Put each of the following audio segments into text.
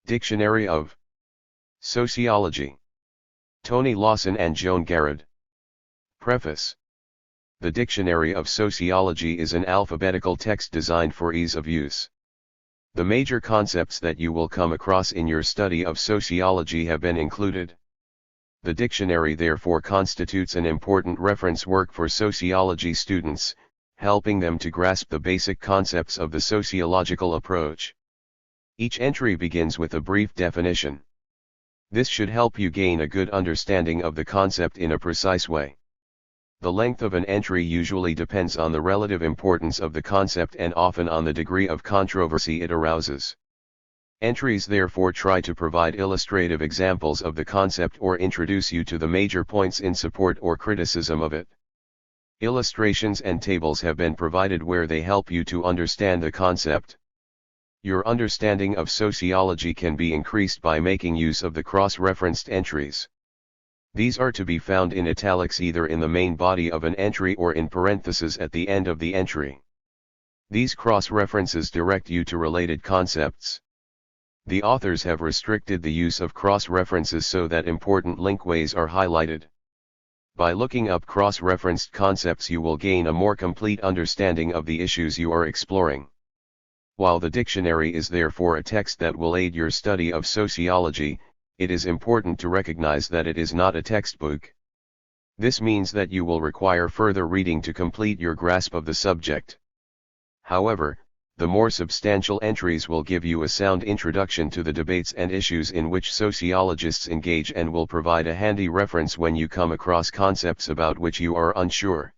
Dictionary of Sociology. Tony Lawson and Joan Garrod. Preface. The Dictionary of Sociology is an alphabetical text designed for ease of use. The major concepts that you will come across in your study of sociology have been included. The dictionary therefore constitutes an important reference work for sociology students, helping them to grasp the basic concepts of the sociological approach. Each entry begins with a brief definition. This should help you gain a good understanding of the concept in a precise way. The length of an entry usually depends on the relative importance of the concept and often on the degree of controversy it arouses. Entries therefore try to provide illustrative examples of the concept or introduce you to the major points in support or criticism of it. Illustrations and tables have been provided where they help you to understand the concept. Your understanding of sociology can be increased by making use of the cross-referenced entries. These are to be found in italics either in the main body of an entry or in parentheses at the end of the entry. These cross-references direct you to related concepts. The authors have restricted the use of cross-references so that important linkways are highlighted. By looking up cross-referenced concepts you will gain a more complete understanding of the issues you are exploring. While the dictionary is therefore a text that will aid your study of sociology, it is important to recognize that it is not a textbook. This means that you will require further reading to complete your grasp of the subject. However, the more substantial entries will give you a sound introduction to the debates and issues in which sociologists engage and will provide a handy reference when you come across concepts about which you are unsure.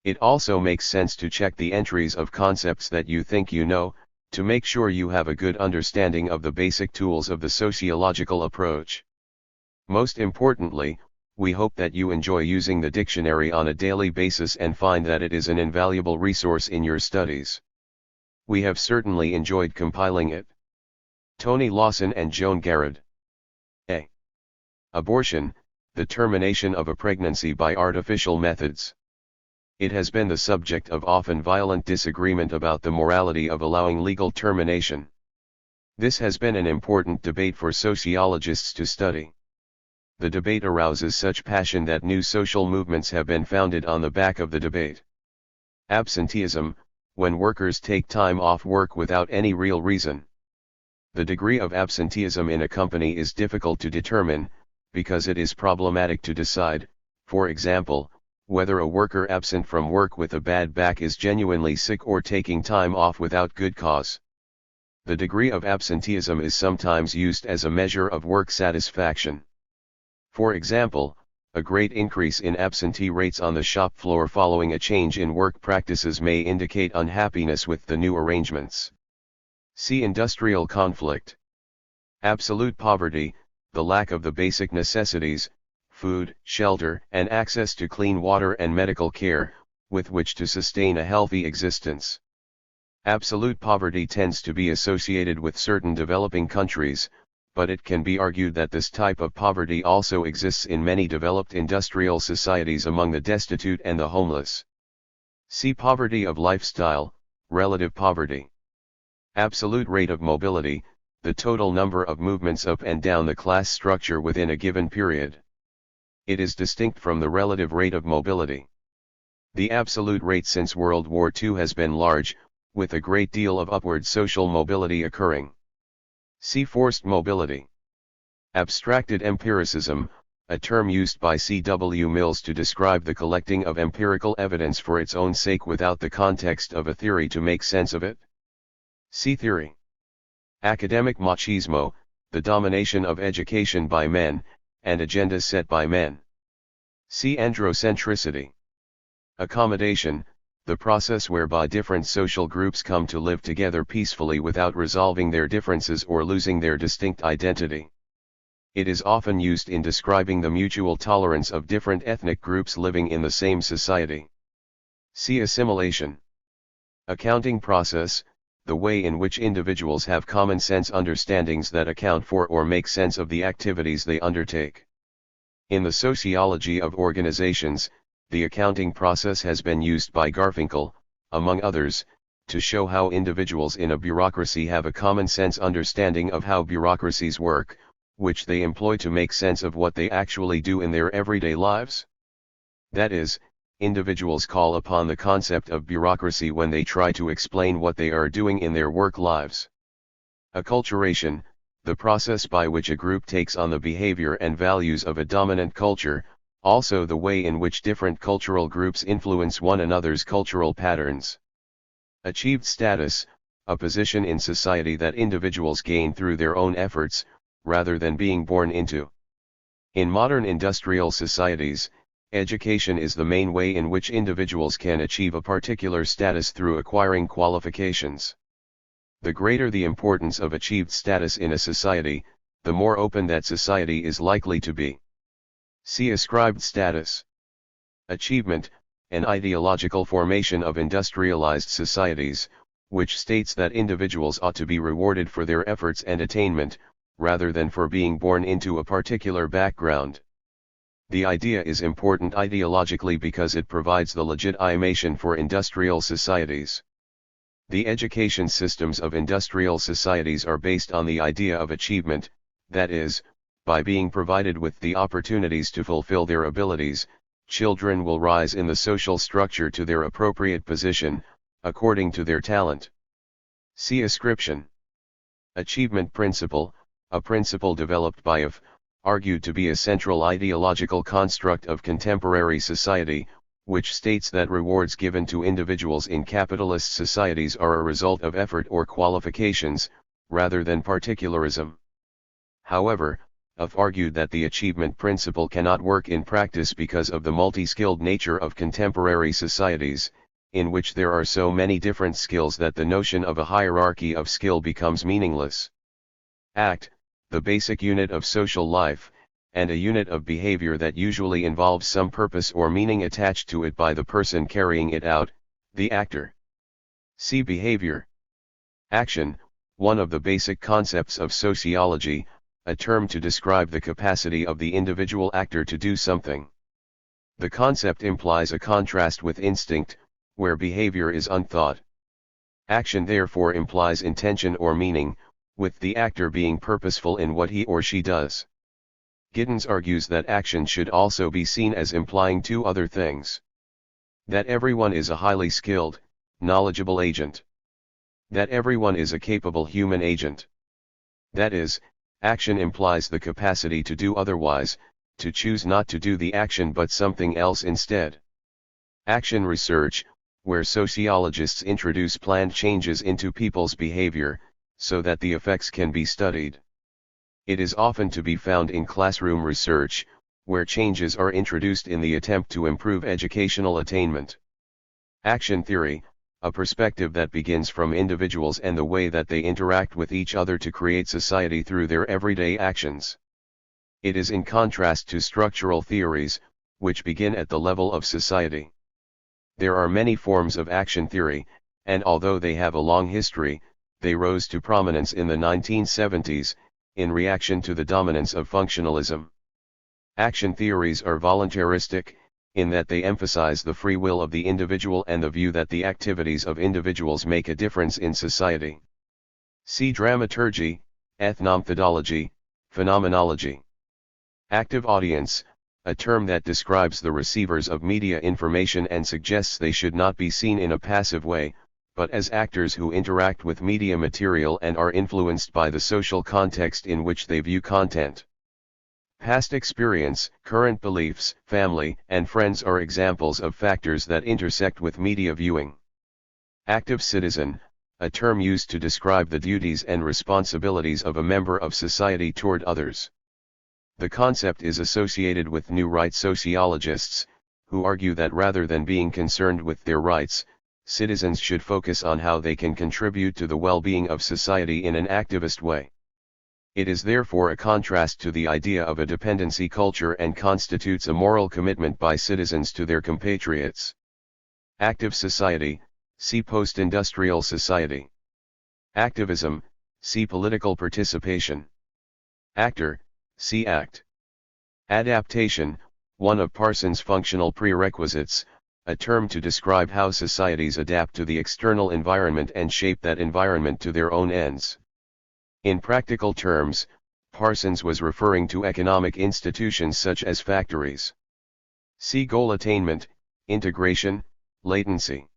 It also makes sense to check the entries of concepts that you think you know, to make sure you have a good understanding of the basic tools of the sociological approach. Most importantly, we hope that you enjoy using the dictionary on a daily basis and find that it is an invaluable resource in your studies. We have certainly enjoyed compiling it. Tony Lawson and Joan Garrod. A. Abortion, the termination of a pregnancy by artificial methods. It has been the subject of often violent disagreement about the morality of allowing legal termination. This has been an important debate for sociologists to study. The debate arouses such passion that new social movements have been founded on the back of the debate. Absenteeism, when workers take time off work without any real reason. The degree of absenteeism in a company is difficult to determine, because it is problematic to decide, for example, whether a worker absent from work with a bad back is genuinely sick or taking time off without good cause. The degree of absenteeism is sometimes used as a measure of work satisfaction. For example, a great increase in absentee rates on the shop floor following a change in work practices may indicate unhappiness with the new arrangements. See industrial conflict. Absolute poverty, the lack of the basic necessities, food, shelter, and access to clean water and medical care, with which to sustain a healthy existence. Absolute poverty tends to be associated with certain developing countries, but it can be argued that this type of poverty also exists in many developed industrial societies among the destitute and the homeless. See poverty of lifestyle, relative poverty. Absolute rate of mobility, the total number of movements up and down the class structure within a given period. It is distinct from the relative rate of mobility. The absolute rate since World War II has been large, with a great deal of upward social mobility occurring. See forced mobility. Abstracted empiricism, a term used by C.W. Mills to describe the collecting of empirical evidence for its own sake without the context of a theory to make sense of it. See theory. Academic machismo, the domination of education by men, and agendas set by men. See androcentricity. Accommodation, the process whereby different social groups come to live together peacefully without resolving their differences or losing their distinct identity. It is often used in describing the mutual tolerance of different ethnic groups living in the same society. See assimilation. Accounting process, the way in which individuals have common sense understandings that account for or make sense of the activities they undertake. In the sociology of organizations, the accounting process has been used by Garfinkel, among others, to show how individuals in a bureaucracy have a common sense understanding of how bureaucracies work, which they employ to make sense of what they actually do in their everyday lives. That is, individuals call upon the concept of bureaucracy when they try to explain what they are doing in their work lives. Acculturation, the process by which a group takes on the behavior and values of a dominant culture, also the way in which different cultural groups influence one another's cultural patterns. Achieved status, a position in society that individuals gain through their own efforts, rather than being born into. In modern industrial societies, education is the main way in which individuals can achieve a particular status through acquiring qualifications. The greater the importance of achieved status in a society, the more open that society is likely to be. See ascribed status. Achievement, an ideological formation of industrialized societies, which states that individuals ought to be rewarded for their efforts and attainment, rather than for being born into a particular background. The idea is important ideologically because it provides the legitimation for industrial societies. The education systems of industrial societies are based on the idea of achievement, that is, by being provided with the opportunities to fulfill their abilities, children will rise in the social structure to their appropriate position, according to their talent. See ascription. Achievement principle, a principle developed by F, argued to be a central ideological construct of contemporary society, which states that rewards given to individuals in capitalist societies are a result of effort or qualifications, rather than particularism. However, F argued that the achievement principle cannot work in practice because of the multi-skilled nature of contemporary societies, in which there are so many different skills that the notion of a hierarchy of skill becomes meaningless. Act, the basic unit of social life, and a unit of behavior that usually involves some purpose or meaning attached to it by the person carrying it out, the actor. See behavior. Action, one of the basic concepts of sociology, a term to describe the capacity of the individual actor to do something. The concept implies a contrast with instinct, where behavior is unthought. Action therefore implies intention or meaning, with the actor being purposeful in what he or she does. Giddens argues that action should also be seen as implying two other things. That everyone is a highly skilled, knowledgeable agent. That everyone is a capable human agent. That is, action implies the capacity to do otherwise, to choose not to do the action but something else instead. Action research, where sociologists introduce planned changes into people's behavior, so that the effects can be studied. It is often to be found in classroom research, where changes are introduced in the attempt to improve educational attainment. Action theory, a perspective that begins from individuals and the way that they interact with each other to create society through their everyday actions. It is in contrast to structural theories, which begin at the level of society. There are many forms of action theory, and although they have a long history, they rose to prominence in the 1970s, in reaction to the dominance of functionalism. Action theories are voluntaristic, in that they emphasize the free will of the individual and the view that the activities of individuals make a difference in society. See dramaturgy, ethnomethodology, phenomenology. Active audience, a term that describes the receivers of media information and suggests they should not be seen in a passive way, but as actors who interact with media material and are influenced by the social context in which they view content. Past experience, current beliefs, family, and friends are examples of factors that intersect with media viewing. Active citizen, a term used to describe the duties and responsibilities of a member of society toward others. The concept is associated with new right sociologists, who argue that rather than being concerned with their rights, citizens should focus on how they can contribute to the well-being of society in an activist way. It is therefore a contrast to the idea of a dependency culture and constitutes a moral commitment by citizens to their compatriots. Active society, see post-industrial society. Activism, see political participation. Actor, see act. Adaptation, one of Parsons' functional prerequisites, a term to describe how societies adapt to the external environment and shape that environment to their own ends. In practical terms, Parsons was referring to economic institutions such as factories. See goal attainment, integration, latency.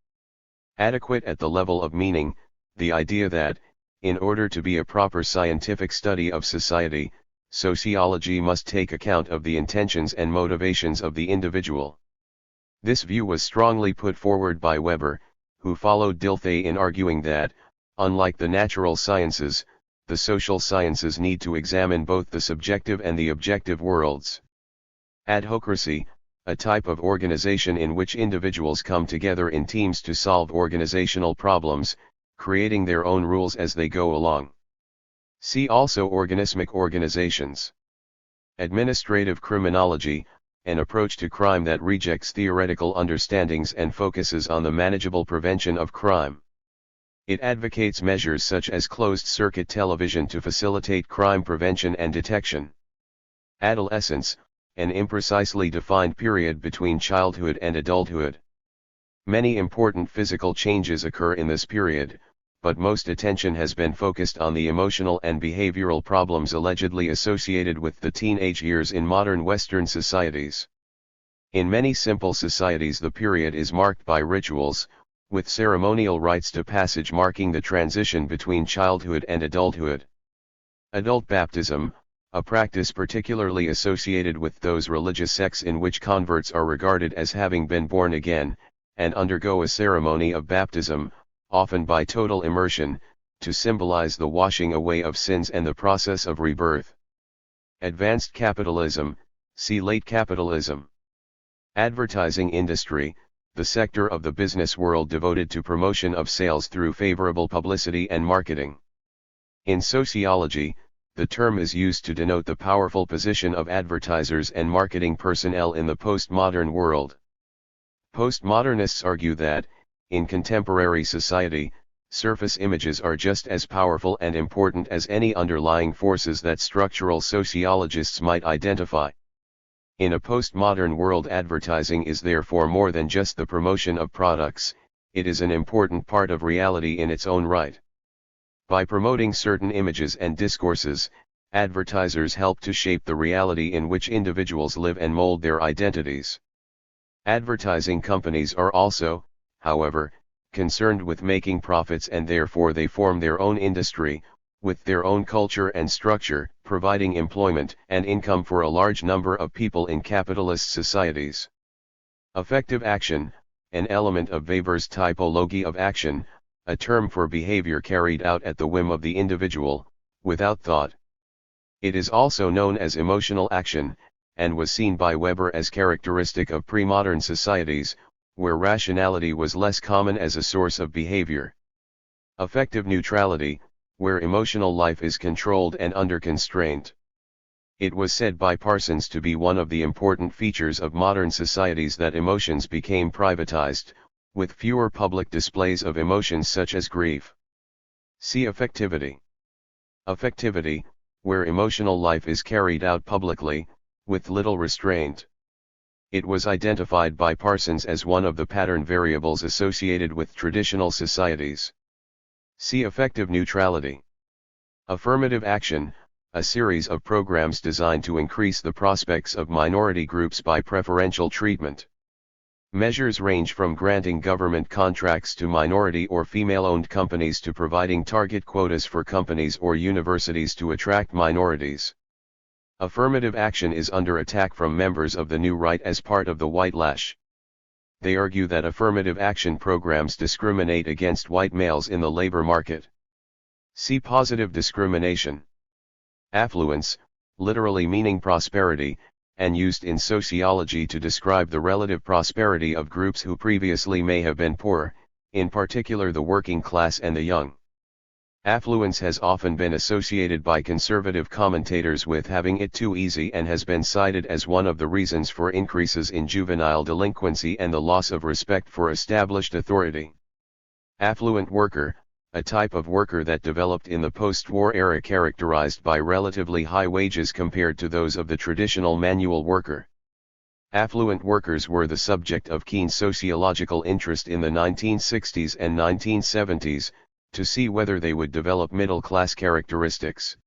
Adequate at the level of meaning, the idea that, in order to be a proper scientific study of society, sociology must take account of the intentions and motivations of the individual. This view was strongly put forward by Weber, who followed Dilthey in arguing that, unlike the natural sciences, the social sciences need to examine both the subjective and the objective worlds. Adhocracy, a type of organization in which individuals come together in teams to solve organizational problems, creating their own rules as they go along. See also organismic organizations. Administrative criminology, an approach to crime that rejects theoretical understandings and focuses on the manageable prevention of crime. It advocates measures such as closed-circuit television to facilitate crime prevention and detection. Adolescence, an imprecisely defined period between childhood and adulthood. Many important physical changes occur in this period, but most attention has been focused on the emotional and behavioral problems allegedly associated with the teenage years in modern Western societies. In many simple societies the period is marked by rituals, with ceremonial rites to passage marking the transition between childhood and adulthood. Adult baptism, a practice particularly associated with those religious sects in which converts are regarded as having been born again, and undergo a ceremony of baptism, often by total immersion, to symbolize the washing away of sins and the process of rebirth. Advanced capitalism, see late capitalism. Advertising industry, the sector of the business world devoted to promotion of sales through favorable publicity and marketing. In sociology, the term is used to denote the powerful position of advertisers and marketing personnel in the postmodern world. Postmodernists argue that, in contemporary society, surface images are just as powerful and important as any underlying forces that structural sociologists might identify. In a postmodern world, advertising is therefore more than just the promotion of products, it is an important part of reality in its own right. By promoting certain images and discourses, advertisers help to shape the reality in which individuals live and mold their identities. Advertising companies are also, however, concerned with making profits, and therefore they form their own industry, with their own culture and structure, providing employment and income for a large number of people in capitalist societies. Affective action, an element of Weber's typology of action, a term for behavior carried out at the whim of the individual, without thought. It is also known as emotional action, and was seen by Weber as characteristic of pre-modern societies, where rationality was less common as a source of behavior. Affective neutrality, where emotional life is controlled and under constraint. It was said by Parsons to be one of the important features of modern societies that emotions became privatized, with fewer public displays of emotions such as grief. See affectivity. Affectivity, where emotional life is carried out publicly, with little restraint. It was identified by Parsons as one of the pattern variables associated with traditional societies. See affective neutrality. Affirmative action, a series of programs designed to increase the prospects of minority groups by preferential treatment. Measures range from granting government contracts to minority or female-owned companies to providing target quotas for companies or universities to attract minorities. Affirmative action is under attack from members of the New Right as part of the white lash. They argue that affirmative action programs discriminate against white males in the labor market. See positive discrimination. Affluence, literally meaning prosperity, and used in sociology to describe the relative prosperity of groups who previously may have been poor, in particular the working class and the young. Affluence has often been associated by conservative commentators with having it too easy and has been cited as one of the reasons for increases in juvenile delinquency and the loss of respect for established authority. Affluent worker, a type of worker that developed in the post-war era characterized by relatively high wages compared to those of the traditional manual worker. Affluent workers were the subject of keen sociological interest in the 1960s and 1970s, to see whether they would develop middle-class characteristics.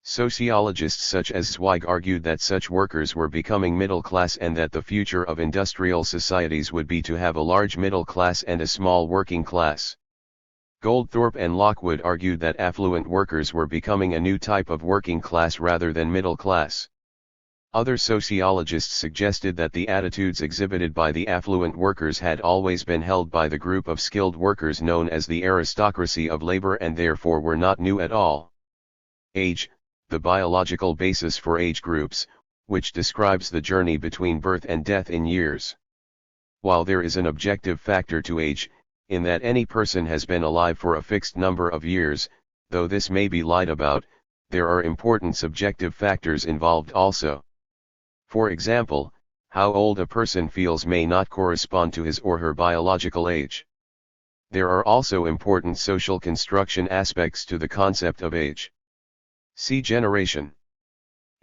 Sociologists such as Zweig argued that such workers were becoming middle class and that the future of industrial societies would be to have a large middle class and a small working class. Goldthorpe and Lockwood argued that affluent workers were becoming a new type of working class rather than middle class. Other sociologists suggested that the attitudes exhibited by the affluent workers had always been held by the group of skilled workers known as the aristocracy of labor and therefore were not new at all. Age, the biological basis for age groups, which describes the journey between birth and death in years. While there is an objective factor to age, in that any person has been alive for a fixed number of years, though this may be lied about, there are important subjective factors involved also. For example, how old a person feels may not correspond to his or her biological age. There are also important social construction aspects to the concept of age. See generation.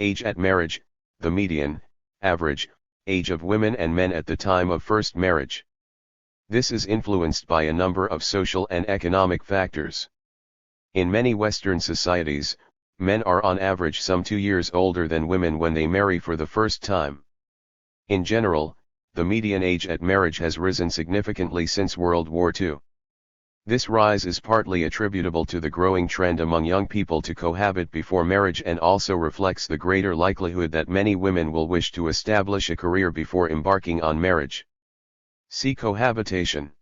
Age at marriage, the median, average, age of women and men at the time of first marriage. This is influenced by a number of social and economic factors. In many Western societies, men are on average some 2 years older than women when they marry for the first time. In general, the median age at marriage has risen significantly since World War II. This rise is partly attributable to the growing trend among young people to cohabit before marriage and also reflects the greater likelihood that many women will wish to establish a career before embarking on marriage. See cohabitation.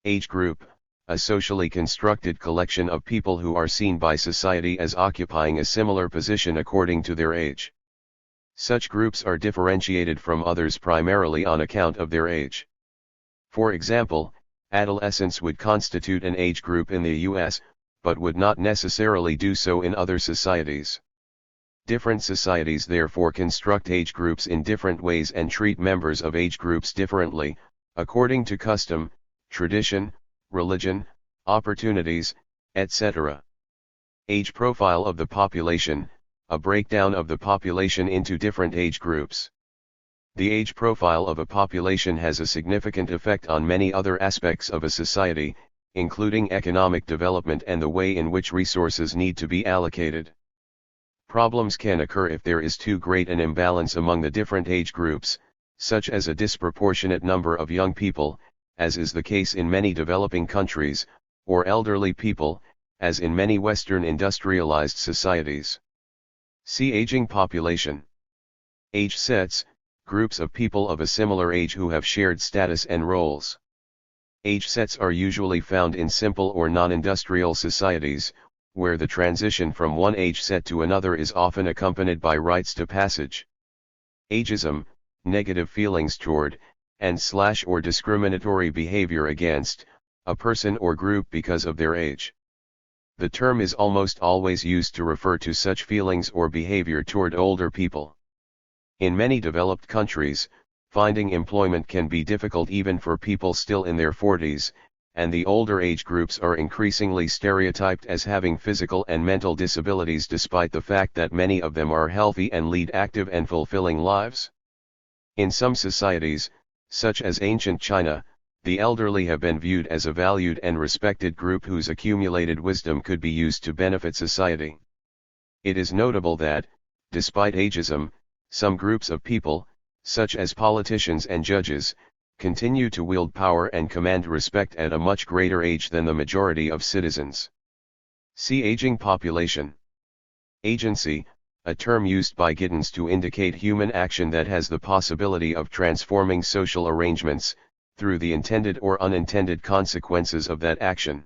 Age group, a socially constructed collection of people who are seen by society as occupying a similar position according to their age. Such groups are differentiated from others primarily on account of their age. For example, adolescents would constitute an age group in the US, but would not necessarily do so in other societies. Different societies therefore construct age groups in different ways and treat members of age groups differently, according to custom, tradition, religion, opportunities, etc. Age profile of the population, a breakdown of the population into different age groups. The age profile of a population has a significant effect on many other aspects of a society, including economic development and the way in which resources need to be allocated. Problems can occur if there is too great an imbalance among the different age groups, such as a disproportionate number of young people, as is the case in many developing countries, or elderly people, as in many Western industrialized societies. See aging population. Age sets, groups of people of a similar age who have shared status and roles. Age sets are usually found in simple or non-industrial societies, where the transition from one age set to another is often accompanied by rites to passage. Ageism, negative feelings toward, and/or discriminatory behavior against, a person or group because of their age. The term is almost always used to refer to such feelings or behavior toward older people. In many developed countries, finding employment can be difficult even for people still in their 40s, and the older age groups are increasingly stereotyped as having physical and mental disabilities despite the fact that many of them are healthy and lead active and fulfilling lives. In some societies, such as ancient China, the elderly have been viewed as a valued and respected group whose accumulated wisdom could be used to benefit society. It is notable that, despite ageism, some groups of people, such as politicians and judges, continue to wield power and command respect at a much greater age than the majority of citizens. See aging population. Agency, a term used by Giddens to indicate human action that has the possibility of transforming social arrangements, through the intended or unintended consequences of that action.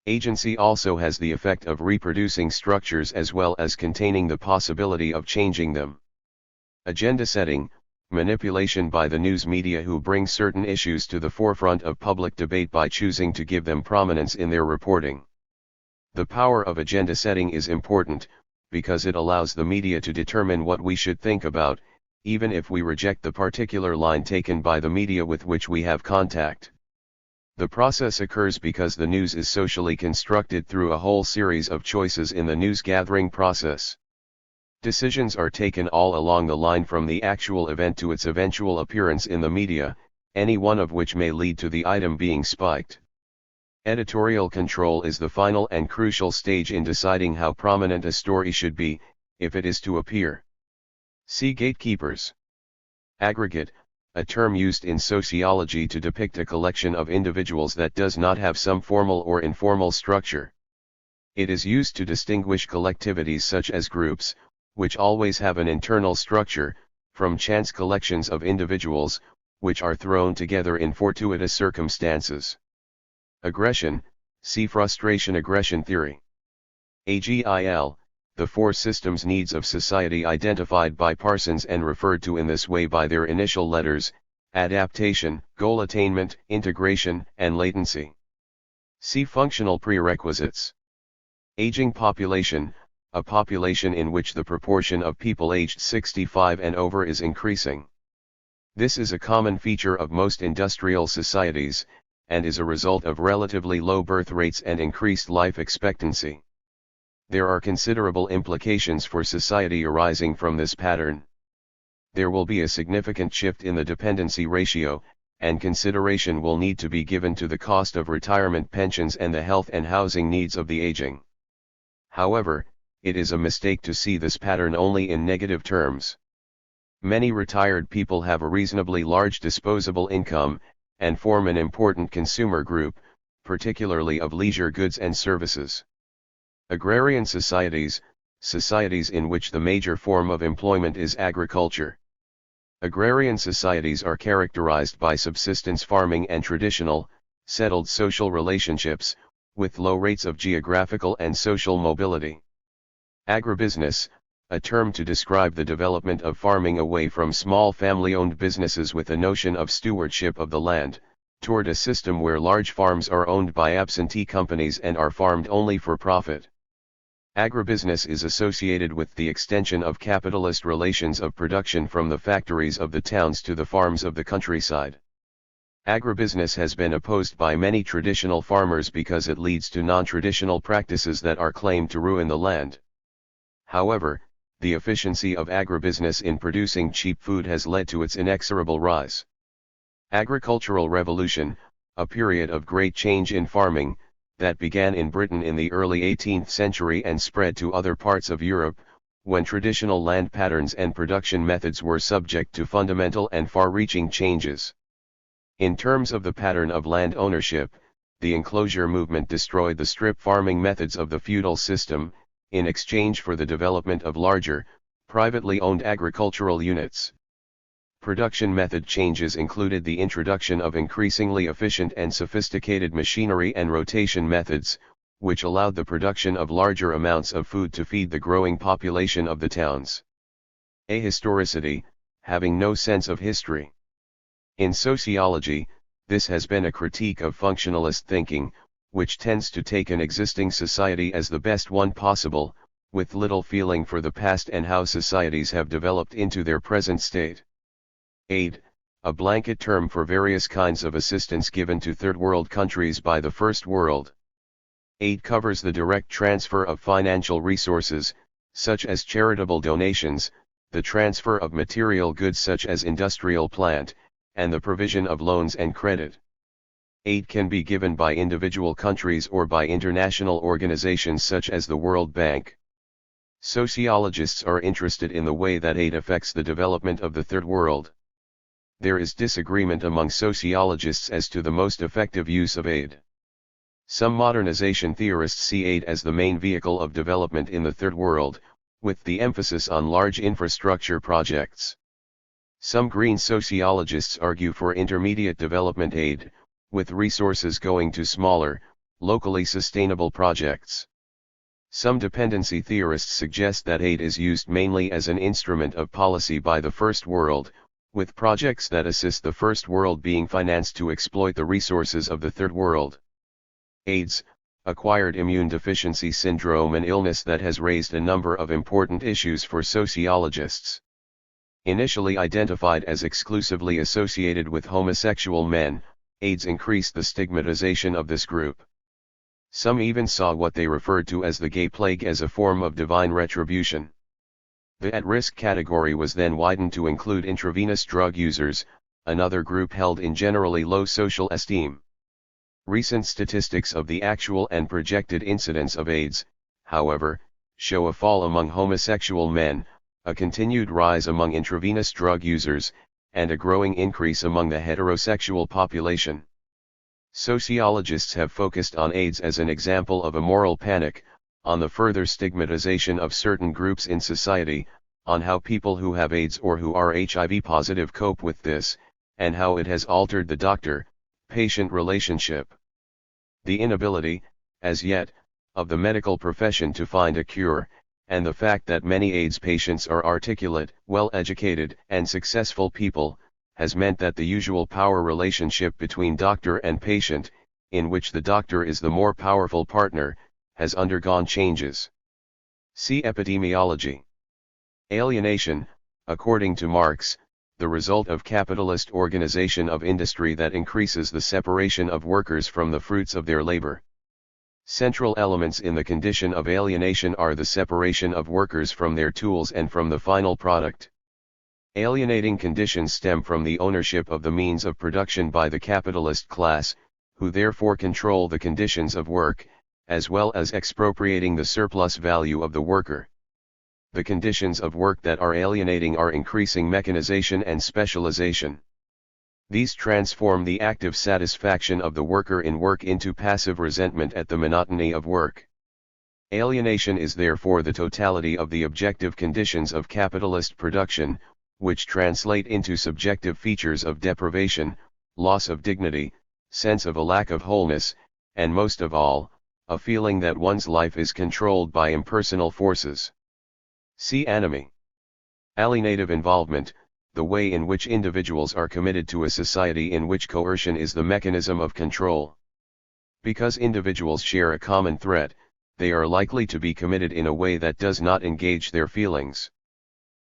Agency also has the effect of reproducing structures as well as containing the possibility of changing them. Agenda setting, manipulation by the news media who bring certain issues to the forefront of public debate by choosing to give them prominence in their reporting. The power of agenda setting is important, because it allows the media to determine what we should think about, even if we reject the particular line taken by the media with which we have contact. The process occurs because the news is socially constructed through a whole series of choices in the news gathering process. decisions are taken all along the line from the actual event to its eventual appearance in the media, any one of which may lead to the item being spiked. Editorial control is the final and crucial stage in deciding how prominent a story should be, if it is to appear. See gatekeepers. Aggregate, a term used in sociology to depict a collection of individuals that does not have some formal or informal structure. It is used to distinguish collectivities such as groups, which always have an internal structure, from chance collections of individuals, which are thrown together in fortuitous circumstances. Aggression, see frustration aggression theory. AGIL, the four systems needs of society identified by Parsons and referred to in this way by their initial letters: adaptation, goal attainment, integration, and latency. See functional prerequisites. Aging population, a population in which the proportion of people aged 65 and over is increasing. This is a common feature of most industrial societies, and is a result of relatively low birth rates and increased life expectancy. There are considerable implications for society arising from this pattern. There will be a significant shift in the dependency ratio, and consideration will need to be given to the cost of retirement pensions and the health and housing needs of the aging. However, it is a mistake to see this pattern only in negative terms. Many retired people have a reasonably large disposable income, and form an important consumer group, particularly of leisure goods and services. Agrarian societies, societies in which the major form of employment is agriculture. Agrarian societies are characterized by subsistence farming and traditional, settled social relationships, with low rates of geographical and social mobility. Agribusiness, a term to describe the development of farming away from small family-owned businesses with a notion of stewardship of the land, toward a system where large farms are owned by absentee companies and are farmed only for profit. Agribusiness is associated with the extension of capitalist relations of production from the factories of the towns to the farms of the countryside. Agribusiness has been opposed by many traditional farmers because it leads to non-traditional practices that are claimed to ruin the land. However, the efficiency of agribusiness in producing cheap food has led to its inexorable rise. Agricultural Revolution, a period of great change in farming, that began in Britain in the early 18th century and spread to other parts of Europe, when traditional land patterns and production methods were subject to fundamental and far-reaching changes. In terms of the pattern of land ownership, the enclosure movement destroyed the strip farming methods of the feudal system, in exchange for the development of larger, privately owned agricultural units. Production method changes included the introduction of increasingly efficient and sophisticated machinery and rotation methods, which allowed the production of larger amounts of food to feed the growing population of the towns. Ahistoricity, having no sense of history. In sociology, this has been a critique of functionalist thinking, which tends to take an existing society as the best one possible, with little feeling for the past and how societies have developed into their present state. Aid, a blanket term for various kinds of assistance given to third world countries by the first world. Aid covers the direct transfer of financial resources, such as charitable donations, the transfer of material goods such as industrial plant, and the provision of loans and credit. Aid can be given by individual countries or by international organizations such as the World Bank. Sociologists are interested in the way that aid affects the development of the third world. There is disagreement among sociologists as to the most effective use of aid. Some modernization theorists see aid as the main vehicle of development in the third world, with the emphasis on large infrastructure projects. Some green sociologists argue for intermediate development aid, with resources going to smaller, locally sustainable projects. Some dependency theorists suggest that aid is used mainly as an instrument of policy by the first world, with projects that assist the first world being financed to exploit the resources of the third world. AIDS, acquired immune deficiency syndrome, an illness that has raised a number of important issues for sociologists. Initially identified as exclusively associated with homosexual men, AIDS increased the stigmatization of this group. Some even saw what they referred to as the gay plague as a form of divine retribution. The at-risk category was then widened to include intravenous drug users, another group held in generally low social esteem. Recent statistics of the actual and projected incidence of AIDS, however, show a fall among homosexual men, a continued rise among intravenous drug users, and a growing increase among the heterosexual population. Sociologists have focused on AIDS as an example of a moral panic, on the further stigmatization of certain groups in society, on how people who have AIDS or who are HIV positive cope with this, and how it has altered the doctor-patient relationship. The inability, as yet, of the medical profession to find a cure, and the fact that many AIDS patients are articulate, well-educated, and successful people, has meant that the usual power relationship between doctor and patient, in which the doctor is the more powerful partner, has undergone changes. See epidemiology. Alienation, according to Marx, the result of capitalist organization of industry that increases the separation of workers from the fruits of their labor. Central elements in the condition of alienation are the separation of workers from their tools and from the final product. Alienating conditions stem from the ownership of the means of production by the capitalist class, who therefore control the conditions of work, as well as expropriating the surplus value of the worker. The conditions of work that are alienating are increasing mechanization and specialization. These transform the active satisfaction of the worker in work into passive resentment at the monotony of work. Alienation is therefore the totality of the objective conditions of capitalist production, which translate into subjective features of deprivation, loss of dignity, sense of a lack of wholeness, and most of all, a feeling that one's life is controlled by impersonal forces. See Anime. Alienative involvement, the way in which individuals are committed to a society in which coercion is the mechanism of control. Because individuals share a common threat, they are likely to be committed in a way that does not engage their feelings.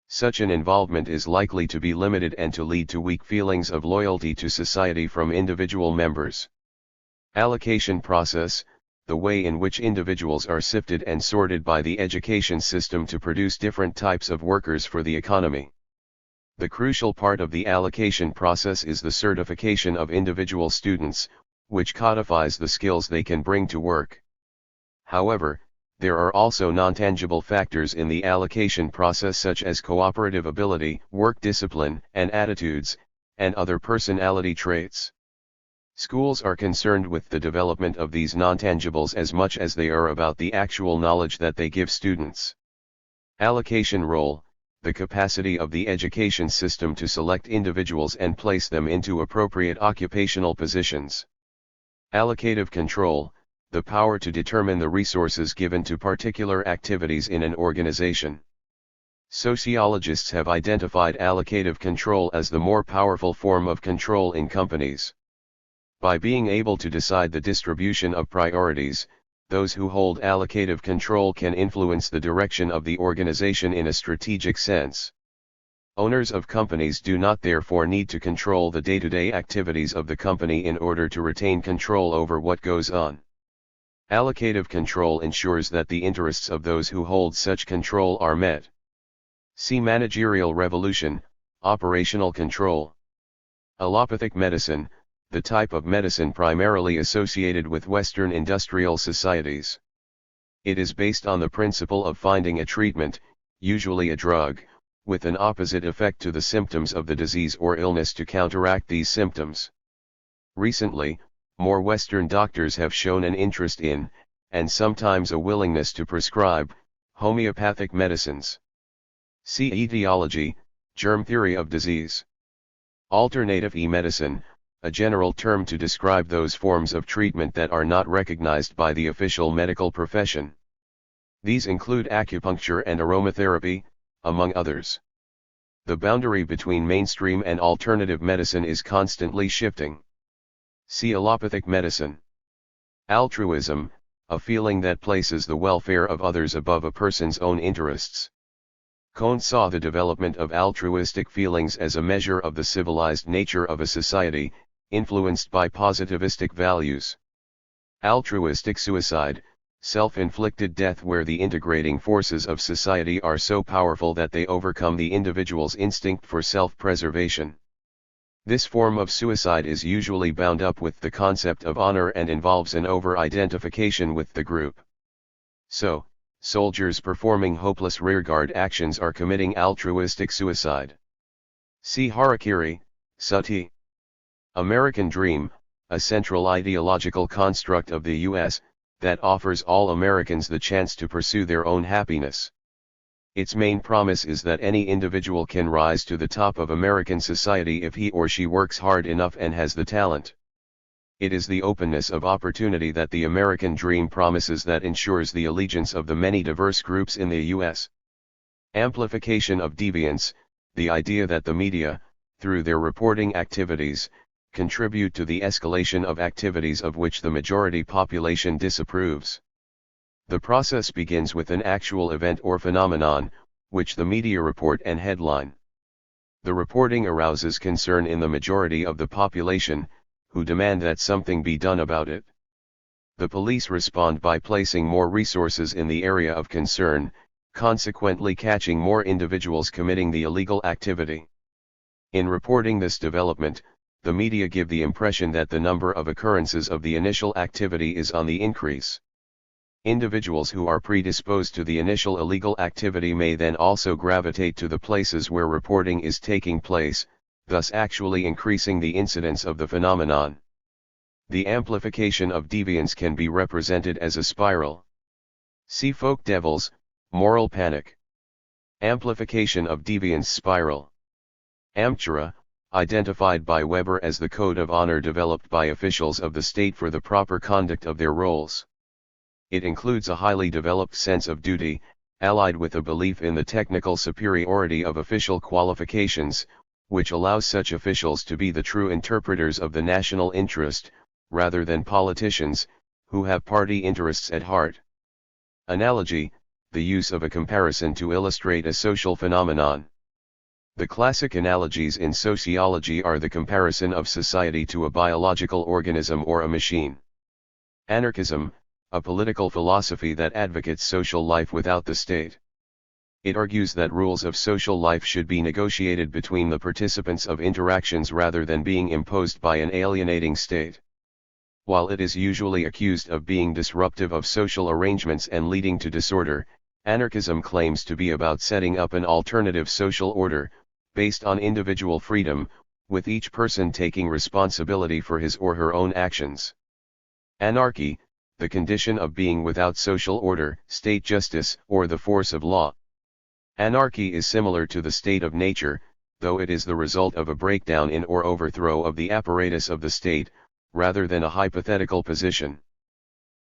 Such an involvement is likely to be limited and to lead to weak feelings of loyalty to society from individual members. Allocation process, the way in which individuals are sifted and sorted by the education system to produce different types of workers for the economy. The crucial part of the allocation process is the certification of individual students, which codifies the skills they can bring to work. However, there are also non-tangible factors in the allocation process such as cooperative ability, work discipline, and attitudes, and other personality traits. Schools are concerned with the development of these non-tangibles as much as they are about the actual knowledge that they give students. Allocation role, the capacity of the education system to select individuals and place them into appropriate occupational positions. Allocative control, the power to determine the resources given to particular activities in an organization. Sociologists have identified allocative control as the more powerful form of control in companies. By being able to decide the distribution of priorities, those who hold allocative control can influence the direction of the organization in a strategic sense. Owners of companies do not therefore need to control the day-to-day activities of the company in order to retain control over what goes on. Allocative control ensures that the interests of those who hold such control are met. See managerial revolution, operational control. Allopathic medicine, the type of medicine primarily associated with Western industrial societies. It is based on the principle of finding a treatment, usually a drug, with an opposite effect to the symptoms of the disease or illness to counteract these symptoms. Recently, more Western doctors have shown an interest in, and sometimes a willingness to prescribe, homeopathic medicines. See etiology, germ theory of disease. Alternative medicine, a general term to describe those forms of treatment that are not recognized by the official medical profession. These include acupuncture and aromatherapy, among others. The boundary between mainstream and alternative medicine is constantly shifting. See allopathic medicine. Altruism, a feeling that places the welfare of others above a person's own interests. Kohn saw the development of altruistic feelings as a measure of the civilized nature of a society, influenced by positivistic values. Altruistic suicide, self-inflicted death where the integrating forces of society are so powerful that they overcome the individual's instinct for self-preservation. This form of suicide is usually bound up with the concept of honor and involves an over-identification with the group. So, soldiers performing hopeless rearguard actions are committing altruistic suicide. See Harakiri, Sati. American Dream, a central ideological construct of the U.S., that offers all Americans the chance to pursue their own happiness. Its main promise is that any individual can rise to the top of American society if he or she works hard enough and has the talent. It is the openness of opportunity that the American dream promises that ensures the allegiance of the many diverse groups in the U.S. Amplification of deviance, the idea that the media, through their reporting activities, contribute to the escalation of activities of which the majority population disapproves. The process begins with an actual event or phenomenon, which the media report and headline. The reporting arouses concern in the majority of the population, who demand that something be done about it. The police respond by placing more resources in the area of concern, consequently catching more individuals committing the illegal activity. In reporting this development, the media give the impression that the number of occurrences of the initial activity is on the increase. Individuals who are predisposed to the initial illegal activity may then also gravitate to the places where reporting is taking place, thus actually increasing the incidence of the phenomenon. The amplification of deviance can be represented as a spiral. See Folk Devils, Moral Panic. Amplification of deviance spiral. Amchura, identified by Weber as the code of honor developed by officials of the state for the proper conduct of their roles. It includes a highly developed sense of duty, allied with a belief in the technical superiority of official qualifications, which allows such officials to be the true interpreters of the national interest, rather than politicians, who have party interests at heart. Analogy, the use of a comparison to illustrate a social phenomenon. The classic analogies in sociology are the comparison of society to a biological organism or a machine. Anarchism, a political philosophy that advocates social life without the state. It argues that rules of social life should be negotiated between the participants of interactions rather than being imposed by an alienating state. While it is usually accused of being disruptive of social arrangements and leading to disorder, anarchism claims to be about setting up an alternative social order, based on individual freedom, with each person taking responsibility for his or her own actions. Anarchy, the condition of being without social order, state justice, or the force of law. Anarchy is similar to the state of nature, though it is the result of a breakdown in or overthrow of the apparatus of the state, rather than a hypothetical position.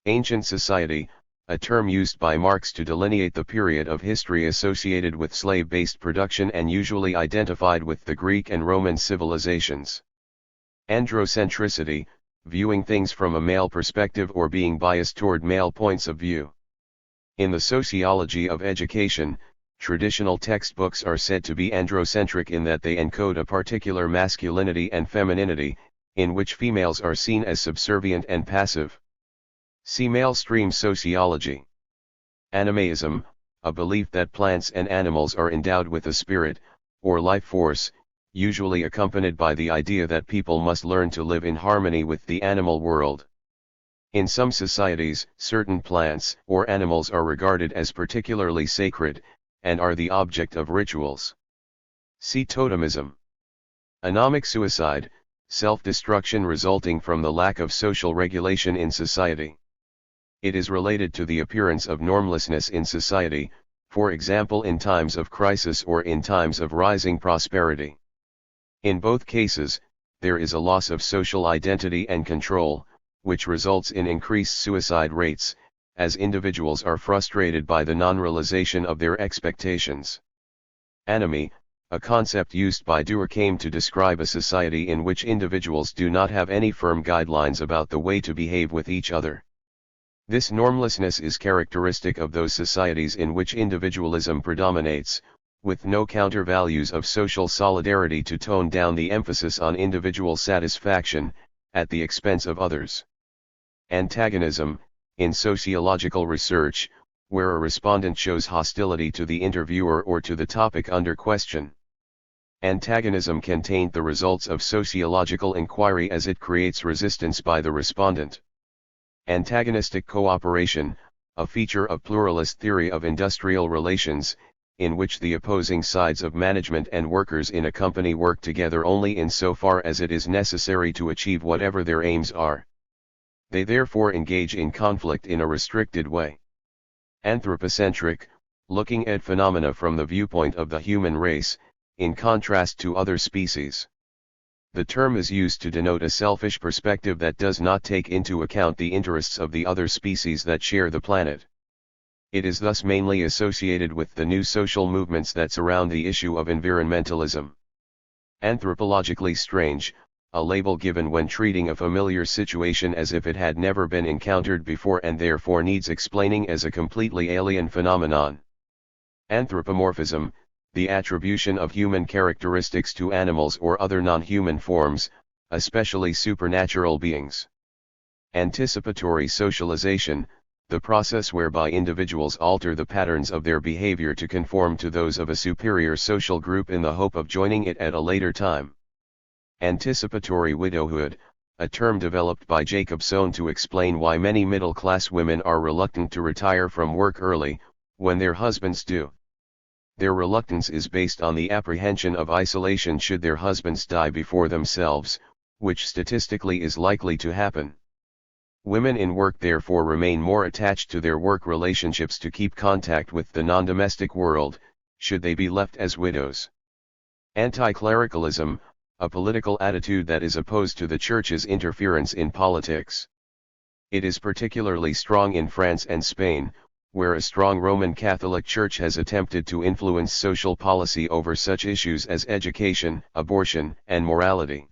Ancient society, a term used by Marx to delineate the period of history associated with slave-based production and usually identified with the Greek and Roman civilizations. Androcentricity, viewing things from a male perspective or being biased toward male points of view. In the sociology of education, traditional textbooks are said to be androcentric in that they encode a particular masculinity and femininity, in which females are seen as subservient and passive. See mainstream sociology. Animism, a belief that plants and animals are endowed with a spirit, or life force, usually accompanied by the idea that people must learn to live in harmony with the animal world. In some societies, certain plants or animals are regarded as particularly sacred, and are the object of rituals. See totemism. Anomic suicide, self-destruction resulting from the lack of social regulation in society. It is related to the appearance of normlessness in society, for example in times of crisis or in times of rising prosperity. In both cases, there is a loss of social identity and control, which results in increased suicide rates, as individuals are frustrated by the non-realization of their expectations. Anomie, a concept used by Durkheim to describe a society in which individuals do not have any firm guidelines about the way to behave with each other. This normlessness is characteristic of those societies in which individualism predominates, with no counter-values of social solidarity to tone down the emphasis on individual satisfaction, at the expense of others. Antagonism, In sociological research, where a respondent shows hostility to the interviewer or to the topic under question. Antagonism can taint the results of sociological inquiry as it creates resistance by the respondent. Antagonistic cooperation, a feature of pluralist theory of industrial relations, in which the opposing sides of management and workers in a company work together only insofar as it is necessary to achieve whatever their aims are. They therefore engage in conflict in a restricted way. Anthropocentric, looking at phenomena from the viewpoint of the human race, in contrast to other species. The term is used to denote a selfish perspective that does not take into account the interests of the other species that share the planet. It is thus mainly associated with the new social movements that surround the issue of environmentalism. Anthropologically strange, a label given when treating a familiar situation as if it had never been encountered before and therefore needs explaining as a completely alien phenomenon. Anthropomorphism, the attribution of human characteristics to animals or other non-human forms, especially supernatural beings. Anticipatory socialization, the process whereby individuals alter the patterns of their behavior to conform to those of a superior social group in the hope of joining it at a later time. Anticipatory widowhood, a term developed by Jacob Sohn to explain why many middle-class women are reluctant to retire from work early, when their husbands do. Their reluctance is based on the apprehension of isolation should their husbands die before themselves, which statistically is likely to happen. Women in work therefore remain more attached to their work relationships to keep contact with the non-domestic world, should they be left as widows. Anti-clericalism, a political attitude that is opposed to the Church's interference in politics. It is particularly strong in France and Spain, where a strong Roman Catholic Church has attempted to influence social policy over such issues as education, abortion, and morality.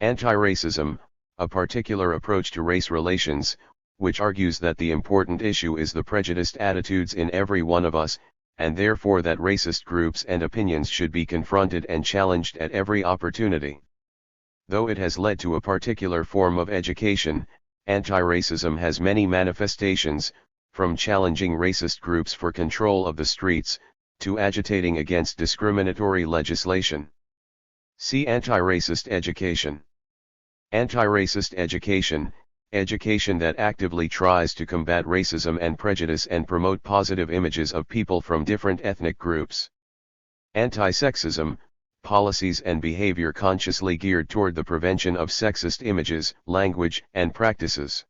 Anti-racism, a particular approach to race relations, which argues that the important issue is the prejudiced attitudes in every one of us, and therefore that racist groups and opinions should be confronted and challenged at every opportunity. Though it has led to a particular form of education, anti-racism has many manifestations, from challenging racist groups for control of the streets, to agitating against discriminatory legislation. See anti-racist education. Anti-racist education, education that actively tries to combat racism and prejudice and promote positive images of people from different ethnic groups. Anti-sexism, policies and behavior consciously geared toward the prevention of sexist images, language, and practices.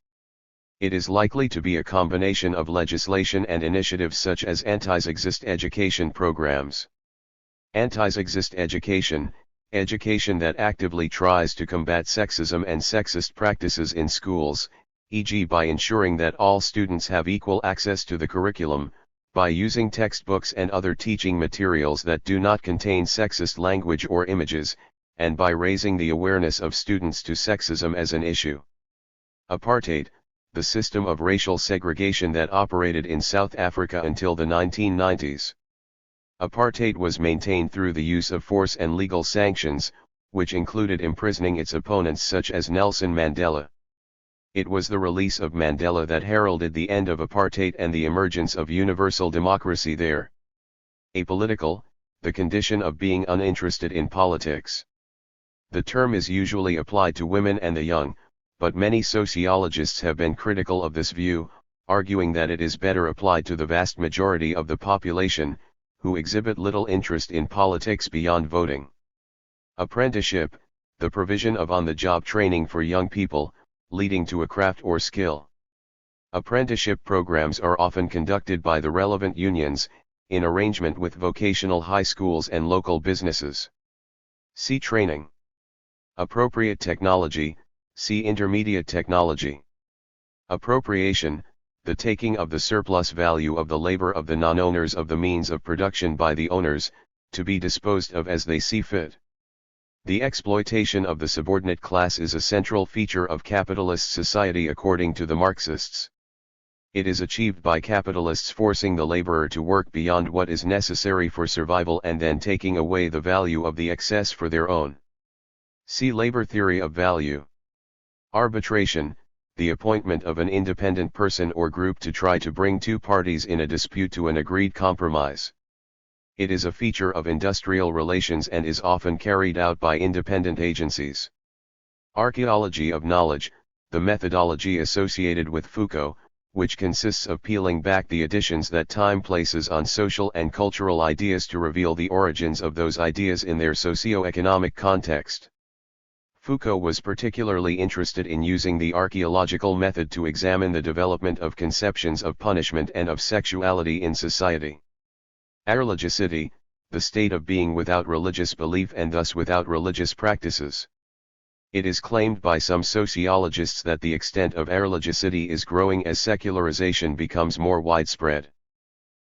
It is likely to be a combination of legislation and initiatives such as anti-sexist education programs. Anti-sexist education, education that actively tries to combat sexism and sexist practices in schools, e.g. by ensuring that all students have equal access to the curriculum, by using textbooks and other teaching materials that do not contain sexist language or images, and by raising the awareness of students to sexism as an issue. Apartheid, the system of racial segregation that operated in South Africa until the 1990s. Apartheid was maintained through the use of force and legal sanctions, which included imprisoning its opponents such as Nelson Mandela. It was the release of Mandela that heralded the end of apartheid and the emergence of universal democracy there. Apolitical, the condition of being uninterested in politics. The term is usually applied to women and the young, but many sociologists have been critical of this view, arguing that it is better applied to the vast majority of the population, who exhibit little interest in politics beyond voting. Apprenticeship, the provision of on-the-job training for young people, leading to a craft or skill. Apprenticeship programs are often conducted by the relevant unions, in arrangement with vocational high schools and local businesses. See training. Appropriate technology, see intermediate technology. Appropriation, the taking of the surplus value of the labor of the non-owners of the means of production by the owners, to be disposed of as they see fit. The exploitation of the subordinate class is a central feature of capitalist society according to the Marxists. It is achieved by capitalists forcing the laborer to work beyond what is necessary for survival and then taking away the value of the excess for their own. See labor theory of value. Arbitration, the appointment of an independent person or group to try to bring two parties in a dispute to an agreed compromise. It is a feature of industrial relations and is often carried out by independent agencies. Archaeology of knowledge, the methodology associated with Foucault, which consists of peeling back the additions that time places on social and cultural ideas to reveal the origins of those ideas in their socio-economic context. Foucault was particularly interested in using the archaeological method to examine the development of conceptions of punishment and of sexuality in society. Areligiosity, the state of being without religious belief and thus without religious practices. It is claimed by some sociologists that the extent of areligiosity is growing as secularization becomes more widespread.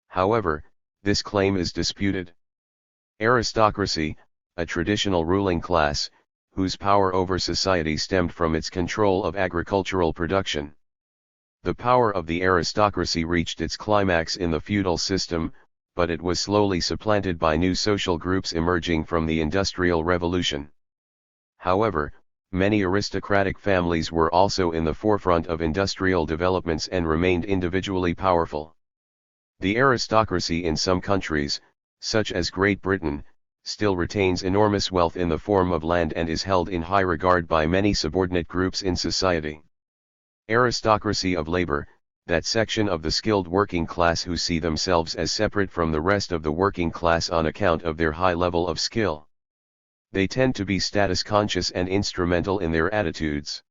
However, this claim is disputed. Aristocracy, a traditional ruling class, whose power over society stemmed from its control of agricultural production. The power of the aristocracy reached its climax in the feudal system, but it was slowly supplanted by new social groups emerging from the Industrial Revolution. However, many aristocratic families were also in the forefront of industrial developments and remained individually powerful. The aristocracy in some countries, such as Great Britain, still retains enormous wealth in the form of land and is held in high regard by many subordinate groups in society. Aristocracy of labor, that section of the skilled working class who see themselves as separate from the rest of the working class on account of their high level of skill. They tend to be status conscious and instrumental in their attitudes.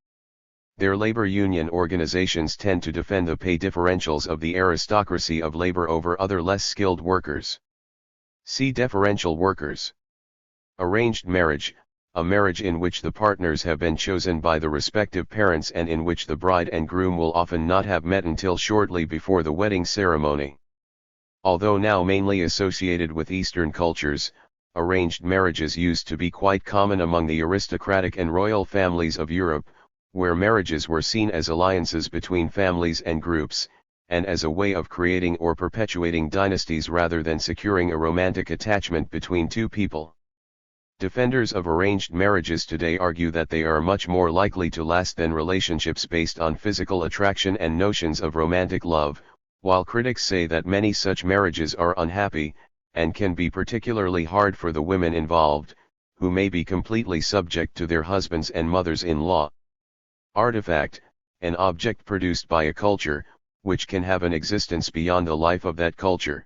Their labor union organizations tend to defend the pay differentials of the aristocracy of labor over other less skilled workers. See differential workers. Arranged marriage, a marriage in which the partners have been chosen by the respective parents and in which the bride and groom will often not have met until shortly before the wedding ceremony. Although now mainly associated with Eastern cultures, arranged marriages used to be quite common among the aristocratic and royal families of Europe, where marriages were seen as alliances between families and groups, and as a way of creating or perpetuating dynasties rather than securing a romantic attachment between two people. Defenders of arranged marriages today argue that they are much more likely to last than relationships based on physical attraction and notions of romantic love, while critics say that many such marriages are unhappy, and can be particularly hard for the women involved, who may be completely subject to their husbands and mothers-in-law. Artifact, an object produced by a culture, which can have an existence beyond the life of that culture.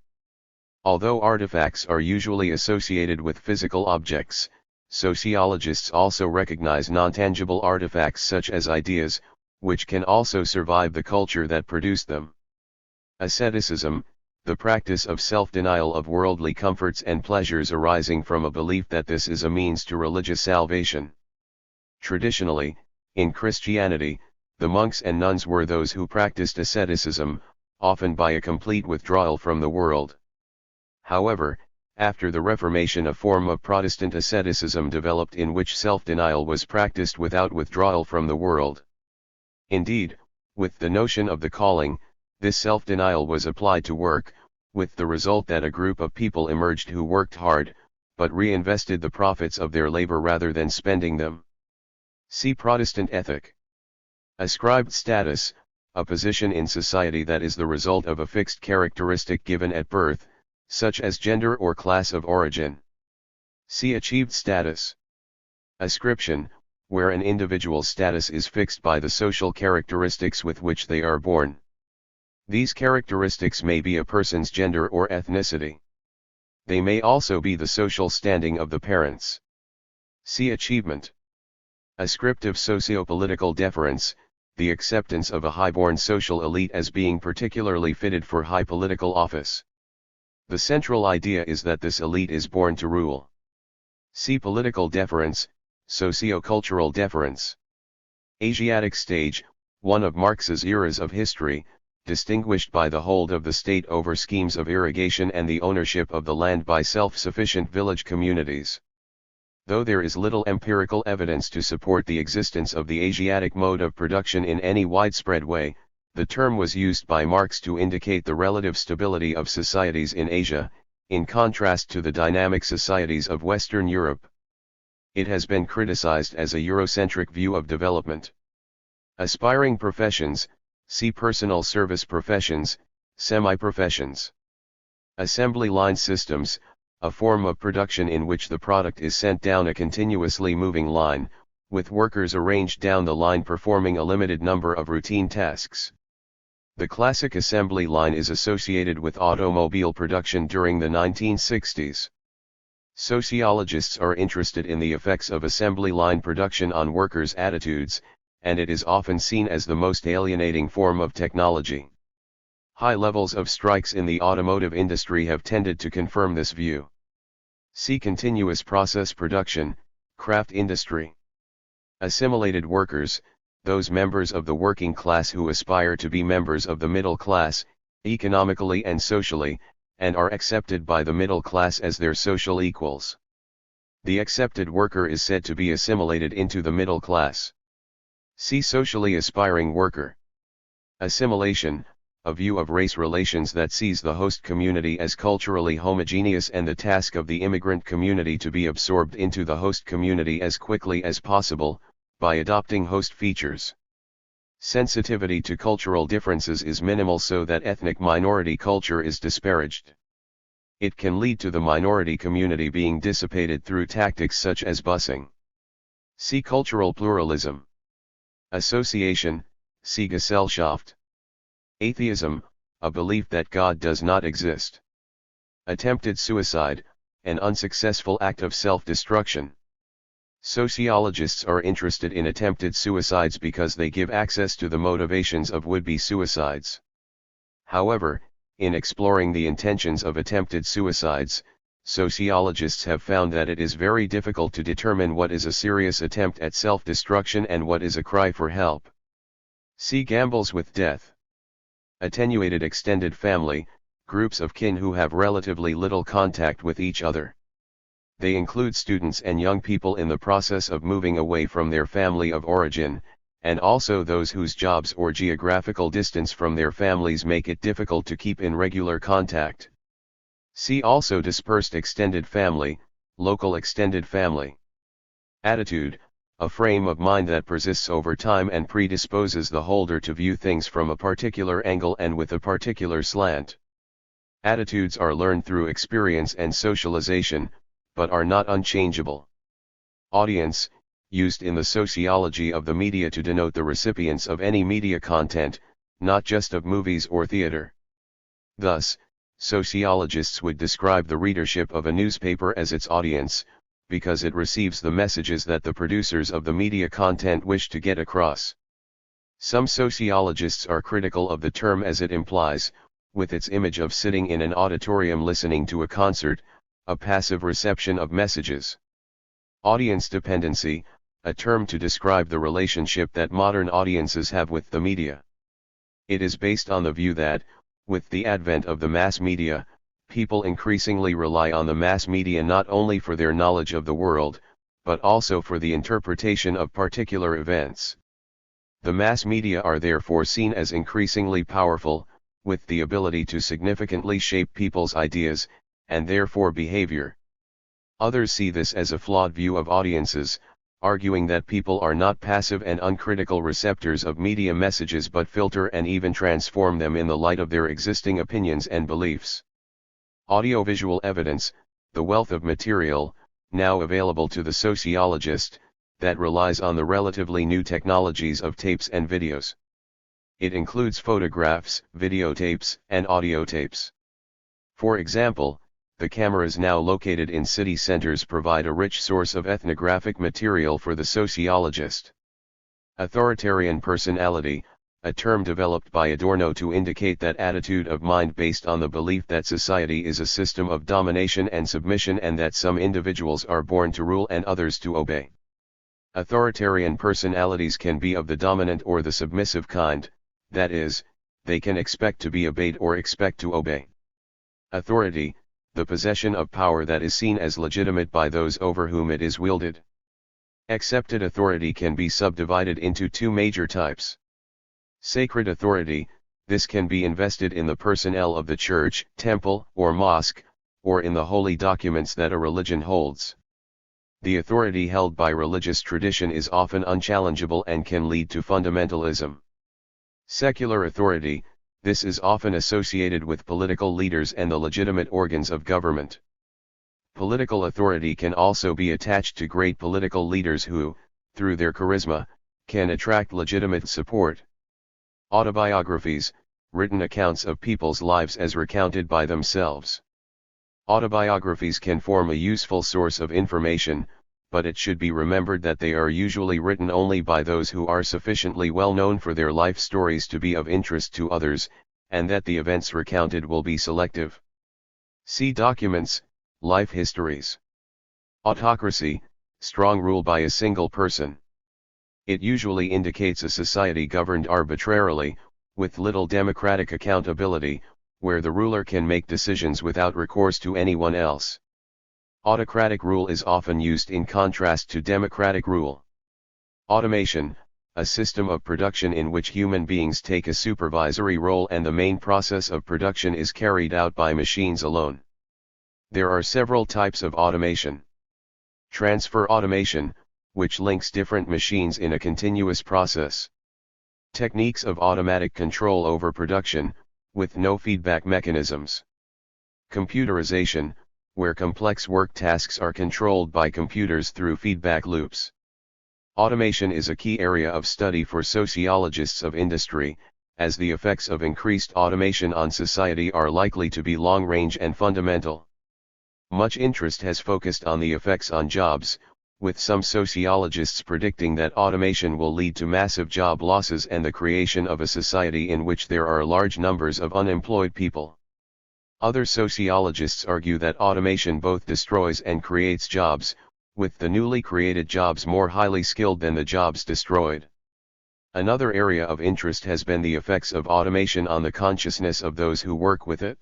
Although artifacts are usually associated with physical objects, sociologists also recognize non-tangible artifacts such as ideas, which can also survive the culture that produced them. Asceticism, the practice of self-denial of worldly comforts and pleasures arising from a belief that this is a means to religious salvation. Traditionally, in Christianity, the monks and nuns were those who practiced asceticism, often by a complete withdrawal from the world. However, after the Reformation a form of Protestant asceticism developed in which self-denial was practiced without withdrawal from the world. Indeed, with the notion of the calling, this self-denial was applied to work, with the result that a group of people emerged who worked hard, but reinvested the profits of their labor rather than spending them. See Protestant ethic. Ascribed status, a position in society that is the result of a fixed characteristic given at birth, such as gender or class of origin. See achieved status. Ascription, where an individual's status is fixed by the social characteristics with which they are born. These characteristics may be a person's gender or ethnicity. They may also be the social standing of the parents. See achievement. Ascriptive sociopolitical deference, the acceptance of a high-born social elite as being particularly fitted for high political office. The central idea is that this elite is born to rule. See political deference, socio-cultural deference. Asiatic stage, one of Marx's eras of history, distinguished by the hold of the state over schemes of irrigation and the ownership of the land by self-sufficient village communities. Though there is little empirical evidence to support the existence of the Asiatic mode of production in any widespread way, the term was used by Marx to indicate the relative stability of societies in Asia, in contrast to the dynamic societies of Western Europe. It has been criticized as a Eurocentric view of development. Aspiring professions, see personal service professions, semi-professions. Assembly line systems, a form of production in which the product is sent down a continuously moving line, with workers arranged down the line performing a limited number of routine tasks. The classic assembly line is associated with automobile production during the 1960s. Sociologists are interested in the effects of assembly line production on workers' attitudes, and it is often seen as the most alienating form of technology. High levels of strikes in the automotive industry have tended to confirm this view. See continuous process production, craft industry. Assimilated workers, those members of the working class who aspire to be members of the middle class, economically and socially, and are accepted by the middle class as their social equals. The accepted worker is said to be assimilated into the middle class. See socially aspiring worker. Assimilation, a view of race relations that sees the host community as culturally homogeneous and the task of the immigrant community to be absorbed into the host community as quickly as possible, by adopting host features. Sensitivity to cultural differences is minimal so that ethnic minority culture is disparaged. It can lead to the minority community being dissipated through tactics such as busing. See cultural pluralism. Association, see Gesellschaft. Atheism, a belief that God does not exist. Attempted suicide, an unsuccessful act of self-destruction. Sociologists are interested in attempted suicides because they give access to the motivations of would-be suicides. However, in exploring the intentions of attempted suicides, sociologists have found that it is very difficult to determine what is a serious attempt at self-destruction and what is a cry for help. See gambles with death. Attenuated extended family, groups of kin who have relatively little contact with each other. They include students and young people in the process of moving away from their family of origin, and also those whose jobs or geographical distance from their families make it difficult to keep in regular contact. See also dispersed extended family, local extended family. Attitude, a frame of mind that persists over time and predisposes the holder to view things from a particular angle and with a particular slant. Attitudes are learned through experience and socialization, but are not unchangeable. Audience, used in the sociology of the media to denote the recipients of any media content, not just of movies or theater. Thus, sociologists would describe the readership of a newspaper as its audience, because it receives the messages that the producers of the media content wish to get across. Some sociologists are critical of the term as it implies, with its image of sitting in an auditorium listening to a concert, a passive reception of messages. Audience dependency, a term to describe the relationship that modern audiences have with the media. It is based on the view that, with the advent of the mass media, people increasingly rely on the mass media not only for their knowledge of the world, but also for the interpretation of particular events. The mass media are therefore seen as increasingly powerful, with the ability to significantly shape people's ideas, and therefore behavior. Others see this as a flawed view of audiences, arguing that people are not passive and uncritical receptors of media messages but filter and even transform them in the light of their existing opinions and beliefs. Audiovisual evidence, the wealth of material, now available to the sociologist, that relies on the relatively new technologies of tapes and videos. It includes photographs, videotapes, and audio tapes. For example, the cameras now located in city centers provide a rich source of ethnographic material for the sociologist. Authoritarian personality, a term developed by Adorno to indicate that attitude of mind based on the belief that society is a system of domination and submission and that some individuals are born to rule and others to obey. Authoritarian personalities can be of the dominant or the submissive kind, that is, they can expect to be obeyed or expect to obey. Authority, the possession of power that is seen as legitimate by those over whom it is wielded. Accepted authority can be subdivided into two major types. Sacred authority, this can be invested in the personnel of the church, temple, or mosque, or in the holy documents that a religion holds. The authority held by religious tradition is often unchallengeable and can lead to fundamentalism. Secular authority, this is often associated with political leaders and the legitimate organs of government. Political authority can also be attached to great political leaders who, through their charisma, can attract legitimate support. Autobiographies, written accounts of people's lives as recounted by themselves. Autobiographies can form a useful source of information, but it should be remembered that they are usually written only by those who are sufficiently well known for their life stories to be of interest to others, and that the events recounted will be selective. See documents, life histories. Autocracy, strong rule by a single person. It usually indicates a society governed arbitrarily, with little democratic accountability, where the ruler can make decisions without recourse to anyone else. Autocratic rule is often used in contrast to democratic rule. Automation, a system of production in which human beings take a supervisory role and the main process of production is carried out by machines alone. There are several types of automation. Transfer automation, which links different machines in a continuous process. Techniques of automatic control over production, with no feedback mechanisms. Computerization, where complex work tasks are controlled by computers through feedback loops. Automation is a key area of study for sociologists of industry, as the effects of increased automation on society are likely to be long-range and fundamental. Much interest has focused on the effects on jobs, with some sociologists predicting that automation will lead to massive job losses and the creation of a society in which there are large numbers of unemployed people. Other sociologists argue that automation both destroys and creates jobs, with the newly created jobs more highly skilled than the jobs destroyed. Another area of interest has been the effects of automation on the consciousness of those who work with it.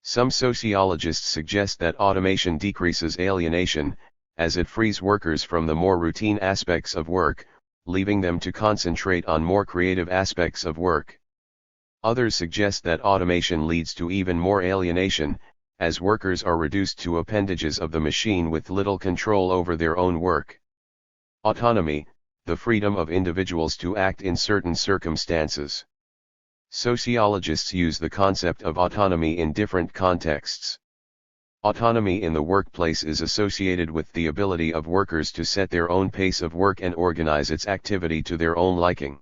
Some sociologists suggest that automation decreases alienation, as it frees workers from the more routine aspects of work, leaving them to concentrate on more creative aspects of work. Others suggest that automation leads to even more alienation, as workers are reduced to appendages of the machine with little control over their own work. Autonomy, the freedom of individuals to act in certain circumstances. Sociologists use the concept of autonomy in different contexts. Autonomy in the workplace is associated with the ability of workers to set their own pace of work and organize its activity to their own liking.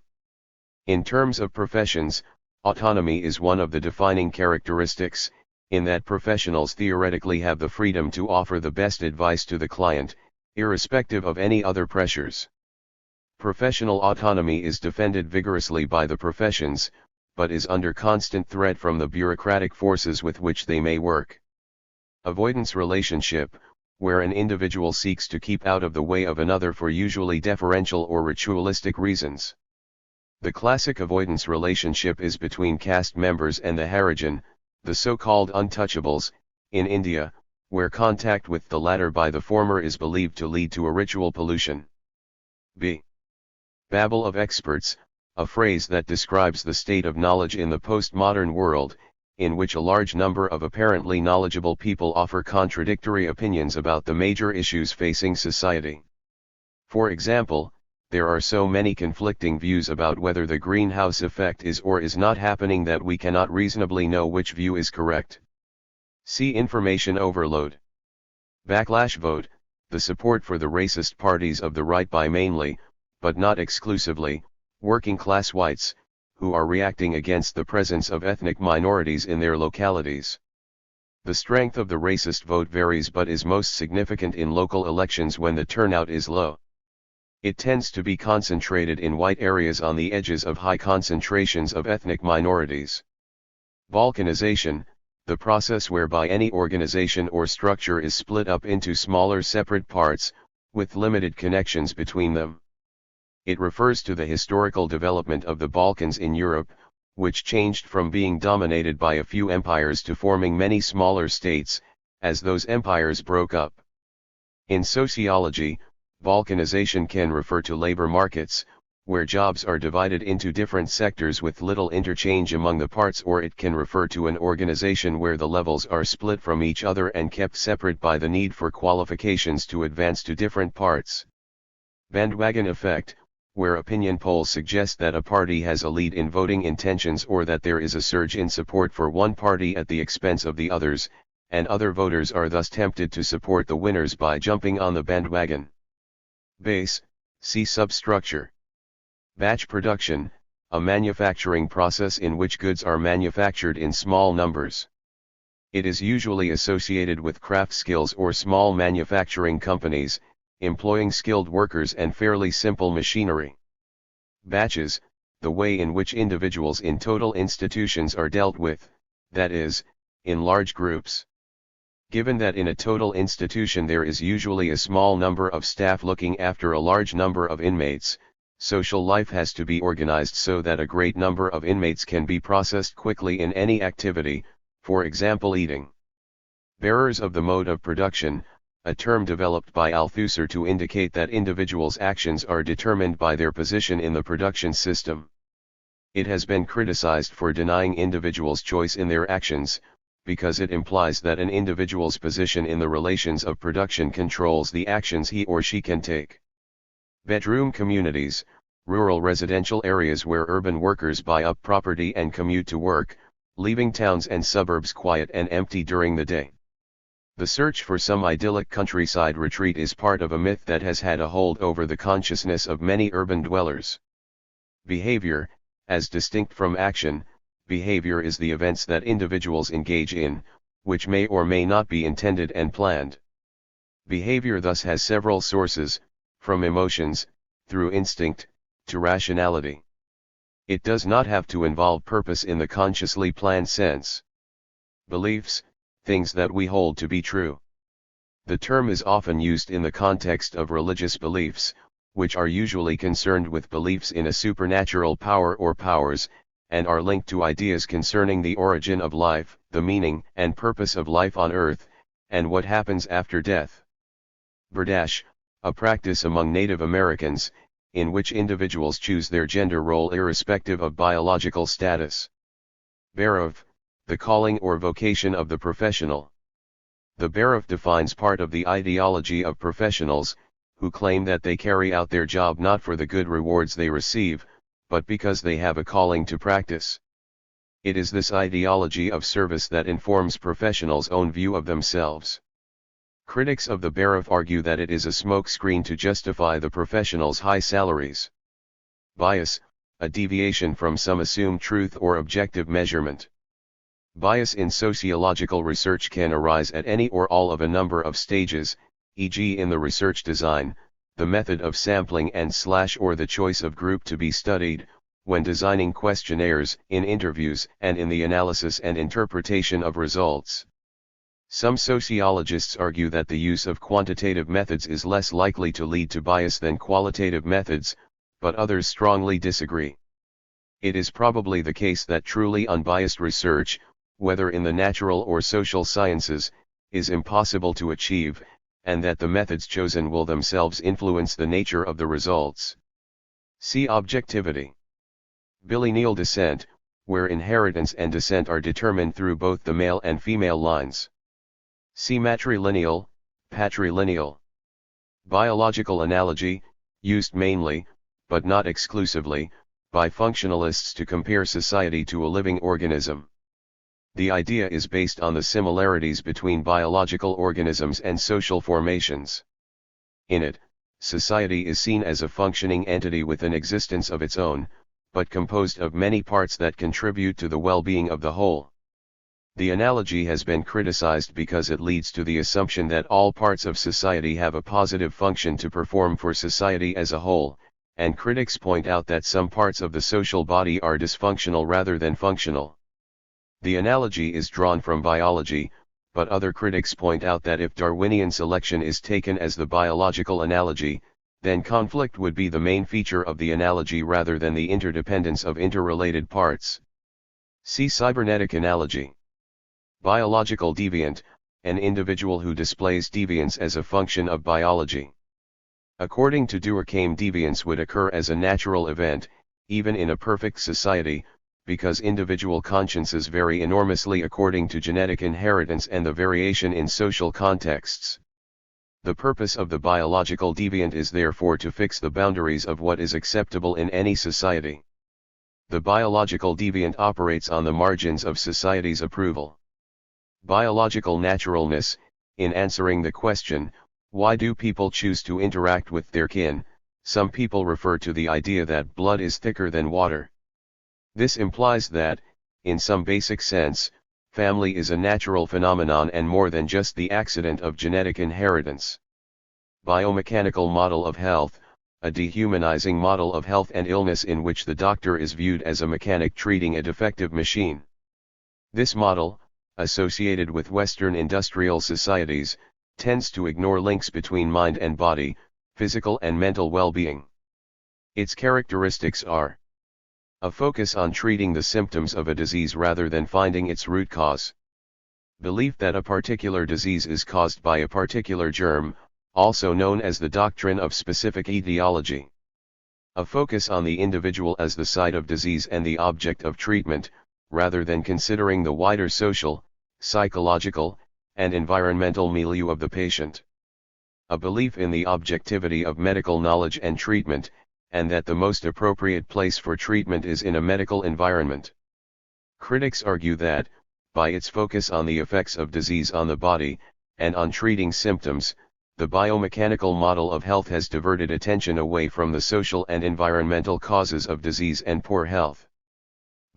In terms of professions, autonomy is one of the defining characteristics, in that professionals theoretically have the freedom to offer the best advice to the client, irrespective of any other pressures. Professional autonomy is defended vigorously by the professions, but is under constant threat from the bureaucratic forces with which they may work. Avoidance relationship, where an individual seeks to keep out of the way of another for usually deferential or ritualistic reasons. The classic avoidance relationship is between caste members and the Harijan, the so-called untouchables, in India, where contact with the latter by the former is believed to lead to a ritual pollution. B. Babble of experts, a phrase that describes the state of knowledge in the postmodern world, in which a large number of apparently knowledgeable people offer contradictory opinions about the major issues facing society. For example, there are so many conflicting views about whether the greenhouse effect is or is not happening that we cannot reasonably know which view is correct. See information overload. Backlash vote, the support for the racist parties of the right by mainly, but not exclusively, working-class whites, who are reacting against the presence of ethnic minorities in their localities. The strength of the racist vote varies but is most significant in local elections when the turnout is low. It tends to be concentrated in white areas on the edges of high concentrations of ethnic minorities. Balkanization, the process whereby any organization or structure is split up into smaller separate parts, with limited connections between them. It refers to the historical development of the Balkans in Europe, which changed from being dominated by a few empires to forming many smaller states, as those empires broke up. In sociology, balkanization can refer to labor markets, where jobs are divided into different sectors with little interchange among the parts, or it can refer to an organization where the levels are split from each other and kept separate by the need for qualifications to advance to different parts. Bandwagon effect, where opinion polls suggest that a party has a lead in voting intentions or that there is a surge in support for one party at the expense of the others, and other voters are thus tempted to support the winners by jumping on the bandwagon. Base, see substructure. Batch production, a manufacturing process in which goods are manufactured in small numbers. It is usually associated with craft skills or small manufacturing companies, employing skilled workers and fairly simple machinery. Batches, the way in which individuals in total institutions are dealt with, that is, in large groups. Given that in a total institution there is usually a small number of staff looking after a large number of inmates, social life has to be organized so that a great number of inmates can be processed quickly in any activity, for example eating. Bearers of the mode of production, a term developed by Althusser to indicate that individuals' actions are determined by their position in the production system. It has been criticized for denying individuals choice in their actions, because it implies that an individual's position in the relations of production controls the actions he or she can take. Bedroom communities, rural residential areas where urban workers buy up property and commute to work, leaving towns and suburbs quiet and empty during the day. The search for some idyllic countryside retreat is part of a myth that has had a hold over the consciousness of many urban dwellers. Behavior, as distinct from action, behavior is the events that individuals engage in, which may or may not be intended and planned. Behavior thus has several sources, from emotions, through instinct, to rationality. It does not have to involve purpose in the consciously planned sense. Beliefs, things that we hold to be true. The term is often used in the context of religious beliefs, which are usually concerned with beliefs in a supernatural power or powers, and are linked to ideas concerning the origin of life, the meaning and purpose of life on earth, and what happens after death. Berdache, a practice among Native Americans, in which individuals choose their gender role irrespective of biological status. Barov, the calling or vocation of the professional. The Barov defines part of the ideology of professionals, who claim that they carry out their job not for the good rewards they receive, but because they have a calling to practice. It is this ideology of service that informs professionals' own view of themselves. Critics of the Barov argue that it is a smokescreen to justify the professionals' high salaries. Bias, a deviation from some assumed truth or objective measurement. Bias in sociological research can arise at any or all of a number of stages, e.g. in the research design, the method of sampling or the choice of group to be studied, when designing questionnaires, in interviews, and in the analysis and interpretation of results. Some sociologists argue that the use of quantitative methods is less likely to lead to bias than qualitative methods, but others strongly disagree. It is probably the case that truly unbiased research, whether in the natural or social sciences, is impossible to achieve, and that the methods chosen will themselves influence the nature of the results. See objectivity. Bilineal descent, where inheritance and descent are determined through both the male and female lines. See matrilineal, patrilineal. Biological analogy, used mainly, but not exclusively, by functionalists to compare society to a living organism. The idea is based on the similarities between biological organisms and social formations. In it, society is seen as a functioning entity with an existence of its own, but composed of many parts that contribute to the well-being of the whole. The analogy has been criticized because it leads to the assumption that all parts of society have a positive function to perform for society as a whole, and critics point out that some parts of the social body are dysfunctional rather than functional. The analogy is drawn from biology, but other critics point out that if Darwinian selection is taken as the biological analogy, then conflict would be the main feature of the analogy rather than the interdependence of interrelated parts. See cybernetic analogy. Biological deviant, an individual who displays deviance as a function of biology. According to Durkheim, deviance would occur as a natural event, even in a perfect society, because individual consciences vary enormously according to genetic inheritance and the variation in social contexts. The purpose of the biological deviant is therefore to fix the boundaries of what is acceptable in any society. The biological deviant operates on the margins of society's approval. Biological naturalness, in answering the question, why do people choose to interact with their kin, some people refer to the idea that blood is thicker than water. This implies that, in some basic sense, family is a natural phenomenon and more than just the accident of genetic inheritance. Biomechanical model of health, a dehumanizing model of health and illness in which the doctor is viewed as a mechanic treating a defective machine. This model, associated with Western industrial societies, tends to ignore links between mind and body, physical and mental well-being. Its characteristics are a focus on treating the symptoms of a disease rather than finding its root cause. Belief that a particular disease is caused by a particular germ, also known as the doctrine of specific etiology. A focus on the individual as the site of disease and the object of treatment, rather than considering the wider social, psychological, and environmental milieu of the patient. A belief in the objectivity of medical knowledge and treatment, and that the most appropriate place for treatment is in a medical environment. Critics argue that, by its focus on the effects of disease on the body, and on treating symptoms, the biomechanical model of health has diverted attention away from the social and environmental causes of disease and poor health.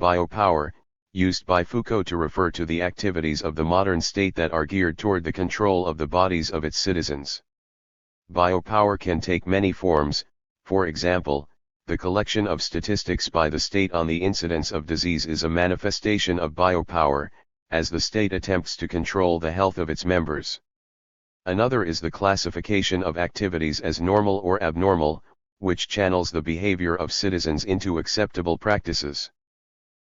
Biopower, used by Foucault to refer to the activities of the modern state that are geared toward the control of the bodies of its citizens. Biopower can take many forms, for example, the collection of statistics by the state on the incidence of disease is a manifestation of biopower, as the state attempts to control the health of its members. Another is the classification of activities as normal or abnormal, which channels the behavior of citizens into acceptable practices.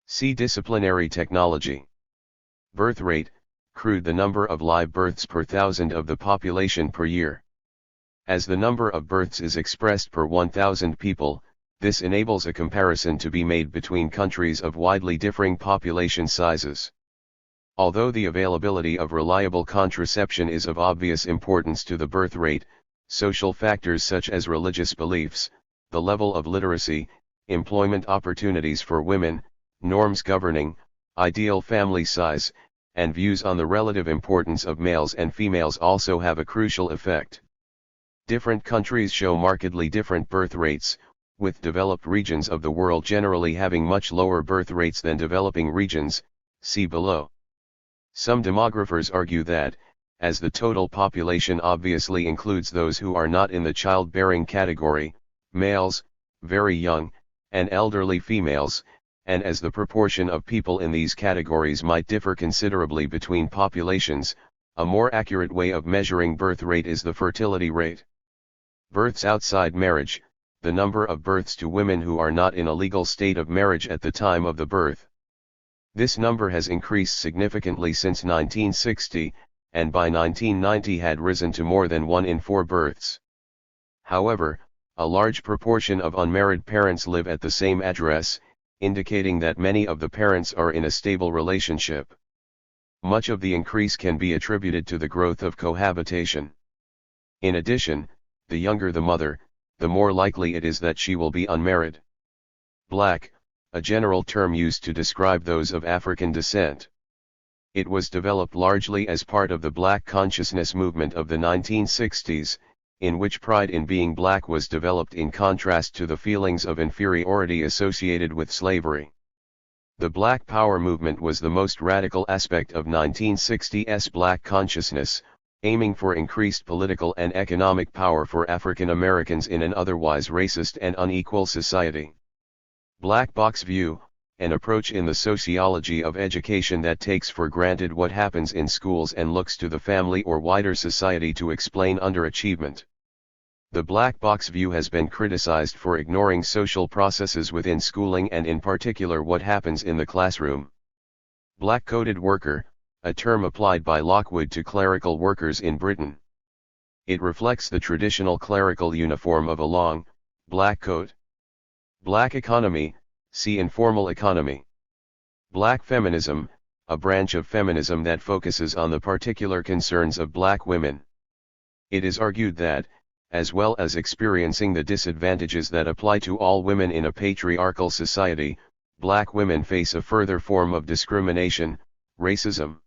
See disciplinary technology. Birth rate, crude the number of live births per thousand of the population per year. As the number of births is expressed per 1,000 people, this enables a comparison to be made between countries of widely differing population sizes. Although the availability of reliable contraception is of obvious importance to the birth rate, social factors such as religious beliefs, the level of literacy, employment opportunities for women, norms governing, ideal family size, and views on the relative importance of males and females also have a crucial effect. Different countries show markedly different birth rates, with developed regions of the world generally having much lower birth rates than developing regions, see below. Some demographers argue that, as the total population obviously includes those who are not in the childbearing category, males, very young, and elderly females, and as the proportion of people in these categories might differ considerably between populations, a more accurate way of measuring birth rate is the fertility rate. Births outside marriage, the number of births to women who are not in a legal state of marriage at the time of the birth. This number has increased significantly since 1960, and by 1990 had risen to more than 1 in 4 births. However, a large proportion of unmarried parents live at the same address, indicating that many of the parents are in a stable relationship. Much of the increase can be attributed to the growth of cohabitation. In addition, the younger the mother, the more likely it is that she will be unmarried. Black, a general term used to describe those of African descent. It was developed largely as part of the Black consciousness movement of the 1960s, in which pride in being black was developed in contrast to the feelings of inferiority associated with slavery. The Black Power movement was the most radical aspect of 1960s Black consciousness, aiming for increased political and economic power for African Americans in an otherwise racist and unequal society. Black box view, an approach in the sociology of education that takes for granted what happens in schools and looks to the family or wider society to explain underachievement. The black box view has been criticized for ignoring social processes within schooling and in particular what happens in the classroom. Black-coated worker, a term applied by Lockwood to clerical workers in Britain. It reflects the traditional clerical uniform of a long, black coat. Black economy, see informal economy. Black feminism, a branch of feminism that focuses on the particular concerns of black women. It is argued that, as well as experiencing the disadvantages that apply to all women in a patriarchal society, black women face a further form of discrimination, racism.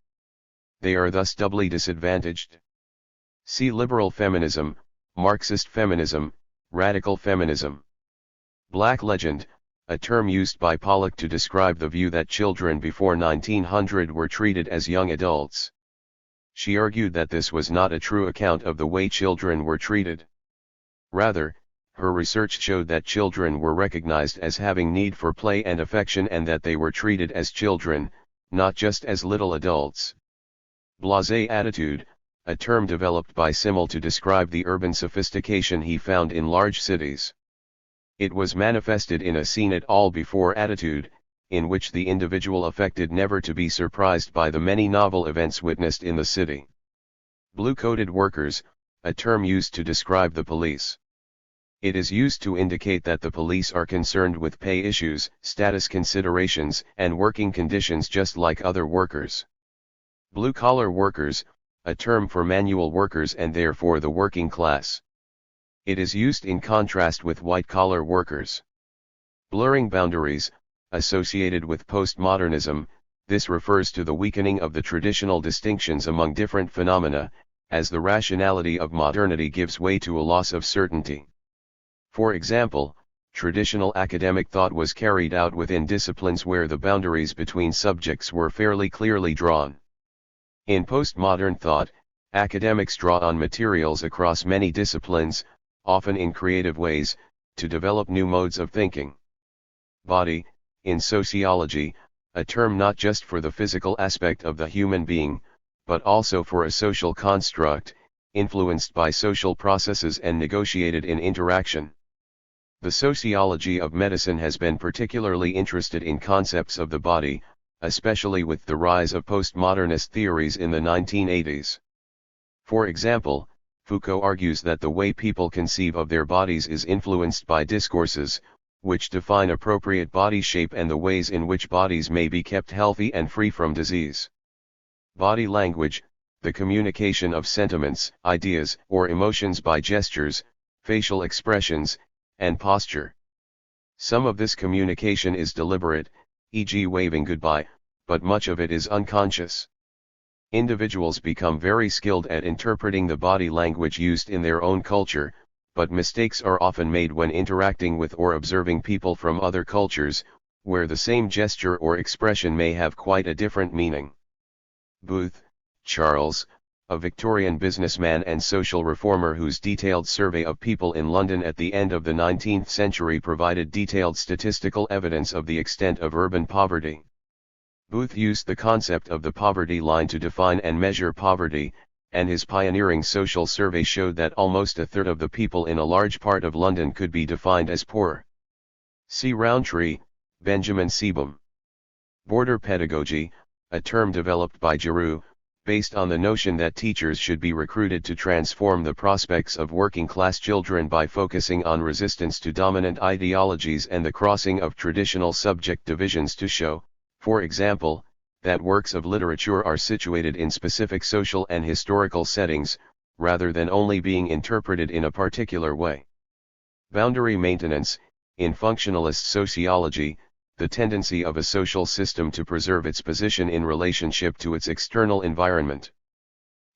They are thus doubly disadvantaged. See liberal feminism, Marxist feminism, radical feminism. Black legend, a term used by Pollock to describe the view that children before 1900 were treated as young adults. She argued that this was not a true account of the way children were treated. Rather, her research showed that children were recognized as having need for play and affection and that they were treated as children, not just as little adults. Blasé attitude, a term developed by Simmel to describe the urban sophistication he found in large cities. It was manifested in a seen-it-all-before attitude, in which the individual affected never to be surprised by the many novel events witnessed in the city. Blue-coated workers, a term used to describe the police. It is used to indicate that the police are concerned with pay issues, status considerations, and working conditions just like other workers. Blue-collar workers, a term for manual workers and therefore the working class. It is used in contrast with white-collar workers. Blurring boundaries, associated with postmodernism, this refers to the weakening of the traditional distinctions among different phenomena, as the rationality of modernity gives way to a loss of certainty. For example, traditional academic thought was carried out within disciplines where the boundaries between subjects were fairly clearly drawn. In postmodern thought, academics draw on materials across many disciplines, often in creative ways, to develop new modes of thinking. Body, in sociology, a term not just for the physical aspect of the human being, but also for a social construct, influenced by social processes and negotiated in interaction. The sociology of medicine has been particularly interested in concepts of the body, especially with the rise of postmodernist theories in the 1980s. For example, Foucault argues that the way people conceive of their bodies is influenced by discourses, which define appropriate body shape and the ways in which bodies may be kept healthy and free from disease. Body language, the communication of sentiments, ideas, or emotions by gestures, facial expressions, and posture. Some of this communication is deliberate, e.g. waving goodbye, but much of it is unconscious. Individuals become very skilled at interpreting the body language used in their own culture, but mistakes are often made when interacting with or observing people from other cultures, where the same gesture or expression may have quite a different meaning. Booth, Charles, a Victorian businessman and social reformer whose detailed survey of people in London at the end of the 19th century provided detailed statistical evidence of the extent of urban poverty. Booth used the concept of the poverty line to define and measure poverty, and his pioneering social survey showed that almost a third of the people in a large part of London could be defined as poor. See Rowntree, Benjamin Seebohm. Border pedagogy, a term developed by Giroux, based on the notion that teachers should be recruited to transform the prospects of working-class children by focusing on resistance to dominant ideologies and the crossing of traditional subject divisions to show, for example, that works of literature are situated in specific social and historical settings, rather than only being interpreted in a particular way. Boundary maintenance, in functionalist sociology, the tendency of a social system to preserve its position in relationship to its external environment.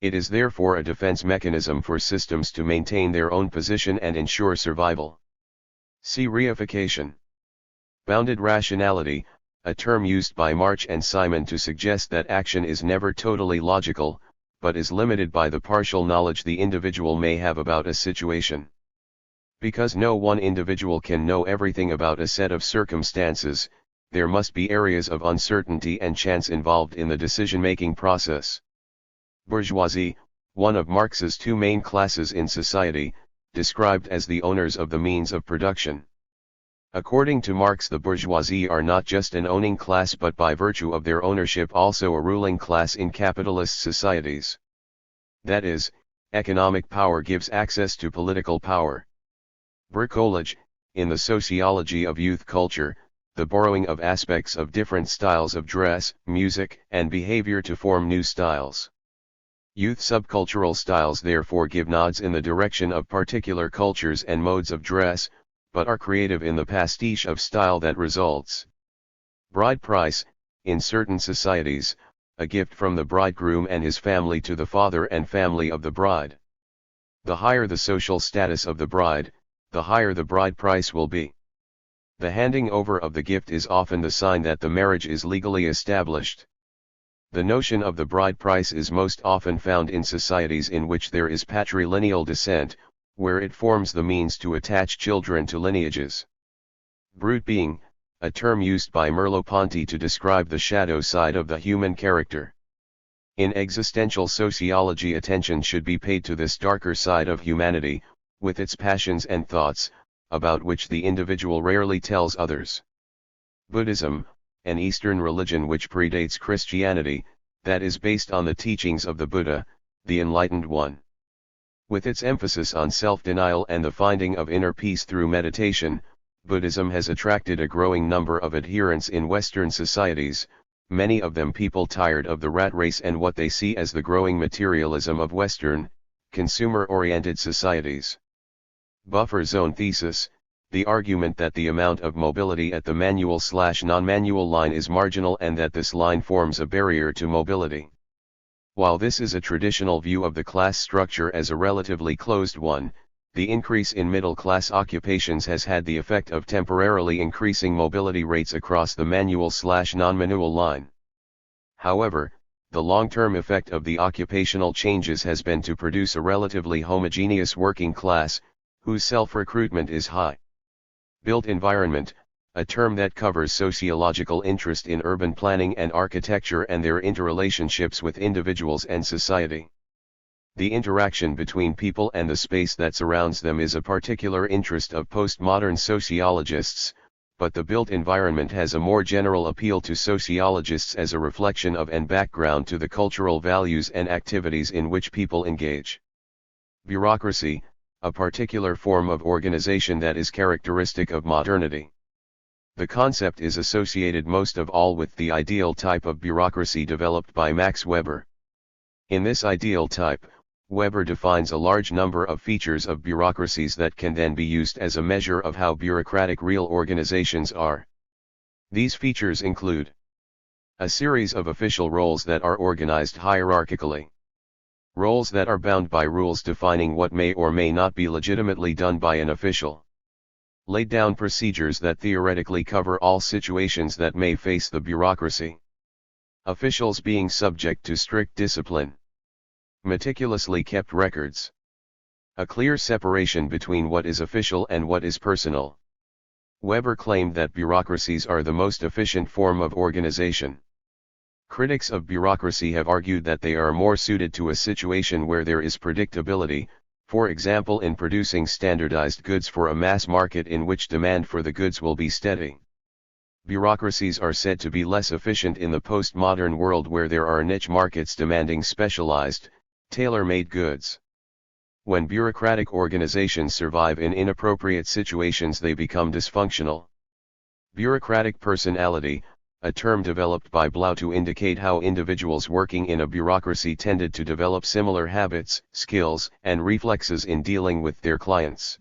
It is therefore a defense mechanism for systems to maintain their own position and ensure survival. See reification. Bounded rationality, a term used by March and Simon to suggest that action is never totally logical, but is limited by the partial knowledge the individual may have about a situation. Because no one individual can know everything about a set of circumstances, there must be areas of uncertainty and chance involved in the decision-making process. Bourgeoisie, one of Marx's two main classes in society, described as the owners of the means of production. According to Marx, the bourgeoisie are not just an owning class but by virtue of their ownership also a ruling class in capitalist societies. That is, Economic power gives access to political power. Bricolage, in the sociology of youth culture, the borrowing of aspects of different styles of dress, music, and behavior to form new styles. Youth subcultural styles therefore give nods in the direction of particular cultures and modes of dress, but are creative in the pastiche of style that results. Bride price, in certain societies, a gift from the bridegroom and his family to the father and family of the bride. The higher the social status of the bride, the higher the bride price will be. The handing over of the gift is often the sign that the marriage is legally established. The notion of the bride price is most often found in societies in which there is patrilineal descent, where it forms the means to attach children to lineages. Brute being, a term used by Merleau-Ponty to describe the shadow side of the human character. In existential sociology, attention should be paid to this darker side of humanity, with its passions and thoughts, about which the individual rarely tells others. Buddhism, an Eastern religion which predates Christianity, that is based on the teachings of the Buddha, the Enlightened One. With its emphasis on self-denial and the finding of inner peace through meditation, Buddhism has attracted a growing number of adherents in Western societies, many of them people tired of the rat race and what they see as the growing materialism of Western, consumer-oriented societies. Buffer zone thesis, the argument that the amount of mobility at the manual/non-manual line is marginal and that this line forms a barrier to mobility. While this is a traditional view of the class structure as a relatively closed one, the increase in middle-class occupations has had the effect of temporarily increasing mobility rates across the manual/non-manual line. However, the long-term effect of the occupational changes has been to produce a relatively homogeneous working class, whose self-recruitment is high. Built environment, a term that covers sociological interest in urban planning and architecture and their interrelationships with individuals and society. The interaction between people and the space that surrounds them is a particular interest of postmodern sociologists, but the built environment has a more general appeal to sociologists as a reflection of and background to the cultural values and activities in which people engage. Bureaucracy, a particular form of organization that is characteristic of modernity. The concept is associated most of all with the ideal type of bureaucracy developed by Max Weber. In this ideal type, Weber defines a large number of features of bureaucracies that can then be used as a measure of how bureaucratic real organizations are. These features include a series of official roles that are organized hierarchically. Roles that are bound by rules defining what may or may not be legitimately done by an official. Laid down procedures that theoretically cover all situations that may face the bureaucracy. Officials being subject to strict discipline. Meticulously kept records. A clear separation between what is official and what is personal. Weber claimed that bureaucracies are the most efficient form of organization. Critics of bureaucracy have argued that they are more suited to a situation where there is predictability, for example in producing standardized goods for a mass market in which demand for the goods will be steady. Bureaucracies are said to be less efficient in the postmodern world where there are niche markets demanding specialized, tailor-made goods. When bureaucratic organizations survive in inappropriate situations, they become dysfunctional. Bureaucratic personality, a term developed by Blau to indicate how individuals working in a bureaucracy tended to develop similar habits, skills, and reflexes in dealing with their clients.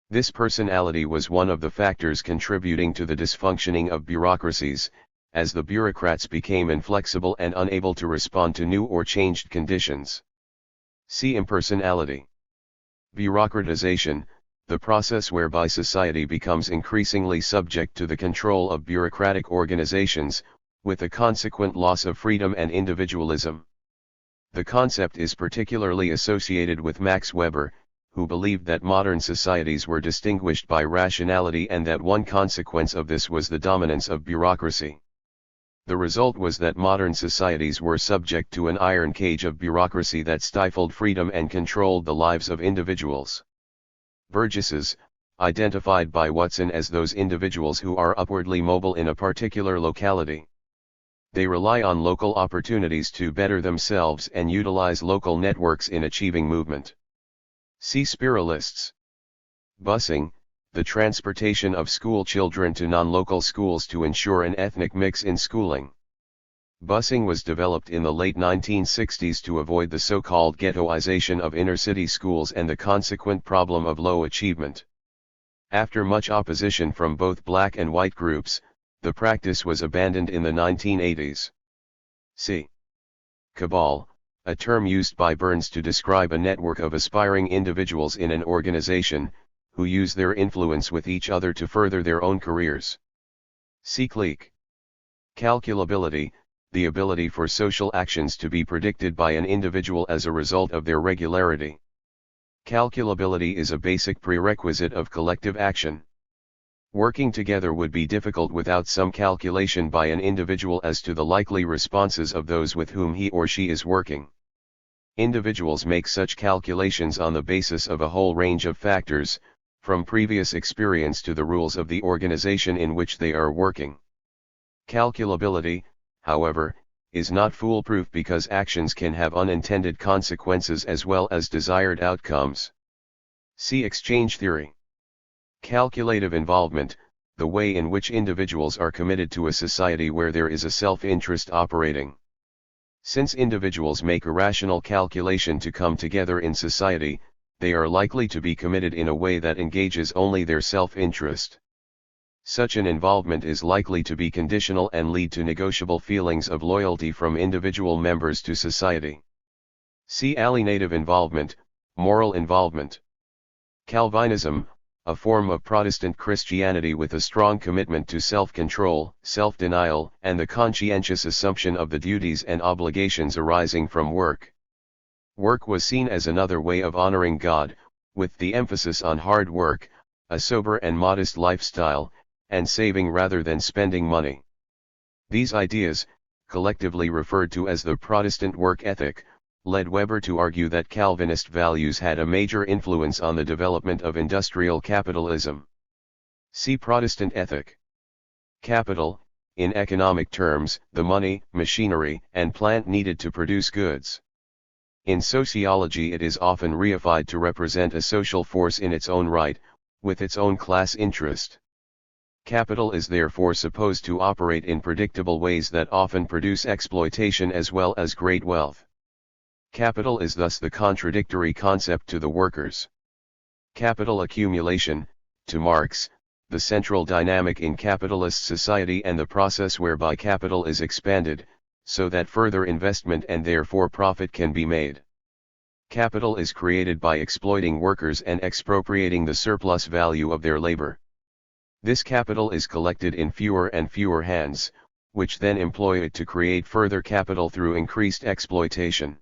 This personality was one of the factors contributing to the dysfunctioning of bureaucracies, as the bureaucrats became inflexible and unable to respond to new or changed conditions. See impersonality. Bureaucratization, the process whereby society becomes increasingly subject to the control of bureaucratic organizations, with a consequent loss of freedom and individualism. The concept is particularly associated with Max Weber, who believed that modern societies were distinguished by rationality and that one consequence of this was the dominance of bureaucracy. The result was that modern societies were subject to an iron cage of bureaucracy that stifled freedom and controlled the lives of individuals. Burgesses, identified by Watson as those individuals who are upwardly mobile in a particular locality. They rely on local opportunities to better themselves and utilize local networks in achieving movement. See spiralists. Busing, the transportation of school children to non-local schools to ensure an ethnic mix in schooling. Busing was developed in the late 1960s to avoid the so-called ghettoization of inner-city schools and the consequent problem of low achievement. After much opposition from both black and white groups, the practice was abandoned in the 1980s. C. Cabal, a term used by Burns to describe a network of aspiring individuals in an organization, who use their influence with each other to further their own careers. See clique. Calculability, the ability for social actions to be predicted by an individual as a result of their regularity. Calculability is a basic prerequisite of collective action. Working together would be difficult without some calculation by an individual as to the likely responses of those with whom he or she is working. Individuals make such calculations on the basis of a whole range of factors, from previous experience to the rules of the organization in which they are working. Calculability, however, is not foolproof because actions can have unintended consequences as well as desired outcomes. See exchange theory. Calculative involvement, the way in which individuals are committed to a society where there is a self-interest operating. Since individuals make a rational calculation to come together in society, they are likely to be committed in a way that engages only their self-interest. Such an involvement is likely to be conditional and lead to negotiable feelings of loyalty from individual members to society. See alienative involvement, moral involvement. Calvinism, a form of Protestant Christianity with a strong commitment to self-control, self-denial, and the conscientious assumption of the duties and obligations arising from work. Work was seen as another way of honoring God, with the emphasis on hard work, a sober and modest lifestyle, and saving rather than spending money. These ideas, collectively referred to as the Protestant work ethic, led Weber to argue that Calvinist values had a major influence on the development of industrial capitalism. See Protestant ethic. Capital, in economic terms, the money, machinery, and plant needed to produce goods. In sociology it is often reified to represent a social force in its own right, with its own class interest. Capital is therefore supposed to operate in predictable ways that often produce exploitation as well as great wealth. Capital is thus the contradictory concept to the workers. Capital accumulation, to Marx, the central dynamic in capitalist society and the process whereby capital is expanded, so that further investment and therefore profit can be made. Capital is created by exploiting workers and expropriating the surplus value of their labor. This capital is collected in fewer and fewer hands, which then employ it to create further capital through increased exploitation.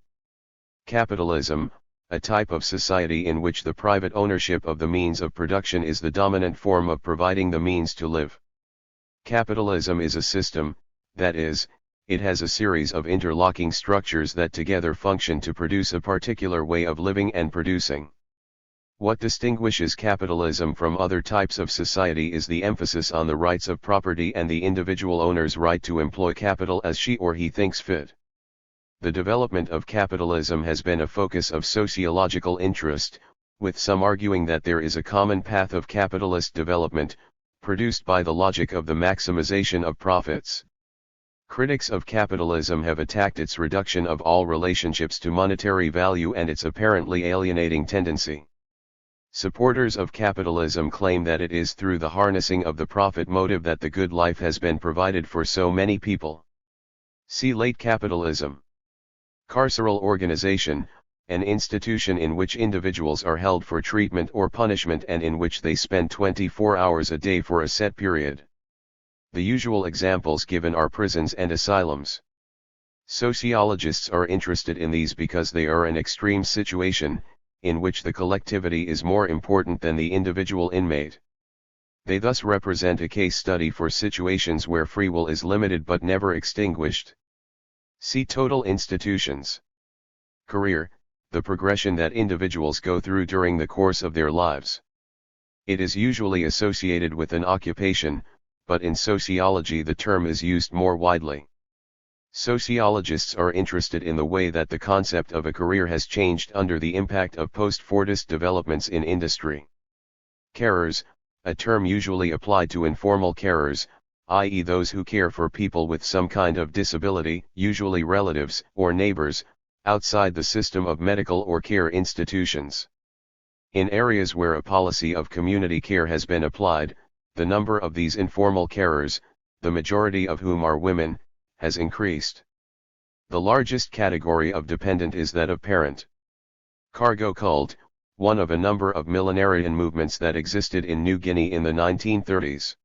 Capitalism, a type of society in which the private ownership of the means of production is the dominant form of providing the means to live. Capitalism is a system, that is, it has a series of interlocking structures that together function to produce a particular way of living and producing. What distinguishes capitalism from other types of society is the emphasis on the rights of property and the individual owner's right to employ capital as she or he thinks fit. The development of capitalism has been a focus of sociological interest, with some arguing that there is a common path of capitalist development, produced by the logic of the maximization of profits. Critics of capitalism have attacked its reduction of all relationships to monetary value and its apparently alienating tendency. Supporters of capitalism claim that it is through the harnessing of the profit motive that the good life has been provided for so many people. See late capitalism. Carceral organization, an institution in which individuals are held for treatment or punishment and in which they spend 24 hours a day for a set period. The usual examples given are prisons and asylums. Sociologists are interested in these because they are an extreme situation, in which the collectivity is more important than the individual inmate. They thus represent a case study for situations where free will is limited but never extinguished. See total institutions. Career, the progression that individuals go through during the course of their lives. It is usually associated with an occupation, but in sociology the term is used more widely. Sociologists are interested in the way that the concept of a career has changed under the impact of post-Fordist developments in industry. Carers, a term usually applied to informal carers, i.e. those who care for people with some kind of disability, usually relatives or neighbors, outside the system of medical or care institutions. In areas where a policy of community care has been applied, the number of these informal carers, the majority of whom are women, has increased. The largest category of dependent is that of parent. Cargo cult, one of a number of millenarian movements that existed in New Guinea in the 1930s.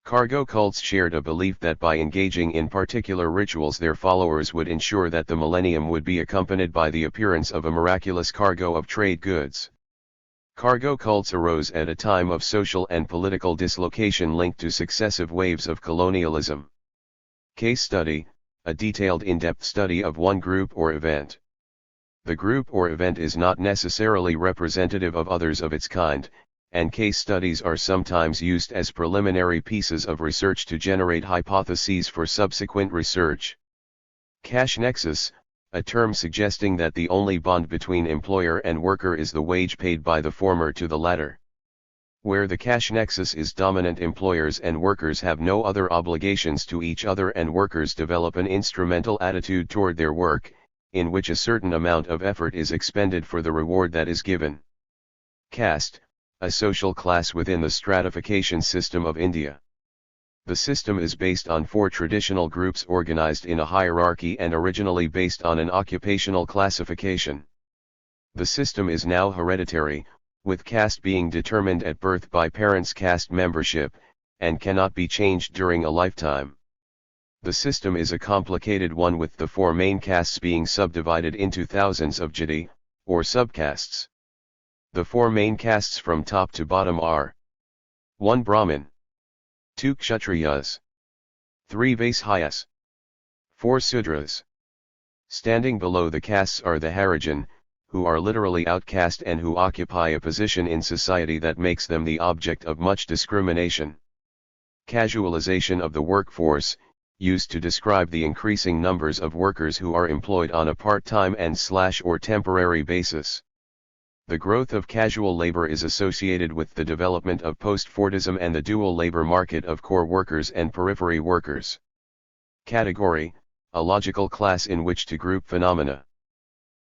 Cargo cults shared a belief that by engaging in particular rituals their followers would ensure that the millennium would be accompanied by the appearance of a miraculous cargo of trade goods. Cargo cults arose at a time of social and political dislocation linked to successive waves of colonialism. Case study, a detailed in-depth study of one group or event. The group or event is not necessarily representative of others of its kind, and case studies are sometimes used as preliminary pieces of research to generate hypotheses for subsequent research. Cash nexus, a term suggesting that the only bond between employer and worker is the wage paid by the former to the latter. Where the cash nexus is dominant, employers and workers have no other obligations to each other, and workers develop an instrumental attitude toward their work, in which a certain amount of effort is expended for the reward that is given. Caste, a social class within the stratification system of India. The system is based on 4 traditional groups organized in a hierarchy and originally based on an occupational classification. The system is now hereditary, with caste being determined at birth by parents' caste membership, and cannot be changed during a lifetime. The system is a complicated one, with the 4 main castes being subdivided into thousands of jati, or subcastes. The 4 main castes from top to bottom are 1. Brahmin, 2. Kshatriyas, 3. Vaishyas, 4. Sudras. Standing below the castes are the Harijan, who are literally outcast and who occupy a position in society that makes them the object of much discrimination. Casualization of the workforce, used to describe the increasing numbers of workers who are employed on a part-time and/or temporary basis. The growth of casual labor is associated with the development of post-Fordism and the dual labor market of core workers and periphery workers. Category, a logical class in which to group phenomena.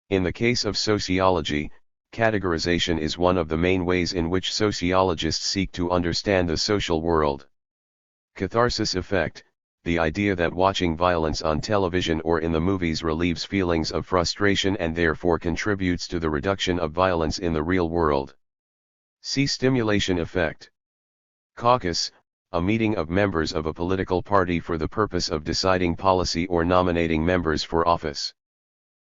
In the case of sociology, categorization is one of the main ways in which sociologists seek to understand the social world. Catharsis effect, the idea that watching violence on television or in the movies relieves feelings of frustration and therefore contributes to the reduction of violence in the real world. See stimulation effect. Caucus, a meeting of members of a political party for the purpose of deciding policy or nominating members for office.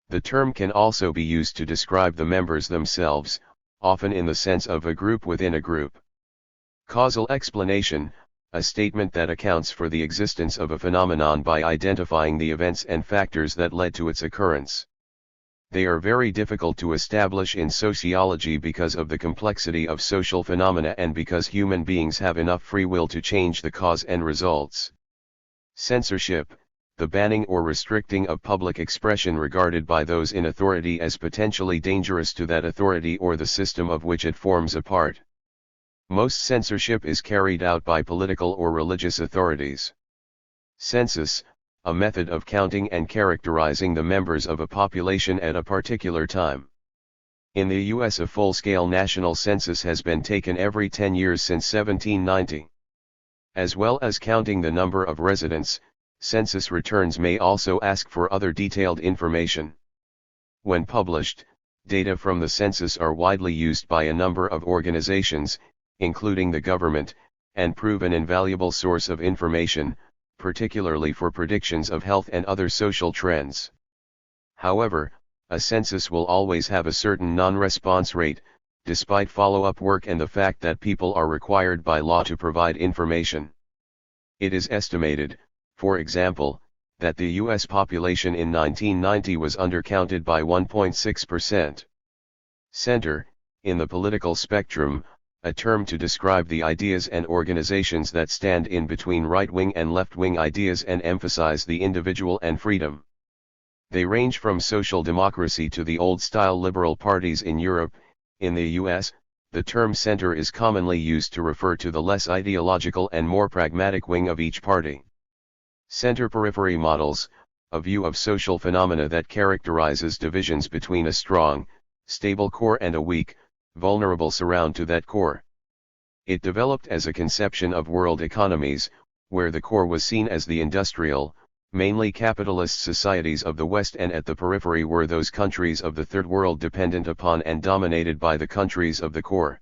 The term can also be used to describe the members themselves, often in the sense of a group within a group. Causal explanation, a statement that accounts for the existence of a phenomenon by identifying the events and factors that led to its occurrence. They are very difficult to establish in sociology because of the complexity of social phenomena and because human beings have enough free will to change the cause and results. Censorship, the banning or restricting of public expression regarded by those in authority as potentially dangerous to that authority or the system of which it forms a part. Most censorship is carried out by political or religious authorities. Census, a method of counting and characterizing the members of a population at a particular time. In the U.S., a full-scale national census has been taken every 10 years since 1790. As well as counting the number of residents, census returns may also ask for other detailed information. When published, data from the census are widely used by a number of organizations, including the government, and prove an invaluable source of information, particularly for predictions of health and other social trends. However, a census will always have a certain non-response rate, despite follow-up work and the fact that people are required by law to provide information. It is estimated, for example, that the U.S. population in 1990 was undercounted by 1.6%. Center, in the political spectrum, a term to describe the ideas and organizations that stand in between right-wing and left-wing ideas and emphasize the individual and freedom. They range from social democracy to the old-style liberal parties in Europe. In the US, the term center is commonly used to refer to the less ideological and more pragmatic wing of each party. Center-periphery models, a view of social phenomena that characterizes divisions between a strong, stable core and a weak, vulnerable surround to that core. It developed as a conception of world economies, where the core was seen as the industrial, mainly capitalist societies of the West, and at the periphery were those countries of the Third World dependent upon and dominated by the countries of the core.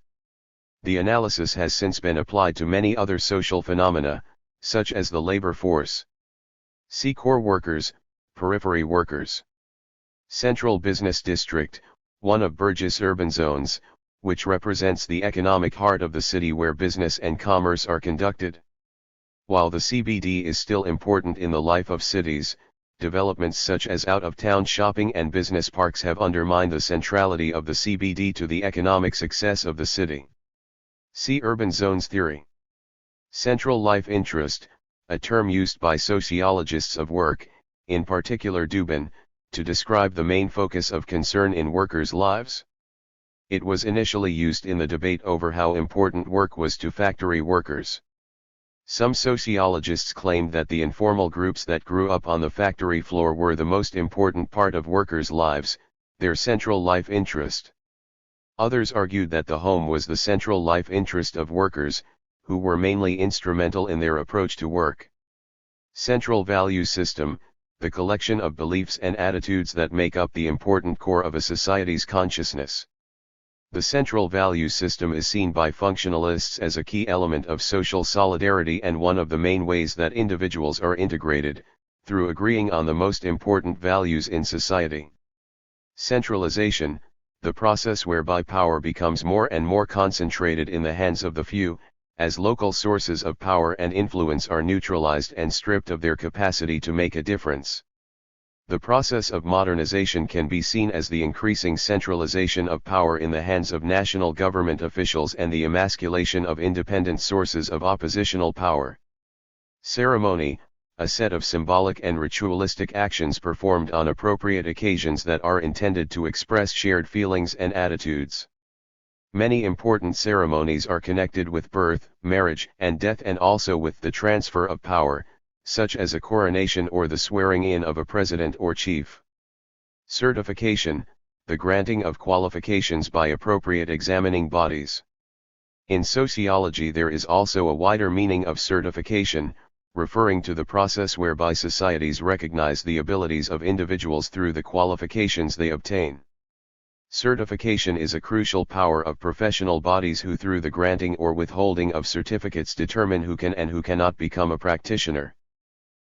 The analysis has since been applied to many other social phenomena, such as the labor force. See core workers, periphery workers. Central Business District, one of Burgess' urban zones, which represents the economic heart of the city where business and commerce are conducted. While the CBD is still important in the life of cities, developments such as out-of-town shopping and business parks have undermined the centrality of the CBD to the economic success of the city. See urban zones theory. Central life interest, a term used by sociologists of work, in particular Dubin, to describe the main focus of concern in workers' lives. It was initially used in the debate over how important work was to factory workers. Some sociologists claimed that the informal groups that grew up on the factory floor were the most important part of workers' lives, their central life interest. Others argued that the home was the central life interest of workers, who were mainly instrumental in their approach to work. Central value system, the collection of beliefs and attitudes that make up the important core of a society's consciousness. The central value system is seen by functionalists as a key element of social solidarity and one of the main ways that individuals are integrated, through agreeing on the most important values in society. Centralization, the process whereby power becomes more and more concentrated in the hands of the few, as local sources of power and influence are neutralized and stripped of their capacity to make a difference. The process of modernization can be seen as the increasing centralization of power in the hands of national government officials and the emasculation of independent sources of oppositional power. Ceremony, a set of symbolic and ritualistic actions performed on appropriate occasions that are intended to express shared feelings and attitudes. Many important ceremonies are connected with birth, marriage, and death, and also with the transfer of power, such as a coronation or the swearing in of a president or chief. Certification, the granting of qualifications by appropriate examining bodies. In sociology there is also a wider meaning of certification, referring to the process whereby societies recognize the abilities of individuals through the qualifications they obtain. Certification is a crucial power of professional bodies who through the granting or withholding of certificates determine who can and who cannot become a practitioner.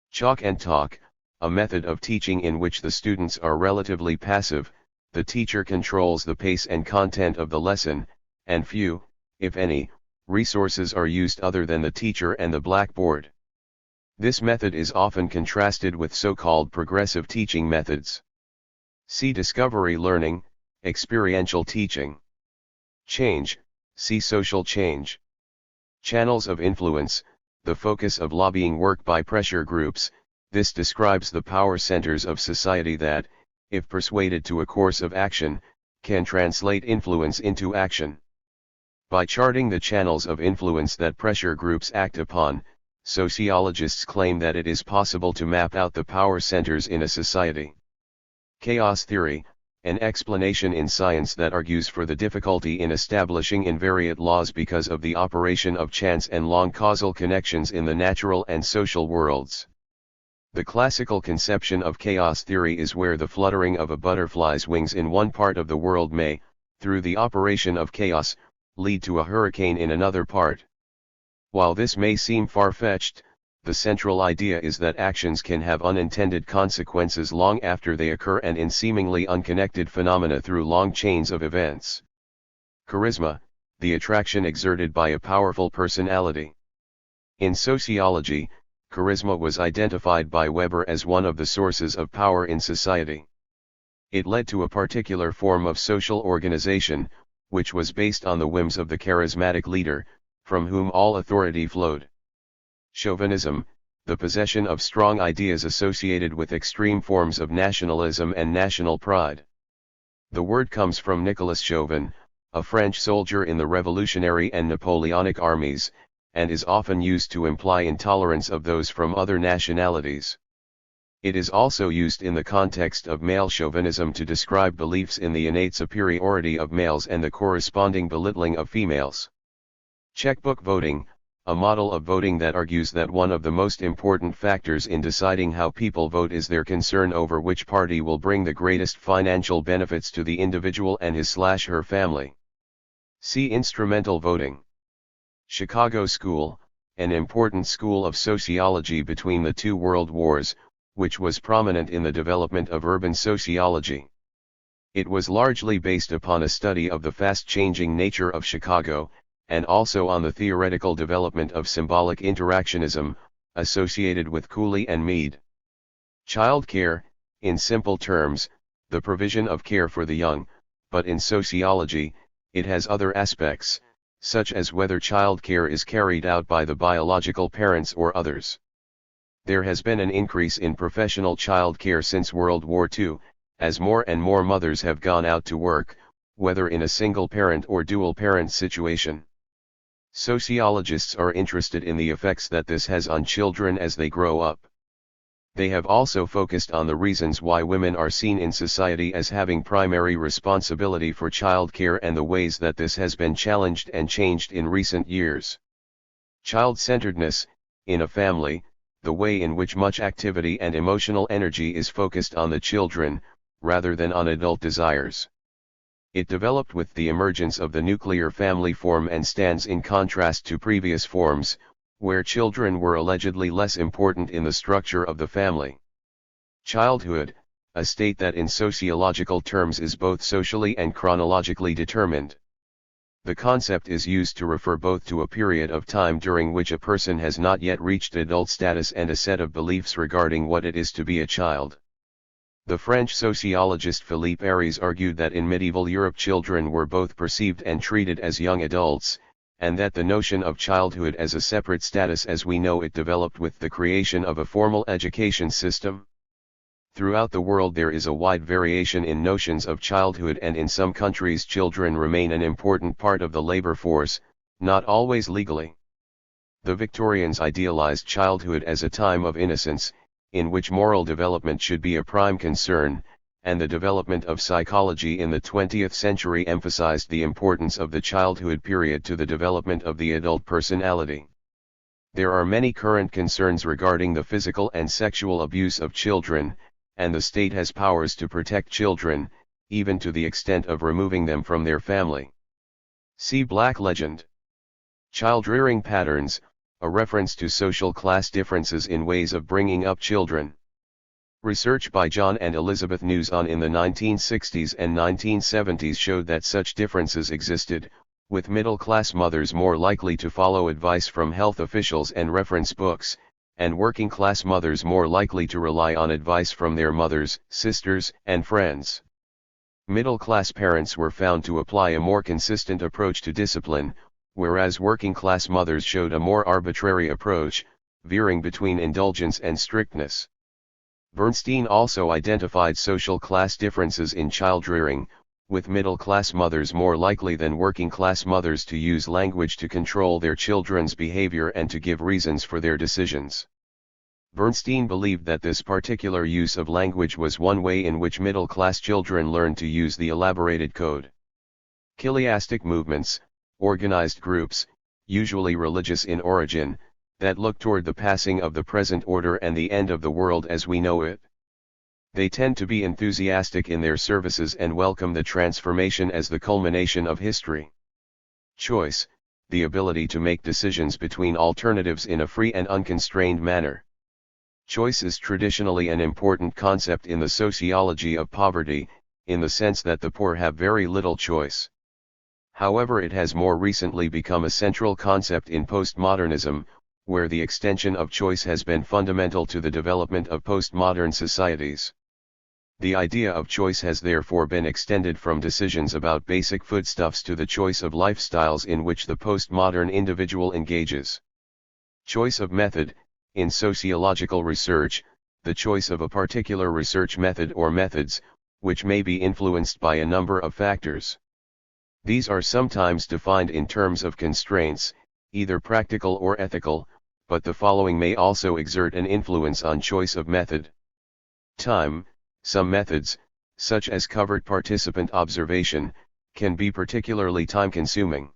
Chalk and talk, a method of teaching in which the students are relatively passive, the teacher controls the pace and content of the lesson, and few, if any, resources are used other than the teacher and the blackboard. This method is often contrasted with so-called progressive teaching methods. See discovery learning, experiential teaching. Change, see social change. Channels of influence, the focus of lobbying work by pressure groups. This describes the power centers of society that, if persuaded to a course of action, can translate influence into action. By charting the channels of influence that pressure groups act upon, sociologists claim that it is possible to map out the power centers in a society. Chaos theory, an explanation in science that argues for the difficulty in establishing invariant laws because of the operation of chance and long causal connections in the natural and social worlds. The classical conception of chaos theory is where the fluttering of a butterfly's wings in one part of the world may, through the operation of chaos, lead to a hurricane in another part. While this may seem far-fetched, the central idea is that actions can have unintended consequences long after they occur and in seemingly unconnected phenomena through long chains of events. Charisma, the attraction exerted by a powerful personality. In sociology, charisma was identified by Weber as one of the sources of power in society. It led to a particular form of social organization, which was based on the whims of the charismatic leader, from whom all authority flowed. Chauvinism, the possession of strong ideas associated with extreme forms of nationalism and national pride. The word comes from Nicolas Chauvin, a French soldier in the Revolutionary and Napoleonic armies, and is often used to imply intolerance of those from other nationalities. It is also used in the context of male chauvinism to describe beliefs in the innate superiority of males and the corresponding belittling of females. Checkbook voting, a model of voting that argues that one of the most important factors in deciding how people vote is their concern over which party will bring the greatest financial benefits to the individual and his/her family. See instrumental voting. Chicago School, an important school of sociology between the two world wars, which was prominent in the development of urban sociology. It was largely based upon a study of the fast-changing nature of Chicago, and also on the theoretical development of symbolic interactionism, associated with Cooley and Mead. Child care, in simple terms, the provision of care for the young, but in sociology, it has other aspects, such as whether child care is carried out by the biological parents or others. There has been an increase in professional child care since World War II, as more and more mothers have gone out to work, whether in a single-parent or dual-parent situation. Sociologists are interested in the effects that this has on children as they grow up. They have also focused on the reasons why women are seen in society as having primary responsibility for child care and the ways that this has been challenged and changed in recent years. Child-centeredness, in a family, the way in which much activity and emotional energy is focused on the children, rather than on adult desires. It developed with the emergence of the nuclear family form and stands in contrast to previous forms, where children were allegedly less important in the structure of the family. Childhood, a state that in sociological terms is both socially and chronologically determined. The concept is used to refer both to a period of time during which a person has not yet reached adult status and a set of beliefs regarding what it is to be a child. The French sociologist Philippe Aries argued that in medieval Europe children were both perceived and treated as young adults, and that the notion of childhood as a separate status as we know it developed with the creation of a formal education system. Throughout the world there is a wide variation in notions of childhood, and in some countries children remain an important part of the labor force, not always legally. The Victorians idealized childhood as a time of innocence, in which moral development should be a prime concern, and the development of psychology in the 20th century emphasized the importance of the childhood period to the development of the adult personality. There are many current concerns regarding the physical and sexual abuse of children, and the state has powers to protect children, even to the extent of removing them from their family. See Black Legend. Child-rearing patterns, a reference to social class differences in ways of bringing up children. Research by John and Elizabeth Nuzon in the 1960s and 1970s showed that such differences existed, with middle-class mothers more likely to follow advice from health officials and reference books, and working-class mothers more likely to rely on advice from their mothers, sisters, and friends. Middle-class parents were found to apply a more consistent approach to discipline, whereas working-class mothers showed a more arbitrary approach, veering between indulgence and strictness. Bernstein also identified social class differences in child-rearing, with middle-class mothers more likely than working-class mothers to use language to control their children's behavior and to give reasons for their decisions. Bernstein believed that this particular use of language was one way in which middle-class children learned to use the elaborated code. Chiliastic movements, organized groups, usually religious in origin, that look toward the passing of the present order and the end of the world as we know it. They tend to be enthusiastic in their services and welcome the transformation as the culmination of history. Choice, the ability to make decisions between alternatives in a free and unconstrained manner. Choice is traditionally an important concept in the sociology of poverty, in the sense that the poor have very little choice. However, it has more recently become a central concept in postmodernism, where the extension of choice has been fundamental to the development of postmodern societies. The idea of choice has therefore been extended from decisions about basic foodstuffs to the choice of lifestyles in which the postmodern individual engages. Choice of method: in sociological research, the choice of a particular research method or methods, which may be influenced by a number of factors. These are sometimes defined in terms of constraints, either practical or ethical, but the following may also exert an influence on choice of method. Time: some methods, such as covered participant observation, can be particularly time-consuming.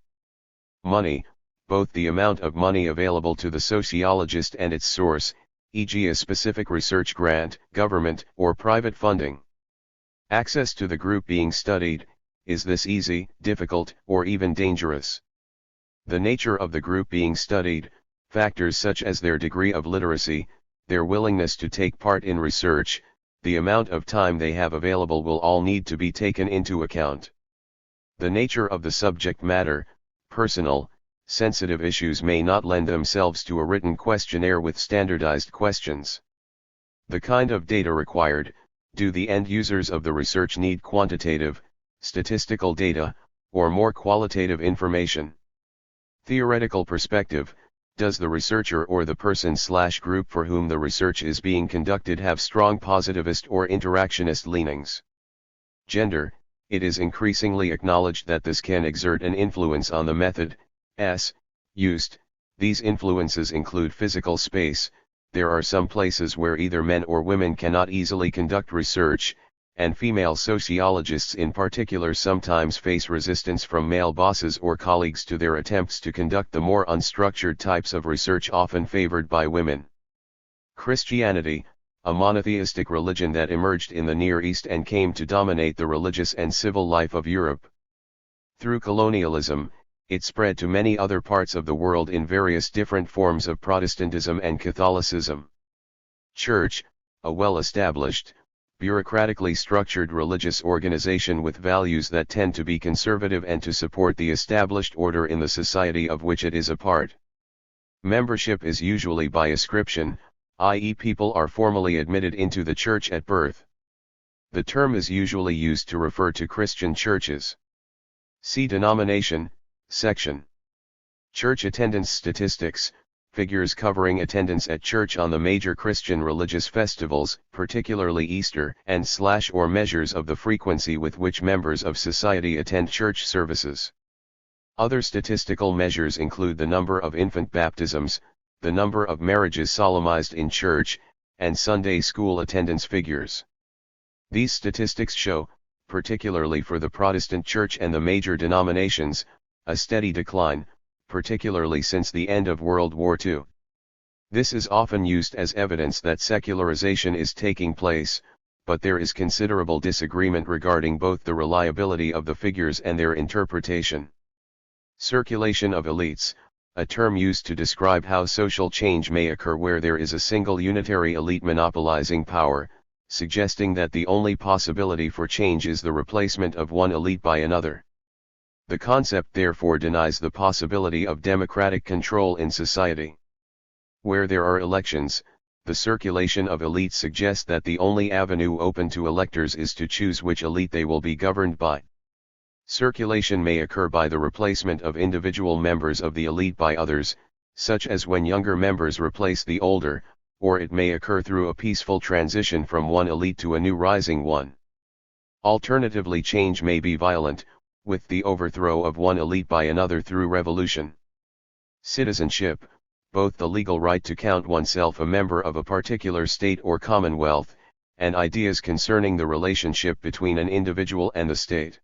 Money: both the amount of money available to the sociologist and its source, e.g. a specific research grant, government or private funding. Access to the group being studied: is this easy, difficult, or even dangerous? The nature of the group being studied: factors such as their degree of literacy, their willingness to take part in research, the amount of time they have available will all need to be taken into account. The nature of the subject matter: personal, sensitive issues may not lend themselves to a written questionnaire with standardized questions. The kind of data required: do the end users of the research need quantitative, statistical data, or more qualitative information? Theoretical perspective: does the researcher or the person/group for whom the research is being conducted have strong positivist or interactionist leanings? Gender: it is increasingly acknowledged that this can exert an influence on the method used. These influences include physical space: there are some places where either men or women cannot easily conduct research, and female sociologists in particular sometimes face resistance from male bosses or colleagues to their attempts to conduct the more unstructured types of research often favored by women. Christianity: a monotheistic religion that emerged in the Near East and came to dominate the religious and civil life of Europe. Through colonialism, it spread to many other parts of the world in various different forms of Protestantism and Catholicism. Church: a well-established, bureaucratically structured religious organization with values that tend to be conservative and to support the established order in the society of which it is a part. Membership is usually by ascription, i.e. people are formally admitted into the church at birth. The term is usually used to refer to Christian churches. See denomination, section. Church attendance statistics: figures covering attendance at church on the major Christian religious festivals, particularly Easter, and/or measures of the frequency with which members of society attend church services. Other statistical measures include the number of infant baptisms, the number of marriages solemnized in church, and Sunday school attendance figures. These statistics show, particularly for the Protestant Church and the major denominations, a steady decline, particularly since the end of World War II. This is often used as evidence that secularization is taking place, but there is considerable disagreement regarding both the reliability of the figures and their interpretation. Circulation of elites: a term used to describe how social change may occur where there is a single unitary elite monopolizing power, suggesting that the only possibility for change is the replacement of one elite by another. The concept therefore denies the possibility of democratic control in society. Where there are elections, the circulation of elites suggests that the only avenue open to electors is to choose which elite they will be governed by. Circulation may occur by the replacement of individual members of the elite by others, such as when younger members replace the older, or it may occur through a peaceful transition from one elite to a new rising one. Alternatively, change may be violent, with the overthrow of one elite by another through revolution. Citizenship: both the legal right to count oneself a member of a particular state or commonwealth, and ideas concerning the relationship between an individual and the state.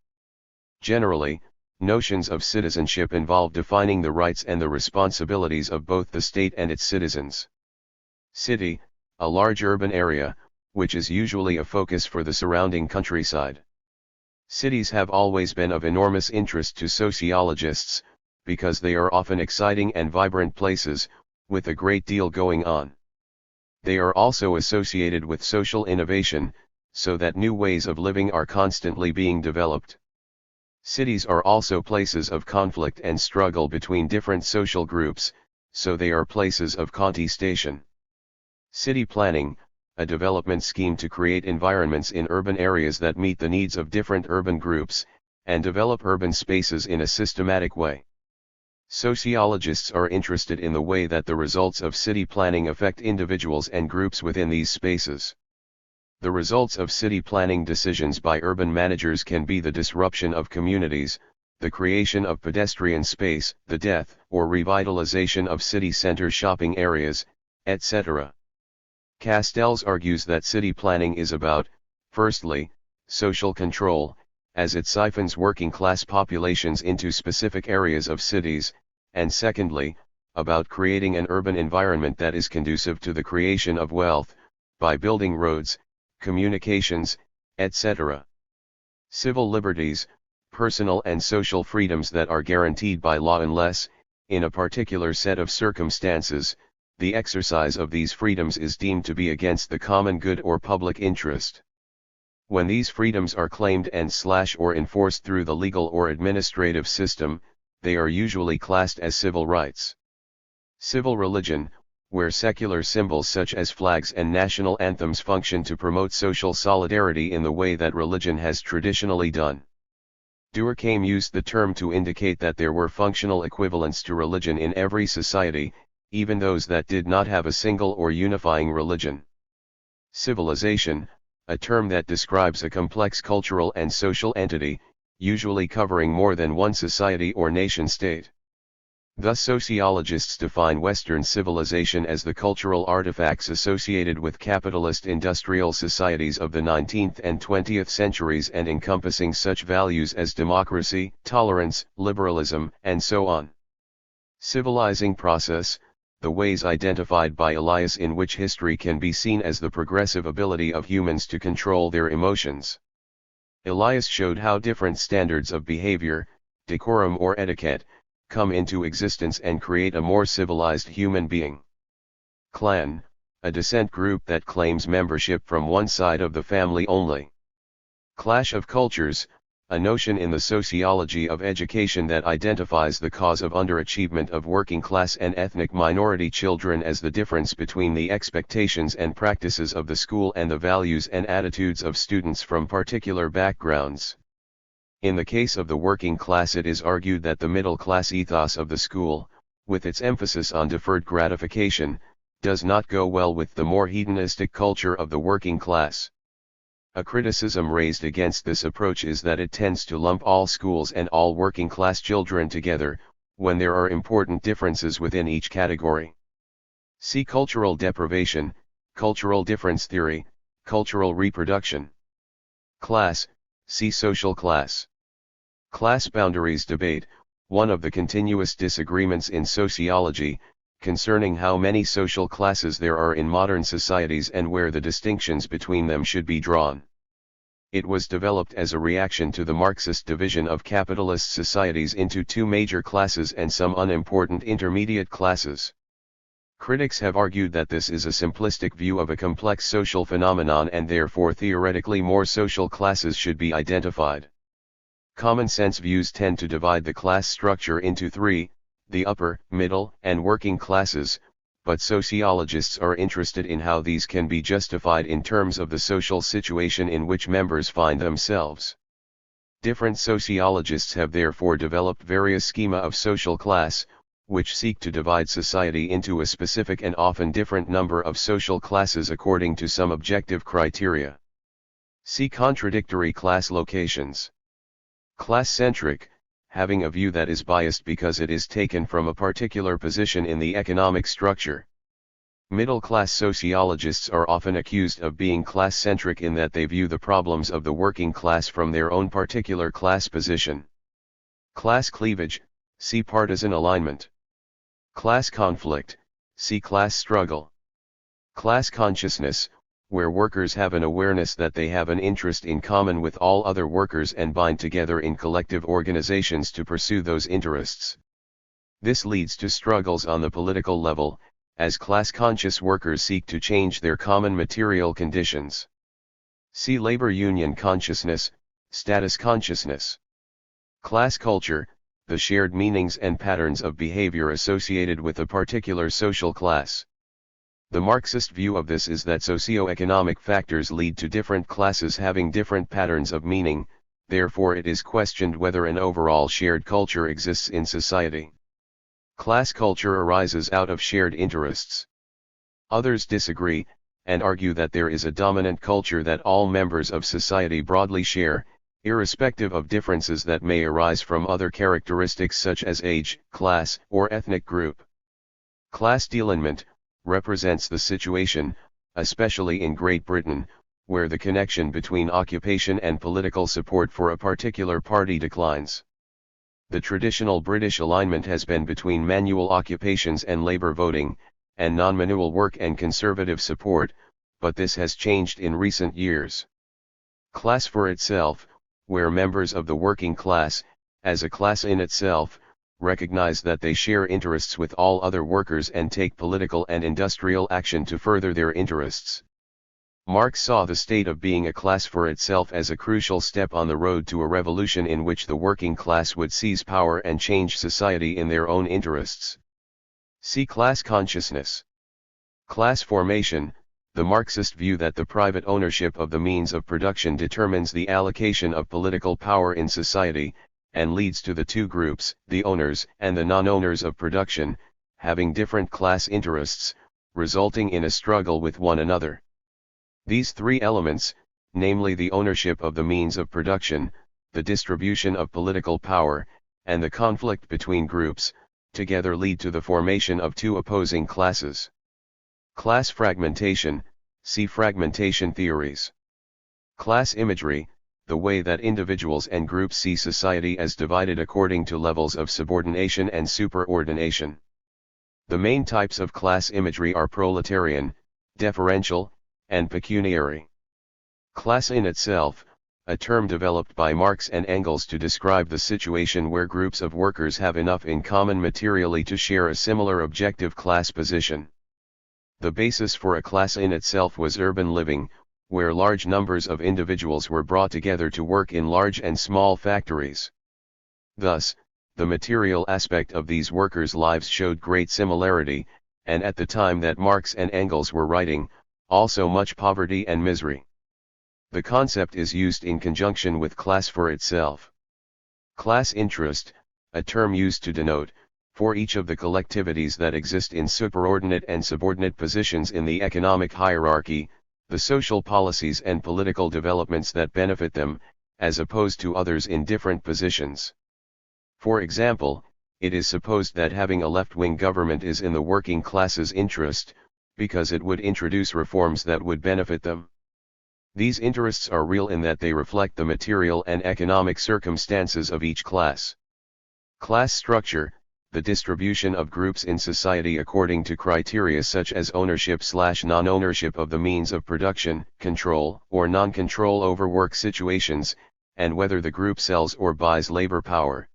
Generally, notions of citizenship involve defining the rights and the responsibilities of both the state and its citizens. City: a large urban area, which is usually a focus for the surrounding countryside. Cities have always been of enormous interest to sociologists, because they are often exciting and vibrant places, with a great deal going on. They are also associated with social innovation, so that new ways of living are constantly being developed. Cities are also places of conflict and struggle between different social groups, so they are places of contestation. City planning: a development scheme to create environments in urban areas that meet the needs of different urban groups, and develop urban spaces in a systematic way. Sociologists are interested in the way that the results of city planning affect individuals and groups within these spaces. The results of city planning decisions by urban managers can be the disruption of communities, the creation of pedestrian space, the death or revitalization of city center shopping areas, etc. Castells argues that city planning is about, firstly, social control, as it siphons working class populations into specific areas of cities, and secondly, about creating an urban environment that is conducive to the creation of wealth, by building roads, communications, etc. Civil liberties, personal and social freedoms that are guaranteed by law unless, in a particular set of circumstances, the exercise of these freedoms is deemed to be against the common good or public interest. When these freedoms are claimed and/or enforced through the legal or administrative system, they are usually classed as civil rights. Civil religion, where secular symbols such as flags and national anthems function to promote social solidarity in the way that religion has traditionally done. Durkheim used the term to indicate that there were functional equivalents to religion in every society, even those that did not have a single or unifying religion. Civilization, a term that describes a complex cultural and social entity, usually covering more than one society or nation-state. Thus sociologists define Western civilization as the cultural artifacts associated with capitalist industrial societies of the 19th and 20th centuries and encompassing such values as democracy, tolerance, liberalism, and so on. Civilizing process, the ways identified by Elias in which history can be seen as the progressive ability of humans to control their emotions. Elias showed how different standards of behavior, decorum or etiquette, come into existence and create a more civilized human being. Clan, a descent group that claims membership from one side of the family only. Clash of cultures, a notion in the sociology of education that identifies the cause of underachievement of working class and ethnic minority children as the difference between the expectations and practices of the school and the values and attitudes of students from particular backgrounds. In the case of the working class, it is argued that the middle class ethos of the school, with its emphasis on deferred gratification, does not go well with the more hedonistic culture of the working class. A criticism raised against this approach is that it tends to lump all schools and all working class children together, when there are important differences within each category. See cultural deprivation, cultural difference theory, cultural reproduction. Class, see social class. Class boundaries debate, one of the continuous disagreements in sociology, concerning how many social classes there are in modern societies and where the distinctions between them should be drawn. It was developed as a reaction to the Marxist division of capitalist societies into two major classes and some unimportant intermediate classes. Critics have argued that this is a simplistic view of a complex social phenomenon and therefore theoretically more social classes should be identified. Common sense views tend to divide the class structure into three, the upper, middle, and working classes, but sociologists are interested in how these can be justified in terms of the social situation in which members find themselves. Different sociologists have therefore developed various schema of social class, which seek to divide society into a specific and often different number of social classes according to some objective criteria. See contradictory class locations. Class-centric, having a view that is biased because it is taken from a particular position in the economic structure. Middle-class sociologists are often accused of being class-centric in that they view the problems of the working class from their own particular class position. Class cleavage, see partisan alignment. Class conflict, see class struggle. Class consciousness, where workers have an awareness that they have an interest in common with all other workers and bind together in collective organizations to pursue those interests. This leads to struggles on the political level, as class-conscious workers seek to change their common material conditions. See labor union consciousness, status consciousness. Class culture, the shared meanings and patterns of behavior associated with a particular social class. The Marxist view of this is that socio-economic factors lead to different classes having different patterns of meaning, therefore it is questioned whether an overall shared culture exists in society. Class culture arises out of shared interests. Others disagree, and argue that there is a dominant culture that all members of society broadly share, irrespective of differences that may arise from other characteristics such as age, class, or ethnic group. Class delineament represents the situation, especially in Great Britain, where the connection between occupation and political support for a particular party declines. The traditional British alignment has been between manual occupations and labour voting, and non-manual work and conservative support, but this has changed in recent years. Class for itself, where members of the working class, as a class in itself, recognize that they share interests with all other workers and take political and industrial action to further their interests. Marx saw the state of being a class for itself as a crucial step on the road to a revolution in which the working class would seize power and change society in their own interests. See class consciousness. Class formation. The Marxist view that the private ownership of the means of production determines the allocation of political power in society, and leads to the two groups, the owners and the non-owners of production, having different class interests, resulting in a struggle with one another. These three elements, namely the ownership of the means of production, the distribution of political power, and the conflict between groups, together lead to the formation of two opposing classes. Class fragmentation. See fragmentation theories. Class imagery. The way that individuals and groups see society as divided according to levels of subordination and superordination. The main types of class imagery are proletarian, deferential, and pecuniary. Class in itself, a term developed by Marx and Engels to describe the situation where groups of workers have enough in common materially to share a similar objective class position. The basis for a class in itself was urban living, where large numbers of individuals were brought together to work in large and small factories. Thus, the material aspect of these workers' lives showed great similarity, and at the time that Marx and Engels were writing, also much poverty and misery. The concept is used in conjunction with class for itself. Class interest, a term used to denote, for each of the collectivities that exist in superordinate and subordinate positions in the economic hierarchy, the social policies and political developments that benefit them, as opposed to others in different positions. For example, it is supposed that having a left-wing government is in the working class's interest, because it would introduce reforms that would benefit them. These interests are real in that they reflect the material and economic circumstances of each class. Class structure, the distribution of groups in society according to criteria such as ownership/non-ownership of the means of production, control or non-control over work situations, and whether the group sells or buys labor power.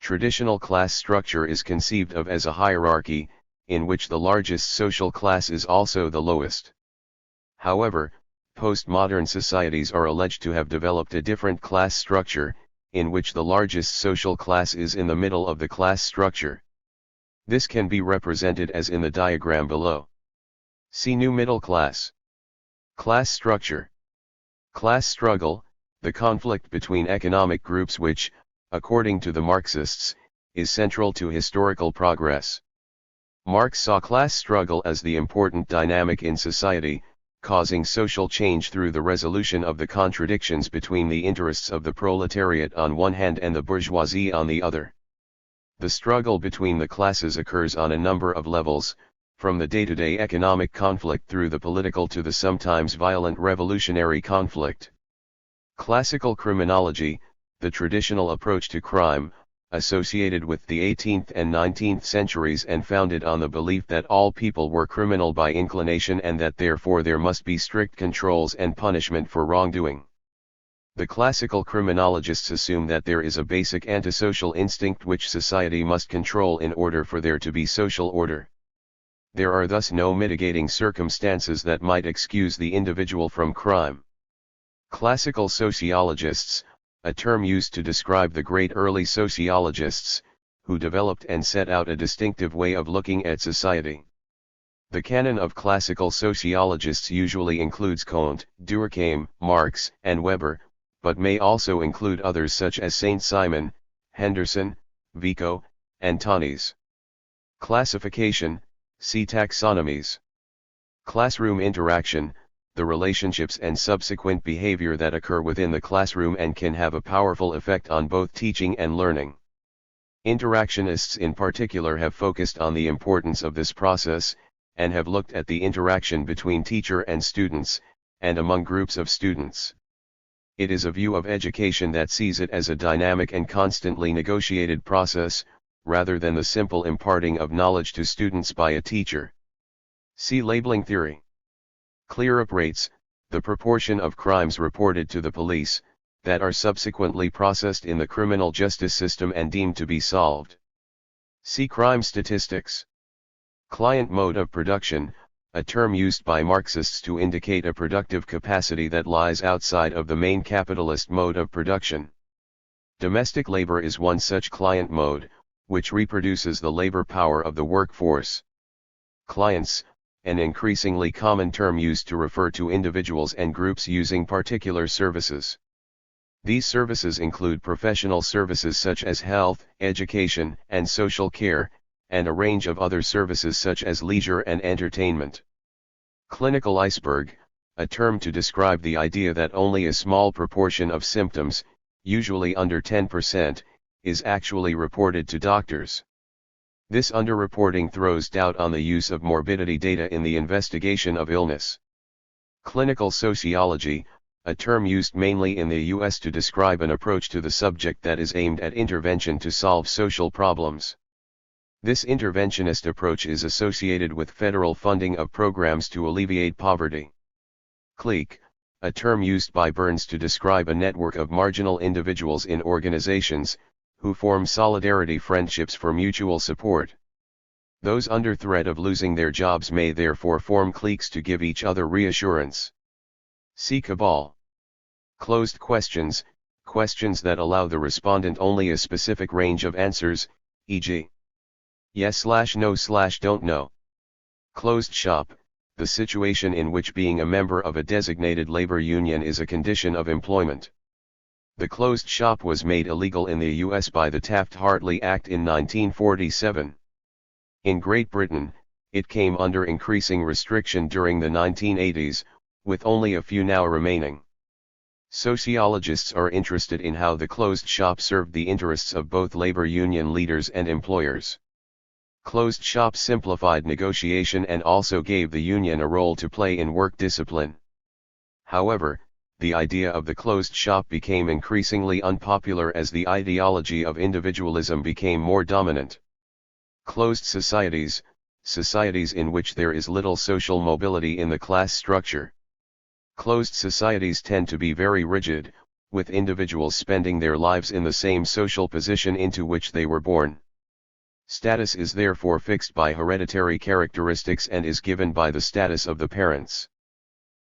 Traditional class structure is conceived of as a hierarchy, in which the largest social class is also the lowest. However, postmodern societies are alleged to have developed a different class structure, in which the largest social class is in the middle of the class structure. This can be represented as in the diagram below. See New Middle Class. Class structure. Class struggle, the conflict between economic groups which, according to the Marxists, is central to historical progress. Marx saw class struggle as the important dynamic in society, causing social change through the resolution of the contradictions between the interests of the proletariat on one hand and the bourgeoisie on the other. The struggle between the classes occurs on a number of levels, from the day-to-day economic conflict through the political to the sometimes violent revolutionary conflict. Classical criminology, the traditional approach to crime, associated with the 18th and 19th centuries and founded on the belief that all people were criminal by inclination and that therefore there must be strict controls and punishment for wrongdoing. The classical criminologists assume that there is a basic antisocial instinct which society must control in order for there to be social order. There are thus no mitigating circumstances that might excuse the individual from crime. Classical sociologists, a term used to describe the great early sociologists, who developed and set out a distinctive way of looking at society. The canon of classical sociologists usually includes Kant, Durkheim, Marx, and Weber, but may also include others such as Saint-Simon, Henderson, Vico, and Tanis. Classification, see taxonomies. Classroom interaction, the relationships and subsequent behavior that occur within the classroom and can have a powerful effect on both teaching and learning. Interactionists in particular have focused on the importance of this process, and have looked at the interaction between teacher and students, and among groups of students. It is a view of education that sees it as a dynamic and constantly negotiated process, rather than the simple imparting of knowledge to students by a teacher. See labeling theory. Clear-up rates, the proportion of crimes reported to the police, that are subsequently processed in the criminal justice system and deemed to be solved. See crime statistics. Client mode of production, a term used by Marxists to indicate a productive capacity that lies outside of the main capitalist mode of production. Domestic labor is one such client mode, which reproduces the labor power of the workforce. Clients, an increasingly common term used to refer to individuals and groups using particular services. These services include professional services such as health, education, and social care, and a range of other services such as leisure and entertainment. Clinical iceberg, a term to describe the idea that only a small proportion of symptoms, usually under 10%, is actually reported to doctors. This underreporting throws doubt on the use of morbidity data in the investigation of illness. Clinical sociology, a term used mainly in the US to describe an approach to the subject that is aimed at intervention to solve social problems. This interventionist approach is associated with federal funding of programs to alleviate poverty. Clique, a term used by Burns to describe a network of marginal individuals in organizations, who form solidarity friendships for mutual support. Those under threat of losing their jobs may therefore form cliques to give each other reassurance. See cabal. Closed questions, questions that allow the respondent only a specific range of answers, e.g. yes/no/don't know. Closed shop, the situation in which being a member of a designated labor union is a condition of employment. The closed shop was made illegal in the US by the Taft-Hartley Act in 1947. In Great Britain, it came under increasing restriction during the 1980s, with only a few now remaining. Sociologists are interested in how the closed shop served the interests of both labor union leaders and employers. Closed shop simplified negotiation and also gave the union a role to play in work discipline. However, the idea of the closed shop became increasingly unpopular as the ideology of individualism became more dominant. Closed societies, societies in which there is little social mobility in the class structure. Closed societies tend to be very rigid, with individuals spending their lives in the same social position into which they were born. Status is therefore fixed by hereditary characteristics and is given by the status of the parents.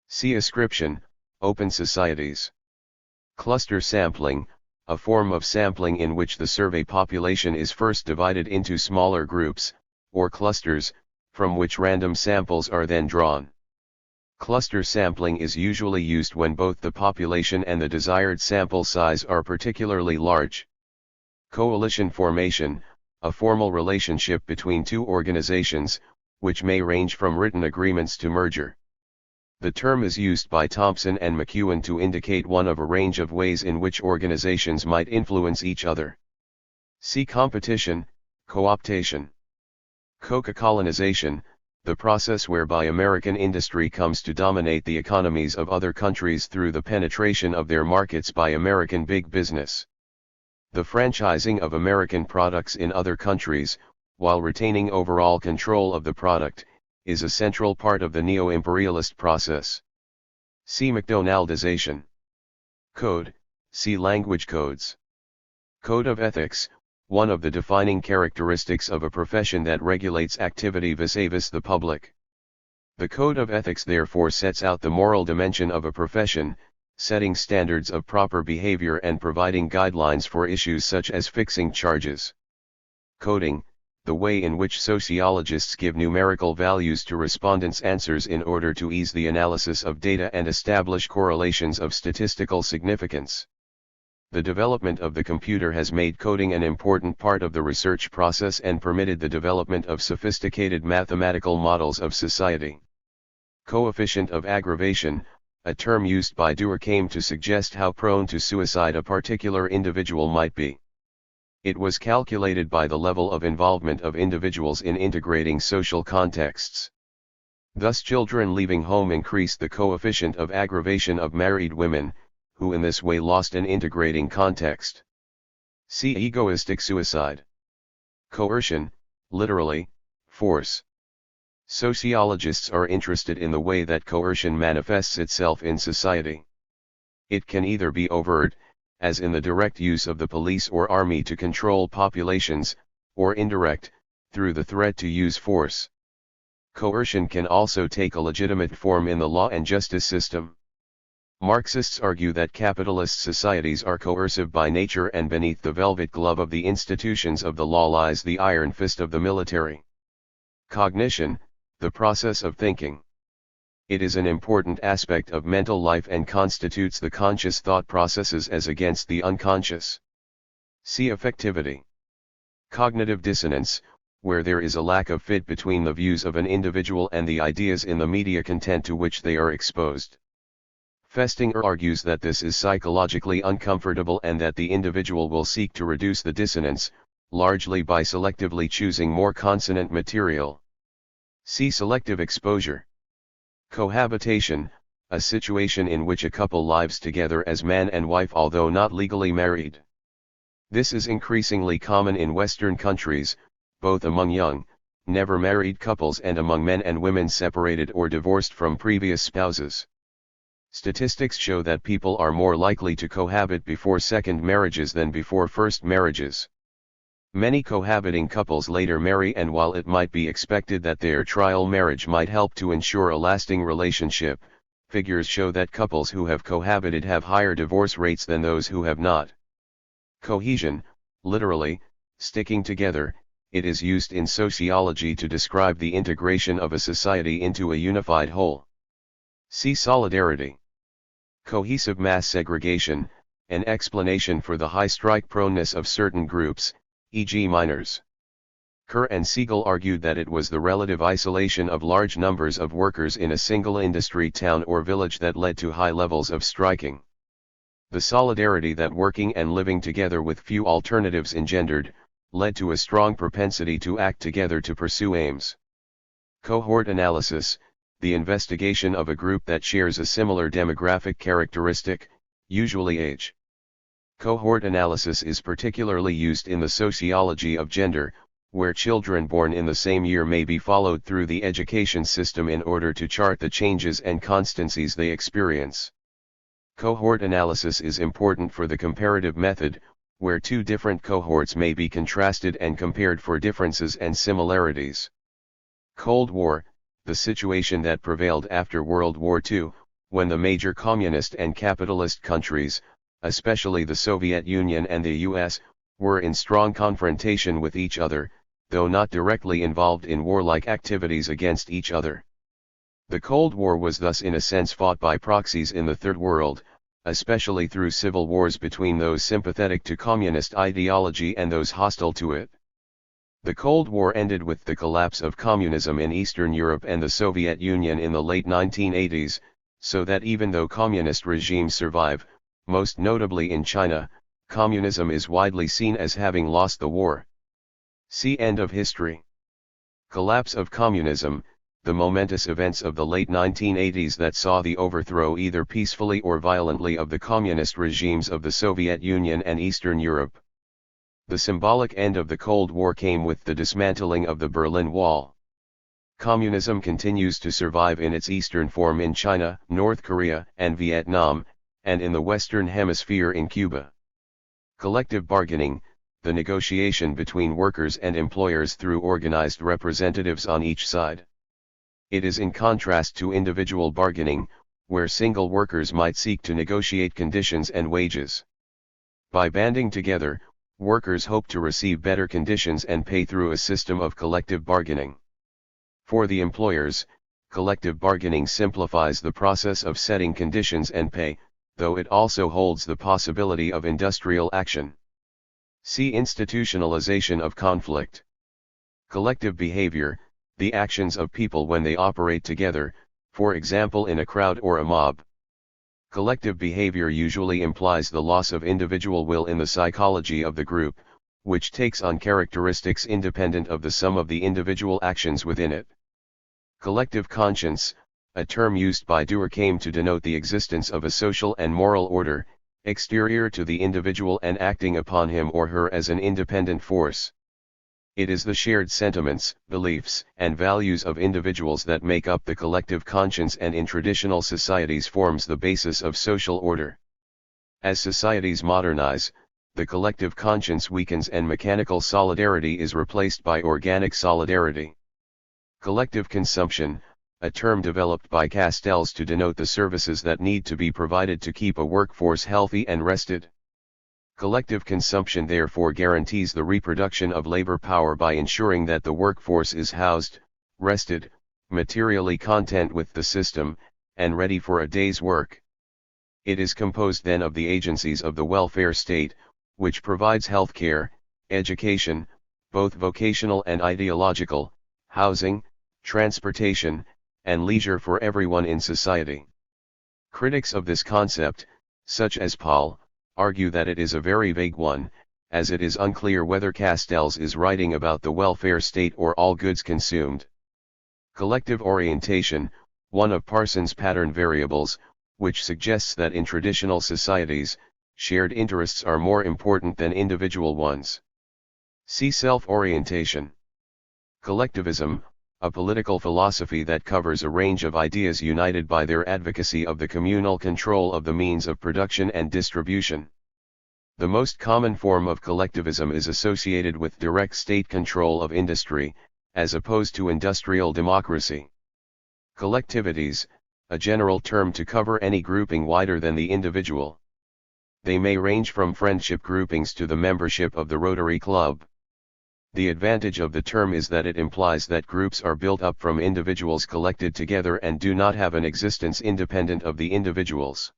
See ascription, open societies. Cluster sampling, a form of sampling in which the survey population is first divided into smaller groups, or clusters, from which random samples are then drawn. Cluster sampling is usually used when both the population and the desired sample size are particularly large. Coalition formation, a formal relationship between two organizations, which may range from written agreements to merger. The term is used by Thompson and McEwen to indicate one of a range of ways in which organizations might influence each other. See competition, co-optation. Coca-colonization, the process whereby American industry comes to dominate the economies of other countries through the penetration of their markets by American big business. The franchising of American products in other countries, while retaining overall control of the product, is a central part of the neo-imperialist process. See McDonaldization. Code, see language codes. Code of ethics, one of the defining characteristics of a profession that regulates activity vis-a-vis the public. The code of ethics therefore sets out the moral dimension of a profession, setting standards of proper behavior and providing guidelines for issues such as fixing charges. Coding, the way in which sociologists give numerical values to respondents' answers in order to ease the analysis of data and establish correlations of statistical significance. The development of the computer has made coding an important part of the research process and permitted the development of sophisticated mathematical models of society. Coefficient of aggravation, a term used by Durkheim to suggest how prone to suicide a particular individual might be. It was calculated by the level of involvement of individuals in integrating social contexts. Thus, children leaving home increased the coefficient of aggravation of married women, who in this way lost an integrating context. See egoistic suicide. Coercion, literally, force. Sociologists are interested in the way that coercion manifests itself in society. It can either be overt, as in the direct use of the police or army to control populations, or indirect, through the threat to use force. Coercion can also take a legitimate form in the law and justice system. Marxists argue that capitalist societies are coercive by nature, and beneath the velvet glove of the institutions of the law lies the iron fist of the military. Cognition, the process of thinking. It is an important aspect of mental life and constitutes the conscious thought processes as against the unconscious. See affectivity. Cognitive dissonance, where there is a lack of fit between the views of an individual and the ideas in the media content to which they are exposed. Festinger argues that this is psychologically uncomfortable and that the individual will seek to reduce the dissonance, largely by selectively choosing more consonant material. See selective exposure. Cohabitation, a situation in which a couple lives together as man and wife although not legally married. This is increasingly common in Western countries, both among young, never married couples and among men and women separated or divorced from previous spouses. Statistics show that people are more likely to cohabit before second marriages than before first marriages. Many cohabiting couples later marry, and while it might be expected that their trial marriage might help to ensure a lasting relationship, figures show that couples who have cohabited have higher divorce rates than those who have not. Cohesion, literally, sticking together, it is used in sociology to describe the integration of a society into a unified whole. See solidarity. Cohesive mass segregation, an explanation for the high strike proneness of certain groups, e.g. miners. Kerr and Siegel argued that it was the relative isolation of large numbers of workers in a single industry town or village that led to high levels of striking. The solidarity that working and living together with few alternatives engendered, led to a strong propensity to act together to pursue aims. Cohort analysis, the investigation of a group that shares a similar demographic characteristic, usually age. Cohort analysis is particularly used in the sociology of gender, where children born in the same year may be followed through the education system in order to chart the changes and constancies they experience. Cohort analysis is important for the comparative method, where two different cohorts may be contrasted and compared for differences and similarities. Cold War, the situation that prevailed after World War II, when the major communist and capitalist countries, especially the Soviet Union and the US, were in strong confrontation with each other, though not directly involved in warlike activities against each other. The Cold War was thus in a sense fought by proxies in the Third World, especially through civil wars between those sympathetic to communist ideology and those hostile to it. The Cold War ended with the collapse of communism in Eastern Europe and the Soviet Union in the late 1980s, so that even though communist regimes survive, most notably in China, communism is widely seen as having lost the war. See End of history. Collapse of communism, the momentous events of the late 1980s that saw the overthrow either peacefully or violently of the communist regimes of the Soviet Union and Eastern Europe. The symbolic end of the Cold War came with the dismantling of the Berlin Wall. Communism continues to survive in its eastern form in China, North Korea, and Vietnam, and in the Western Hemisphere in Cuba. Collective bargaining, the negotiation between workers and employers through organized representatives on each side. It is in contrast to individual bargaining, where single workers might seek to negotiate conditions and wages. By banding together, workers hope to receive better conditions and pay through a system of collective bargaining. For the employers, collective bargaining simplifies the process of setting conditions and pay, though it also holds the possibility of industrial action. See institutionalization of conflict. Collective behavior, the actions of people when they operate together, for example in a crowd or a mob. Collective behavior usually implies the loss of individual will in the psychology of the group, which takes on characteristics independent of the sum of the individual actions within it. Collective conscience, a term used by Durkheim to denote the existence of a social and moral order, exterior to the individual and acting upon him or her as an independent force. It is the shared sentiments, beliefs, and values of individuals that make up the collective conscience and in traditional societies forms the basis of social order. As societies modernize, the collective conscience weakens and mechanical solidarity is replaced by organic solidarity. Collective consumption, a term developed by Castells to denote the services that need to be provided to keep a workforce healthy and rested. Collective consumption therefore guarantees the reproduction of labor power by ensuring that the workforce is housed, rested, materially content with the system, and ready for a day's work. It is composed then of the agencies of the welfare state, which provides health care, education, both vocational and ideological, housing, transportation, and leisure for everyone in society. Critics of this concept, such as Paul, argue that it is a very vague one, as it is unclear whether Castells is writing about the welfare state or all goods consumed. Collective orientation, one of Parsons' pattern variables, which suggests that in traditional societies, shared interests are more important than individual ones. See self-orientation. Collectivism, a political philosophy that covers a range of ideas united by their advocacy of the communal control of the means of production and distribution. The most common form of collectivism is associated with direct state control of industry, as opposed to industrial democracy. Collectivities, a general term to cover any grouping wider than the individual. They may range from friendship groupings to the membership of the Rotary Club. The advantage of the term is that it implies that groups are built up from individuals collected together and do not have an existence independent of the individuals.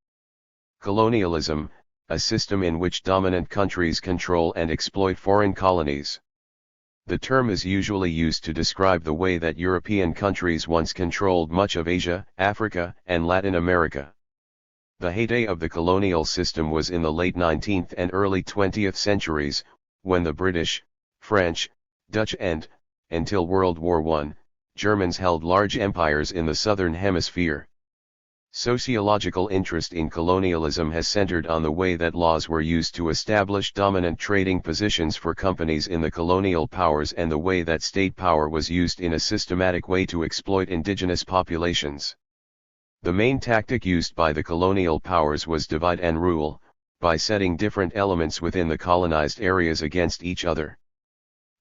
Colonialism, a system in which dominant countries control and exploit foreign colonies. The term is usually used to describe the way that European countries once controlled much of Asia, Africa, and Latin America. The heyday of the colonial system was in the late 19th and early 20th centuries, when the British, French, Dutch and, until World War I, Germans held large empires in the southern hemisphere. Sociological interest in colonialism has centered on the way that laws were used to establish dominant trading positions for companies in the colonial powers and the way that state power was used in a systematic way to exploit indigenous populations. The main tactic used by the colonial powers was divide and rule, by setting different elements within the colonized areas against each other.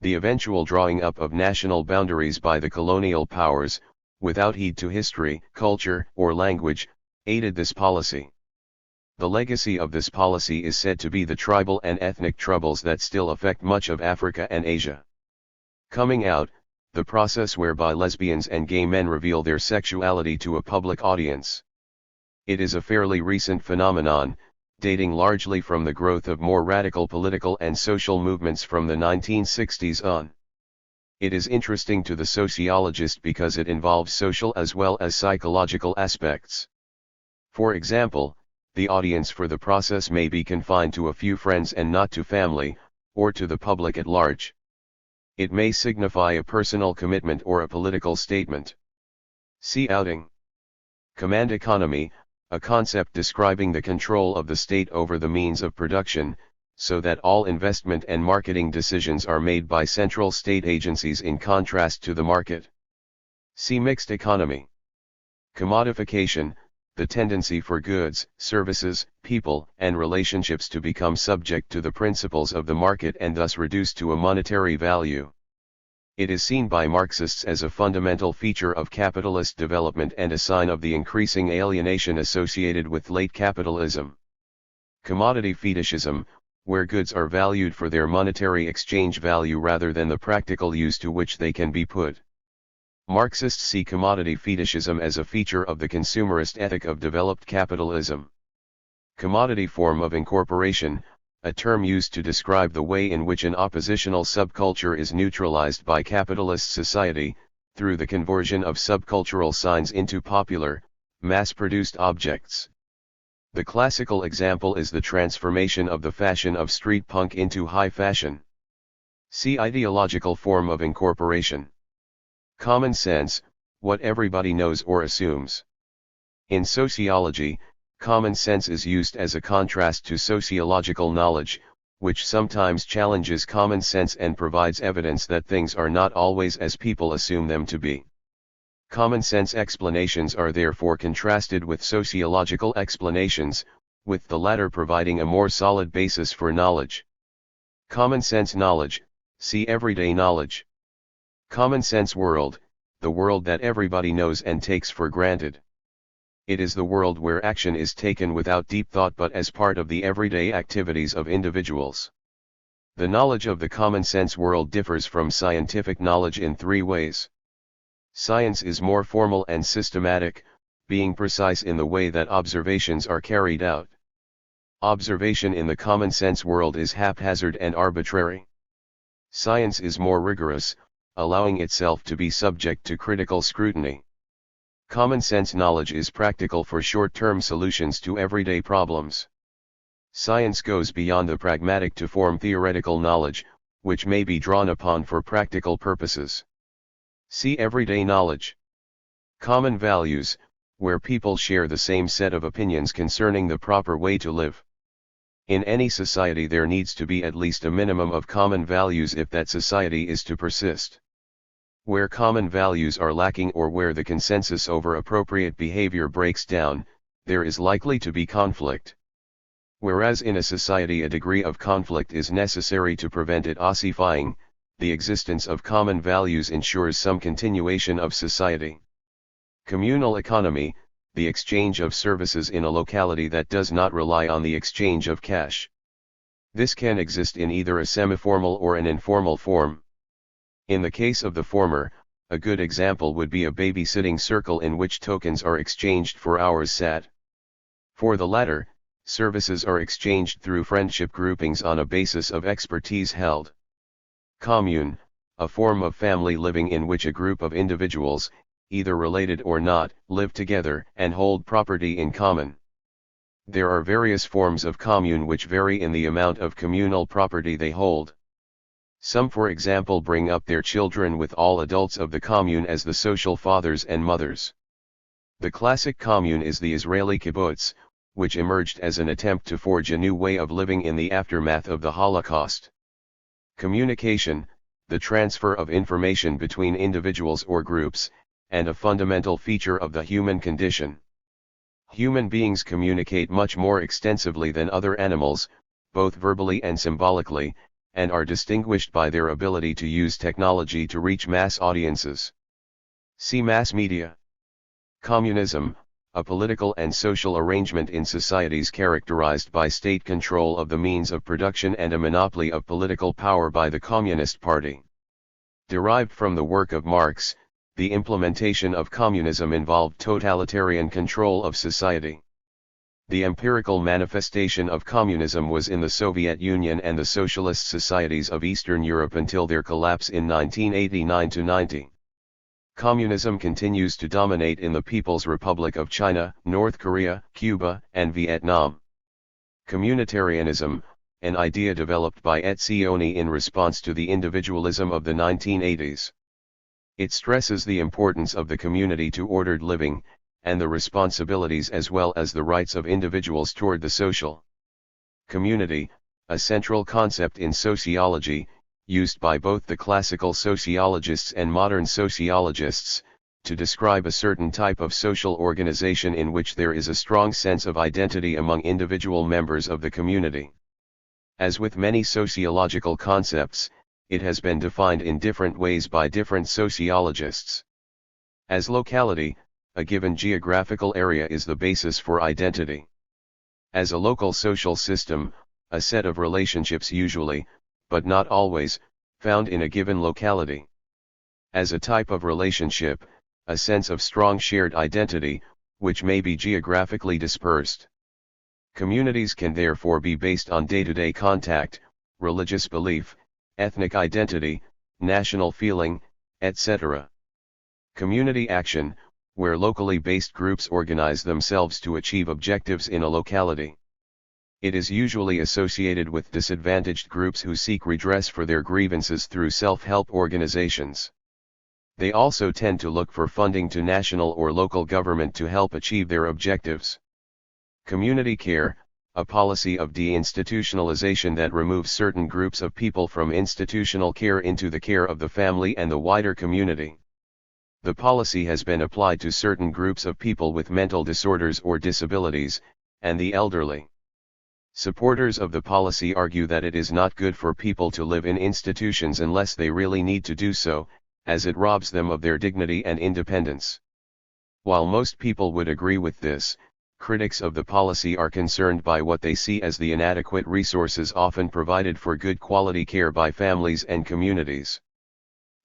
The eventual drawing up of national boundaries by the colonial powers, without heed to history, culture, or language, aided this policy. The legacy of this policy is said to be the tribal and ethnic troubles that still affect much of Africa and Asia. Coming out, the process whereby lesbians and gay men reveal their sexuality to a public audience. It is a fairly recent phenomenon, dating largely from the growth of more radical political and social movements from the 1960s on. It is interesting to the sociologist because it involves social as well as psychological aspects. For example, the audience for the process may be confined to a few friends and not to family, or to the public at large. It may signify a personal commitment or a political statement. See outing. Command economy, a concept describing the control of the state over the means of production, so that all investment and marketing decisions are made by central state agencies in contrast to the market. See mixed economy. Commodification, the tendency for goods, services, people, and relationships to become subject to the principles of the market and thus reduced to a monetary value. It is seen by Marxists as a fundamental feature of capitalist development and a sign of the increasing alienation associated with late capitalism. Commodity fetishism, where goods are valued for their monetary exchange value rather than the practical use to which they can be put. Marxists see commodity fetishism as a feature of the consumerist ethic of developed capitalism. Commodity form of incorporation, a term used to describe the way in which an oppositional subculture is neutralized by capitalist society, through the conversion of subcultural signs into popular, mass-produced objects. The classical example is the transformation of the fashion of street punk into high fashion. See ideological form of incorporation. Common sense, what everybody knows or assumes. In sociology, common sense is used as a contrast to sociological knowledge, which sometimes challenges common sense and provides evidence that things are not always as people assume them to be. Common sense explanations are therefore contrasted with sociological explanations, with the latter providing a more solid basis for knowledge. Common sense knowledge, see everyday knowledge. Common sense world, the world that everybody knows and takes for granted. It is the world where action is taken without deep thought but as part of the everyday activities of individuals. The knowledge of the common sense world differs from scientific knowledge in three ways. Science is more formal and systematic, being precise in the way that observations are carried out. Observation in the common sense world is haphazard and arbitrary. Science is more rigorous, allowing itself to be subject to critical scrutiny. Common sense knowledge is practical for short-term solutions to everyday problems. Science goes beyond the pragmatic to form theoretical knowledge, which may be drawn upon for practical purposes. See everyday knowledge. Common values, where people share the same set of opinions concerning the proper way to live. In any society there needs to be at least a minimum of common values if that society is to persist. Where common values are lacking or where the consensus over appropriate behavior breaks down, there is likely to be conflict. Whereas in a society a degree of conflict is necessary to prevent it ossifying, the existence of common values ensures some continuation of society. Communal economy, the exchange of services in a locality that does not rely on the exchange of cash. This can exist in either a semi-formal or an informal form. In the case of the former, a good example would be a babysitting circle in which tokens are exchanged for hours sat. For the latter, services are exchanged through friendship groupings on a basis of expertise held. Commune, a form of family living in which a group of individuals, either related or not, live together and hold property in common. There are various forms of commune which vary in the amount of communal property they hold. Some, for example, bring up their children with all adults of the commune as the social fathers and mothers. The classic commune is the Israeli kibbutz, which emerged as an attempt to forge a new way of living in the aftermath of the Holocaust. Communication, the transfer of information between individuals or groups, and a fundamental feature of the human condition. Human beings communicate much more extensively than other animals, both verbally and symbolically, and are distinguished by their ability to use technology to reach mass audiences. See mass media. Communism, a political and social arrangement in societies characterized by state control of the means of production and a monopoly of political power by the Communist Party. Derived from the work of Marx, the implementation of communism involved totalitarian control of society. The empirical manifestation of communism was in the Soviet Union and the socialist societies of Eastern Europe until their collapse in 1989–90. Communism continues to dominate in the People's Republic of China, North Korea, Cuba, and Vietnam. Communitarianism, an idea developed by Etzioni in response to the individualism of the 1980s. It stresses the importance of the community to ordered living, and the responsibilities as well as the rights of individuals toward the social community, a central concept in sociology, used by both the classical sociologists and modern sociologists, to describe a certain type of social organization in which there is a strong sense of identity among individual members of the community. As with many sociological concepts, it has been defined in different ways by different sociologists. As locality, a given geographical area is the basis for identity. As a local social system, a set of relationships usually, but not always, found in a given locality. As a type of relationship, a sense of strong shared identity, which may be geographically dispersed. Communities can therefore be based on day-to-day contact, religious belief, ethnic identity, national feeling, etc. Community action, where locally based groups organize themselves to achieve objectives in a locality. It is usually associated with disadvantaged groups who seek redress for their grievances through self-help organizations. They also tend to look for funding to national or local government to help achieve their objectives. Community care, a policy of deinstitutionalization that removes certain groups of people from institutional care into the care of the family and the wider community. The policy has been applied to certain groups of people with mental disorders or disabilities, and the elderly. Supporters of the policy argue that it is not good for people to live in institutions unless they really need to do so, as it robs them of their dignity and independence. While most people would agree with this, critics of the policy are concerned by what they see as the inadequate resources often provided for good quality care by families and communities.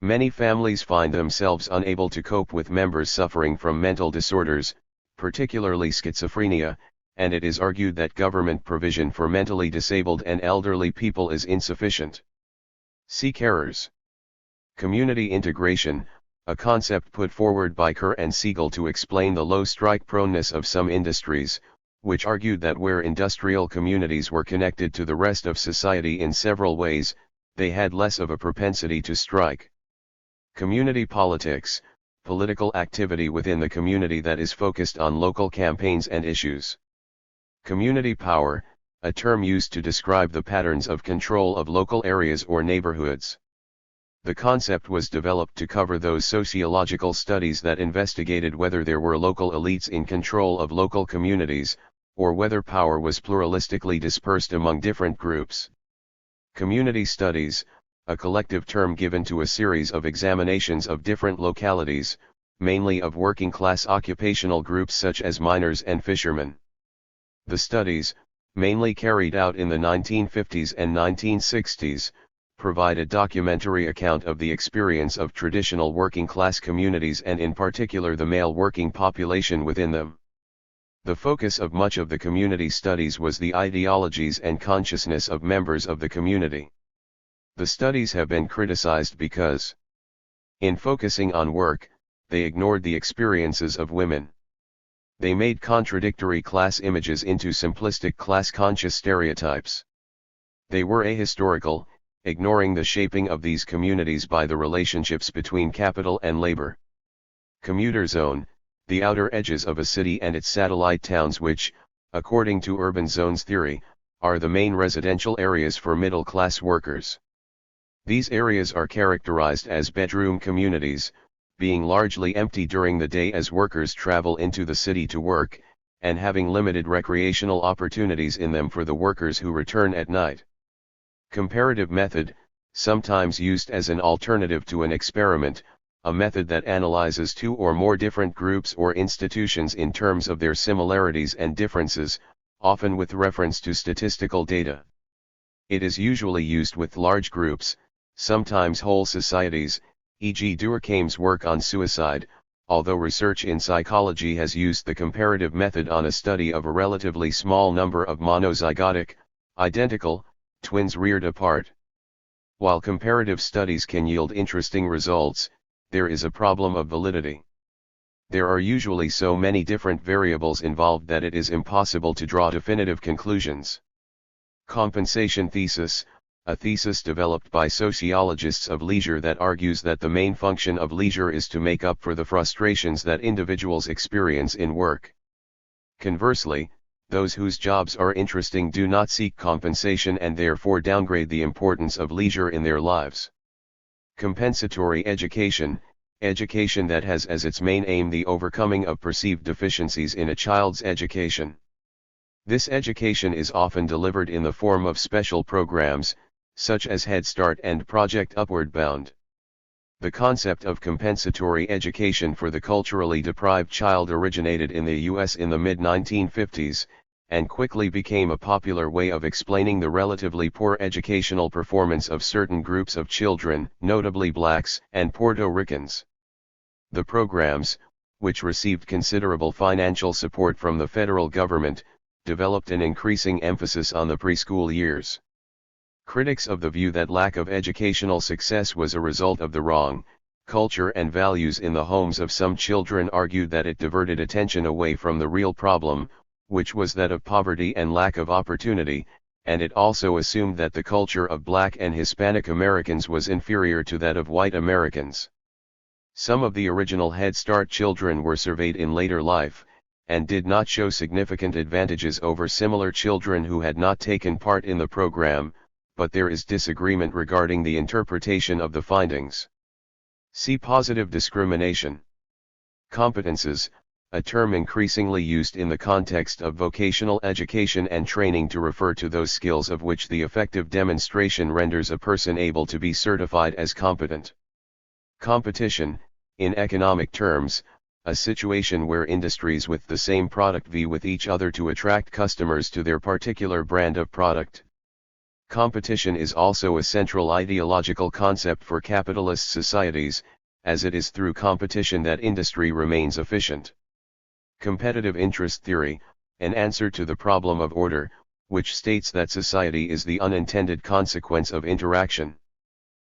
Many families find themselves unable to cope with members suffering from mental disorders, particularly schizophrenia, and it is argued that government provision for mentally disabled and elderly people is insufficient. See carers. Community integration, a concept put forward by Kerr and Siegel to explain the low strike proneness of some industries, which argued that where industrial communities were connected to the rest of society in several ways, they had less of a propensity to strike. Community politics, political activity within the community that is focused on local campaigns and issues. Community power, a term used to describe the patterns of control of local areas or neighborhoods. The concept was developed to cover those sociological studies that investigated whether there were local elites in control of local communities, or whether power was pluralistically dispersed among different groups. Community studies, a collective term given to a series of examinations of different localities, mainly of working-class occupational groups such as miners and fishermen. The studies, mainly carried out in the 1950s and 1960s, provide a documentary account of the experience of traditional working-class communities and in particular the male working population within them. The focus of much of the community studies was the ideologies and consciousness of members of the community. The studies have been criticized because, in focusing on work, they ignored the experiences of women. They made contradictory class images into simplistic class-conscious stereotypes. They were ahistorical, ignoring the shaping of these communities by the relationships between capital and labor. Commuter zone, the outer edges of a city and its satellite towns which, according to urban zones theory, are the main residential areas for middle-class workers. These areas are characterized as bedroom communities, being largely empty during the day as workers travel into the city to work, and having limited recreational opportunities in them for the workers who return at night. Comparative method, sometimes used as an alternative to an experiment, a method that analyzes two or more different groups or institutions in terms of their similarities and differences, often with reference to statistical data. It is usually used with large groups, sometimes whole societies, e.g. Durkheim's work on suicide, although research in psychology has used the comparative method on a study of a relatively small number of monozygotic, identical, twins reared apart. While comparative studies can yield interesting results, there is a problem of validity. There are usually so many different variables involved that it is impossible to draw definitive conclusions. Compensation thesis, a thesis developed by sociologists of leisure that argues that the main function of leisure is to make up for the frustrations that individuals experience in work. Conversely, those whose jobs are interesting do not seek compensation and therefore downgrade the importance of leisure in their lives. Compensatory education, education that has as its main aim the overcoming of perceived deficiencies in a child's education. This education is often delivered in the form of special programs, such as Head Start and Project Upward Bound. The concept of compensatory education for the culturally deprived child originated in the U.S. in the mid-1950s, and quickly became a popular way of explaining the relatively poor educational performance of certain groups of children, notably blacks and Puerto Ricans. The programs, which received considerable financial support from the federal government, developed an increasing emphasis on the preschool years. Critics of the view that lack of educational success was a result of the wrong culture and values in the homes of some children argued that it diverted attention away from the real problem, which was that of poverty and lack of opportunity, and it also assumed that the culture of Black and Hispanic Americans was inferior to that of white Americans. Some of the original Head Start children were surveyed in later life, and did not show significant advantages over similar children who had not taken part in the program, but there is disagreement regarding the interpretation of the findings. See positive discrimination. Competences, a term increasingly used in the context of vocational education and training to refer to those skills of which the effective demonstration renders a person able to be certified as competent. Competition, in economic terms, a situation where industries with the same product vie with each other to attract customers to their particular brand of product. Competition is also a central ideological concept for capitalist societies, as it is through competition that industry remains efficient. Competitive interest theory, an answer to the problem of order, which states that society is the unintended consequence of interaction.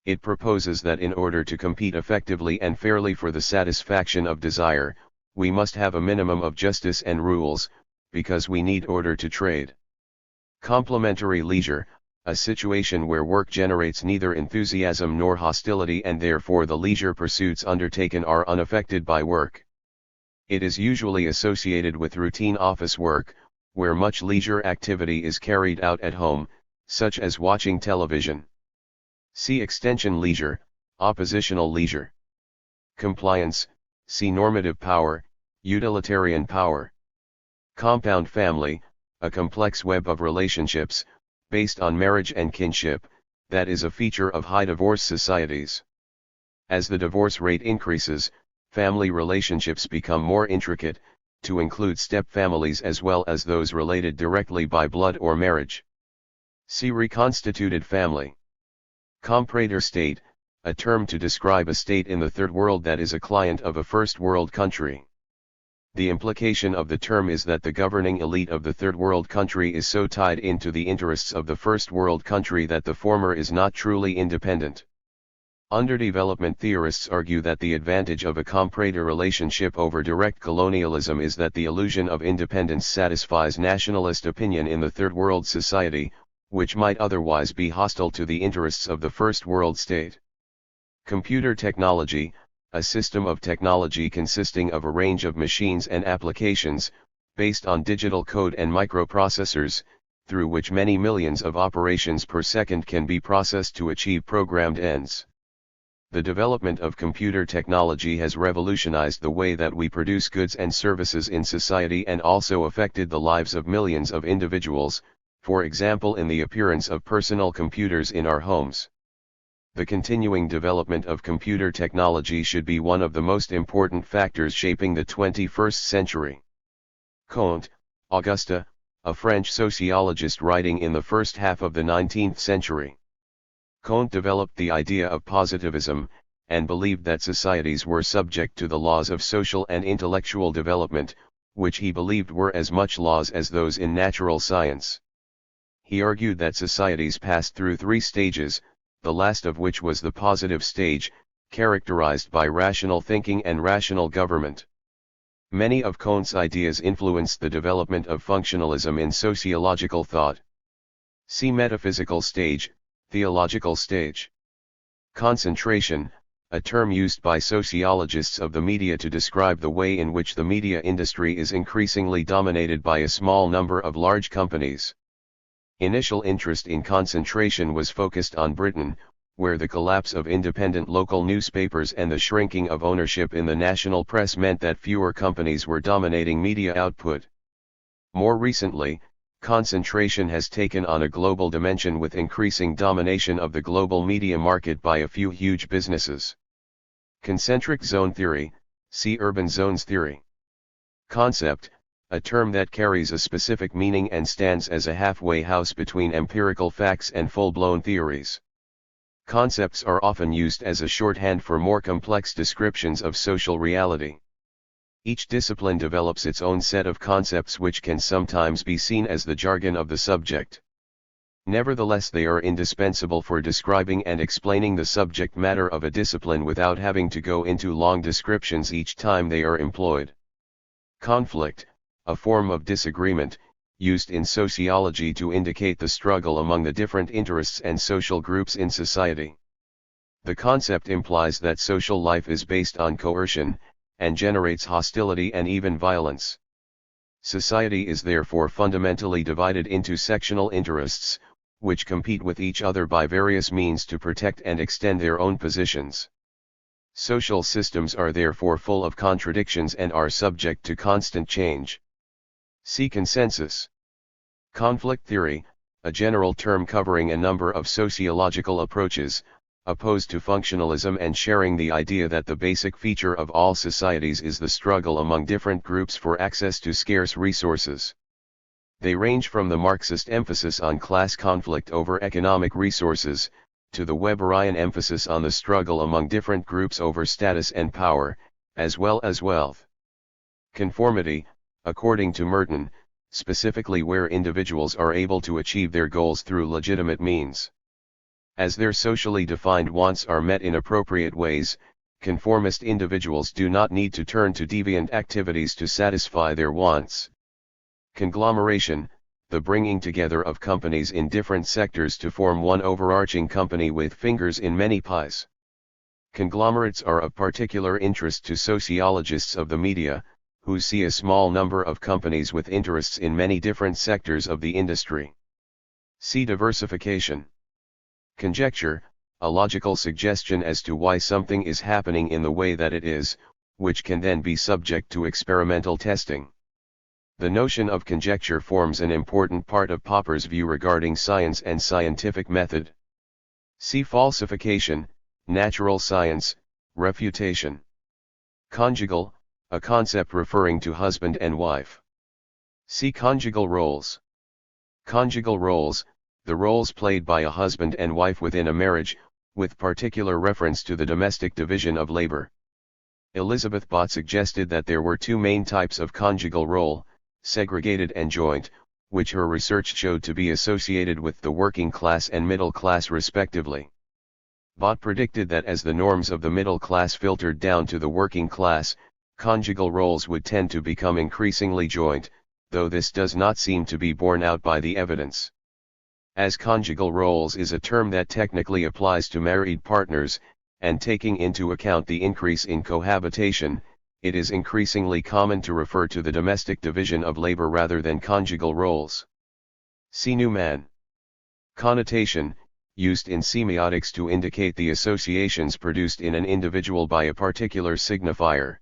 It proposes that in order to compete effectively and fairly for the satisfaction of desire, we must have a minimum of justice and rules, because we need order to trade. Complementary leisure, a situation where work generates neither enthusiasm nor hostility and therefore the leisure pursuits undertaken are unaffected by work. It is usually associated with routine office work, where much leisure activity is carried out at home, such as watching television. See extension leisure, oppositional leisure. Compliance, see normative power, utilitarian power. Compound family, a complex web of relationships, based on marriage and kinship, that is a feature of high divorce societies. As the divorce rate increases, family relationships become more intricate, to include step-families as well as those related directly by blood or marriage. See reconstituted family. Comprador state, a term to describe a state in the third world that is a client of a first world country. The implication of the term is that the governing elite of the third world country is so tied into the interests of the first world country that the former is not truly independent. Underdevelopment theorists argue that the advantage of a comprador relationship over direct colonialism is that the illusion of independence satisfies nationalist opinion in the third world society, which might otherwise be hostile to the interests of the first world state. Computer technology, a system of technology consisting of a range of machines and applications, based on digital code and microprocessors, through which many millions of operations per second can be processed to achieve programmed ends. The development of computer technology has revolutionized the way that we produce goods and services in society and also affected the lives of millions of individuals, for example in the appearance of personal computers in our homes. The continuing development of computer technology should be one of the most important factors shaping the 21st century. Comte, Auguste, a French sociologist writing in the first half of the 19th century. Comte developed the idea of positivism, and believed that societies were subject to the laws of social and intellectual development, which he believed were as much laws as those in natural science. He argued that societies passed through three stages, the last of which was the positive stage, characterized by rational thinking and rational government. Many of Comte's ideas influenced the development of functionalism in sociological thought. See metaphysical stage, theological stage. Concentration, a term used by sociologists of the media to describe the way in which the media industry is increasingly dominated by a small number of large companies. Initial interest in concentration was focused on Britain, where the collapse of independent local newspapers and the shrinking of ownership in the national press meant that fewer companies were dominating media output. More recently, concentration has taken on a global dimension with increasing domination of the global media market by a few huge businesses. Concentric zone theory, see urban zones theory. Concept, a term that carries a specific meaning and stands as a halfway house between empirical facts and full-blown theories. Concepts are often used as a shorthand for more complex descriptions of social reality. Each discipline develops its own set of concepts which can sometimes be seen as the jargon of the subject. Nevertheless, they are indispensable for describing and explaining the subject matter of a discipline without having to go into long descriptions each time they are employed. Conflict, a form of disagreement, used in sociology to indicate the struggle among the different interests and social groups in society. The concept implies that social life is based on coercion, and generates hostility and even violence. Society is therefore fundamentally divided into sectional interests, which compete with each other by various means to protect and extend their own positions. Social systems are therefore full of contradictions and are subject to constant change. See consensus. Conflict theory, a general term covering a number of sociological approaches, opposed to functionalism and sharing the idea that the basic feature of all societies is the struggle among different groups for access to scarce resources. They range from the Marxist emphasis on class conflict over economic resources, to the Weberian emphasis on the struggle among different groups over status and power, as well as wealth. Conformity, according to Merton, specifically where individuals are able to achieve their goals through legitimate means. As their socially defined wants are met in appropriate ways, conformist individuals do not need to turn to deviant activities to satisfy their wants. Conglomeration, the bringing together of companies in different sectors to form one overarching company with fingers in many pies. Conglomerates are of particular interest to sociologists of the media, who see a small number of companies with interests in many different sectors of the industry. See diversification. Conjecture, a logical suggestion as to why something is happening in the way that it is, which can then be subject to experimental testing. The notion of conjecture forms an important part of Popper's view regarding science and scientific method. See falsification, natural science, refutation. Conjugal, a concept referring to husband and wife. See conjugal roles. Conjugal roles, the roles played by a husband and wife within a marriage, with particular reference to the domestic division of labor. Elizabeth Bott suggested that there were two main types of conjugal role, segregated and joint, which her research showed to be associated with the working class and middle class respectively. Bott predicted that as the norms of the middle class filtered down to the working class, conjugal roles would tend to become increasingly joint, though this does not seem to be borne out by the evidence. As conjugal roles is a term that technically applies to married partners, and taking into account the increase in cohabitation, it is increasingly common to refer to the domestic division of labor rather than conjugal roles. See Newman. Connotation, used in semiotics to indicate the associations produced in an individual by a particular signifier.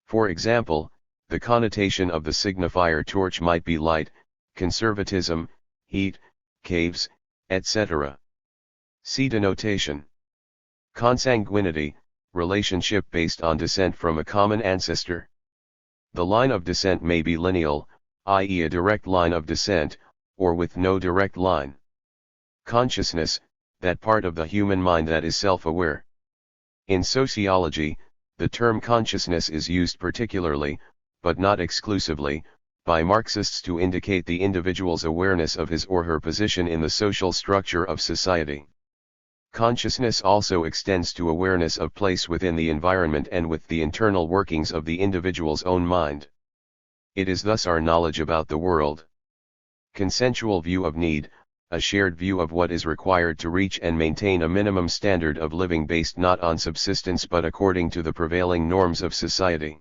For example, the connotation of the signifier torch might be light, conservatism, heat, caves, etc. See denotation. Consanguinity, relationship based on descent from a common ancestor. The line of descent may be lineal, i.e. a direct line of descent, or with no direct line. Consciousness, that part of the human mind that is self-aware. In sociology, the term consciousness is used particularly, but not exclusively, by Marxists to indicate the individual's awareness of his or her position in the social structure of society. Consciousness also extends to awareness of place within the environment and with the internal workings of the individual's own mind. It is thus our knowledge about the world. Consensual view of need, a shared view of what is required to reach and maintain a minimum standard of living based not on subsistence but according to the prevailing norms of society.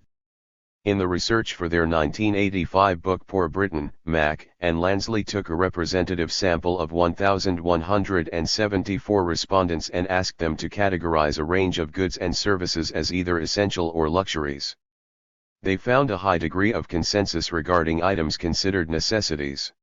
In the research for their 1985 book Poor Britain, Mack and Lansley took a representative sample of 1,174 respondents and asked them to categorize a range of goods and services as either essential or luxuries. They found a high degree of consensus regarding items considered necessities.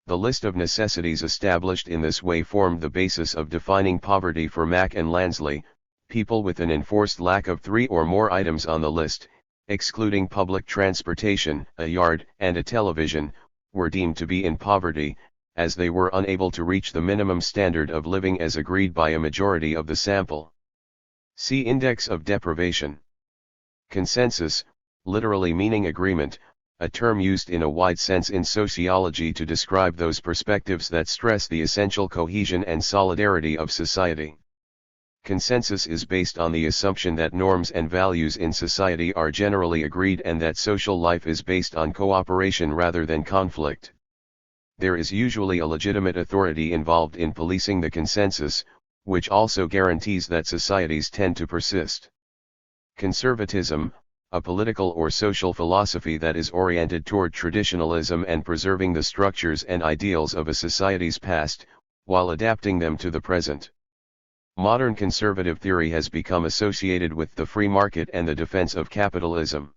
The list of necessities established in this way formed the basis of defining poverty for Mack and Lansley: people with an enforced lack of 3 or more items on the list, excluding public transportation, a yard, and a television, were deemed to be in poverty, as they were unable to reach the minimum standard of living as agreed by a majority of the sample. See Index of Deprivation. Consensus, literally meaning agreement, a term used in a wide sense in sociology to describe those perspectives that stress the essential cohesion and solidarity of society. Consensus is based on the assumption that norms and values in society are generally agreed and that social life is based on cooperation rather than conflict. There is usually a legitimate authority involved in policing the consensus, which also guarantees that societies tend to persist. Conservatism, a political or social philosophy that is oriented toward traditionalism and preserving the structures and ideals of a society's past, while adapting them to the present. Modern conservative theory has become associated with the free market and the defense of capitalism.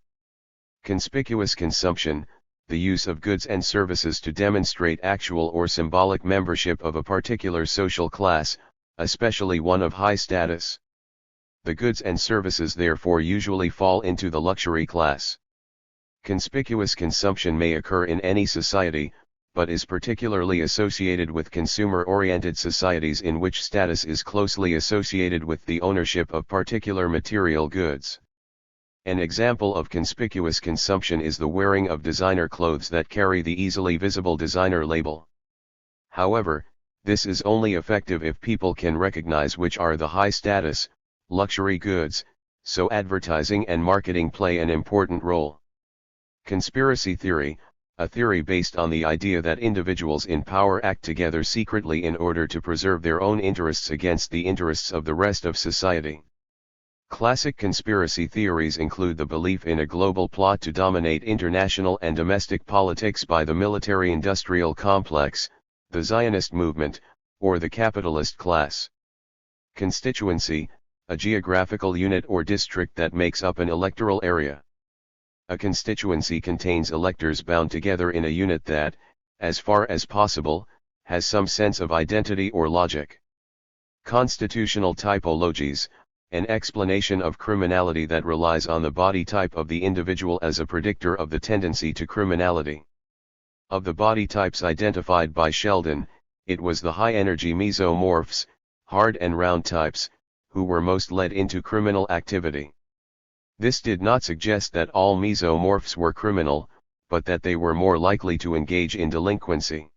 Conspicuous consumption, the use of goods and services to demonstrate actual or symbolic membership of a particular social class, especially one of high status. The goods and services therefore usually fall into the luxury class. Conspicuous consumption may occur in any society, but is particularly associated with consumer-oriented societies in which status is closely associated with the ownership of particular material goods. An example of conspicuous consumption is the wearing of designer clothes that carry the easily visible designer label. However, this is only effective if people can recognize which are the high-status, luxury goods, so advertising and marketing play an important role. Conspiracy theory, a theory based on the idea that individuals in power act together secretly in order to preserve their own interests against the interests of the rest of society. Classic conspiracy theories include the belief in a global plot to dominate international and domestic politics by the military-industrial complex, the Zionist movement, or the capitalist class. Constituency, a geographical unit or district that makes up an electoral area. A constituency contains electors bound together in a unit that, as far as possible, has some sense of identity or logic. Constitutional typologies, an explanation of criminality that relies on the body type of the individual as a predictor of the tendency to criminality. Of the body types identified by Sheldon, it was the high-energy mesomorphs, hard and round types, who were most led into criminal activity. This did not suggest that all mesomorphs were criminal, but that they were more likely to engage in delinquency.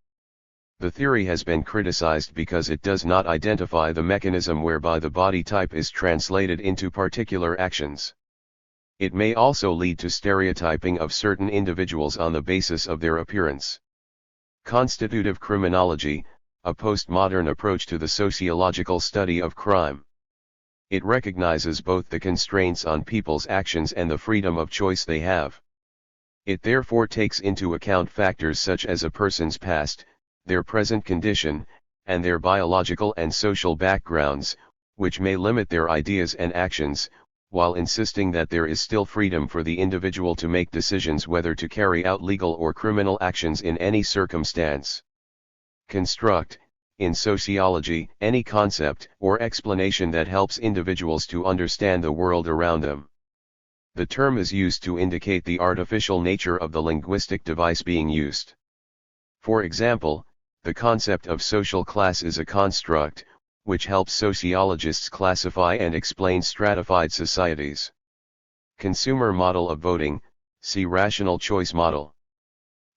The theory has been criticized because it does not identify the mechanism whereby the body type is translated into particular actions. It may also lead to stereotyping of certain individuals on the basis of their appearance. Constitutive criminology, a postmodern approach to the sociological study of crime. It recognizes both the constraints on people's actions and the freedom of choice they have. It therefore takes into account factors such as a person's past, their present condition, and their biological and social backgrounds, which may limit their ideas and actions, while insisting that there is still freedom for the individual to make decisions whether to carry out legal or criminal actions in any circumstance. Construct, in sociology, any concept or explanation that helps individuals to understand the world around them. The term is used to indicate the artificial nature of the linguistic device being used. For example, the concept of social class is a construct, which helps sociologists classify and explain stratified societies. Consumer model of voting, see rational choice model.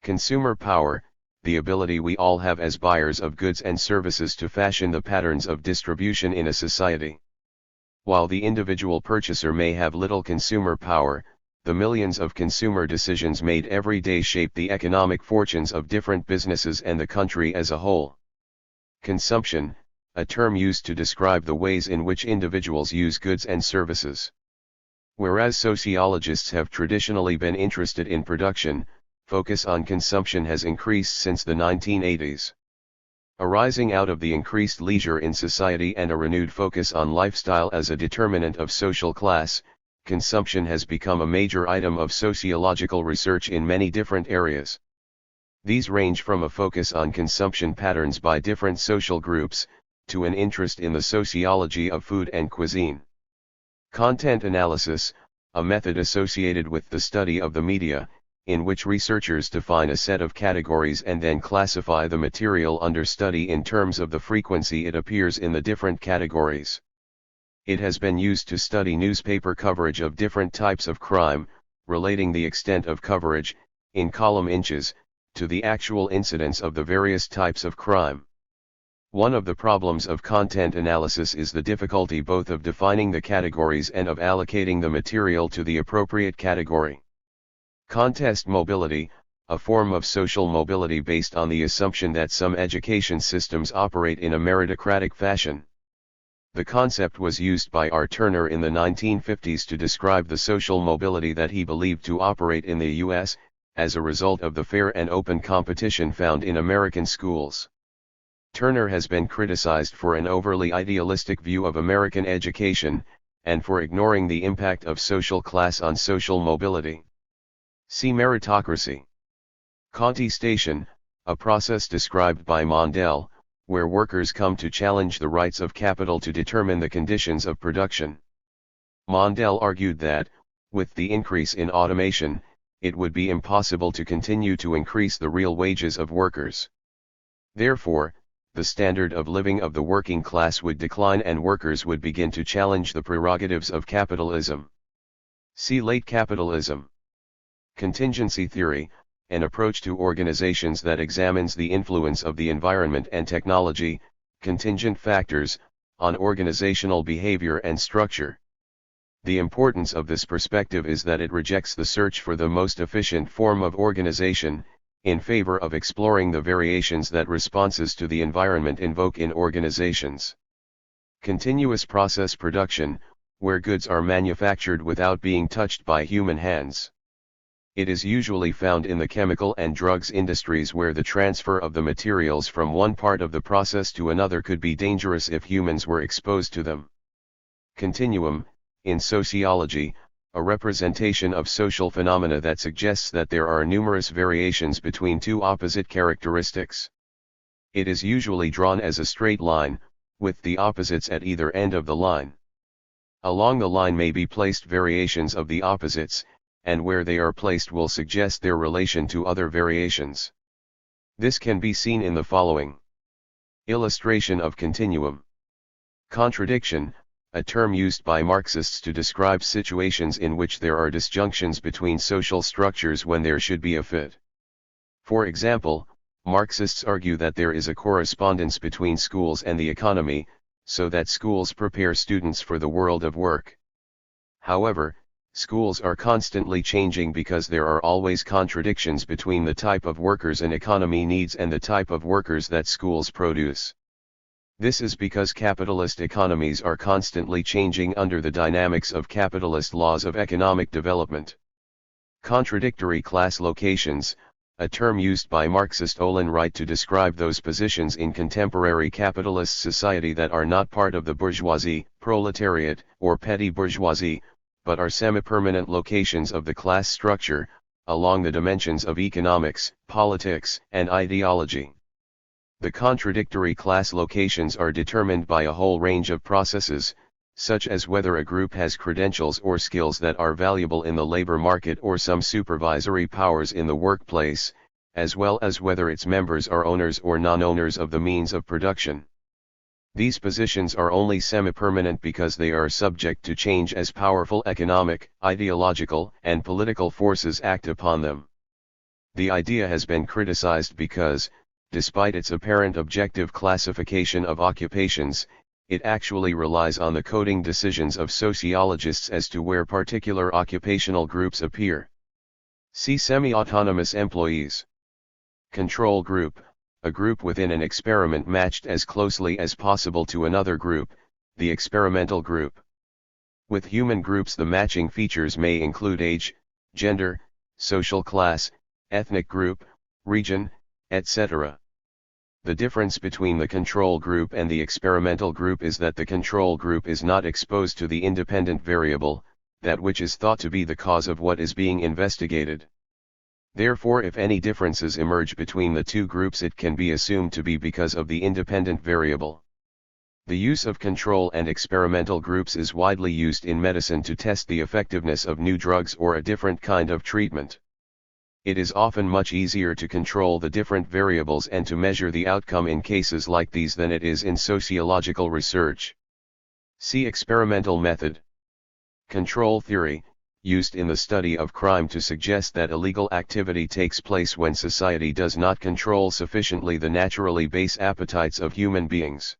Consumer power, the ability we all have as buyers of goods and services to fashion the patterns of distribution in a society. While the individual purchaser may have little consumer power, the millions of consumer decisions made every day shape the economic fortunes of different businesses and the country as a whole. Consumption, a term used to describe the ways in which individuals use goods and services. Whereas sociologists have traditionally been interested in production, focus on consumption has increased since the 1980s. Arising out of the increased leisure in society and a renewed focus on lifestyle as a determinant of social class, consumption has become a major item of sociological research in many different areas. These range from a focus on consumption patterns by different social groups, to an interest in the sociology of food and cuisine. Content analysis, a method associated with the study of the media, in which researchers define a set of categories and then classify the material under study in terms of the frequency it appears in the different categories. It has been used to study newspaper coverage of different types of crime, relating the extent of coverage, in column inches, to the actual incidence of the various types of crime. One of the problems of content analysis is the difficulty both of defining the categories and of allocating the material to the appropriate category. Contest mobility, a form of social mobility based on the assumption that some education systems operate in a meritocratic fashion. The concept was used by R. Turner in the 1950s to describe the social mobility that he believed to operate in the U.S., as a result of the fair and open competition found in American schools. Turner has been criticized for an overly idealistic view of American education, and for ignoring the impact of social class on social mobility. See meritocracy. Contestation, a process described by Mondale, where workers come to challenge the rights of capital to determine the conditions of production. Mondale argued that, with the increase in automation, it would be impossible to continue to increase the real wages of workers. Therefore, the standard of living of the working class would decline and workers would begin to challenge the prerogatives of capitalism. See late capitalism. Contingency theory, an approach to organizations that examines the influence of the environment and technology, contingent factors, on organizational behavior and structure. The importance of this perspective is that it rejects the search for the most efficient form of organization, in favor of exploring the variations that responses to the environment invoke in organizations. Continuous process production, where goods are manufactured without being touched by human hands. It is usually found in the chemical and drugs industries where the transfer of the materials from one part of the process to another could be dangerous if humans were exposed to them. Continuum, in sociology, a representation of social phenomena that suggests that there are numerous variations between two opposite characteristics. It is usually drawn as a straight line, with the opposites at either end of the line. Along the line may be placed variations of the opposites, and where they are placed will suggest their relation to other variations. This can be seen in the following illustration of continuum. Contradiction, a term used by Marxists to describe situations in which there are disjunctions between social structures when there should be a fit. For example, Marxists argue that there is a correspondence between schools and the economy, so that schools prepare students for the world of work. However, schools are constantly changing because there are always contradictions between the type of workers an economy needs and the type of workers that schools produce. This is because capitalist economies are constantly changing under the dynamics of capitalist laws of economic development. Contradictory class locations, a term used by Marxist Olin Wright to describe those positions in contemporary capitalist society that are not part of the bourgeoisie, proletariat, or petty bourgeoisie, but are semi-permanent locations of the class structure, along the dimensions of economics, politics, and ideology. The contradictory class locations are determined by a whole range of processes, such as whether a group has credentials or skills that are valuable in the labor market or some supervisory powers in the workplace, as well as whether its members are owners or non-owners of the means of production. These positions are only semi-permanent because they are subject to change as powerful economic, ideological, and political forces act upon them. The idea has been criticized because, despite its apparent objective classification of occupations, it actually relies on the coding decisions of sociologists as to where particular occupational groups appear. See semi-autonomous employees. Control group, a group within an experiment matched as closely as possible to another group, the experimental group. With human groups, the matching features may include age, gender, social class, ethnic group, region, etc. The difference between the control group and the experimental group is that the control group is not exposed to the independent variable, that which is thought to be the cause of what is being investigated. Therefore, if any differences emerge between the two groups, it can be assumed to be because of the independent variable. The use of control and experimental groups is widely used in medicine to test the effectiveness of new drugs or a different kind of treatment. It is often much easier to control the different variables and to measure the outcome in cases like these than it is in sociological research. See experimental method. Control theory, used in the study of crime to suggest that illegal activity takes place when society does not control sufficiently the naturally base appetites of human beings.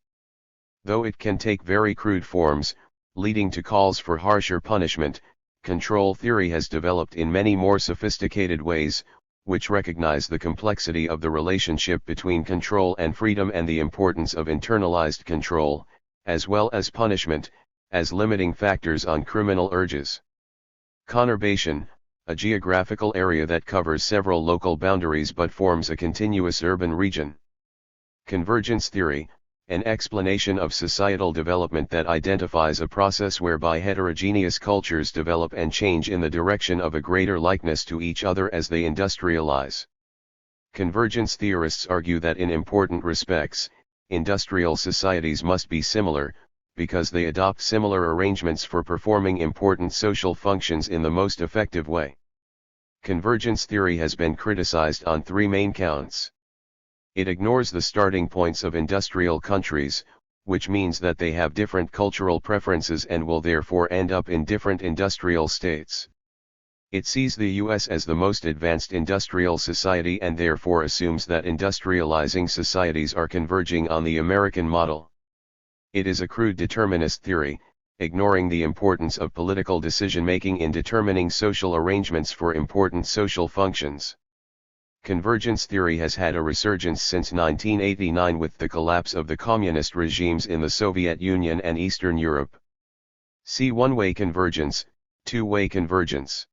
Though it can take very crude forms, leading to calls for harsher punishment, control theory has developed in many more sophisticated ways, which recognize the complexity of the relationship between control and freedom and the importance of internalized control, as well as punishment, as limiting factors on criminal urges. Conurbation, a geographical area that covers several local boundaries but forms a continuous urban region. Convergence theory, an explanation of societal development that identifies a process whereby heterogeneous cultures develop and change in the direction of a greater likeness to each other as they industrialize. Convergence theorists argue that in important respects, industrial societies must be similar, because they adopt similar arrangements for performing important social functions in the most effective way. Convergence theory has been criticized on three main counts. It ignores the starting points of industrial countries, which means that they have different cultural preferences and will therefore end up in different industrial states. It sees the US as the most advanced industrial society and therefore assumes that industrializing societies are converging on the American model. It is a crude determinist theory, ignoring the importance of political decision-making in determining social arrangements for important social functions. Convergence theory has had a resurgence since 1989 with the collapse of the communist regimes in the Soviet Union and Eastern Europe. See one-way convergence, two-way convergence.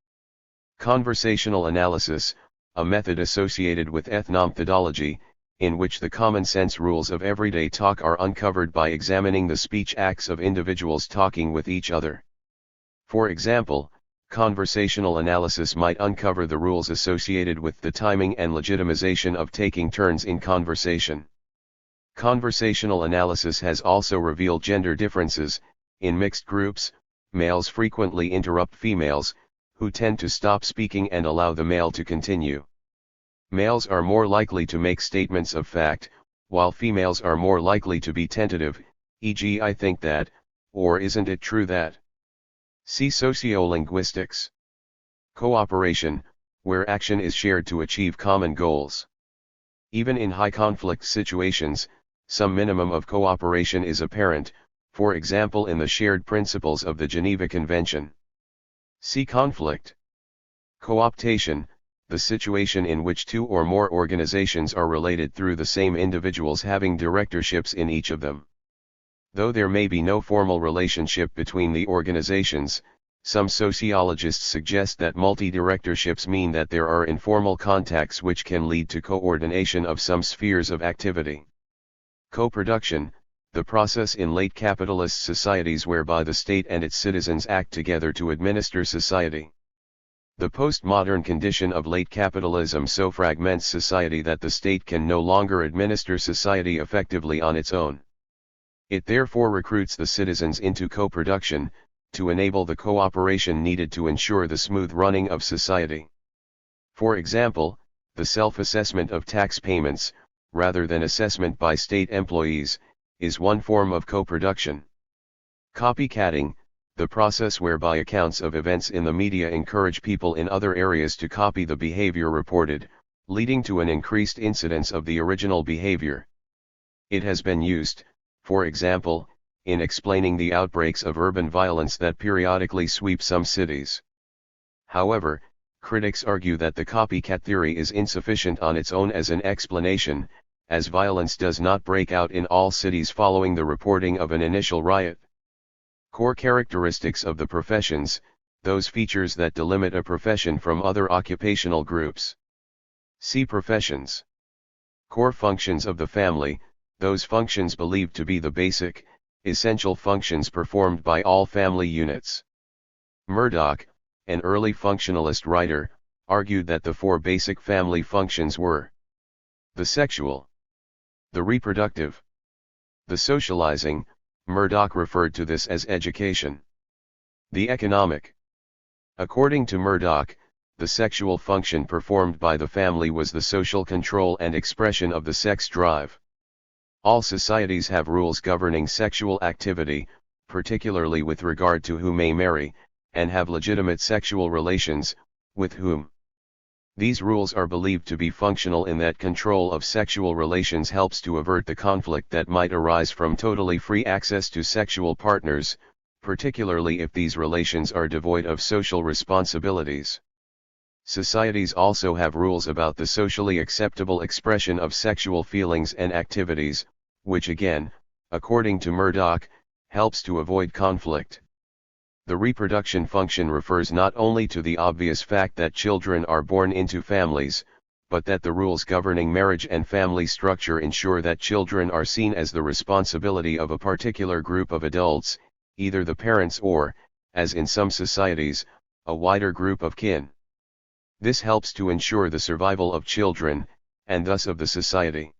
Conversational analysis, a method associated with ethnomethodology, in which the common-sense rules of everyday talk are uncovered by examining the speech acts of individuals talking with each other. For example, conversational analysis might uncover the rules associated with the timing and legitimization of taking turns in conversation. Conversational analysis has also revealed gender differences. In mixed groups, males frequently interrupt females, who tend to stop speaking and allow the male to continue. Males are more likely to make statements of fact, while females are more likely to be tentative, e.g. I think that, or isn't it true that? See sociolinguistics. Cooperation, where action is shared to achieve common goals. Even in high-conflict situations, some minimum of cooperation is apparent, for example in the shared principles of the Geneva Convention. See conflict. Cooptation, the situation in which two or more organizations are related through the same individuals having directorships in each of them. Though there may be no formal relationship between the organizations, some sociologists suggest that multi-directorships mean that there are informal contacts which can lead to coordination of some spheres of activity. Co-production, the process in late capitalist societies whereby the state and its citizens act together to administer society. The postmodern condition of late capitalism so fragments society that the state can no longer administer society effectively on its own. It therefore recruits the citizens into co-production, to enable the cooperation needed to ensure the smooth running of society. For example, the self-assessment of tax payments, rather than assessment by state employees, is one form of co-production. Copycatting, the process whereby accounts of events in the media encourage people in other areas to copy the behavior reported, leading to an increased incidence of the original behavior. It has been used, for example, in explaining the outbreaks of urban violence that periodically sweep some cities. However, critics argue that the copycat theory is insufficient on its own as an explanation, as violence does not break out in all cities following the reporting of an initial riot. Core characteristics of the professions, those features that delimit a profession from other occupational groups. See professions. Core functions of the family, those functions believed to be the basic, essential functions performed by all family units. Murdoch, an early functionalist writer, argued that the four basic family functions were the sexual, the reproductive, the socializing, Murdoch referred to this as education. The economic. According to Murdoch, the sexual function performed by the family was the social control and expression of the sex drive. All societies have rules governing sexual activity, particularly with regard to who may marry, and have legitimate sexual relations, with whom. These rules are believed to be functional in that control of sexual relations helps to avert the conflict that might arise from totally free access to sexual partners, particularly if these relations are devoid of social responsibilities. Societies also have rules about the socially acceptable expression of sexual feelings and activities, which again, according to Murdoch, helps to avoid conflict. The reproduction function refers not only to the obvious fact that children are born into families, but that the rules governing marriage and family structure ensure that children are seen as the responsibility of a particular group of adults, either the parents or, as in some societies, a wider group of kin. This helps to ensure the survival of children, and thus of the society.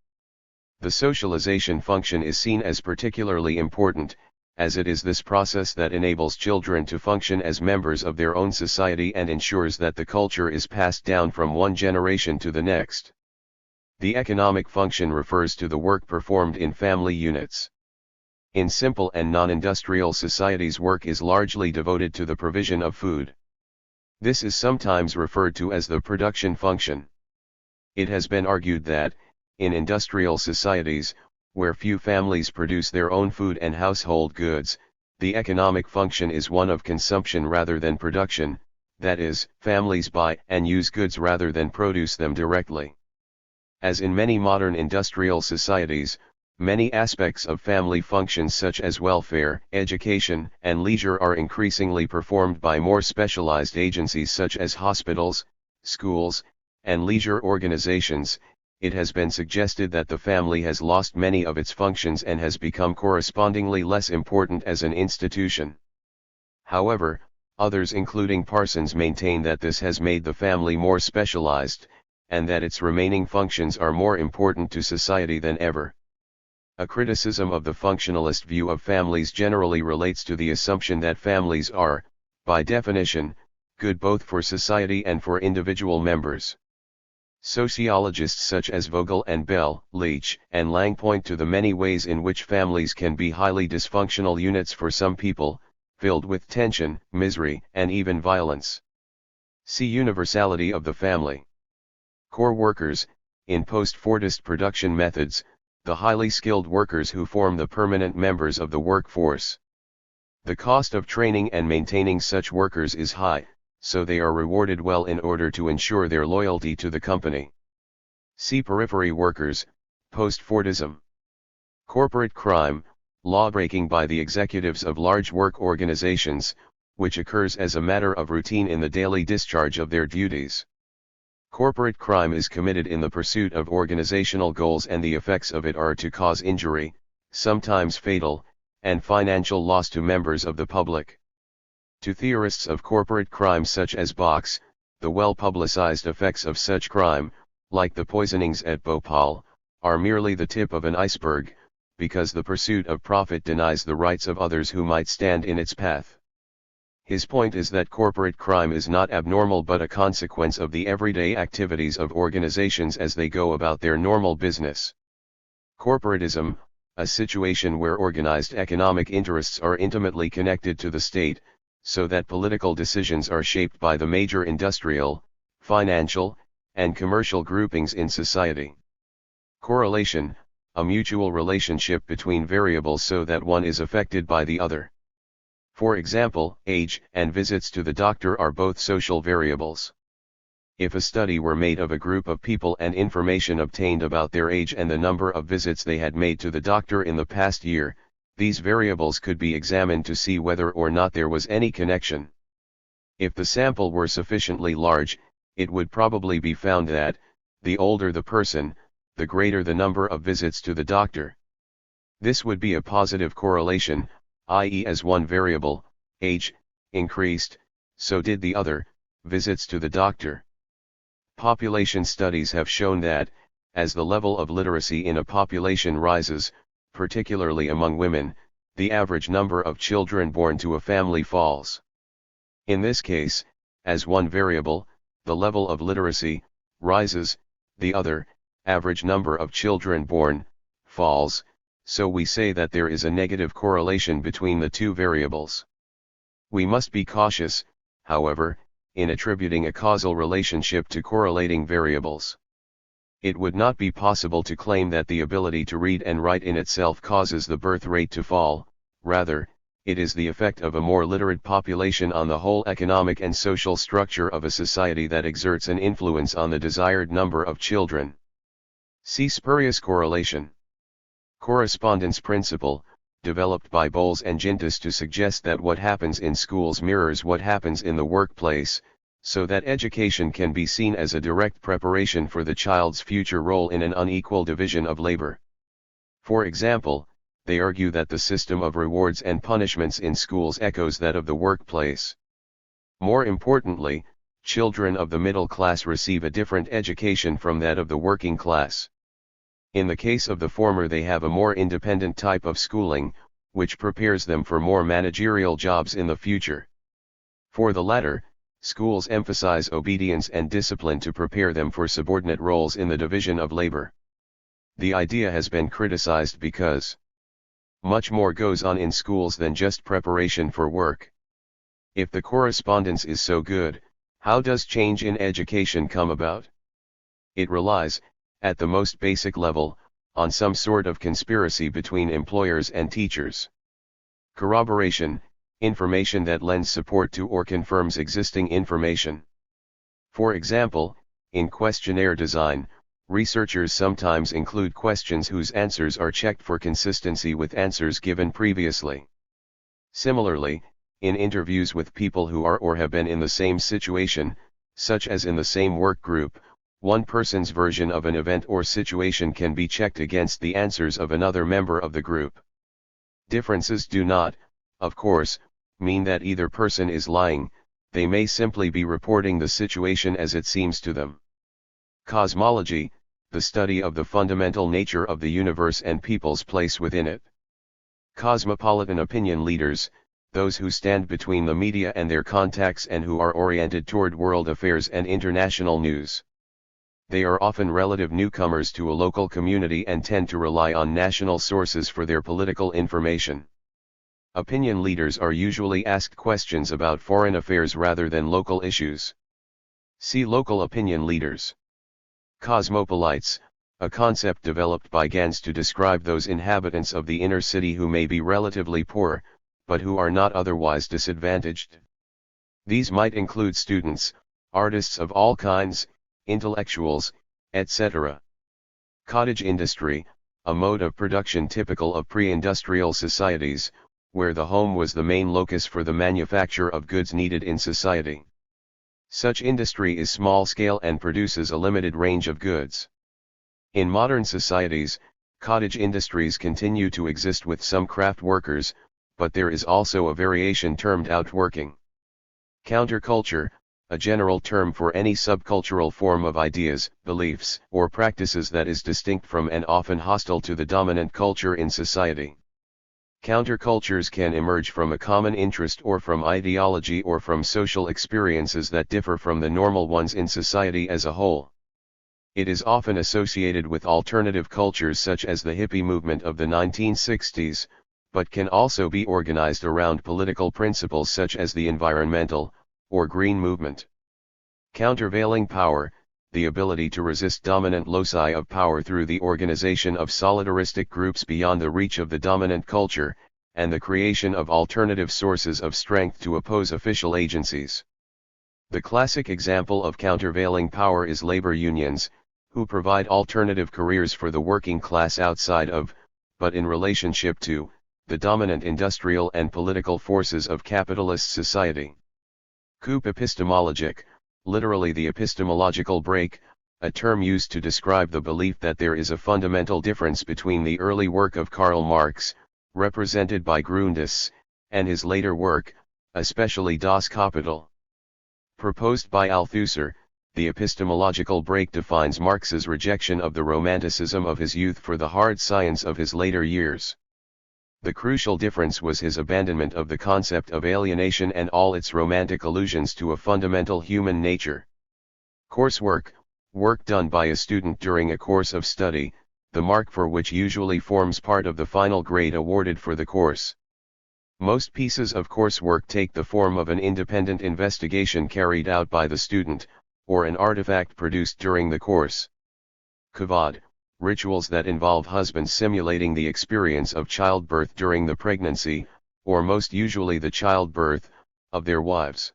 The socialization function is seen as particularly important, as it is this process that enables children to function as members of their own society and ensures that the culture is passed down from one generation to the next. The economic function refers to the work performed in family units. In simple and non-industrial societies, work is largely devoted to the provision of food. This is sometimes referred to as the production function. It has been argued that, in industrial societies, where few families produce their own food and household goods, the economic function is one of consumption rather than production, that is, families buy and use goods rather than produce them directly. As in many modern industrial societies, many aspects of family functions such as welfare, education, and leisure are increasingly performed by more specialized agencies such as hospitals, schools, and leisure organizations. It has been suggested that the family has lost many of its functions and has become correspondingly less important as an institution. However, others including Parsons maintain that this has made the family more specialized, and that its remaining functions are more important to society than ever. A criticism of the functionalist view of families generally relates to the assumption that families are, by definition, good both for society and for individual members. Sociologists such as Vogel and Bell, Leach, and Lang point to the many ways in which families can be highly dysfunctional units for some people, filled with tension, misery, and even violence. See universality of the family. Core workers, in post-Fordist production methods, the highly skilled workers who form the permanent members of the workforce. The cost of training and maintaining such workers is high, so they are rewarded well in order to ensure their loyalty to the company. See periphery workers, post-Fordism. Corporate crime, lawbreaking by the executives of large work organizations, which occurs as a matter of routine in the daily discharge of their duties. Corporate crime is committed in the pursuit of organizational goals, and the effects of it are to cause injury, sometimes fatal, and financial loss to members of the public. To theorists of corporate crime such as Box, the well-publicized effects of such crime, like the poisonings at Bhopal, are merely the tip of an iceberg, because the pursuit of profit denies the rights of others who might stand in its path. His point is that corporate crime is not abnormal but a consequence of the everyday activities of organizations as they go about their normal business. Corporatism, a situation where organized economic interests are intimately connected to the state, so that political decisions are shaped by the major industrial, financial, and commercial groupings in society. Correlation, a mutual relationship between variables so that one is affected by the other. For example, age and visits to the doctor are both social variables. If a study were made of a group of people and information obtained about their age and the number of visits they had made to the doctor in the past year, these variables could be examined to see whether or not there was any connection. If the sample were sufficiently large, it would probably be found that, the older the person, the greater the number of visits to the doctor. This would be a positive correlation, i.e., as one variable, age, increased, so did the other, visits to the doctor. Population studies have shown that, as the level of literacy in a population rises, particularly among women, the average number of children born to a family falls. In this case, as one variable, the level of literacy rises, the other, average number of children born, falls, so we say that there is a negative correlation between the two variables. We must be cautious, however, in attributing a causal relationship to correlating variables. It would not be possible to claim that the ability to read and write in itself causes the birth rate to fall, rather, it is the effect of a more literate population on the whole economic and social structure of a society that exerts an influence on the desired number of children. See spurious correlation. Correspondence principle, developed by Bowles and Gintis to suggest that what happens in schools mirrors what happens in the workplace, so that education can be seen as a direct preparation for the child's future role in an unequal division of labor. For example, they argue that the system of rewards and punishments in schools echoes that of the workplace. More importantly, children of the middle class receive a different education from that of the working class. In the case of the former, they have a more independent type of schooling, which prepares them for more managerial jobs in the future. For the latter, schools emphasize obedience and discipline to prepare them for subordinate roles in the division of labor. The idea has been criticized because much more goes on in schools than just preparation for work. If the correspondence is so good, how does change in education come about? It relies, at the most basic level, on some sort of conspiracy between employers and teachers. Corroboration, information that lends support to or confirms existing information. For example, in questionnaire design, researchers sometimes include questions whose answers are checked for consistency with answers given previously. Similarly, in interviews with people who are or have been in the same situation, such as in the same work group, one person's version of an event or situation can be checked against the answers of another member of the group. Differences do not, of course, mean that either person is lying, they may simply be reporting the situation as it seems to them. Cosmology, the study of the fundamental nature of the universe and people's place within it. Cosmopolitan opinion leaders, those who stand between the media and their contacts and who are oriented toward world affairs and international news. They are often relative newcomers to a local community and tend to rely on national sources for their political information. Opinion leaders are usually asked questions about foreign affairs rather than local issues. See local opinion leaders. Cosmopolites, a concept developed by Gans to describe those inhabitants of the inner city who may be relatively poor, but who are not otherwise disadvantaged. These might include students, artists of all kinds, intellectuals, etc. Cottage industry, a mode of production typical of pre-industrial societies, where the home was the main locus for the manufacture of goods needed in society. Such industry is small-scale and produces a limited range of goods. In modern societies, cottage industries continue to exist with some craft workers, but there is also a variation termed outworking. Counterculture, a general term for any subcultural form of ideas, beliefs, or practices that is distinct from and often hostile to the dominant culture in society. Countercultures can emerge from a common interest or from ideology or from social experiences that differ from the normal ones in society as a whole. It is often associated with alternative cultures such as the hippie movement of the 1960s, but can also be organized around political principles such as the environmental, or green movement. Countervailing power, the ability to resist dominant loci of power through the organization of solidaristic groups beyond the reach of the dominant culture, and the creation of alternative sources of strength to oppose official agencies. The classic example of countervailing power is labor unions, who provide alternative careers for the working class outside of, but in relationship to, the dominant industrial and political forces of capitalist society. Coup epistemologique, literally the epistemological break, a term used to describe the belief that there is a fundamental difference between the early work of Karl Marx, represented by Grundrisse, and his later work, especially Das Kapital. Proposed by Althusser, the epistemological break defines Marx's rejection of the romanticism of his youth for the hard science of his later years. The crucial difference was his abandonment of the concept of alienation and all its romantic allusions to a fundamental human nature. Coursework, work done by a student during a course of study, the mark for which usually forms part of the final grade awarded for the course. Most pieces of coursework take the form of an independent investigation carried out by the student, or an artifact produced during the course. Garrod, rituals that involve husbands simulating the experience of childbirth during the pregnancy, or most usually the childbirth, of their wives.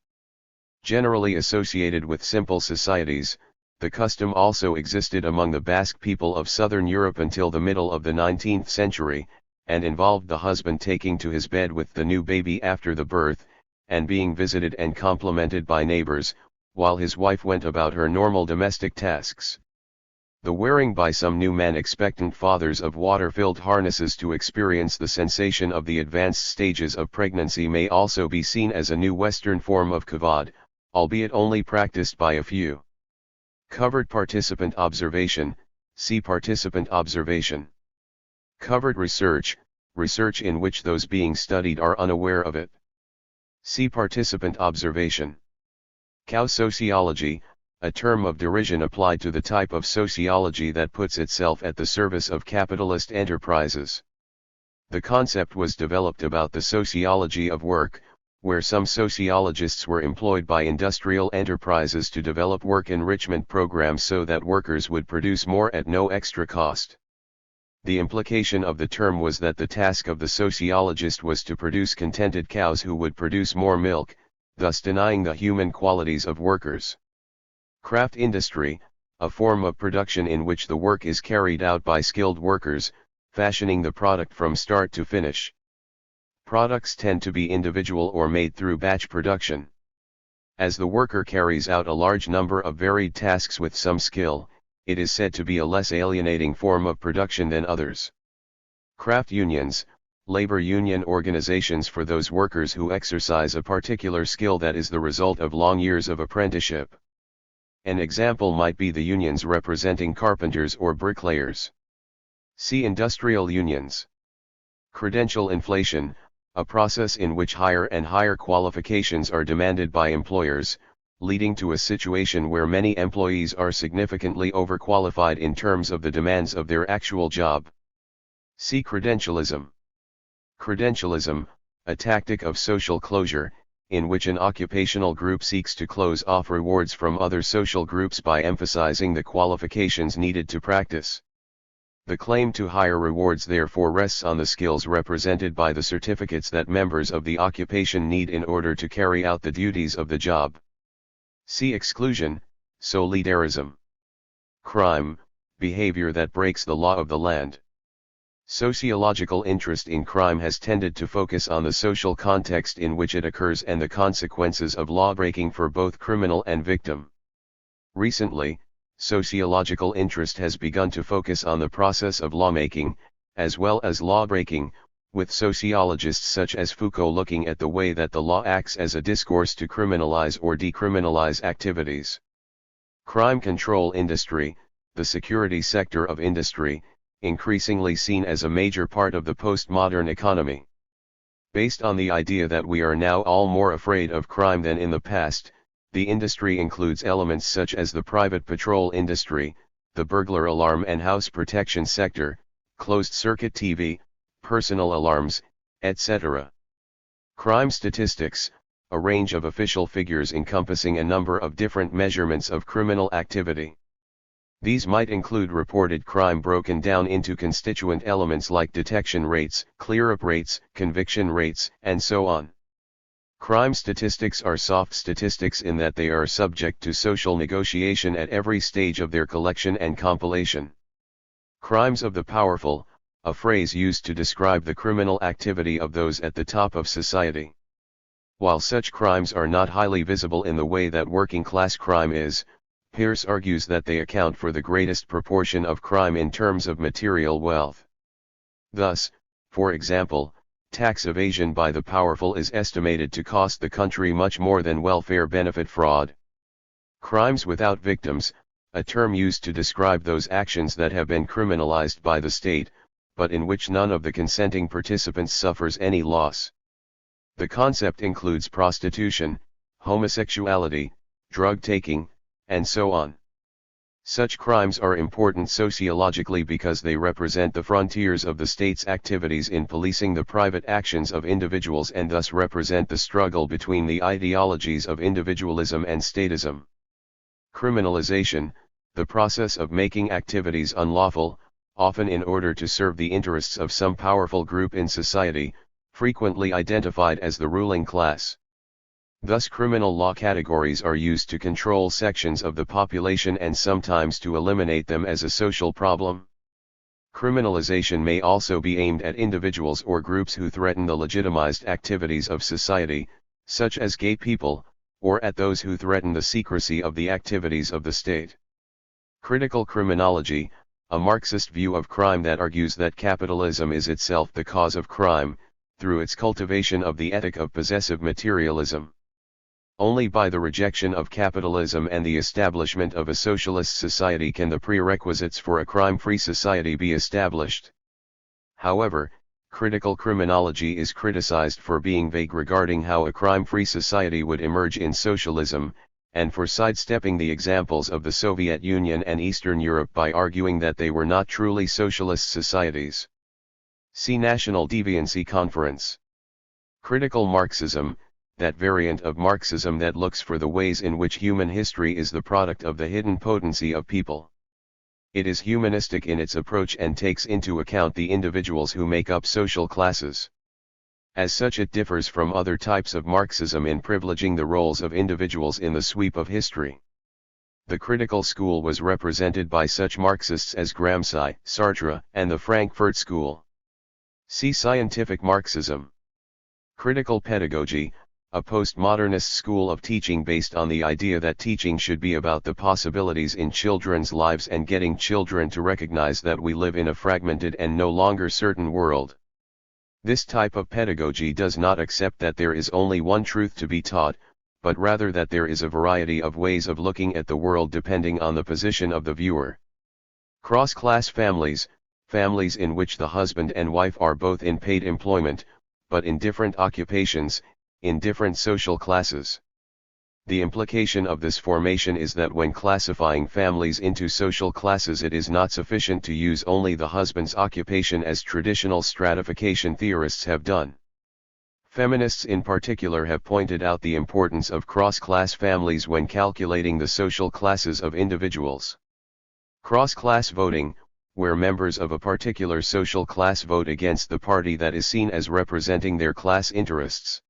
Generally associated with simple societies, the custom also existed among the Basque people of southern Europe until the middle of the 19th century, and involved the husband taking to his bed with the new baby after the birth, and being visited and complimented by neighbors, while his wife went about her normal domestic tasks. The wearing by some new man expectant fathers of water-filled harnesses to experience the sensation of the advanced stages of pregnancy may also be seen as a new Western form of garrod, albeit only practiced by a few. Covered participant observation, see participant observation. Covered research, research in which those being studied are unaware of it. See participant observation. Cow sociology, a term of derision applied to the type of sociology that puts itself at the service of capitalist enterprises. The concept was developed about the sociology of work, where some sociologists were employed by industrial enterprises to develop work enrichment programs so that workers would produce more at no extra cost. The implication of the term was that the task of the sociologist was to produce contented cows who would produce more milk, thus denying the human qualities of workers. Craft industry, a form of production in which the work is carried out by skilled workers, fashioning the product from start to finish. Products tend to be individual or made through batch production. As the worker carries out a large number of varied tasks with some skill, it is said to be a less alienating form of production than others. Craft unions, labor union organizations for those workers who exercise a particular skill that is the result of long years of apprenticeship. An example might be the unions representing carpenters or bricklayers. See industrial unions. Credential inflation, a process in which higher and higher qualifications are demanded by employers, leading to a situation where many employees are significantly overqualified in terms of the demands of their actual job. See credentialism. Credentialism, a tactic of social closure, in which an occupational group seeks to close off rewards from other social groups by emphasizing the qualifications needed to practice. The claim to higher rewards therefore rests on the skills represented by the certificates that members of the occupation need in order to carry out the duties of the job. See exclusion, solidarism. Crime, behavior that breaks the law of the land. Sociological interest in crime has tended to focus on the social context in which it occurs and the consequences of lawbreaking for both criminal and victim. Recently, sociological interest has begun to focus on the process of lawmaking, as well as lawbreaking, with sociologists such as Foucault looking at the way that the law acts as a discourse to criminalize or decriminalize activities. Crime control industry, the security sector of industry, increasingly seen as a major part of the postmodern economy. Based on the idea that we are now all more afraid of crime than in the past, the industry includes elements such as the private patrol industry, the burglar alarm and house protection sector, closed-circuit TV, personal alarms, etc. Crime statistics, a range of official figures encompassing a number of different measurements of criminal activity. These might include reported crime broken down into constituent elements like detection rates, clear-up rates, conviction rates, and so on. Crime statistics are soft statistics in that they are subject to social negotiation at every stage of their collection and compilation. Crimes of the powerful, a phrase used to describe the criminal activity of those at the top of society. While such crimes are not highly visible in the way that working-class crime is, Peirce argues that they account for the greatest proportion of crime in terms of material wealth. Thus, for example, tax evasion by the powerful is estimated to cost the country much more than welfare benefit fraud. Crimes without victims, a term used to describe those actions that have been criminalized by the state, but in which none of the consenting participants suffers any loss. The concept includes prostitution, homosexuality, drug taking, and so on. Such crimes are important sociologically because they represent the frontiers of the state's activities in policing the private actions of individuals and thus represent the struggle between the ideologies of individualism and statism. Criminalization, the process of making activities unlawful, often in order to serve the interests of some powerful group in society, frequently identified as the ruling class. Thus criminal law categories are used to control sections of the population and sometimes to eliminate them as a social problem. Criminalization may also be aimed at individuals or groups who threaten the legitimized activities of society, such as gay people, or at those who threaten the secrecy of the activities of the state. Critical criminology, a Marxist view of crime that argues that capitalism is itself the cause of crime, through its cultivation of the ethic of possessive materialism. Only by the rejection of capitalism and the establishment of a socialist society can the prerequisites for a crime-free society be established. However, critical criminology is criticized for being vague regarding how a crime-free society would emerge in socialism, and for sidestepping the examples of the Soviet Union and Eastern Europe by arguing that they were not truly socialist societies. See National Deviancy Conference. Critical Marxism, that variant of Marxism that looks for the ways in which human history is the product of the hidden potency of people. It is humanistic in its approach and takes into account the individuals who make up social classes. As such, it differs from other types of Marxism in privileging the roles of individuals in the sweep of history. The critical school was represented by such Marxists as Gramsci, Sartre, and the Frankfurt School. See Scientific Marxism. Critical pedagogy, a postmodernist school of teaching based on the idea that teaching should be about the possibilities in children's lives and getting children to recognize that we live in a fragmented and no longer certain world. This type of pedagogy does not accept that there is only one truth to be taught, but rather that there is a variety of ways of looking at the world depending on the position of the viewer. Cross-class families, families in which the husband and wife are both in paid employment, but in different occupations, in different social classes. The implication of this formation is that when classifying families into social classes, it is not sufficient to use only the husband's occupation as traditional stratification theorists have done. Feminists in particular have pointed out the importance of cross-class families when calculating the social classes of individuals. Cross-class voting, where members of a particular social class vote against the party that is seen as representing their class interests.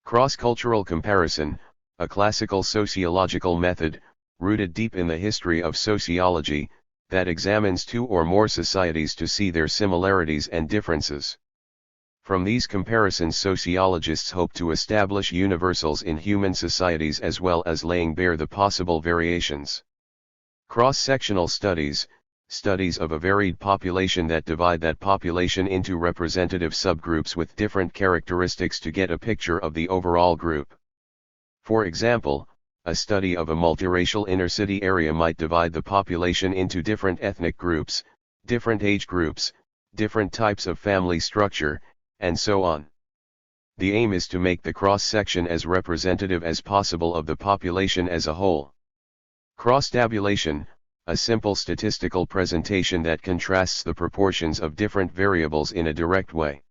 Cross-cultural comparison, a classical sociological method, rooted deep in the history of sociology, that examines two or more societies to see their similarities and differences. From these comparisons, sociologists hope to establish universals in human societies as well as laying bare the possible variations. Cross-sectional studies, studies of a varied population that divide that population into representative subgroups with different characteristics to get a picture of the overall group. For example, a study of a multiracial inner-city area might divide the population into different ethnic groups, different age groups, different types of family structure, and so on. The aim is to make the cross-section as representative as possible of the population as a whole. Cross-tabulation, a simple statistical presentation that contrasts the proportions of different variables in a direct way.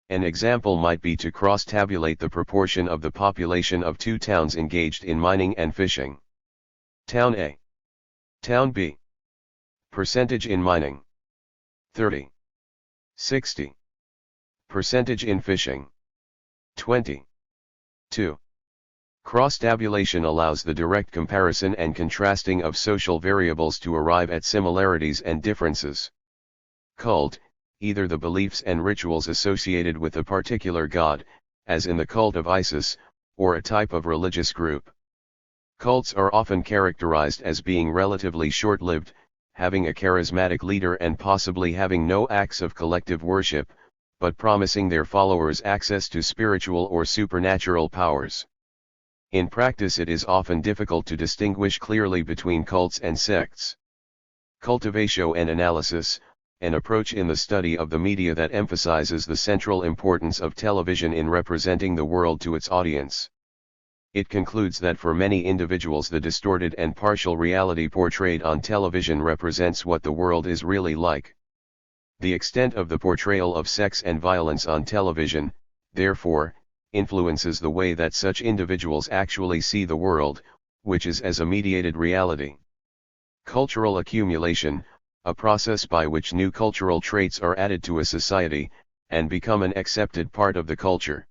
An example might be to cross-tabulate the proportion of the population of two towns engaged in mining and fishing. Town A. Town B. Percentage in mining. 30. 60. Percentage in fishing. 20. 2. Cross-tabulation allows the direct comparison and contrasting of social variables to arrive at similarities and differences. Cult, either the beliefs and rituals associated with a particular god, as in the cult of Isis, or a type of religious group. Cults are often characterized as being relatively short-lived, having a charismatic leader and possibly having no acts of collective worship, but promising their followers access to spiritual or supernatural powers. In practice, it is often difficult to distinguish clearly between cults and sects. Cultivatio and analysis, an approach in the study of the media that emphasizes the central importance of television in representing the world to its audience. It concludes that for many individuals the distorted and partial reality portrayed on television represents what the world is really like. The extent of the portrayal of sex and violence on television, therefore, influences the way that such individuals actually see the world, which is as a mediated reality. Cultural accumulation, a process by which new cultural traits are added to a society, and become an accepted part of the culture.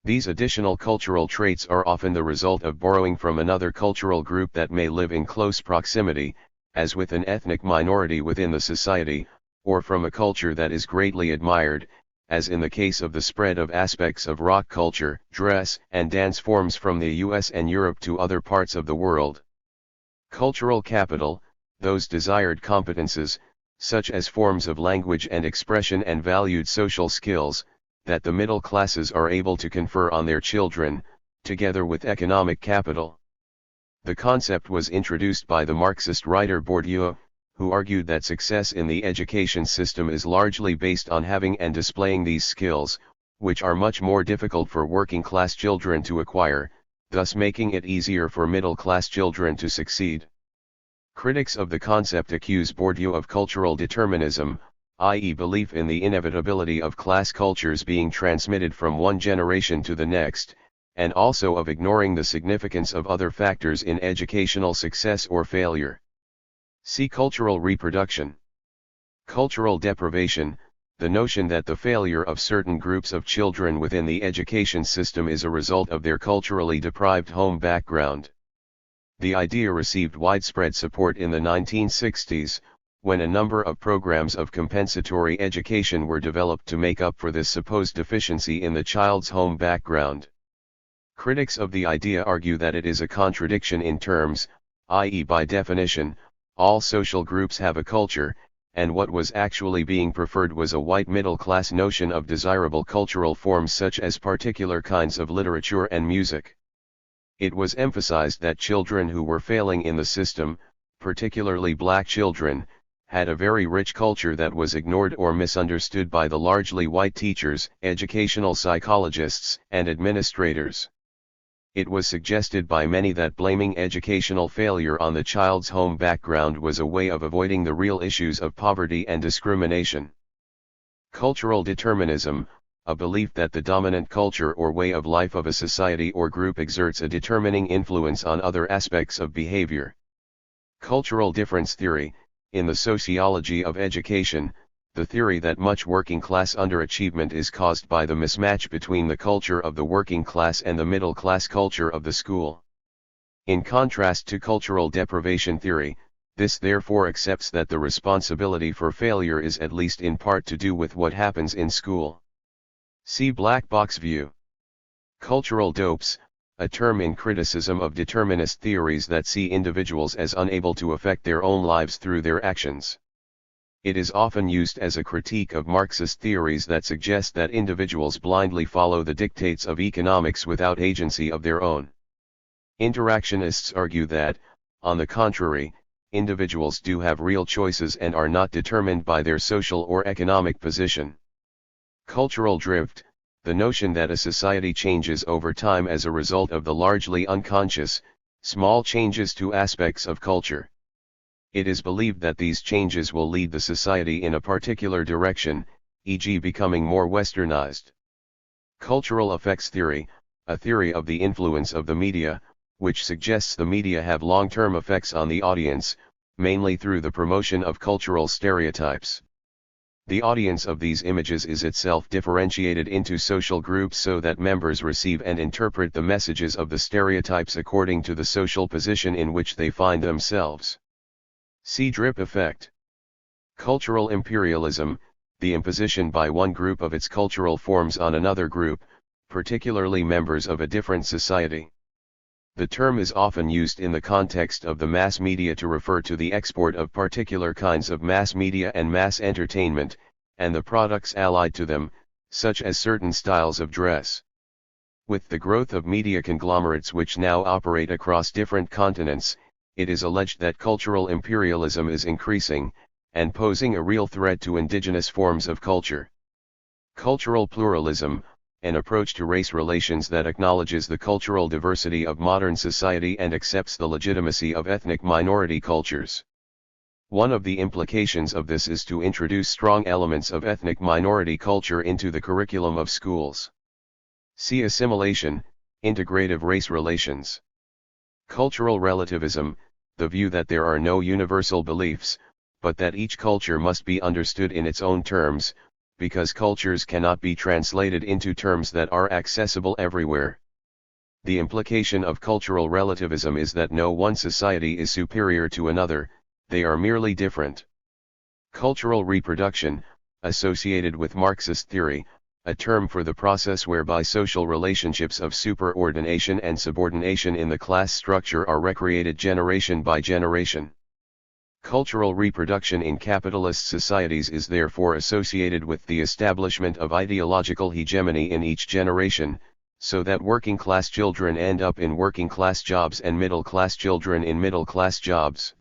These additional cultural traits are often the result of borrowing from another cultural group that may live in close proximity, as with an ethnic minority within the society, or from a culture that is greatly admired, as in the case of the spread of aspects of rock culture, dress, and dance forms from the US and Europe to other parts of the world. Cultural capital, those desired competences, such as forms of language and expression and valued social skills, that the middle classes are able to confer on their children, together with economic capital. The concept was introduced by the Marxist writer Bourdieu, who argued that success in the education system is largely based on having and displaying these skills, which are much more difficult for working-class children to acquire, thus making it easier for middle-class children to succeed. Critics of the concept accuse Bourdieu of cultural determinism, i.e. belief in the inevitability of class cultures being transmitted from one generation to the next, and also of ignoring the significance of other factors in educational success or failure. See cultural reproduction. Cultural deprivation, the notion that the failure of certain groups of children within the education system is a result of their culturally deprived home background. The idea received widespread support in the 1960s, when a number of programs of compensatory education were developed to make up for this supposed deficiency in the child's home background. Critics of the idea argue that it is a contradiction in terms, i.e. by definition, all social groups have a culture, and what was actually being preferred was a white middle-class notion of desirable cultural forms such as particular kinds of literature and music. It was emphasized that children who were failing in the system, particularly black children, had a very rich culture that was ignored or misunderstood by the largely white teachers, educational psychologists, and administrators. It was suggested by many that blaming educational failure on the child's home background was a way of avoiding the real issues of poverty and discrimination. Cultural determinism, a belief that the dominant culture or way of life of a society or group exerts a determining influence on other aspects of behavior. Cultural difference theory, in the sociology of education, the theory that much working-class underachievement is caused by the mismatch between the culture of the working class and the middle-class culture of the school. In contrast to cultural deprivation theory, this therefore accepts that the responsibility for failure is at least in part to do with what happens in school. See black box view. Cultural dopes, a term in criticism of determinist theories that see individuals as unable to affect their own lives through their actions. It is often used as a critique of Marxist theories that suggest that individuals blindly follow the dictates of economics without agency of their own. Interactionists argue that, on the contrary, individuals do have real choices and are not determined by their social or economic position. Cultural drift, the notion that a society changes over time as a result of the largely unconscious, small changes to aspects of culture. It is believed that these changes will lead the society in a particular direction, e.g. becoming more westernized. Cultural effects theory, a theory of the influence of the media, which suggests the media have long-term effects on the audience, mainly through the promotion of cultural stereotypes. The audience of these images is itself differentiated into social groups so that members receive and interpret the messages of the stereotypes according to the social position in which they find themselves. See drip effect. Cultural imperialism, the imposition by one group of its cultural forms on another group, particularly members of a different society. The term is often used in the context of the mass media to refer to the export of particular kinds of mass media and mass entertainment, and the products allied to them, such as certain styles of dress. With the growth of media conglomerates which now operate across different continents, it is alleged that cultural imperialism is increasing, and posing a real threat to indigenous forms of culture. Cultural pluralism, an approach to race relations that acknowledges the cultural diversity of modern society and accepts the legitimacy of ethnic minority cultures. One of the implications of this is to introduce strong elements of ethnic minority culture into the curriculum of schools. See assimilation, integrative race relations. Cultural relativism, the view that there are no universal beliefs, but that each culture must be understood in its own terms, because cultures cannot be translated into terms that are accessible everywhere. The implication of cultural relativism is that no one society is superior to another, they are merely different. Cultural reproduction, associated with Marxist theory, a term for the process whereby social relationships of superordination and subordination in the class structure are recreated generation by generation. Cultural reproduction in capitalist societies is therefore associated with the establishment of ideological hegemony in each generation, so that working-class children end up in working-class jobs and middle-class children in middle-class jobs.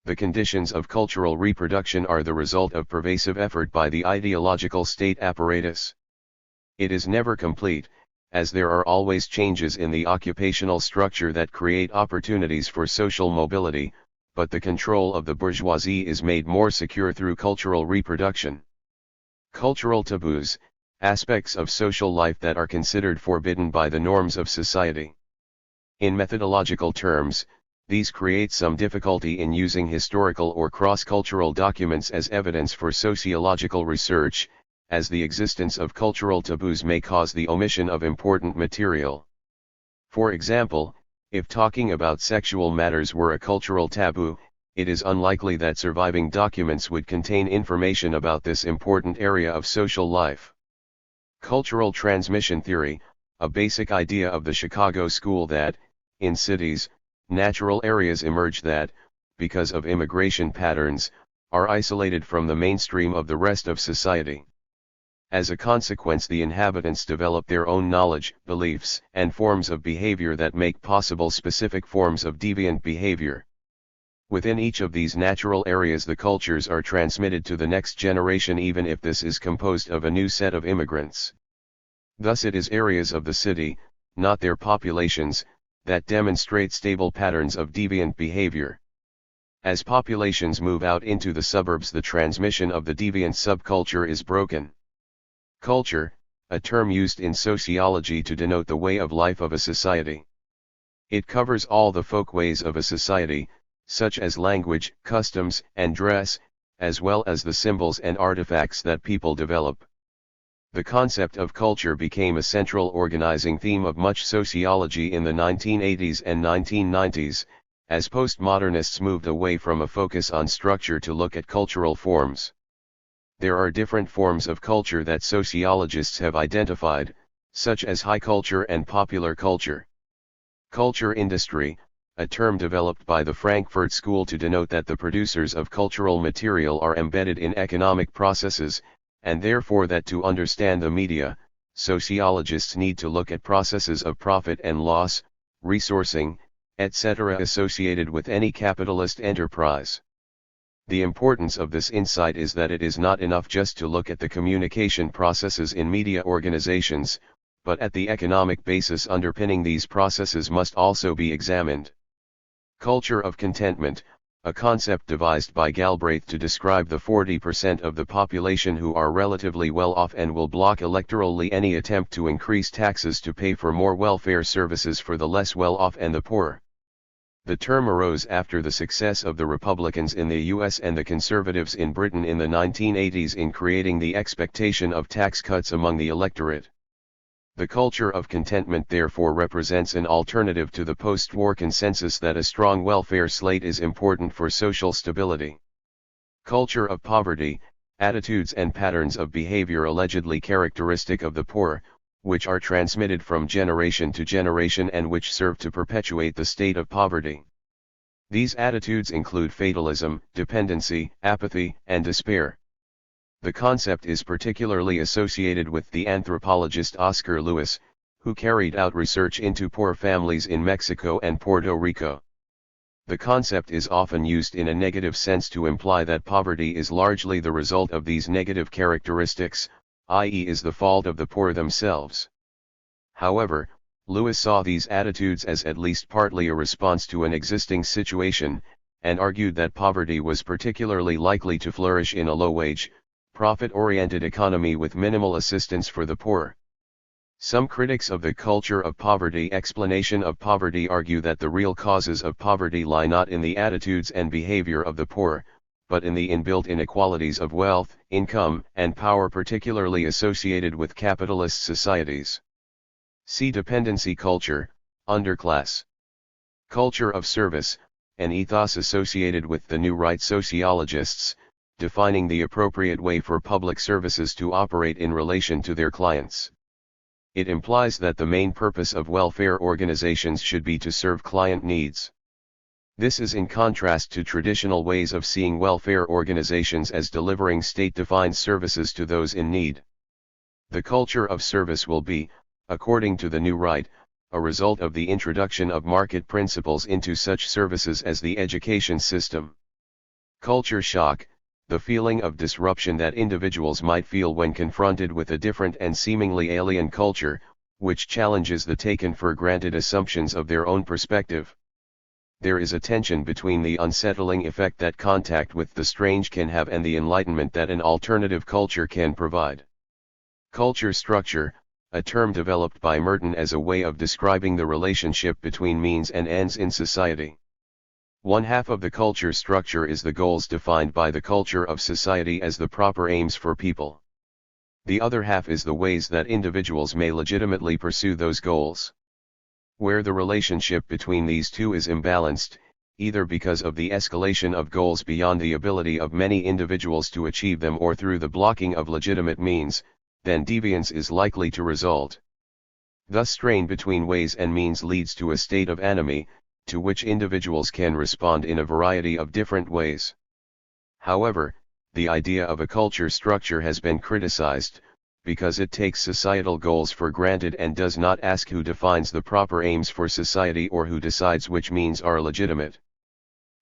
The conditions of cultural reproduction are the result of pervasive effort by the ideological state apparatus. It is never complete, as there are always changes in the occupational structure that create opportunities for social mobility, but the control of the bourgeoisie is made more secure through cultural reproduction. Cultural taboos, aspects of social life that are considered forbidden by the norms of society. In methodological terms, these create some difficulty in using historical or cross-cultural documents as evidence for sociological research, as the existence of cultural taboos may cause the omission of important material. For example, if talking about sexual matters were a cultural taboo, it is unlikely that surviving documents would contain information about this important area of social life. Cultural transmission theory, a basic idea of the Chicago school that, in cities, natural areas emerge that, because of immigration patterns, are isolated from the mainstream of the rest of society. As a consequence, the inhabitants develop their own knowledge, beliefs, and forms of behavior that make possible specific forms of deviant behavior. Within each of these natural areas, the cultures are transmitted to the next generation even if this is composed of a new set of immigrants. Thus it is areas of the city, not their populations, that demonstrate stable patterns of deviant behavior. As populations move out into the suburbs, the transmission of the deviant subculture is broken. Culture, a term used in sociology to denote the way of life of a society. It covers all the folkways of a society, such as language, customs, and dress, as well as the symbols and artifacts that people develop. The concept of culture became a central organizing theme of much sociology in the 1980s and 1990s, as postmodernists moved away from a focus on structure to look at cultural forms. There are different forms of culture that sociologists have identified, such as high culture and popular culture. Culture industry, a term developed by the Frankfurt School to denote that the producers of cultural material are embedded in economic processes, and therefore that to understand the media, sociologists need to look at processes of profit and loss, resourcing, etc. associated with any capitalist enterprise. The importance of this insight is that it is not enough just to look at the communication processes in media organizations, but at the economic basis underpinning these processes must also be examined. Culture of contentment, a concept devised by Galbraith to describe the 40% of the population who are relatively well off and will block electorally any attempt to increase taxes to pay for more welfare services for the less well off and the poor. The term arose after the success of the Republicans in the US and the Conservatives in Britain in the 1980s in creating the expectation of tax cuts among the electorate. The culture of contentment therefore represents an alternative to the post-war consensus that a strong welfare slate is important for social stability. Culture of poverty, attitudes and patterns of behavior allegedly characteristic of the poor, which are transmitted from generation to generation and which serve to perpetuate the state of poverty. These attitudes include fatalism, dependency, apathy, and despair. The concept is particularly associated with the anthropologist Oscar Lewis, who carried out research into poor families in Mexico and Puerto Rico. The concept is often used in a negative sense to imply that poverty is largely the result of these negative characteristics, i.e. is the fault of the poor themselves. However, Lewis saw these attitudes as at least partly a response to an existing situation, and argued that poverty was particularly likely to flourish in a low-wage, profit-oriented economy with minimal assistance for the poor. Some critics of the culture of poverty explanation of poverty argue that the real causes of poverty lie not in the attitudes and behavior of the poor, but in the inbuilt inequalities of wealth, income, and power particularly associated with capitalist societies. See dependency culture, underclass. Culture of service, an ethos associated with the new right sociologists, defining the appropriate way for public services to operate in relation to their clients. It implies that the main purpose of welfare organizations should be to serve client needs. This is in contrast to traditional ways of seeing welfare organizations as delivering state-defined services to those in need. The culture of service will be, according to the new right, a result of the introduction of market principles into such services as the education system. Culture shock, the feeling of disruption that individuals might feel when confronted with a different and seemingly alien culture, which challenges the taken for granted assumptions of their own perspective. There is a tension between the unsettling effect that contact with the strange can have and the enlightenment that an alternative culture can provide. Culture structure, a term developed by Merton as a way of describing the relationship between means and ends in society. One half of the culture structure is the goals defined by the culture of society as the proper aims for people. The other half is the ways that individuals may legitimately pursue those goals. Where the relationship between these two is imbalanced, either because of the escalation of goals beyond the ability of many individuals to achieve them or through the blocking of legitimate means, then deviance is likely to result. Thus strain between ways and means leads to a state of anomie, to which individuals can respond in a variety of different ways. However, the idea of a culture structure has been criticized, because it takes societal goals for granted and does not ask who defines the proper aims for society or who decides which means are legitimate.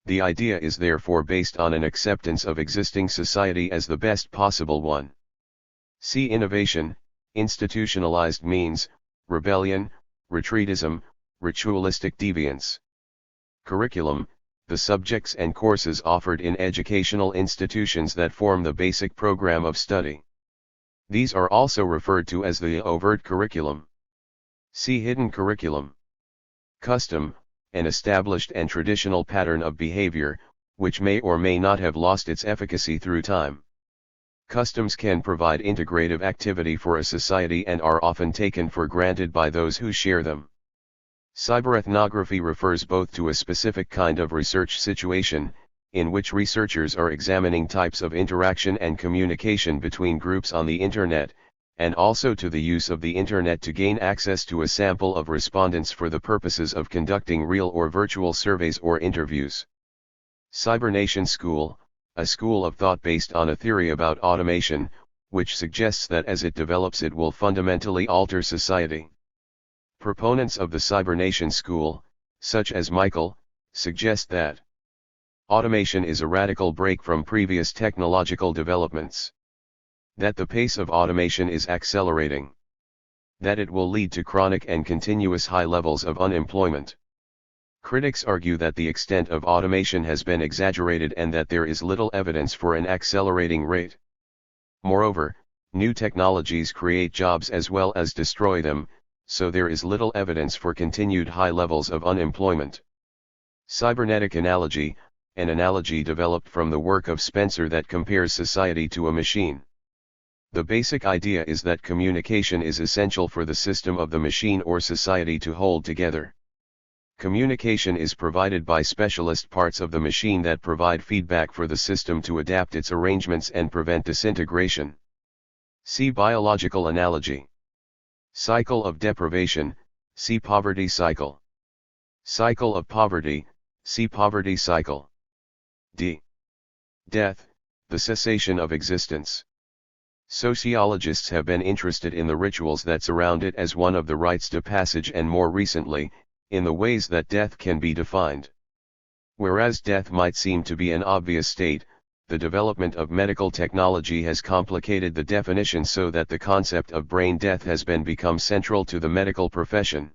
The idea is therefore based on an acceptance of existing society as the best possible one. See innovation, institutionalized means, rebellion, retreatism, ritualistic deviance. Curriculum, the subjects and courses offered in educational institutions that form the basic program of study. These are also referred to as the overt curriculum. See hidden curriculum. Custom, an established and traditional pattern of behavior, which may or may not have lost its efficacy through time. Customs can provide integrative activity for a society and are often taken for granted by those who share them. Cyberethnography refers both to a specific kind of research situation, in which researchers are examining types of interaction and communication between groups on the Internet, and also to the use of the Internet to gain access to a sample of respondents for the purposes of conducting real or virtual surveys or interviews. Cybernation School, a school of thought based on a theory about automation, which suggests that as it develops it will fundamentally alter society. Proponents of the Cybernation School, such as Michael, suggest that automation is a radical break from previous technological developments. That the pace of automation is accelerating. That it will lead to chronic and continuous high levels of unemployment. Critics argue that the extent of automation has been exaggerated and that there is little evidence for an accelerating rate. Moreover, new technologies create jobs as well as destroy them, so there is little evidence for continued high levels of unemployment. Cybernetic analogy, an analogy developed from the work of Spencer that compares society to a machine. The basic idea is that communication is essential for the system of the machine or society to hold together. Communication is provided by specialist parts of the machine that provide feedback for the system to adapt its arrangements and prevent disintegration. See biological analogy. Cycle of deprivation, see poverty cycle. Cycle of poverty, see poverty cycle. Death, the cessation of existence. Sociologists have been interested in the rituals that surround it as one of the rites of passage and more recently, in the ways that death can be defined. Whereas death might seem to be an obvious state, the development of medical technology has complicated the definition so that the concept of brain death has become central to the medical profession.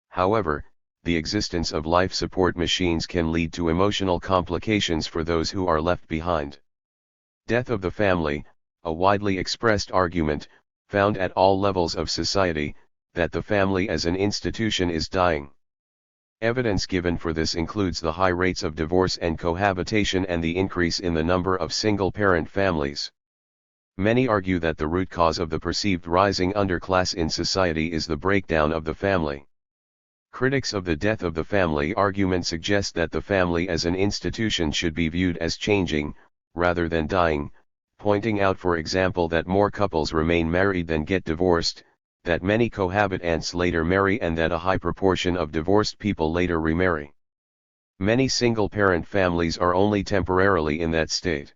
However, the existence of life support machines can lead to emotional complications for those who are left behind. Death of the family, a widely expressed argument, found at all levels of society, that the family as an institution is dying. Evidence given for this includes the high rates of divorce and cohabitation and the increase in the number of single-parent families. Many argue that the root cause of the perceived rising underclass in society is the breakdown of the family. Critics of the death of the family argument suggest that the family as an institution should be viewed as changing, rather than dying, pointing out for example that more couples remain married than get divorced, that many cohabitants later marry and that a high proportion of divorced people later remarry. Many single-parent families are only temporarily in that state.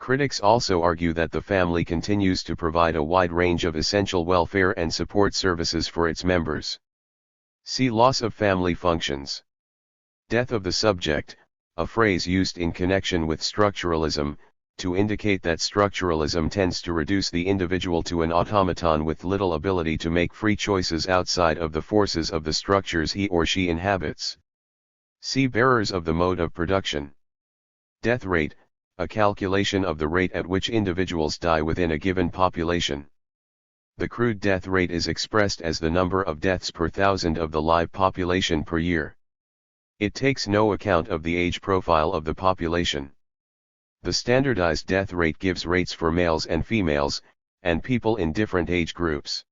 Critics also argue that the family continues to provide a wide range of essential welfare and support services for its members. See loss of family functions. Death of the subject, a phrase used in connection with structuralism, to indicate that structuralism tends to reduce the individual to an automaton with little ability to make free choices outside of the forces of the structures he or she inhabits. See bearers of the mode of production. Death rate, a calculation of the rate at which individuals die within a given population. The crude death rate is expressed as the number of deaths per thousand of the live population per year. It takes no account of the age profile of the population. The standardized death rate gives rates for males and females, and people in different age groups.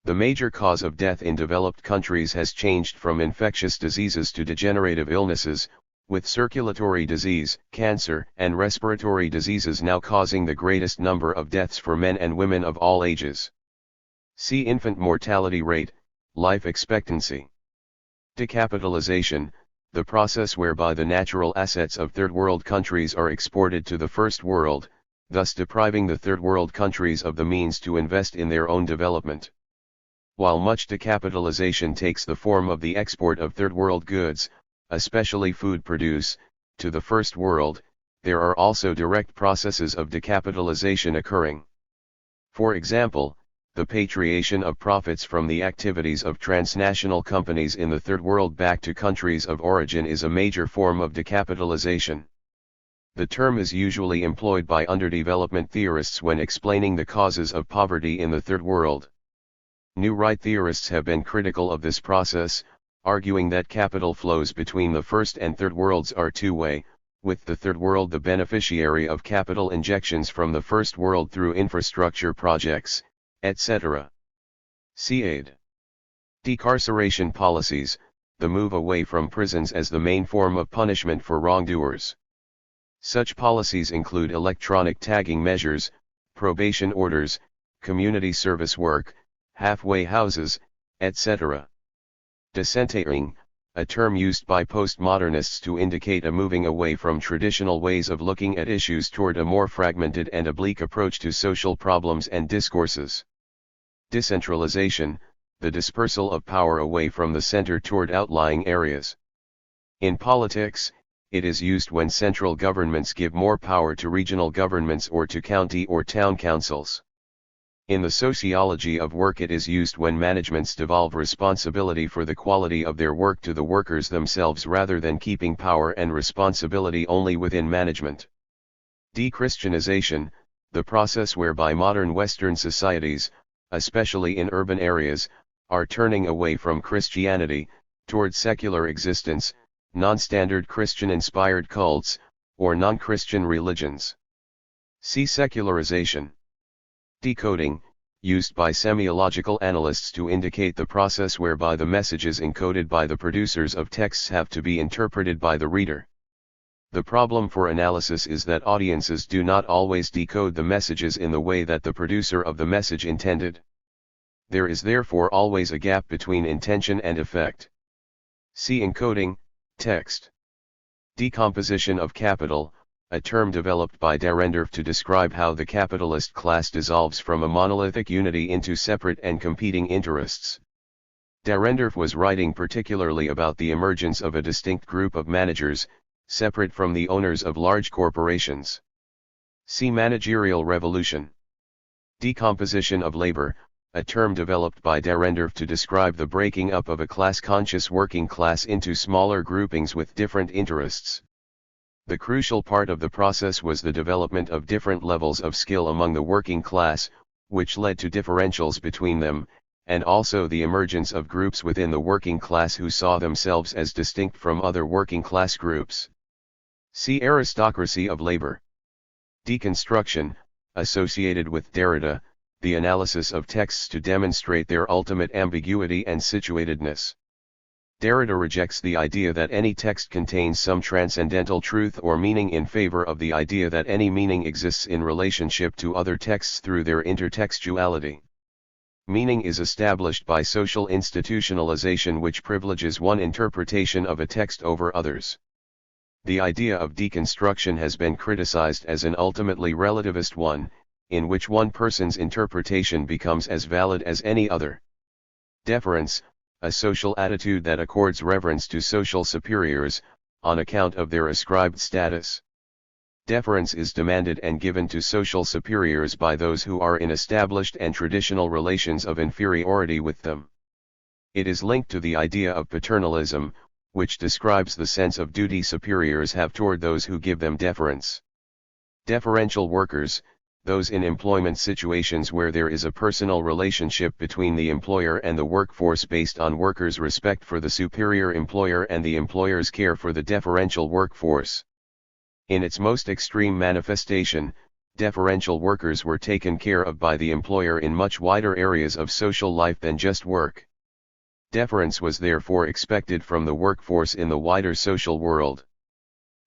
The major cause of death in developed countries has changed from infectious diseases to degenerative illnesses, with circulatory disease, cancer, and respiratory diseases now causing the greatest number of deaths for men and women of all ages. See infant mortality rate, life expectancy. Decapitalization, the process whereby the natural assets of third world countries are exported to the first world, thus depriving the third world countries of the means to invest in their own development. While much decapitalization takes the form of the export of third world goods, especially food produce, to the first world, there are also direct processes of decapitalization occurring. For example, the patriation of profits from the activities of transnational companies in the third world back to countries of origin is a major form of decapitalization. The term is usually employed by underdevelopment theorists when explaining the causes of poverty in the third world. New right theorists have been critical of this process, arguing that capital flows between the first and third worlds are two-way, with the third world the beneficiary of capital injections from the first world through infrastructure projects, etc. See aid. Decarceration policies, the move away from prisons as the main form of punishment for wrongdoers. Such policies include electronic tagging measures, probation orders, community service work, halfway houses, etc. Decentering, a term used by postmodernists to indicate a moving away from traditional ways of looking at issues toward a more fragmented and oblique approach to social problems and discourses. Decentralization, the dispersal of power away from the center toward outlying areas. In politics, it is used when central governments give more power to regional governments or to county or town councils. In the sociology of work, it is used when managements devolve responsibility for the quality of their work to the workers themselves rather than keeping power and responsibility only within management. De-Christianization, the process whereby modern Western societies, especially in urban areas, are turning away from Christianity, toward secular existence, non-standard Christian-inspired cults, or non-Christian religions. See secularization. Decoding, used by semiological analysts to indicate the process whereby the messages encoded by the producers of texts have to be interpreted by the reader. The problem for analysis is that audiences do not always decode the messages in the way that the producer of the message intended. There is therefore always a gap between intention and effect. See encoding, text. Decomposition of capital, a term developed by Dahrendorf to describe how the capitalist class dissolves from a monolithic unity into separate and competing interests. Dahrendorf was writing particularly about the emergence of a distinct group of managers, separate from the owners of large corporations. See Managerial Revolution. Decomposition of labor, a term developed by Dahrendorf to describe the breaking up of a class-conscious working class into smaller groupings with different interests. The crucial part of the process was the development of different levels of skill among the working class, which led to differentials between them, and also the emergence of groups within the working class who saw themselves as distinct from other working class groups. See Aristocracy of Labor. Deconstruction, associated with Derrida, the analysis of texts to demonstrate their ultimate ambiguity and situatedness. Derrida rejects the idea that any text contains some transcendental truth or meaning in favor of the idea that any meaning exists in relationship to other texts through their intertextuality. Meaning is established by social institutionalization which privileges one interpretation of a text over others. The idea of deconstruction has been criticized as an ultimately relativist one, in which one person's interpretation becomes as valid as any other. Deference, a social attitude that accords reverence to social superiors, on account of their ascribed status. Deference is demanded and given to social superiors by those who are in established and traditional relations of inferiority with them. It is linked to the idea of paternalism, which describes the sense of duty superiors have toward those who give them deference. Deferential workers, those in employment situations where there is a personal relationship between the employer and the workforce based on workers' respect for the superior employer and the employer's care for the deferential workforce. In its most extreme manifestation, deferential workers were taken care of by the employer in much wider areas of social life than just work. Deference was therefore expected from the workforce in the wider social world.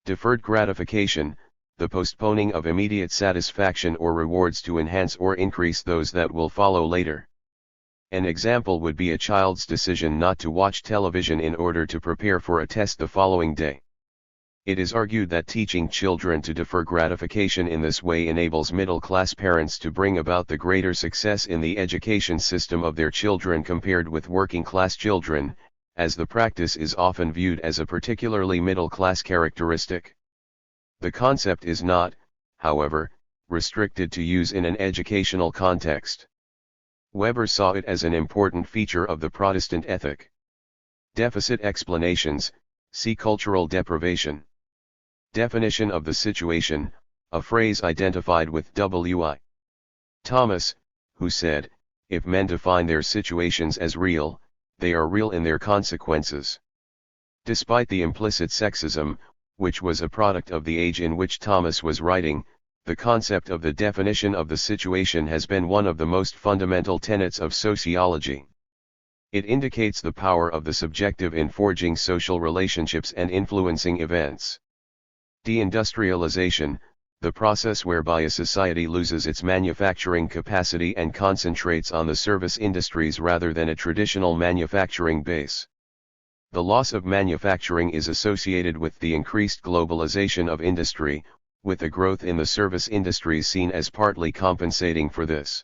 Deferred gratification, the postponing of immediate satisfaction or rewards to enhance or increase those that will follow later. An example would be a child's decision not to watch television in order to prepare for a test the following day. It is argued that teaching children to defer gratification in this way enables middle-class parents to bring about the greater success in the education system of their children compared with working-class children, as the practice is often viewed as a particularly middle-class characteristic. The concept is not, however, restricted to use in an educational context. Weber saw it as an important feature of the Protestant ethic. Deficit explanations, see cultural deprivation. Definition of the situation, a phrase identified with W.I. Thomas, who said, "If men define their situations as real, they are real in their consequences." Despite the implicit sexism, which was a product of the age in which Thomas was writing, the concept of the definition of the situation has been one of the most fundamental tenets of sociology. It indicates the power of the subjective in forging social relationships and influencing events. Deindustrialization, the process whereby a society loses its manufacturing capacity and concentrates on the service industries rather than a traditional manufacturing base. The loss of manufacturing is associated with the increased globalization of industry, with the growth in the service industries seen as partly compensating for this.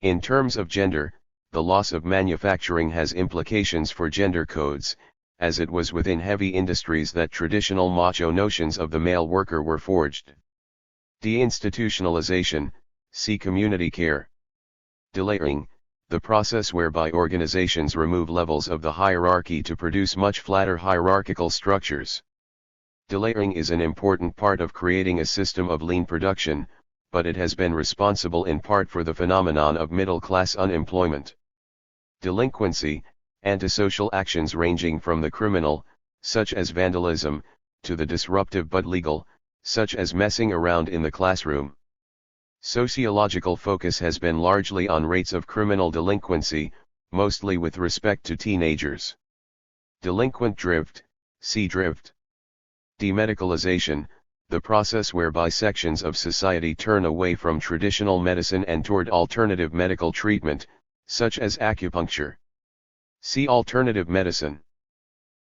In terms of gender, the loss of manufacturing has implications for gender codes, as it was within heavy industries that traditional macho notions of the male worker were forged. Deinstitutionalization, see community care. Delayering, the process whereby organizations remove levels of the hierarchy to produce much flatter hierarchical structures. Delayering is an important part of creating a system of lean production, but it has been responsible in part for the phenomenon of middle-class unemployment. Delinquency, antisocial actions ranging from the criminal, such as vandalism, to the disruptive but legal, such as messing around in the classroom. Sociological focus has been largely on rates of criminal delinquency, mostly with respect to teenagers. Delinquent drift, see drift. Demedicalization, the process whereby sections of society turn away from traditional medicine and toward alternative medical treatment, such as acupuncture. See alternative medicine.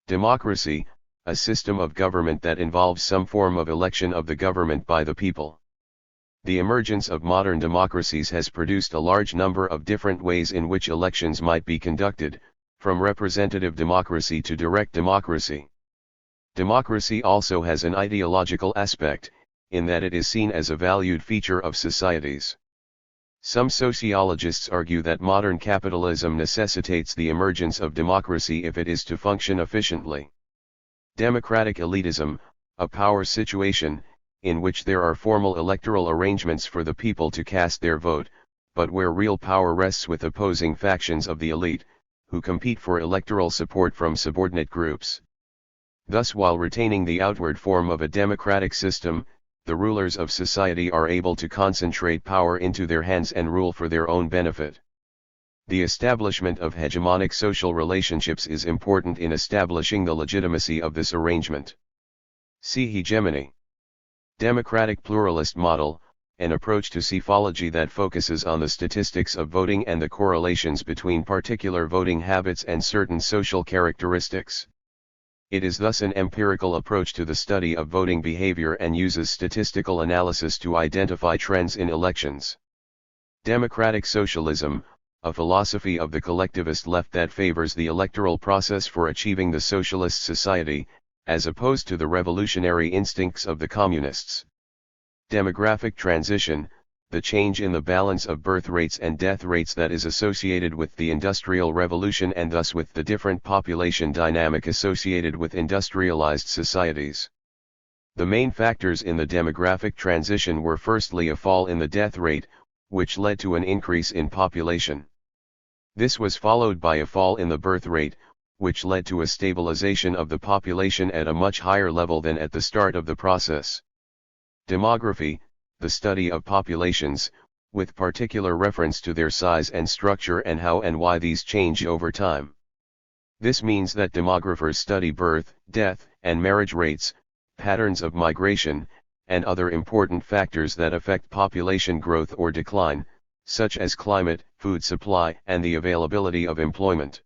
Democracy, a system of government that involves some form of election of the government by the people. The emergence of modern democracies has produced a large number of different ways in which elections might be conducted, from representative democracy to direct democracy. Democracy also has an ideological aspect, in that it is seen as a valued feature of societies. Some sociologists argue that modern capitalism necessitates the emergence of democracy if it is to function efficiently. Democratic elitism, a power situation, in which there are formal electoral arrangements for the people to cast their vote, but where real power rests with opposing factions of the elite, who compete for electoral support from subordinate groups. Thus, while retaining the outward form of a democratic system, the rulers of society are able to concentrate power into their hands and rule for their own benefit. The establishment of hegemonic social relationships is important in establishing the legitimacy of this arrangement. See hegemony. Democratic pluralist model, an approach to psephology that focuses on the statistics of voting and the correlations between particular voting habits and certain social characteristics. It is thus an empirical approach to the study of voting behavior and uses statistical analysis to identify trends in elections. Democratic socialism, a philosophy of the collectivist left that favors the electoral process for achieving the socialist society, as opposed to the revolutionary instincts of the communists. Demographic transition, the change in the balance of birth rates and death rates that is associated with the Industrial Revolution and thus with the different population dynamic associated with industrialized societies. The main factors in the demographic transition were firstly a fall in the death rate, which led to an increase in population. This was followed by a fall in the birth rate, which led to a stabilization of the population at a much higher level than at the start of the process. Demography, the study of populations, with particular reference to their size and structure and how and why these change over time. This means that demographers study birth, death, and marriage rates, patterns of migration, and other important factors that affect population growth or decline, such as climate, food supply, and the availability of employment.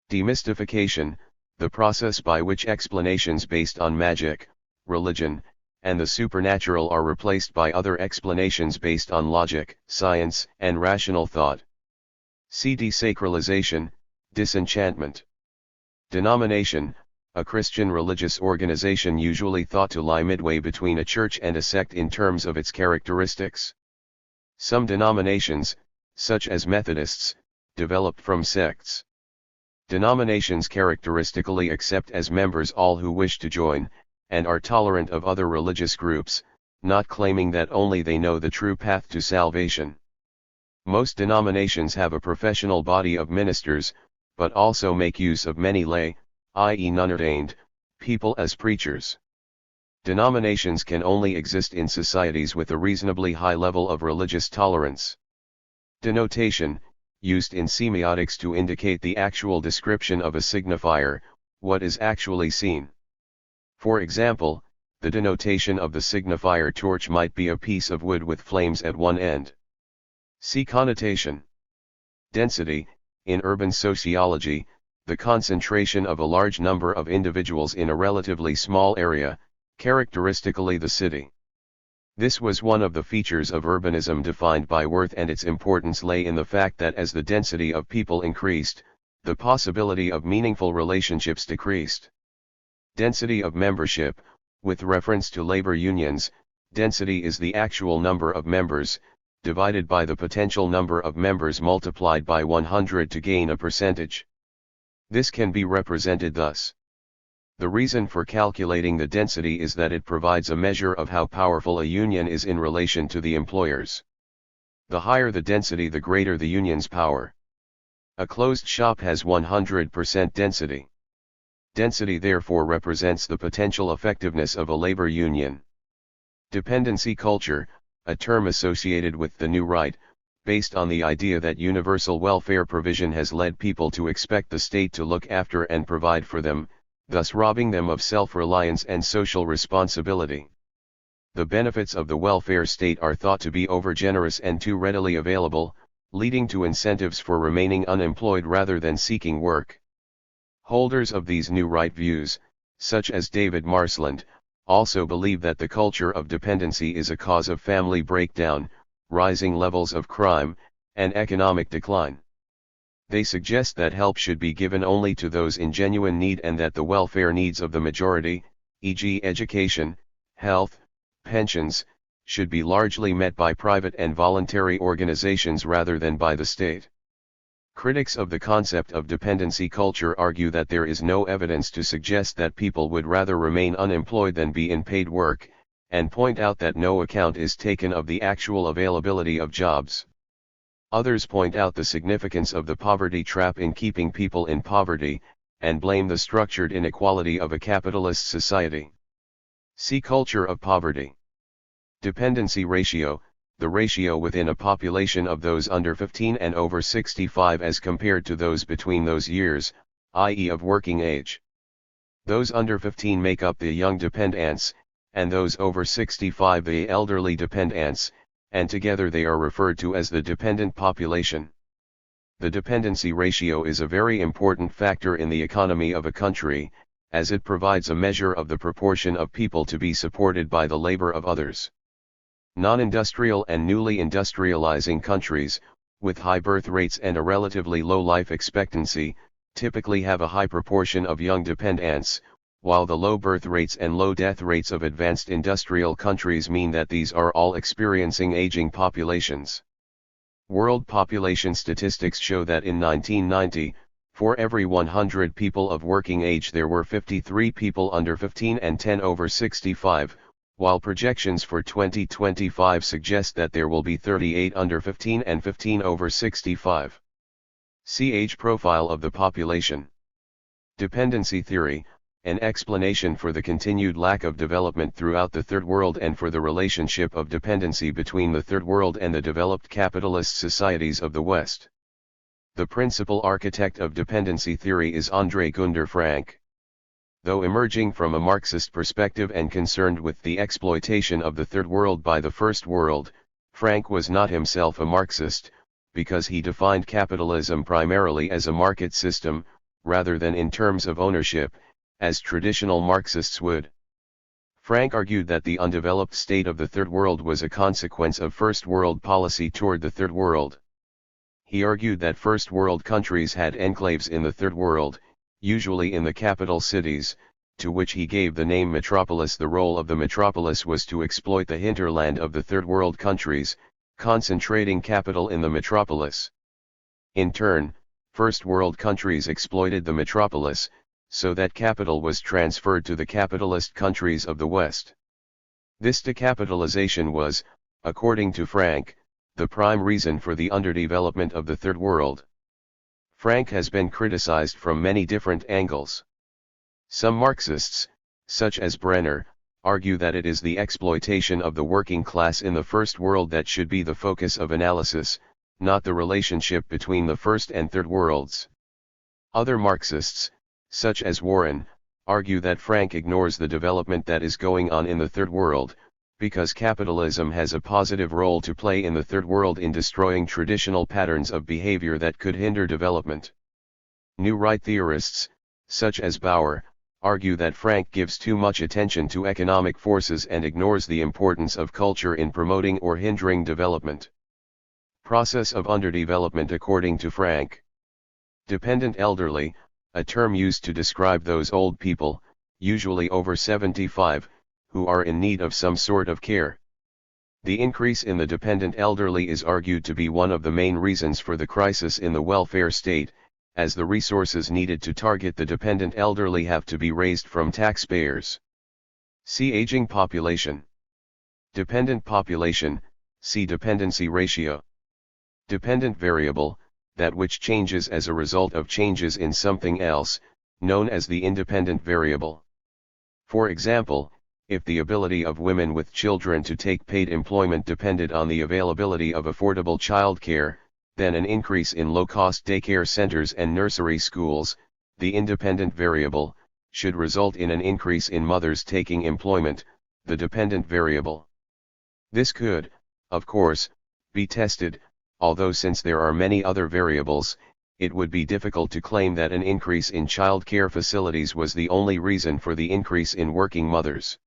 Demystification, the process by which explanations based on magic, religion, and the supernatural are replaced by other explanations based on logic, science, and rational thought. See desacralization, disenchantment. Denomination, a Christian religious organization usually thought to lie midway between a church and a sect in terms of its characteristics. Some denominations, such as Methodists, developed from sects. Denominations characteristically accept as members all who wish to join, and are tolerant of other religious groups, not claiming that only they know the true path to salvation. Most denominations have a professional body of ministers, but also make use of many lay, i.e. non-ordained, people as preachers. Denominations can only exist in societies with a reasonably high level of religious tolerance. Denotation, used in semiotics to indicate the actual description of a signifier, what is actually seen. For example, the denotation of the signifier torch might be a piece of wood with flames at one end. See connotation. Density, in urban sociology, the concentration of a large number of individuals in a relatively small area, characteristically the city. This was one of the features of urbanism defined by Wirth, and its importance lay in the fact that as the density of people increased, the possibility of meaningful relationships decreased. Density of membership, with reference to labor unions, density is the actual number of members, divided by the potential number of members multiplied by 100 to gain a percentage. This can be represented thus. The reason for calculating the density is that it provides a measure of how powerful a union is in relation to the employers. The higher the density, the greater the union's power. A closed shop has 100% density. Density therefore represents the potential effectiveness of a labor union. Dependency culture, a term associated with the new right, based on the idea that universal welfare provision has led people to expect the state to look after and provide for them, thus robbing them of self-reliance and social responsibility. The benefits of the welfare state are thought to be overgenerous and too readily available, leading to incentives for remaining unemployed rather than seeking work. Holders of these new right views, such as David Marsland, also believe that the culture of dependency is a cause of family breakdown, rising levels of crime, and economic decline. They suggest that help should be given only to those in genuine need and that the welfare needs of the majority, e.g. education, health, pensions, should be largely met by private and voluntary organizations rather than by the state. Critics of the concept of dependency culture argue that there is no evidence to suggest that people would rather remain unemployed than be in paid work, and point out that no account is taken of the actual availability of jobs. Others point out the significance of the poverty trap in keeping people in poverty, and blame the structured inequality of a capitalist society. See culture of poverty. Dependency ratio, the ratio within a population of those under 15 and over 65 as compared to those between those years, i.e. of working age. Those under 15 make up the young dependents, and those over 65 the elderly dependents, and together they are referred to as the dependent population. The dependency ratio is a very important factor in the economy of a country, as it provides a measure of the proportion of people to be supported by the labor of others. Non-industrial and newly industrializing countries, with high birth rates and a relatively low life expectancy, typically have a high proportion of young dependents, while the low birth rates and low death rates of advanced industrial countries mean that these are all experiencing aging populations. World population statistics show that in 1990, for every 100 people of working age there were 53 people under 15 and 10 over 65, while projections for 2025 suggest that there will be 38 under 15 and 15 over 65. See age profile of the population. Dependency theory, an explanation for the continued lack of development throughout the Third World and for the relationship of dependency between the Third World and the developed capitalist societies of the West. The principal architect of dependency theory is André Gunder Frank. Though emerging from a Marxist perspective and concerned with the exploitation of the Third World by the First World, Frank was not himself a Marxist, because he defined capitalism primarily as a market system, rather than in terms of ownership, as traditional Marxists would. Frank argued that the undeveloped state of the Third World was a consequence of First World policy toward the Third World. He argued that First World countries had enclaves in the Third World, usually in the capital cities, to which he gave the name metropolis. The role of the metropolis was to exploit the hinterland of the Third World countries, concentrating capital in the metropolis. In turn, First World countries exploited the metropolis, so that capital was transferred to the capitalist countries of the West. This decapitalization was, according to Frank, the prime reason for the underdevelopment of the Third World. Frank has been criticized from many different angles. Some Marxists, such as Brenner, argue that it is the exploitation of the working class in the First World that should be the focus of analysis, not the relationship between the First and Third Worlds. Other Marxists, such as Warren, argue that Frank ignores the development that is going on in the Third World, because capitalism has a positive role to play in the Third World in destroying traditional patterns of behavior that could hinder development. New right theorists, such as Bauer, argue that Frank gives too much attention to economic forces and ignores the importance of culture in promoting or hindering development. Process of underdevelopment according to Frank. Dependent elderly, a term used to describe those old people, usually over 75, who are in need of some sort of care. The increase in the dependent elderly is argued to be one of the main reasons for the crisis in the welfare state, as the resources needed to target the dependent elderly have to be raised from taxpayers. See aging population. Dependent population, see dependency ratio. Dependent variable, that which changes as a result of changes in something else, known as the independent variable. For example, if the ability of women with children to take paid employment depended on the availability of affordable childcare, then an increase in low-cost daycare centers and nursery schools, the independent variable, should result in an increase in mothers taking employment, the dependent variable. This could, of course, be tested, although since there are many other variables, it would be difficult to claim that an increase in child care facilities was the only reason for the increase in working mothers.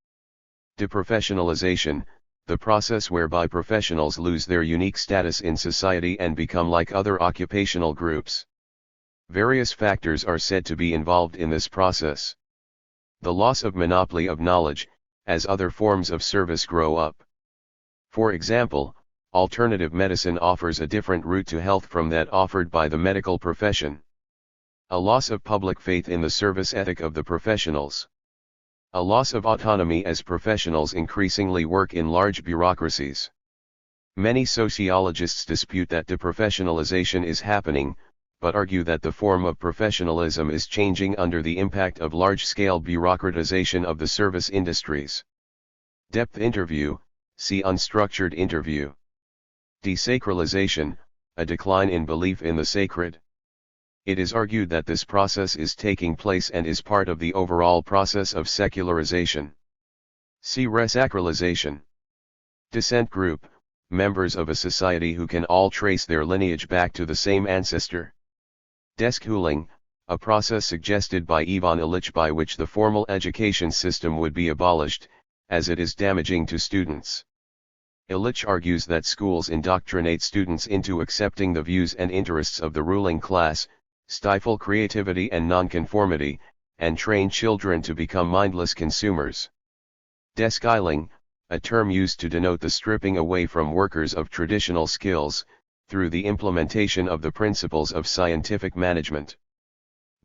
Deprofessionalization, the process whereby professionals lose their unique status in society and become like other occupational groups. Various factors are said to be involved in this process. The loss of monopoly of knowledge, as other forms of service grow up. For example, alternative medicine offers a different route to health from that offered by the medical profession. A loss of public faith in the service ethic of the professionals. A loss of autonomy as professionals increasingly work in large bureaucracies. Many sociologists dispute that deprofessionalization is happening, but argue that the form of professionalism is changing under the impact of large-scale bureaucratization of the service industries. Depth interview, see unstructured interview. Desacralization, a decline in belief in the sacred. It is argued that this process is taking place and is part of the overall process of secularization. See resacralization. Descent group, members of a society who can all trace their lineage back to the same ancestor. Deschooling, a process suggested by Ivan Illich by which the formal education system would be abolished, as it is damaging to students. Illich argues that schools indoctrinate students into accepting the views and interests of the ruling class, stifle creativity and nonconformity, and train children to become mindless consumers. Deskilling, a term used to denote the stripping away from workers of traditional skills, through the implementation of the principles of scientific management.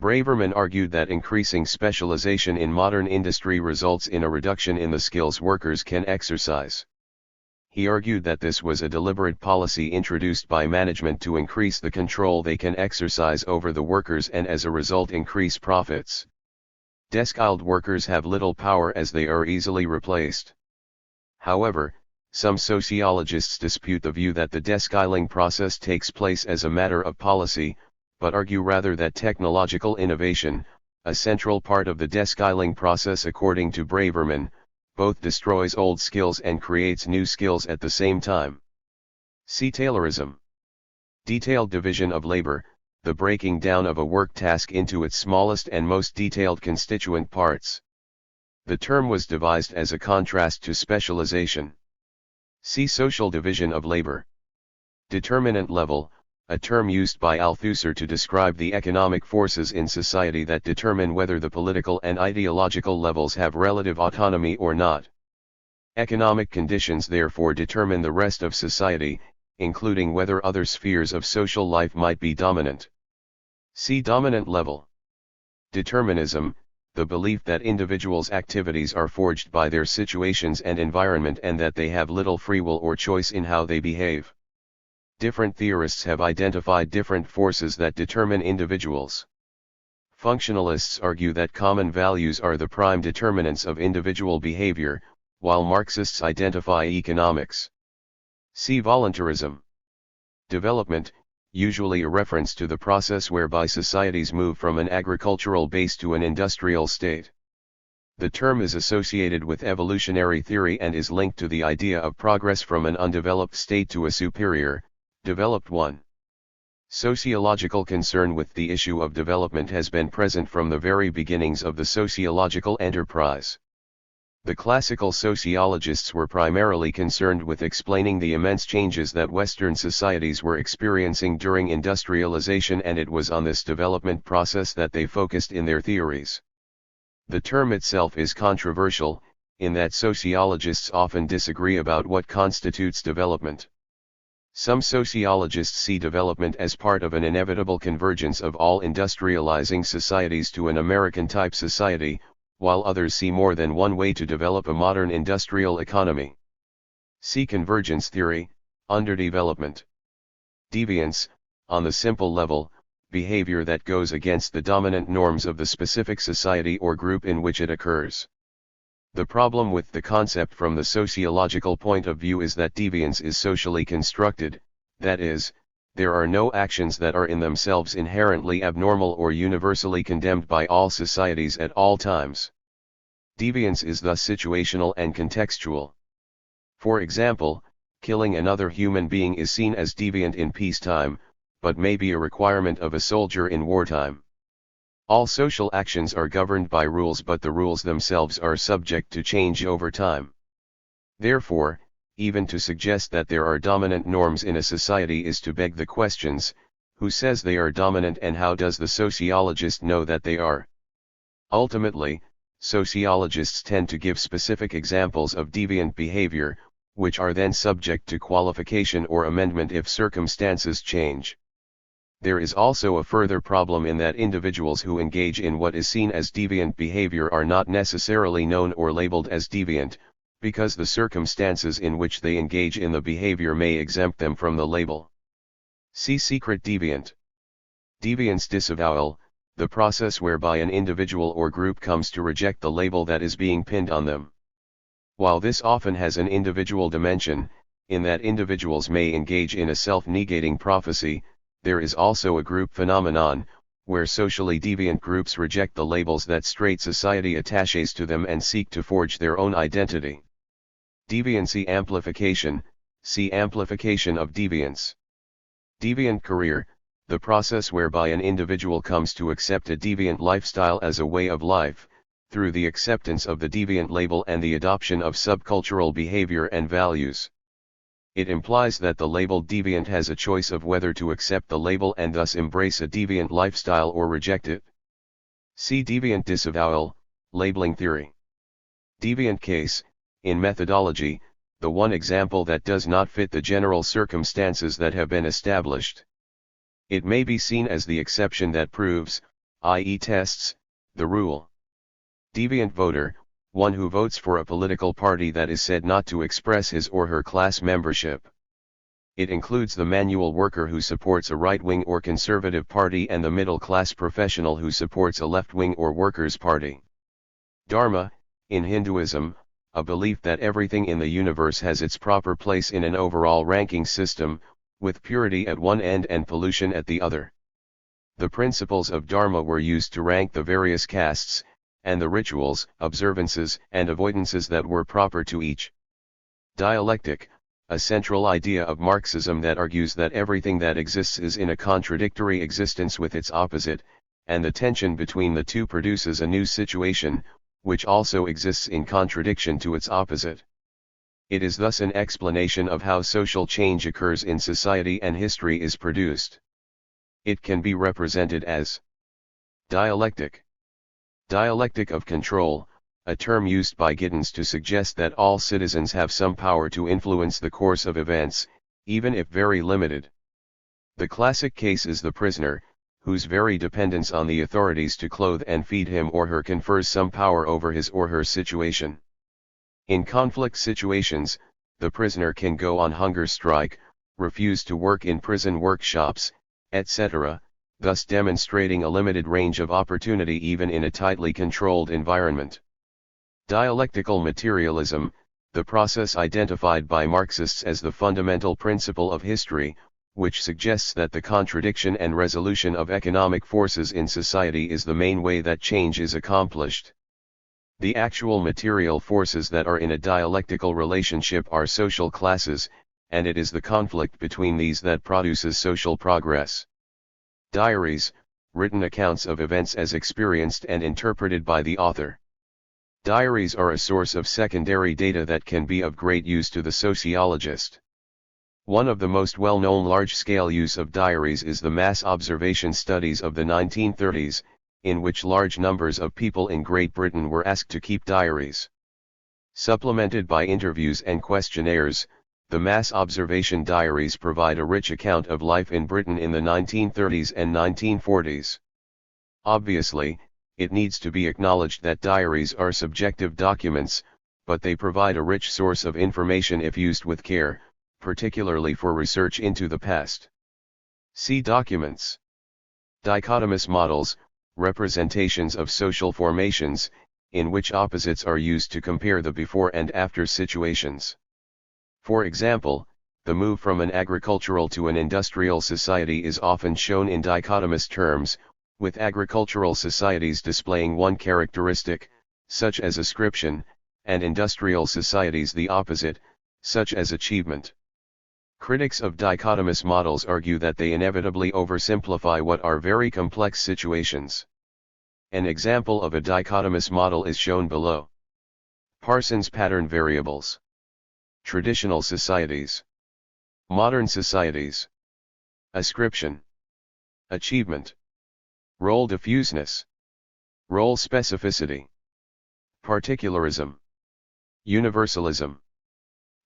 Braverman argued that increasing specialization in modern industry results in a reduction in the skills workers can exercise. He argued that this was a deliberate policy introduced by management to increase the control they can exercise over the workers and as a result increase profits. Deskilled workers have little power as they are easily replaced. However, some sociologists dispute the view that the deskilling process takes place as a matter of policy, but argue rather that technological innovation, a central part of the deskilling process according to Braverman, both destroys old skills and creates new skills at the same time. See Taylorism. Detailed division of labor, the breaking down of a work task into its smallest and most detailed constituent parts. The term was devised as a contrast to specialization. See social division of labor. Determinant level, a term used by Althusser to describe the economic forces in society that determine whether the political and ideological levels have relative autonomy or not. Economic conditions therefore determine the rest of society, including whether other spheres of social life might be dominant. See dominant level. Determinism, the belief that individuals' activities are forged by their situations and environment and that they have little free will or choice in how they behave. Different theorists have identified different forces that determine individuals. Functionalists argue that common values are the prime determinants of individual behavior, while Marxists identify economics. See voluntarism. Development, usually a reference to the process whereby societies move from an agricultural base to an industrial state. The term is associated with evolutionary theory and is linked to the idea of progress from an undeveloped state to a superior, developed one. Sociological concern with the issue of development has been present from the very beginnings of the sociological enterprise. The classical sociologists were primarily concerned with explaining the immense changes that Western societies were experiencing during industrialization, and it was on this development process that they focused in their theories. The term itself is controversial, in that sociologists often disagree about what constitutes development. Some sociologists see development as part of an inevitable convergence of all industrializing societies to an American-type society, while others see more than one way to develop a modern industrial economy. See convergence theory, underdevelopment. Deviance, on the simple level, behavior that goes against the dominant norms of the specific society or group in which it occurs. The problem with the concept from the sociological point of view is that deviance is socially constructed, that is, there are no actions that are in themselves inherently abnormal or universally condemned by all societies at all times. Deviance is thus situational and contextual. For example, killing another human being is seen as deviant in peacetime, but may be a requirement of a soldier in wartime. All social actions are governed by rules, but the rules themselves are subject to change over time. Therefore, even to suggest that there are dominant norms in a society is to beg the questions, Who says they are dominant, and how does the sociologist know that they are? Ultimately, sociologists tend to give specific examples of deviant behavior, which are then subject to qualification or amendment if circumstances change. There is also a further problem in that individuals who engage in what is seen as deviant behavior are not necessarily known or labeled as deviant, because the circumstances in which they engage in the behavior may exempt them from the label. See secret deviant. Deviance disavowal, the process whereby an individual or group comes to reject the label that is being pinned on them. While this often has an individual dimension, in that individuals may engage in a self-negating prophecy, there is also a group phenomenon, where socially deviant groups reject the labels that straight society attaches to them and seek to forge their own identity. Deviancy amplification, see amplification of deviance. Deviant career, the process whereby an individual comes to accept a deviant lifestyle as a way of life, through the acceptance of the deviant label and the adoption of subcultural behavior and values. It implies that the labeled deviant has a choice of whether to accept the label and thus embrace a deviant lifestyle or reject it. See deviant disavowal, labeling theory. Deviant case, in methodology, the one example that does not fit the general circumstances that have been established. It may be seen as the exception that proves, i.e. tests, the rule. Deviant voter, one who votes for a political party that is said not to express his or her class membership. It includes the manual worker who supports a right-wing or conservative party and the middle-class professional who supports a left-wing or workers' party. Dharma, in Hinduism, a belief that everything in the universe has its proper place in an overall ranking system, with purity at one end and pollution at the other. The principles of Dharma were used to rank the various castes, and the rituals, observances, and avoidances that were proper to each. Dialectic, a central idea of Marxism that argues that everything that exists is in a contradictory existence with its opposite, and the tension between the two produces a new situation, which also exists in contradiction to its opposite. It is thus an explanation of how social change occurs in society and history is produced. It can be represented as dialectic. Dialectic of control, a term used by Giddens to suggest that all citizens have some power to influence the course of events, even if very limited. The classic case is the prisoner, whose very dependence on the authorities to clothe and feed him or her confers some power over his or her situation. In conflict situations, the prisoner can go on hunger strike, refuse to work in prison workshops, etc., thus demonstrating a limited range of opportunity even in a tightly controlled environment. Dialectical materialism, the process identified by Marxists as the fundamental principle of history, which suggests that the contradiction and resolution of economic forces in society is the main way that change is accomplished. The actual material forces that are in a dialectical relationship are social classes, and it is the conflict between these that produces social progress. Diaries, written accounts of events as experienced and interpreted by the author. Diaries are a source of secondary data that can be of great use to the sociologist. One of the most well-known large-scale use of diaries is the mass observation studies of the 1930s, in which large numbers of people in Great Britain were asked to keep diaries. Supplemented by interviews and questionnaires, the mass observation diaries provide a rich account of life in Britain in the 1930s and 1940s. Obviously, it needs to be acknowledged that diaries are subjective documents, but they provide a rich source of information if used with care, particularly for research into the past. See documents. Dichotomous models, representations of social formations, in which opposites are used to compare the before and after situations. For example, the move from an agricultural to an industrial society is often shown in dichotomous terms, with agricultural societies displaying one characteristic, such as ascription, and industrial societies the opposite, such as achievement. Critics of dichotomous models argue that they inevitably oversimplify what are very complex situations. An example of a dichotomous model is shown below. Parsons pattern variables. Traditional societies. Modern societies. Ascription. achievement, role diffuseness, role specificity, particularism, universalism,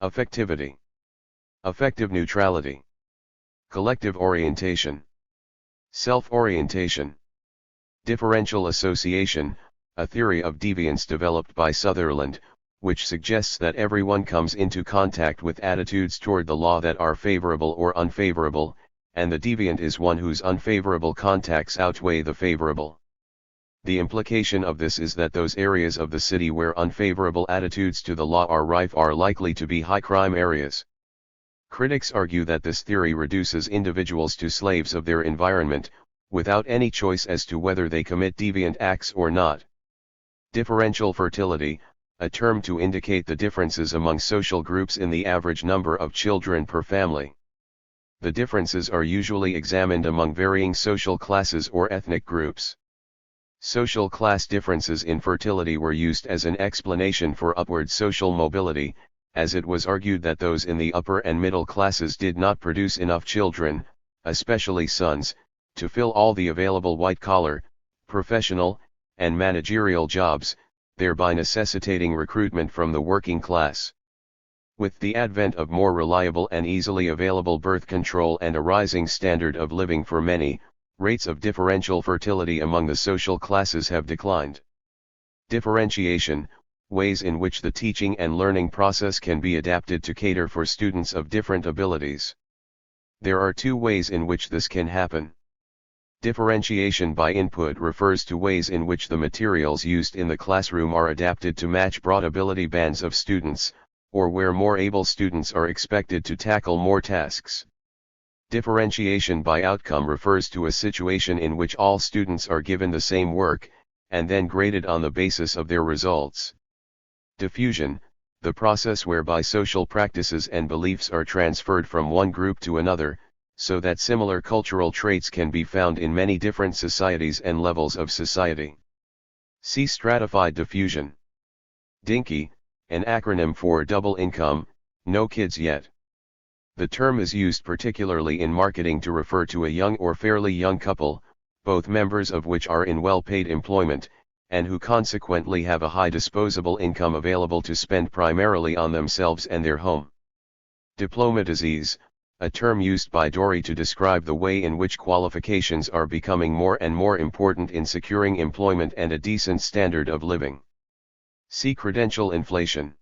affectivity, affective neutrality, collective orientation, self-orientation, differential association, a theory of deviance developed by Sutherland, which suggests that everyone comes into contact with attitudes toward the law that are favorable or unfavorable, and the deviant is one whose unfavorable contacts outweigh the favorable. The implication of this is that those areas of the city where unfavorable attitudes to the law are rife are likely to be high crime areas. Critics argue that this theory reduces individuals to slaves of their environment, without any choice as to whether they commit deviant acts or not. Differential fertility, a term to indicate the differences among social groups in the average number of children per family. The differences are usually examined among varying social classes or ethnic groups. Social class differences in fertility were used as an explanation for upward social mobility, as it was argued that those in the upper and middle classes did not produce enough children, especially sons, to fill all the available white-collar, professional, and managerial jobs, thereby necessitating recruitment from the working class. With the advent of more reliable and easily available birth control and a rising standard of living for many, rates of differential fertility among the social classes have declined. Differentiation, ways in which the teaching and learning process can be adapted to cater for students of different abilities. There are two ways in which this can happen. Differentiation by input refers to ways in which the materials used in the classroom are adapted to match broad ability bands of students, or where more able students are expected to tackle more tasks. Differentiation by outcome refers to a situation in which all students are given the same work, and then graded on the basis of their results. Diffusion, the process whereby social practices and beliefs are transferred from one group to another, so that similar cultural traits can be found in many different societies and levels of society. See stratified diffusion. DINKY, an acronym for double income, no kids yet. The term is used particularly in marketing to refer to a young or fairly young couple, both members of which are in well-paid employment, and who consequently have a high disposable income available to spend primarily on themselves and their home. Diploma disease, a term used by Dory to describe the way in which qualifications are becoming more and more important in securing employment and a decent standard of living. See credential inflation.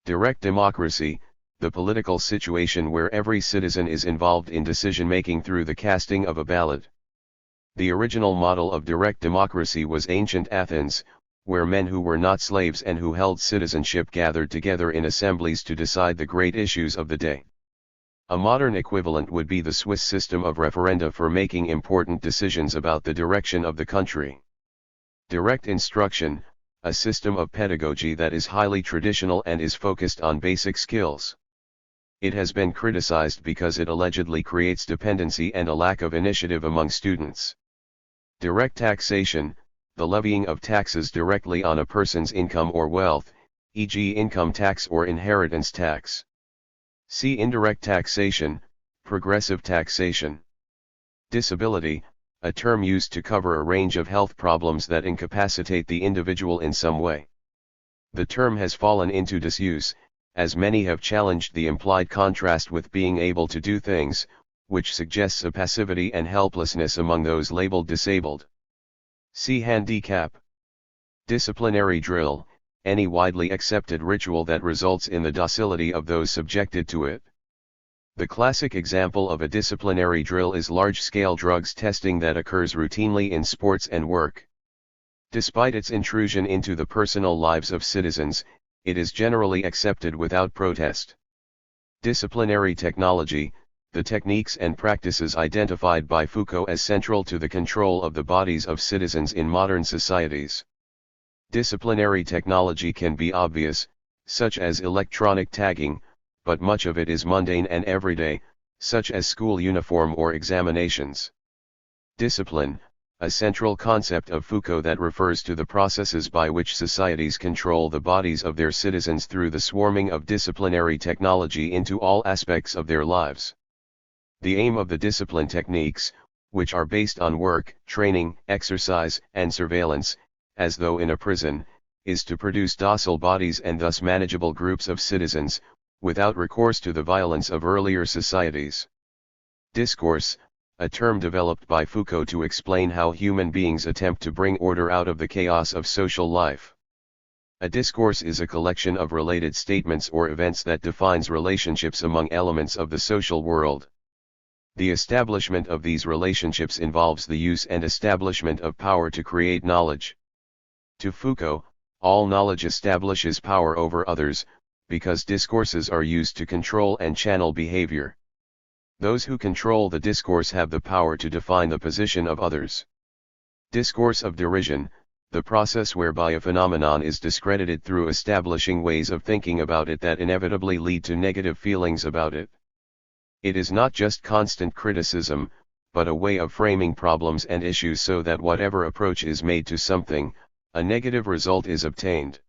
Direct democracy, the political situation where every citizen is involved in decision-making through the casting of a ballot. The original model of direct democracy was ancient Athens, where men who were not slaves and who held citizenship gathered together in assemblies to decide the great issues of the day. A modern equivalent would be the Swiss system of referenda for making important decisions about the direction of the country. Direct instruction, a system of pedagogy that is highly traditional and is focused on basic skills. It has been criticized because it allegedly creates dependency and a lack of initiative among students. Direct taxation, the levying of taxes directly on a person's income or wealth, e.g. income tax or inheritance tax. See indirect taxation, progressive taxation. Disability, a term used to cover a range of health problems that incapacitate the individual in some way. The term has fallen into disuse, as many have challenged the implied contrast with being able to do things, which suggests a passivity and helplessness among those labeled disabled. See handicap. Disciplinary drill, any widely accepted ritual that results in the docility of those subjected to it. The classic example of a disciplinary drill is large-scale drugs testing that occurs routinely in sports and work. Despite its intrusion into the personal lives of citizens, it is generally accepted without protest. Disciplinary technology, the techniques and practices identified by Foucault as central to the control of the bodies of citizens in modern societies. Disciplinary technology can be obvious, such as electronic tagging, but much of it is mundane and everyday, such as school uniform or examinations. Discipline, a central concept of Foucault that refers to the processes by which societies control the bodies of their citizens through the swarming of disciplinary technology into all aspects of their lives. The aim of the discipline techniques, which are based on work, training, exercise, and surveillance, as though in a prison, is to produce docile bodies and thus manageable groups of citizens, without recourse to the violence of earlier societies. Discourse, a term developed by Foucault to explain how human beings attempt to bring order out of the chaos of social life. A discourse is a collection of related statements or events that defines relationships among elements of the social world. The establishment of these relationships involves the use and establishment of power to create knowledge. To Foucault, all knowledge establishes power over others, because discourses are used to control and channel behavior. Those who control the discourse have the power to define the position of others. Discourse of derision, the process whereby a phenomenon is discredited through establishing ways of thinking about it that inevitably lead to negative feelings about it. It is not just constant criticism, but a way of framing problems and issues so that whatever approach is made to something, a negative result is obtained.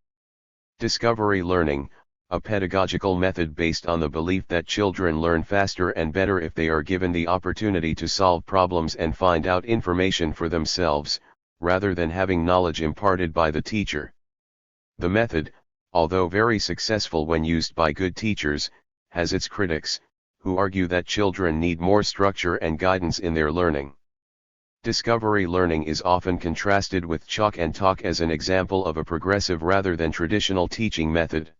Discovery learning, a pedagogical method based on the belief that children learn faster and better if they are given the opportunity to solve problems and find out information for themselves, rather than having knowledge imparted by the teacher. The method, although very successful when used by good teachers, has its critics, who argue that children need more structure and guidance in their learning. Discovery learning is often contrasted with chalk and talk as an example of a progressive rather than traditional teaching method.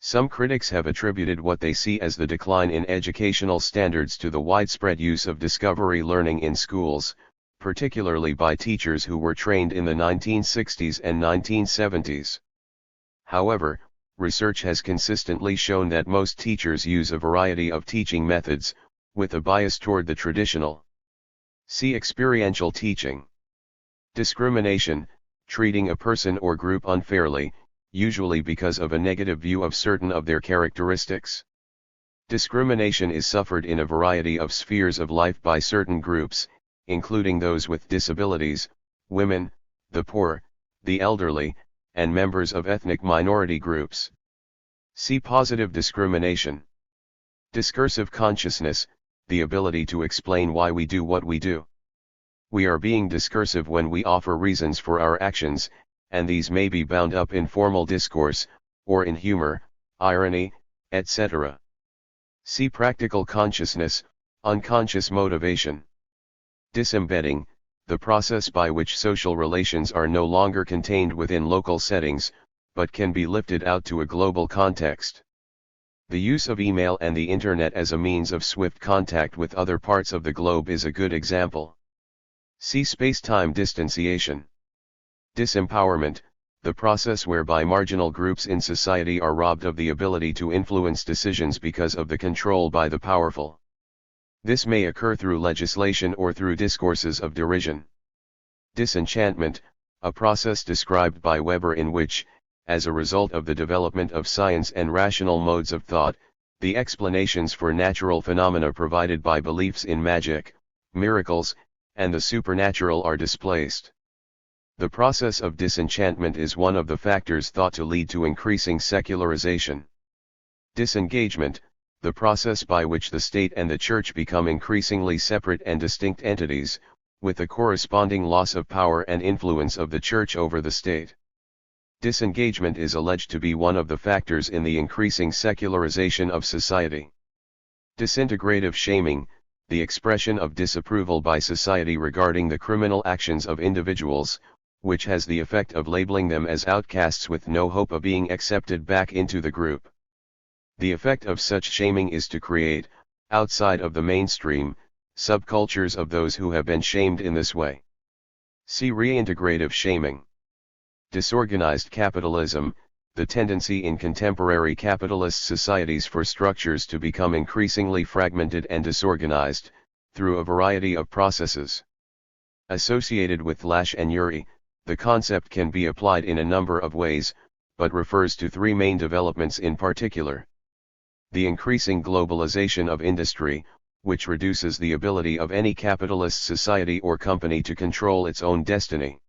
Some critics have attributed what they see as the decline in educational standards to the widespread use of discovery learning in schools, particularly by teachers who were trained in the 1960s and 1970s. However, research has consistently shown that most teachers use a variety of teaching methods, with a bias toward the traditional. See experiential teaching. Discrimination, treating a person or group unfairly, usually because of a negative view of certain of their characteristics. Discrimination is suffered in a variety of spheres of life by certain groups, including those with disabilities, women, the poor, the elderly, and members of ethnic minority groups. See positive discrimination. Discursive consciousness, the ability to explain why we do what we do. We are being discursive when we offer reasons for our actions, and these may be bound up in formal discourse, or in humor, irony, etc. See practical consciousness, unconscious motivation. Disembedding, the process by which social relations are no longer contained within local settings, but can be lifted out to a global context. The use of email and the internet as a means of swift contact with other parts of the globe is a good example. See space-time distanciation. Disempowerment, the process whereby marginal groups in society are robbed of the ability to influence decisions because of the control by the powerful. This may occur through legislation or through discourses of derision. Disenchantment, a process described by Weber in which, as a result of the development of science and rational modes of thought, the explanations for natural phenomena provided by beliefs in magic, miracles, and the supernatural are displaced. The process of disenchantment is one of the factors thought to lead to increasing secularization. Disengagement, the process by which the state and the church become increasingly separate and distinct entities, with the corresponding loss of power and influence of the church over the state. Disengagement is alleged to be one of the factors in the increasing secularization of society. Disintegrative shaming, the expression of disapproval by society regarding the criminal actions of individuals, which has the effect of labeling them as outcasts with no hope of being accepted back into the group. The effect of such shaming is to create, outside of the mainstream, subcultures of those who have been shamed in this way. See reintegrative shaming. Disorganized capitalism, the tendency in contemporary capitalist societies for structures to become increasingly fragmented and disorganized, through a variety of processes. Associated with Lasch and Urey, the concept can be applied in a number of ways, but refers to three main developments in particular. The increasing globalization of industry, which reduces the ability of any capitalist society or company to control its own destiny.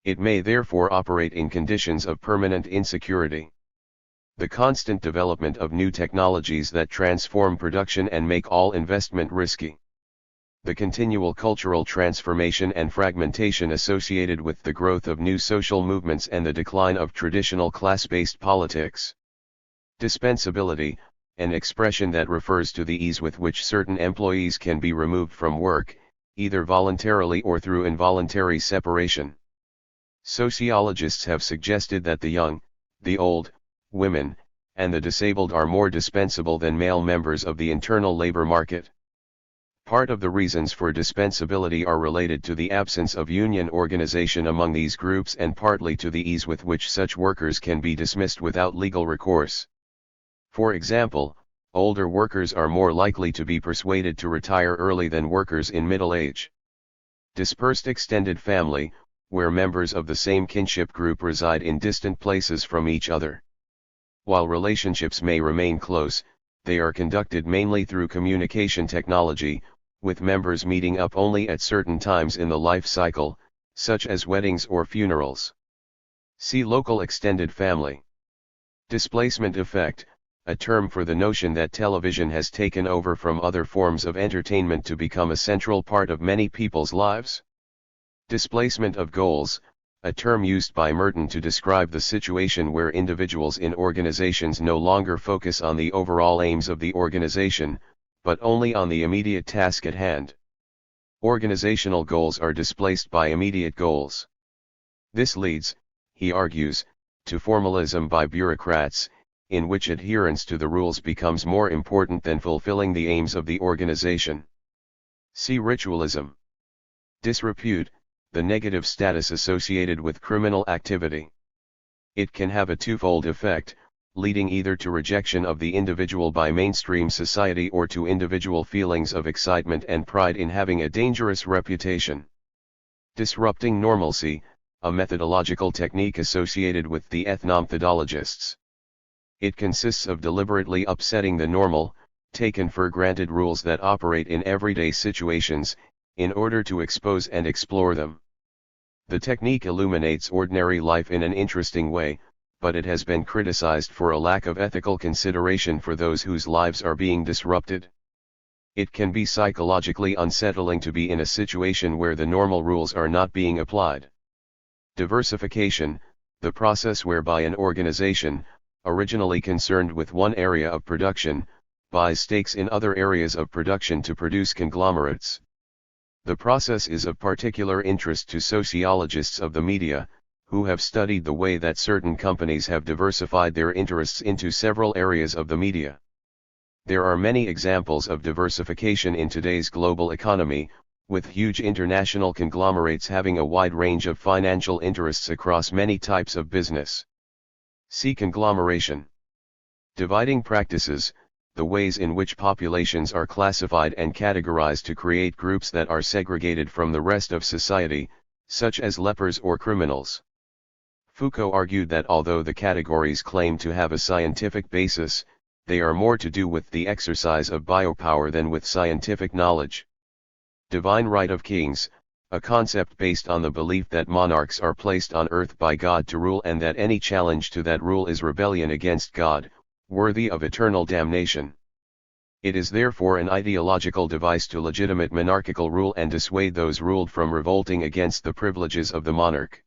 It may therefore operate in conditions of permanent insecurity. The constant development of new technologies that transform production and make all investment risky. the continual cultural transformation and fragmentation associated with the growth of new social movements and the decline of traditional class-based politics. Dispensability, an expression that refers to the ease with which certain employees can be removed from work, either voluntarily or through involuntary separation. Sociologists have suggested that the young, the old, women, and the disabled are more dispensable than male members of the internal labor market. Part of the reasons for dispensability are related to the absence of union organization among these groups and partly to the ease with which such workers can be dismissed without legal recourse. For example, older workers are more likely to be persuaded to retire early than workers in middle age. Dispersed extended family, where members of the same kinship group reside in distant places from each other. While relationships may remain close, they are conducted mainly through communication technology, with members meeting up only at certain times in the life cycle, such as weddings or funerals. See local extended family. Displacement effect, a term for the notion that television has taken over from other forms of entertainment to become a central part of many people's lives. Displacement of goals, a term used by Merton to describe the situation where individuals in organizations no longer focus on the overall aims of the organization, but only on the immediate task at hand. Organizational goals are displaced by immediate goals. This leads, he argues, to formalism by bureaucrats, in which adherence to the rules becomes more important than fulfilling the aims of the organization. See ritualism. Disrepute, the negative status associated with criminal activity. It can have a twofold effect, leading either to rejection of the individual by mainstream society or to individual feelings of excitement and pride in having a dangerous reputation. Disrupting normalcy, a methodological technique associated with the ethnomethodologists. It consists of deliberately upsetting the normal, taken for granted rules that operate in everyday situations, in order to expose and explore them. The technique illuminates ordinary life in an interesting way, but it has been criticized for a lack of ethical consideration for those whose lives are being disrupted. It can be psychologically unsettling to be in a situation where the normal rules are not being applied. Diversification, the process whereby an organization, originally concerned with one area of production, buys stakes in other areas of production to produce conglomerates. The process is of particular interest to sociologists of the media, who have studied the way that certain companies have diversified their interests into several areas of the media. There are many examples of diversification in today's global economy, with huge international conglomerates having a wide range of financial interests across many types of business. See conglomeration. Dividing practices, the ways in which populations are classified and categorized to create groups that are segregated from the rest of society, such as lepers or criminals. Foucault argued that although the categories claim to have a scientific basis, they are more to do with the exercise of biopower than with scientific knowledge. Divine right of kings, a concept based on the belief that monarchs are placed on earth by God to rule and that any challenge to that rule is rebellion against God, worthy of eternal damnation. It is therefore an ideological device to legitimate monarchical rule and dissuade those ruled from revolting against the privileges of the monarch.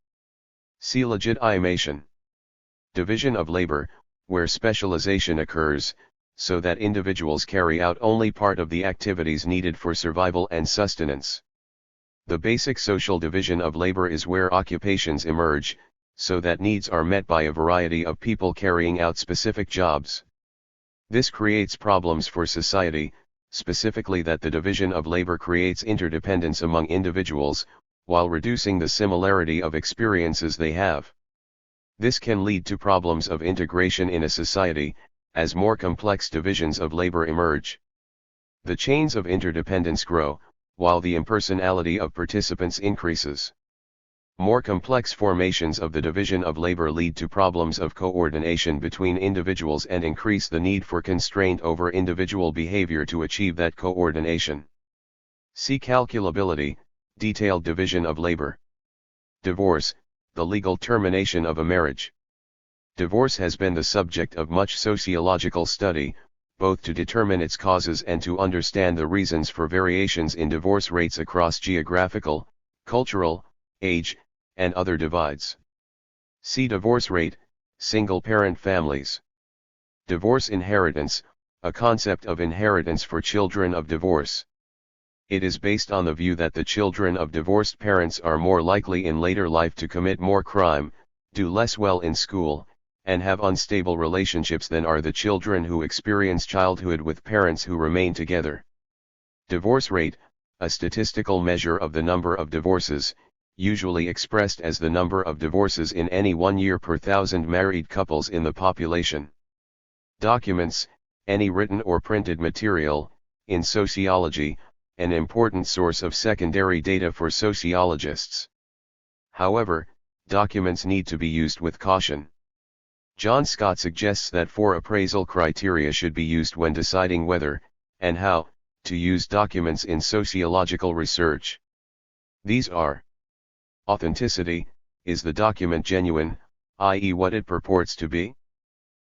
See legitimation. Division of labor, where specialization occurs, so that individuals carry out only part of the activities needed for survival and sustenance. The basic social division of labor is where occupations emerge, so that needs are met by a variety of people carrying out specific jobs. This creates problems for society, specifically that the division of labor creates interdependence among individuals, while reducing the similarity of experiences they have. This can lead to problems of integration in a society, as more complex divisions of labor emerge. The chains of interdependence grow, while the impersonality of participants increases. More complex formations of the division of labor lead to problems of coordination between individuals and increase the need for constraint over individual behavior to achieve that coordination. See calculability, detailed division of labor. Divorce, the legal termination of a marriage. Divorce has been the subject of much sociological study, both to determine its causes and to understand the reasons for variations in divorce rates across geographical, cultural, age, and other divides. See divorce rate, single-parent families. Divorce inheritance, a concept of inheritance for children of divorce. It is based on the view that the children of divorced parents are more likely in later life to commit more crime, do less well in school, and have unstable relationships than are the children who experience childhood with parents who remain together. Divorce rate, a statistical measure of the number of divorces, usually expressed as the number of divorces in any 1 year per 1,000 married couples in the population. Documents, any written or printed material, in sociology, an important source of secondary data for sociologists. However, documents need to be used with caution. John Scott suggests that 4 appraisal criteria should be used when deciding whether, and how, to use documents in sociological research. These are: authenticity, is the document genuine, i.e. what it purports to be?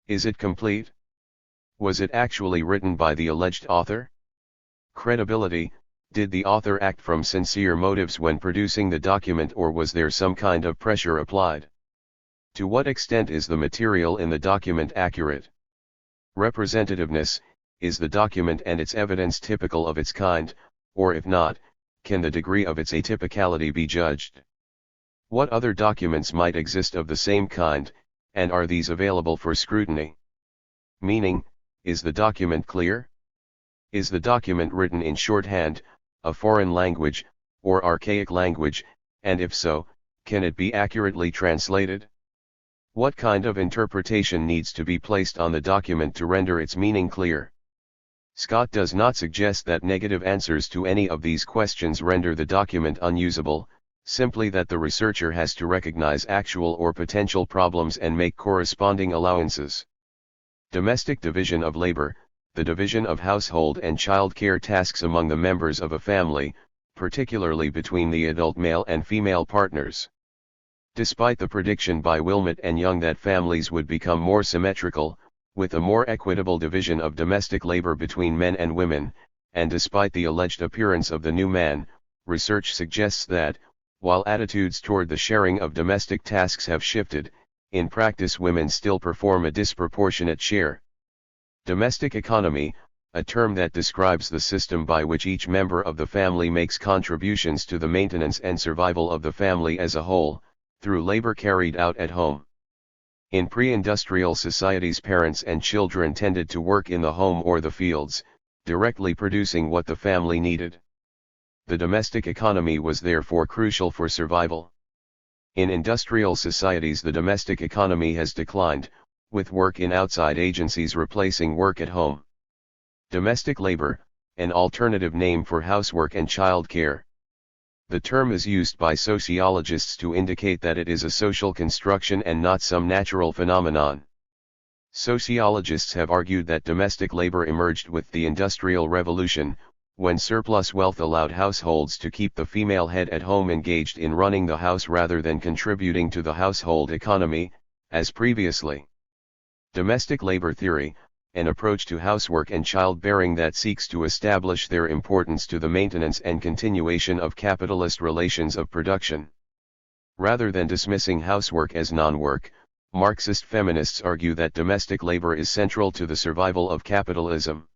Is it complete? Was it actually written by the alleged author? Credibility, did the author act from sincere motives when producing the document, or was there some kind of pressure applied? To what extent is the material in the document accurate? Representativeness, is the document and its evidence typical of its kind, or if not, can the degree of its atypicality be judged? What other documents might exist of the same kind, and are these available for scrutiny? Meaning, is the document clear? Is the document written in shorthand, a foreign language, or archaic language, and if so, can it be accurately translated? What kind of interpretation needs to be placed on the document to render its meaning clear? Scott does not suggest that negative answers to any of these questions render the document unusable, simply that the researcher has to recognize actual or potential problems and make corresponding allowances. Domestic division of labor, the division of household and child care tasks among the members of a family, particularly between the adult male and female partners. Despite the prediction by Wilmot and Young that families would become more symmetrical, with a more equitable division of domestic labor between men and women, and despite the alleged appearance of the new man, research suggests that, while attitudes toward the sharing of domestic tasks have shifted, in practice women still perform a disproportionate share. Domestic economy, a term that describes the system by which each member of the family makes contributions to the maintenance and survival of the family as a whole, through labor carried out at home. In pre-industrial societies, parents and children tended to work in the home or the fields, directly producing what the family needed. The domestic economy was therefore crucial for survival. In industrial societies, the domestic economy has declined, with work in outside agencies replacing work at home. Domestic labor, an alternative name for housework and child care. The term is used by sociologists to indicate that it is a social construction and not some natural phenomenon. Sociologists have argued that domestic labor emerged with the Industrial Revolution, when surplus wealth allowed households to keep the female head at home engaged in running the house rather than contributing to the household economy, as previously. Domestic labor theory, an approach to housework and childbearing that seeks to establish their importance to the maintenance and continuation of capitalist relations of production. Rather than dismissing housework as non-work, Marxist feminists argue that domestic labor is central to the survival of capitalism.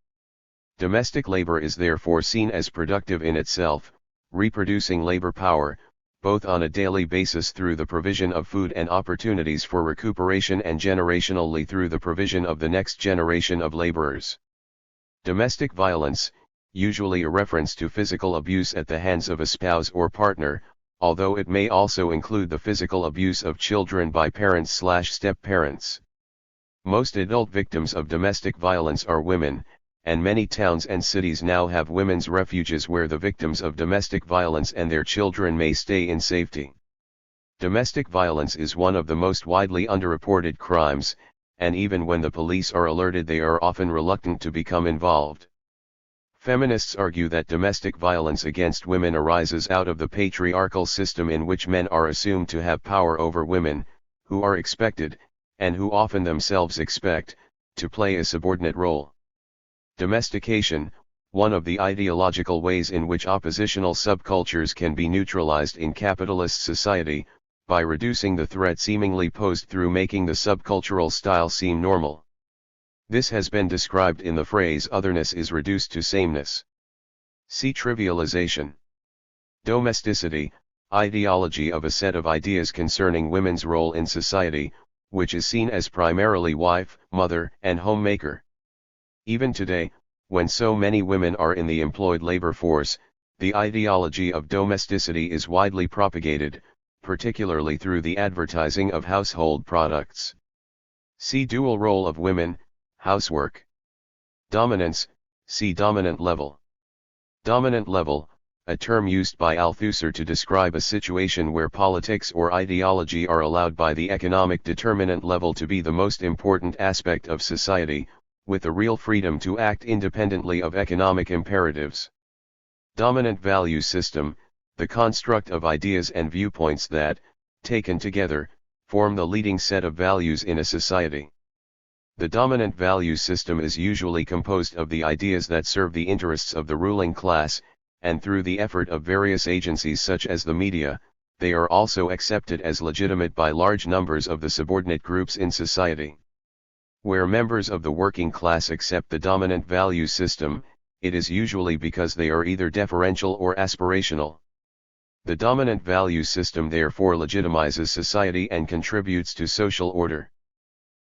Domestic labor is therefore seen as productive in itself, reproducing labor power, both on a daily basis through the provision of food and opportunities for recuperation, and generationally through the provision of the next generation of laborers. Domestic violence, usually a reference to physical abuse at the hands of a spouse or partner, although it may also include the physical abuse of children by parents/step-parents. Most adult victims of domestic violence are women, and many towns and cities now have women's refuges where the victims of domestic violence and their children may stay in safety. Domestic violence is one of the most widely underreported crimes, and even when the police are alerted, they are often reluctant to become involved. Feminists argue that domestic violence against women arises out of the patriarchal system in which men are assumed to have power over women, who are expected, and who often themselves expect, to play a subordinate role. Domestication, one of the ideological ways in which oppositional subcultures can be neutralized in capitalist society, by reducing the threat seemingly posed through making the subcultural style seem normal. This has been described in the phrase otherness is reduced to sameness. See trivialization. Domesticity, ideology of a set of ideas concerning women's role in society, which is seen as primarily wife, mother, and homemaker. Even today, when so many women are in the employed labor force, the ideology of domesticity is widely propagated, particularly through the advertising of household products. See dual role of women, housework. Dominance, see dominant level. Dominant level, a term used by Althusser to describe a situation where politics or ideology are allowed by the economic determinant level to be the most important aspect of society, with a real freedom to act independently of economic imperatives. Dominant value system, the construct of ideas and viewpoints that, taken together, form the leading set of values in a society. The dominant value system is usually composed of the ideas that serve the interests of the ruling class, and through the effort of various agencies such as the media, they are also accepted as legitimate by large numbers of the subordinate groups in society. Where members of the working class accept the dominant value system, it is usually because they are either deferential or aspirational. The dominant value system therefore legitimizes society and contributes to social order.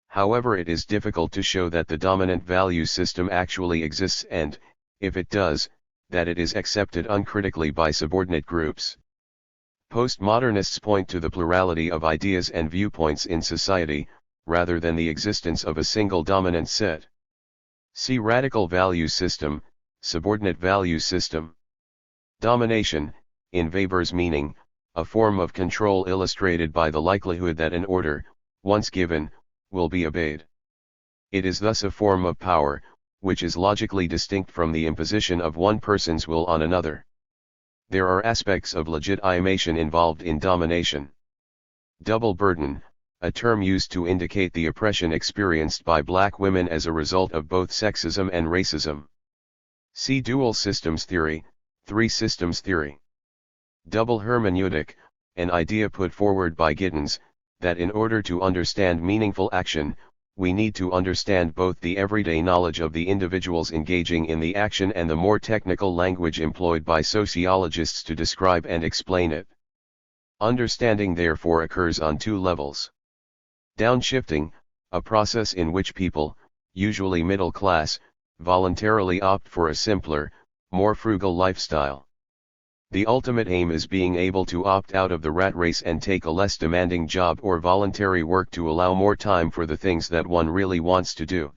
However, it is difficult to show that the dominant value system actually exists and, if it does, that it is accepted uncritically by subordinate groups. Postmodernists point to the plurality of ideas and viewpoints in society, rather than the existence of a single dominant set. See radical value system, subordinate value system. Domination, in Weber's meaning, a form of control illustrated by the likelihood that an order, once given, will be obeyed. It is thus a form of power, which is logically distinct from the imposition of one person's will on another. There are aspects of legitimation involved in domination. Double burden, a term used to indicate the oppression experienced by black women as a result of both sexism and racism. See dual systems theory, three systems theory. Double hermeneutic, an idea put forward by Giddens, that in order to understand meaningful action, we need to understand both the everyday knowledge of the individuals engaging in the action and the more technical language employed by sociologists to describe and explain it. Understanding therefore occurs on two levels. Downshifting, a process in which people, usually middle class, voluntarily opt for a simpler, more frugal lifestyle. The ultimate aim is being able to opt out of the rat race and take a less demanding job or voluntary work to allow more time for the things that one really wants to do.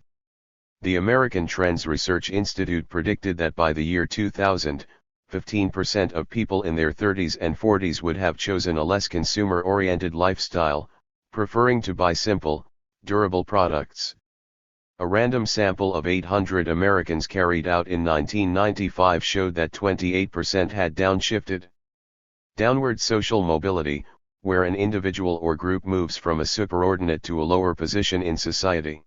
The American Trends Research Institute predicted that by the year 2000, 15% of people in their 30s and 40s would have chosen a less consumer-oriented lifestyle, preferring to buy simple, durable products. A random sample of 800 Americans carried out in 1995 showed that 28% had downshifted. Downward social mobility, where an individual or group moves from a superordinate to a lower position in society.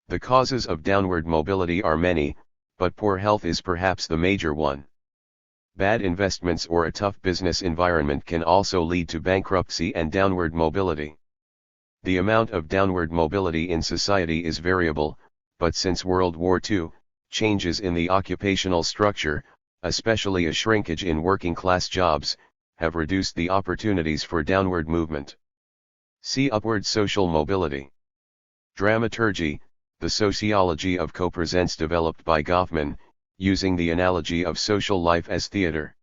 The causes of downward mobility are many, but poor health is perhaps the major one. Bad investments or a tough business environment can also lead to bankruptcy and downward mobility. The amount of downward mobility in society is variable, but since World War II, changes in the occupational structure, especially a shrinkage in working-class jobs, have reduced the opportunities for downward movement. See upward social mobility. Dramaturgy, the sociology of co-presence developed by Goffman, using the analogy of social life as theater.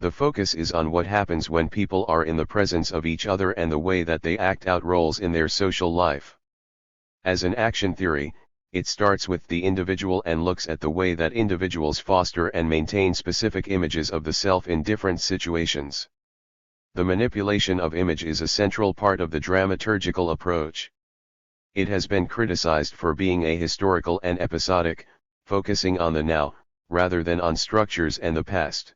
The focus is on what happens when people are in the presence of each other and the way that they act out roles in their social life. As an action theory, it starts with the individual and looks at the way that individuals foster and maintain specific images of the self in different situations. The manipulation of image is a central part of the dramaturgical approach. It has been criticized for being ahistorical and episodic, focusing on the now, rather than on structures and the past.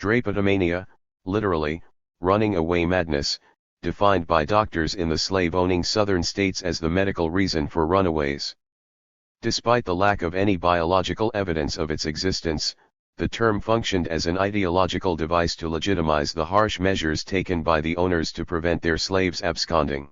Drapetomania, literally, running away madness, defined by doctors in the slave-owning southern states as the medical reason for runaways. Despite the lack of any biological evidence of its existence, the term functioned as an ideological device to legitimize the harsh measures taken by the owners to prevent their slaves absconding.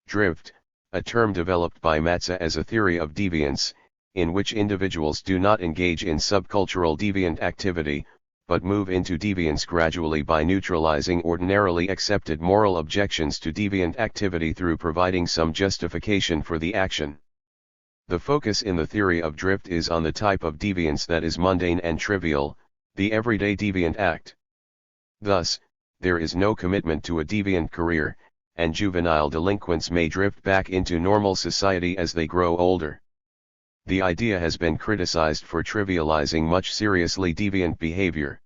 Drift, a term developed by Matza as a theory of deviance, in which individuals do not engage in subcultural deviant activity, but move into deviance gradually by neutralizing ordinarily accepted moral objections to deviant activity through providing some justification for the action. The focus in the theory of drift is on the type of deviance that is mundane and trivial, the everyday deviant act. Thus, there is no commitment to a deviant career, and juvenile delinquents may drift back into normal society as they grow older. The idea has been criticized for trivializing much seriously deviant behavior.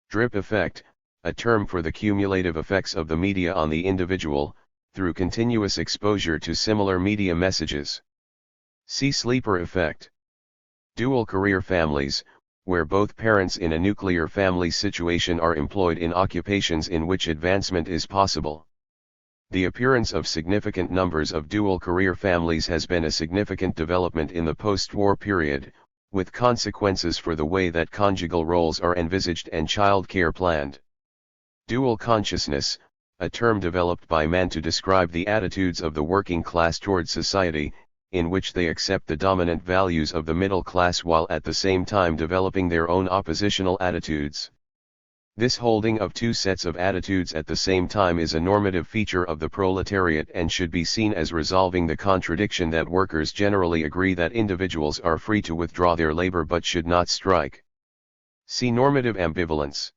Drip effect, a term for the cumulative effects of the media on the individual, through continuous exposure to similar media messages. See sleeper effect. Dual career families, where both parents in a nuclear family situation are employed in occupations in which advancement is possible. The appearance of significant numbers of dual career families has been a significant development in the post-war period, with consequences for the way that conjugal roles are envisaged and child care planned. Dual consciousness, a term developed by men to describe the attitudes of the working class toward society, in which they accept the dominant values of the middle class while at the same time developing their own oppositional attitudes. This holding of two sets of attitudes at the same time is a normative feature of the proletariat and should be seen as resolving the contradiction that workers generally agree that individuals are free to withdraw their labor but should not strike. See normative ambivalence.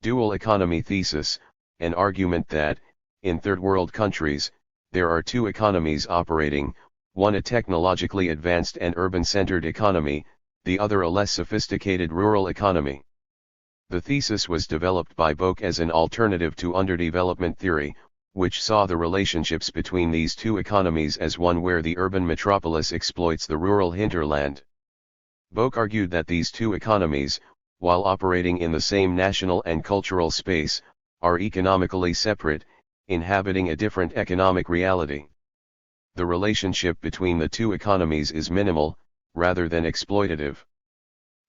Dual economy thesis, an argument that, in third world countries, there are two economies operating, one a technologically advanced and urban-centered economy, the other a less sophisticated rural economy. The thesis was developed by Boak as an alternative to underdevelopment theory, which saw the relationships between these two economies as one where the urban metropolis exploits the rural hinterland. Boak argued that these two economies, while operating in the same national and cultural space, are economically separate, inhabiting a different economic reality. The relationship between the two economies is minimal, rather than exploitative.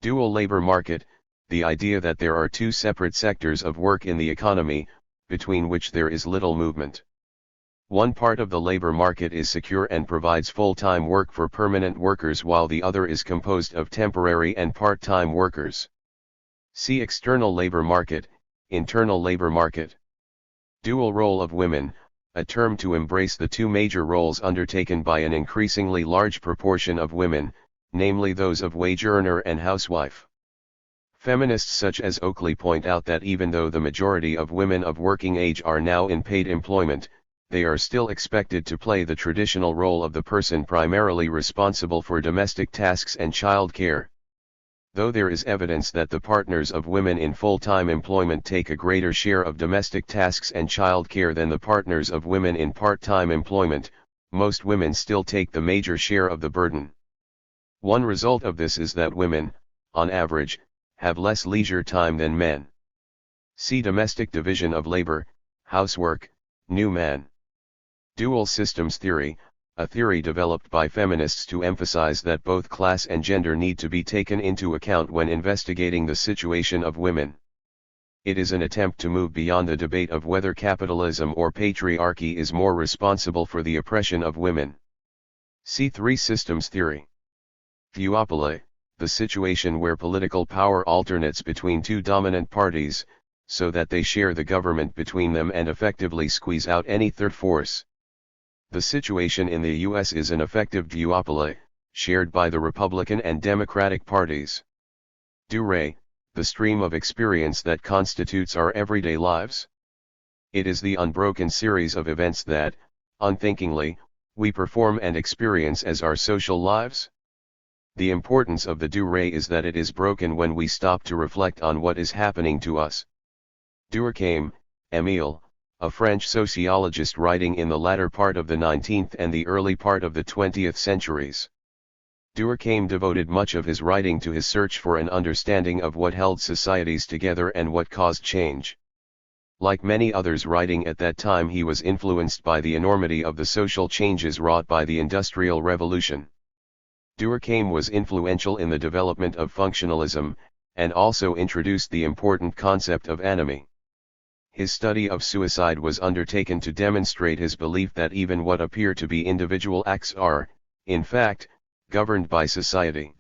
Dual labor market, the idea that there are two separate sectors of work in the economy, between which there is little movement. One part of the labor market is secure and provides full-time work for permanent workers while the other is composed of temporary and part-time workers. See external labor market, internal labor market. Dual role of women, a term to embrace the two major roles undertaken by an increasingly large proportion of women, namely those of wage earner and housewife. Feminists such as Oakley point out that even though the majority of women of working age are now in paid employment, they are still expected to play the traditional role of the person primarily responsible for domestic tasks and child care. Though there is evidence that the partners of women in full-time employment take a greater share of domestic tasks and child care than the partners of women in part-time employment, most women still take the major share of the burden. One result of this is that women, on average, have less leisure time than men. See domestic division of labor, housework, new man. Dual systems theory, a theory developed by feminists to emphasize that both class and gender need to be taken into account when investigating the situation of women. It is an attempt to move beyond the debate of whether capitalism or patriarchy is more responsible for the oppression of women. See three systems theory. Duopoly, the situation where political power alternates between two dominant parties, so that they share the government between them and effectively squeeze out any third force. The situation in the U.S. is an effective duopoly, shared by the Republican and Democratic parties. Du-re, the stream of experience that constitutes our everyday lives. It is the unbroken series of events that, unthinkingly, we perform and experience as our social lives. The importance of the du-re is that it is broken when we stop to reflect on what is happening to us. Durkheim, Émile, a French sociologist writing in the latter part of the 19th and the early part of the 20th centuries. Durkheim devoted much of his writing to his search for an understanding of what held societies together and what caused change. Like many others writing at that time, he was influenced by the enormity of the social changes wrought by the Industrial Revolution. Durkheim was influential in the development of functionalism, and also introduced the important concept of anomie. His study of suicide was undertaken to demonstrate his belief that even what appear to be individual acts are, in fact, governed by society.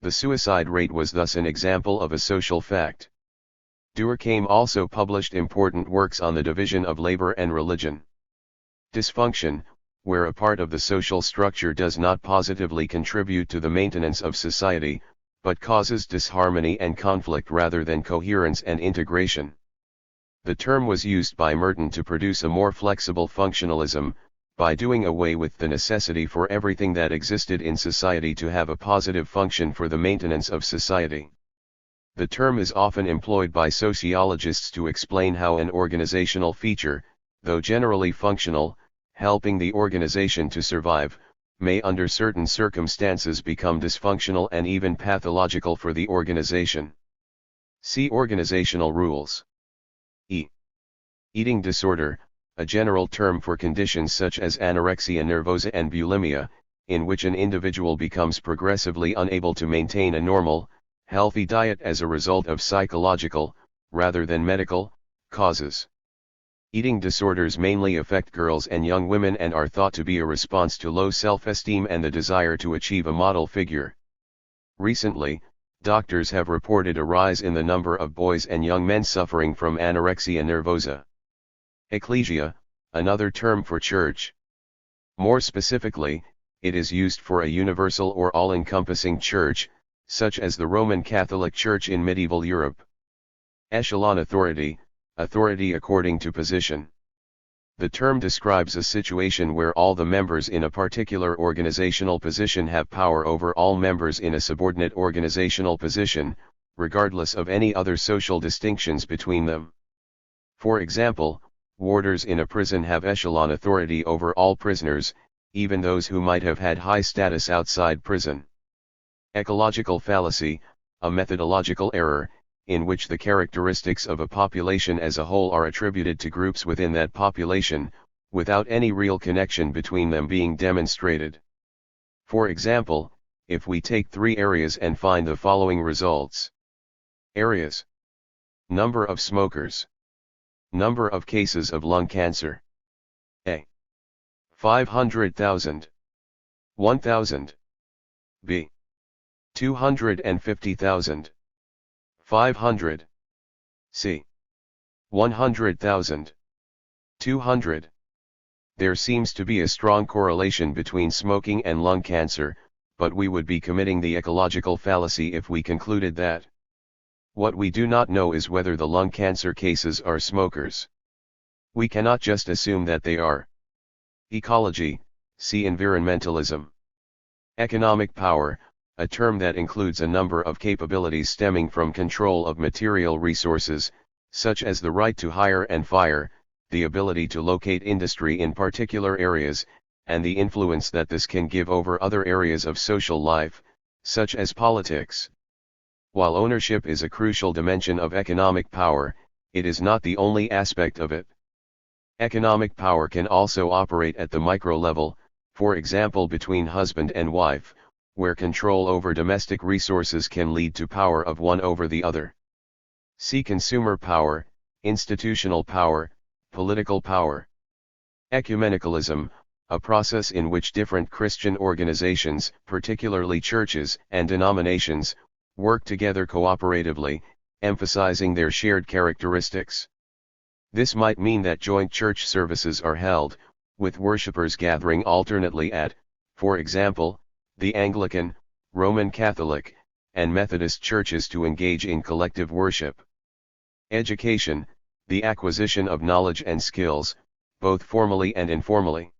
The suicide rate was thus an example of a social fact. Durkheim also published important works on the division of labor and religion. Dysfunction, where a part of the social structure does not positively contribute to the maintenance of society, but causes disharmony and conflict rather than coherence and integration. The term was used by Merton to produce a more flexible functionalism, by doing away with the necessity for everything that existed in society to have a positive function for the maintenance of society. The term is often employed by sociologists to explain how an organizational feature, though generally functional, helping the organization to survive, may under certain circumstances become dysfunctional and even pathological for the organization. See organizational rules. Eating disorder, a general term for conditions such as anorexia nervosa and bulimia, in which an individual becomes progressively unable to maintain a normal, healthy diet as a result of psychological, rather than medical, causes. Eating disorders mainly affect girls and young women and are thought to be a response to low self-esteem and the desire to achieve a model figure. Recently, doctors have reported a rise in the number of boys and young men suffering from anorexia nervosa. Ecclesia, another term for church. More specifically, it is used for a universal or all-encompassing church, such as the Roman Catholic Church in medieval Europe. Echelon authority, authority according to position. The term describes a situation where all the members in a particular organizational position have power over all members in a subordinate organizational position, regardless of any other social distinctions between them. For example, warders in a prison have echelon authority over all prisoners, even those who might have had high status outside prison. Ecological fallacy, a methodological error, in which the characteristics of a population as a whole are attributed to groups within that population, without any real connection between them being demonstrated. For example, if we take 3 areas and find the following results. Areas. Number of smokers. Number of cases of lung cancer. A. 500,000. 1,000. B. 250,000. 500. C. 100,000. 200. There seems to be a strong correlation between smoking and lung cancer, but we would be committing the ecological fallacy if we concluded that. What we do not know is whether the lung cancer cases are smokers. We cannot just assume that they are. Ecology, see environmentalism. Economic power, a term that includes a number of capabilities stemming from control of material resources, such as the right to hire and fire, the ability to locate industry in particular areas, and the influence that this can give over other areas of social life, such as politics. While ownership is a crucial dimension of economic power, it is not the only aspect of it. Economic power can also operate at the micro level, for example between husband and wife, where control over domestic resources can lead to power of one over the other. See consumer power, institutional power, political power. Ecumenicalism, a process in which different Christian organizations, particularly churches and denominations, work together cooperatively, emphasizing their shared characteristics. This might mean that joint church services are held, with worshippers gathering alternately at, for example, the Anglican, Roman Catholic, and Methodist churches to engage in collective worship. Education, the acquisition of knowledge and skills, both formally and informally.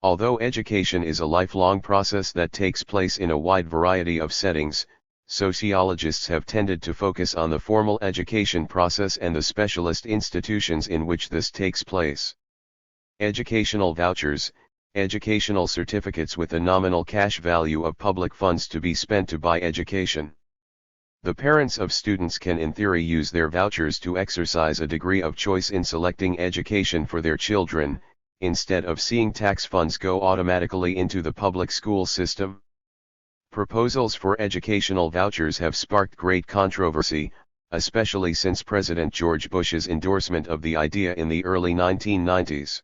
Although education is a lifelong process that takes place in a wide variety of settings, sociologists have tended to focus on the formal education process and the specialist institutions in which this takes place. Educational vouchers, educational certificates with a nominal cash value of public funds to be spent to buy education. The parents of students can in theory use their vouchers to exercise a degree of choice in selecting education for their children, instead of seeing tax funds go automatically into the public school system. Proposals for educational vouchers have sparked great controversy, especially since President George Bush's endorsement of the idea in the early 1990s.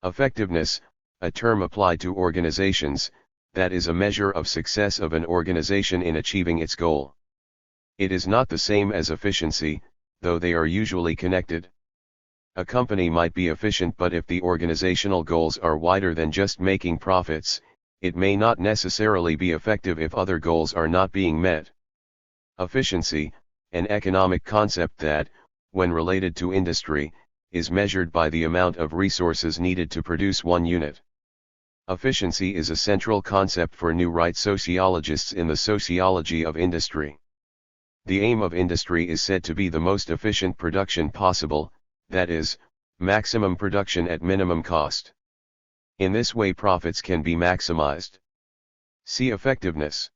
Effectiveness, a term applied to organizations, that is a measure of success of an organization in achieving its goal. It is not the same as efficiency, though they are usually connected. A company might be efficient, but if the organizational goals are wider than just making profits, it may not necessarily be effective if other goals are not being met. Efficiency, an economic concept that, when related to industry, is measured by the amount of resources needed to produce one unit. Efficiency is a central concept for new right sociologists in the sociology of industry. The aim of industry is said to be the most efficient production possible, that is, maximum production at minimum cost. In this way profits can be maximized. See effectiveness.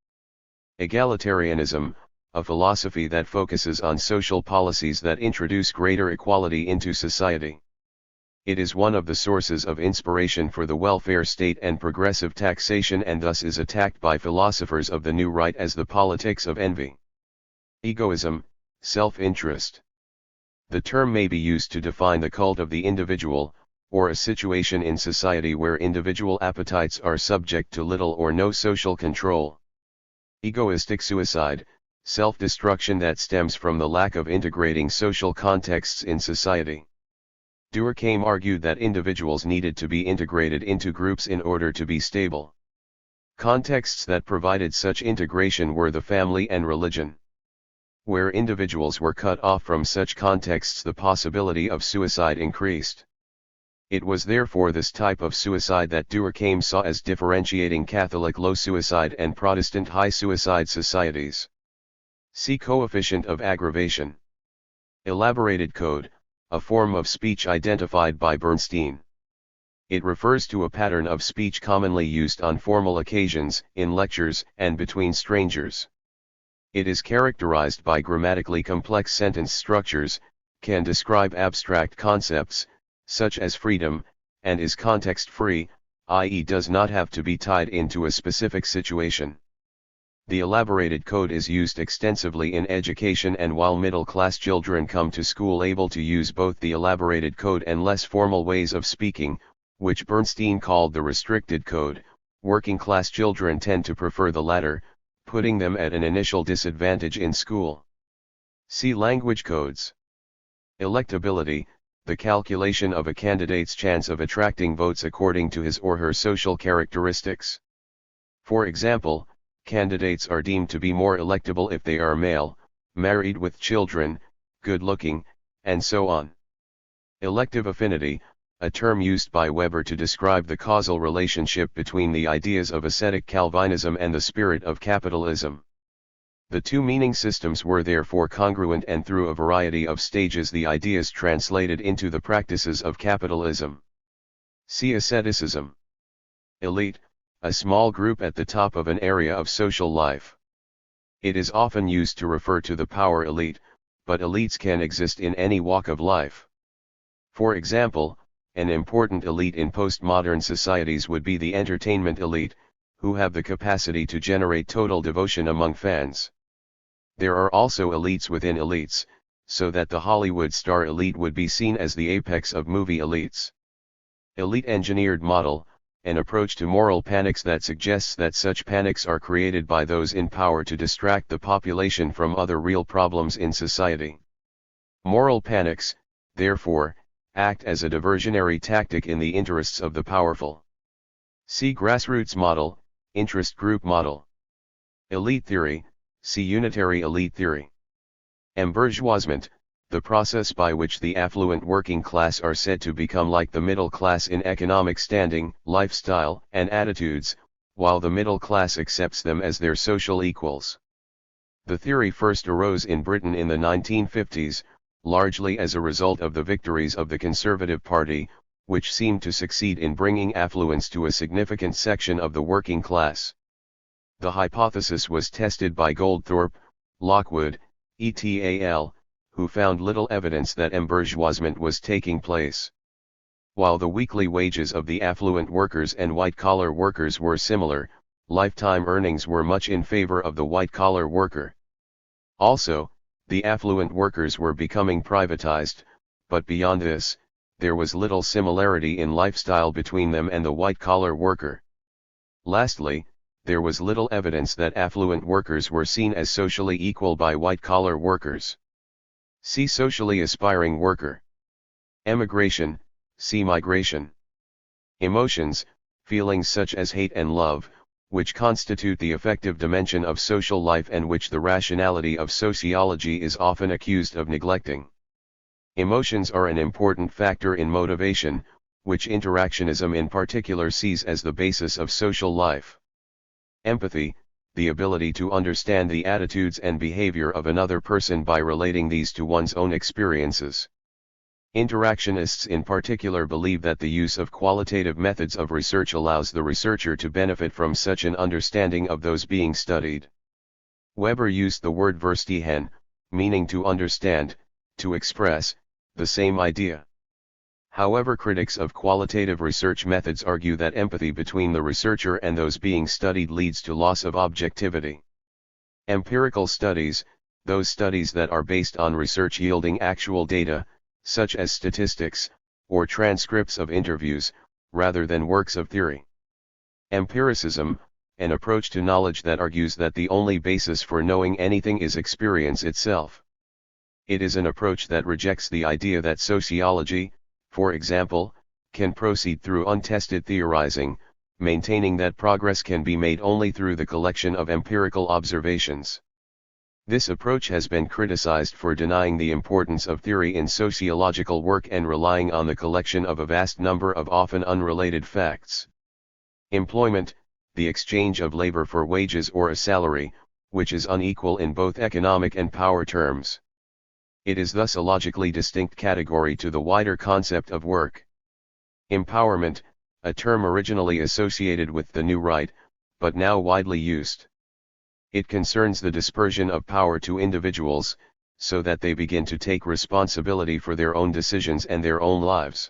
Egalitarianism, a philosophy that focuses on social policies that introduce greater equality into society. It is one of the sources of inspiration for the welfare state and progressive taxation, and thus is attacked by philosophers of the new right as the politics of envy. Egoism, self-interest. The term may be used to define the cult of the individual, or a situation in society where individual appetites are subject to little or no social control. Egoistic suicide, self-destruction that stems from the lack of integrating social contexts in society. Durkheim argued that individuals needed to be integrated into groups in order to be stable. Contexts that provided such integration were the family and religion. Where individuals were cut off from such contexts, the possibility of suicide increased. It was therefore this type of suicide that Durkheim saw as differentiating Catholic low suicide and Protestant high suicide societies. See coefficient of aggravation. Elaborated code, a form of speech identified by Bernstein. It refers to a pattern of speech commonly used on formal occasions, in lectures, and between strangers. It is characterized by grammatically complex sentence structures, can describe abstract concepts, such as freedom, and is context-free, i.e. does not have to be tied into a specific situation. The elaborated code is used extensively in education, and while middle-class children come to school able to use both the elaborated code and less formal ways of speaking, which Bernstein called the restricted code, working-class children tend to prefer the latter, putting them at an initial disadvantage in school. See language codes. Electability, the calculation of a candidate's chance of attracting votes according to his or her social characteristics. For example, candidates are deemed to be more electable if they are male, married with children, good-looking, and so on. Elective affinity, a term used by Weber to describe the causal relationship between the ideas of ascetic Calvinism and the spirit of capitalism. The two meaning systems were therefore congruent, and through a variety of stages the ideas translated into the practices of capitalism. See asceticism. Elite, a small group at the top of an area of social life. It is often used to refer to the power elite, but elites can exist in any walk of life. For example, an important elite in postmodern societies would be the entertainment elite, who have the capacity to generate total devotion among fans. There are also elites within elites, so that the Hollywood star elite would be seen as the apex of movie elites. Elite engineered model, an approach to moral panics that suggests that such panics are created by those in power to distract the population from other real problems in society. Moral panics, therefore, act as a diversionary tactic in the interests of the powerful. See grassroots model, interest group model. Elite theory, see unitary elite theory. Embourgeoisement, the process by which the affluent working class are said to become like the middle class in economic standing, lifestyle, and attitudes, while the middle class accepts them as their social equals. The theory first arose in Britain in the 1950s, largely as a result of the victories of the Conservative Party, which seemed to succeed in bringing affluence to a significant section of the working class. The hypothesis was tested by Goldthorpe, Lockwood, et al., who found little evidence that embourgeoisement was taking place. While the weekly wages of the affluent workers and white-collar workers were similar, lifetime earnings were much in favor of the white-collar worker. Also, the affluent workers were becoming privatized, but beyond this, there was little similarity in lifestyle between them and the white-collar worker. Lastly, there was little evidence that affluent workers were seen as socially equal by white-collar workers. See socially aspiring worker. Emigration, see migration. Emotions, feelings such as hate and love, which constitute the affective dimension of social life and which the rationality of sociology is often accused of neglecting. Emotions are an important factor in motivation, which interactionism in particular sees as the basis of social life. Empathy, the ability to understand the attitudes and behavior of another person by relating these to one's own experiences. Interactionists in particular believe that the use of qualitative methods of research allows the researcher to benefit from such an understanding of those being studied. Weber used the word verstehen, meaning to understand, to express the same idea. However, critics of qualitative research methods argue that empathy between the researcher and those being studied leads to loss of objectivity. Empirical studies, those studies that are based on research yielding actual data, such as statistics, or transcripts of interviews, rather than works of theory. Empiricism, an approach to knowledge that argues that the only basis for knowing anything is experience itself. It is an approach that rejects the idea that sociology, for example, can proceed through untested theorizing, maintaining that progress can be made only through the collection of empirical observations. This approach has been criticized for denying the importance of theory in sociological work and relying on the collection of a vast number of often unrelated facts. Employment, the exchange of labor for wages or a salary, which is unequal in both economic and power terms. It is thus a logically distinct category to the wider concept of work. Empowerment, a term originally associated with the new right, but now widely used. It concerns the dispersion of power to individuals, so that they begin to take responsibility for their own decisions and their own lives.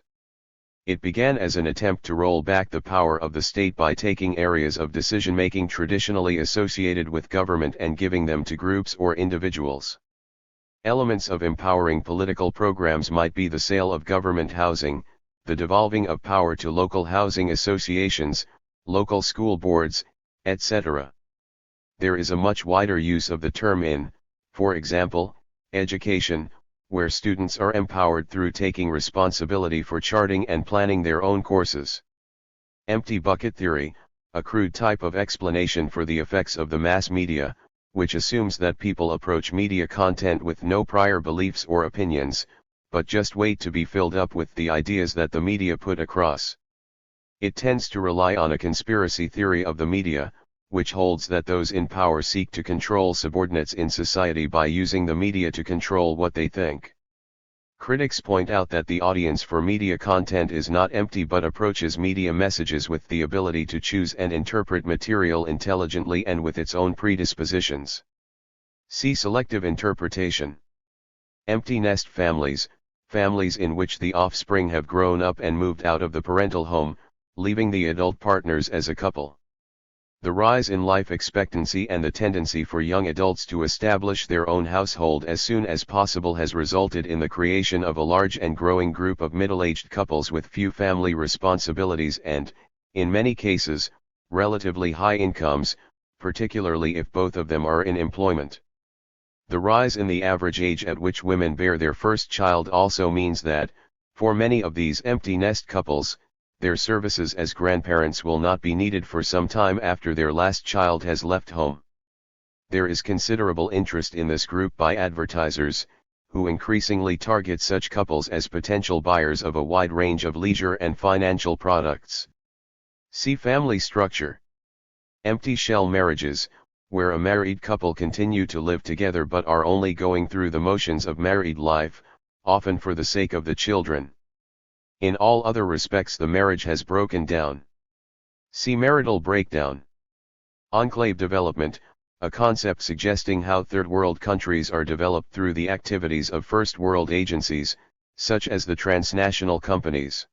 It began as an attempt to roll back the power of the state by taking areas of decision-making traditionally associated with government and giving them to groups or individuals. Elements of empowering political programs might be the sale of government housing, the devolving of power to local housing associations, local school boards, etc. There is a much wider use of the term in, for example, education, where students are empowered through taking responsibility for charting and planning their own courses. Empty bucket theory, a crude type of explanation for the effects of the mass media, which assumes that people approach media content with no prior beliefs or opinions, but just wait to be filled up with the ideas that the media put across. It tends to rely on a conspiracy theory of the media, which holds that those in power seek to control subordinates in society by using the media to control what they think. Critics point out that the audience for media content is not empty but approaches media messages with the ability to choose and interpret material intelligently and with its own predispositions. See selective interpretation. Empty nest families, families in which the offspring have grown up and moved out of the parental home, leaving the adult partners as a couple. The rise in life expectancy and the tendency for young adults to establish their own household as soon as possible has resulted in the creation of a large and growing group of middle-aged couples with few family responsibilities and, in many cases, relatively high incomes, particularly if both of them are in employment. The rise in the average age at which women bear their first child also means that, for many of these empty nest couples, their services as grandparents will not be needed for some time after their last child has left home. There is considerable interest in this group by advertisers, who increasingly target such couples as potential buyers of a wide range of leisure and financial products. See family structure. Empty shell marriages, where a married couple continue to live together but are only going through the motions of married life, often for the sake of the children. In all other respects the marriage has broken down. See marital breakdown. Enclave development, a concept suggesting how third world countries are developed through the activities of first world agencies, such as the transnational companies.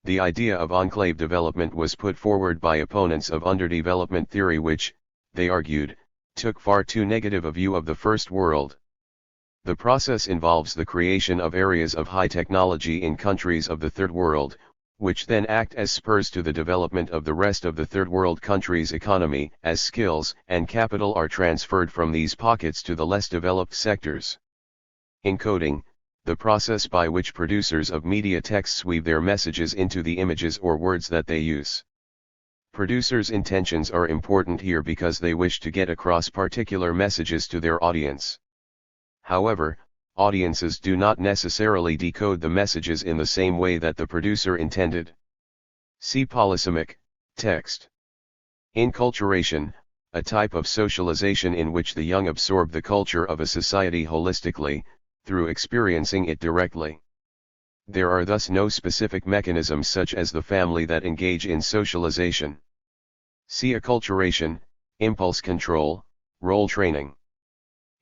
The idea of enclave development was put forward by opponents of underdevelopment theory which, they argued, took far too negative a view of the First World. The process involves the creation of areas of high technology in countries of the Third World, which then act as spurs to the development of the rest of the Third World countries' economy, as skills and capital are transferred from these pockets to the less developed sectors. Encoding, the process by which producers of media texts weave their messages into the images or words that they use. Producers' intentions are important here because they wish to get across particular messages to their audience. However, audiences do not necessarily decode the messages in the same way that the producer intended. See polysemic text. Inculturation, a type of socialization in which the young absorb the culture of a society holistically, through experiencing it directly. There are thus no specific mechanisms such as the family that engage in socialization. See acculturation, impulse control, role training.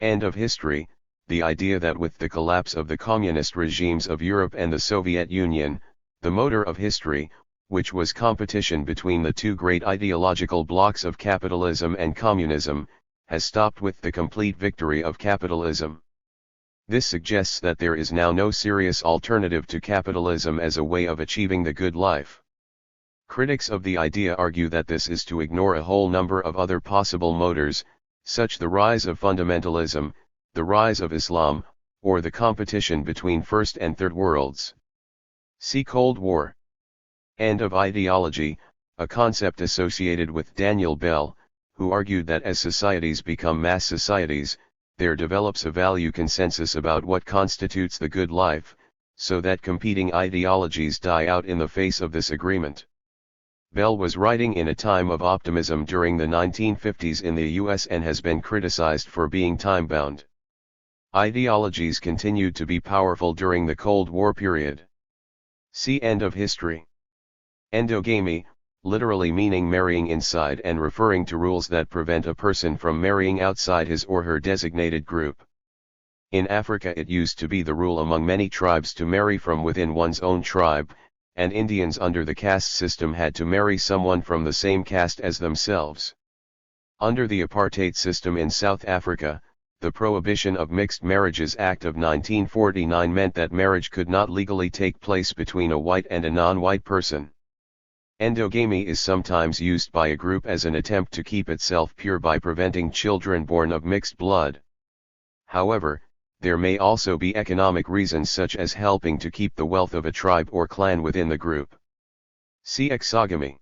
End of history. The idea that with the collapse of the communist regimes of Europe and the Soviet Union, the motor of history, which was competition between the two great ideological blocks of capitalism and communism, has stopped with the complete victory of capitalism. This suggests that there is now no serious alternative to capitalism as a way of achieving the good life. Critics of the idea argue that this is to ignore a whole number of other possible motors, such the rise of fundamentalism, the rise of Islam, or the competition between First and Third Worlds. See Cold War. End of ideology, a concept associated with Daniel Bell, who argued that as societies become mass societies, there develops a value consensus about what constitutes the good life, so that competing ideologies die out in the face of this agreement. Bell was writing in a time of optimism during the 1950s in the US and has been criticized for being time-bound. Ideologies continued to be powerful during the Cold War period. See End of history. Endogamy, literally meaning marrying inside and referring to rules that prevent a person from marrying outside his or her designated group. In Africa it used to be the rule among many tribes to marry from within one's own tribe, and Indians under the caste system had to marry someone from the same caste as themselves. Under the apartheid system in South Africa, the Prohibition of Mixed Marriages Act of 1949 meant that marriage could not legally take place between a white and a non-white person. Endogamy is sometimes used by a group as an attempt to keep itself pure by preventing children born of mixed blood. However, there may also be economic reasons such as helping to keep the wealth of a tribe or clan within the group. See exogamy.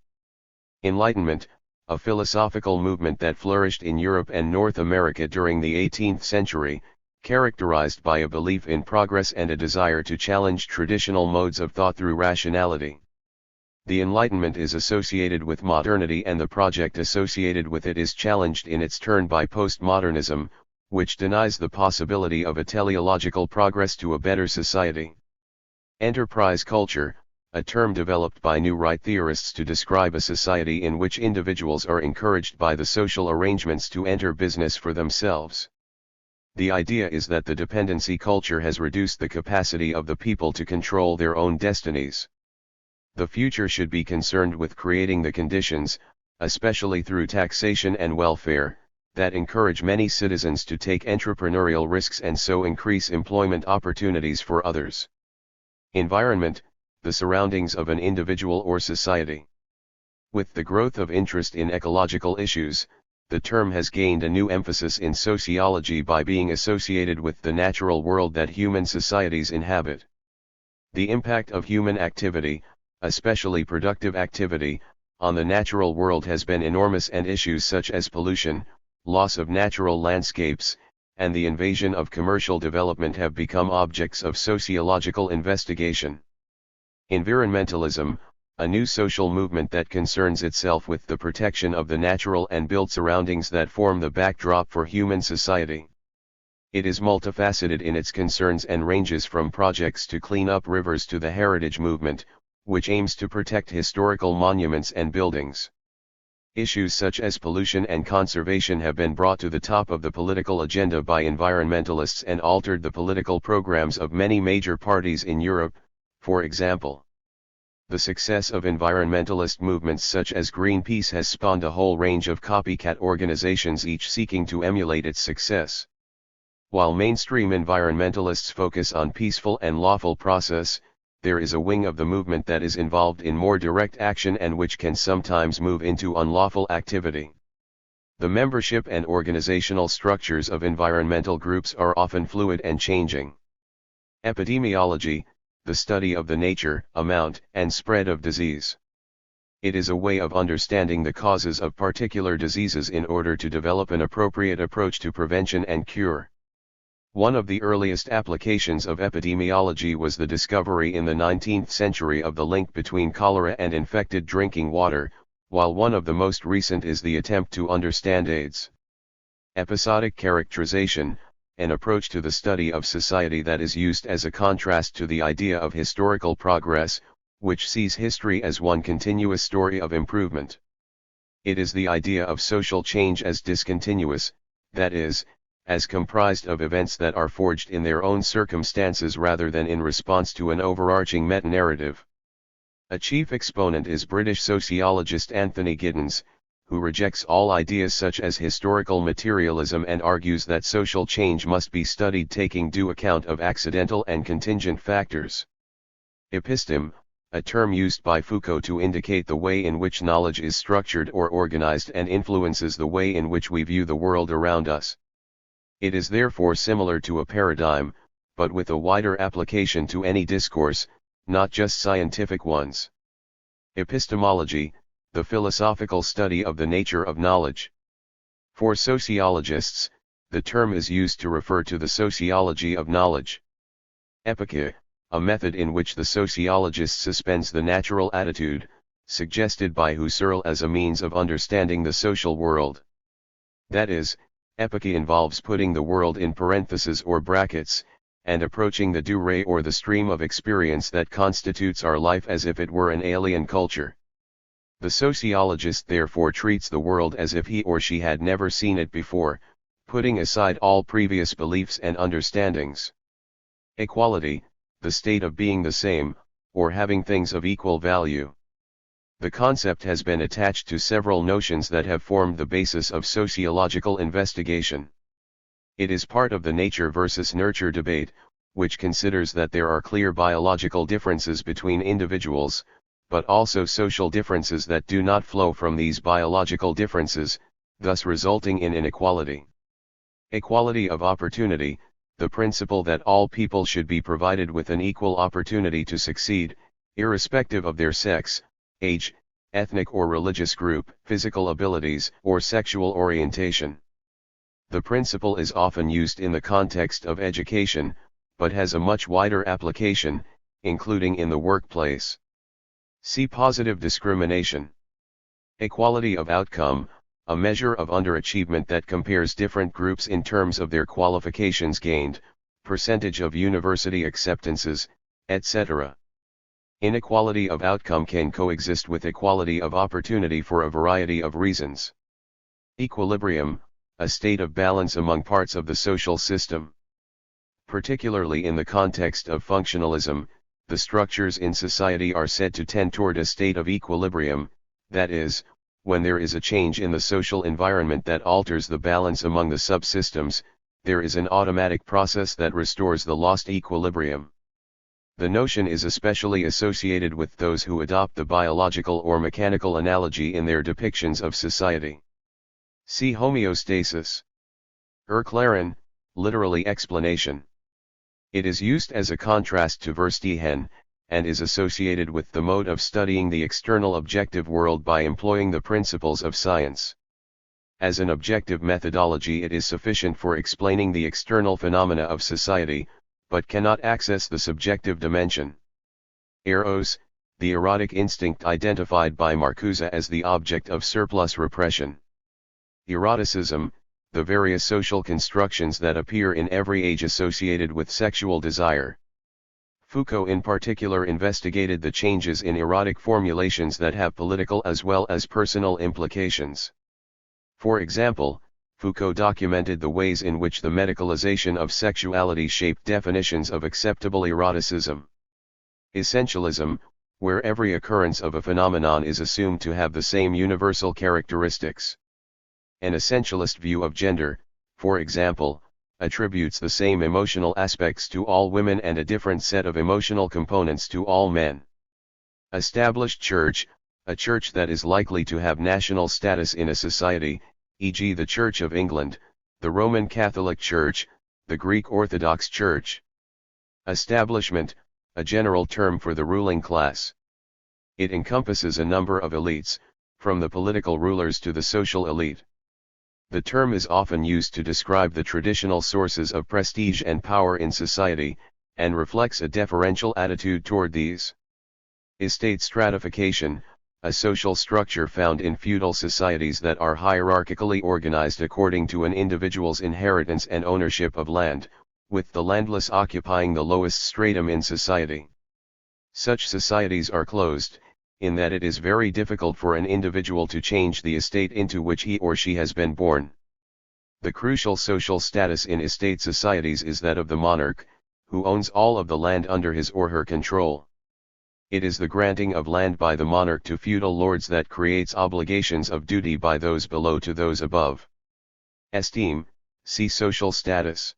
Enlightenment, a philosophical movement that flourished in Europe and North America during the 18th century, characterized by a belief in progress and a desire to challenge traditional modes of thought through rationality. The Enlightenment is associated with modernity and the project associated with it is challenged in its turn by postmodernism, which denies the possibility of a teleological progress to a better society. Enterprise culture, a term developed by new right theorists to describe a society in which individuals are encouraged by the social arrangements to enter business for themselves. The idea is that the dependency culture has reduced the capacity of the people to control their own destinies. The future should be concerned with creating the conditions, especially through taxation and welfare, that encourage many citizens to take entrepreneurial risks and so increase employment opportunities for others. Environment, the surroundings of an individual or society. With the growth of interest in ecological issues, the term has gained a new emphasis in sociology by being associated with the natural world that human societies inhabit. The impact of human activity, especially productive activity, on the natural world has been enormous, and issues such as pollution, loss of natural landscapes, and the invasion of commercial development have become objects of sociological investigation. Environmentalism, a new social movement that concerns itself with the protection of the natural and built surroundings that form the backdrop for human society. It is multifaceted in its concerns and ranges from projects to clean up rivers to the heritage movement, which aims to protect historical monuments and buildings. Issues such as pollution and conservation have been brought to the top of the political agenda by environmentalists and altered the political programs of many major parties in Europe, for example. The success of environmentalist movements such as Greenpeace has spawned a whole range of copycat organizations, each seeking to emulate its success. While mainstream environmentalists focus on peaceful and lawful process, there is a wing of the movement that is involved in more direct action and which can sometimes move into unlawful activity. The membership and organizational structures of environmental groups are often fluid and changing. Epidemiology, the study of the nature, amount, and spread of disease. It is a way of understanding the causes of particular diseases in order to develop an appropriate approach to prevention and cure. One of the earliest applications of epidemiology was the discovery in the 19th century of the link between cholera and infected drinking water, while one of the most recent is the attempt to understand AIDS. Episodic characterization, an approach to the study of society that is used as a contrast to the idea of historical progress, which sees history as one continuous story of improvement. It is the idea of social change as discontinuous, that is, as comprised of events that are forged in their own circumstances rather than in response to an overarching meta-narrative. A chief exponent is British sociologist Anthony Giddens, who rejects all ideas such as historical materialism and argues that social change must be studied taking due account of accidental and contingent factors. Episteme, a term used by Foucault to indicate the way in which knowledge is structured or organized and influences the way in which we view the world around us. It is therefore similar to a paradigm, but with a wider application to any discourse, not just scientific ones. Epistemology, the philosophical study of the nature of knowledge. For sociologists, the term is used to refer to the sociology of knowledge. Epoche, a method in which the sociologist suspends the natural attitude, suggested by Husserl as a means of understanding the social world. That is, epoche involves putting the world in parentheses or brackets, and approaching the durée or the stream of experience that constitutes our life as if it were an alien culture. The sociologist therefore treats the world as if he or she had never seen it before, putting aside all previous beliefs and understandings. Equality, the state of being the same, or having things of equal value. The concept has been attached to several notions that have formed the basis of sociological investigation. It is part of the nature versus nurture debate, which considers that there are clear biological differences between individuals, but also social differences that do not flow from these biological differences, thus resulting in inequality. Equality of opportunity, the principle that all people should be provided with an equal opportunity to succeed, irrespective of their sex, age, ethnic or religious group, physical abilities, or sexual orientation. The principle is often used in the context of education, but has a much wider application, including in the workplace. See positive discrimination. Equality of outcome, a measure of underachievement that compares different groups in terms of their qualifications gained, percentage of university acceptances, etc. Inequality of outcome can coexist with equality of opportunity for a variety of reasons. Equilibrium, a state of balance among parts of the social system. Particularly in the context of functionalism, the structures in society are said to tend toward a state of equilibrium, that is, when there is a change in the social environment that alters the balance among the subsystems, there is an automatic process that restores the lost equilibrium. The notion is especially associated with those who adopt the biological or mechanical analogy in their depictions of society. See homeostasis. Erklären, literally explanation. It is used as a contrast to Verstehen, and is associated with the mode of studying the external objective world by employing the principles of science. As an objective methodology, it is sufficient for explaining the external phenomena of society, but cannot access the subjective dimension. Eros, the erotic instinct identified by Marcuse as the object of surplus repression. Eroticism, the various social constructions that appear in every age associated with sexual desire. Foucault in particular investigated the changes in erotic formulations that have political as well as personal implications. For example, Foucault documented the ways in which the medicalization of sexuality shaped definitions of acceptable eroticism. Essentialism, where every occurrence of a phenomenon is assumed to have the same universal characteristics. An essentialist view of gender, for example, attributes the same emotional aspects to all women and a different set of emotional components to all men. Established church, a church that is likely to have national status in a society, e.g. the Church of England, the Roman Catholic Church, the Greek Orthodox Church. Establishment, a general term for the ruling class. It encompasses a number of elites, from the political rulers to the social elite. The term is often used to describe the traditional sources of prestige and power in society, and reflects a deferential attitude toward these. Estate stratification, a social structure found in feudal societies that are hierarchically organized according to an individual's inheritance and ownership of land, with the landless occupying the lowest stratum in society. Such societies are closed, in that it is very difficult for an individual to change the estate into which he or she has been born. The crucial social status in estate societies is that of the monarch, who owns all of the land under his or her control. It is the granting of land by the monarch to feudal lords that creates obligations of duty by those below to those above. Esteem, see social status.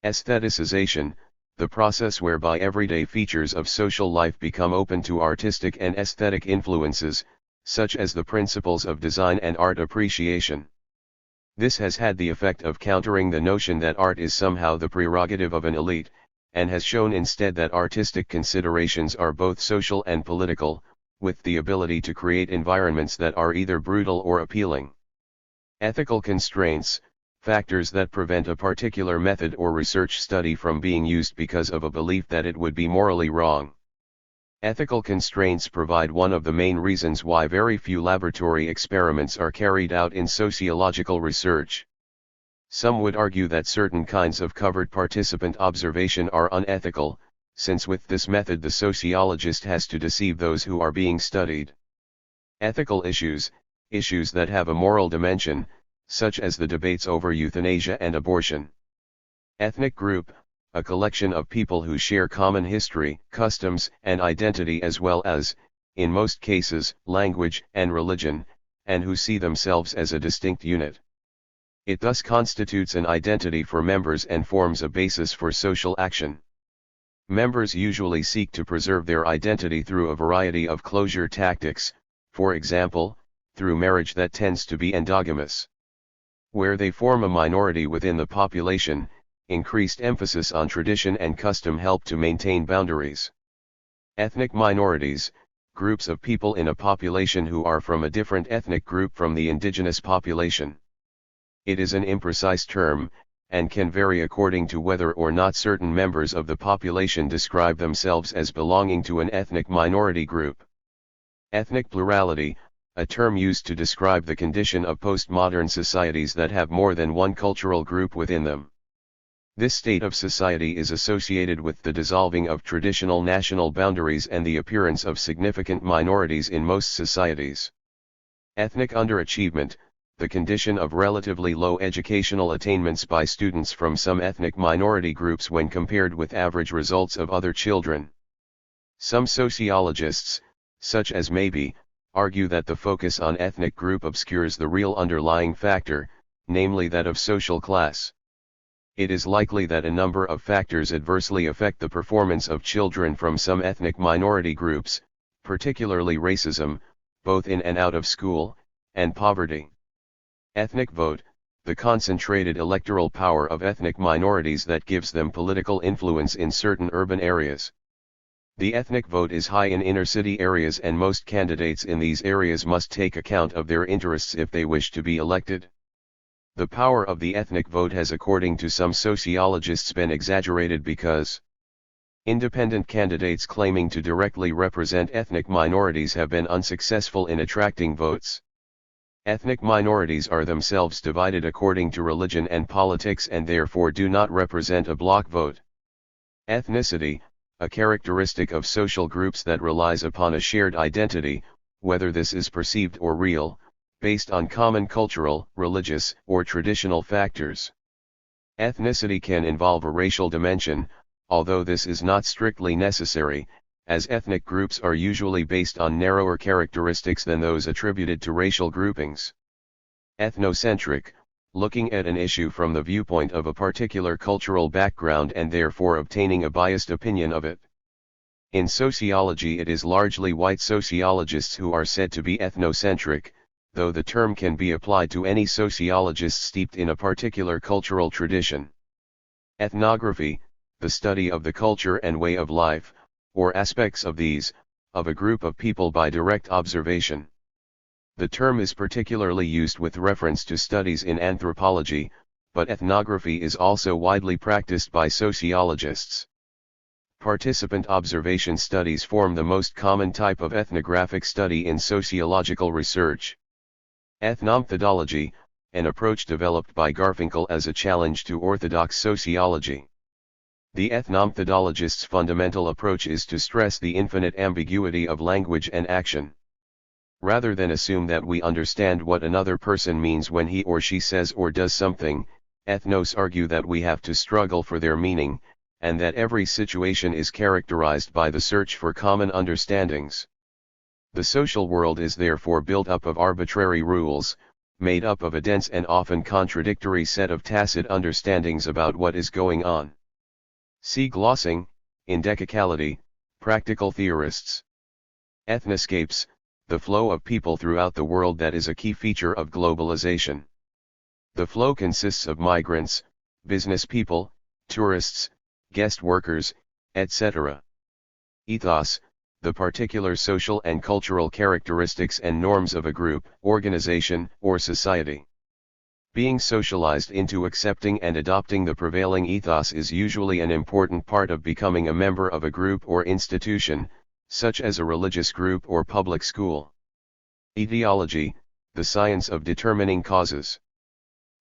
Aestheticization, the process whereby everyday features of social life become open to artistic and aesthetic influences, such as the principles of design and art appreciation. This has had the effect of countering the notion that art is somehow the prerogative of an elite, and has shown instead that artistic considerations are both social and political, with the ability to create environments that are either brutal or appealing. Ethical constraints, factors that prevent a particular method or research study from being used because of a belief that it would be morally wrong. Ethical constraints provide one of the main reasons why very few laboratory experiments are carried out in sociological research. Some would argue that certain kinds of covered participant observation are unethical, since with this method the sociologist has to deceive those who are being studied. Ethical issues, issues that have a moral dimension, such as the debates over euthanasia and abortion. Ethnic group, a collection of people who share common history, customs, and identity as well as, in most cases, language and religion, and who see themselves as a distinct unit. It thus constitutes an identity for members and forms a basis for social action. Members usually seek to preserve their identity through a variety of closure tactics, for example, through marriage that tends to be endogamous. Where they form a minority within the population, increased emphasis on tradition and custom help to maintain boundaries. Ethnic minorities, groups of people in a population who are from a different ethnic group from the indigenous population. It is an imprecise term, and can vary according to whether or not certain members of the population describe themselves as belonging to an ethnic minority group. Ethnic plurality, a term used to describe the condition of postmodern societies that have more than one cultural group within them. This state of society is associated with the dissolving of traditional national boundaries and the appearance of significant minorities in most societies. Ethnic underachievement, the condition of relatively low educational attainments by students from some ethnic minority groups when compared with average results of other children. Some sociologists, such as Maybe, argue that the focus on ethnic group obscures the real underlying factor, namely that of social class. It is likely that a number of factors adversely affect the performance of children from some ethnic minority groups, particularly racism, both in and out of school, and poverty. Ethnic vote, the concentrated electoral power of ethnic minorities that gives them political influence in certain urban areas. The ethnic vote is high in inner-city areas and most candidates in these areas must take account of their interests if they wish to be elected. The power of the ethnic vote has, according to some sociologists, been exaggerated because independent candidates claiming to directly represent ethnic minorities have been unsuccessful in attracting votes. Ethnic minorities are themselves divided according to religion and politics and therefore do not represent a bloc vote. Ethnicity, a characteristic of social groups that relies upon a shared identity, whether this is perceived or real, based on common cultural, religious, or traditional factors. Ethnicity can involve a racial dimension, although this is not strictly necessary, as ethnic groups are usually based on narrower characteristics than those attributed to racial groupings. Ethnocentric, looking at an issue from the viewpoint of a particular cultural background and therefore obtaining a biased opinion of it. In sociology, it is largely white sociologists who are said to be ethnocentric, though the term can be applied to any sociologist steeped in a particular cultural tradition. Ethnography, the study of the culture and way of life, or aspects of these, of a group of people by direct observation. The term is particularly used with reference to studies in anthropology, but ethnography is also widely practiced by sociologists. Participant observation studies form the most common type of ethnographic study in sociological research. Ethnomethodology, an approach developed by Garfinkel as a challenge to orthodox sociology. The ethnomethodologist's fundamental approach is to stress the infinite ambiguity of language and action. Rather than assume that we understand what another person means when he or she says or does something, ethnos argue that we have to struggle for their meaning, and that every situation is characterized by the search for common understandings. The social world is therefore built up of arbitrary rules, made up of a dense and often contradictory set of tacit understandings about what is going on. See glossing, in Decacality, Practical Theorists. Ethnoscapes, the flow of people throughout the world that is a key feature of globalization. The flow consists of migrants, business people, tourists, guest workers, etc. Ethos, the particular social and cultural characteristics and norms of a group, organization, or society. Being socialized into accepting and adopting the prevailing ethos is usually an important part of becoming a member of a group or institution, such as a religious group or public school. Etiology, the science of determining causes.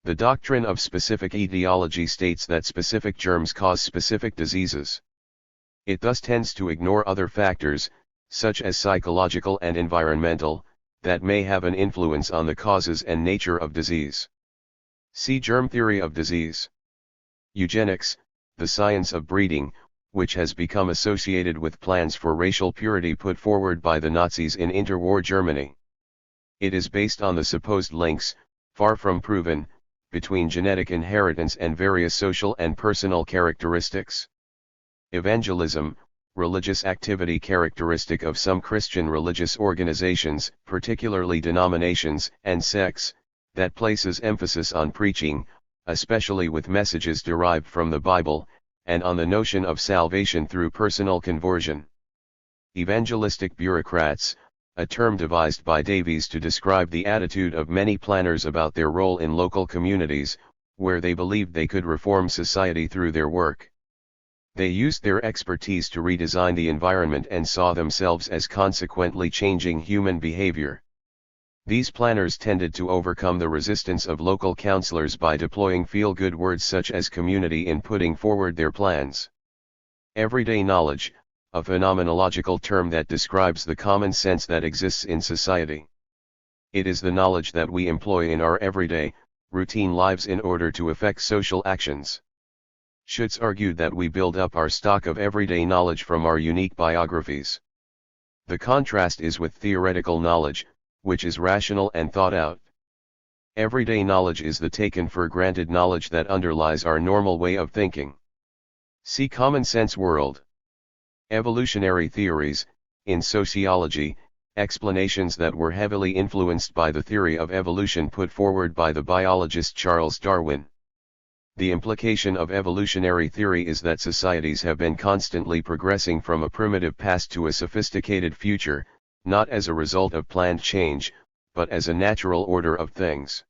The doctrine of specific etiology states that specific germs cause specific diseases. It thus tends to ignore other factors, such as psychological and environmental, that may have an influence on the causes and nature of disease. See germ theory of disease. Eugenics, the science of breeding, which has become associated with plans for racial purity put forward by the Nazis in interwar Germany. It is based on the supposed links, far from proven, between genetic inheritance and various social and personal characteristics. Evangelism, religious activity characteristic of some Christian religious organizations, particularly denominations and sects, that places emphasis on preaching, especially with messages derived from the Bible, and on the notion of salvation through personal conversion. Evangelistic bureaucrats, a term devised by Davies to describe the attitude of many planners about their role in local communities, where they believed they could reform society through their work. They used their expertise to redesign the environment and saw themselves as consequently changing human behavior. These planners tended to overcome the resistance of local councillors by deploying feel-good words such as community in putting forward their plans. Everyday knowledge, a phenomenological term that describes the common sense that exists in society. It is the knowledge that we employ in our everyday, routine lives in order to effect social actions. Schutz argued that we build up our stock of everyday knowledge from our unique biographies. The contrast is with theoretical knowledge, which is rational and thought out. Everyday knowledge is the taken for granted knowledge that underlies our normal way of thinking. See Common Sense World. Evolutionary theories, in sociology, explanations that were heavily influenced by the theory of evolution put forward by the biologist Charles Darwin. The implication of evolutionary theory is that societies have been constantly progressing from a primitive past to a sophisticated future, not as a result of planned change, but as a natural order of things.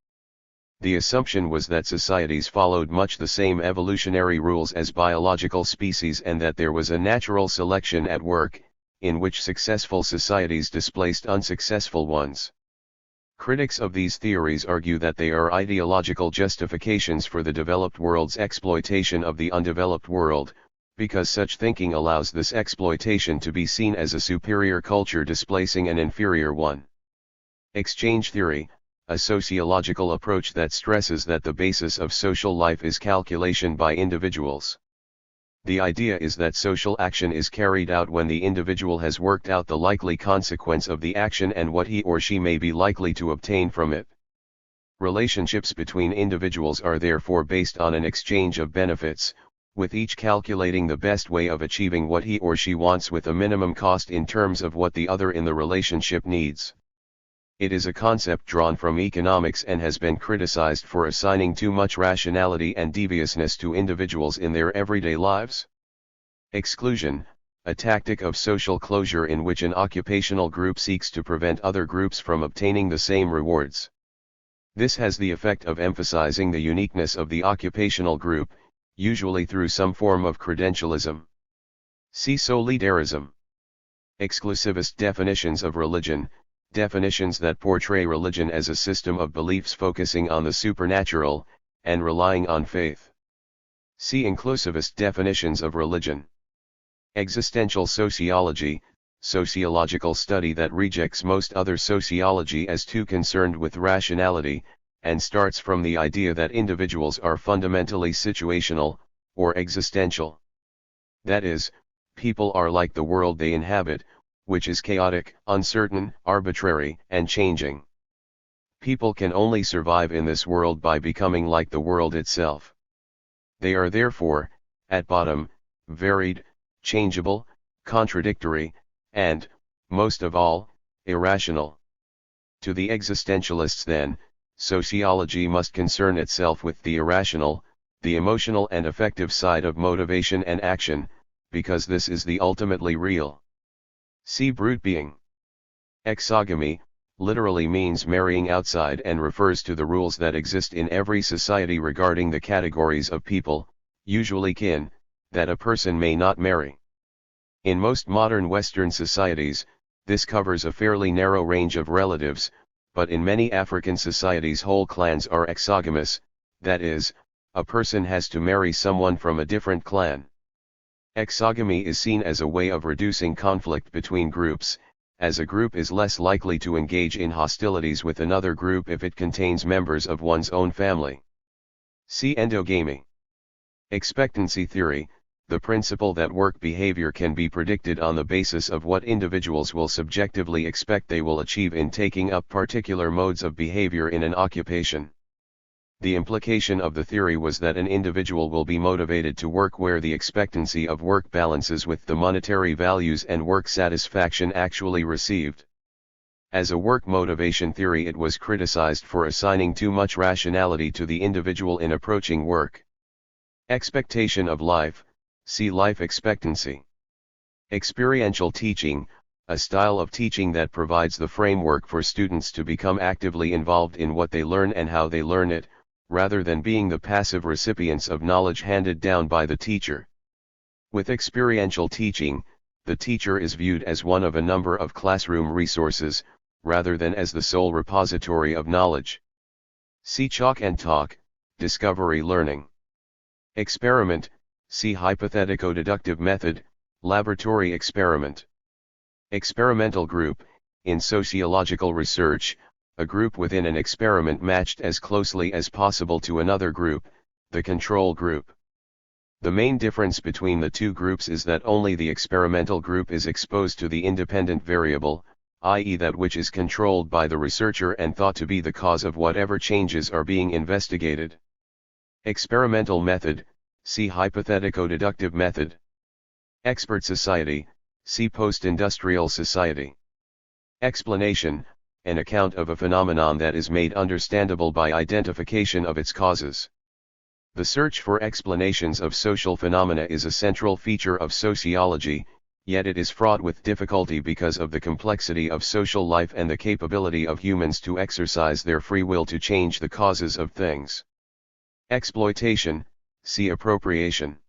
The assumption was that societies followed much the same evolutionary rules as biological species and that there was a natural selection at work, in which successful societies displaced unsuccessful ones. Critics of these theories argue that they are ideological justifications for the developed world's exploitation of the undeveloped world, because such thinking allows this exploitation to be seen as a superior culture displacing an inferior one. Exchange theory, a sociological approach that stresses that the basis of social life is calculation by individuals. The idea is that social action is carried out when the individual has worked out the likely consequence of the action and what he or she may be likely to obtain from it. Relationships between individuals are therefore based on an exchange of benefits, with each calculating the best way of achieving what he or she wants with a minimum cost in terms of what the other in the relationship needs. It is a concept drawn from economics and has been criticized for assigning too much rationality and deviousness to individuals in their everyday lives. Exclusion, a tactic of social closure in which an occupational group seeks to prevent other groups from obtaining the same rewards. This has the effect of emphasizing the uniqueness of the occupational group, usually through some form of credentialism. See solidarism. Exclusivist definitions of religion, definitions that portray religion as a system of beliefs focusing on the supernatural, and relying on faith. See inclusivist definitions of religion. Existential sociology, sociological study that rejects most other sociology as too concerned with rationality, and starts from the idea that individuals are fundamentally situational, or existential. That is, people are like the world they inhabit, which is chaotic, uncertain, arbitrary, and changing. People can only survive in this world by becoming like the world itself. They are therefore, at bottom, varied, changeable, contradictory, and, most of all, irrational. To the existentialists then, sociology must concern itself with the irrational, the emotional and affective side of motivation and action, because this is the ultimately real. See brute being. Exogamy, literally means marrying outside and refers to the rules that exist in every society regarding the categories of people, usually kin, that a person may not marry. In most modern Western societies, this covers a fairly narrow range of relatives, but in many African societies whole clans are exogamous, that is, a person has to marry someone from a different clan. Exogamy is seen as a way of reducing conflict between groups, as a group is less likely to engage in hostilities with another group if it contains members of one's own family. See endogamy. Expectancy theory, the principle that work behavior can be predicted on the basis of what individuals will subjectively expect they will achieve in taking up particular modes of behavior in an occupation. The implication of the theory was that an individual will be motivated to work where the expectancy of work balances with the monetary values and work satisfaction actually received. As a work motivation theory, it was criticized for assigning too much rationality to the individual in approaching work. Expectation of life, see life expectancy. Experiential teaching, a style of teaching that provides the framework for students to become actively involved in what they learn and how they learn it, rather than being the passive recipients of knowledge handed down by the teacher. With experiential teaching, the teacher is viewed as one of a number of classroom resources, rather than as the sole repository of knowledge. See chalk and talk, discovery learning. Experiment, see hypothetico-deductive method, laboratory experiment. Experimental group, in sociological research, a group within an experiment matched as closely as possible to another group, the control group. The main difference between the two groups is that only the experimental group is exposed to the independent variable, i.e. that which is controlled by the researcher and thought to be the cause of whatever changes are being investigated. Experimental method, see hypothetico-deductive method. Expert society, see post-industrial society. Explanation, an account of a phenomenon that is made understandable by identification of its causes. The search for explanations of social phenomena is a central feature of sociology, yet it is fraught with difficulty because of the complexity of social life and the capability of humans to exercise their free will to change the causes of things. Exploitation, see appropriation.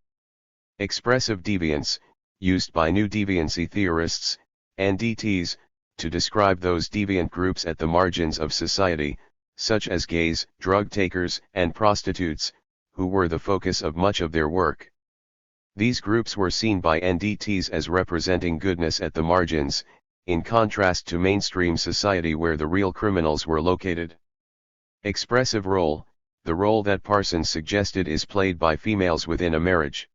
Expressive deviance, used by new deviancy theorists, NDTs, to describe those deviant groups at the margins of society, such as gays, drug takers, and prostitutes, who were the focus of much of their work. These groups were seen by NDTs as representing goodness at the margins, in contrast to mainstream society where the real criminals were located. Expressive role, the role that Parsons suggested is played by females within a marriage.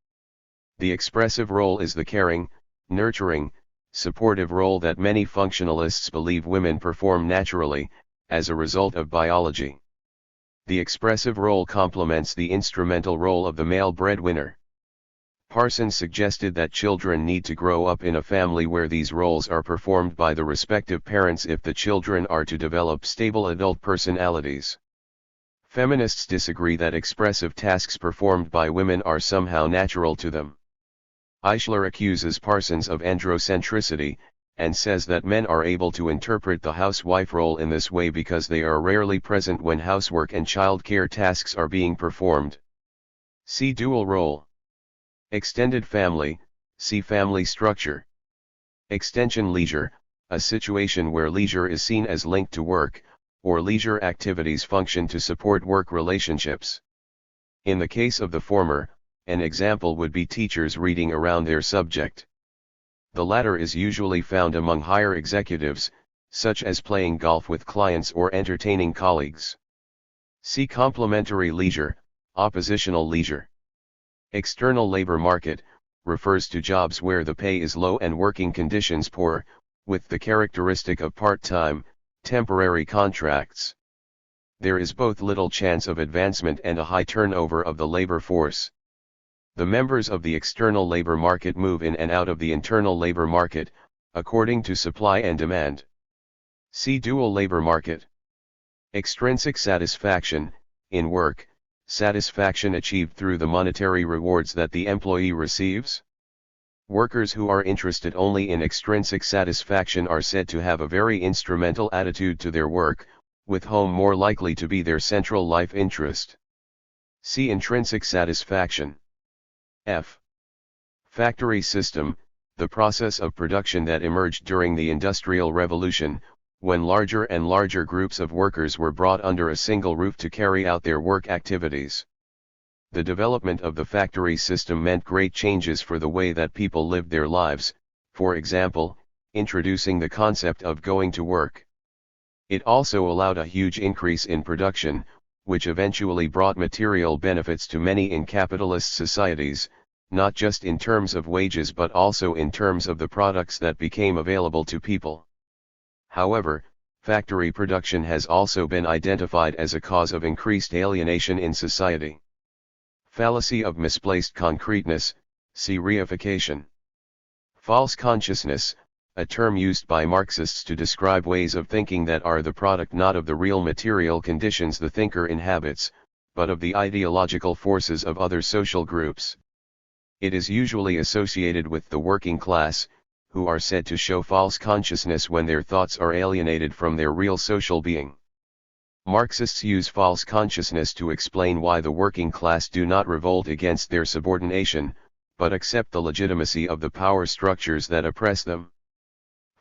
The expressive role is the caring, nurturing, supportive role that many functionalists believe women perform naturally, as a result of biology. The expressive role complements the instrumental role of the male breadwinner. Parsons suggested that children need to grow up in a family where these roles are performed by the respective parents if the children are to develop stable adult personalities. Feminists disagree that expressive tasks performed by women are somehow natural to them. Eichler accuses Parsons of androcentricity, and says that men are able to interpret the housewife role in this way because they are rarely present when housework and childcare tasks are being performed. See dual role. Extended family, see family structure. Extension leisure, a situation where leisure is seen as linked to work, or leisure activities function to support work relationships. In the case of the former, an example would be teachers reading around their subject. The latter is usually found among higher executives, such as playing golf with clients or entertaining colleagues. See complementary leisure, oppositional leisure. External labor market, refers to jobs where the pay is low and working conditions poor, with the characteristic of part-time, temporary contracts. There is both little chance of advancement and a high turnover of the labor force. The members of the external labor market move in and out of the internal labor market, according to supply and demand. See dual labor market. Extrinsic satisfaction, in work, satisfaction achieved through the monetary rewards that the employee receives. Workers who are interested only in extrinsic satisfaction are said to have a very instrumental attitude to their work, with home more likely to be their central life interest. See intrinsic satisfaction. F. Factory system, the process of production that emerged during the Industrial Revolution, when larger and larger groups of workers were brought under a single roof to carry out their work activities. The development of the factory system meant great changes for the way that people lived their lives, for example, introducing the concept of going to work. It also allowed a huge increase in production, which eventually brought material benefits to many in capitalist societies, not just in terms of wages but also in terms of the products that became available to people. However, factory production has also been identified as a cause of increased alienation in society. Fallacy of misplaced concreteness, see reification. False consciousness, a term used by Marxists to describe ways of thinking that are the product not of the real material conditions the thinker inhabits, but of the ideological forces of other social groups. It is usually associated with the working class, who are said to show false consciousness when their thoughts are alienated from their real social being. Marxists use false consciousness to explain why the working class do not revolt against their subordination, but accept the legitimacy of the power structures that oppress them.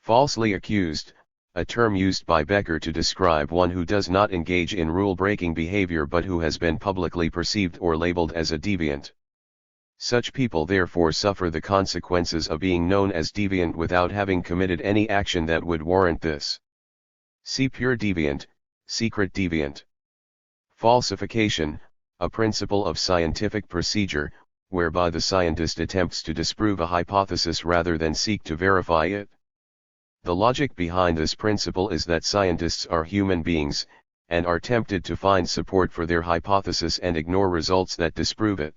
Falsely accused, a term used by Becker to describe one who does not engage in rule-breaking behavior but who has been publicly perceived or labeled as a deviant. Such people therefore suffer the consequences of being known as deviant without having committed any action that would warrant this. See pure deviant, secret deviant. Falsification, a principle of scientific procedure, whereby the scientist attempts to disprove a hypothesis rather than seek to verify it. The logic behind this principle is that scientists are human beings, and are tempted to find support for their hypothesis and ignore results that disprove it.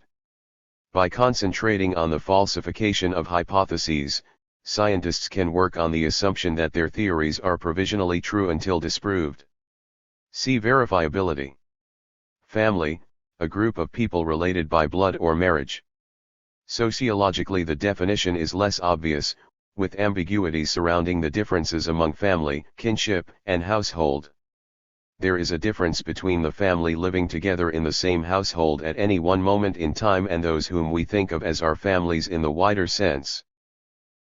By concentrating on the falsification of hypotheses, scientists can work on the assumption that their theories are provisionally true until disproved. See verifiability. Family, a group of people related by blood or marriage. Sociologically, the definition is less obvious, with ambiguity surrounding the differences among family, kinship, and household. There is a difference between the family living together in the same household at any one moment in time and those whom we think of as our families in the wider sense.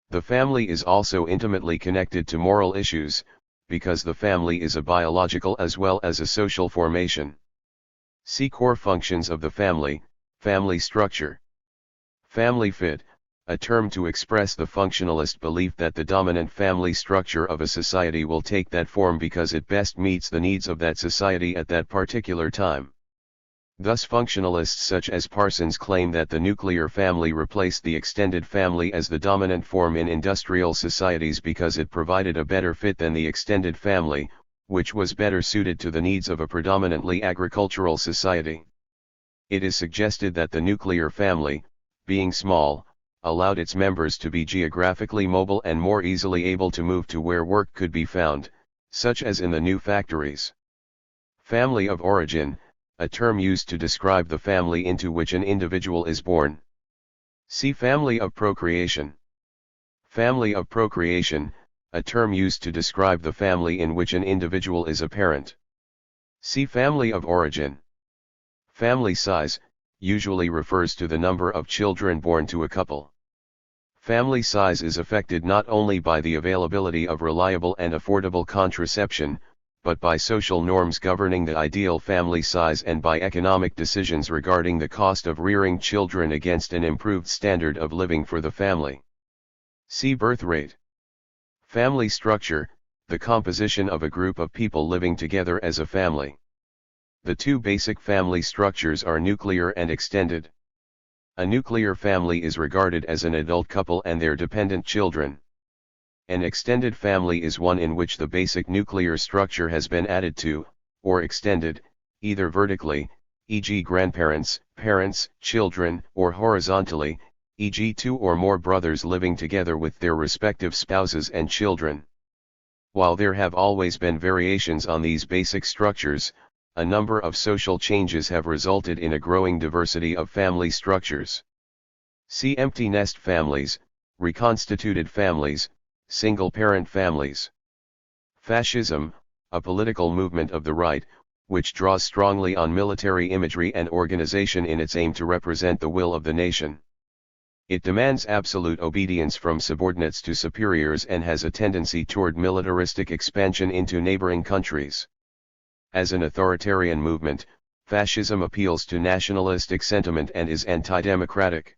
The family is also intimately connected to moral issues, because the family is a biological as well as a social formation. See core functions of the family, family structure. Family fit, a term to express the functionalist belief that the dominant family structure of a society will take that form because it best meets the needs of that society at that particular time. Thus functionalists such as Parsons claim that the nuclear family replaced the extended family as the dominant form in industrial societies because it provided a better fit than the extended family, which was better suited to the needs of a predominantly agricultural society. It is suggested that the nuclear family, being small, allowed its members to be geographically mobile and more easily able to move to where work could be found, such as in the new factories. Family of origin, a term used to describe the family into which an individual is born. See family of procreation. Family of procreation, a term used to describe the family in which an individual is a parent. See family of origin. Family size, usually refers to the number of children born to a couple. Family size is affected not only by the availability of reliable and affordable contraception, but by social norms governing the ideal family size and by economic decisions regarding the cost of rearing children against an improved standard of living for the family. See birth rate. Family structure, the composition of a group of people living together as a family. The two basic family structures are nuclear and extended. A nuclear family is regarded as an adult couple and their dependent children. An extended family is one in which the basic nuclear structure has been added to, or extended, either vertically, e.g. grandparents, parents, children, or horizontally, e.g. two or more brothers living together with their respective spouses and children. While there have always been variations on these basic structures, a number of social changes have resulted in a growing diversity of family structures. See empty nest families, reconstituted families, single-parent families. Fascism, a political movement of the right, which draws strongly on military imagery and organization in its aim to represent the will of the nation. It demands absolute obedience from subordinates to superiors and has a tendency toward militaristic expansion into neighboring countries. As an authoritarian movement, fascism appeals to nationalistic sentiment and is anti-democratic.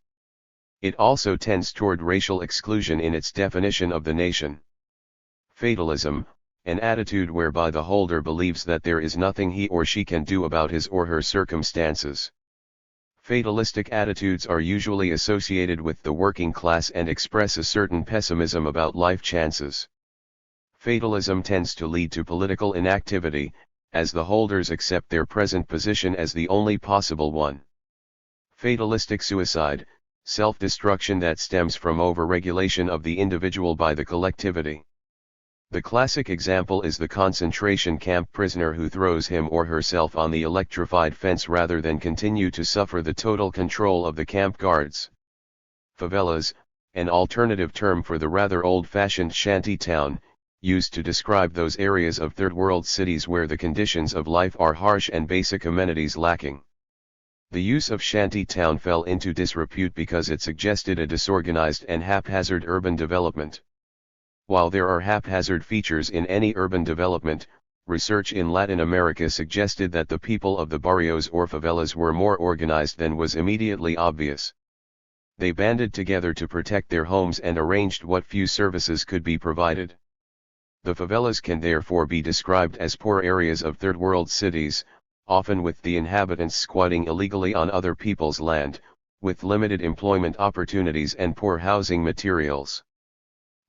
It also tends toward racial exclusion in its definition of the nation. Fatalism, an attitude whereby the holder believes that there is nothing he or she can do about his or her circumstances. Fatalistic attitudes are usually associated with the working class and express a certain pessimism about life chances. Fatalism tends to lead to political inactivity, as the holders accept their present position as the only possible one. Fatalistic suicide, self-destruction that stems from over-regulation of the individual by the collectivity. The classic example is the concentration camp prisoner who throws him or herself on the electrified fence rather than continue to suffer the total control of the camp guards. Favelas, an alternative term for the rather old-fashioned shanty town, used to describe those areas of third-world cities where the conditions of life are harsh and basic amenities lacking. The use of shanty town fell into disrepute because it suggested a disorganized and haphazard urban development. While there are haphazard features in any urban development, research in Latin America suggested that the people of the barrios or favelas were more organized than was immediately obvious. They banded together to protect their homes and arranged what few services could be provided. The favelas can therefore be described as poor areas of third-world cities, often with the inhabitants squatting illegally on other people's land, with limited employment opportunities and poor housing materials.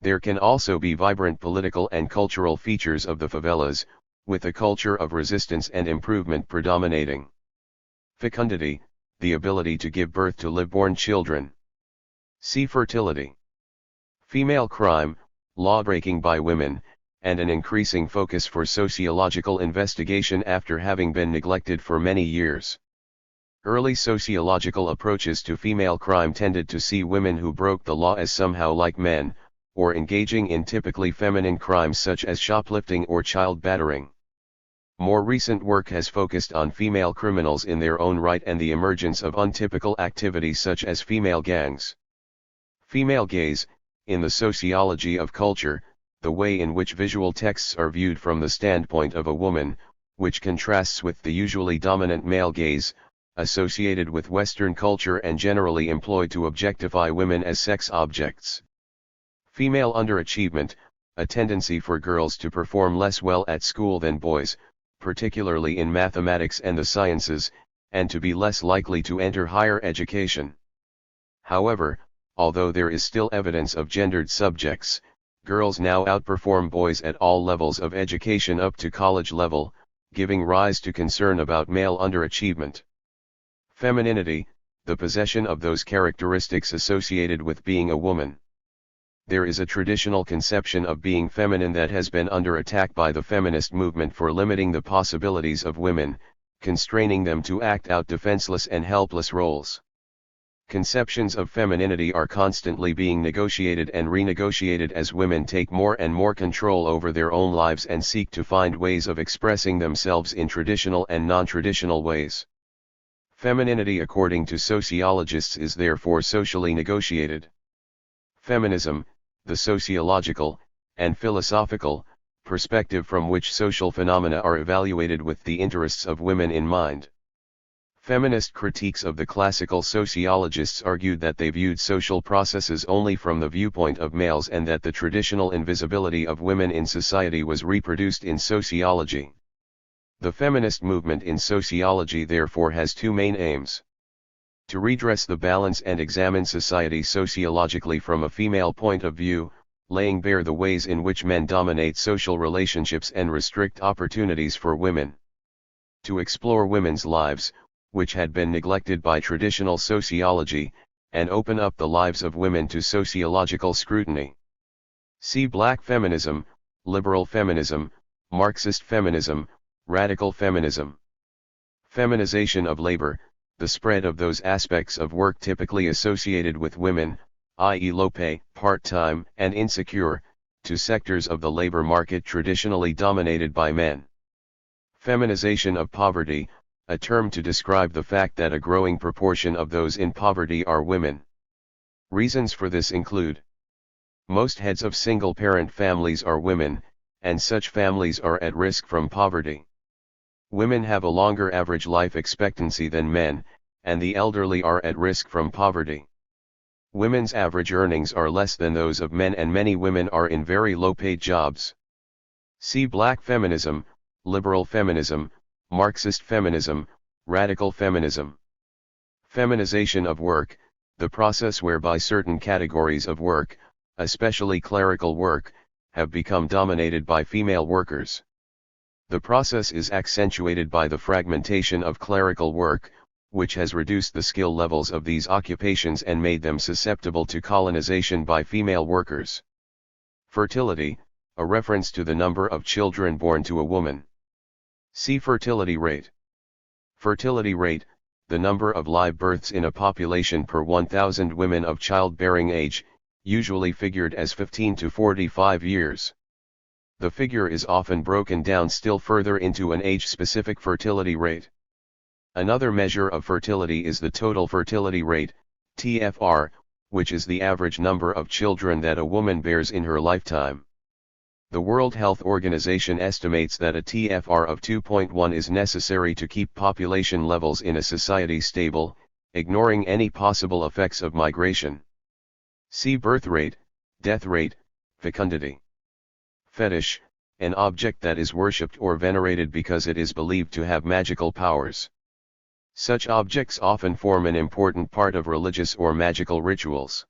There can also be vibrant political and cultural features of the favelas, with a culture of resistance and improvement predominating. Fecundity, the ability to give birth to live-born children. See fertility. Female crime, law-breaking by women, and an increasing focus for sociological investigation after having been neglected for many years. Early sociological approaches to female crime tended to see women who broke the law as somehow like men, or engaging in typically feminine crimes such as shoplifting or child battering. More recent work has focused on female criminals in their own right and the emergence of untypical activities such as female gangs. Female gaze, in the sociology of culture, the way in which visual texts are viewed from the standpoint of a woman, which contrasts with the usually dominant male gaze, associated with Western culture and generally employed to objectify women as sex objects. Female underachievement, a tendency for girls to perform less well at school than boys, particularly in mathematics and the sciences, and to be less likely to enter higher education. However, although there is still evidence of gendered subjects, girls now outperform boys at all levels of education up to college level, giving rise to concern about male underachievement. Femininity, the possession of those characteristics associated with being a woman. There is a traditional conception of being feminine that has been under attack by the feminist movement for limiting the possibilities of women, constraining them to act out defenseless and helpless roles. Conceptions of femininity are constantly being negotiated and renegotiated as women take more and more control over their own lives and seek to find ways of expressing themselves in traditional and non-traditional ways. Femininity, according to sociologists, is therefore socially negotiated. Feminism, the sociological, and philosophical, perspective from which social phenomena are evaluated with the interests of women in mind. Feminist critiques of the classical sociologists argued that they viewed social processes only from the viewpoint of males and that the traditional invisibility of women in society was reproduced in sociology. The feminist movement in sociology therefore has two main aims: to redress the balance and examine society sociologically from a female point of view, laying bare the ways in which men dominate social relationships and restrict opportunities for women; to explore women's lives, which had been neglected by traditional sociology, and open up the lives of women to sociological scrutiny. See Black feminism, liberal feminism, Marxist feminism, radical feminism. Feminization of labor, the spread of those aspects of work typically associated with women, i.e. low pay, part-time, and insecure, to sectors of the labor market traditionally dominated by men. Feminization of poverty, a term to describe the fact that a growing proportion of those in poverty are women. Reasons for this include: most heads of single-parent families are women, and such families are at risk from poverty. Women have a longer average life expectancy than men, and the elderly are at risk from poverty. Women's average earnings are less than those of men, and many women are in very low-paid jobs. See Black feminism, liberal feminism, Marxist feminism, radical feminism. Feminization of work, the process whereby certain categories of work, especially clerical work, have become dominated by female workers. The process is accentuated by the fragmentation of clerical work, which has reduced the skill levels of these occupations and made them susceptible to colonization by female workers. Fertility, a reference to the number of children born to a woman. See fertility rate. Fertility rate, the number of live births in a population per 1,000 women of childbearing age, usually figured as 15 to 45 years. The figure is often broken down still further into an age-specific fertility rate. Another measure of fertility is the total fertility rate, TFR, which is the average number of children that a woman bears in her lifetime. The World Health Organization estimates that a TFR of 2.1 is necessary to keep population levels in a society stable, ignoring any possible effects of migration. See birth rate, death rate, fecundity. Fetish, an object that is worshipped or venerated because it is believed to have magical powers. Such objects often form an important part of religious or magical rituals.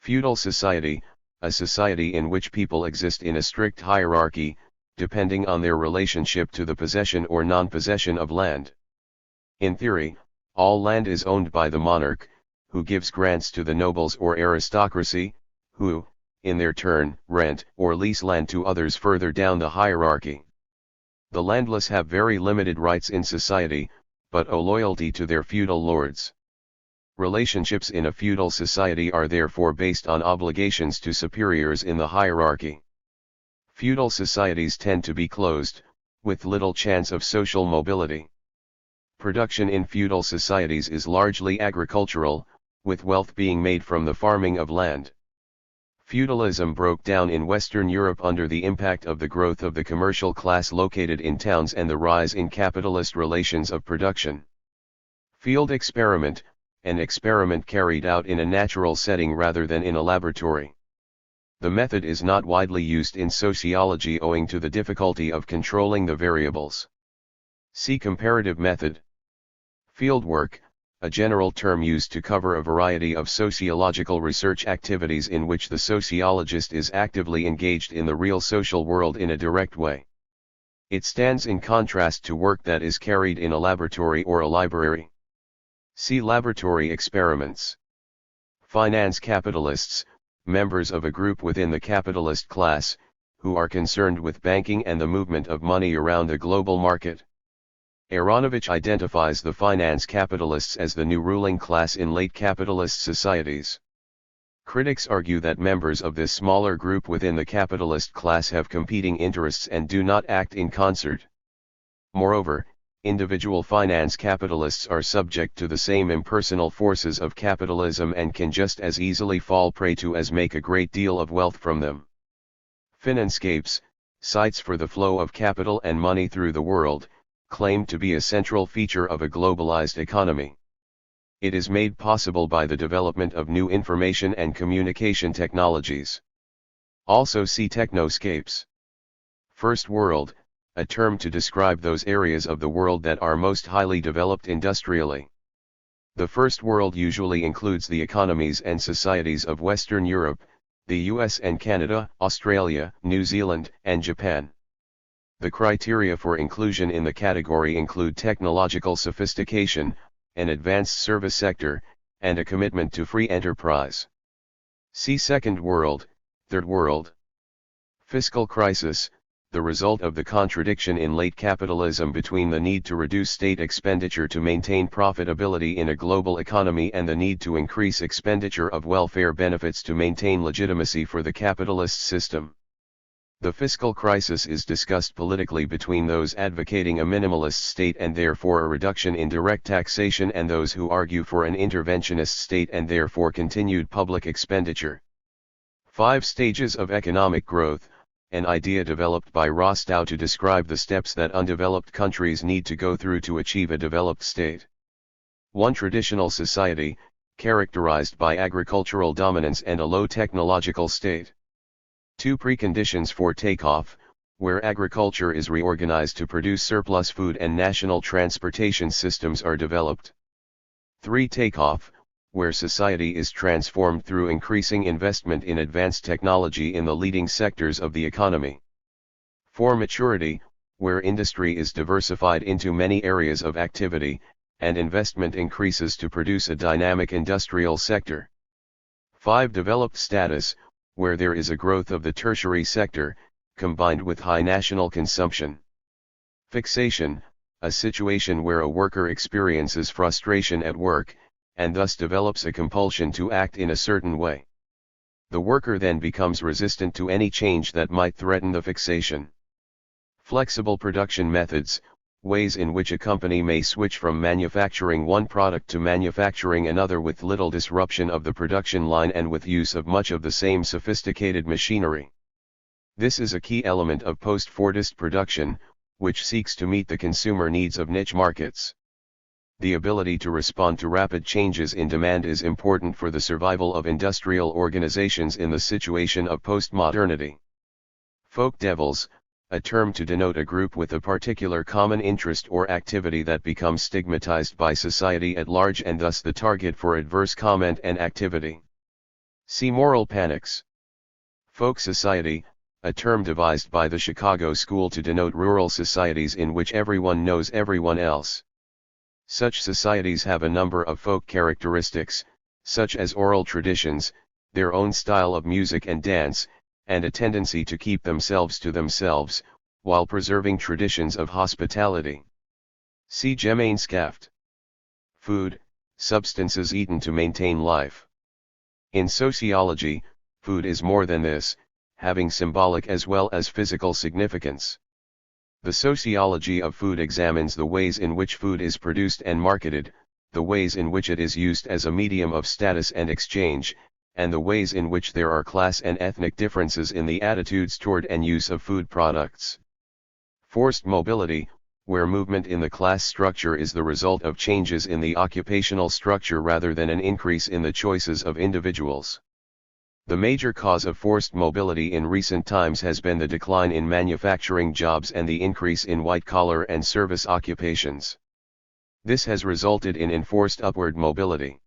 Feudal society, a society in which people exist in a strict hierarchy, depending on their relationship to the possession or non-possession of land. In theory, all land is owned by the monarch, who gives grants to the nobles or aristocracy, who, in their turn, rent or lease land to others further down the hierarchy. The landless have very limited rights in society, but owe loyalty to their feudal lords. Relationships in a feudal society are therefore based on obligations to superiors in the hierarchy. Feudal societies tend to be closed, with little chance of social mobility. Production in feudal societies is largely agricultural, with wealth being made from the farming of land. Feudalism broke down in Western Europe under the impact of the growth of the commercial class located in towns and the rise in capitalist relations of production. Field experiment, an experiment carried out in a natural setting rather than in a laboratory. The method is not widely used in sociology owing to the difficulty of controlling the variables. See comparative method. Fieldwork, a general term used to cover a variety of sociological research activities in which the sociologist is actively engaged in the real social world in a direct way. It stands in contrast to work that is carried in a laboratory or a library. See laboratory experiments. Finance capitalists, members of a group within the capitalist class, who are concerned with banking and the movement of money around the global market. Aronovich identifies the finance capitalists as the new ruling class in late capitalist societies. Critics argue that members of this smaller group within the capitalist class have competing interests and do not act in concert. Moreover, individual finance capitalists are subject to the same impersonal forces of capitalism and can just as easily fall prey to as make a great deal of wealth from them. Finanscapes, sites for the flow of capital and money through the world, claim to be a central feature of a globalized economy. It is made possible by the development of new information and communication technologies. Also see technoscapes. First world, a term to describe those areas of the world that are most highly developed industrially. The first world usually includes the economies and societies of Western Europe, the US and Canada, Australia, New Zealand, and Japan. The criteria for inclusion in the category include technological sophistication, an advanced service sector, and a commitment to free enterprise. See Second World, Third World. Fiscal crisis, the result of the contradiction in late capitalism between the need to reduce state expenditure to maintain profitability in a global economy and the need to increase expenditure of welfare benefits to maintain legitimacy for the capitalist system. The fiscal crisis is discussed politically between those advocating a minimalist state and therefore a reduction in direct taxation and those who argue for an interventionist state and therefore continued public expenditure. 5 stages of economic growth, an idea developed by Rostow to describe the steps that undeveloped countries need to go through to achieve a developed state. 1. Traditional society, characterized by agricultural dominance and a low technological state. 2. Preconditions for takeoff, where agriculture is reorganized to produce surplus food and national transportation systems are developed. 3. Takeoff, where society is transformed through increasing investment in advanced technology in the leading sectors of the economy. 4. Maturity, where industry is diversified into many areas of activity, and investment increases to produce a dynamic industrial sector. 5. Developed status, where there is a growth of the tertiary sector, combined with high national consumption. Fixation, a situation where a worker experiences frustration at work, and thus develops a compulsion to act in a certain way. The worker then becomes resistant to any change that might threaten the fixation. Flexible production methods, ways in which a company may switch from manufacturing one product to manufacturing another with little disruption of the production line and with use of much of the same sophisticated machinery. This is a key element of post-Fordist production, which seeks to meet the consumer needs of niche markets. The ability to respond to rapid changes in demand is important for the survival of industrial organizations in the situation of postmodernity. Folk devils, a term to denote a group with a particular common interest or activity that becomes stigmatized by society at large and thus the target for adverse comment and activity. See moral panics. Folk society, a term devised by the Chicago School to denote rural societies in which everyone knows everyone else. Such societies have a number of folk characteristics, such as oral traditions, their own style of music and dance, and a tendency to keep themselves to themselves, while preserving traditions of hospitality. See Gemeinschaft. Food, substances eaten to maintain life. In sociology, food is more than this, having symbolic as well as physical significance. The sociology of food examines the ways in which food is produced and marketed, the ways in which it is used as a medium of status and exchange, and the ways in which there are class and ethnic differences in the attitudes toward and use of food products. Forced mobility, where movement in the class structure is the result of changes in the occupational structure rather than an increase in the choices of individuals. The major cause of forced mobility in recent times has been the decline in manufacturing jobs and the increase in white-collar and service occupations. This has resulted in enforced upward mobility.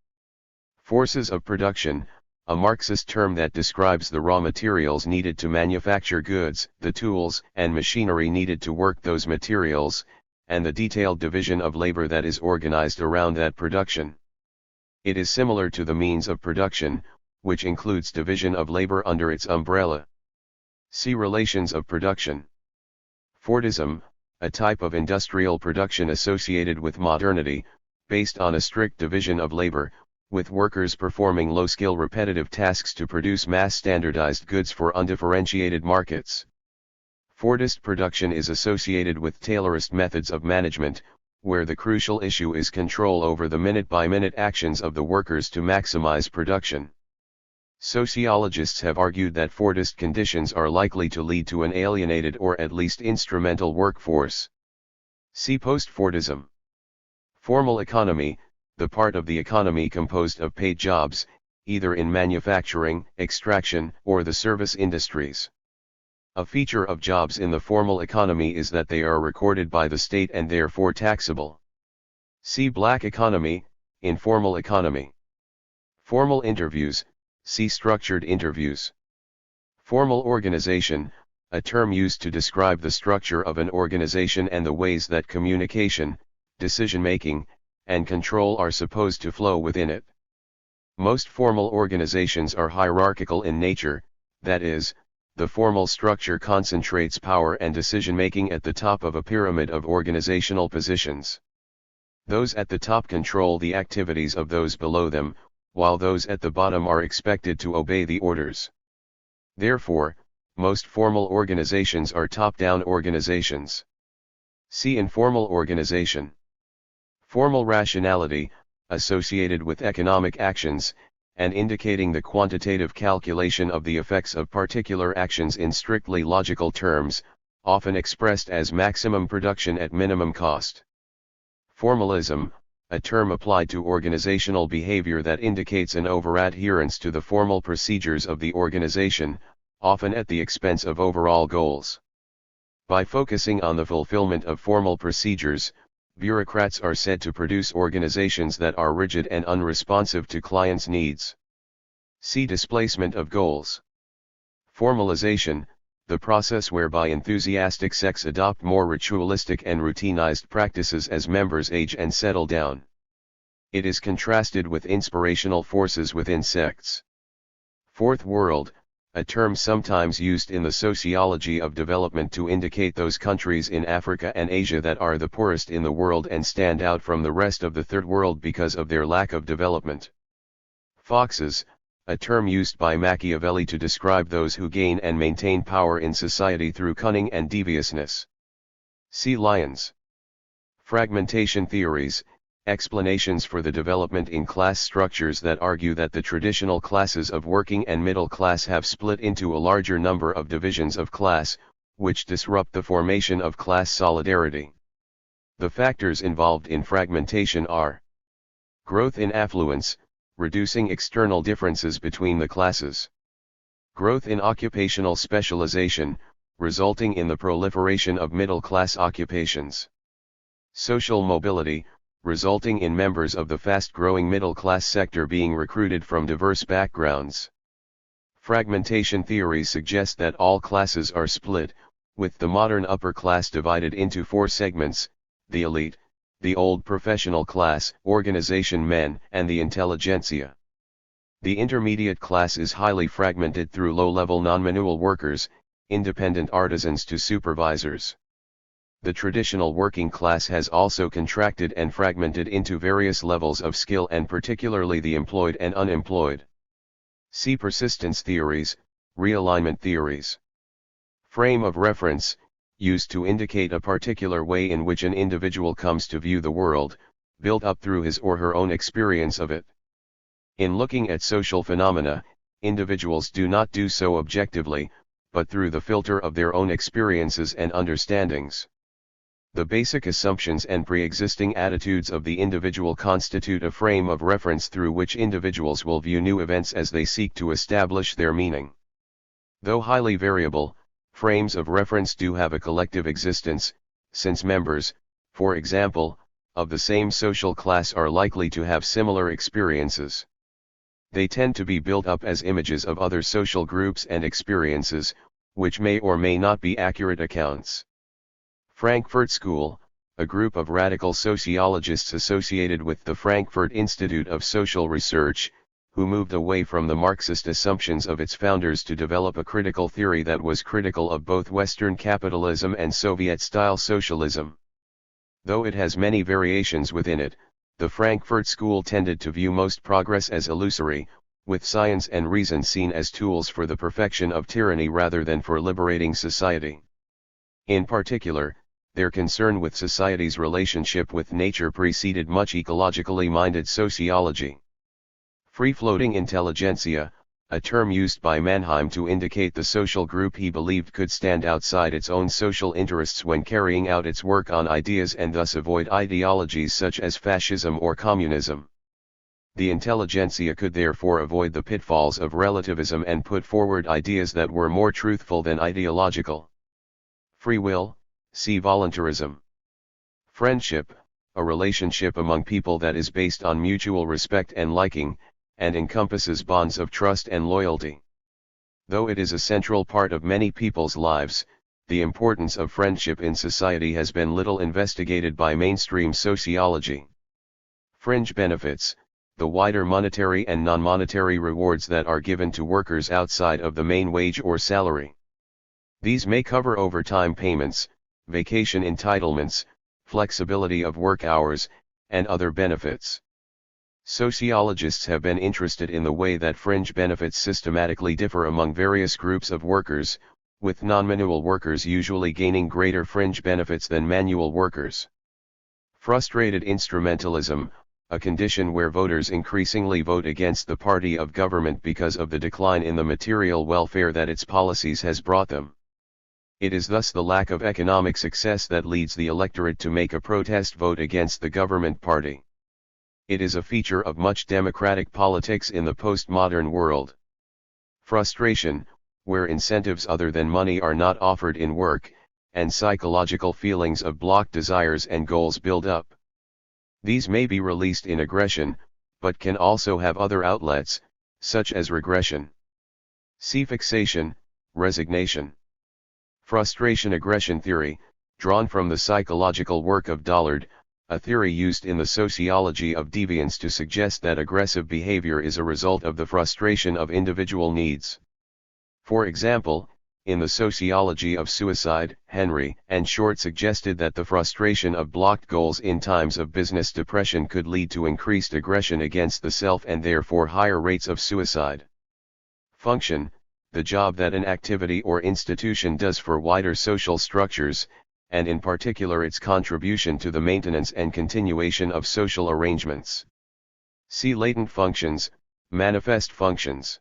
Forces of production, a Marxist term that describes the raw materials needed to manufacture goods, the tools and machinery needed to work those materials, and the detailed division of labor that is organized around that production. It is similar to the means of production, which includes division of labor under its umbrella. See relations of production. Fordism, a type of industrial production associated with modernity, based on a strict division of labor, with workers performing low-skill repetitive tasks to produce mass-standardized goods for undifferentiated markets. Fordist production is associated with Taylorist methods of management, where the crucial issue is control over the minute-by-minute actions of the workers to maximize production. Sociologists have argued that Fordist conditions are likely to lead to an alienated or at least instrumental workforce. See post-Fordism. Formal economy, the part of the economy composed of paid jobs, either in manufacturing, extraction, or the service industries. A feature of jobs in the formal economy is that they are recorded by the state and therefore taxable. See black economy, informal economy. Formal interviews, see structured interviews. Formal organization, a term used to describe the structure of an organization and the ways that communication, decision-making, and control are supposed to flow within it. Most formal organizations are hierarchical in nature, that is, the formal structure concentrates power and decision-making at the top of a pyramid of organizational positions. Those at the top control the activities of those below them, while those at the bottom are expected to obey the orders. Therefore, most formal organizations are top-down organizations. See informal organization. Formal rationality, associated with economic actions, and indicating the quantitative calculation of the effects of particular actions in strictly logical terms, often expressed as maximum production at minimum cost. Formalism, a term applied to organizational behavior that indicates an over-adherence to the formal procedures of the organization, often at the expense of overall goals. By focusing on the fulfillment of formal procedures, bureaucrats are said to produce organizations that are rigid and unresponsive to clients' needs. See displacement of goals. Formalization, the process whereby enthusiastic sects adopt more ritualistic and routinized practices as members age and settle down. It is contrasted with inspirational forces within sects. Fourth world, a term sometimes used in the sociology of development to indicate those countries in Africa and Asia that are the poorest in the world and stand out from the rest of the third world because of their lack of development. Foxes, a term used by Machiavelli to describe those who gain and maintain power in society through cunning and deviousness. See lions. Fragmentation theories, explanations for the development in class structures that argue that the traditional classes of working and middle class have split into a larger number of divisions of class, which disrupt the formation of class solidarity. The factors involved in fragmentation are growth in affluence, reducing external differences between the classes. Growth in occupational specialization, resulting in the proliferation of middle-class occupations. Social mobility, resulting in members of the fast-growing middle-class sector being recruited from diverse backgrounds. Fragmentation theories suggest that all classes are split, with the modern upper class divided into four segments: the elite, the old professional class, organization men, and the intelligentsia. The intermediate class is highly fragmented through low-level non-manual workers, independent artisans to supervisors. The traditional working class has also contracted and fragmented into various levels of skill, and particularly the employed and unemployed. See persistence theories, realignment theories. Frame of reference, used to indicate a particular way in which an individual comes to view the world, built up through his or her own experience of it. In looking at social phenomena, individuals do not do so objectively, but through the filter of their own experiences and understandings. The basic assumptions and pre-existing attitudes of the individual constitute a frame of reference through which individuals will view new events as they seek to establish their meaning. Though highly variable, frames of reference do have a collective existence, since members, for example, of the same social class are likely to have similar experiences. They tend to be built up as images of other social groups and experiences, which may or may not be accurate accounts. Frankfurt School, a group of radical sociologists associated with the Frankfurt Institute of Social Research, who moved away from the Marxist assumptions of its founders to develop a critical theory that was critical of both Western capitalism and Soviet-style socialism. Though it has many variations within it, the Frankfurt School tended to view most progress as illusory, with science and reason seen as tools for the perfection of tyranny rather than for liberating society. In particular, their concern with society's relationship with nature preceded much ecologically minded sociology. Free-floating intelligentsia, a term used by Mannheim to indicate the social group he believed could stand outside its own social interests when carrying out its work on ideas and thus avoid ideologies such as fascism or communism. The intelligentsia could therefore avoid the pitfalls of relativism and put forward ideas that were more truthful than ideological. Free will, see voluntarism. Friendship, a relationship among people that is based on mutual respect and liking, and encompasses bonds of trust and loyalty. Though it is a central part of many people's lives, the importance of friendship in society has been little investigated by mainstream sociology. Fringe benefits, the wider monetary and non-monetary rewards that are given to workers outside of the main wage or salary. These may cover overtime payments, vacation entitlements, flexibility of work hours, and other benefits. Sociologists have been interested in the way that fringe benefits systematically differ among various groups of workers, with non-manual workers usually gaining greater fringe benefits than manual workers. Frustrated instrumentalism, a condition where voters increasingly vote against the party of government because of the decline in the material welfare that its policies has brought them. It is thus the lack of economic success that leads the electorate to make a protest vote against the government party. It is a feature of much democratic politics in the postmodern world. Frustration, where incentives other than money are not offered in work, and psychological feelings of blocked desires and goals build up. These may be released in aggression, but can also have other outlets, such as regression. See fixation, resignation. Frustration-aggression theory, drawn from the psychological work of Dollard, a theory used in the sociology of deviance to suggest that aggressive behavior is a result of the frustration of individual needs. For example, in the sociology of suicide, Henry and Short suggested that the frustration of blocked goals in times of business depression could lead to increased aggression against the self and therefore higher rates of suicide. Function, the job that an activity or institution does for wider social structures, and in particular its contribution to the maintenance and continuation of social arrangements. See latent functions, manifest functions.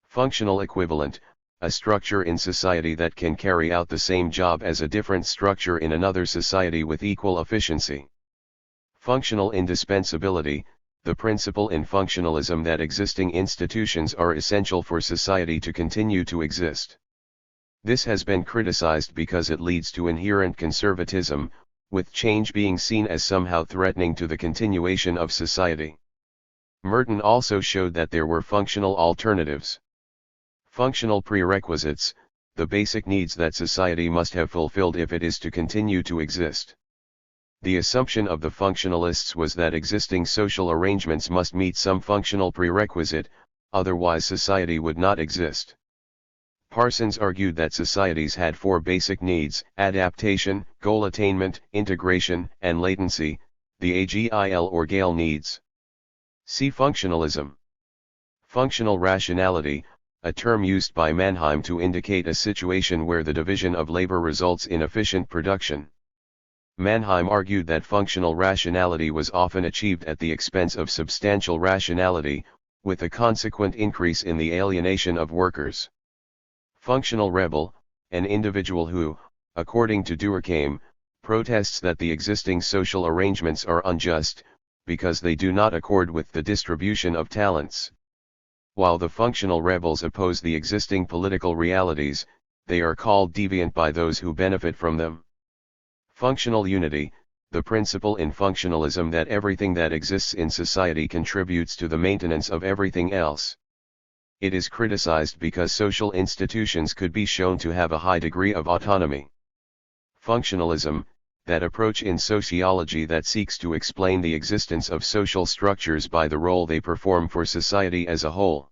Functional equivalent, a structure in society that can carry out the same job as a different structure in another society with equal efficiency. Functional indispensability, the principle in functionalism that existing institutions are essential for society to continue to exist. This has been criticized because it leads to inherent conservatism, with change being seen as somehow threatening to the continuation of society. Merton also showed that there were functional alternatives. Functional prerequisites, the basic needs that society must have fulfilled if it is to continue to exist. The assumption of the functionalists was that existing social arrangements must meet some functional prerequisite, otherwise society would not exist. Parsons argued that societies had four basic needs: adaptation, goal attainment, integration, and latency, the AGIL or GAIL needs. See functionalism. Functional rationality, a term used by Mannheim to indicate a situation where the division of labor results in efficient production. Mannheim argued that functional rationality was often achieved at the expense of substantial rationality, with a consequent increase in the alienation of workers. Functional rebel, an individual who, according to Durkheim, protests that the existing social arrangements are unjust, because they do not accord with the distribution of talents. While the functional rebels oppose the existing political realities, they are called deviant by those who benefit from them. Functional unity, the principle in functionalism that everything that exists in society contributes to the maintenance of everything else. It is criticized because social institutions could be shown to have a high degree of autonomy. Functionalism, that approach in sociology that seeks to explain the existence of social structures by the role they perform for society as a whole.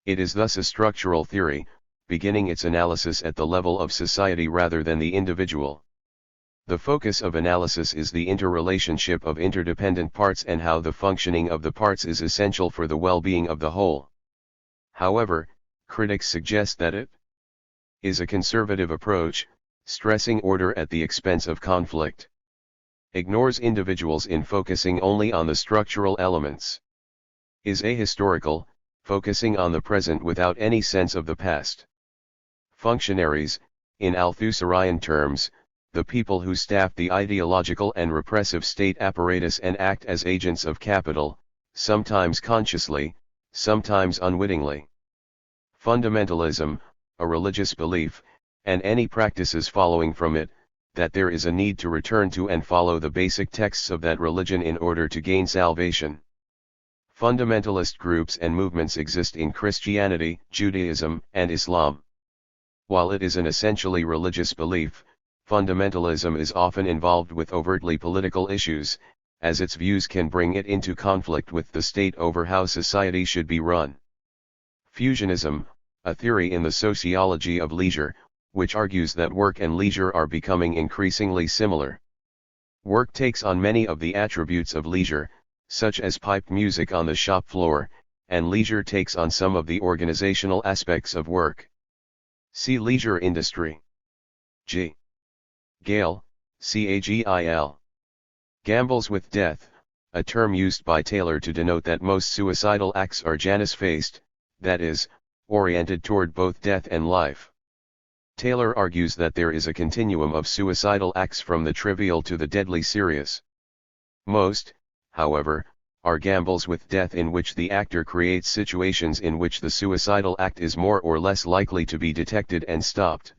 It is thus a structural theory, beginning its analysis at the level of society rather than the individual. The focus of analysis is the interrelationship of interdependent parts and how the functioning of the parts is essential for the well-being of the whole. However, critics suggest that it is a conservative approach, stressing order at the expense of conflict. Ignores individuals in focusing only on the structural elements. Is ahistorical, focusing on the present without any sense of the past. Functionaries, in Althusserian terms, the people who staff the ideological and repressive state apparatus and act as agents of capital, sometimes consciously, sometimes unwittingly. Fundamentalism, a religious belief, and any practices following from it, that there is a need to return to and follow the basic texts of that religion in order to gain salvation. Fundamentalist groups and movements exist in Christianity, Judaism, and Islam. While it is an essentially religious belief, fundamentalism is often involved with overtly political issues, as its views can bring it into conflict with the state over how society should be run. Fusionism, a theory in the sociology of leisure, which argues that work and leisure are becoming increasingly similar. Work takes on many of the attributes of leisure, such as piped music on the shop floor, and leisure takes on some of the organizational aspects of work. See leisure industry. G. Gale, Cagil. Gambles with death, a term used by Taylor to denote that most suicidal acts are Janus-faced, that is, oriented toward both death and life. Taylor argues that there is a continuum of suicidal acts from the trivial to the deadly serious. Most, however, are gambles with death in which the actor creates situations in which the suicidal act is more or less likely to be detected and stopped.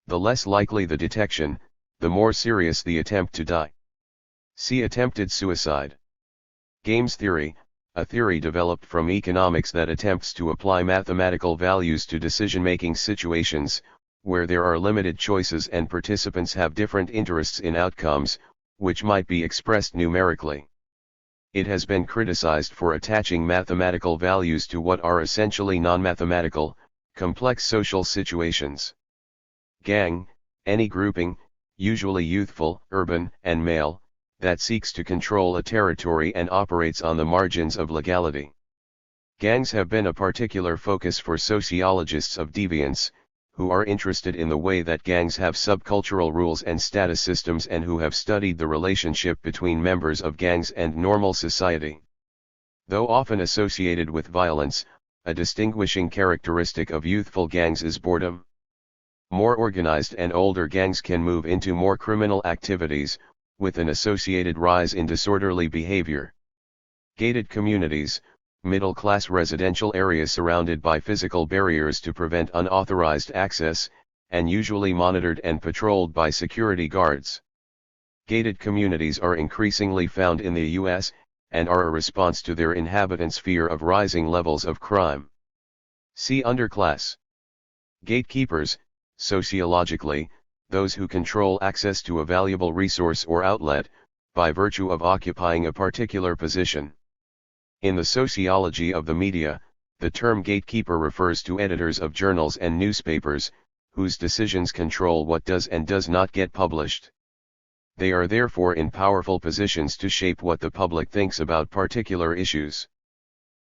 The less likely the detection, the more serious the attempt to die. See attempted suicide. Games theory, a theory developed from economics that attempts to apply mathematical values to decision-making situations, where there are limited choices and participants have different interests in outcomes, which might be expressed numerically. It has been criticized for attaching mathematical values to what are essentially non-mathematical, complex social situations. Gang, any grouping, usually youthful, urban, and male, that seeks to control a territory and operates on the margins of legality. Gangs have been a particular focus for sociologists of deviance, who are interested in the way that gangs have subcultural rules and status systems and who have studied the relationship between members of gangs and normal society. Though often associated with violence, a distinguishing characteristic of youthful gangs is boredom. More organized and older gangs can move into more criminal activities, with an associated rise in disorderly behavior. Gated communities, middle-class residential areas surrounded by physical barriers to prevent unauthorized access, and usually monitored and patrolled by security guards. Gated communities are increasingly found in the U.S., and are a response to their inhabitants' fear of rising levels of crime. See underclass. Gatekeepers, sociologically, those who control access to a valuable resource or outlet, by virtue of occupying a particular position. In the sociology of the media, the term gatekeeper refers to editors of journals and newspapers, whose decisions control what does and does not get published. They are therefore in powerful positions to shape what the public thinks about particular issues.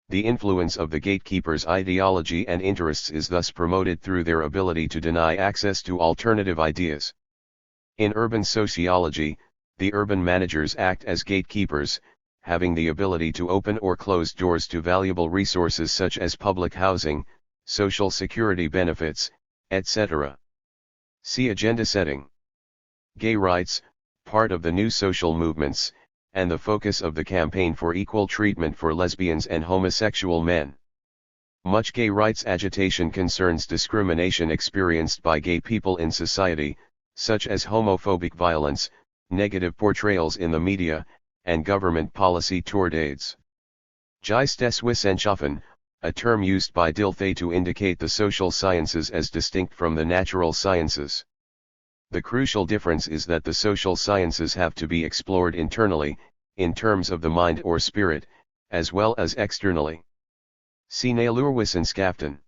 The influence of the gatekeepers' ideology and interests is thus promoted through their ability to deny access to alternative ideas. In urban sociology, the urban managers act as gatekeepers, having the ability to open or close doors to valuable resources such as public housing, social security benefits, etc. See agenda setting. Gay rights, part of the new social movements, and the focus of the campaign for equal treatment for lesbians and homosexual men. Much gay rights agitation concerns discrimination experienced by gay people in society, such as homophobic violence, negative portrayals in the media, and government policy toward AIDS. Geisteswissenschaffen, a term used by Dilthey to indicate the social sciences as distinct from the natural sciences. The crucial difference is that the social sciences have to be explored internally, in terms of the mind or spirit, as well as externally. See Naturwissenschaften.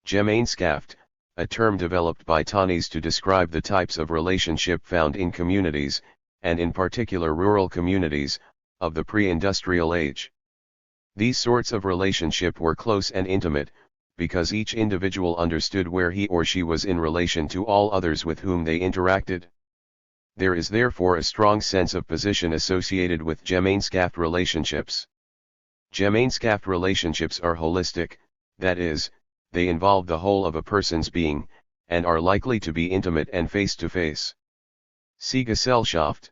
Gemeinschaft, a term developed by Tönnies to describe the types of relationship found in communities, and in particular rural communities, of the pre-industrial age. These sorts of relationship were close and intimate, because each individual understood where he or she was in relation to all others with whom they interacted. There is therefore a strong sense of position associated with Gemeinschaft relationships. Gemeinschaft relationships are holistic, that is, they involve the whole of a person's being, and are likely to be intimate and face-to-face. See Gesellschaft.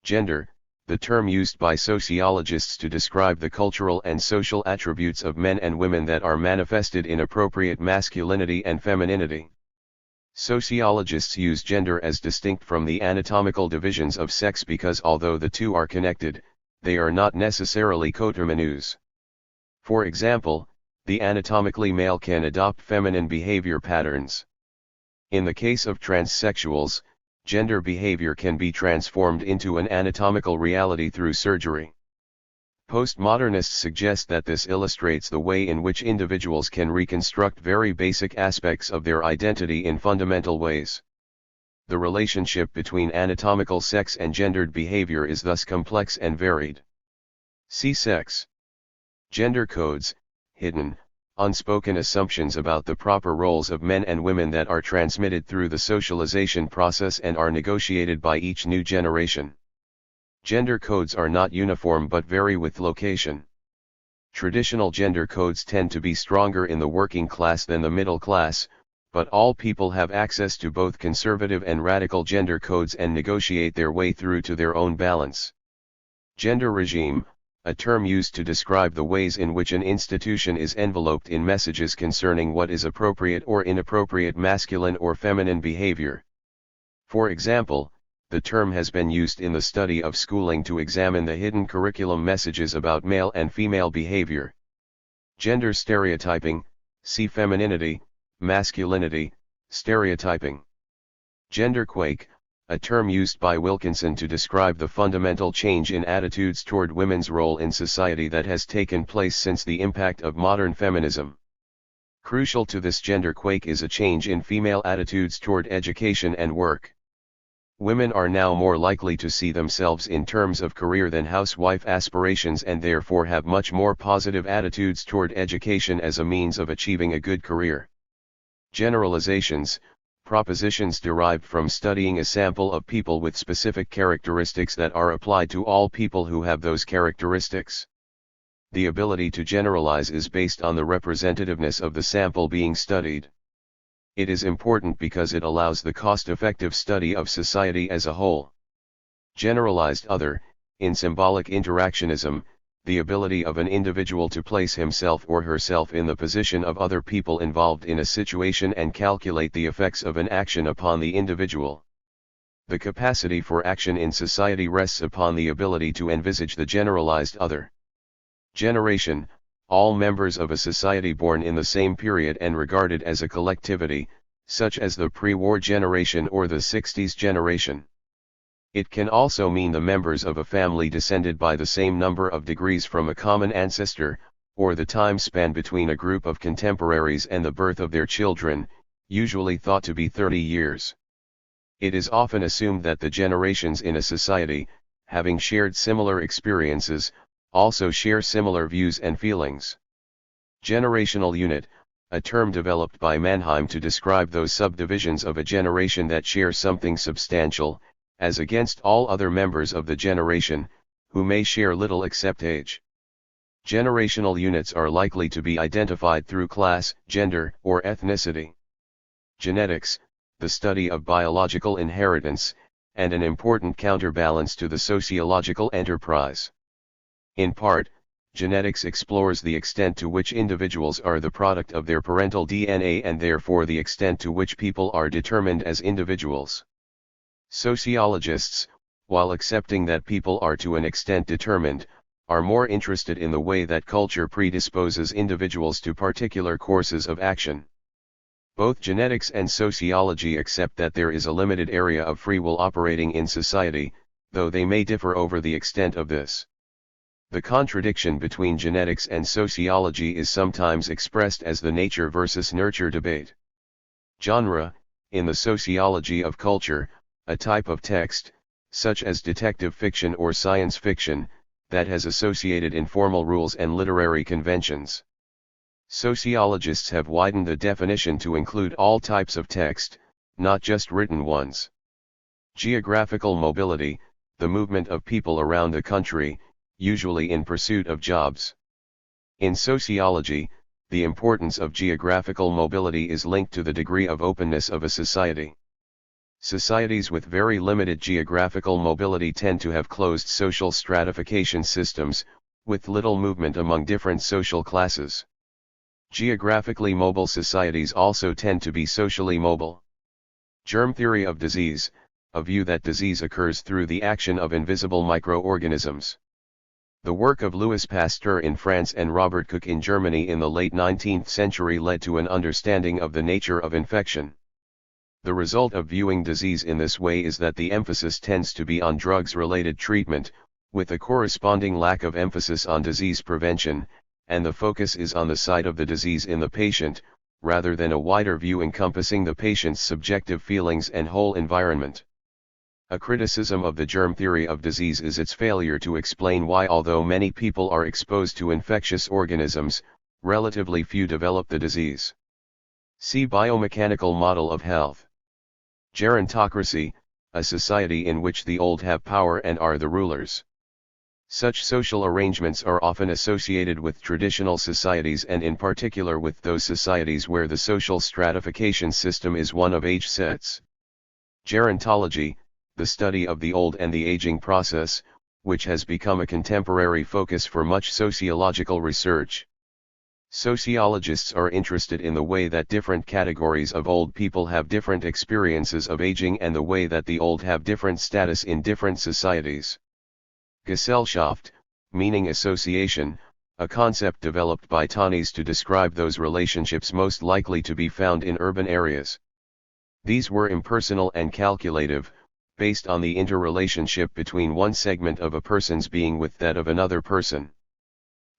Gender, the term used by sociologists to describe the cultural and social attributes of men and women that are manifested in appropriate masculinity and femininity. Sociologists use gender as distinct from the anatomical divisions of sex because although the two are connected, they are not necessarily coterminous. For example, the anatomically male can adopt feminine behavior patterns. In the case of transsexuals, gender behavior can be transformed into an anatomical reality through surgery. Postmodernists suggest that this illustrates the way in which individuals can reconstruct very basic aspects of their identity in fundamental ways. The relationship between anatomical sex and gendered behavior is thus complex and varied. See sex. Gender codes, hidden, unspoken assumptions about the proper roles of men and women that are transmitted through the socialization process and are negotiated by each new generation. Gender codes are not uniform but vary with location. Traditional gender codes tend to be stronger in the working class than the middle class, but all people have access to both conservative and radical gender codes and negotiate their way through to their own balance. Gender regime, a term used to describe the ways in which an institution is enveloped in messages concerning what is appropriate or inappropriate masculine or feminine behavior. For example, the term has been used in the study of schooling to examine the hidden curriculum messages about male and female behavior. Gender stereotyping, see femininity, masculinity, stereotyping. Genderquake, a term used by Wilkinson to describe the fundamental change in attitudes toward women's role in society that has taken place since the impact of modern feminism. Crucial to this genderquake is a change in female attitudes toward education and work. Women are now more likely to see themselves in terms of career than housewife aspirations and therefore have much more positive attitudes toward education as a means of achieving a good career. Generalizations, propositions derived from studying a sample of people with specific characteristics that are applied to all people who have those characteristics. The ability to generalize is based on the representativeness of the sample being studied. It is important because it allows the cost-effective study of society as a whole. Generalized other, in symbolic interactionism, the ability of an individual to place himself or herself in the position of other people involved in a situation and calculate the effects of an action upon the individual. The capacity for action in society rests upon the ability to envisage the generalized other. Generation, all members of a society born in the same period and regarded as a collectivity, such as the pre-war generation or the 60s generation. It can also mean the members of a family descended by the same number of degrees from a common ancestor, or the time span between a group of contemporaries and the birth of their children, usually thought to be 30 years. It is often assumed that the generations in a society, having shared similar experiences, also share similar views and feelings. Generational unit, a term developed by Mannheim to describe those subdivisions of a generation that share something substantial, as against all other members of the generation, who may share little except age. Generational units are likely to be identified through class, gender, or ethnicity. Genetics, the study of biological inheritance, and an important counterbalance to the sociological enterprise. In part, genetics explores the extent to which individuals are the product of their parental DNA and therefore the extent to which people are determined as individuals. Sociologists, while accepting that people are to an extent determined, are more interested in the way that culture predisposes individuals to particular courses of action. Both genetics and sociology accept that there is a limited area of free will operating in society, though they may differ over the extent of this. The contradiction between genetics and sociology is sometimes expressed as the nature versus nurture debate. Genre: in the sociology of culture, a type of text, such as detective fiction or science fiction, that has associated informal rules and literary conventions. Sociologists have widened the definition to include all types of text, not just written ones. Geographical mobility: the movement of people around the country, usually in pursuit of jobs. In sociology, the importance of geographical mobility is linked to the degree of openness of a society. Societies with very limited geographical mobility tend to have closed social stratification systems, with little movement among different social classes. Geographically mobile societies also tend to be socially mobile. Germ theory of disease: a view that disease occurs through the action of invisible microorganisms. The work of Louis Pasteur in France and Robert Koch in Germany in the late 19th century led to an understanding of the nature of infection. The result of viewing disease in this way is that the emphasis tends to be on drugs-related treatment, with a corresponding lack of emphasis on disease prevention, and the focus is on the site of the disease in the patient, rather than a wider view encompassing the patient's subjective feelings and whole environment. A criticism of the germ theory of disease is its failure to explain why, although many people are exposed to infectious organisms, relatively few develop the disease. See biomechanical model of health. Gerontocracy: a society in which the old have power and are the rulers. Such social arrangements are often associated with traditional societies, and in particular with those societies where the social stratification system is one of age sets. Gerontology: the study of the old and the aging process, which has become a contemporary focus for much sociological research. Sociologists are interested in the way that different categories of old people have different experiences of aging and the way that the old have different status in different societies. Gesellschaft, meaning association, a concept developed by Tönnies to describe those relationships most likely to be found in urban areas. These were impersonal and calculative, based on the interrelationship between one segment of a person's being with that of another person.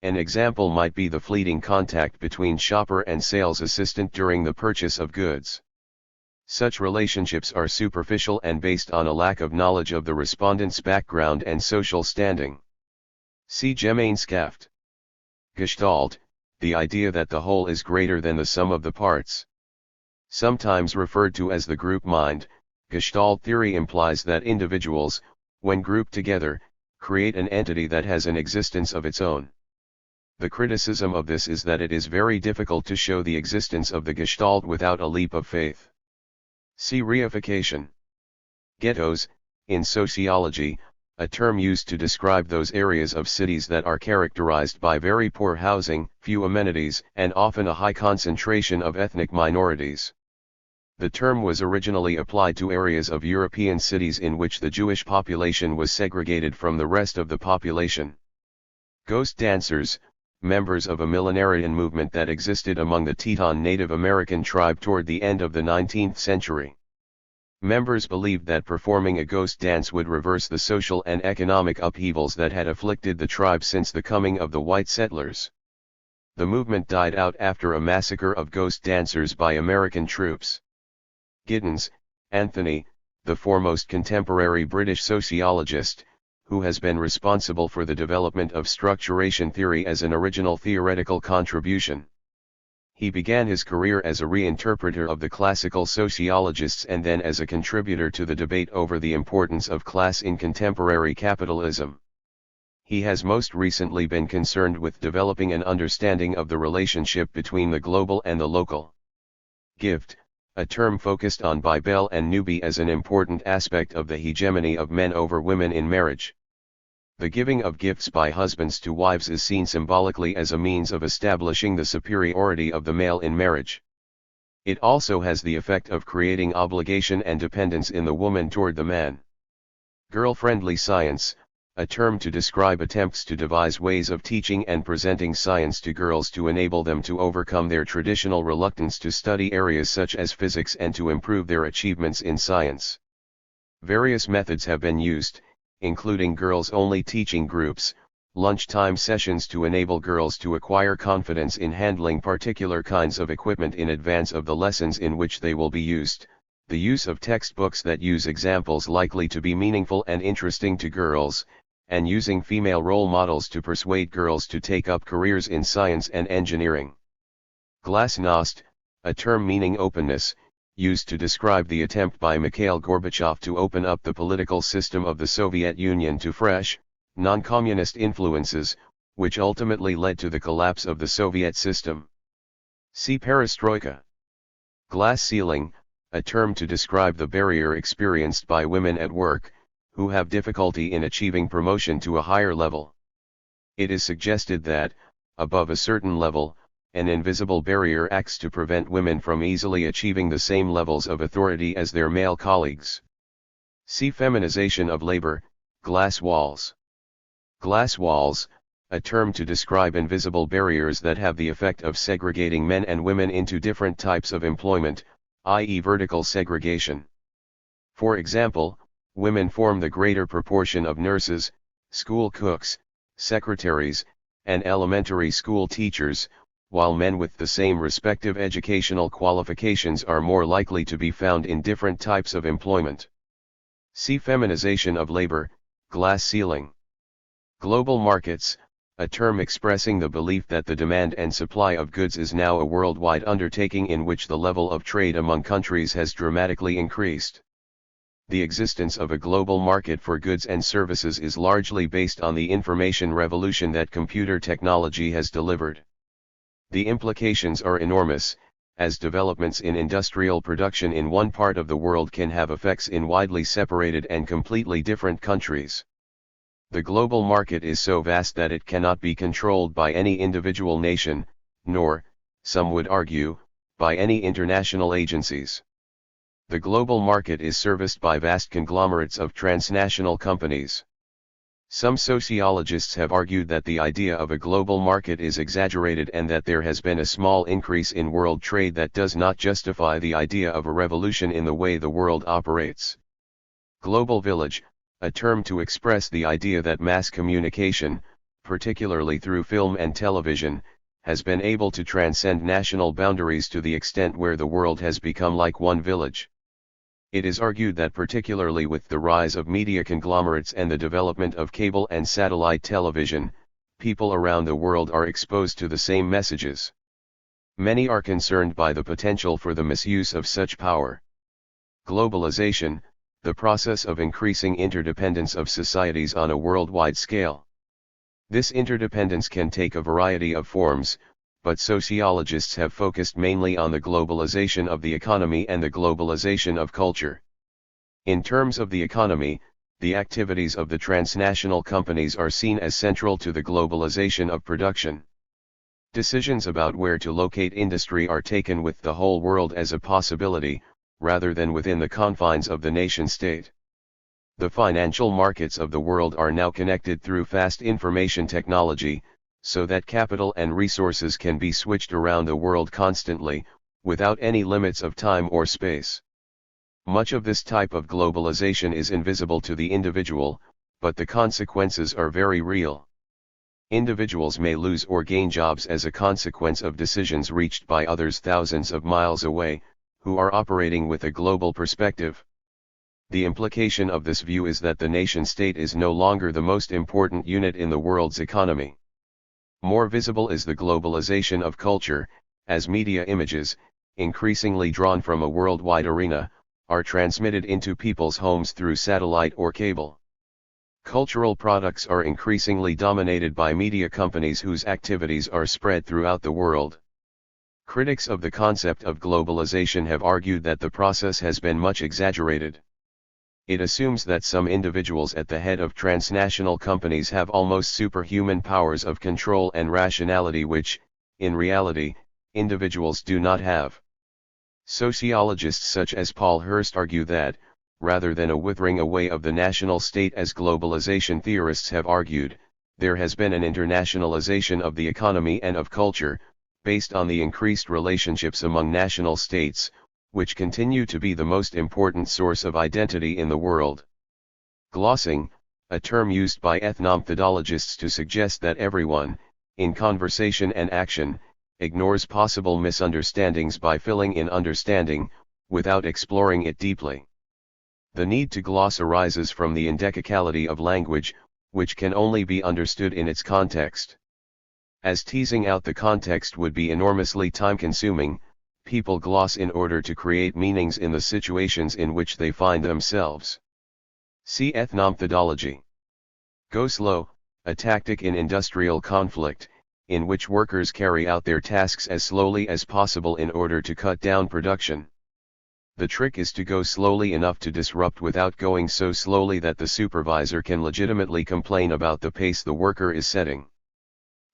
An example might be the fleeting contact between shopper and sales assistant during the purchase of goods. Such relationships are superficial and based on a lack of knowledge of the respondent's background and social standing. See Gemeinschaft. Gestalt: the idea that the whole is greater than the sum of the parts. Sometimes referred to as the group mind, Gestalt theory implies that individuals, when grouped together, create an entity that has an existence of its own. The criticism of this is that it is very difficult to show the existence of the Gestalt without a leap of faith. See reification. Ghettos: in sociology, a term used to describe those areas of cities that are characterized by very poor housing, few amenities, and often a high concentration of ethnic minorities. The term was originally applied to areas of European cities in which the Jewish population was segregated from the rest of the population. Ghost dancers: members of a millenarian movement that existed among the Teton Native American tribe toward the end of the 19th century. Members believed that performing a ghost dance would reverse the social and economic upheavals that had afflicted the tribe since the coming of the white settlers. The movement died out after a massacre of ghost dancers by American troops. Giddens, Anthony, the foremost contemporary British sociologist, who has been responsible for the development of structuration theory as an original theoretical contribution. He began his career as a reinterpreter of the classical sociologists and then as a contributor to the debate over the importance of class in contemporary capitalism. He has most recently been concerned with developing an understanding of the relationship between the global and the local. Gift, a term focused on Bibel and Nubi as an important aspect of the hegemony of men over women in marriage. The giving of gifts by husbands to wives is seen symbolically as a means of establishing the superiority of the male in marriage. It also has the effect of creating obligation and dependence in the woman toward the man. Girl-friendly science, a term to describe attempts to devise ways of teaching and presenting science to girls to enable them to overcome their traditional reluctance to study areas such as physics and to improve their achievements in science. Various methods have been used, including girls-only teaching groups, lunchtime sessions to enable girls to acquire confidence in handling particular kinds of equipment in advance of the lessons in which they will be used, the use of textbooks that use examples likely to be meaningful and interesting to girls, and using female role models to persuade girls to take up careers in science and engineering. Glasnost, a term meaning openness, used to describe the attempt by Mikhail Gorbachev to open up the political system of the Soviet Union to fresh, non-communist influences, which ultimately led to the collapse of the Soviet system. See perestroika. Glass ceiling, a term to describe the barrier experienced by women at work, who have difficulty in achieving promotion to a higher level. It is suggested that, above a certain level, an invisible barrier acts to prevent women from easily achieving the same levels of authority as their male colleagues. See feminization of labor, glass walls. Glass walls, a term to describe invisible barriers that have the effect of segregating men and women into different types of employment, i.e. vertical segregation. For example, women form the greater proportion of nurses, school cooks, secretaries, and elementary school teachers, while men with the same respective educational qualifications are more likely to be found in different types of employment. See feminization of labor, glass ceiling. Global markets, a term expressing the belief that the demand and supply of goods is now a worldwide undertaking in which the level of trade among countries has dramatically increased. The existence of a global market for goods and services is largely based on the information revolution that computer technology has delivered. The implications are enormous, as developments in industrial production in one part of the world can have effects in widely separated and completely different countries. The global market is so vast that it cannot be controlled by any individual nation, nor, some would argue, by any international agencies. The global market is serviced by vast conglomerates of transnational companies. Some sociologists have argued that the idea of a global market is exaggerated and that there has been a small increase in world trade that does not justify the idea of a revolution in the way the world operates. Global village, a term to express the idea that mass communication, particularly through film and television, has been able to transcend national boundaries to the extent where the world has become like one village. It is argued that particularly with the rise of media conglomerates and the development of cable and satellite television, people around the world are exposed to the same messages. Many are concerned by the potential for the misuse of such power. Globalization, the process of increasing interdependence of societies on a worldwide scale. This interdependence can take a variety of forms, but sociologists have focused mainly on the globalization of the economy and the globalization of culture. In terms of the economy, the activities of the transnational companies are seen as central to the globalization of production. Decisions about where to locate industry are taken with the whole world as a possibility, rather than within the confines of the nation-state. The financial markets of the world are now connected through fast information technology, so that capital and resources can be switched around the world constantly, without any limits of time or space. Much of this type of globalization is invisible to the individual, but the consequences are very real. Individuals may lose or gain jobs as a consequence of decisions reached by others thousands of miles away, who are operating with a global perspective. The implication of this view is that the nation-state is no longer the most important unit in the world's economy. More visible is the globalization of culture, as media images, increasingly drawn from a worldwide arena, are transmitted into people's homes through satellite or cable. Cultural products are increasingly dominated by media companies whose activities are spread throughout the world. Critics of the concept of globalization have argued that the process has been much exaggerated. It assumes that some individuals at the head of transnational companies have almost superhuman powers of control and rationality which, in reality, individuals do not have. Sociologists such as Paul Hurst argue that, rather than a withering away of the national state as globalization theorists have argued. There has been an internationalization of the economy and of culture, based on the increased relationships among national states, which continue to be the most important source of identity in the world. Glossing, a term used by ethnomethodologists to suggest that everyone, in conversation and action, ignores possible misunderstandings by filling in understanding, without exploring it deeply. The need to gloss arises from the indexicality of language, which can only be understood in its context. As teasing out the context would be enormously time-consuming, people gloss in order to create meanings in the situations in which they find themselves. See ethnomethodology. Go slow, a tactic in industrial conflict, in which workers carry out their tasks as slowly as possible in order to cut down production. The trick is to go slowly enough to disrupt without going so slowly that the supervisor can legitimately complain about the pace the worker is setting.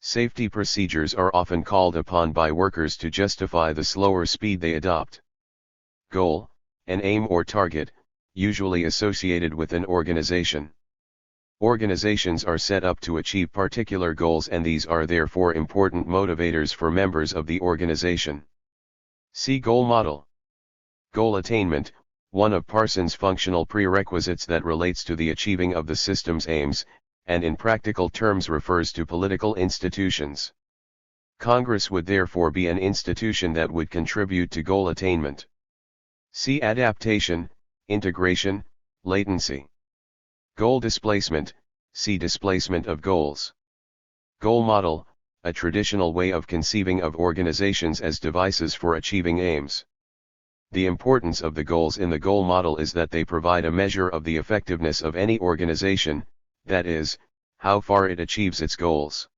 Safety procedures are often called upon by workers to justify the slower speed they adopt. Goal, an aim or target, usually associated with an organization. Organizations are set up to achieve particular goals, and these are therefore important motivators for members of the organization. See goal model. Goal attainment, one of Parsons' functional prerequisites that relates to the achieving of the system's aims, and in practical terms refers to political institutions. Congress would therefore be an institution that would contribute to goal attainment. See adaptation, integration, latency. Goal displacement, see displacement of goals. Goal model, a traditional way of conceiving of organizations as devices for achieving aims. The importance of the goals in the goal model is that they provide a measure of the effectiveness of any organization, that is, how far it achieves its goals.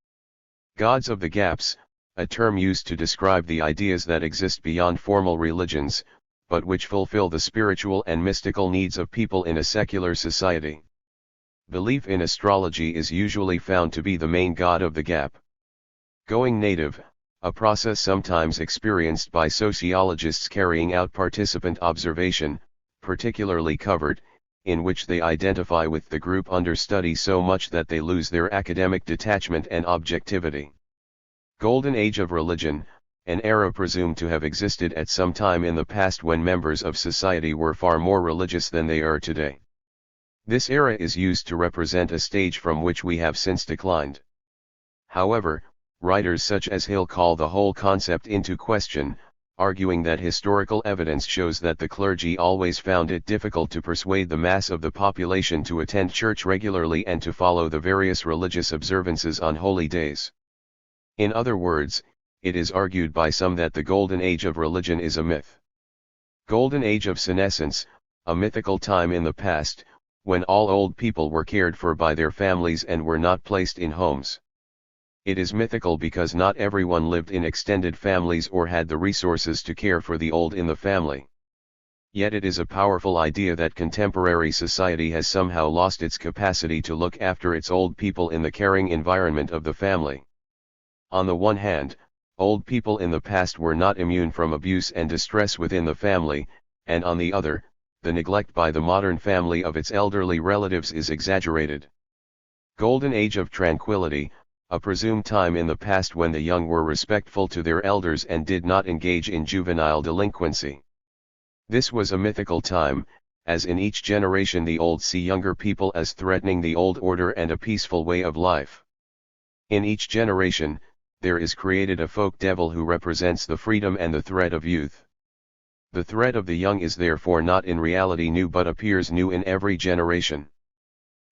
Gods of the gaps, a term used to describe the ideas that exist beyond formal religions, but which fulfill the spiritual and mystical needs of people in a secular society. Belief in astrology is usually found to be the main god of the gap. Going native, a process sometimes experienced by sociologists carrying out participant observation, particularly covered, in which they identify with the group under study so much that they lose their academic detachment and objectivity. Golden Age of religion, an era presumed to have existed at some time in the past when members of society were far more religious than they are today. This era is used to represent a stage from which we have since declined. However, writers such as Hill call the whole concept into question, arguing that historical evidence shows that the clergy always found it difficult to persuade the mass of the population to attend church regularly and to follow the various religious observances on holy days. In other words, it is argued by some that the Golden Age of religion is a myth. Golden Age of senescence, a mythical time in the past, when all old people were cared for by their families and were not placed in homes. It is mythical because not everyone lived in extended families or had the resources to care for the old in the family. Yet it is a powerful idea that contemporary society has somehow lost its capacity to look after its old people in the caring environment of the family. On the one hand, old people in the past were not immune from abuse and distress within the family, and on the other, the neglect by the modern family of its elderly relatives is exaggerated. Golden Age of tranquility, a presumed time in the past when the young were respectful to their elders and did not engage in juvenile delinquency. This was a mythical time, as in each generation the old see younger people as threatening the old order and a peaceful way of life. In each generation, there is created a folk devil who represents the freedom and the threat of youth. The threat of the young is therefore not in reality new but appears new in every generation.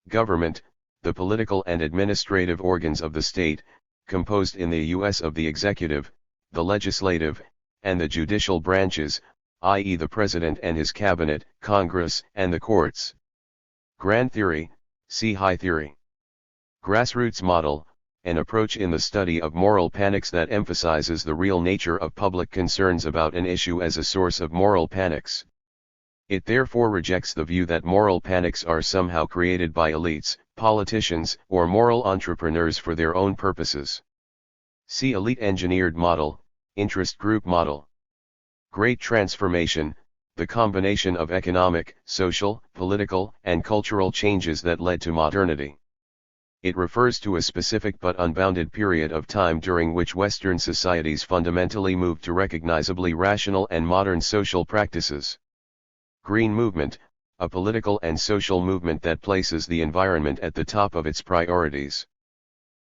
Government, the political and administrative organs of the state, composed in the U.S. of the executive, the legislative, and the judicial branches, i.e. the President and his cabinet, Congress, and the courts. Grand theory, see high theory. Grassroots model, an approach in the study of moral panics that emphasizes the real nature of public concerns about an issue as a source of moral panics. It therefore rejects the view that moral panics are somehow created by elites, politicians, or moral entrepreneurs for their own purposes. See elite engineered model, interest group model. Great transformation, the combination of economic, social, political, and cultural changes that led to modernity. It refers to a specific but unbounded period of time during which Western societies fundamentally moved to recognizably rational and modern social practices. Green movement, a political and social movement that places the environment at the top of its priorities.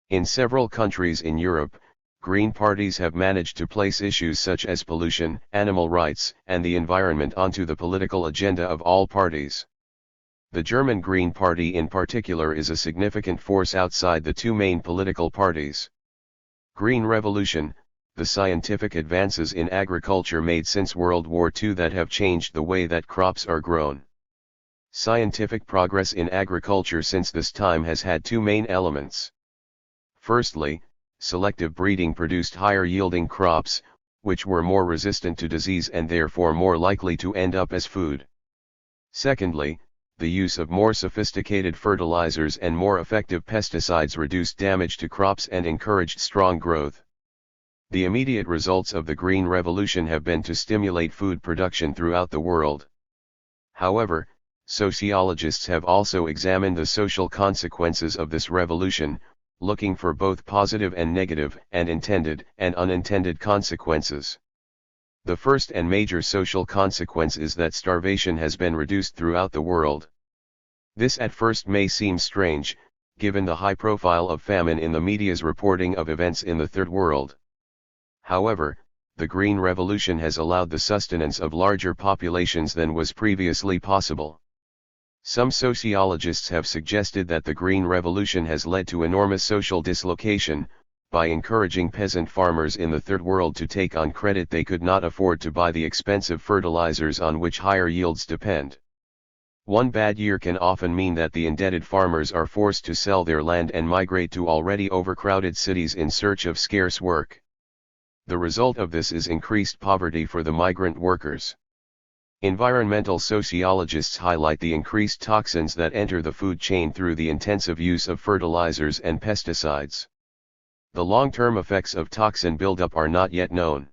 In several countries in Europe, Green parties have managed to place issues such as pollution, animal rights, and the environment onto the political agenda of all parties. The German Green Party in particular is a significant force outside the two main political parties. Green Revolution, the scientific advances in agriculture made since World War II that have changed the way that crops are grown. Scientific progress in agriculture since this time has had two main elements. Firstly, selective breeding produced higher-yielding crops, which were more resistant to disease and therefore more likely to end up as food. Secondly, the use of more sophisticated fertilizers and more effective pesticides reduced damage to crops and encouraged strong growth. The immediate results of the Green Revolution have been to stimulate food production throughout the world. However, sociologists have also examined the social consequences of this revolution, looking for both positive and negative and intended and unintended consequences. The first and major social consequence is that starvation has been reduced throughout the world. This at first may seem strange, given the high profile of famine in the media's reporting of events in the Third World. However, the Green Revolution has allowed the sustenance of larger populations than was previously possible. Some sociologists have suggested that the Green Revolution has led to enormous social dislocation, by encouraging peasant farmers in the Third World to take on credit they could not afford to buy the expensive fertilizers on which higher yields depend. One bad year can often mean that the indebted farmers are forced to sell their land and migrate to already overcrowded cities in search of scarce work. The result of this is increased poverty for the migrant workers. Environmental sociologists highlight the increased toxins that enter the food chain through the intensive use of fertilizers and pesticides. The long-term effects of toxin buildup are not yet known.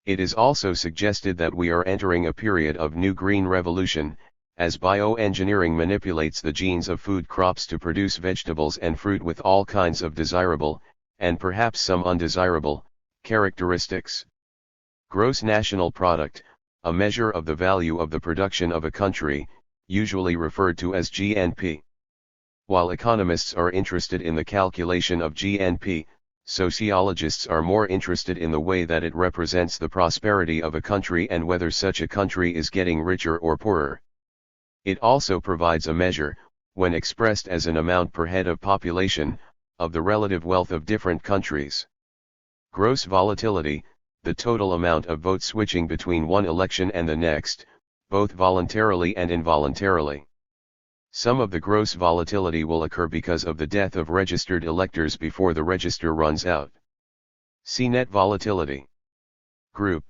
It is also suggested that we are entering a period of new green revolution, as bioengineering manipulates the genes of food crops to produce vegetables and fruit with all kinds of desirable, and perhaps some undesirable, characteristics. Gross national product, a measure of the value of the production of a country, usually referred to as GNP. While economists are interested in the calculation of GNP, sociologists are more interested in the way that it represents the prosperity of a country and whether such a country is getting richer or poorer. It also provides a measure, when expressed as an amount per head of population, of the relative wealth of different countries. Gross volatility, the total amount of votes switching between one election and the next, both voluntarily and involuntarily. Some of the gross volatility will occur because of the death of registered electors before the register runs out. See net volatility. Group,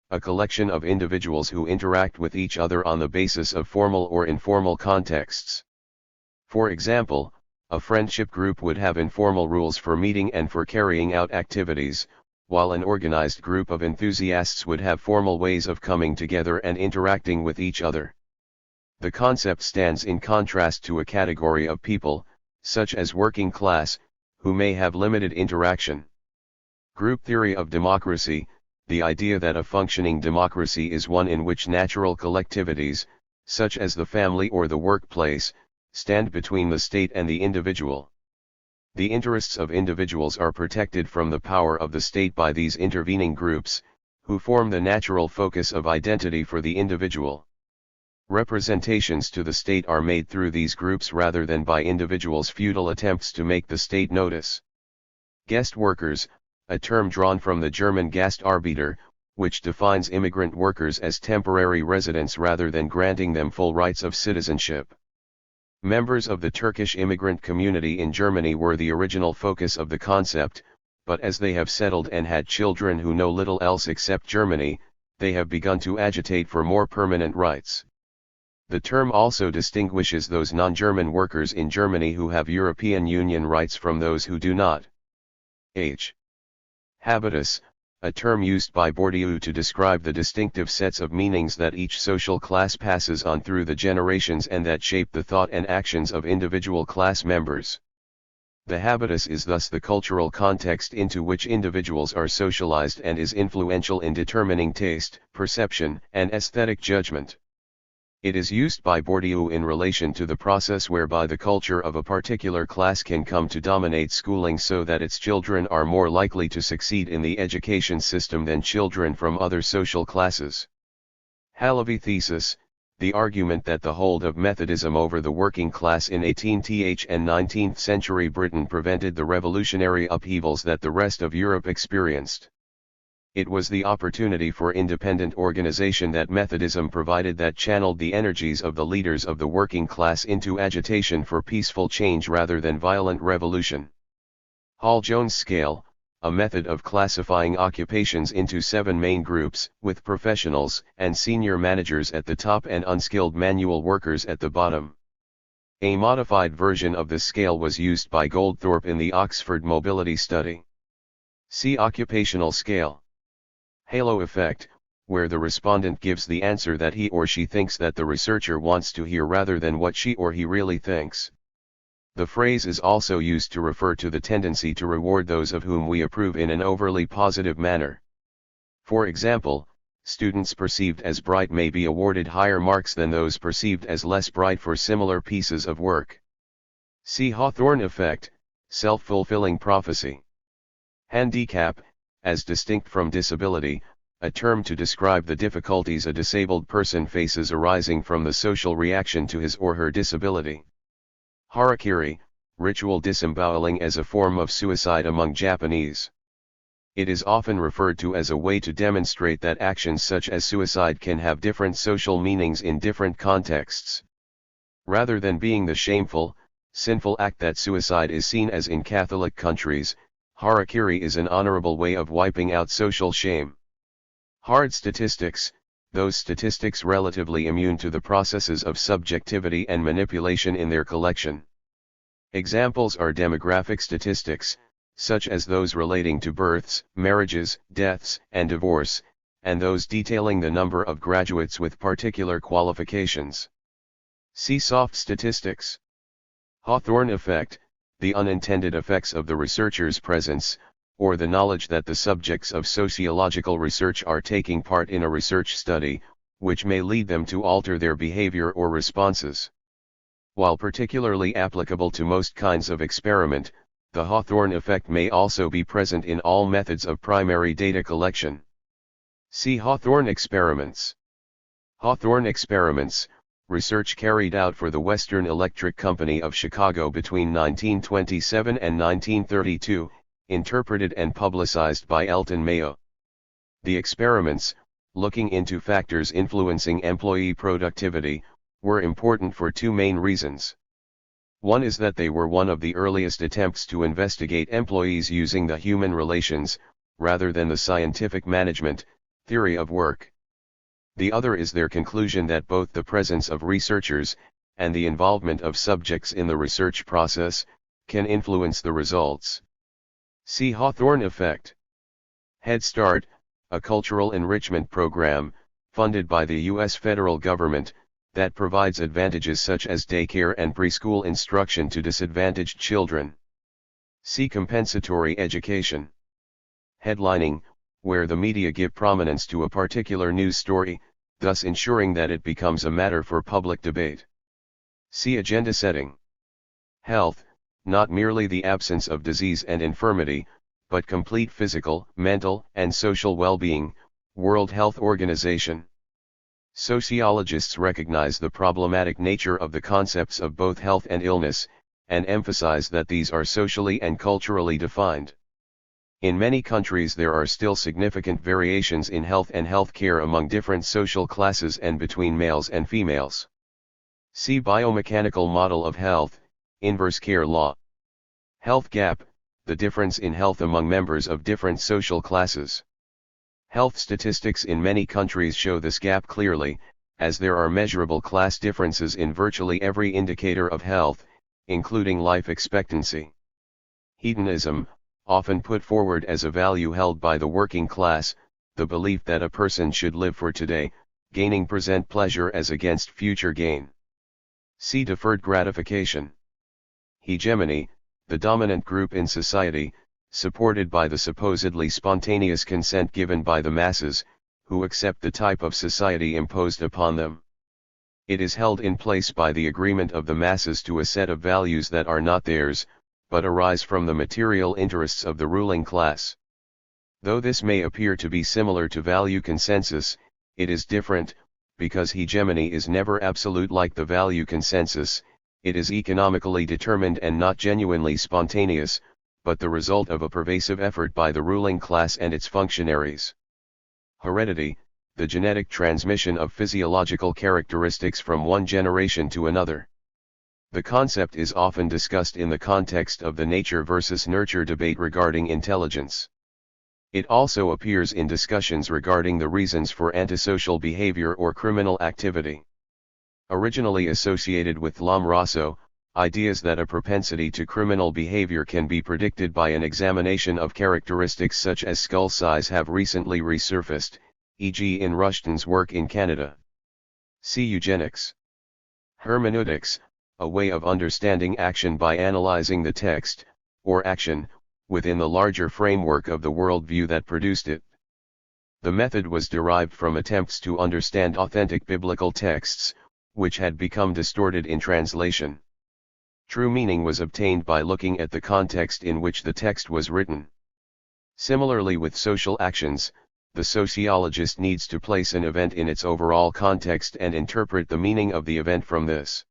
a collection of individuals who interact with each other on the basis of formal or informal contexts. For example, a friendship group would have informal rules for meeting and for carrying out activities, while an organized group of enthusiasts would have formal ways of coming together and interacting with each other. The concept stands in contrast to a category of people, such as working class, who may have limited interaction. Group theory of democracy, the idea that a functioning democracy is one in which natural collectivities, such as the family or the workplace, stand between the state and the individual. The interests of individuals are protected from the power of the state by these intervening groups, who form the natural focus of identity for the individual. Representations to the state are made through these groups rather than by individuals' futile attempts to make the state notice. Guest workers, a term drawn from the German Gastarbeiter, which defines immigrant workers as temporary residents rather than granting them full rights of citizenship. Members of the Turkish immigrant community in Germany were the original focus of the concept, but as they have settled and had children who know little else except Germany, they have begun to agitate for more permanent rights. The term also distinguishes those non-German workers in Germany who have European Union rights from those who do not. H. Habitus, a term used by Bourdieu to describe the distinctive sets of meanings that each social class passes on through the generations and that shape the thought and actions of individual class members. The habitus is thus the cultural context into which individuals are socialized and is influential in determining taste, perception, and aesthetic judgment. It is used by Bourdieu in relation to the process whereby the culture of a particular class can come to dominate schooling so that its children are more likely to succeed in the education system than children from other social classes. Halaby thesis, the argument that the hold of Methodism over the working class in 18th and 19th century Britain prevented the revolutionary upheavals that the rest of Europe experienced. It was the opportunity for independent organization that Methodism provided that channeled the energies of the leaders of the working class into agitation for peaceful change rather than violent revolution. Hall-Jones scale, a method of classifying occupations into 7 main groups, with professionals and senior managers at the top and unskilled manual workers at the bottom. A modified version of this scale was used by Goldthorpe in the Oxford Mobility Study. See occupational scale. Halo effect, where the respondent gives the answer that he or she thinks that the researcher wants to hear rather than what she or he really thinks. The phrase is also used to refer to the tendency to reward those of whom we approve in an overly positive manner. For example, students perceived as bright may be awarded higher marks than those perceived as less bright for similar pieces of work. See Hawthorne effect, self-fulfilling prophecy. Handicap, as distinct from disability, a term to describe the difficulties a disabled person faces arising from the social reaction to his or her disability. Harakiri, ritual disemboweling as a form of suicide among Japanese. It is often referred to as a way to demonstrate that actions such as suicide can have different social meanings in different contexts. Rather than being the shameful, sinful act that suicide is seen as in Catholic countries, harakiri is an honorable way of wiping out social shame. Hard statistics, those statistics relatively immune to the processes of subjectivity and manipulation in their collection. Examples are demographic statistics, such as those relating to births, marriages, deaths, and divorce, and those detailing the number of graduates with particular qualifications. See soft statistics. Hawthorne effect, the unintended effects of the researcher's presence, or the knowledge that the subjects of sociological research are taking part in a research study, which may lead them to alter their behavior or responses. While particularly applicable to most kinds of experiment, the Hawthorne effect may also be present in all methods of primary data collection. See Hawthorne experiments. Hawthorne experiments, research carried out for the Western Electric Company of Chicago between 1927 and 1932, interpreted and publicized by Elton Mayo. The experiments, looking into factors influencing employee productivity, were important for 2 main reasons. One is that they were one of the earliest attempts to investigate employees using the human relations, rather than the scientific management, theory of work. The other is their conclusion that both the presence of researchers, and the involvement of subjects in the research process, can influence the results. See Hawthorne effect. Head Start, a cultural enrichment program, funded by the U.S. federal government, that provides advantages such as daycare and preschool instruction to disadvantaged children. See compensatory education. Headlining, where the media give prominence to a particular news story, thus ensuring that it becomes a matter for public debate. See agenda setting. Health, not merely the absence of disease and infirmity, but complete physical, mental, and social well-being, World Health Organization. Sociologists recognize the problematic nature of the concepts of both health and illness, and emphasize that these are socially and culturally defined. In many countries there are still significant variations in health and health care among different social classes and between males and females. See biomechanical model of health, inverse care law. Health gap, the difference in health among members of different social classes. Health statistics in many countries show this gap clearly, as there are measurable class differences in virtually every indicator of health, including life expectancy. Hedonism, often put forward as a value held by the working class, the belief that a person should live for today, gaining present pleasure as against future gain. See deferred gratification. Hegemony, the dominant group in society, supported by the supposedly spontaneous consent given by the masses, who accept the type of society imposed upon them. It is held in place by the agreement of the masses to a set of values that are not theirs, but arise from the material interests of the ruling class. Though this may appear to be similar to value consensus, it is different, because hegemony is never absolute like the value consensus. It is economically determined and not genuinely spontaneous, but the result of a pervasive effort by the ruling class and its functionaries. Heredity, the genetic transmission of physiological characteristics from one generation to another. The concept is often discussed in the context of the nature versus nurture debate regarding intelligence. It also appears in discussions regarding the reasons for antisocial behavior or criminal activity. Originally associated with l'homme raso, ideas that a propensity to criminal behavior can be predicted by an examination of characteristics such as skull size have recently resurfaced, e.g. in Rushton's work in Canada. See eugenics. Hermeneutics, a way of understanding action by analyzing the text, or action, within the larger framework of the worldview that produced it. The method was derived from attempts to understand authentic biblical texts, which had become distorted in translation. True meaning was obtained by looking at the context in which the text was written. Similarly with social actions, the sociologist needs to place an event in its overall context and interpret the meaning of the event from this.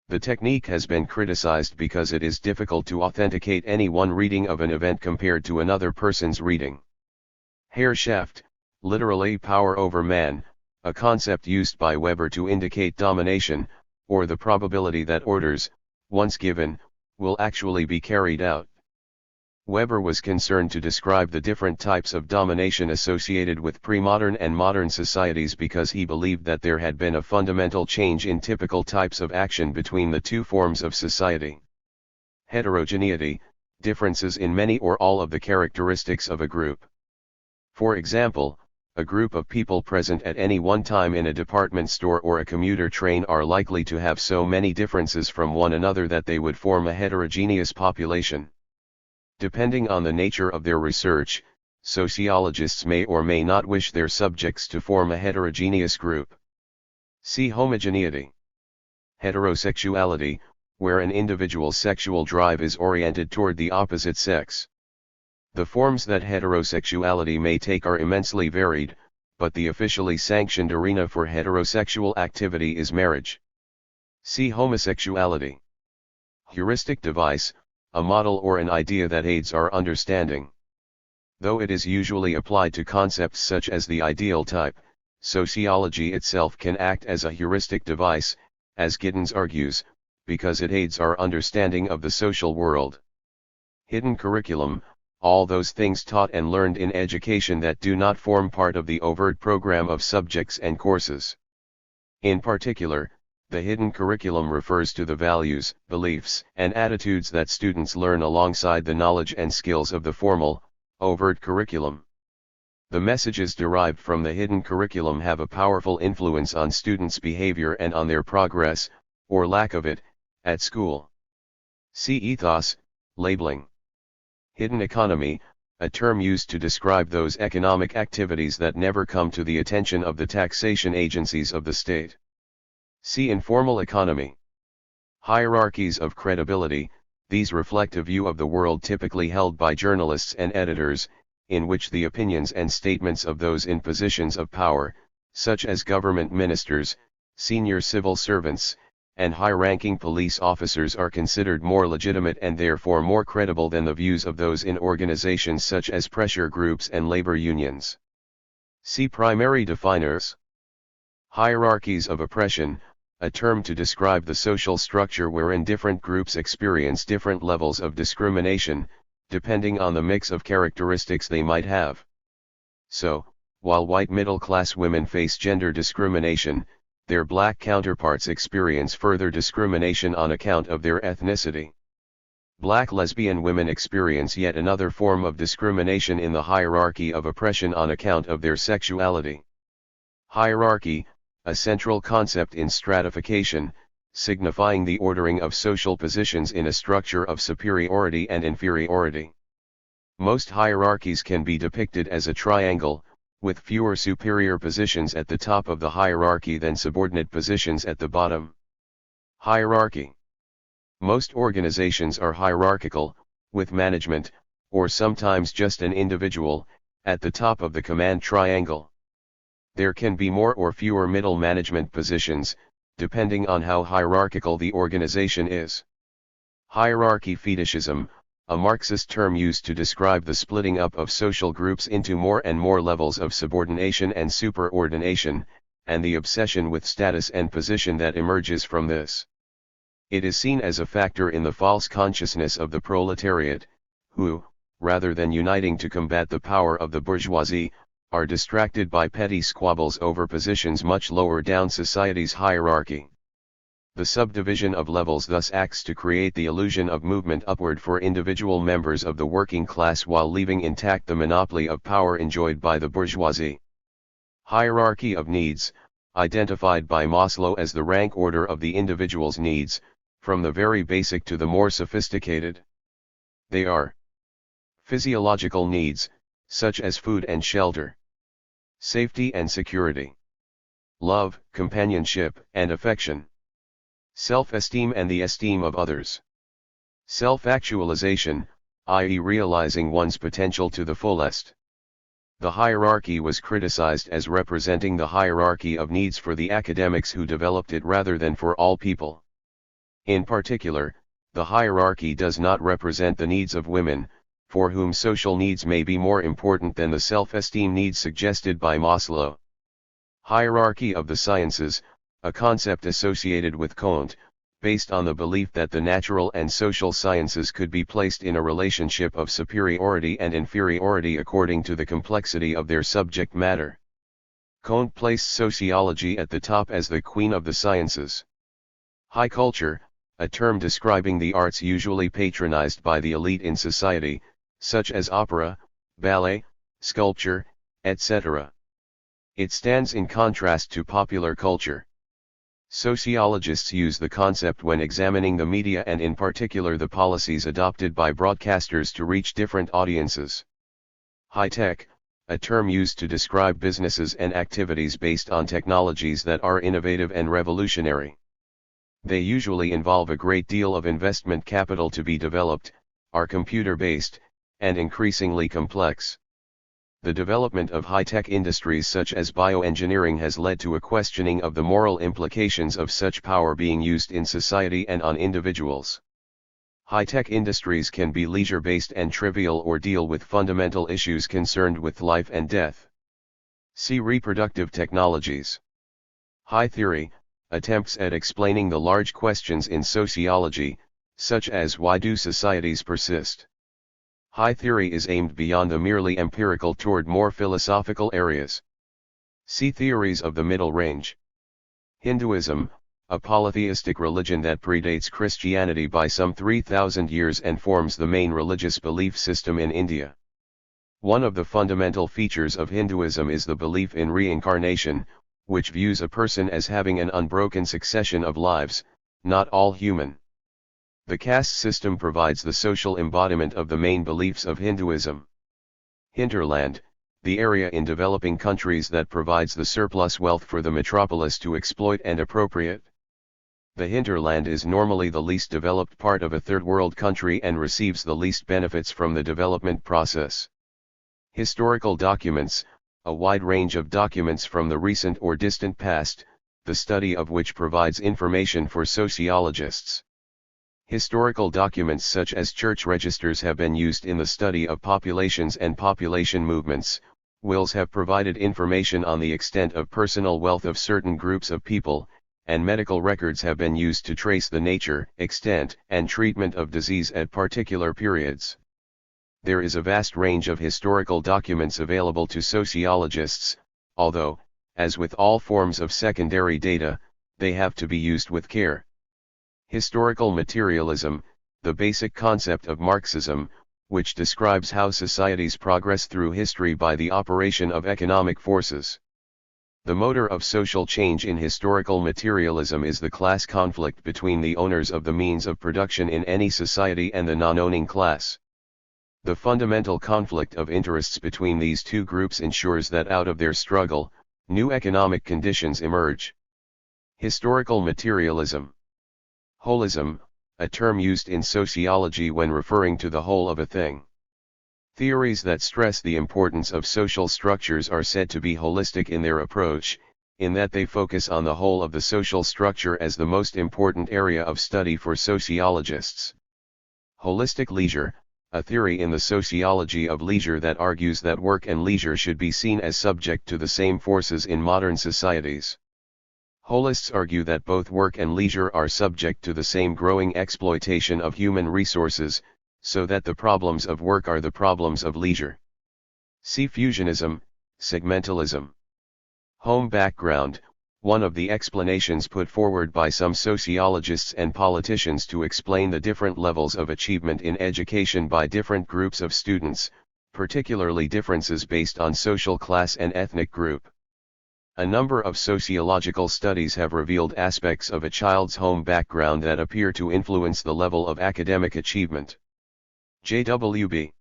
The technique has been criticized because it is difficult to authenticate any one reading of an event compared to another person's reading. Herrschaft, literally power over man, a concept used by Weber to indicate domination, or the probability that orders, once given, will actually be carried out. Weber was concerned to describe the different types of domination associated with pre-modern and modern societies because he believed that there had been a fundamental change in typical types of action between the two forms of society. Heterogeneity, differences in many or all of the characteristics of a group. For example, a group of people present at any one time in a department store or a commuter train are likely to have so many differences from one another that they would form a heterogeneous population. Depending on the nature of their research, sociologists may or may not wish their subjects to form a heterogeneous group. See homogeneity. Heterosexuality, where an individual's sexual drive is oriented toward the opposite sex. The forms that heterosexuality may take are immensely varied, but the officially sanctioned arena for heterosexual activity is marriage. See homosexuality. Heuristic device, a model or an idea that aids our understanding. Though it is usually applied to concepts such as the ideal type, sociology itself can act as a heuristic device, as Giddens argues, because it aids our understanding of the social world. Hidden curriculum, all those things taught and learned in education that do not form part of the overt program of subjects and courses. In particular, the hidden curriculum refers to the values, beliefs, and attitudes that students learn alongside the knowledge and skills of the formal, overt curriculum. The messages derived from the hidden curriculum have a powerful influence on students' behavior and on their progress, or lack of it, at school. See ethos, labeling. Hidden economy, a term used to describe those economic activities that never come to the attention of the taxation agencies of the state. See informal economy. Hierarchies of credibility, these reflect a view of the world typically held by journalists and editors, in which the opinions and statements of those in positions of power, such as government ministers, senior civil servants, and high-ranking police officers are considered more legitimate and therefore more credible than the views of those in organizations such as pressure groups and labor unions. See primary definers. Hierarchies of oppression, a term to describe the social structure wherein different groups experience different levels of discrimination, depending on the mix of characteristics they might have. So, while white middle-class women face gender discrimination, their black counterparts experience further discrimination on account of their ethnicity. Black lesbian women experience yet another form of discrimination in the hierarchy of oppression on account of their sexuality. Hierarchy, a central concept in stratification, signifying the ordering of social positions in a structure of superiority and inferiority. Most hierarchies can be depicted as a triangle, with fewer superior positions at the top of the hierarchy than subordinate positions at the bottom. Hierarchy. Most organizations are hierarchical, with management, or sometimes just an individual, at the top of the command triangle. There can be more or fewer middle management positions, depending on how hierarchical the organization is. Hierarchy fetishism, a Marxist term used to describe the splitting up of social groups into more and more levels of subordination and superordination, and the obsession with status and position that emerges from this. It is seen as a factor in the false consciousness of the proletariat, who, rather than uniting to combat the power of the bourgeoisie, are distracted by petty squabbles over positions much lower down society's hierarchy. The subdivision of levels thus acts to create the illusion of movement upward for individual members of the working class while leaving intact the monopoly of power enjoyed by the bourgeoisie. Hierarchy of needs, identified by Maslow as the rank order of the individual's needs, from the very basic to the more sophisticated. They are physiological needs, such as food and shelter, safety and security, love, companionship, and affection, self-esteem and the esteem of others, self-actualization, i.e. realizing one's potential to the fullest. The hierarchy was criticized as representing the hierarchy of needs for the academics who developed it rather than for all people. In particular, the hierarchy does not represent the needs of women, for whom social needs may be more important than the self-esteem needs suggested by Maslow. Hierarchy of the sciences, a concept associated with Kant, based on the belief that the natural and social sciences could be placed in a relationship of superiority and inferiority according to the complexity of their subject matter. Kant placed sociology at the top as the queen of the sciences. High culture, a term describing the arts usually patronized by the elite in society, such as opera, ballet, sculpture, etc. It stands in contrast to popular culture. Sociologists use the concept when examining the media and in particular the policies adopted by broadcasters to reach different audiences. High-tech, a term used to describe businesses and activities based on technologies that are innovative and revolutionary. They usually involve a great deal of investment capital to be developed, are computer-based, and increasingly complex. The development of high-tech industries such as bioengineering has led to a questioning of the moral implications of such power being used in society and on individuals. High-tech industries can be leisure-based and trivial or deal with fundamental issues concerned with life and death. See reproductive technologies. High theory, attempts at explaining the large questions in sociology, such as why do societies persist. High theory is aimed beyond the merely empirical toward more philosophical areas. See theories of the middle range. Hinduism, a polytheistic religion that predates Christianity by some 3,000 years and forms the main religious belief system in India. One of the fundamental features of Hinduism is the belief in reincarnation, which views a person as having an unbroken succession of lives, not all human. The caste system provides the social embodiment of the main beliefs of Hinduism. Hinterland, the area in developing countries that provides the surplus wealth for the metropolis to exploit and appropriate. The hinterland is normally the least developed part of a third world country and receives the least benefits from the development process. Historical documents, a wide range of documents from the recent or distant past, the study of which provides information for sociologists. Historical documents such as church registers have been used in the study of populations and population movements. Wills have provided information on the extent of personal wealth of certain groups of people, and medical records have been used to trace the nature, extent, and treatment of disease at particular periods. There is a vast range of historical documents available to sociologists, although, as with all forms of secondary data, they have to be used with care. Historical materialism, the basic concept of Marxism, which describes how societies progress through history by the operation of economic forces. The motor of social change in historical materialism is the class conflict between the owners of the means of production in any society and the non-owning class. The fundamental conflict of interests between these two groups ensures that out of their struggle, new economic conditions emerge. Historical materialism. Holism, a term used in sociology when referring to the whole of a thing. Theories that stress the importance of social structures are said to be holistic in their approach, in that they focus on the whole of the social structure as the most important area of study for sociologists. Holistic leisure, a theory in the sociology of leisure that argues that work and leisure should be seen as subject to the same forces in modern societies. Holists argue that both work and leisure are subject to the same growing exploitation of human resources, so that the problems of work are the problems of leisure. See fusionism, segmentalism. Home background, one of the explanations put forward by some sociologists and politicians to explain the different levels of achievement in education by different groups of students, particularly differences based on social class and ethnic group. A number of sociological studies have revealed aspects of a child's home background that appear to influence the level of academic achievement. J.W.B.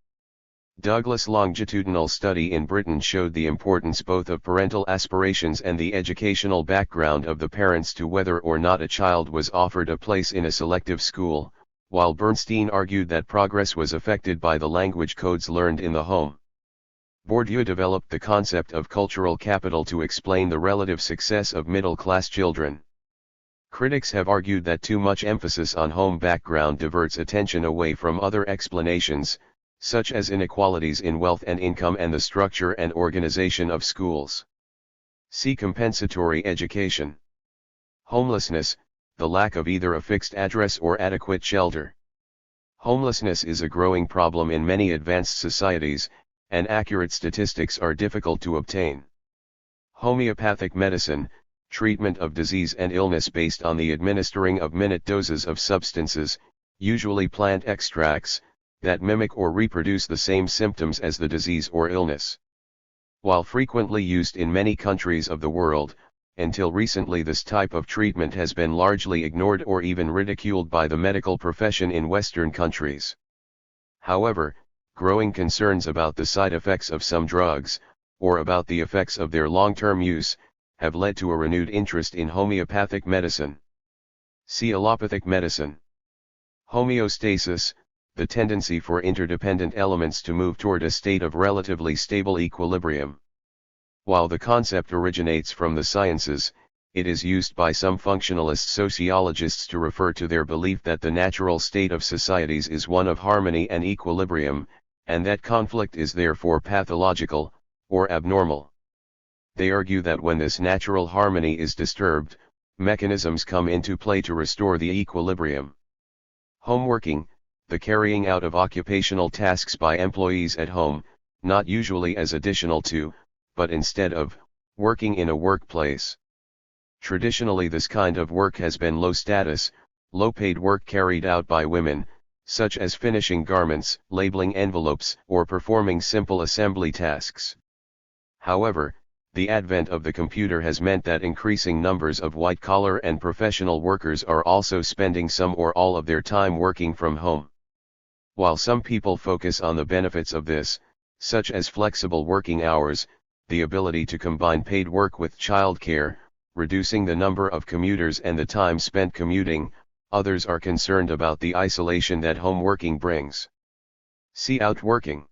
Douglas' longitudinal study in Britain showed the importance both of parental aspirations and the educational background of the parents to whether or not a child was offered a place in a selective school, while Bernstein argued that progress was affected by the language codes learned in the home. Bourdieu developed the concept of cultural capital to explain the relative success of middle-class children. Critics have argued that too much emphasis on home background diverts attention away from other explanations, such as inequalities in wealth and income and the structure and organization of schools. See compensatory education. Homelessness, the lack of either a fixed address or adequate shelter. Homelessness is a growing problem in many advanced societies, and accurate statistics are difficult to obtain. Homeopathic medicine, treatment of disease and illness based on the administering of minute doses of substances, usually plant extracts, that mimic or reproduce the same symptoms as the disease or illness. While frequently used in many countries of the world, until recently this type of treatment has been largely ignored or even ridiculed by the medical profession in Western countries. However, growing concerns about the side effects of some drugs, or about the effects of their long-term use, have led to a renewed interest in homeopathic medicine. See allopathic medicine. Homeostasis, the tendency for interdependent elements to move toward a state of relatively stable equilibrium. While the concept originates from the sciences, it is used by some functionalist sociologists to refer to their belief that the natural state of societies is one of harmony and equilibrium, and that conflict is therefore pathological, or abnormal. They argue that when this natural harmony is disturbed, mechanisms come into play to restore the equilibrium. Homeworking, the carrying out of occupational tasks by employees at home, not usually as additional to, but instead of, working in a workplace. Traditionally this kind of work has been low status, low-paid work carried out by women, such as finishing garments, labeling envelopes, or performing simple assembly tasks. However, the advent of the computer has meant that increasing numbers of white-collar and professional workers are also spending some or all of their time working from home. While some people focus on the benefits of this, such as flexible working hours, the ability to combine paid work with childcare, reducing the number of commuters and the time spent commuting, others are concerned about the isolation that home working brings. See outworking.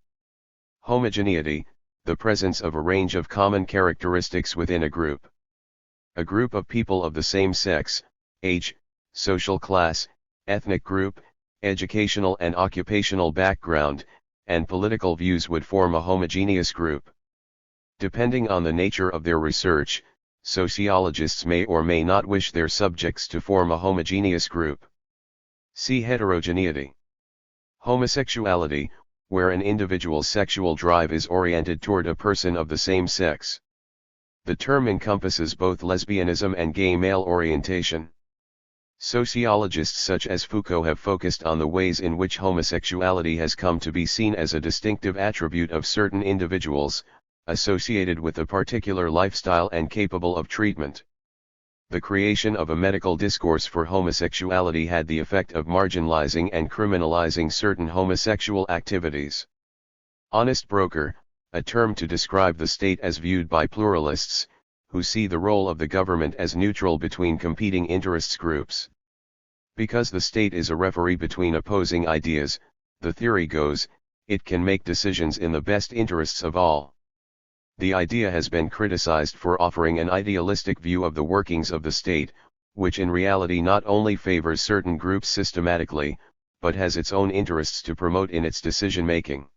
Homogeneity, the presence of a range of common characteristics within a group. A group of people of the same sex, age, social class, ethnic group, educational and occupational background, and political views would form a homogeneous group. Depending on the nature of their research, sociologists may or may not wish their subjects to form a homogeneous group. See heterogeneity. Homosexuality, where an individual's sexual drive is oriented toward a person of the same sex. The term encompasses both lesbianism and gay male orientation. Sociologists such as Foucault have focused on the ways in which homosexuality has come to be seen as a distinctive attribute of certain individuals, associated with a particular lifestyle and capable of treatment. The creation of a medical discourse for homosexuality had the effect of marginalizing and criminalizing certain homosexual activities. Honest broker, a term to describe the state as viewed by pluralists, who see the role of the government as neutral between competing interests groups. Because the state is a referee between opposing ideas, the theory goes, it can make decisions in the best interests of all. The idea has been criticized for offering an idealistic view of the workings of the state, which in reality not only favors certain groups systematically, but has its own interests to promote in its decision-making.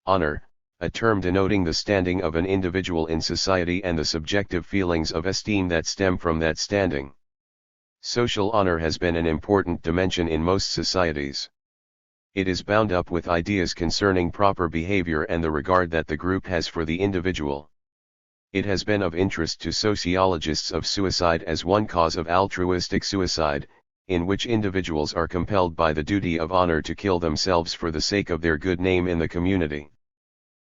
Honor, a term denoting the standing of an individual in society and the subjective feelings of esteem that stem from that standing. Social honor has been an important dimension in most societies. It is bound up with ideas concerning proper behavior and the regard that the group has for the individual. It has been of interest to sociologists of suicide as one cause of altruistic suicide, in which individuals are compelled by the duty of honor to kill themselves for the sake of their good name in the community.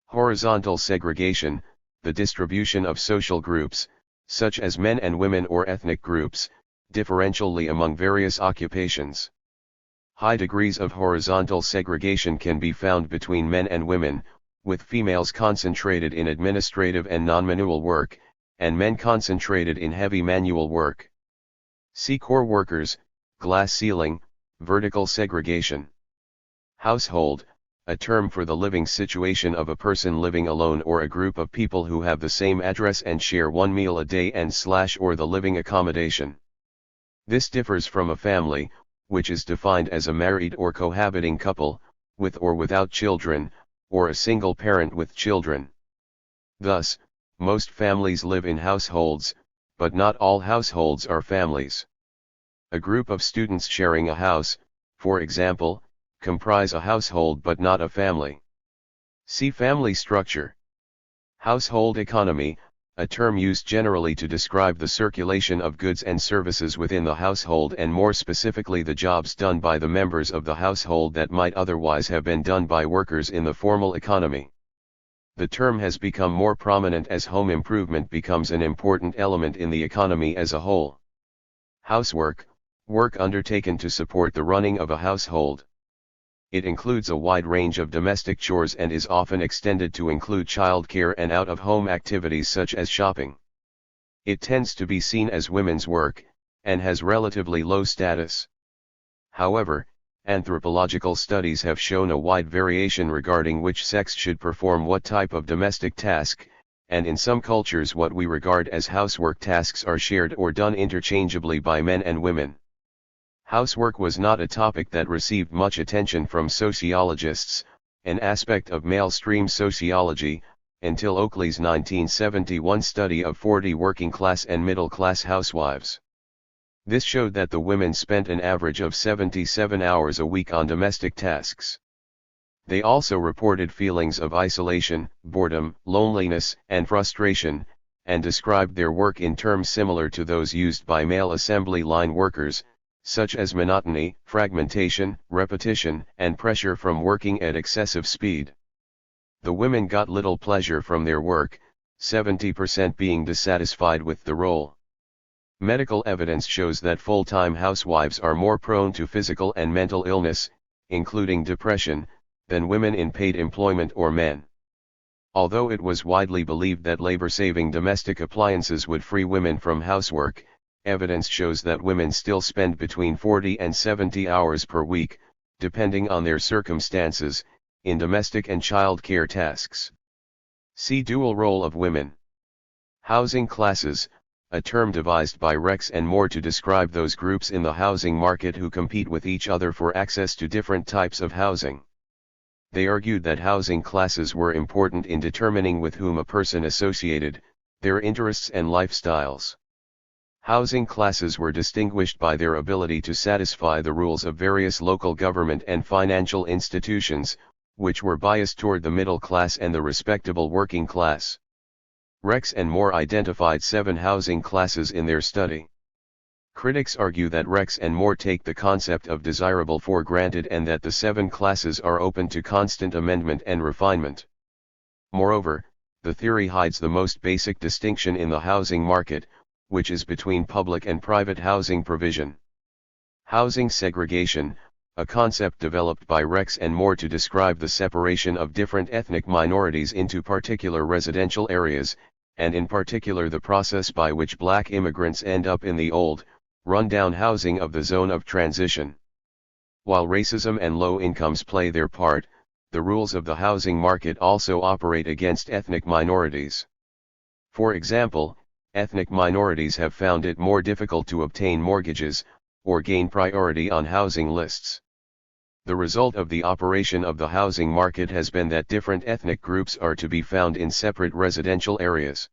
Horizontal segregation, the distribution of social groups, such as men and women or ethnic groups, differentially among various occupations. High degrees of horizontal segregation can be found between men and women, with females concentrated in administrative and non-manual work, and men concentrated in heavy manual work. See core workers, glass ceiling, vertical segregation. Household, a term for the living situation of a person living alone or a group of people who have the same address and share one meal a day or the living accommodation. This differs from a family, which is defined as a married or cohabiting couple, with or without children, or a single parent with children. Thus, most families live in households, but not all households are families. A group of students sharing a house, for example, comprise a household but not a family. See family structure. Household economy, a term used generally to describe the circulation of goods and services within the household and more specifically the jobs done by the members of the household that might otherwise have been done by workers in the formal economy. The term has become more prominent as home improvement becomes an important element in the economy as a whole. Housework, work undertaken to support the running of a household. It includes a wide range of domestic chores and is often extended to include childcare and out-of-home activities such as shopping. It tends to be seen as women's work, and has relatively low status. However, anthropological studies have shown a wide variation regarding which sex should perform what type of domestic task, and in some cultures what we regard as housework tasks are shared or done interchangeably by men and women. Housework was not a topic that received much attention from sociologists, an aspect of mainstream sociology, until Oakley's 1971 study of 40 working-class and middle-class housewives. This showed that the women spent an average of 77 hours a week on domestic tasks. They also reported feelings of isolation, boredom, loneliness, and frustration, and described their work in terms similar to those used by male assembly line workers, such as monotony, fragmentation, repetition, and pressure from working at excessive speed. The women got little pleasure from their work, 70% being dissatisfied with the role. Medical evidence shows that full-time housewives are more prone to physical and mental illness, including depression, than women in paid employment or men. Although it was widely believed that labor-saving domestic appliances would free women from housework, evidence shows that women still spend between 40 and 70 hours per week, depending on their circumstances, in domestic and child care tasks. See dual role of women. Housing classes, a term devised by Rex and Moore to describe those groups in the housing market who compete with each other for access to different types of housing. They argued that housing classes were important in determining with whom a person associated, their interests and lifestyles. Housing classes were distinguished by their ability to satisfy the rules of various local government and financial institutions, which were biased toward the middle class and the respectable working class. Rex and Moore identified 7 housing classes in their study. Critics argue that Rex and Moore take the concept of desirable for granted and that the 7 classes are open to constant amendment and refinement. Moreover, the theory hides the most basic distinction in the housing market, which is between public and private housing provision. Housing segregation, a concept developed by Rex and Moore to describe the separation of different ethnic minorities into particular residential areas, and in particular the process by which black immigrants end up in the old, run-down housing of the zone of transition. While racism and low incomes play their part, the rules of the housing market also operate against ethnic minorities. For example, ethnic minorities have found it more difficult to obtain mortgages, or gain priority on housing lists. The result of the operation of the housing market has been that different ethnic groups are to be found in separate residential areas.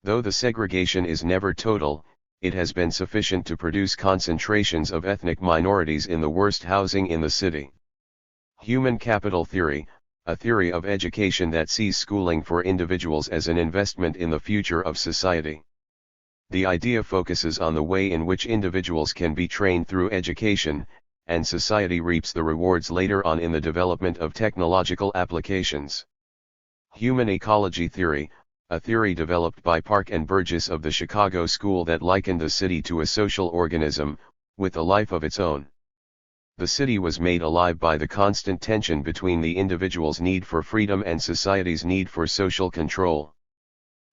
Though the segregation is never total, it has been sufficient to produce concentrations of ethnic minorities in the worst housing in the city. Human capital theory, a theory of education that sees schooling for individuals as an investment in the future of society. The idea focuses on the way in which individuals can be trained through education, and society reaps the rewards later on in the development of technological applications. Human ecology theory, a theory developed by Park and Burgess of the Chicago School that likened the city to a social organism, with a life of its own. The city was made alive by the constant tension between the individual's need for freedom and society's need for social control.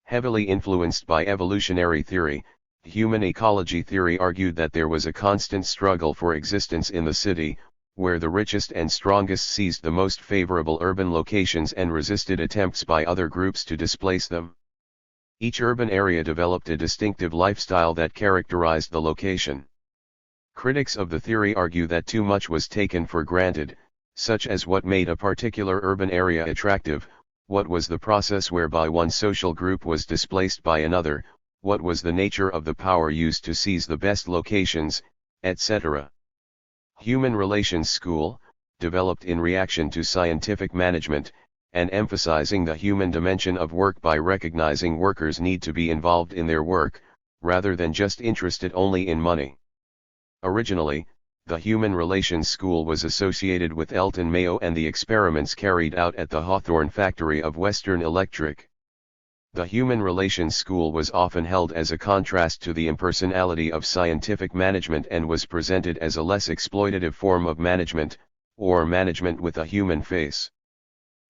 Heavily influenced by evolutionary theory, human ecology theory argued that there was a constant struggle for existence in the city, where the richest and strongest seized the most favorable urban locations and resisted attempts by other groups to displace them. Each urban area developed a distinctive lifestyle that characterized the location. Critics of the theory argue that too much was taken for granted, such as what made a particular urban area attractive, what was the process whereby one social group was displaced by another, what was the nature of the power used to seize the best locations, etc. Human Relations School, developed in reaction to scientific management, and emphasizing the human dimension of work by recognizing workers need to be involved in their work, rather than just interested only in money. Originally, the Human Relations School was associated with Elton Mayo and the experiments carried out at the Hawthorne factory of Western Electric. The Human Relations School was often held as a contrast to the impersonality of scientific management and was presented as a less exploitative form of management, or management with a human face.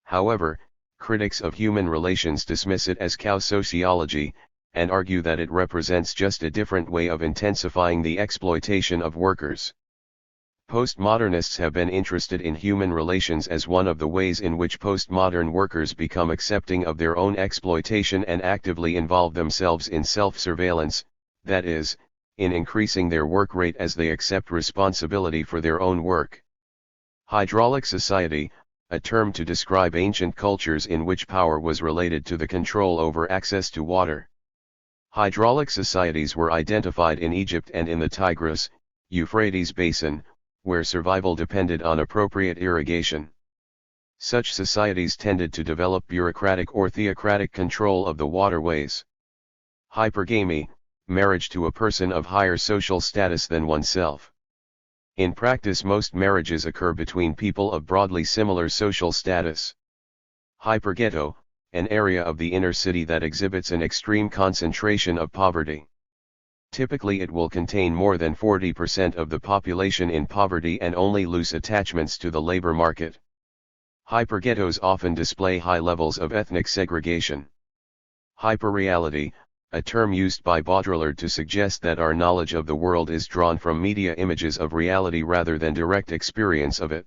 However, critics of human relations dismiss it as cow sociology, and argue that it represents just a different way of intensifying the exploitation of workers. Postmodernists have been interested in human relations as one of the ways in which postmodern workers become accepting of their own exploitation and actively involve themselves in self-surveillance, that is, in increasing their work rate as they accept responsibility for their own work. Hydraulic society, a term to describe ancient cultures in which power was related to the control over access to water. Hydraulic societies were identified in Egypt and in the Tigris, Euphrates basin, where survival depended on appropriate irrigation. Such societies tended to develop bureaucratic or theocratic control of the waterways. Hypergamy, marriage to a person of higher social status than oneself. In practice, most marriages occur between people of broadly similar social status. Hyperghetto, an area of the inner city that exhibits an extreme concentration of poverty. Typically it will contain more than 40% of the population in poverty and only loose attachments to the labor market. Hyperghettos often display high levels of ethnic segregation. Hyperreality, a term used by Baudrillard to suggest that our knowledge of the world is drawn from media images of reality rather than direct experience of it.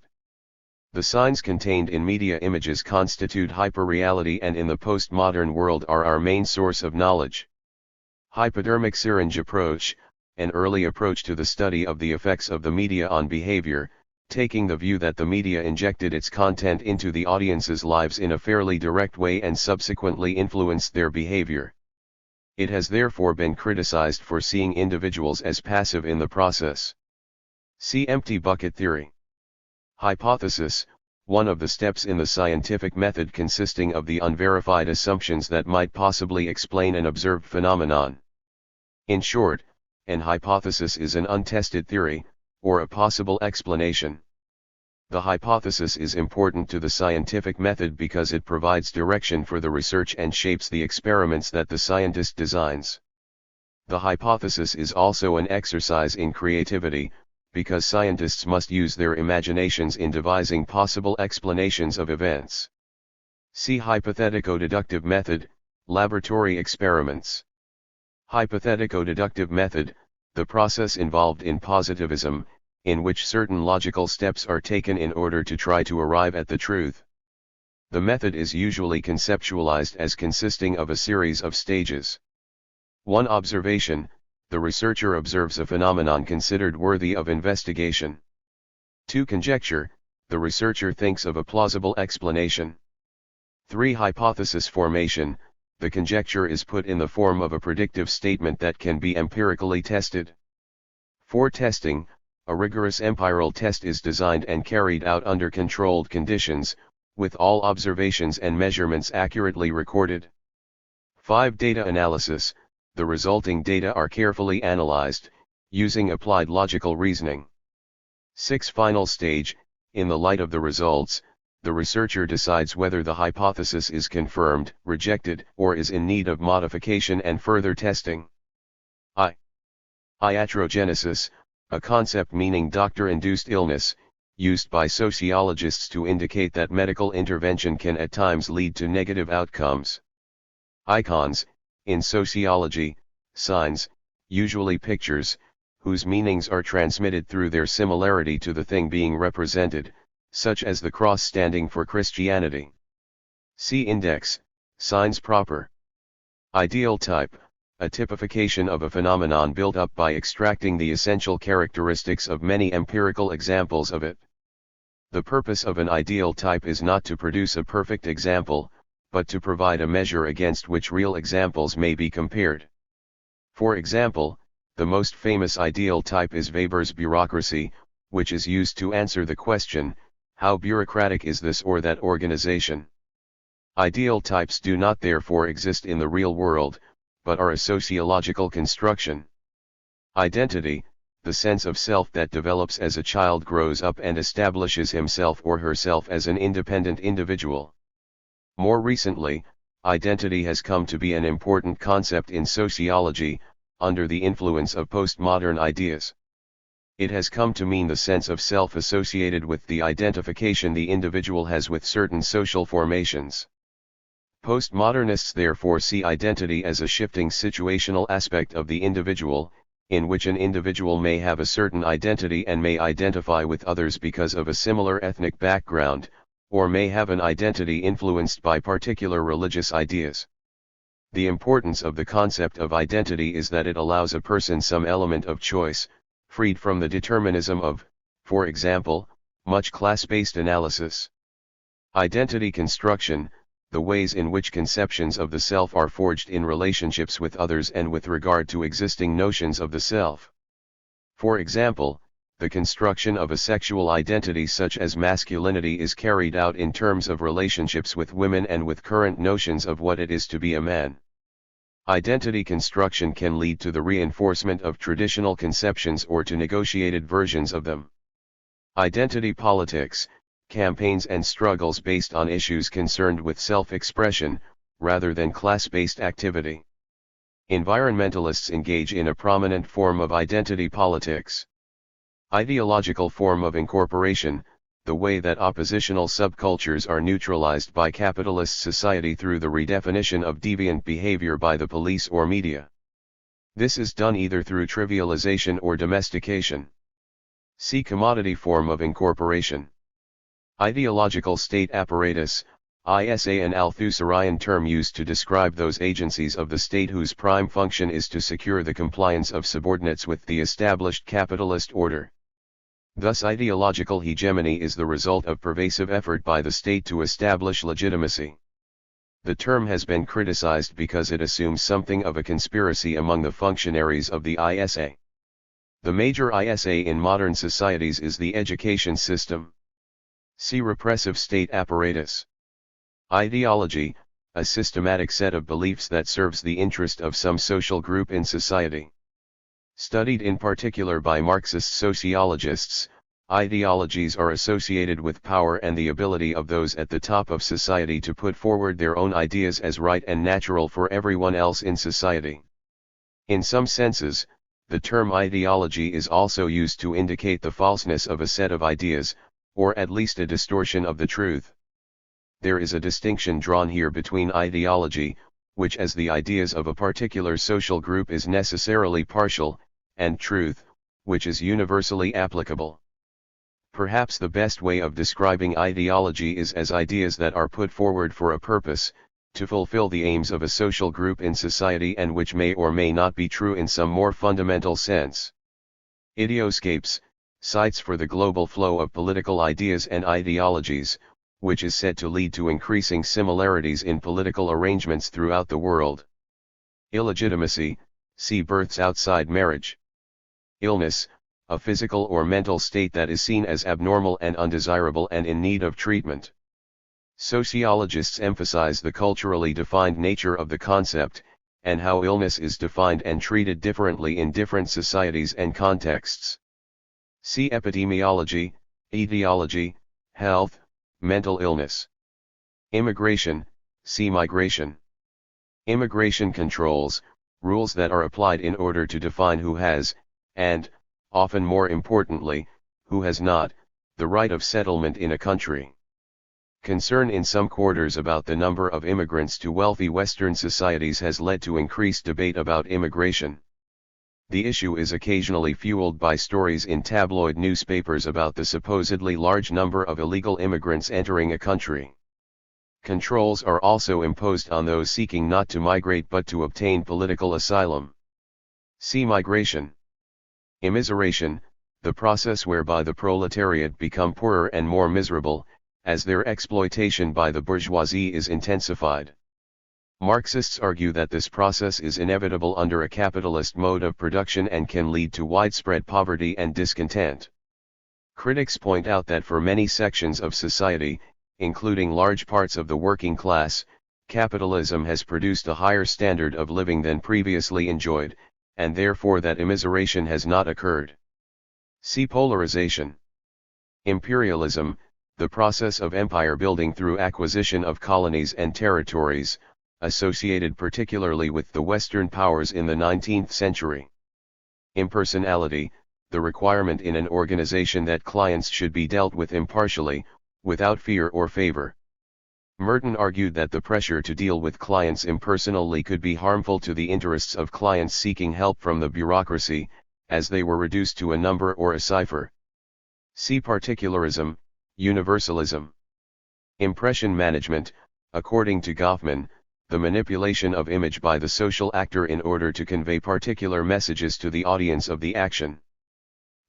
The signs contained in media images constitute hyperreality and in the postmodern world are our main source of knowledge. Hypodermic syringe approach, an early approach to the study of the effects of the media on behavior, taking the view that the media injected its content into the audience's lives in a fairly direct way and subsequently influenced their behavior. It has therefore been criticized for seeing individuals as passive in the process. See empty bucket theory. Hypothesis, one of the steps in the scientific method consisting of the unverified assumptions that might possibly explain an observed phenomenon. In short, An hypothesis is an untested theory, or a possible explanation. The hypothesis is important to the scientific method because it provides direction for the research and shapes the experiments that the scientist designs. The hypothesis is also an exercise in creativity, because scientists must use their imaginations in devising possible explanations of events. See hypothetico-deductive method, laboratory experiments. Hypothetico-deductive method, the process involved in positivism, in which certain logical steps are taken in order to try to arrive at the truth. The method is usually conceptualized as consisting of a series of stages. 1. Observation, the researcher observes a phenomenon considered worthy of investigation. 2. Conjecture, the researcher thinks of a plausible explanation. 3. Hypothesis formation, the conjecture is put in the form of a predictive statement that can be empirically tested. 4. Testing, a rigorous empirical test is designed and carried out under controlled conditions, with all observations and measurements accurately recorded. 5. Data analysis, the resulting data are carefully analyzed, using applied logical reasoning. 6. Final stage, in the light of the results, the researcher decides whether the hypothesis is confirmed, rejected, or is in need of modification and further testing. Iatrogenesis, a concept meaning doctor-induced illness, used by sociologists to indicate that medical intervention can at times lead to negative outcomes. Icons, in sociology, signs, usually pictures, whose meanings are transmitted through their similarity to the thing being represented, such as the cross standing for Christianity. See index, signs proper. Ideal type, a typification of a phenomenon built up by extracting the essential characteristics of many empirical examples of it. The purpose of an ideal type is not to produce a perfect example, but to provide a measure against which real examples may be compared. For example, the most famous ideal type is Weber's bureaucracy, which is used to answer the question, how bureaucratic is this or that organization? Ideal types do not therefore exist in the real world, but are a sociological construction. Identity, the sense of self that develops as a child grows up and establishes himself or herself as an independent individual. More recently, identity has come to be an important concept in sociology, under the influence of postmodern ideas. It has come to mean the sense of self associated with the identification the individual has with certain social formations. Postmodernists therefore see identity as a shifting situational aspect of the individual, in which an individual may have a certain identity and may identify with others because of a similar ethnic background, or may have an identity influenced by particular religious ideas. The importance of the concept of identity is that it allows a person some element of choice, freed from the determinism of, for example, much class-based analysis. Identity construction, the ways in which conceptions of the self are forged in relationships with others and with regard to existing notions of the self. For example, the construction of a sexual identity such as masculinity is carried out in terms of relationships with women and with current notions of what it is to be a man. Identity construction can lead to the reinforcement of traditional conceptions or to negotiated versions of them. Identity politics, campaigns and struggles based on issues concerned with self-expression, rather than class-based activity. Environmentalists engage in a prominent form of identity politics. Ideological form of incorporation, the way that oppositional subcultures are neutralized by capitalist society through the redefinition of deviant behavior by the police or media. This is done either through trivialization or domestication. See commodity form of incorporation. Ideological state apparatus, ISA, an Althusserian term used to describe those agencies of the state whose prime function is to secure the compliance of subordinates with the established capitalist order. Thus ideological hegemony is the result of pervasive effort by the state to establish legitimacy. The term has been criticized because it assumes something of a conspiracy among the functionaries of the ISA. The major ISA in modern societies is the education system. See repressive state apparatus. Ideology, a systematic set of beliefs that serves the interest of some social group in society. Studied in particular by Marxist sociologists, ideologies are associated with power and the ability of those at the top of society to put forward their own ideas as right and natural for everyone else in society. In some senses, the term ideology is also used to indicate the falseness of a set of ideas, or at least a distortion of the truth. There is a distinction drawn here between ideology, which as the ideas of a particular social group is necessarily partial, and truth, which is universally applicable. Perhaps the best way of describing ideology is as ideas that are put forward for a purpose, to fulfill the aims of a social group in society and which may or may not be true in some more fundamental sense. Ideoscapes, sites for the global flow of political ideas and ideologies, which is said to lead to increasing similarities in political arrangements throughout the world. Illegitimacy, see births outside marriage. Illness, a physical or mental state that is seen as abnormal and undesirable and in need of treatment. Sociologists emphasize the culturally defined nature of the concept, and how illness is defined and treated differently in different societies and contexts. See epidemiology, etiology, health, mental illness. Immigration, see migration. Immigration controls, rules that are applied in order to define who has, and, often more importantly, who has not, the right of settlement in a country. Concern in some quarters about the number of immigrants to wealthy Western societies has led to increased debate about immigration. The issue is occasionally fueled by stories in tabloid newspapers about the supposedly large number of illegal immigrants entering a country. Controls are also imposed on those seeking not to migrate but to obtain political asylum. See migration. Immiseration, the process whereby the proletariat become poorer and more miserable, as their exploitation by the bourgeoisie is intensified. Marxists argue that this process is inevitable under a capitalist mode of production and can lead to widespread poverty and discontent. Critics point out that for many sections of society, including large parts of the working class, capitalism has produced a higher standard of living than previously enjoyed, and therefore that immiseration has not occurred. See polarization. Imperialism, the process of empire building through acquisition of colonies and territories, associated particularly with the Western powers in the 19th century. Impersonality, the requirement in an organization that clients should be dealt with impartially, without fear or favor. Merton argued that the pressure to deal with clients impersonally could be harmful to the interests of clients seeking help from the bureaucracy, as they were reduced to a number or a cipher. See particularism, universalism. Impression management, according to Goffman, the manipulation of image by the social actor in order to convey particular messages to the audience of the action.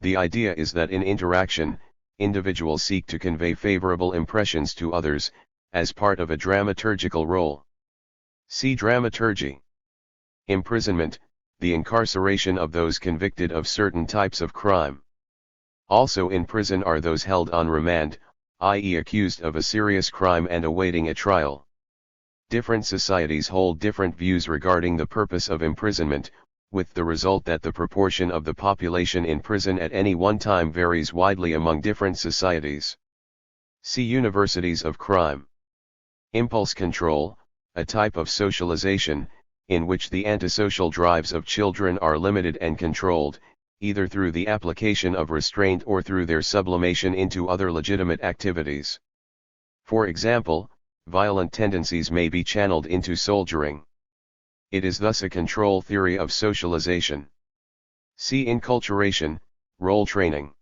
The idea is that in interaction, individuals seek to convey favorable impressions to others, as part of a dramaturgical role. See dramaturgy. Imprisonment, the incarceration of those convicted of certain types of crime. Also in prison are those held on remand, i.e. accused of a serious crime and awaiting a trial. Different societies hold different views regarding the purpose of imprisonment, with the result that the proportion of the population in prison at any one time varies widely among different societies. See universities of crime. Impulse control, a type of socialization, in which the antisocial drives of children are limited and controlled, either through the application of restraint or through their sublimation into other legitimate activities. For example, violent tendencies may be channeled into soldiering. It is thus a control theory of socialization. See inculturation, role training.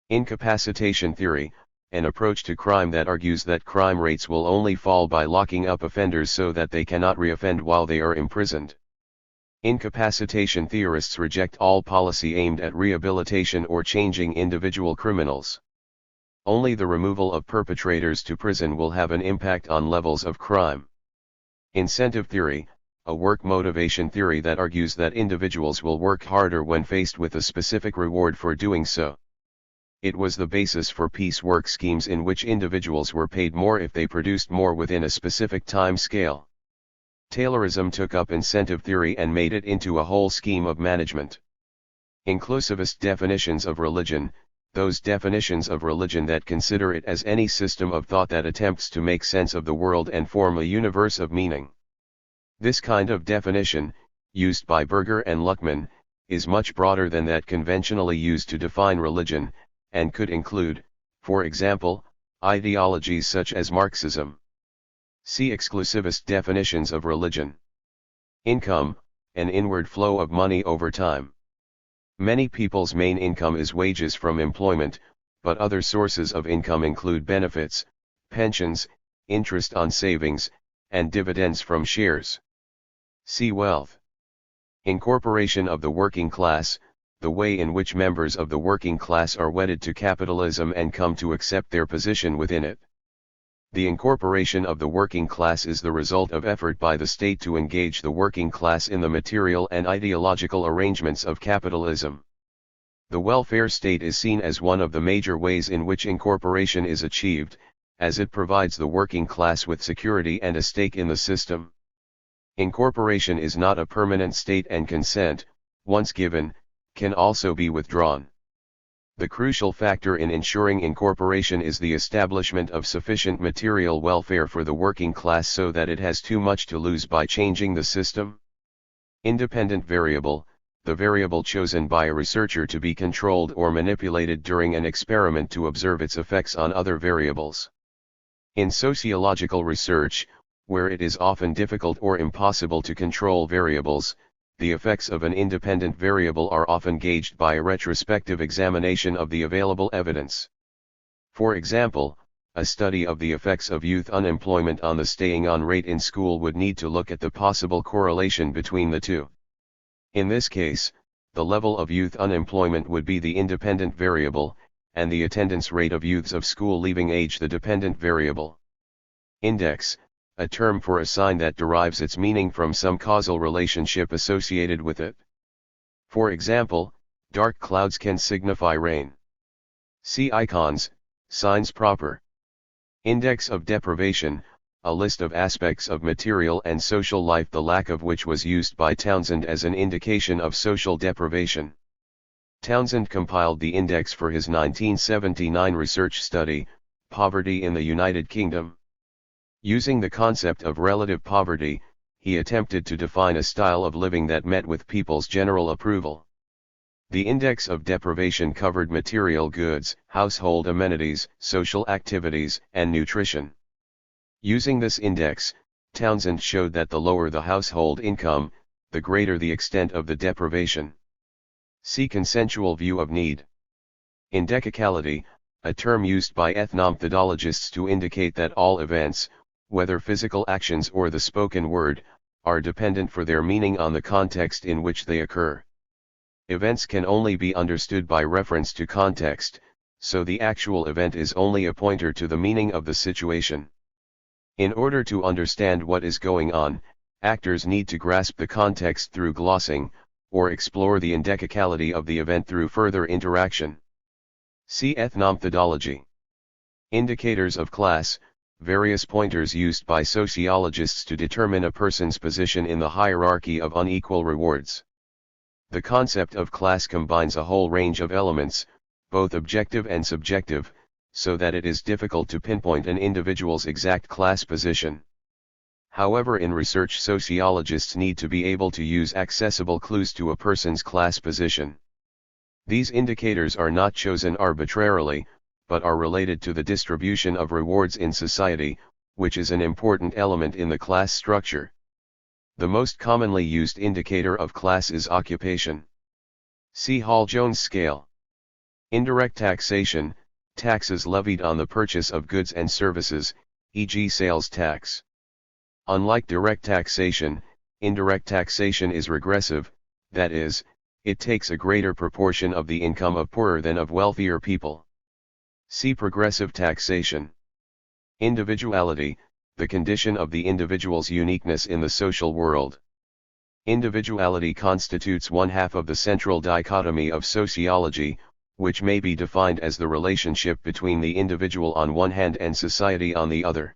Incapacitation theory, an approach to crime that argues that crime rates will only fall by locking up offenders so that they cannot reoffend while they are imprisoned. Incapacitation theorists reject all policy aimed at rehabilitation or changing individual criminals. Only the removal of perpetrators to prison will have an impact on levels of crime. Incentive theory, a work motivation theory that argues that individuals will work harder when faced with a specific reward for doing so. It was the basis for piece work schemes in which individuals were paid more if they produced more within a specific time scale. Taylorism took up incentive theory and made it into a whole scheme of management. Inclusivist definitions of religion, those definitions of religion that consider it as any system of thought that attempts to make sense of the world and form a universe of meaning. This kind of definition, used by Berger and Luckman, is much broader than that conventionally used to define religion, and could include, for example, ideologies such as Marxism. See exclusivist definitions of religion. Income, an inward flow of money over time. Many people's main income is wages from employment, but other sources of income include benefits, pensions, interest on savings, and dividends from shares. See wealth. Incorporation of the working class, the way in which members of the working class are wedded to capitalism and come to accept their position within it. The incorporation of the working class is the result of effort by the state to engage the working class in the material and ideological arrangements of capitalism. The welfare state is seen as one of the major ways in which incorporation is achieved, as it provides the working class with security and a stake in the system. Incorporation is not a permanent state, and consent, once given, can also be withdrawn. The crucial factor in ensuring incorporation is the establishment of sufficient material welfare for the working class so that it has too much to lose by changing the system. Independent variable, the variable chosen by a researcher to be controlled or manipulated during an experiment to observe its effects on other variables. In sociological research, where it is often difficult or impossible to control variables, the effects of an independent variable are often gauged by a retrospective examination of the available evidence. For example, a study of the effects of youth unemployment on the staying-on rate in school would need to look at the possible correlation between the two. In this case, the level of youth unemployment would be the independent variable, and the attendance rate of youths of school leaving age the dependent variable. Index, a term for a sign that derives its meaning from some causal relationship associated with it. For example, dark clouds can signify rain. See icons, signs proper. Index of deprivation, a list of aspects of material and social life the lack of which was used by Townsend as an indication of social deprivation. Townsend compiled the index for his 1979 research study, Poverty in the United Kingdom. Using the concept of relative poverty, he attempted to define a style of living that met with people's general approval. The index of deprivation covered material goods, household amenities, social activities, and nutrition. Using this index, Townsend showed that the lower the household income, the greater the extent of the deprivation. See consensual view of need. Indexicality, a term used by ethnomethodologists to indicate that all events, whether physical actions or the spoken word, are dependent for their meaning on the context in which they occur. Events can only be understood by reference to context, so the actual event is only a pointer to the meaning of the situation. In order to understand what is going on, actors need to grasp the context through glossing, or explore the indexicality of the event through further interaction. See ethnomethodology. Indicators of class, various pointers used by sociologists to determine a person's position in the hierarchy of unequal rewards. The concept of class combines a whole range of elements, both objective and subjective, so that it is difficult to pinpoint an individual's exact class position. However, in research, sociologists need to be able to use accessible clues to a person's class position. These indicators are not chosen arbitrarily, but are related to the distribution of rewards in society, which is an important element in the class structure. The most commonly used indicator of class is occupation. See Hall-Jones scale. Indirect taxation, taxes levied on the purchase of goods and services, e.g. sales tax. Unlike direct taxation, indirect taxation is regressive, that is, it takes a greater proportion of the income of poorer than of wealthier people. See progressive taxation. Individuality, the condition of the individual's uniqueness in the social world. Individuality constitutes one half of the central dichotomy of sociology, which may be defined as the relationship between the individual on one hand and society on the other.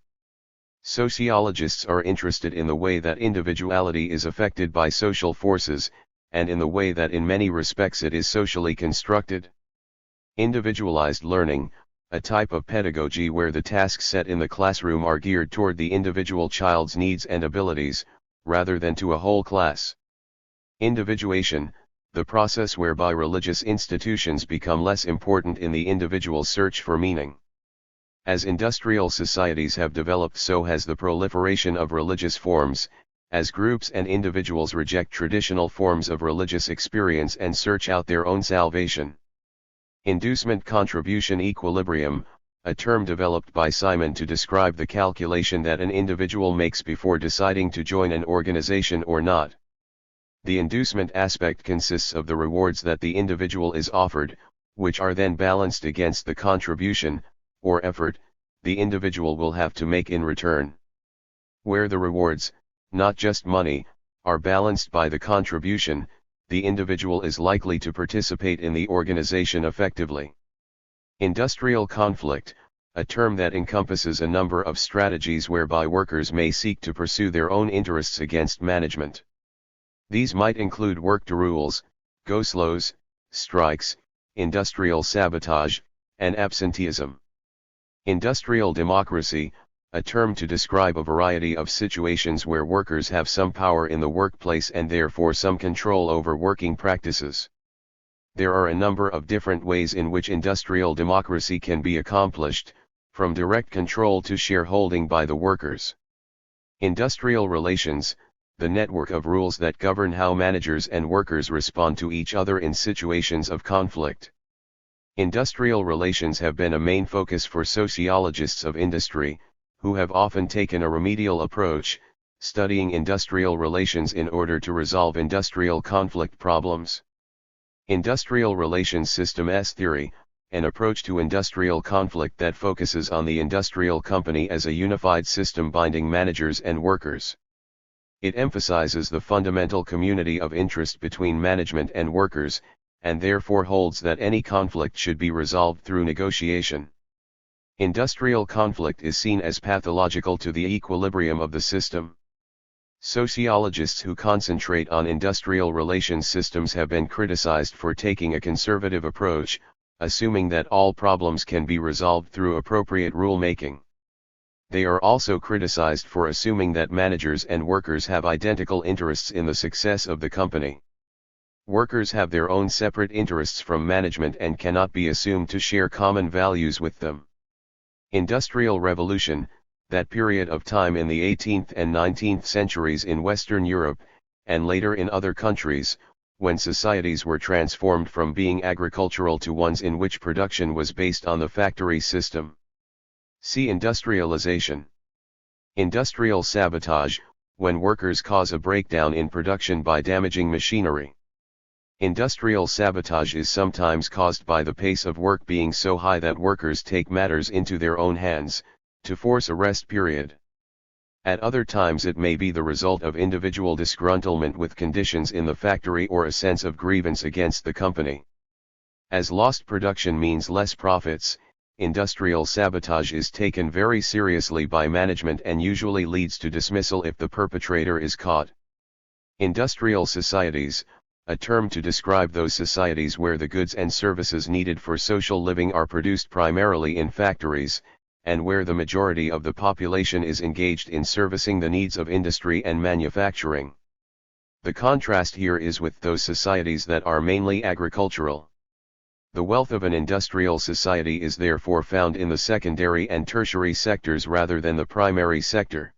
Sociologists are interested in the way that individuality is affected by social forces, and in the way that in many respects it is socially constructed. Individualized learning, a type of pedagogy where the tasks set in the classroom are geared toward the individual child's needs and abilities, rather than to a whole class. Individuation, the process whereby religious institutions become less important in the individual's search for meaning. As industrial societies have developed, so has the proliferation of religious forms, as groups and individuals reject traditional forms of religious experience and search out their own salvation. Inducement contribution equilibrium, a term developed by Simon to describe the calculation that an individual makes before deciding to join an organization or not. The inducement aspect consists of the rewards that the individual is offered, which are then balanced against the contribution, or effort, the individual will have to make in return. Where the rewards, not just money, are balanced by the contribution, the individual is likely to participate in the organization effectively. Industrial conflict, a term that encompasses a number of strategies whereby workers may seek to pursue their own interests against management. These might include work rules, go-slows, strikes, industrial sabotage, and absenteeism. Industrial democracy, a term to describe a variety of situations where workers have some power in the workplace and therefore some control over working practices. There are a number of different ways in which industrial democracy can be accomplished, from direct control to shareholding by the workers. Industrial relations, the network of rules that govern how managers and workers respond to each other in situations of conflict. Industrial relations have been a main focus for sociologists of industry, who have often taken a remedial approach, studying industrial relations in order to resolve industrial conflict problems. Industrial relations systems theory, an approach to industrial conflict that focuses on the industrial company as a unified system binding managers and workers. It emphasizes the fundamental community of interest between management and workers, and therefore holds that any conflict should be resolved through negotiation. Industrial conflict is seen as pathological to the equilibrium of the system. Sociologists who concentrate on industrial relations systems have been criticized for taking a conservative approach, assuming that all problems can be resolved through appropriate rulemaking. They are also criticized for assuming that managers and workers have identical interests in the success of the company. Workers have their own separate interests from management and cannot be assumed to share common values with them. Industrial Revolution, that period of time in the 18th and 19th centuries in Western Europe, and later in other countries, when societies were transformed from being agricultural to ones in which production was based on the factory system. See industrialization. Industrial sabotage, when workers cause a breakdown in production by damaging machinery. Industrial sabotage is sometimes caused by the pace of work being so high that workers take matters into their own hands, to force a rest period. At other times it may be the result of individual disgruntlement with conditions in the factory or a sense of grievance against the company. As lost production means less profits, industrial sabotage is taken very seriously by management and usually leads to dismissal if the perpetrator is caught. Industrial societies, a term to describe those societies where the goods and services needed for social living are produced primarily in factories, and where the majority of the population is engaged in servicing the needs of industry and manufacturing. The contrast here is with those societies that are mainly agricultural. The wealth of an industrial society is therefore found in the secondary and tertiary sectors rather than the primary sector.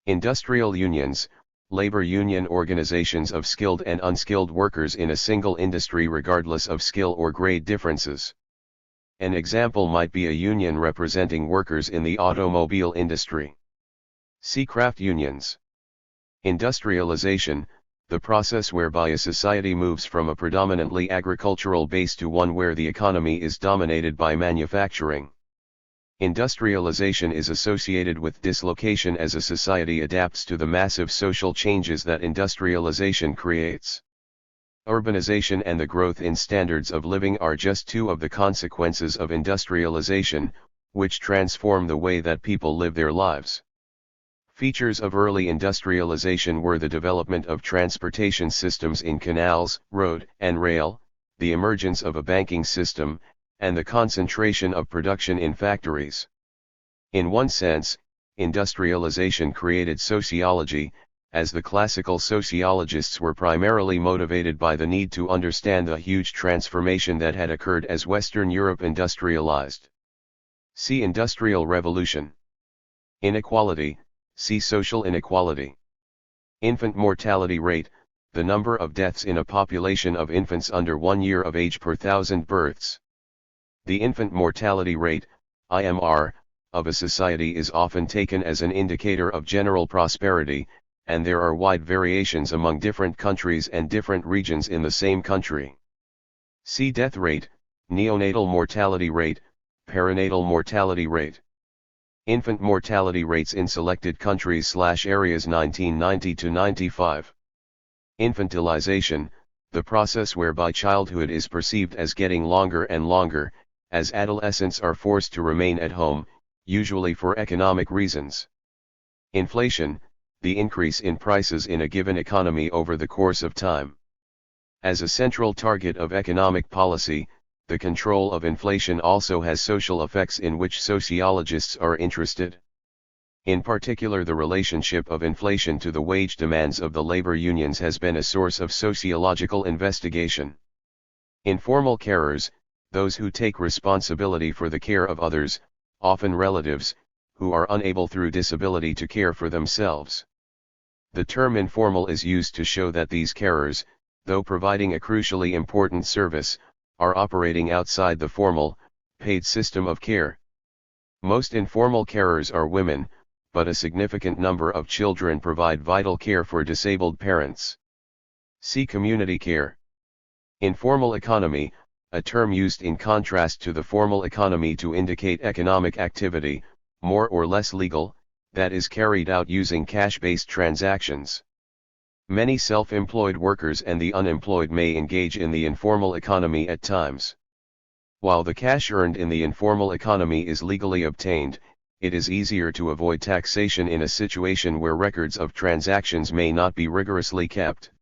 Industrial unions, labor union organizations of skilled and unskilled workers in a single industry regardless of skill or grade differences. An example might be a union representing workers in the automobile industry. See craft unions. Industrialization, the process whereby a society moves from a predominantly agricultural base to one where the economy is dominated by manufacturing. Industrialization is associated with dislocation as a society adapts to the massive social changes that industrialization creates. Urbanization and the growth in standards of living are just two of the consequences of industrialization, which transform the way that people live their lives. Features of early industrialization were the development of transportation systems in canals, road, and rail, the emergence of a banking system, and the concentration of production in factories. In one sense, industrialization created sociology, as the classical sociologists were primarily motivated by the need to understand the huge transformation that had occurred as Western Europe industrialized. See Industrial Revolution. Inequality, see Social inequality. Infant mortality rate, the number of deaths in a population of infants under 1 year of age per 1,000 births. The infant mortality rate, IMR, of a society is often taken as an indicator of general prosperity, and there are wide variations among different countries and different regions in the same country. See death rate, neonatal mortality rate, perinatal mortality rate. Infant mortality rates in selected countries/areas 1990 to 95. Infantilization, the process whereby childhood is perceived as getting longer and longer, as adolescents are forced to remain at home, usually for economic reasons. Inflation, the increase in prices in a given economy over the course of time. As a central target of economic policy, the control of inflation also has social effects in which sociologists are interested. In particular, the relationship of inflation to the wage demands of the labor unions has been a source of sociological investigation. Informal carers, those who take responsibility for the care of others, often relatives, who are unable through disability to care for themselves. The term informal is used to show that these carers, though providing a crucially important service, are operating outside the formal, paid system of care. Most informal carers are women, but a significant number of children provide vital care for disabled parents. See community care. Informal economy, a term used in contrast to the formal economy to indicate economic activity, more or less legal, that is carried out using cash-based transactions. Many self-employed workers and the unemployed may engage in the informal economy at times. While the cash earned in the informal economy is legally obtained, it is easier to avoid taxation in a situation where records of transactions may not be rigorously kept.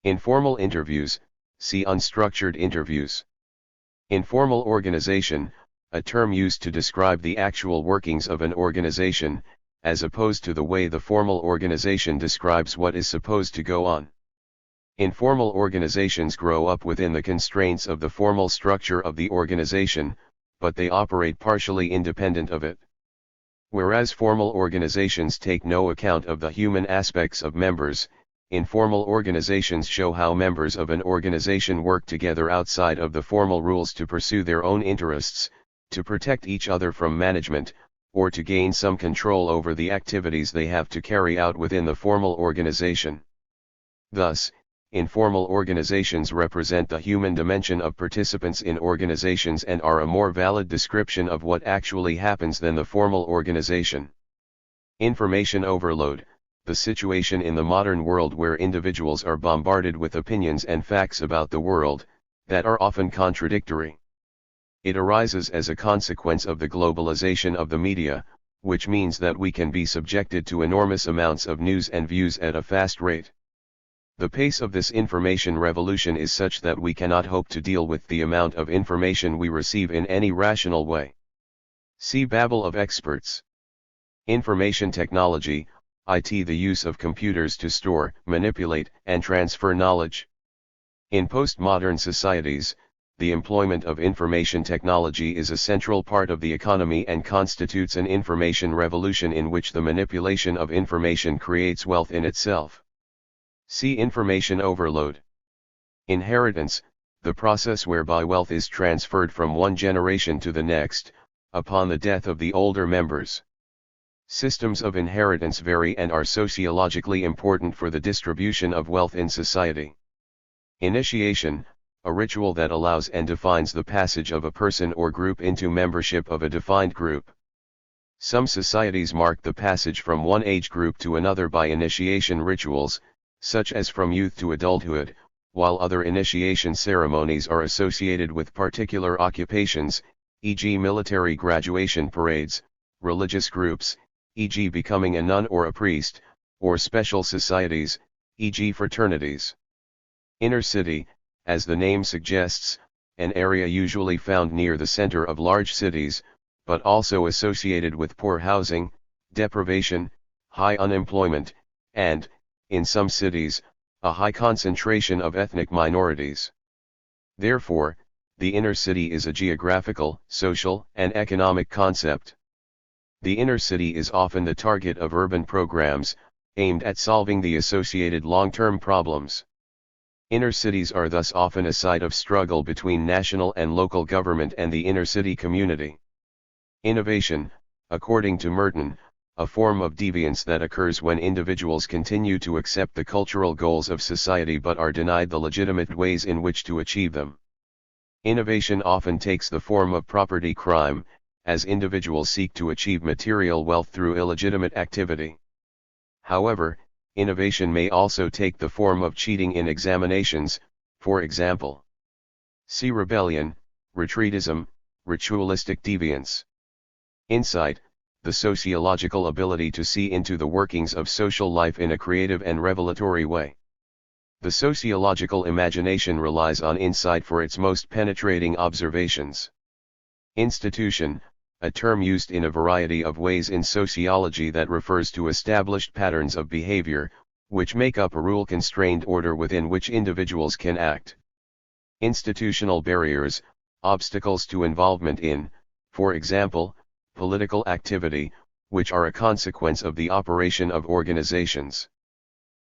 Informal interviews, see unstructured interviews. Informal organization, a term used to describe the actual workings of an organization, as opposed to the way the formal organization describes what is supposed to go on. Informal organizations grow up within the constraints of the formal structure of the organization, but they operate partially independent of it. Whereas formal organizations take no account of the human aspects of members, informal organizations show how members of an organization work together outside of the formal rules to pursue their own interests, to protect each other from management, or to gain some control over the activities they have to carry out within the formal organization. Thus, informal organizations represent the human dimension of participants in organizations and are a more valid description of what actually happens than the formal organization. Information overload, the situation in the modern world where individuals are bombarded with opinions and facts about the world, that are often contradictory. It arises as a consequence of the globalization of the media, which means that we can be subjected to enormous amounts of news and views at a fast rate. The pace of this information revolution is such that we cannot hope to deal with the amount of information we receive in any rational way. See Babel of experts. Information technology, IT, the use of computers to store, manipulate, and transfer knowledge. In postmodern societies, the employment of information technology is a central part of the economy and constitutes an information revolution in which the manipulation of information creates wealth in itself. See information overload. Inheritance, the process whereby wealth is transferred from one generation to the next, upon the death of the older members. Systems of inheritance vary and are sociologically important for the distribution of wealth in society. Initiation, a ritual that allows and defines the passage of a person or group into membership of a defined group. Some societies mark the passage from one age group to another by initiation rituals, such as from youth to adulthood, while other initiation ceremonies are associated with particular occupations, e.g. military graduation parades, religious groups, e.g. becoming a nun or a priest, or special societies, e.g. fraternities. Inner city, as the name suggests, an area usually found near the center of large cities, but also associated with poor housing, deprivation, high unemployment, and, in some cities, a high concentration of ethnic minorities. Therefore, the inner city is a geographical, social, and economic concept. The inner city is often the target of urban programs, aimed at solving the associated long-term problems. Inner cities are thus often a site of struggle between national and local government and the inner city community. Innovation, according to Merton, a form of deviance that occurs when individuals continue to accept the cultural goals of society but are denied the legitimate ways in which to achieve them. Innovation often takes the form of property crime, as individuals seek to achieve material wealth through illegitimate activity. However, innovation may also take the form of cheating in examinations, for example. See rebellion, retreatism, ritualistic deviance. Insight, the sociological ability to see into the workings of social life in a creative and revelatory way. The sociological imagination relies on insight for its most penetrating observations. Institution, a term used in a variety of ways in sociology that refers to established patterns of behavior, which make up a rule-constrained order within which individuals can act. Institutional barriers, obstacles to involvement in, for example, political activity, which are a consequence of the operation of organizations.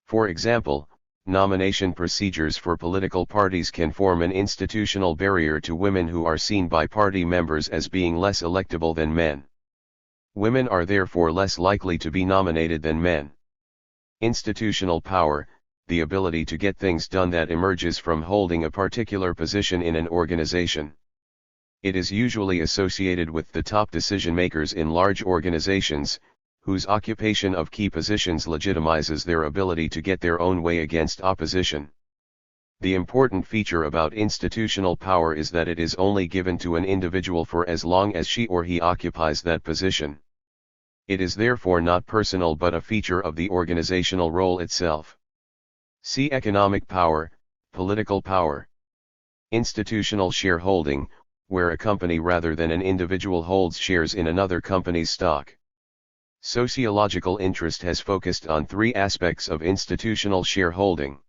For example, nomination procedures for political parties can form an institutional barrier to women who are seen by party members as being less electable than men. Women are therefore less likely to be nominated than men. Institutional power, the ability to get things done that emerges from holding a particular position in an organization. It is usually associated with the top decision-makers in large organizations, whose occupation of key positions legitimizes their ability to get their own way against opposition. The important feature about institutional power is that it is only given to an individual for as long as she or he occupies that position. It is therefore not personal but a feature of the organizational role itself. See economic power, political power. Institutional shareholding, where a company rather than an individual holds shares in another company's stock. Sociological interest has focused on three aspects of institutional shareholding.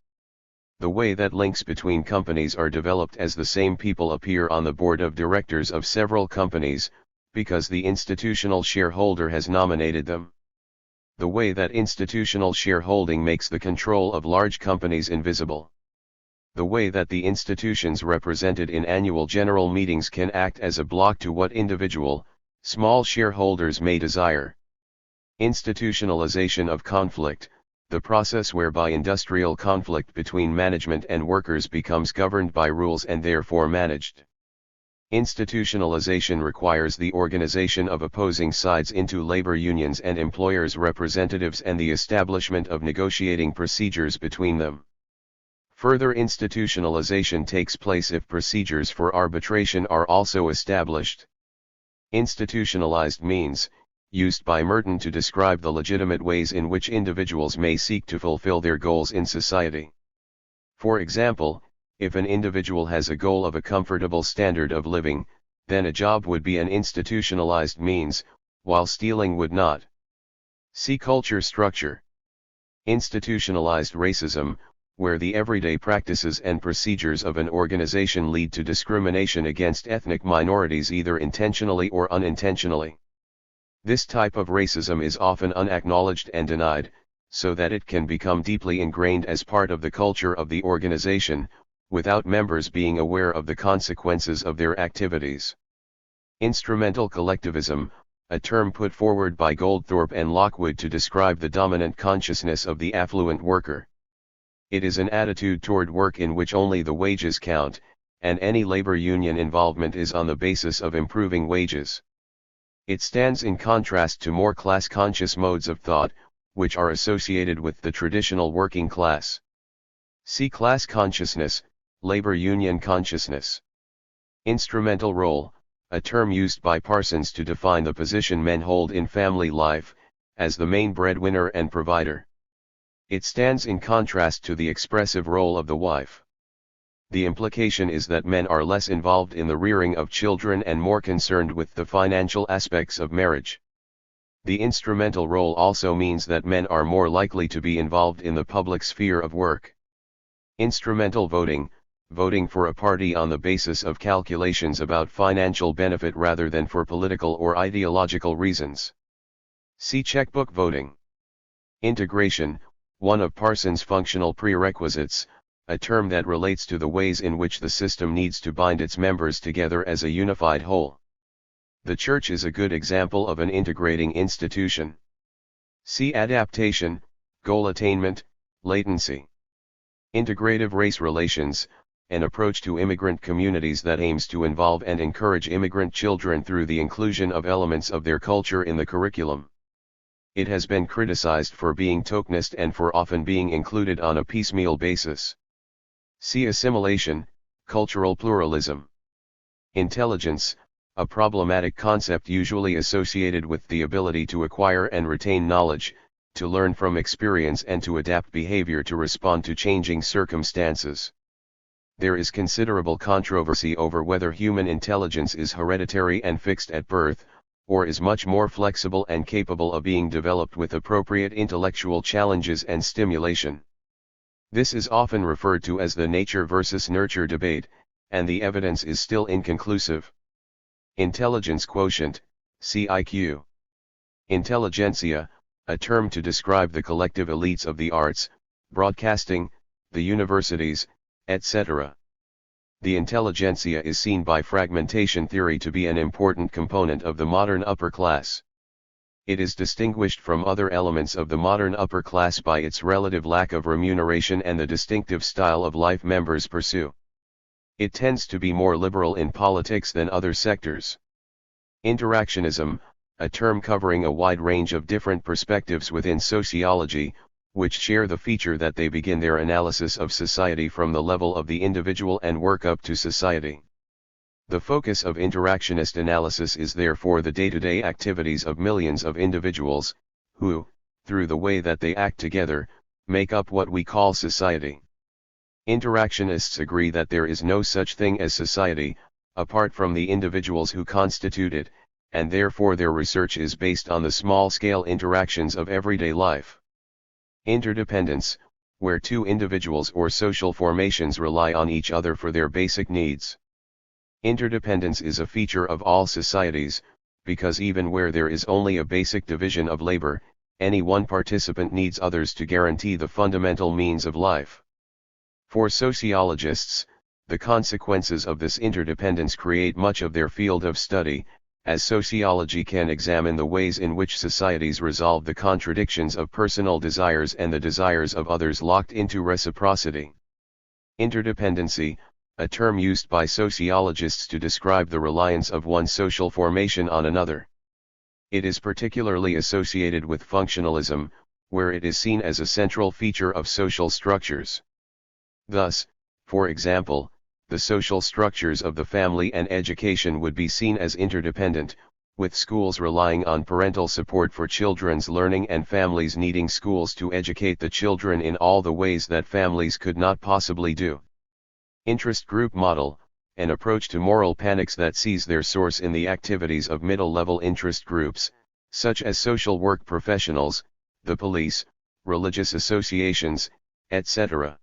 The way that links between companies are developed as the same people appear on the board of directors of several companies, because the institutional shareholder has nominated them. The way that institutional shareholding makes the control of large companies invisible. The way that the institutions represented in annual general meetings can act as a block to what individual, small shareholders may desire. Institutionalization of conflict, the process whereby industrial conflict between management and workers becomes governed by rules and therefore managed. Institutionalization requires the organization of opposing sides into labor unions and employers' representatives and the establishment of negotiating procedures between them. Further institutionalization takes place if procedures for arbitration are also established. Institutionalized means, used by Merton to describe the legitimate ways in which individuals may seek to fulfill their goals in society. For example, if an individual has a goal of a comfortable standard of living, then a job would be an institutionalized means, while stealing would not. See culture structure. Institutionalized racism, where the everyday practices and procedures of an organization lead to discrimination against ethnic minorities either intentionally or unintentionally. This type of racism is often unacknowledged and denied, so that it can become deeply ingrained as part of the culture of the organization, without members being aware of the consequences of their activities. Instrumental collectivism, a term put forward by Goldthorpe and Lockwood to describe the dominant consciousness of the affluent worker. It is an attitude toward work in which only the wages count, and any labor union involvement is on the basis of improving wages. It stands in contrast to more class-conscious modes of thought, which are associated with the traditional working class. See class consciousness, labor union consciousness. Instrumental role, a term used by Parsons to define the position men hold in family life, as the main breadwinner and provider. It stands in contrast to the expressive role of the wife. The implication is that men are less involved in the rearing of children and more concerned with the financial aspects of marriage. The instrumental role also means that men are more likely to be involved in the public sphere of work. Instrumental voting, voting for a party on the basis of calculations about financial benefit rather than for political or ideological reasons. See checkbook voting. Integration, one of Parsons' functional prerequisites, a term that relates to the ways in which the system needs to bind its members together as a unified whole. The church is a good example of an integrating institution. See adaptation, goal attainment, latency. Integrative race relations, an approach to immigrant communities that aims to involve and encourage immigrant children through the inclusion of elements of their culture in the curriculum. It has been criticized for being tokenist and for often being included on a piecemeal basis. See assimilation, cultural pluralism. Intelligence, a problematic concept usually associated with the ability to acquire and retain knowledge, to learn from experience and to adapt behavior to respond to changing circumstances. There is considerable controversy over whether human intelligence is hereditary and fixed at birth, or is much more flexible and capable of being developed with appropriate intellectual challenges and stimulation. This is often referred to as the nature versus nurture debate, and the evidence is still inconclusive. Intelligence quotient, (IQ). Intelligentsia, a term to describe the collective elites of the arts, broadcasting, the universities, etc. The intelligentsia is seen by fragmentation theory to be an important component of the modern upper class. It is distinguished from other elements of the modern upper class by its relative lack of remuneration and the distinctive style of life members pursue. It tends to be more liberal in politics than other sectors. Interactionism, a term covering a wide range of different perspectives within sociology, which share the feature that they begin their analysis of society from the level of the individual and work up to society. The focus of interactionist analysis is therefore the day-to-day activities of millions of individuals, who, through the way that they act together, make up what we call society. Interactionists agree that there is no such thing as society, apart from the individuals who constitute it, and therefore their research is based on the small-scale interactions of everyday life. Interdependence, where two individuals or social formations rely on each other for their basic needs. Interdependence is a feature of all societies, because even where there is only a basic division of labor, any one participant needs others to guarantee the fundamental means of life. For sociologists, the consequences of this interdependence create much of their field of study, as sociology can examine the ways in which societies resolve the contradictions of personal desires and the desires of others locked into reciprocity. Interdependency, a term used by sociologists to describe the reliance of one social formation on another. It is particularly associated with functionalism, where it is seen as a central feature of social structures. Thus, for example, the social structures of the family and education would be seen as interdependent, with schools relying on parental support for children's learning and families needing schools to educate the children in all the ways that families could not possibly do. Interest group model, an approach to moral panics that sees their source in the activities of middle-level interest groups, such as social work professionals, the police, religious associations, etc.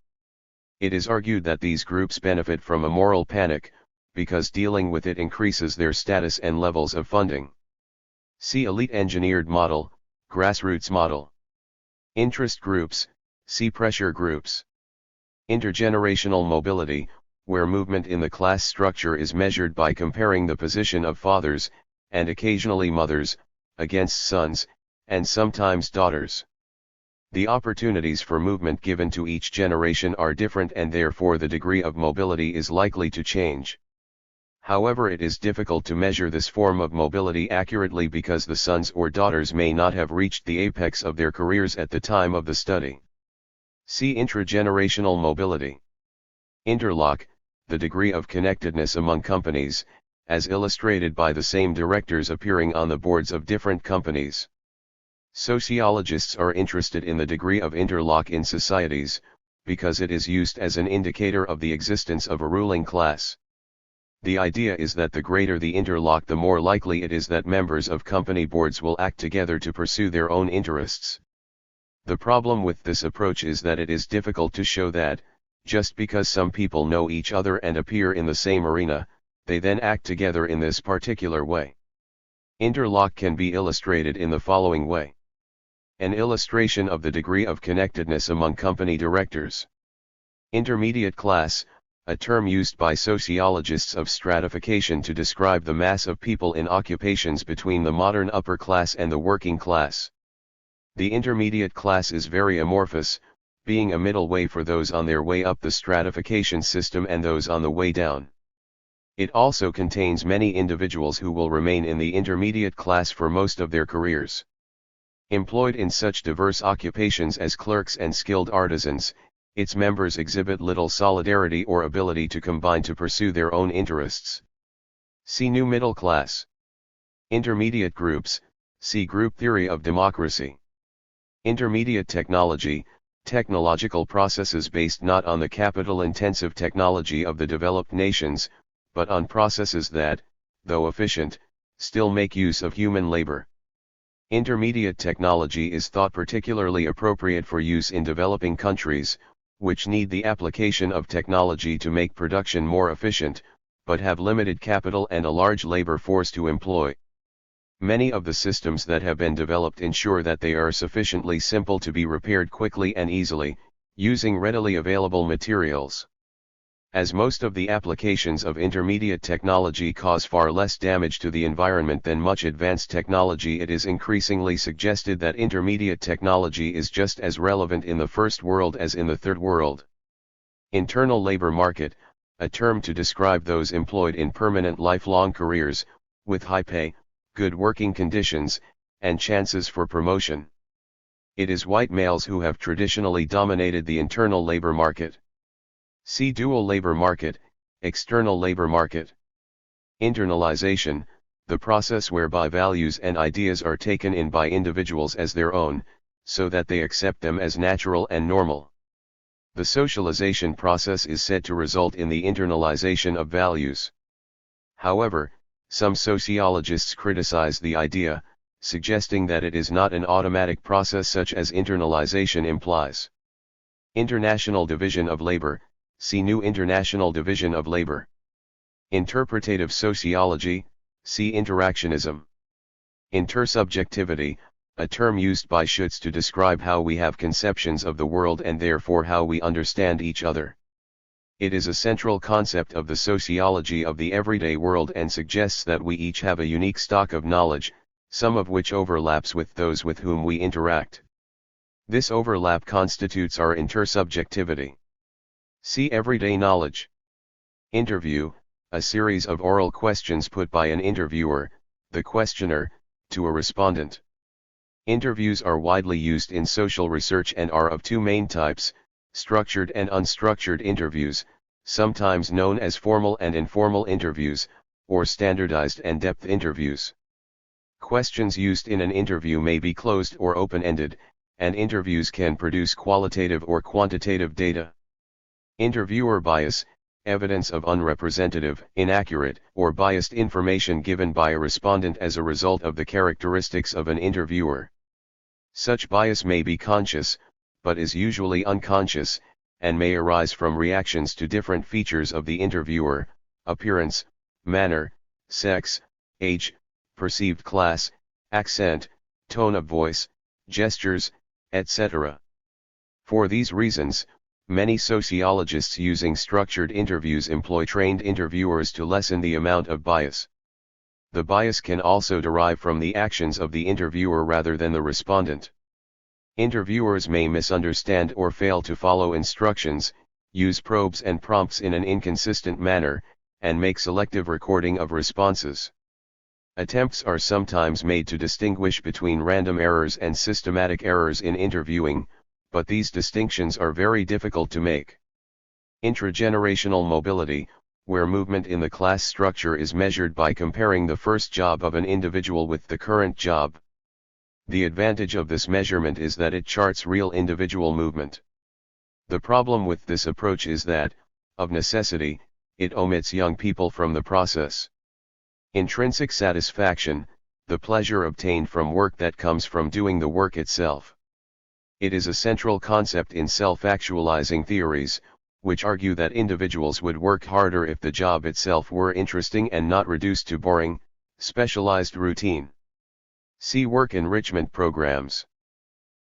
It is argued that these groups benefit from a moral panic, because dealing with it increases their status and levels of funding. See elite engineered model, grassroots model. Interest groups, see pressure groups. Intergenerational mobility, where movement in the class structure is measured by comparing the position of fathers, and occasionally mothers, against sons, and sometimes daughters. The opportunities for movement given to each generation are different and therefore the degree of mobility is likely to change. However, it is difficult to measure this form of mobility accurately because the sons or daughters may not have reached the apex of their careers at the time of the study. See intragenerational mobility. Interlock, the degree of connectedness among companies, as illustrated by the same directors appearing on the boards of different companies. Sociologists are interested in the degree of interlock in societies, because it is used as an indicator of the existence of a ruling class. The idea is that the greater the interlock, the more likely it is that members of company boards will act together to pursue their own interests. The problem with this approach is that it is difficult to show that, just because some people know each other and appear in the same arena, they then act together in this particular way. Interlock can be illustrated in the following way. An illustration of the degree of connectedness among company directors. Intermediate class, a term used by sociologists of stratification to describe the mass of people in occupations between the modern upper class and the working class. The intermediate class is very amorphous, being a middle way for those on their way up the stratification system and those on the way down. It also contains many individuals who will remain in the intermediate class for most of their careers. Employed in such diverse occupations as clerks and skilled artisans, its members exhibit little solidarity or ability to combine to pursue their own interests. See New Middle Class. Intermediate groups, see Group Theory of Democracy. Intermediate technology, technological processes based not on the capital-intensive technology of the developed nations, but on processes that, though efficient, still make use of human labor. Intermediate technology is thought particularly appropriate for use in developing countries, which need the application of technology to make production more efficient, but have limited capital and a large labor force to employ. Many of the systems that have been developed ensure that they are sufficiently simple to be repaired quickly and easily, using readily available materials. As most of the applications of intermediate technology cause far less damage to the environment than much advanced technology, it is increasingly suggested that intermediate technology is just as relevant in the first world as in the third world. Internal labor market, a term to describe those employed in permanent lifelong careers, with high pay, good working conditions, and chances for promotion. It is white males who have traditionally dominated the internal labor market. See dual labor market, external labor market. Internalization, the process whereby values and ideas are taken in by individuals as their own, so that they accept them as natural and normal. The socialization process is said to result in the internalization of values. However, some sociologists criticize the idea, suggesting that it is not an automatic process such as internalization implies. International division of labor, see New International Division of Labor. Interpretative sociology, see interactionism. Intersubjectivity, a term used by Schutz to describe how we have conceptions of the world and therefore how we understand each other. It is a central concept of the sociology of the everyday world and suggests that we each have a unique stock of knowledge, some of which overlaps with those with whom we interact. This overlap constitutes our intersubjectivity. See Everyday Knowledge. Interview, a series of oral questions put by an interviewer, the questioner, to a respondent. Interviews are widely used in social research and are of two main types, structured and unstructured interviews, sometimes known as formal and informal interviews, or standardized and depth interviews. Questions used in an interview may be closed or open-ended, and interviews can produce qualitative or quantitative data. Interviewer bias, evidence of unrepresentative, inaccurate, or biased information given by a respondent as a result of the characteristics of an interviewer. Such bias may be conscious, but is usually unconscious, and may arise from reactions to different features of the interviewer, appearance, manner, sex, age, perceived class, accent, tone of voice, gestures, etc. For these reasons, many sociologists using structured interviews employ trained interviewers to lessen the amount of bias. The bias can also derive from the actions of the interviewer rather than the respondent. Interviewers may misunderstand or fail to follow instructions, use probes and prompts in an inconsistent manner, and make selective recording of responses. Attempts are sometimes made to distinguish between random errors and systematic errors in interviewing, but these distinctions are very difficult to make. Intragenerational mobility, where movement in the class structure is measured by comparing the first job of an individual with the current job. The advantage of this measurement is that it charts real individual movement. The problem with this approach is that, of necessity, it omits young people from the process. Intrinsic satisfaction, the pleasure obtained from work that comes from doing the work itself. It is a central concept in self-actualizing theories, which argue that individuals would work harder if the job itself were interesting and not reduced to boring, specialized routine. See work enrichment programs.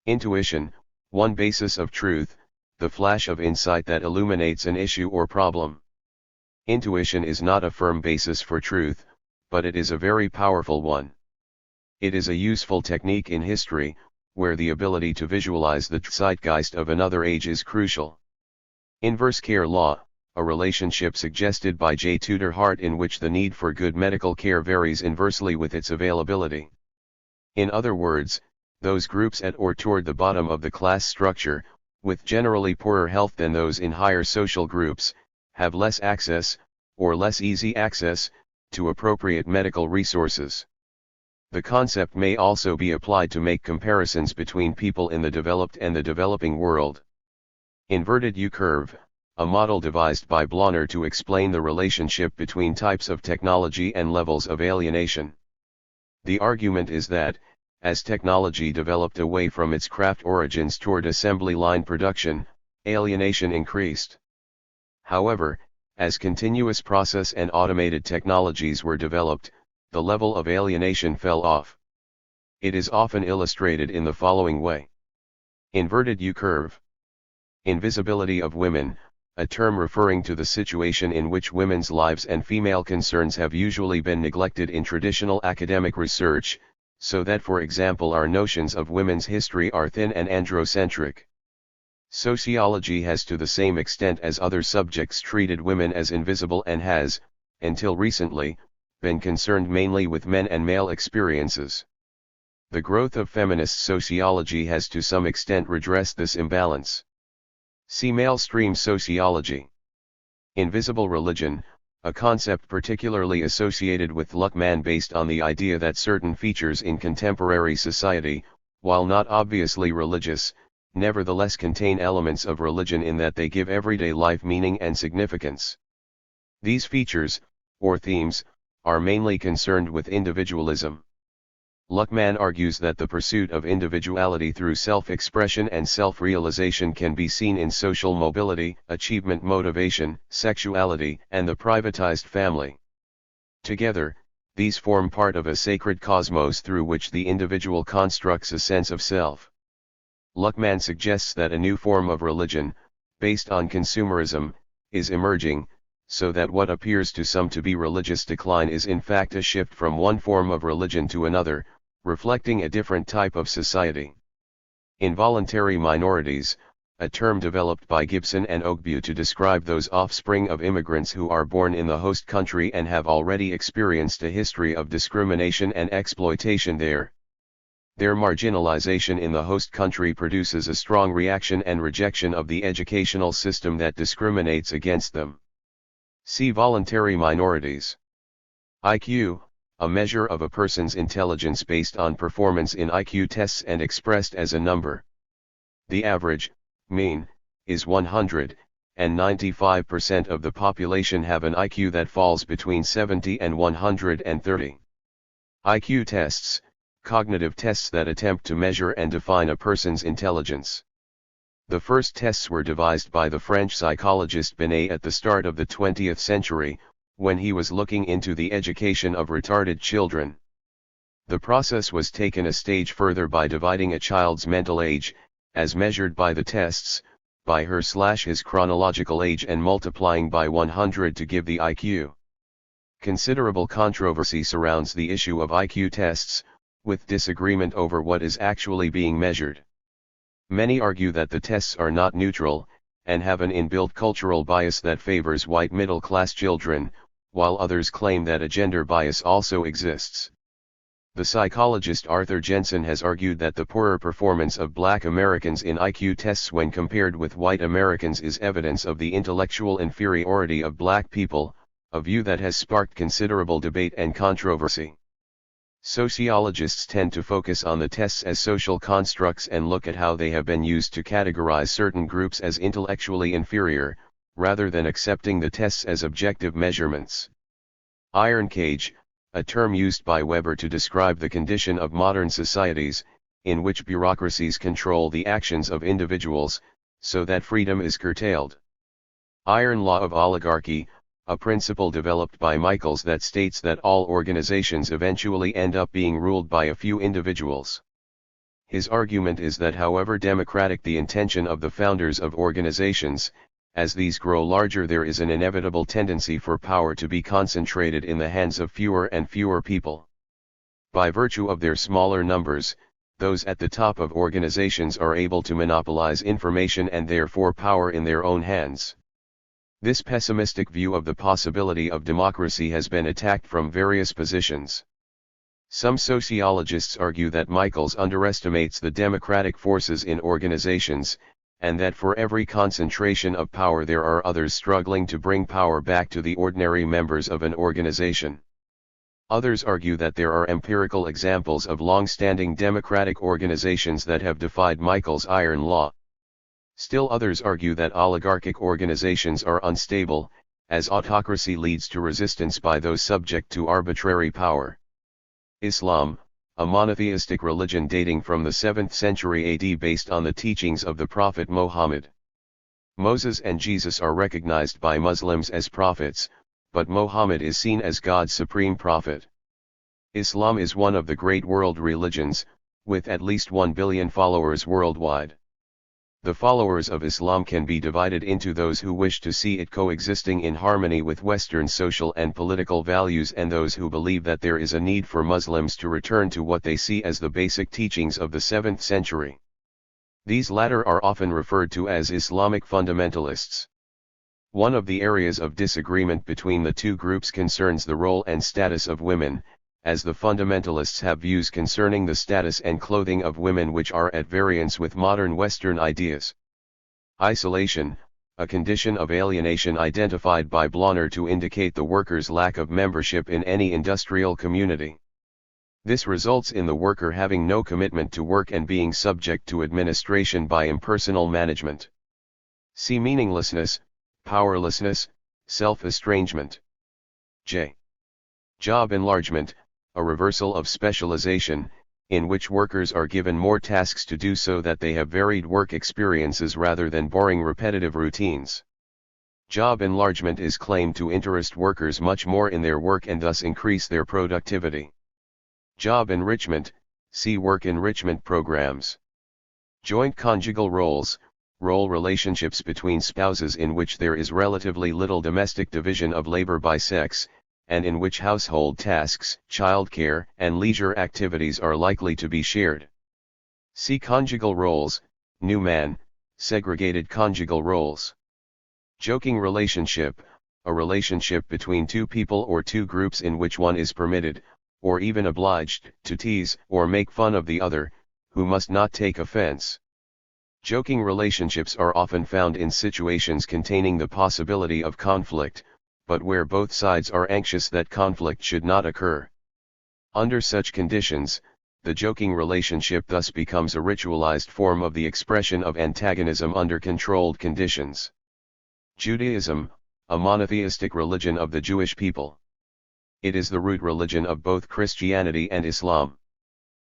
Intuition, one basis of truth, the flash of insight that illuminates an issue or problem. Intuition is not a firm basis for truth, but it is a very powerful one. It is a useful technique in history, where the ability to visualize the zeitgeist of another age is crucial. Inverse care law, a relationship suggested by J. Tudor Hart in which the need for good medical care varies inversely with its availability. In other words, those groups at or toward the bottom of the class structure, with generally poorer health than those in higher social groups, have less access, or less easy access, to appropriate medical resources. The concept may also be applied to make comparisons between people in the developed and the developing world. Inverted U-curve, a model devised by Blonner to explain the relationship between types of technology and levels of alienation. The argument is that, as technology developed away from its craft origins toward assembly line production, alienation increased. However, as continuous process and automated technologies were developed, the level of alienation fell off. It is often illustrated in the following way. Inverted U-curve. Invisibility of women, a term referring to the situation in which women's lives and female concerns have usually been neglected in traditional academic research, so that for example our notions of women's history are thin and androcentric. Sociology has to the same extent as other subjects treated women as invisible and has, until recently, been concerned mainly with men and male experiences. The growth of feminist sociology has to some extent redressed this imbalance. See mainstream sociology. Invisible religion, a concept particularly associated with Luckman based on the idea that certain features in contemporary society, while not obviously religious, nevertheless contain elements of religion in that they give everyday life meaning and significance. These features, or themes, are mainly concerned with individualism. Luckman argues that the pursuit of individuality through self-expression and self-realization can be seen in social mobility, achievement motivation, sexuality, and the privatized family. Together, these form part of a sacred cosmos through which the individual constructs a sense of self. Luckman suggests that a new form of religion, based on consumerism, is emerging, so that what appears to some to be religious decline is in fact a shift from one form of religion to another, reflecting a different type of society. Involuntary minorities, a term developed by Gibson and Ogbu to describe those offspring of immigrants who are born in the host country and have already experienced a history of discrimination and exploitation there. Their marginalization in the host country produces a strong reaction and rejection of the educational system that discriminates against them. See voluntary minorities. IQ, a measure of a person's intelligence based on performance in IQ tests and expressed as a number. The average, mean, is 100, and 95% of the population have an IQ that falls between 70 and 130. IQ tests, cognitive tests that attempt to measure and define a person's intelligence. The first tests were devised by the French psychologist Binet at the start of the 20th century, when he was looking into the education of retarded children. The process was taken a stage further by dividing a child's mental age, as measured by the tests, by her/his chronological age and multiplying by 100 to give the IQ. Considerable controversy surrounds the issue of IQ tests, with disagreement over what is actually being measured. Many argue that the tests are not neutral, and have an inbuilt cultural bias that favors white middle-class children, while others claim that a gender bias also exists. The psychologist Arthur Jensen has argued that the poorer performance of black Americans in IQ tests when compared with white Americans is evidence of the intellectual inferiority of black people, a view that has sparked considerable debate and controversy. Sociologists tend to focus on the tests as social constructs and look at how they have been used to categorize certain groups as intellectually inferior, rather than accepting the tests as objective measurements. Iron cage, a term used by Weber to describe the condition of modern societies, in which bureaucracies control the actions of individuals, so that freedom is curtailed. Iron law of oligarchy, a principle developed by Michaels that states that all organizations eventually end up being ruled by a few individuals. His argument is that however democratic the intention of the founders of organizations, as these grow larger there is an inevitable tendency for power to be concentrated in the hands of fewer and fewer people. By virtue of their smaller numbers, those at the top of organizations are able to monopolize information and therefore power in their own hands. This pessimistic view of the possibility of democracy has been attacked from various positions. Some sociologists argue that Michaels underestimates the democratic forces in organizations, and that for every concentration of power there are others struggling to bring power back to the ordinary members of an organization. Others argue that there are empirical examples of long-standing democratic organizations that have defied Michaels' iron law. Still others argue that oligarchic organizations are unstable, as autocracy leads to resistance by those subject to arbitrary power. Islam, a monotheistic religion dating from the 7th century AD based on the teachings of the Prophet Muhammad. Moses and Jesus are recognized by Muslims as prophets, but Muhammad is seen as God's supreme prophet. Islam is one of the great world religions, with at least 1 billion followers worldwide. The followers of Islam can be divided into those who wish to see it coexisting in harmony with Western social and political values and those who believe that there is a need for Muslims to return to what they see as the basic teachings of the 7th century. These latter are often referred to as Islamic fundamentalists. One of the areas of disagreement between the two groups concerns the role and status of women, as the fundamentalists have views concerning the status and clothing of women which are at variance with modern Western ideas. Isolation, a condition of alienation identified by Blonner to indicate the worker's lack of membership in any industrial community. This results in the worker having no commitment to work and being subject to administration by impersonal management. See meaninglessness, powerlessness, self-estrangement. J. Job enlargement, a reversal of specialization, in which workers are given more tasks to do so that they have varied work experiences rather than boring repetitive routines. Job enlargement is claimed to interest workers much more in their work and thus increase their productivity. Job enrichment, see work enrichment programs. Joint conjugal roles, role relationships between spouses in which there is relatively little domestic division of labor by sex, and in which household tasks, childcare, and leisure activities are likely to be shared. See conjugal roles, new man, segregated conjugal roles. Joking relationship, a relationship between two people or two groups in which one is permitted, or even obliged, to tease or make fun of the other, who must not take offense. Joking relationships are often found in situations containing the possibility of conflict, but where both sides are anxious that conflict should not occur. Under such conditions, the joking relationship thus becomes a ritualized form of the expression of antagonism under controlled conditions. Judaism, a monotheistic religion of the Jewish people. It is the root religion of both Christianity and Islam.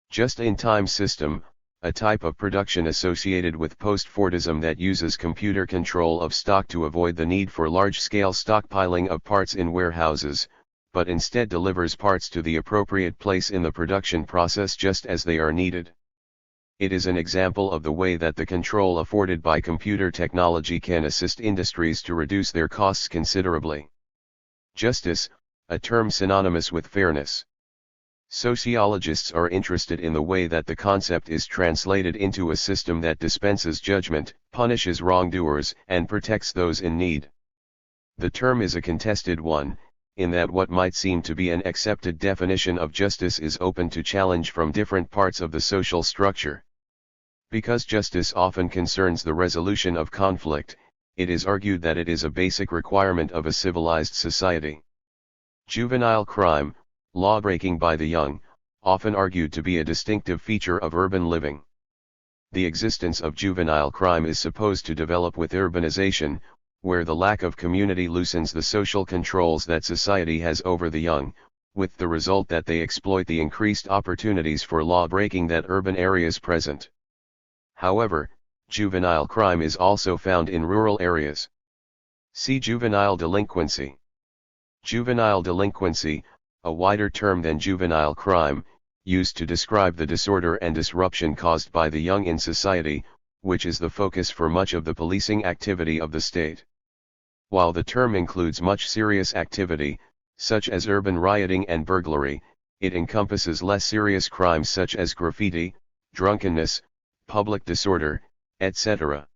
Just-in-time system, a type of production associated with post-Fordism that uses computer control of stock to avoid the need for large-scale stockpiling of parts in warehouses, but instead delivers parts to the appropriate place in the production process just as they are needed. It is an example of the way that the control afforded by computer technology can assist industries to reduce their costs considerably. Justice, a term synonymous with fairness. Sociologists are interested in the way that the concept is translated into a system that dispenses judgment, punishes wrongdoers, and protects those in need. The term is a contested one, in that what might seem to be an accepted definition of justice is open to challenge from different parts of the social structure. Because justice often concerns the resolution of conflict, it is argued that it is a basic requirement of a civilized society. Juvenile crime, lawbreaking by the young, often argued to be a distinctive feature of urban living. The existence of juvenile crime is supposed to develop with urbanization, where the lack of community loosens the social controls that society has over the young, with the result that they exploit the increased opportunities for law-breaking that urban areas present. However, juvenile crime is also found in rural areas. See juvenile delinquency. Juvenile delinquency, a wider term than juvenile crime, used to describe the disorder and disruption caused by the young in society, which is the focus for much of the policing activity of the state. While the term includes much serious activity, such as urban rioting and burglary, it encompasses less serious crimes such as graffiti, drunkenness, public disorder, etc.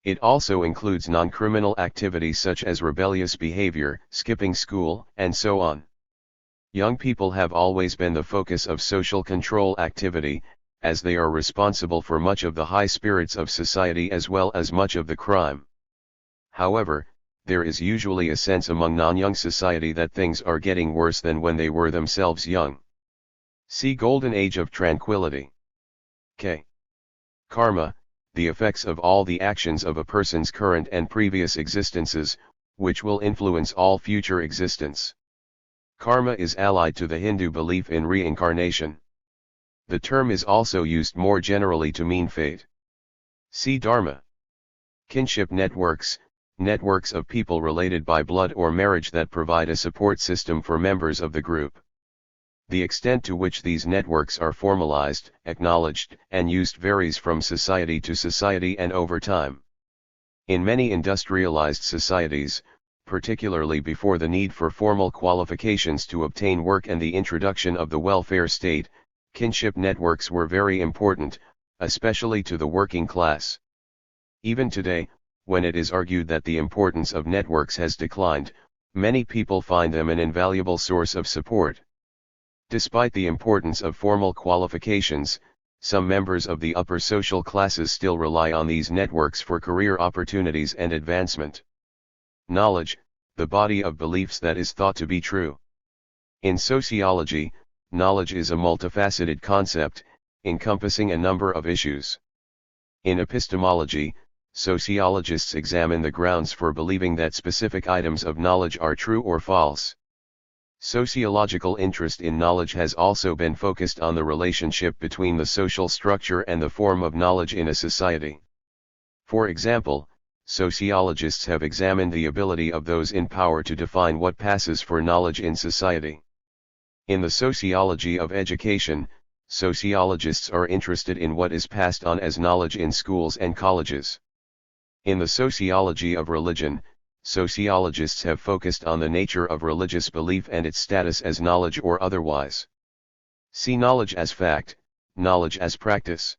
It also includes non-criminal activity such as rebellious behavior, skipping school, and so on. Young people have always been the focus of social control activity, as they are responsible for much of the high spirits of society as well as much of the crime. However, there is usually a sense among non-young society that things are getting worse than when they were themselves young. See Golden Age of Tranquility. K. Karma, the effects of all the actions of a person's current and previous existences, which will influence all future existence. Karma is allied to the Hindu belief in reincarnation. The term is also used more generally to mean fate. See Dharma. Kinship networks, networks of people related by blood or marriage that provide a support system for members of the group. The extent to which these networks are formalized, acknowledged, and used varies from society to society and over time. In many industrialized societies, particularly before the need for formal qualifications to obtain work and the introduction of the welfare state, kinship networks were very important, especially to the working class. Even today, when it is argued that the importance of networks has declined, many people find them an invaluable source of support. Despite the importance of formal qualifications, some members of the upper social classes still rely on these networks for career opportunities and advancement. Knowledge, the body of beliefs that is thought to be true. In sociology, knowledge is a multifaceted concept, encompassing a number of issues. In epistemology, sociologists examine the grounds for believing that specific items of knowledge are true or false. Sociological interest in knowledge has also been focused on the relationship between the social structure and the form of knowledge in a society. For example, sociologists have examined the ability of those in power to define what passes for knowledge in society. In the sociology of education, sociologists are interested in what is passed on as knowledge in schools and colleges. In the sociology of religion, sociologists have focused on the nature of religious belief and its status as knowledge or otherwise. See knowledge as fact, knowledge as practice.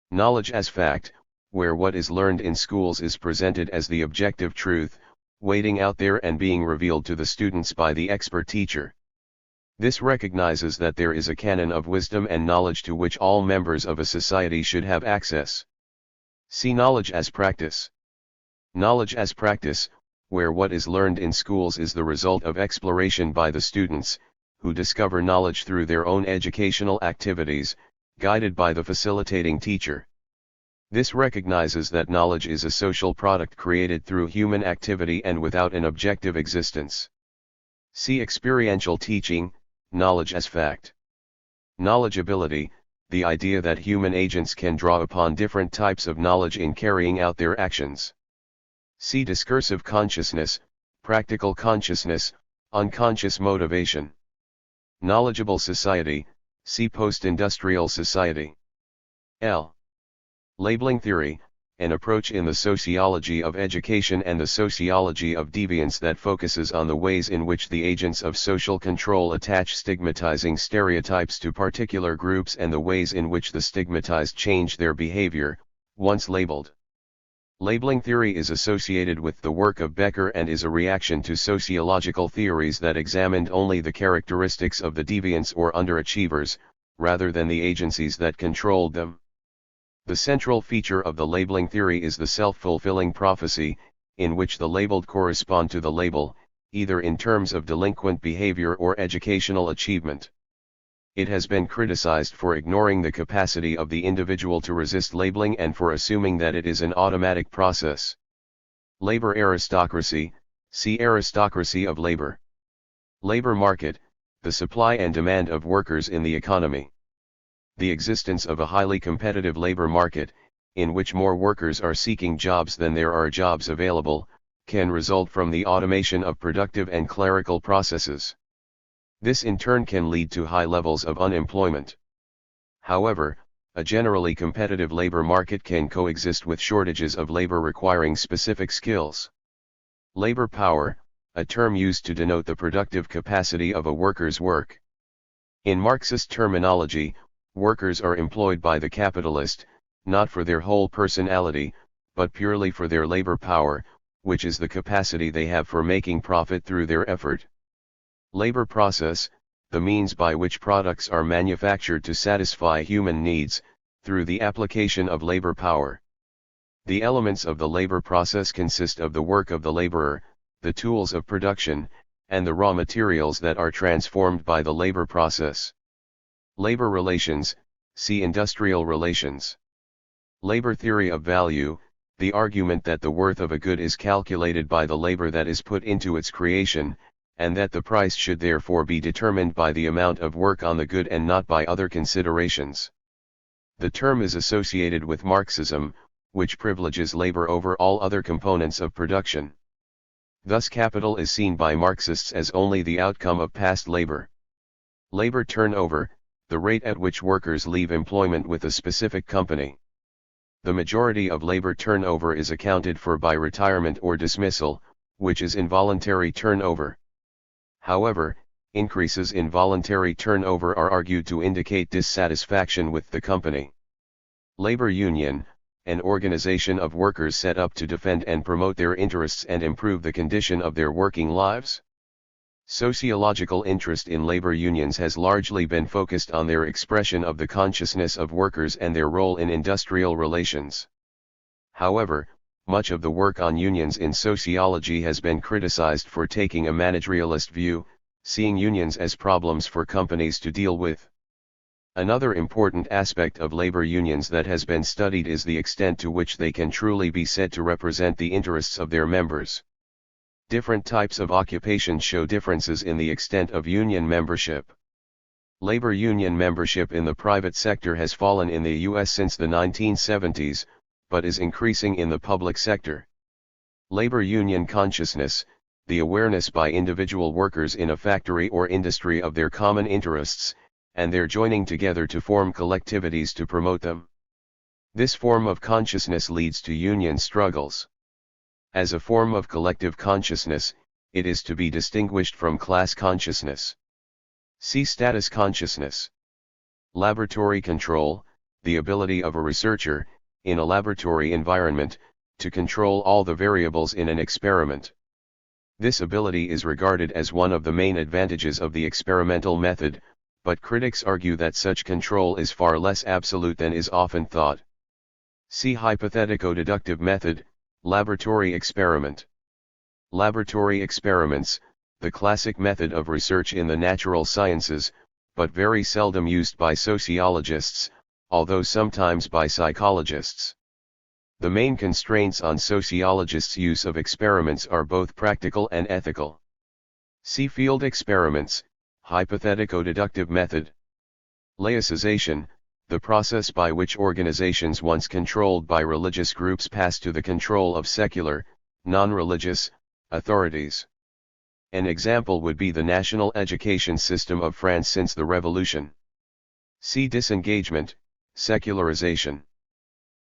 Knowledge as fact, where what is learned in schools is presented as the objective truth, waiting out there and being revealed to the students by the expert teacher. This recognizes that there is a canon of wisdom and knowledge to which all members of a society should have access. See knowledge as practice. Knowledge as practice, where what is learned in schools is the result of exploration by the students, who discover knowledge through their own educational activities, guided by the facilitating teacher. This recognizes that knowledge is a social product created through human activity and without an objective existence. See experiential teaching, knowledge as fact. Knowledgeability, the idea that human agents can draw upon different types of knowledge in carrying out their actions. See discursive consciousness, practical consciousness, unconscious motivation. Knowledgeable society, see post-industrial society. L. Labeling theory, an approach in the sociology of education and the sociology of deviance that focuses on the ways in which the agents of social control attach stigmatizing stereotypes to particular groups and the ways in which the stigmatized change their behavior, once labeled. Labeling theory is associated with the work of Becker and is a reaction to sociological theories that examined only the characteristics of the deviants or underachievers, rather than the agencies that controlled them. The central feature of the labeling theory is the self-fulfilling prophecy, in which the labeled correspond to the label, either in terms of delinquent behavior or educational achievement. It has been criticized for ignoring the capacity of the individual to resist labeling and for assuming that it is an automatic process. Labor aristocracy, see aristocracy of labor. Labor market, the supply and demand of workers in the economy. The existence of a highly competitive labor market, in which more workers are seeking jobs than there are jobs available, can result from the automation of productive and clerical processes. This in turn can lead to high levels of unemployment. However, a generally competitive labor market can coexist with shortages of labor requiring specific skills. Labor power, a term used to denote the productive capacity of a worker's work. In Marxist terminology, workers are employed by the capitalist, not for their whole personality, but purely for their labor power, which is the capacity they have for making profit through their effort. Labor process, the means by which products are manufactured to satisfy human needs, through the application of labor power. The elements of the labor process consist of the work of the laborer, the tools of production, and the raw materials that are transformed by the labor process. Labor relations, see industrial relations. Labor theory of value, the argument that the worth of a good is calculated by the labor that is put into its creation, and that the price should therefore be determined by the amount of work on the good and not by other considerations. The term is associated with Marxism, which privileges labor over all other components of production. Thus capital is seen by Marxists as only the outcome of past labor. Labor turnover, the rate at which workers leave employment with a specific company. The majority of labor turnover is accounted for by retirement or dismissal, which is involuntary turnover. However, increases in voluntary turnover are argued to indicate dissatisfaction with the company. Labor union, an organization of workers set up to defend and promote their interests and improve the condition of their working lives. Sociological interest in labor unions has largely been focused on their expression of the consciousness of workers and their role in industrial relations. However, much of the work on unions in sociology has been criticized for taking a managerialist view, seeing unions as problems for companies to deal with. Another important aspect of labor unions that has been studied is the extent to which they can truly be said to represent the interests of their members. Different types of occupations show differences in the extent of union membership. Labor union membership in the private sector has fallen in the U.S. since the 1970s, but is increasing in the public sector. Labor union consciousness, the awareness by individual workers in a factory or industry of their common interests, and their joining together to form collectivities to promote them. This form of consciousness leads to union struggles. As a form of collective consciousness, it is to be distinguished from class consciousness. See status consciousness. Laboratory control, the ability of a researcher, in a laboratory environment, to control all the variables in an experiment. This ability is regarded as one of the main advantages of the experimental method, but critics argue that such control is far less absolute than is often thought. See hypothetico-deductive method, laboratory experiment. Laboratory experiments, the classic method of research in the natural sciences, but very seldom used by sociologists, although sometimes by psychologists. The main constraints on sociologists' use of experiments are both practical and ethical. See field experiments, hypothetico-deductive method. Laicization, the process by which organizations once controlled by religious groups pass to the control of secular, non-religious, authorities. An example would be the national education system of France since the Revolution. See disengagement, secularization.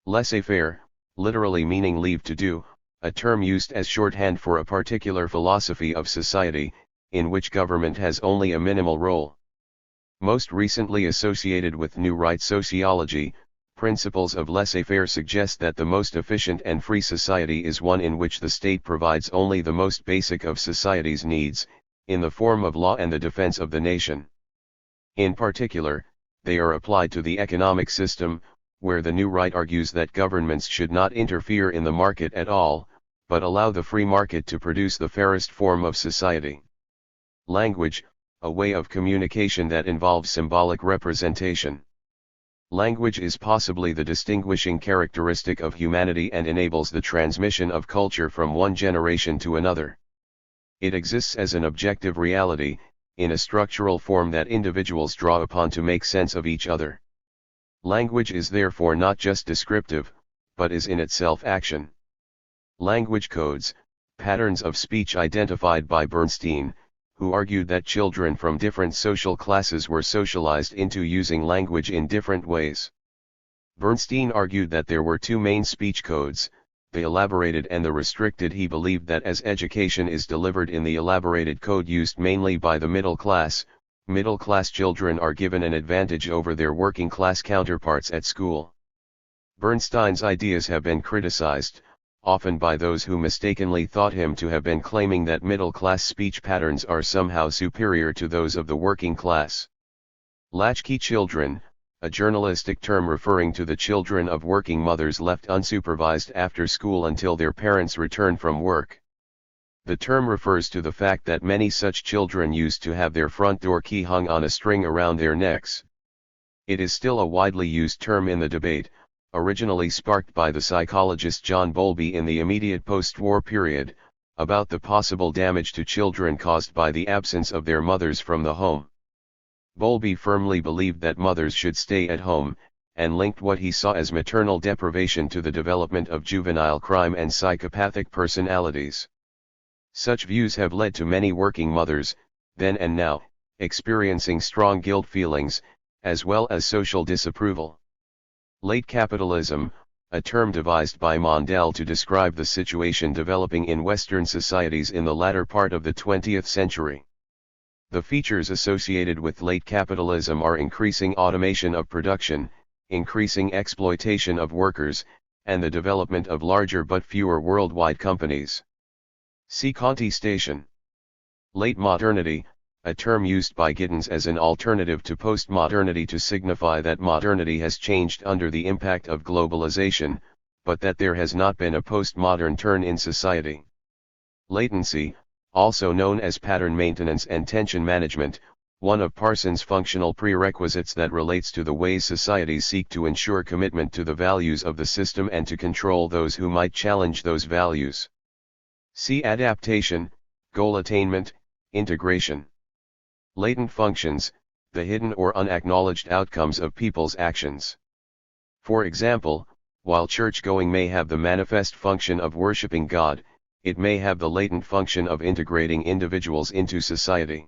Laissez-faire, literally meaning leave to do, a term used as shorthand for a particular philosophy of society, in which government has only a minimal role. Most recently associated with New Right sociology, principles of laissez-faire suggest that the most efficient and free society is one in which the state provides only the most basic of society's needs, in the form of law and the defense of the nation. In particular, they are applied to the economic system, where the New Right argues that governments should not interfere in the market at all, but allow the free market to produce the fairest form of society. Language, a way of communication that involves symbolic representation. Language is possibly the distinguishing characteristic of humanity and enables the transmission of culture from one generation to another. It exists as an objective reality, in a structural form that individuals draw upon to make sense of each other. Language is therefore not just descriptive, but is in itself action. Language codes, patterns of speech identified by Bernstein, who argued that children from different social classes were socialized into using language in different ways. Bernstein argued that there were two main speech codes, the elaborated and the restricted. He believed that as education is delivered in the elaborated code used mainly by the middle class children are given an advantage over their working class counterparts at school. Bernstein's ideas have been criticized, often by those who mistakenly thought him to have been claiming that middle-class speech patterns are somehow superior to those of the working class. Latchkey children, a journalistic term referring to the children of working mothers left unsupervised after school until their parents return from work. The term refers to the fact that many such children used to have their front door key hung on a string around their necks. It is still a widely used term in the debate, originally sparked by the psychologist John Bowlby in the immediate post-war period, about the possible damage to children caused by the absence of their mothers from the home. Bowlby firmly believed that mothers should stay at home, and linked what he saw as maternal deprivation to the development of juvenile crime and psychopathic personalities. Such views have led to many working mothers, then and now, experiencing strong guilt feelings, as well as social disapproval. Late capitalism, a term devised by Mondale to describe the situation developing in Western societies in the latter part of the 20th century. The features associated with late capitalism are increasing automation of production, increasing exploitation of workers, and the development of larger but fewer worldwide companies. See Conti Station. Late modernity, a term used by Giddens as an alternative to postmodernity to signify that modernity has changed under the impact of globalization, but that there has not been a postmodern turn in society. Latency, also known as pattern maintenance and tension management, one of Parsons' functional prerequisites that relates to the ways societies seek to ensure commitment to the values of the system and to control those who might challenge those values. See adaptation, goal attainment, integration. Latent functions, the hidden or unacknowledged outcomes of people's actions. For example, while church-going may have the manifest function of worshiping God, it may have the latent function of integrating individuals into society.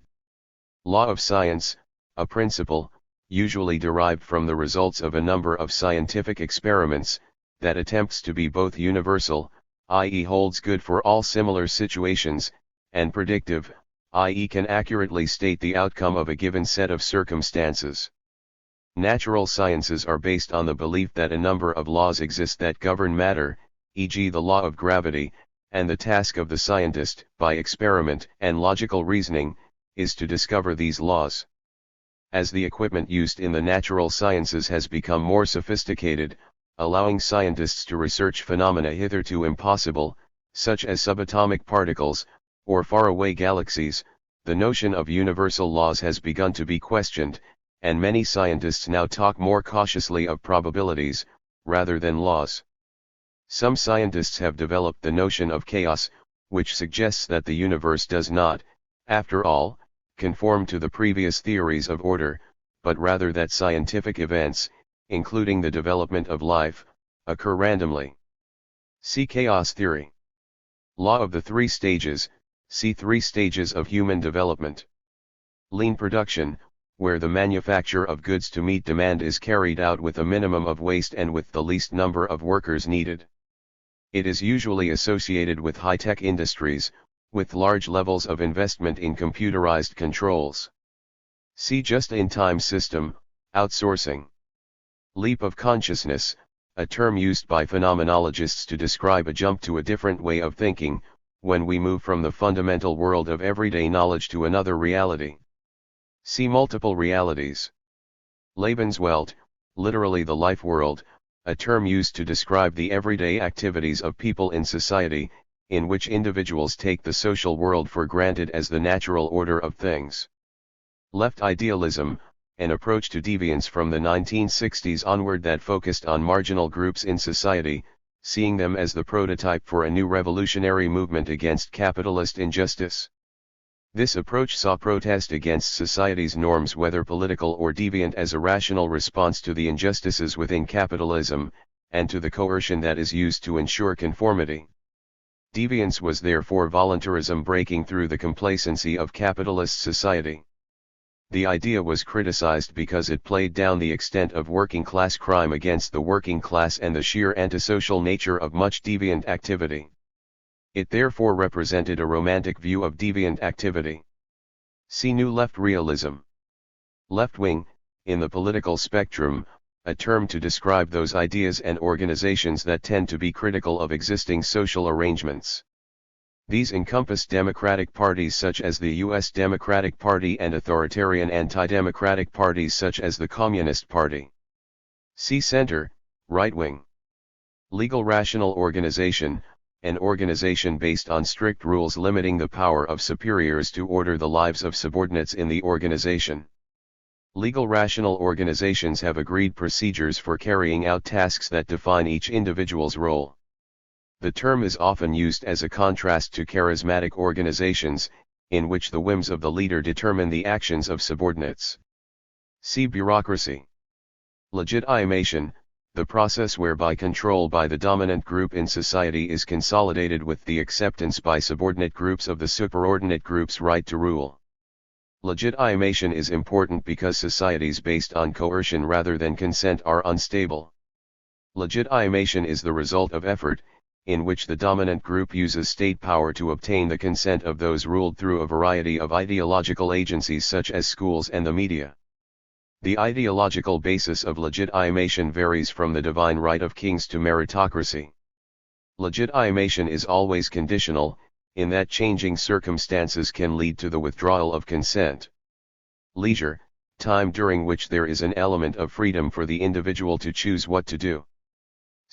Law of science, a principle, usually derived from the results of a number of scientific experiments, that attempts to be both universal, i.e. holds good for all similar situations, and predictive, i.e. can accurately state the outcome of a given set of circumstances. Natural sciences are based on the belief that a number of laws exist that govern matter, e.g. the law of gravity, and the task of the scientist, by experiment and logical reasoning, is to discover these laws. As the equipment used in the natural sciences has become more sophisticated, allowing scientists to research phenomena hitherto impossible, such as subatomic particles, or faraway galaxies, the notion of universal laws has begun to be questioned, and many scientists now talk more cautiously of probabilities, rather than laws. Some scientists have developed the notion of chaos, which suggests that the universe does not, after all, conform to the previous theories of order, but rather that scientific events, including the development of life, occur randomly. See chaos theory. Law of the three stages. See three stages of human development. Lean production, where the manufacture of goods to meet demand is carried out with a minimum of waste and with the least number of workers needed. It is usually associated with high-tech industries, with large levels of investment in computerized controls. See just-in-time system, outsourcing. Leap of consciousness, a term used by phenomenologists to describe a jump to a different way of thinking, when we move from the fundamental world of everyday knowledge to another reality. See multiple realities. Lebenswelt, literally the life world, a term used to describe the everyday activities of people in society, in which individuals take the social world for granted as the natural order of things. Left idealism, an approach to deviance from the 1960s onward that focused on marginal groups in society, seeing them as the prototype for a new revolutionary movement against capitalist injustice. This approach saw protest against society's norms, whether political or deviant, as a rational response to the injustices within capitalism, and to the coercion that is used to ensure conformity. Deviance was therefore voluntarism breaking through the complacency of capitalist society. The idea was criticized because it played down the extent of working-class crime against the working class and the sheer antisocial nature of much deviant activity. It therefore represented a romantic view of deviant activity. See New Left Realism. Left-wing, in the political spectrum, a term to describe those ideas and organizations that tend to be critical of existing social arrangements. These encompass democratic parties such as the U.S. Democratic Party and authoritarian anti-democratic parties such as the Communist Party. See Center, right-wing. Legal rational organization, an organization based on strict rules limiting the power of superiors to order the lives of subordinates in the organization. Legal rational organizations have agreed procedures for carrying out tasks that define each individual's role. The term is often used as a contrast to charismatic organizations, in which the whims of the leader determine the actions of subordinates. See bureaucracy. Legitimation, the process whereby control by the dominant group in society is consolidated with the acceptance by subordinate groups of the superordinate group's right to rule. Legitimation is important because societies based on coercion rather than consent are unstable. Legitimation is the result of effort, in which the dominant group uses state power to obtain the consent of those ruled through a variety of ideological agencies such as schools and the media. The ideological basis of legitimation varies from the divine right of kings to meritocracy. Legitimation is always conditional, in that changing circumstances can lead to the withdrawal of consent. Leisure, time during which there is an element of freedom for the individual to choose what to do.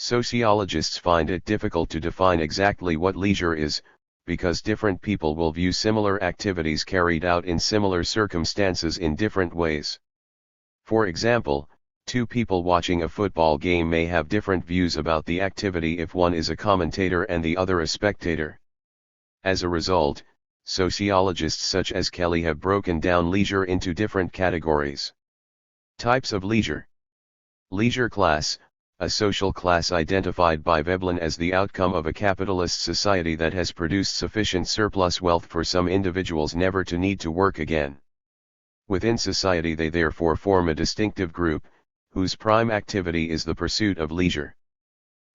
Sociologists find it difficult to define exactly what leisure is, because different people will view similar activities carried out in similar circumstances in different ways. For example, two people watching a football game may have different views about the activity if one is a commentator and the other a spectator. As a result, sociologists such as Kelly have broken down leisure into different categories. Types of leisure. Leisure class, a social class identified by Veblen as the outcome of a capitalist society that has produced sufficient surplus wealth for some individuals never to need to work again. Within society they therefore form a distinctive group, whose prime activity is the pursuit of leisure.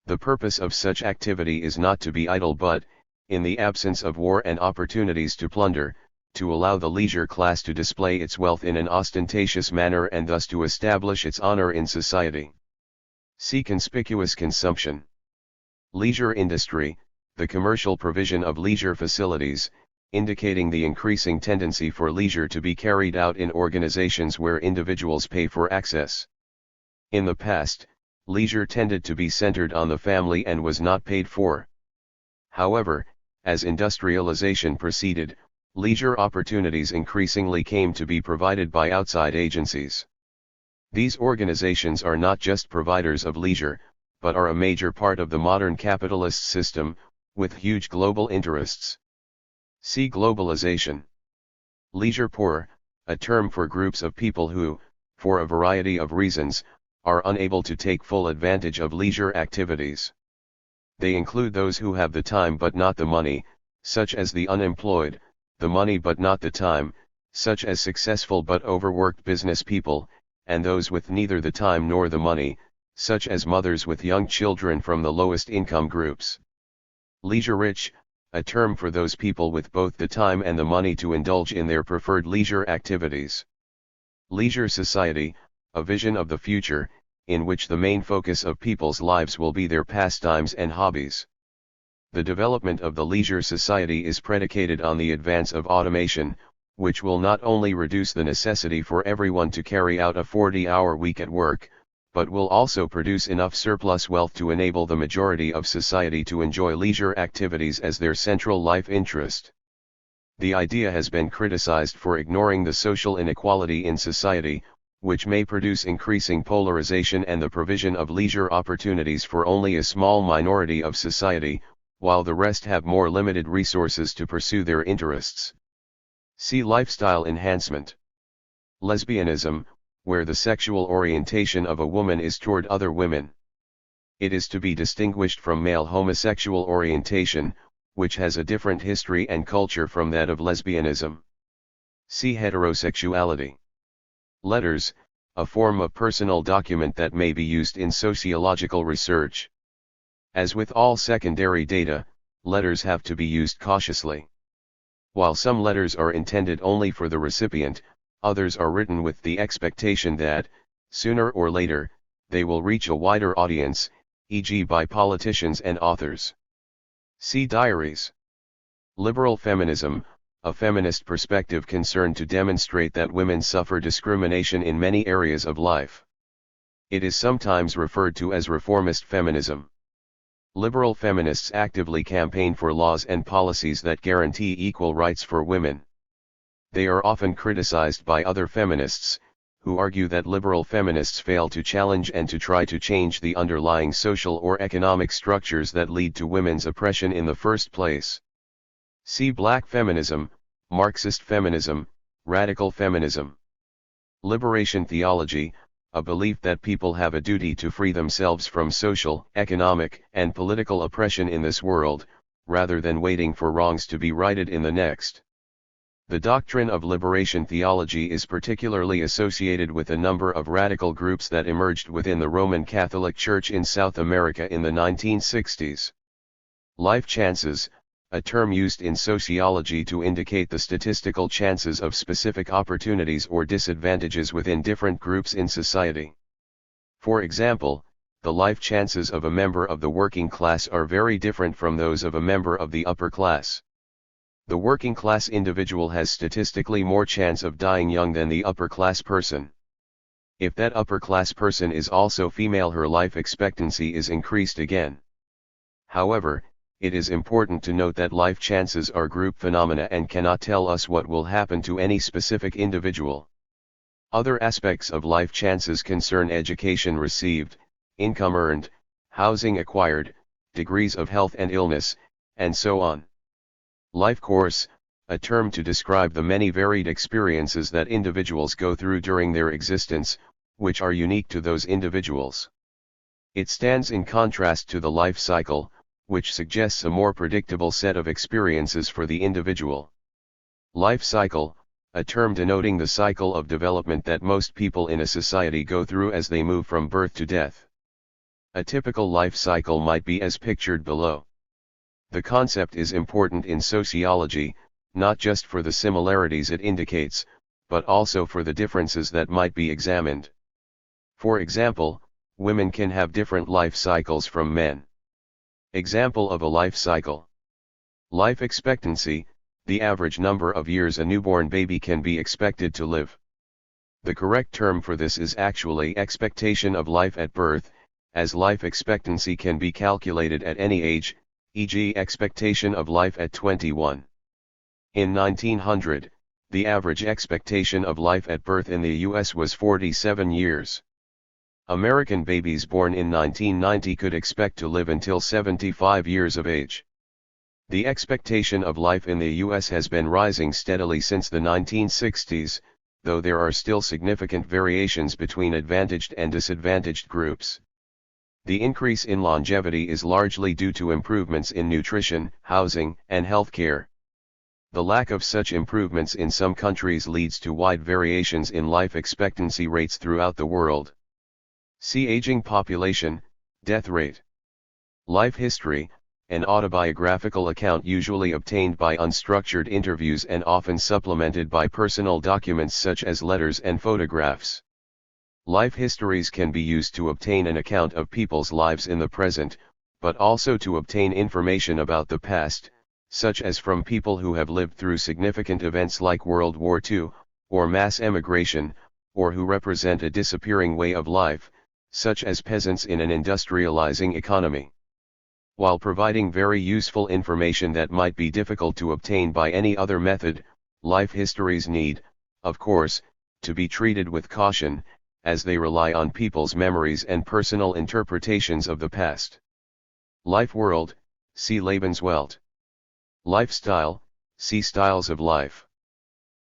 The purpose of such activity is not to be idle but, in the absence of war and opportunities to plunder, to allow the leisure class to display its wealth in an ostentatious manner and thus to establish its honor in society. See conspicuous consumption. Leisure industry, the commercial provision of leisure facilities, indicating the increasing tendency for leisure to be carried out in organizations where individuals pay for access. In the past, leisure tended to be centered on the family and was not paid for. However, as industrialization proceeded, leisure opportunities increasingly came to be provided by outside agencies. These organizations are not just providers of leisure, but are a major part of the modern capitalist system, with huge global interests. See globalization. Leisure poor, a term for groups of people who, for a variety of reasons, are unable to take full advantage of leisure activities. They include those who have the time but not the money, such as the unemployed, the money but not the time, such as successful but overworked business people, and those with neither the time nor the money, such as mothers with young children from the lowest income groups. Leisure rich, a term for those people with both the time and the money to indulge in their preferred leisure activities. Leisure society, a vision of the future, in which the main focus of people's lives will be their pastimes and hobbies. The development of the leisure society is predicated on the advance of automation, which will not only reduce the necessity for everyone to carry out a 40-hour week at work, but will also produce enough surplus wealth to enable the majority of society to enjoy leisure activities as their central life interest. The idea has been criticized for ignoring the social inequality in society, which may produce increasing polarization and the provision of leisure opportunities for only a small minority of society, while the rest have more limited resources to pursue their interests. See lifestyle enhancement. Lesbianism, where the sexual orientation of a woman is toward other women. It is to be distinguished from male homosexual orientation, which has a different history and culture from that of lesbianism. See heterosexuality. Letters, a form of personal document that may be used in sociological research. As with all secondary data, letters have to be used cautiously. While some letters are intended only for the recipient, others are written with the expectation that, sooner or later, they will reach a wider audience, e.g. by politicians and authors. See diaries. Liberal feminism, a feminist perspective concerned to demonstrate that women suffer discrimination in many areas of life. It is sometimes referred to as reformist feminism. Liberal feminists actively campaign for laws and policies that guarantee equal rights for women. They are often criticized by other feminists, who argue that liberal feminists fail to challenge and to try to change the underlying social or economic structures that lead to women's oppression in the first place. See Black feminism, Marxist feminism, radical feminism. Liberation theology, a belief that people have a duty to free themselves from social, economic, and political oppression in this world, rather than waiting for wrongs to be righted in the next. The doctrine of liberation theology is particularly associated with a number of radical groups that emerged within the Roman Catholic Church in South America in the 1960s. Life chances, a term used in sociology to indicate the statistical chances of specific opportunities or disadvantages within different groups in society. For example, the life chances of a member of the working class are very different from those of a member of the upper class. The working class individual has statistically more chance of dying young than the upper class person. If that upper class person is also female, her life expectancy is increased again. However, it is important to note that life chances are group phenomena and cannot tell us what will happen to any specific individual. Other aspects of life chances concern education received, income earned, housing acquired, degrees of health and illness, and so on. Life course, a term to describe the many varied experiences that individuals go through during their existence, which are unique to those individuals. It stands in contrast to the life cycle, which suggests a more predictable set of experiences for the individual. Life cycle, a term denoting the cycle of development that most people in a society go through as they move from birth to death. A typical life cycle might be as pictured below. The concept is important in sociology, not just for the similarities it indicates, but also for the differences that might be examined. For example, women can have different life cycles from men. Example of a life cycle. Life expectancy, the average number of years a newborn baby can be expected to live. The correct term for this is actually expectation of life at birth, as life expectancy can be calculated at any age, e.g. expectation of life at 21. In 1900, the average expectation of life at birth in the US was 47 years. American babies born in 1990 could expect to live until 75 years of age. The expectation of life in the US has been rising steadily since the 1960s, though there are still significant variations between advantaged and disadvantaged groups. The increase in longevity is largely due to improvements in nutrition, housing, and healthcare. The lack of such improvements in some countries leads to wide variations in life expectancy rates throughout the world. See aging population, death rate. Life history, an autobiographical account usually obtained by unstructured interviews and often supplemented by personal documents such as letters and photographs. Life histories can be used to obtain an account of people's lives in the present, but also to obtain information about the past, such as from people who have lived through significant events like World War II, or mass emigration, or who represent a disappearing way of life, such as peasants in an industrializing economy. While providing very useful information that might be difficult to obtain by any other method, life histories need, of course, to be treated with caution, as they rely on people's memories and personal interpretations of the past. Life world, see Lebenswelt. Lifestyle, see styles of life.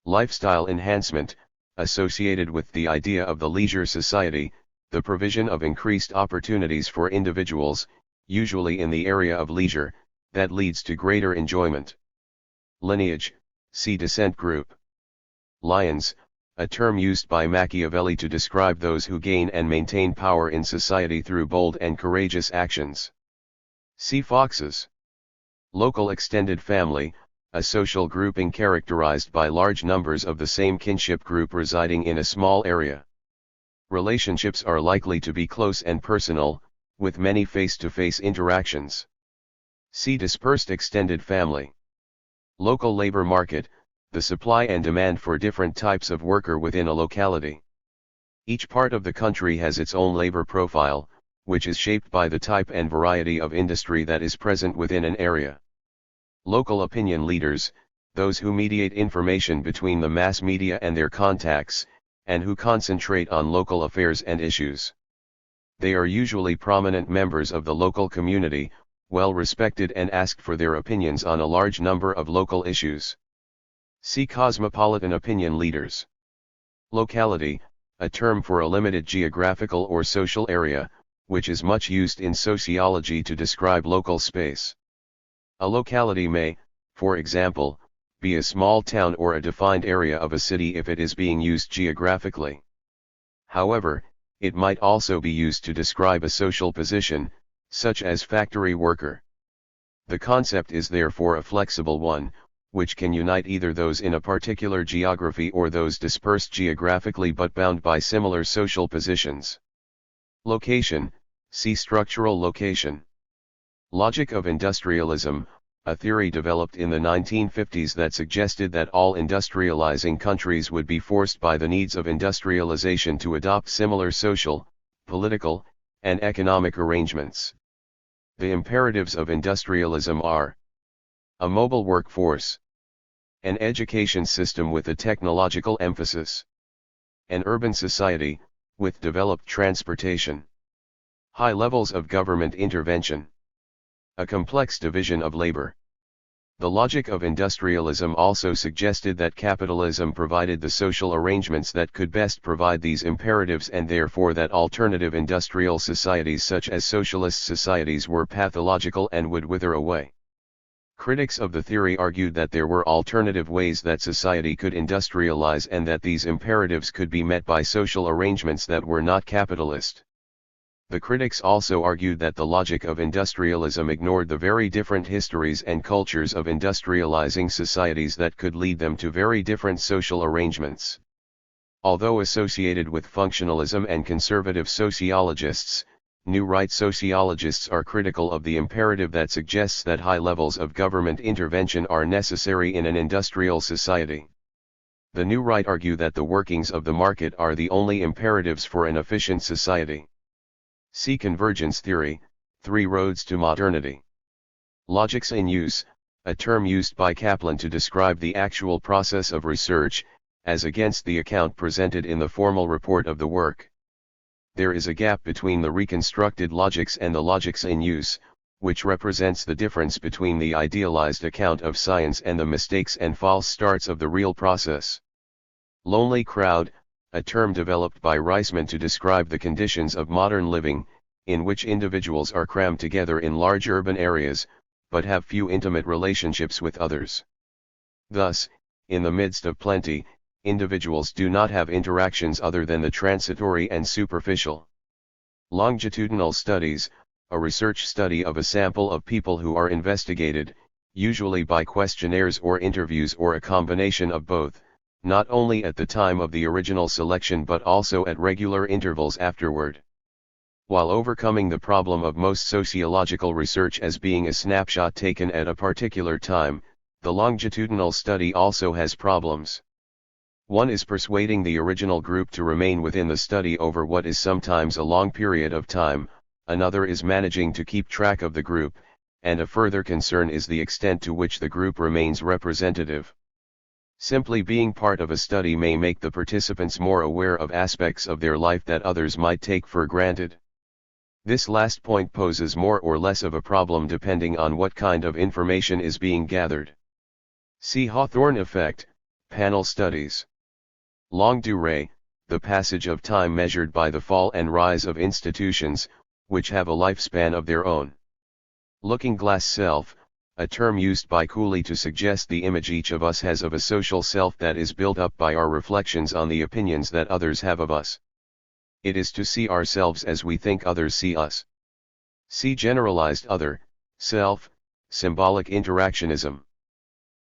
Lifestyle enhancement, associated with the idea of the leisure society, the provision of increased opportunities for individuals, usually in the area of leisure, that leads to greater enjoyment. Lineage, see descent group. Lions, a term used by Machiavelli to describe those who gain and maintain power in society through bold and courageous actions. See foxes. Local extended family, a social grouping characterized by large numbers of the same kinship group residing in a small area. Relationships are likely to be close and personal, with many face-to-face interactions. See dispersed extended family. Local labor market, the supply and demand for different types of worker within a locality. Each part of the country has its own labor profile, which is shaped by the type and variety of industry that is present within an area. Local opinion leaders, those who mediate information between the mass media and their contacts, and who concentrate on local affairs and issues. They are usually prominent members of the local community, well respected and asked for their opinions on a large number of local issues. See cosmopolitan opinion leaders. Locality, a term for a limited geographical or social area, which is much used in sociology to describe local space. A locality may, for example, be a small town or a defined area of a city if it is being used geographically. However, it might also be used to describe a social position, such as factory worker. The concept is therefore a flexible one, which can unite either those in a particular geography or those dispersed geographically but bound by similar social positions. Location, see structural location. Logic of industrialism, a theory developed in the 1950s that suggested that all industrializing countries would be forced by the needs of industrialization to adopt similar social, political, and economic arrangements. The imperatives of industrialism are: a mobile workforce, an education system with a technological emphasis, an urban society, with developed transportation, high levels of government intervention, a complex division of labor. The logic of industrialism also suggested that capitalism provided the social arrangements that could best provide these imperatives, and therefore that alternative industrial societies such as socialist societies were pathological and would wither away. Critics of the theory argued that there were alternative ways that society could industrialize and that these imperatives could be met by social arrangements that were not capitalist. The critics also argued that the logic of industrialism ignored the very different histories and cultures of industrializing societies that could lead them to very different social arrangements. Although associated with functionalism and conservative sociologists, New Right sociologists are critical of the imperative that suggests that high levels of government intervention are necessary in an industrial society. The New Right argue that the workings of the market are the only imperatives for an efficient society. See convergence theory, Three Roads to Modernity. Logics in use, a term used by Kaplan to describe the actual process of research, as against the account presented in the formal report of the work. There is a gap between the reconstructed logics and the logics in use, which represents the difference between the idealized account of science and the mistakes and false starts of the real process. Lonely crowd, a term developed by Reisman to describe the conditions of modern living, in which individuals are crammed together in large urban areas, but have few intimate relationships with others. Thus, in the midst of plenty, individuals do not have interactions other than the transitory and superficial. Longitudinal studies, a research study of a sample of people who are investigated, usually by questionnaires or interviews or a combination of both, not only at the time of the original selection but also at regular intervals afterward. While overcoming the problem of most sociological research as being a snapshot taken at a particular time, the longitudinal study also has problems. One is persuading the original group to remain within the study over what is sometimes a long period of time, another is managing to keep track of the group, and a further concern is the extent to which the group remains representative. Simply being part of a study may make the participants more aware of aspects of their life that others might take for granted. This last point poses more or less of a problem depending on what kind of information is being gathered. See Hawthorne effect, panel studies. Longue durée, the passage of time measured by the fall and rise of institutions, which have a lifespan of their own. Looking glass self, a term used by Cooley to suggest the image each of us has of a social self that is built up by our reflections on the opinions that others have of us. It is to see ourselves as we think others see us. See generalized other, self, symbolic interactionism.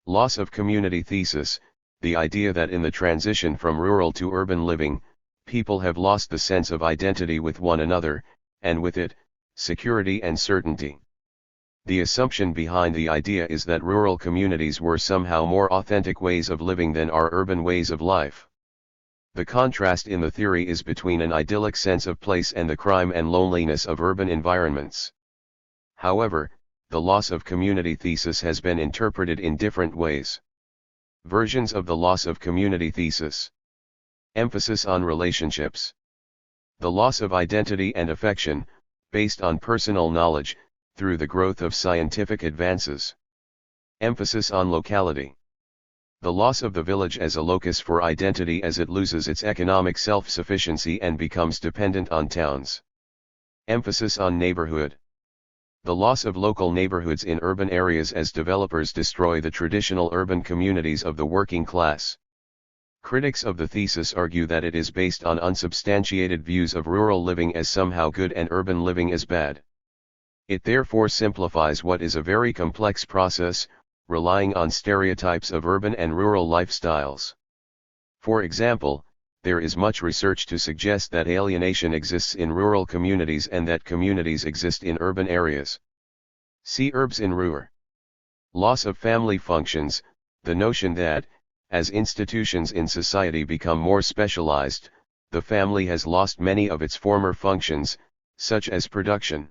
Loss of community thesis, the idea that in the transition from rural to urban living, people have lost the sense of identity with one another, and with it, security and certainty. The assumption behind the idea is that rural communities were somehow more authentic ways of living than our urban ways of life. The contrast in the theory is between an idyllic sense of place and the crime and loneliness of urban environments. However, the loss of community thesis has been interpreted in different ways. Versions of the loss of community thesis. Emphasis on relationships. The loss of identity and affection, based on personal knowledge, through the growth of scientific advances. Emphasis on locality. The loss of the village as a locus for identity as it loses its economic self-sufficiency and becomes dependent on towns. Emphasis on neighborhood. The loss of local neighborhoods in urban areas as developers destroy the traditional urban communities of the working class. Critics of the thesis argue that it is based on unsubstantiated views of rural living as somehow good and urban living as bad. It therefore simplifies what is a very complex process, relying on stereotypes of urban and rural lifestyles. For example, there is much research to suggest that alienation exists in rural communities and that communities exist in urban areas. See Urbs in Ruhr. Loss of family functions, the notion that, as institutions in society become more specialized, the family has lost many of its former functions, such as production.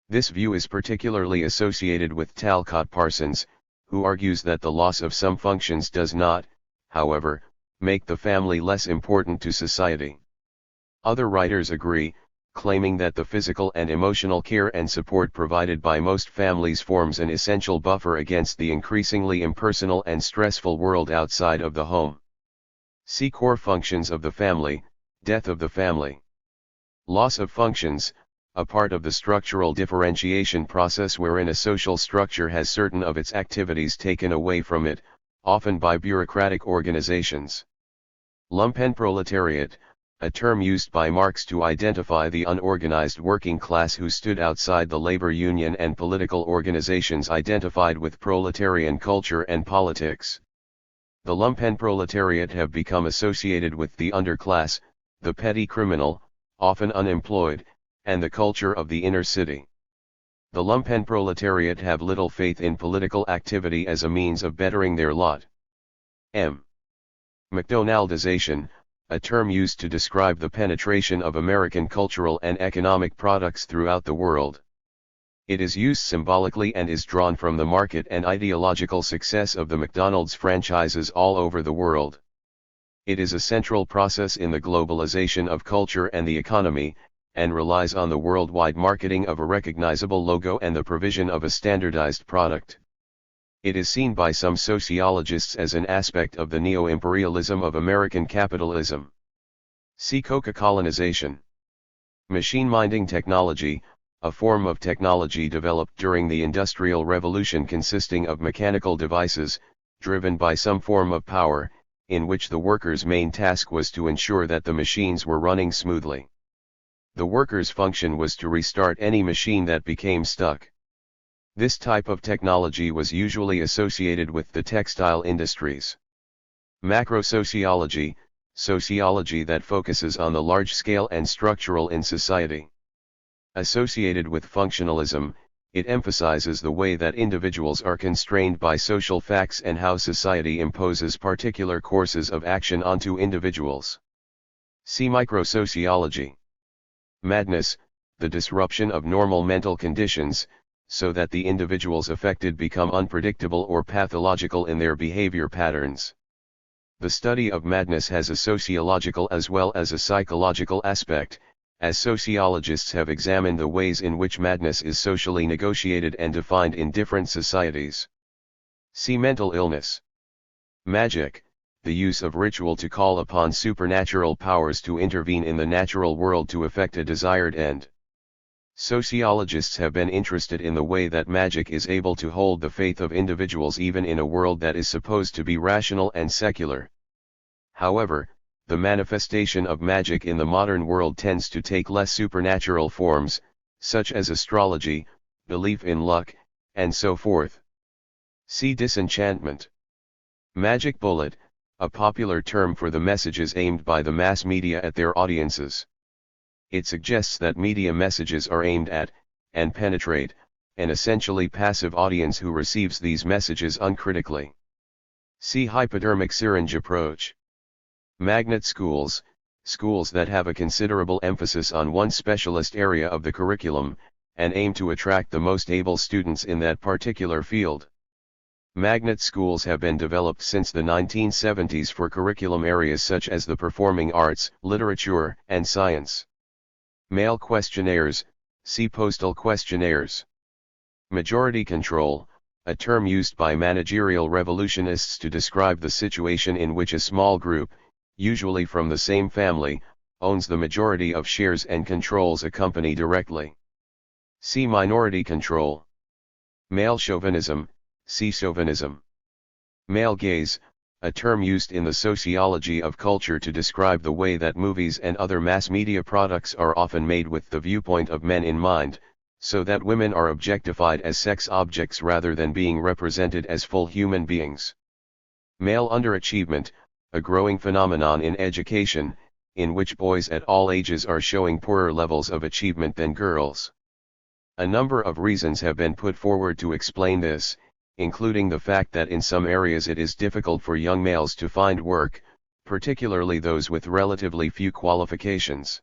This view is particularly associated with Talcott Parsons, who argues that the loss of some functions does not, however, make the family less important to society. Other writers agree, claiming that the physical and emotional care and support provided by most families forms an essential buffer against the increasingly impersonal and stressful world outside of the home. See core functions of the family, death of the family. Loss of functions, a part of the structural differentiation process wherein a social structure has certain of its activities taken away from it, often by bureaucratic organizations. Lumpenproletariat, a term used by Marx to identify the unorganized working class who stood outside the labor union and political organizations identified with proletarian culture and politics. The lumpenproletariat have become associated with the underclass, the petty criminal, often unemployed, and the culture of the inner city. The lumpenproletariat have little faith in political activity as a means of bettering their lot. McDonaldization, a term used to describe the penetration of American cultural and economic products throughout the world. It is used symbolically and is drawn from the market and ideological success of the McDonald's franchises all over the world. It is a central process in the globalization of culture and the economy, and relies on the worldwide marketing of a recognizable logo and the provision of a standardized product. It is seen by some sociologists as an aspect of the neo-imperialism of American capitalism. See Coca-colonization. Machine-minding technology, a form of technology developed during the Industrial Revolution consisting of mechanical devices, driven by some form of power, in which the worker's main task was to ensure that the machines were running smoothly. The worker's function was to restart any machine that became stuck. This type of technology was usually associated with the textile industries. Macro-sociology, sociology that focuses on the large scale and structural in society. Associated with functionalism, it emphasizes the way that individuals are constrained by social facts and how society imposes particular courses of action onto individuals. See micro-sociology. Madness, the disruption of normal mental conditions, so that the individuals affected become unpredictable or pathological in their behavior patterns. The study of madness has a sociological as well as a psychological aspect, as sociologists have examined the ways in which madness is socially negotiated and defined in different societies. See mental illness. Magic, the use of ritual to call upon supernatural powers to intervene in the natural world to effect a desired end. Sociologists have been interested in the way that magic is able to hold the faith of individuals even in a world that is supposed to be rational and secular. However, the manifestation of magic in the modern world tends to take less supernatural forms, such as astrology, belief in luck, and so forth. See disenchantment. Magic bullet, a popular term for the messages aimed by the mass media at their audiences. It suggests that media messages are aimed at, and penetrate, an essentially passive audience who receives these messages uncritically. See hypodermic syringe approach. Magnet schools, schools that have a considerable emphasis on one specialist area of the curriculum, and aim to attract the most able students in that particular field. Magnet schools have been developed since the 1970s for curriculum areas such as the performing arts, literature, and science. Mail questionnaires, see postal questionnaires. Majority control, a term used by managerial revolutionists to describe the situation in which a small group, usually from the same family, owns the majority of shares and controls a company directly. See minority control. Male chauvinism, see chauvinism. Male gaze, a term used in the sociology of culture to describe the way that movies and other mass media products are often made with the viewpoint of men in mind, so that women are objectified as sex objects rather than being represented as full human beings. Male underachievement, a growing phenomenon in education, in which boys at all ages are showing poorer levels of achievement than girls. A number of reasons have been put forward to explain this, including the fact that in some areas it is difficult for young males to find work, particularly those with relatively few qualifications.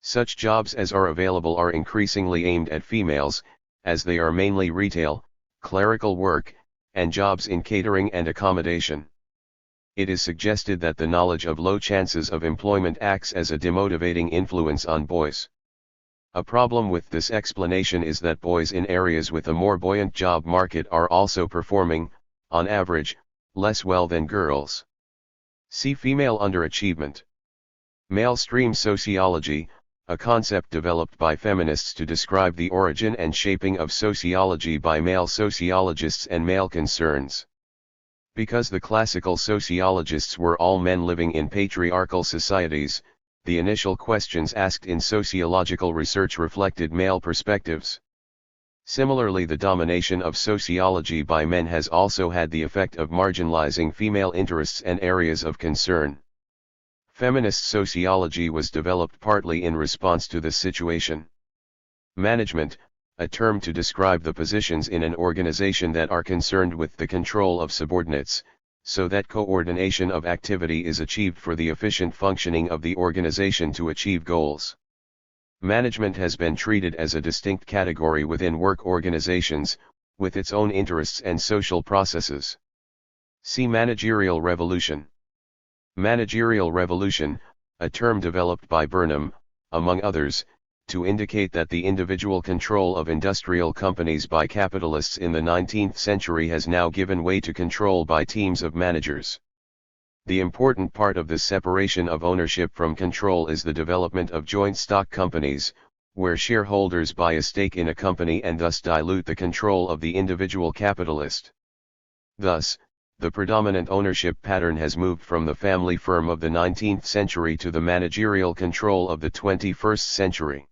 Such jobs as are available are increasingly aimed at females, as they are mainly retail, clerical work, and jobs in catering and accommodation. It is suggested that the knowledge of low chances of employment acts as a demotivating influence on boys. A problem with this explanation is that boys in areas with a more buoyant job market are also performing, on average, less well than girls. See female underachievement. Male stream sociology, a concept developed by feminists to describe the origin and shaping of sociology by male sociologists and male concerns. Because the classical sociologists were all men living in patriarchal societies, the initial questions asked in sociological research reflected male perspectives. Similarly, the domination of sociology by men has also had the effect of marginalizing female interests and areas of concern. Feminist sociology was developed partly in response to this situation. Management, a term to describe the positions in an organization that are concerned with the control of subordinates, so that coordination of activity is achieved for the efficient functioning of the organization to achieve goals. Management has been treated as a distinct category within work organizations, with its own interests and social processes. See managerial revolution. Managerial revolution, a term developed by Burnham, among others, to indicate that the individual control of industrial companies by capitalists in the 19th century has now given way to control by teams of managers. The important part of this separation of ownership from control is the development of joint stock companies, where shareholders buy a stake in a company and thus dilute the control of the individual capitalist. Thus, the predominant ownership pattern has moved from the family firm of the 19th century to the managerial control of the 21st century.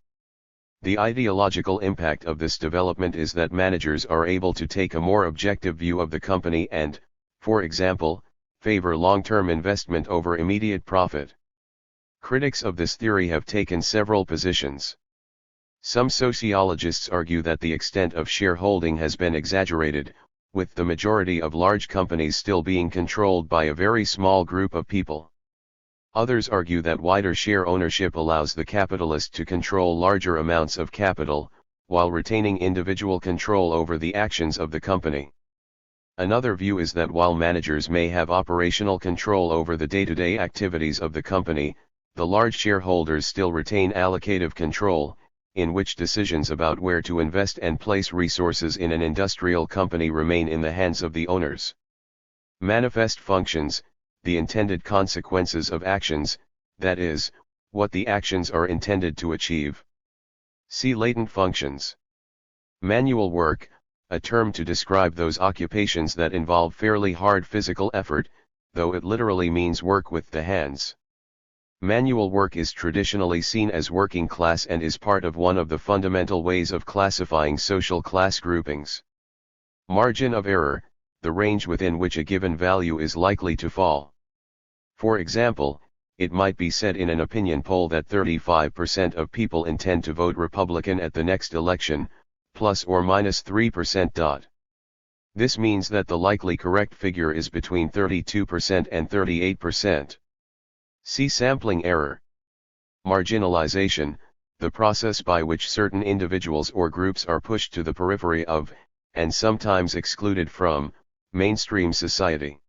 The ideological impact of this development is that managers are able to take a more objective view of the company and, for example, favor long-term investment over immediate profit. Critics of this theory have taken several positions. Some sociologists argue that the extent of shareholding has been exaggerated, with the majority of large companies still being controlled by a very small group of people. Others argue that wider share ownership allows the capitalist to control larger amounts of capital, while retaining individual control over the actions of the company. Another view is that while managers may have operational control over the day-to-day activities of the company, the large shareholders still retain allocative control, in which decisions about where to invest and place resources in an industrial company remain in the hands of the owners. Manifest functions, the intended consequences of actions, that is, what the actions are intended to achieve. See latent functions. Manual work, a term to describe those occupations that involve fairly hard physical effort, though it literally means work with the hands. Manual work is traditionally seen as working class and is part of one of the fundamental ways of classifying social class groupings. Margin of error, the range within which a given value is likely to fall. For example, it might be said in an opinion poll that 35% of people intend to vote Republican at the next election, plus or minus 3%. This means that the likely correct figure is between 32% and 38%. See sampling error. Marginalization, the process by which certain individuals or groups are pushed to the periphery of, and sometimes excluded from, mainstream society.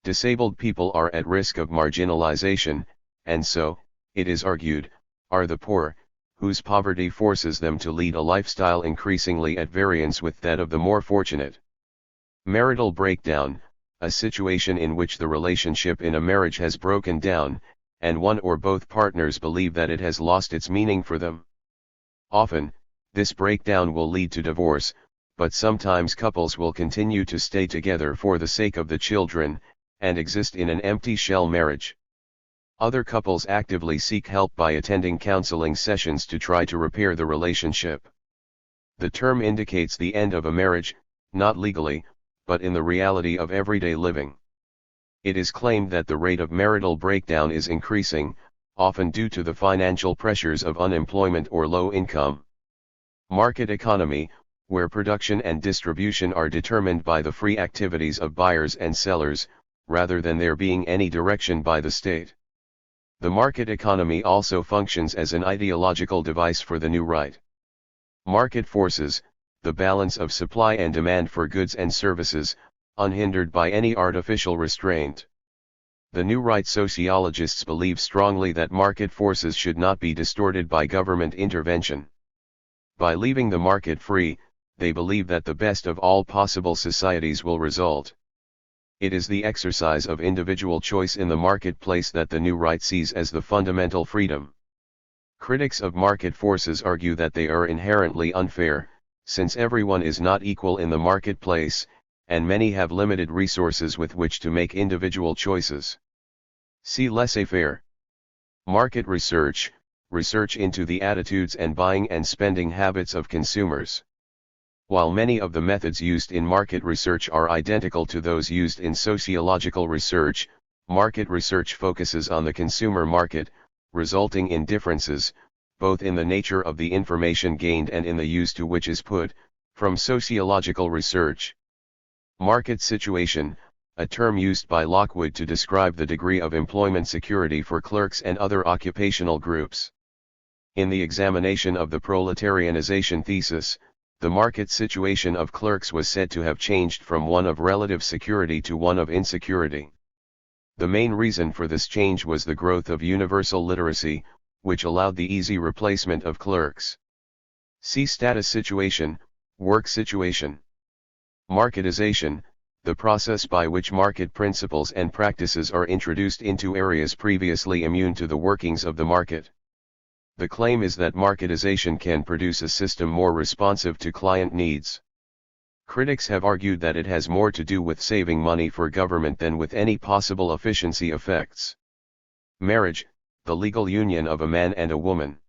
Disabled people are at risk of marginalization, and so, it is argued, are the poor, whose poverty forces them to lead a lifestyle increasingly at variance with that of the more fortunate. Marital breakdown, a situation in which the relationship in a marriage has broken down, and one or both partners believe that it has lost its meaning for them. Often, this breakdown will lead to divorce, but sometimes couples will continue to stay together for the sake of the children, and exist in an empty shell marriage. Other couples actively seek help by attending counseling sessions to try to repair the relationship. The term indicates the end of a marriage, not legally, but in the reality of everyday living. It is claimed that the rate of marital breakdown is increasing, often due to the financial pressures of unemployment or low income. Market economy, where production and distribution are determined by the free activities of buyers and sellers, rather than there being any direction by the state. The market economy also functions as an ideological device for the new right. Market forces, the balance of supply and demand for goods and services, unhindered by any artificial restraint. The new right sociologists believe strongly that market forces should not be distorted by government intervention. By leaving the market free, they believe that the best of all possible societies will result. It is the exercise of individual choice in the marketplace that the new right sees as the fundamental freedom. Critics of market forces argue that they are inherently unfair, since everyone is not equal in the marketplace, and many have limited resources with which to make individual choices. See laissez-faire. Market research, research into the attitudes and buying and spending habits of consumers. While many of the methods used in market research are identical to those used in sociological research, market research focuses on the consumer market, resulting in differences, both in the nature of the information gained and in the use to which is put, from sociological research. Market situation, a term used by Lockwood to describe the degree of employment security for clerks and other occupational groups. In the examination of the proletarianization thesis, the market situation of clerks was said to have changed from one of relative security to one of insecurity. The main reason for this change was the growth of universal literacy, which allowed the easy replacement of clerks. See status situation, work situation. Marketization, the process by which market principles and practices are introduced into areas previously immune to the workings of the market. The claim is that marketization can produce a system more responsive to client needs. Critics have argued that it has more to do with saving money for government than with any possible efficiency effects. Marriage, the legal union of a man and a woman.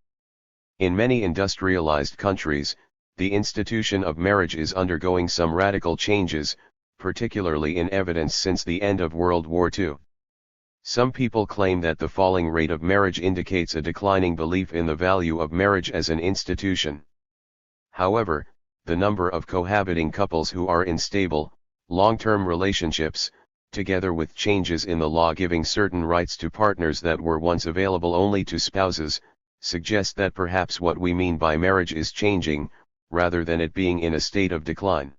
In many industrialized countries, the institution of marriage is undergoing some radical changes, particularly in evidence since the end of World War II. Some people claim that the falling rate of marriage indicates a declining belief in the value of marriage as an institution. However, the number of cohabiting couples who are in stable, long-term relationships, together with changes in the law giving certain rights to partners that were once available only to spouses, suggest that perhaps what we mean by marriage is changing, rather than it being in a state of decline.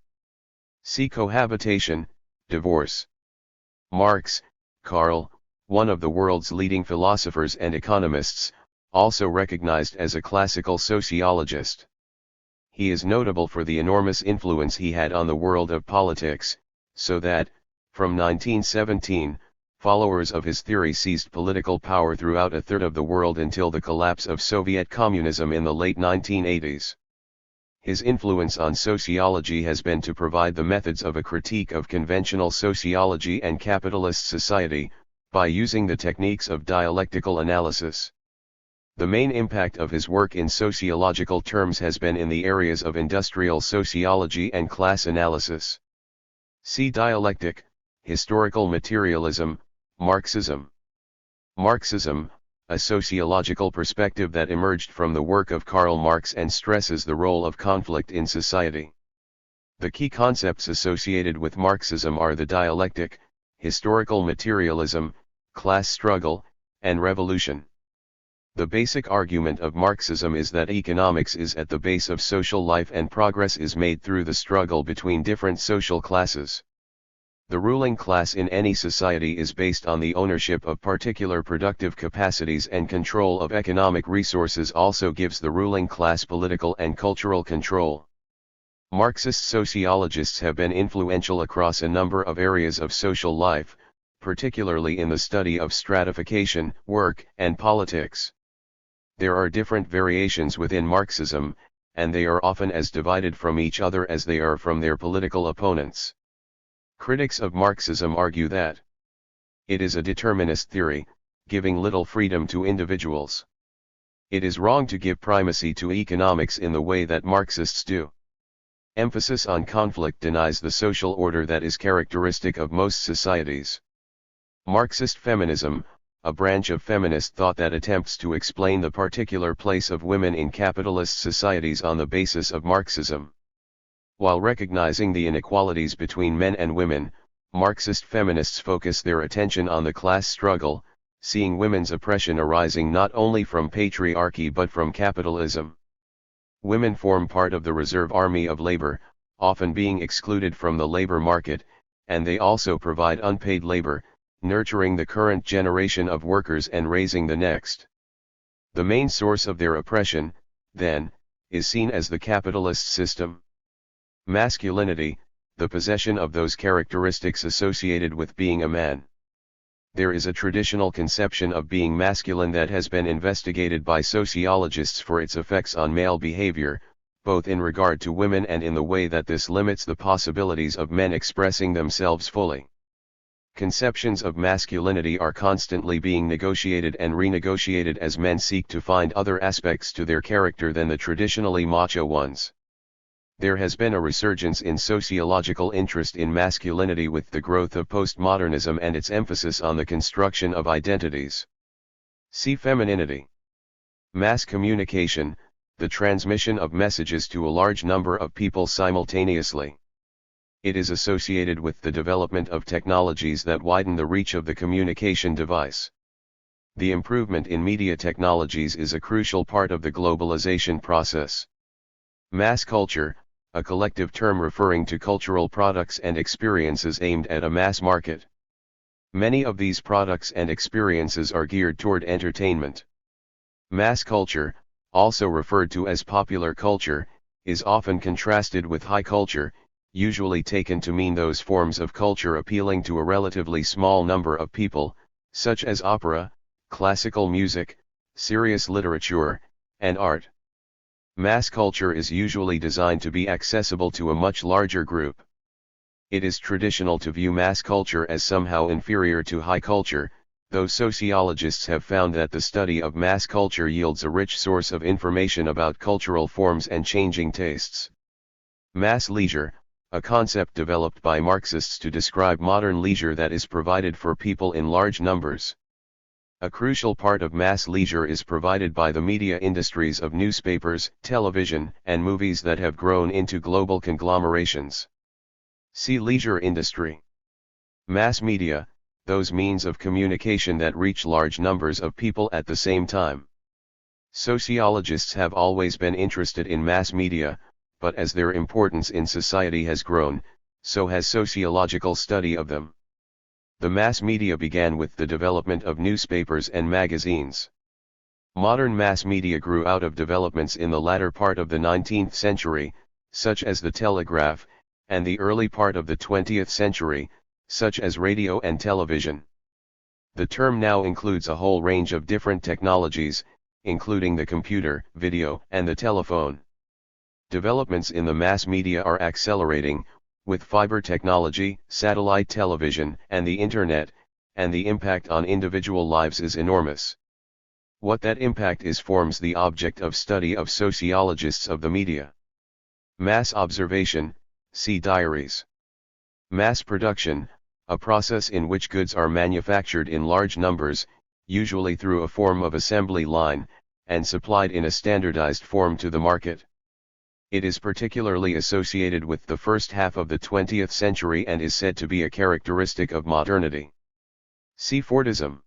See cohabitation, divorce. Marx, Karl, one of the world's leading philosophers and economists, also recognized as a classical sociologist. He is notable for the enormous influence he had on the world of politics, so that, from 1917, followers of his theory seized political power throughout a third of the world until the collapse of Soviet communism in the late 1980s. His influence on sociology has been to provide the methods of a critique of conventional sociology and capitalist society, by using the techniques of dialectical analysis. The main impact of his work in sociological terms has been in the areas of industrial sociology and class analysis. See dialectic, historical materialism, Marxism. Marxism, a sociological perspective that emerged from the work of Karl Marx and stresses the role of conflict in society. The key concepts associated with Marxism are the dialectic, historical materialism, class struggle, and revolution. The basic argument of Marxism is that economics is at the base of social life and progress is made through the struggle between different social classes. The ruling class in any society is based on the ownership of particular productive capacities, and control of economic resources also gives the ruling class political and cultural control. Marxist sociologists have been influential across a number of areas of social life, particularly in the study of stratification, work, and politics. There are different variations within Marxism, and they are often as divided from each other as they are from their political opponents. Critics of Marxism argue that it is a determinist theory, giving little freedom to individuals. It is wrong to give primacy to economics in the way that Marxists do. Emphasis on conflict denies the social order that is characteristic of most societies. Marxist feminism, a branch of feminist thought that attempts to explain the particular place of women in capitalist societies on the basis of Marxism. While recognizing the inequalities between men and women, Marxist feminists focus their attention on the class struggle, seeing women's oppression arising not only from patriarchy but from capitalism. Women form part of the reserve army of labor, often being excluded from the labor market, and they also provide unpaid labor, nurturing the current generation of workers and raising the next. The main source of their oppression, then, is seen as the capitalist system. Masculinity, the possession of those characteristics associated with being a man. There is a traditional conception of being masculine that has been investigated by sociologists for its effects on male behavior, both in regard to women and in the way that this limits the possibilities of men expressing themselves fully. Conceptions of masculinity are constantly being negotiated and renegotiated as men seek to find other aspects to their character than the traditionally macho ones. There has been a resurgence in sociological interest in masculinity with the growth of postmodernism and its emphasis on the construction of identities. See femininity. Mass communication, the transmission of messages to a large number of people simultaneously. It is associated with the development of technologies that widen the reach of the communication device. The improvement in media technologies is a crucial part of the globalization process. Mass culture, a collective term referring to cultural products and experiences aimed at a mass market. Many of these products and experiences are geared toward entertainment. Mass culture, also referred to as popular culture, is often contrasted with high culture, usually taken to mean those forms of culture appealing to a relatively small number of people, such as opera, classical music, serious literature, and art. Mass culture is usually designed to be accessible to a much larger group. It is traditional to view mass culture as somehow inferior to high culture, though sociologists have found that the study of mass culture yields a rich source of information about cultural forms and changing tastes. Mass leisure, a concept developed by Marxists to describe modern leisure that is provided for people in large numbers. A crucial part of mass leisure is provided by the media industries of newspapers, television, and movies that have grown into global conglomerations. See leisure industry. Mass media, those means of communication that reach large numbers of people at the same time. Sociologists have always been interested in mass media, but as their importance in society has grown, so has sociological study of them. The mass media began with the development of newspapers and magazines. Modern mass media grew out of developments in the latter part of the 19th century, such as the telegraph, and the early part of the 20th century, such as radio and television. The term now includes a whole range of different technologies, including the computer, video, and the telephone. Developments in the mass media are accelerating, with fiber technology, satellite television, and the internet, and the impact on individual lives is enormous. What that impact is forms the object of study of sociologists of the media. Mass observation, see diaries. Mass production, a process in which goods are manufactured in large numbers, usually through a form of assembly line, and supplied in a standardized form to the market. It is particularly associated with the first half of the 20th century and is said to be a characteristic of modernity. See Fordism.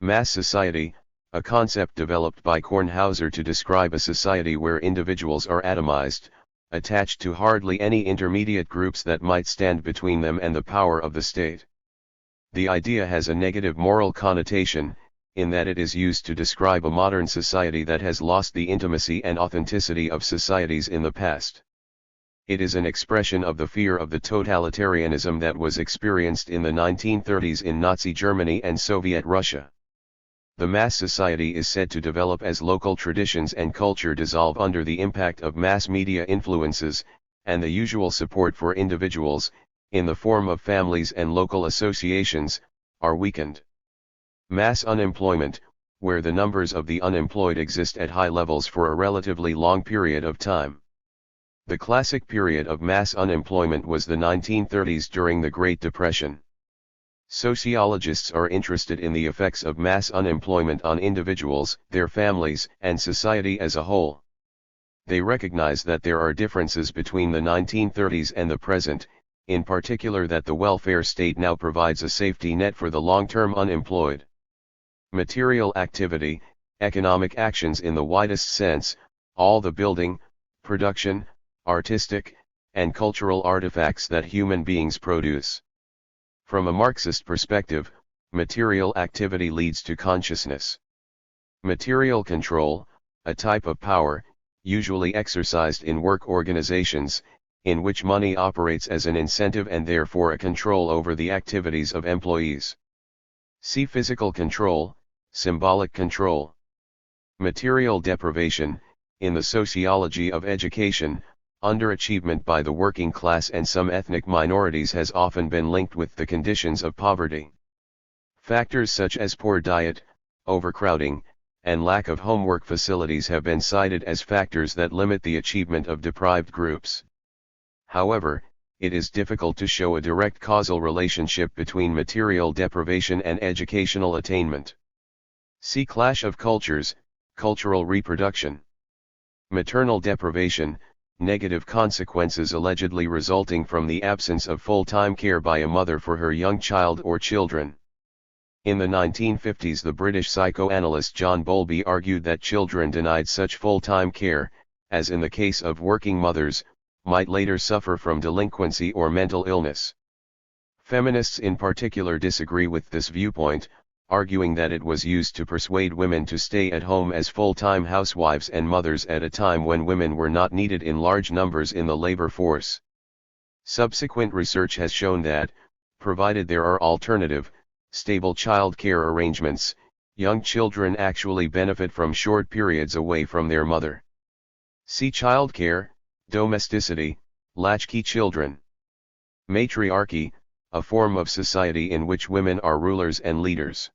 Mass society, a concept developed by Kornhauser to describe a society where individuals are atomized, attached to hardly any intermediate groups that might stand between them and the power of the state. The idea has a negative moral connotation, in that it is used to describe a modern society that has lost the intimacy and authenticity of societies in the past. It is an expression of the fear of the totalitarianism that was experienced in the 1930s in Nazi Germany and Soviet Russia. The mass society is said to develop as local traditions and culture dissolve under the impact of mass media influences, and the usual support for individuals, in the form of families and local associations, are weakened. Mass unemployment, where the numbers of the unemployed exist at high levels for a relatively long period of time. The classic period of mass unemployment was the 1930s during the Great Depression. Sociologists are interested in the effects of mass unemployment on individuals, their families, and society as a whole. They recognize that there are differences between the 1930s and the present, in particular that the welfare state now provides a safety net for the long-term unemployed. Material activity, economic actions in the widest sense, all the building, production, artistic, and cultural artifacts that human beings produce. From a Marxist perspective, material activity leads to consciousness. Material control, a type of power, usually exercised in work organizations, in which money operates as an incentive and therefore a control over the activities of employees. See physical control, symbolic control. Material deprivation, in the sociology of education, underachievement by the working class and some ethnic minorities has often been linked with the conditions of poverty. Factors such as poor diet, overcrowding, and lack of homework facilities have been cited as factors that limit the achievement of deprived groups. However, it is difficult to show a direct causal relationship between material deprivation and educational attainment. See Clash of Cultures, Cultural Reproduction. Maternal deprivation, negative consequences allegedly resulting from the absence of full-time care by a mother for her young child or children. In the 1950s, the British psychoanalyst John Bowlby argued that children denied such full-time care, as in the case of working mothers, might later suffer from delinquency or mental illness. Feminists in particular disagree with this viewpoint, arguing that it was used to persuade women to stay at home as full-time housewives and mothers at a time when women were not needed in large numbers in the labor force. Subsequent research has shown that, provided there are alternative, stable child care arrangements, young children actually benefit from short periods away from their mother. See child care, domesticity, latchkey children. Matriarchy, a form of society in which women are rulers and leaders.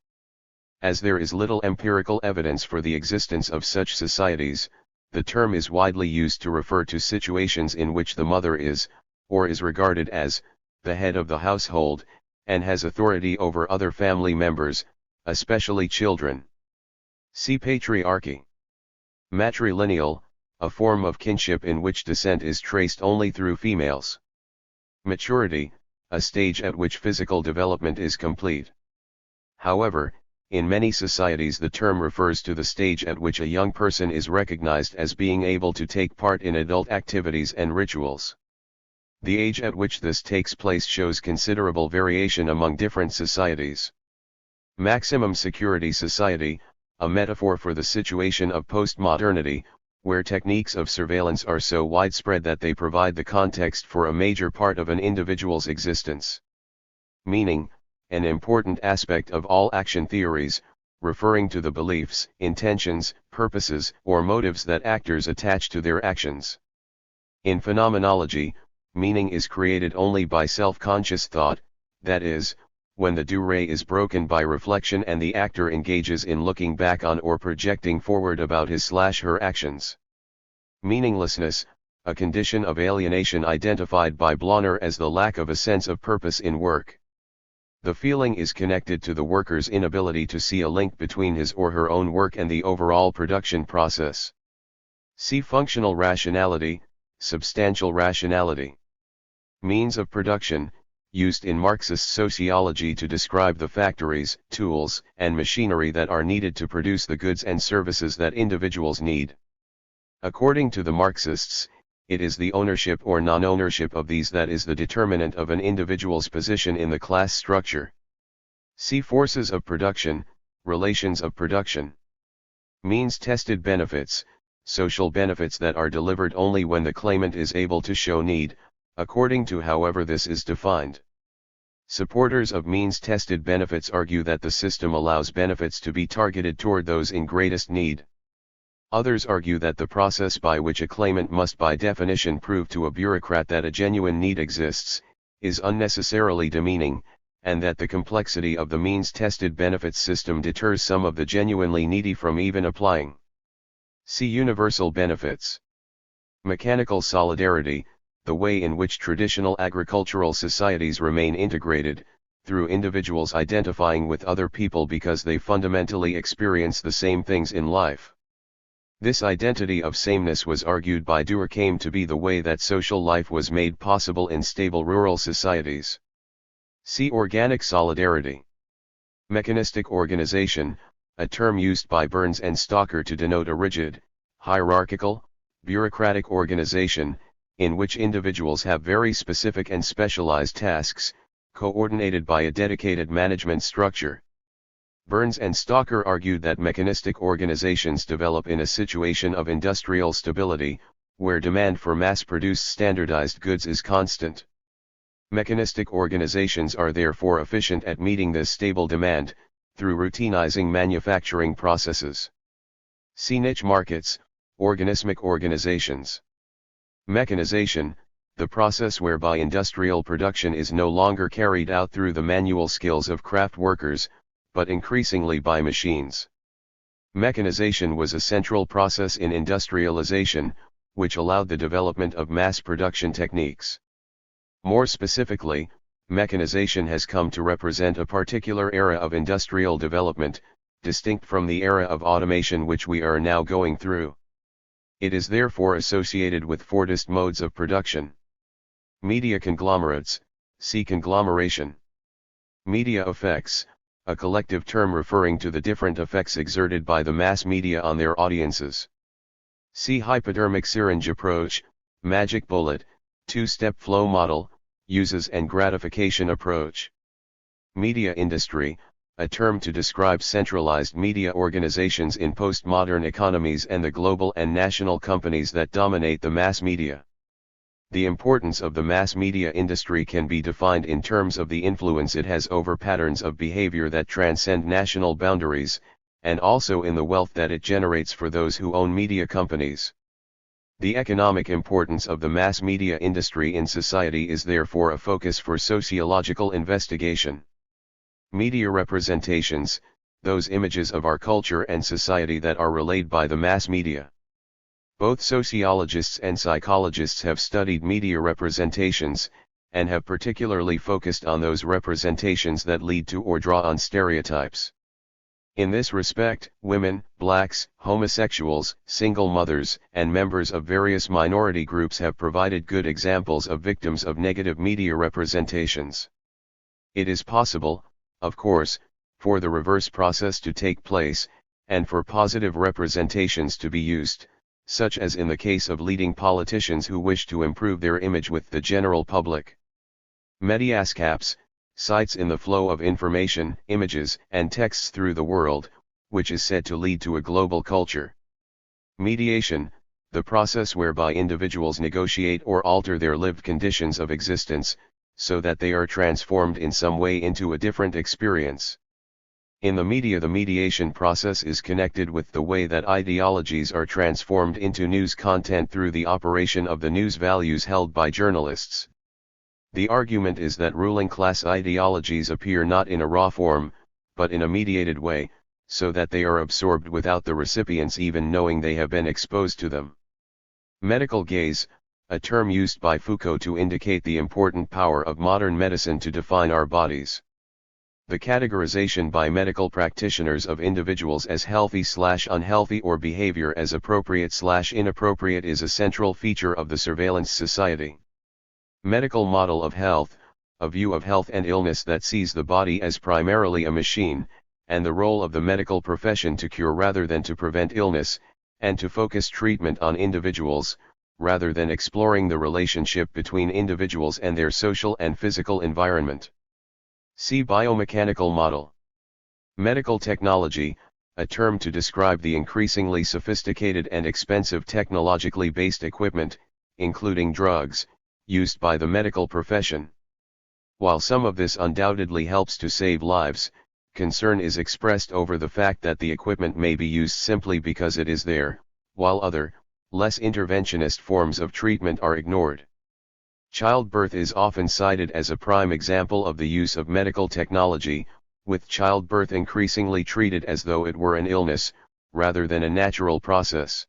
As there is little empirical evidence for the existence of such societies, the term is widely used to refer to situations in which the mother is, or is regarded as, the head of the household, and has authority over other family members, especially children. See patriarchy. Matrilineal, a form of kinship in which descent is traced only through females. Maturity, a stage at which physical development is complete. However, In many societies the term refers to the stage at which a young person is recognized as being able to take part in adult activities and rituals. The age at which this takes place shows considerable variation among different societies. Maximum security society, a metaphor for the situation of postmodernity, where techniques of surveillance are so widespread that they provide the context for a major part of an individual's existence. Meaning, an important aspect of all action theories, referring to the beliefs, intentions, purposes, or motives that actors attach to their actions. In phenomenology, meaning is created only by self-conscious thought, that is, when the durée is broken by reflection and the actor engages in looking back on or projecting forward about his/her actions. Meaninglessness, a condition of alienation identified by Blauner as the lack of a sense of purpose in work. The feeling is connected to the worker's inability to see a link between his or her own work and the overall production process. See functional rationality, substantial rationality. Means of production, used in Marxist sociology to describe the factories, tools, and machinery that are needed to produce the goods and services that individuals need. According to the Marxists, it is the ownership or non-ownership of these that is the determinant of an individual's position in the class structure. See forces of production, relations of production. Means-tested benefits, social benefits that are delivered only when the claimant is able to show need, according to however this is defined. Supporters of means-tested benefits argue that the system allows benefits to be targeted toward those in greatest need. Others argue that the process by which a claimant must by definition prove to a bureaucrat that a genuine need exists, is unnecessarily demeaning, and that the complexity of the means-tested benefits system deters some of the genuinely needy from even applying. See universal benefits. Mechanical solidarity, the way in which traditional agricultural societies remain integrated, through individuals identifying with other people because they fundamentally experience the same things in life. This identity of sameness was argued by Durkheim to be the way that social life was made possible in stable rural societies. See organic solidarity. Mechanistic organization, a term used by Burns and Stocker to denote a rigid, hierarchical, bureaucratic organization, in which individuals have very specific and specialized tasks, coordinated by a dedicated management structure. Burns and Stocker argued that mechanistic organizations develop in a situation of industrial stability, where demand for mass-produced standardized goods is constant. Mechanistic organizations are therefore efficient at meeting this stable demand, through routinizing manufacturing processes. See niche markets, organismic organizations. Mechanization, the process whereby industrial production is no longer carried out through the manual skills of craft workers, but increasingly by machines. Mechanization was a central process in industrialization, which allowed the development of mass production techniques. More specifically, mechanization has come to represent a particular era of industrial development, distinct from the era of automation which we are now going through. It is therefore associated with Fordist modes of production. Media conglomerates, see conglomeration. Media effects, a collective term referring to the different effects exerted by the mass media on their audiences. See hypodermic syringe approach, magic bullet, two-step flow model, uses and gratification approach. Media industry, a term to describe centralized media organizations in postmodern economies and the global and national companies that dominate the mass media. The importance of the mass media industry can be defined in terms of the influence it has over patterns of behavior that transcend national boundaries, and also in the wealth that it generates for those who own media companies. The economic importance of the mass media industry in society is therefore a focus for sociological investigation. Media representations, those images of our culture and society that are relayed by the mass media. Both sociologists and psychologists have studied media representations, and have particularly focused on those representations that lead to or draw on stereotypes. In this respect, women, blacks, homosexuals, single mothers, and members of various minority groups have provided good examples of victims of negative media representations. It is possible, of course, for the reverse process to take place, and for positive representations to be used, such as in the case of leading politicians who wish to improve their image with the general public. Mediascapes, sites in the flow of information, images, and texts through the world, which is said to lead to a global culture. Mediation, the process whereby individuals negotiate or alter their lived conditions of existence, so that they are transformed in some way into a different experience. In the media, the mediation process is connected with the way that ideologies are transformed into news content through the operation of the news values held by journalists. The argument is that ruling class ideologies appear not in a raw form, but in a mediated way, so that they are absorbed without the recipients even knowing they have been exposed to them. Medical gaze, a term used by Foucault to indicate the important power of modern medicine to define our bodies. The categorization by medical practitioners of individuals as healthy/unhealthy or behavior as appropriate/inappropriate is a central feature of the surveillance society. Medical model of health, a view of health and illness that sees the body as primarily a machine, and the role of the medical profession to cure rather than to prevent illness, and to focus treatment on individuals, rather than exploring the relationship between individuals and their social and physical environment. See biomechanical model. Medical technology, a term to describe the increasingly sophisticated and expensive technologically based equipment, including drugs, used by the medical profession. While some of this undoubtedly helps to save lives, concern is expressed over the fact that the equipment may be used simply because it is there, while other, less interventionist forms of treatment are ignored. Childbirth is often cited as a prime example of the use of medical technology, with childbirth increasingly treated as though it were an illness, rather than a natural process.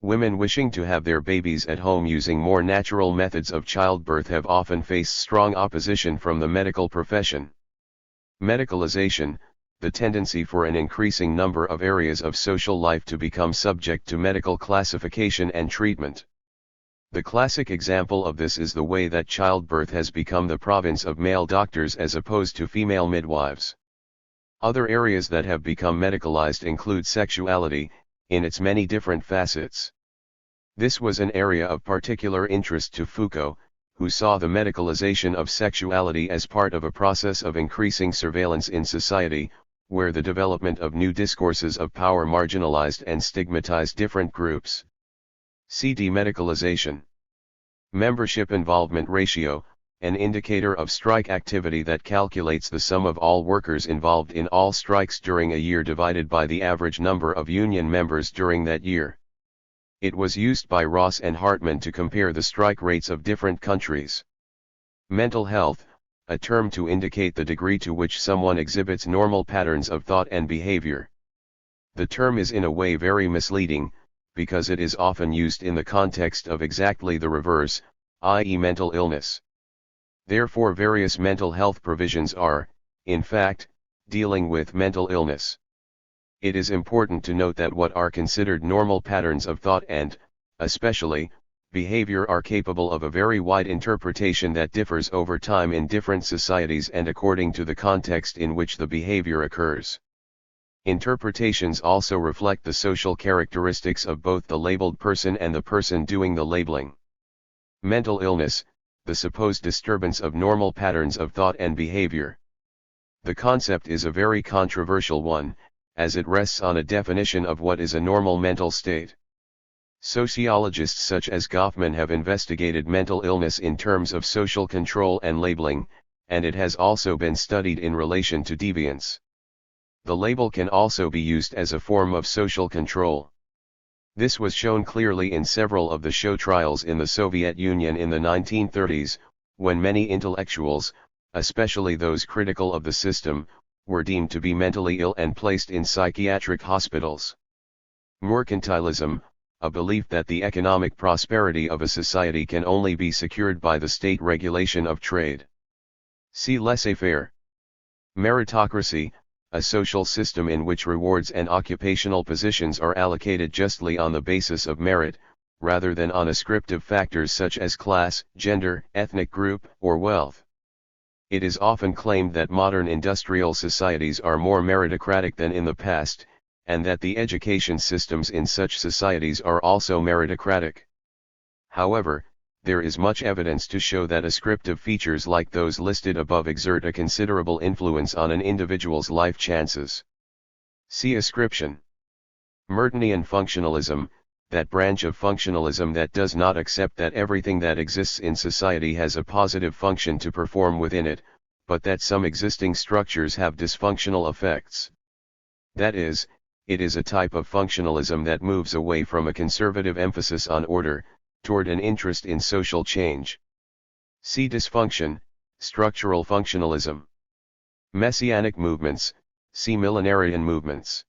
Women wishing to have their babies at home using more natural methods of childbirth have often faced strong opposition from the medical profession. Medicalization, the tendency for an increasing number of areas of social life to become subject to medical classification and treatment. The classic example of this is the way that childbirth has become the province of male doctors as opposed to female midwives. Other areas that have become medicalized include sexuality, in its many different facets. This was an area of particular interest to Foucault, who saw the medicalization of sexuality as part of a process of increasing surveillance in society, where the development of new discourses of power marginalized and stigmatized different groups. See demedicalization. Membership involvement ratio, an indicator of strike activity that calculates the sum of all workers involved in all strikes during a year divided by the average number of union members during that year. It was used by Ross and Hartman to compare the strike rates of different countries. Mental health, a term to indicate the degree to which someone exhibits normal patterns of thought and behavior. The term is in a way very misleading, because it is often used in the context of exactly the reverse, i.e. mental illness. Therefore various mental health provisions are, in fact, dealing with mental illness. It is important to note that what are considered normal patterns of thought and, especially, behavior are capable of a very wide interpretation that differs over time in different societies and according to the context in which the behavior occurs. Interpretations also reflect the social characteristics of both the labeled person and the person doing the labeling. Mental illness, the supposed disturbance of normal patterns of thought and behavior. The concept is a very controversial one, as it rests on a definition of what is a normal mental state. Sociologists such as Goffman have investigated mental illness in terms of social control and labeling, and it has also been studied in relation to deviance. The label can also be used as a form of social control. This was shown clearly in several of the show trials in the Soviet Union in the 1930s, when many intellectuals, especially those critical of the system, were deemed to be mentally ill and placed in psychiatric hospitals. Mercantilism, a belief that the economic prosperity of a society can only be secured by the state regulation of trade. See laissez-faire. Meritocracy, a social system in which rewards and occupational positions are allocated justly on the basis of merit, rather than on ascriptive factors such as class, gender, ethnic group, or wealth. It is often claimed that modern industrial societies are more meritocratic than in the past, and that the education systems in such societies are also meritocratic. However, there is much evidence to show that ascriptive features like those listed above exert a considerable influence on an individual's life chances. See ascription. Mertonian functionalism, that branch of functionalism that does not accept that everything that exists in society has a positive function to perform within it, but that some existing structures have dysfunctional effects. That is, it is a type of functionalism that moves away from a conservative emphasis on order, toward an interest in social change. See dysfunction, structural functionalism. Messianic movements, see millenarian movements.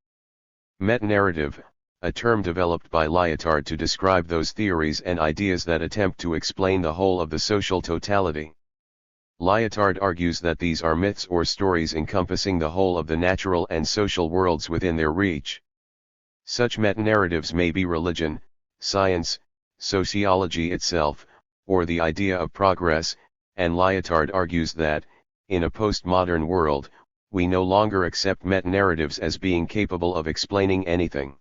Metanarrative, a term developed by Lyotard to describe those theories and ideas that attempt to explain the whole of the social totality. Lyotard argues that these are myths or stories encompassing the whole of the natural and social worlds within their reach. Such metanarratives may be religion, science, sociology itself, or the idea of progress, and Lyotard argues that, in a postmodern world, we no longer accept metanarratives as being capable of explaining anything.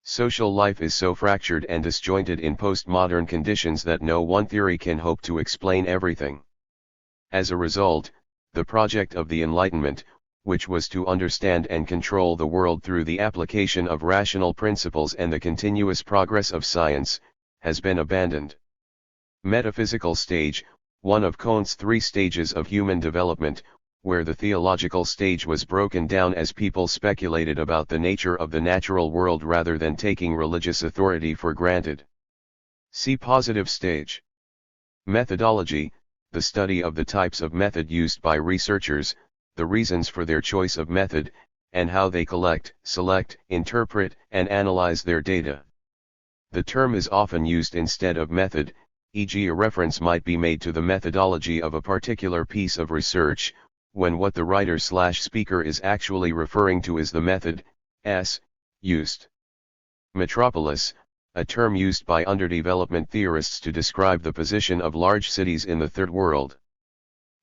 Social life is so fractured and disjointed in postmodern conditions that no one theory can hope to explain everything. As a result, the project of the Enlightenment, which was to understand and control the world through the application of rational principles and the continuous progress of science, has been abandoned. Metaphysical stage, one of Comte's 3 stages of human development, where the theological stage was broken down as people speculated about the nature of the natural world rather than taking religious authority for granted. See positive stage. Methodology, the study of the types of method used by researchers, the reasons for their choice of method, and how they collect, select, interpret, and analyze their data. The term is often used instead of method, e.g. a reference might be made to the methodology of a particular piece of research, when what the writer/speaker is actually referring to is the method, used. Metropolis, a term used by underdevelopment theorists to describe the position of large cities in the Third World.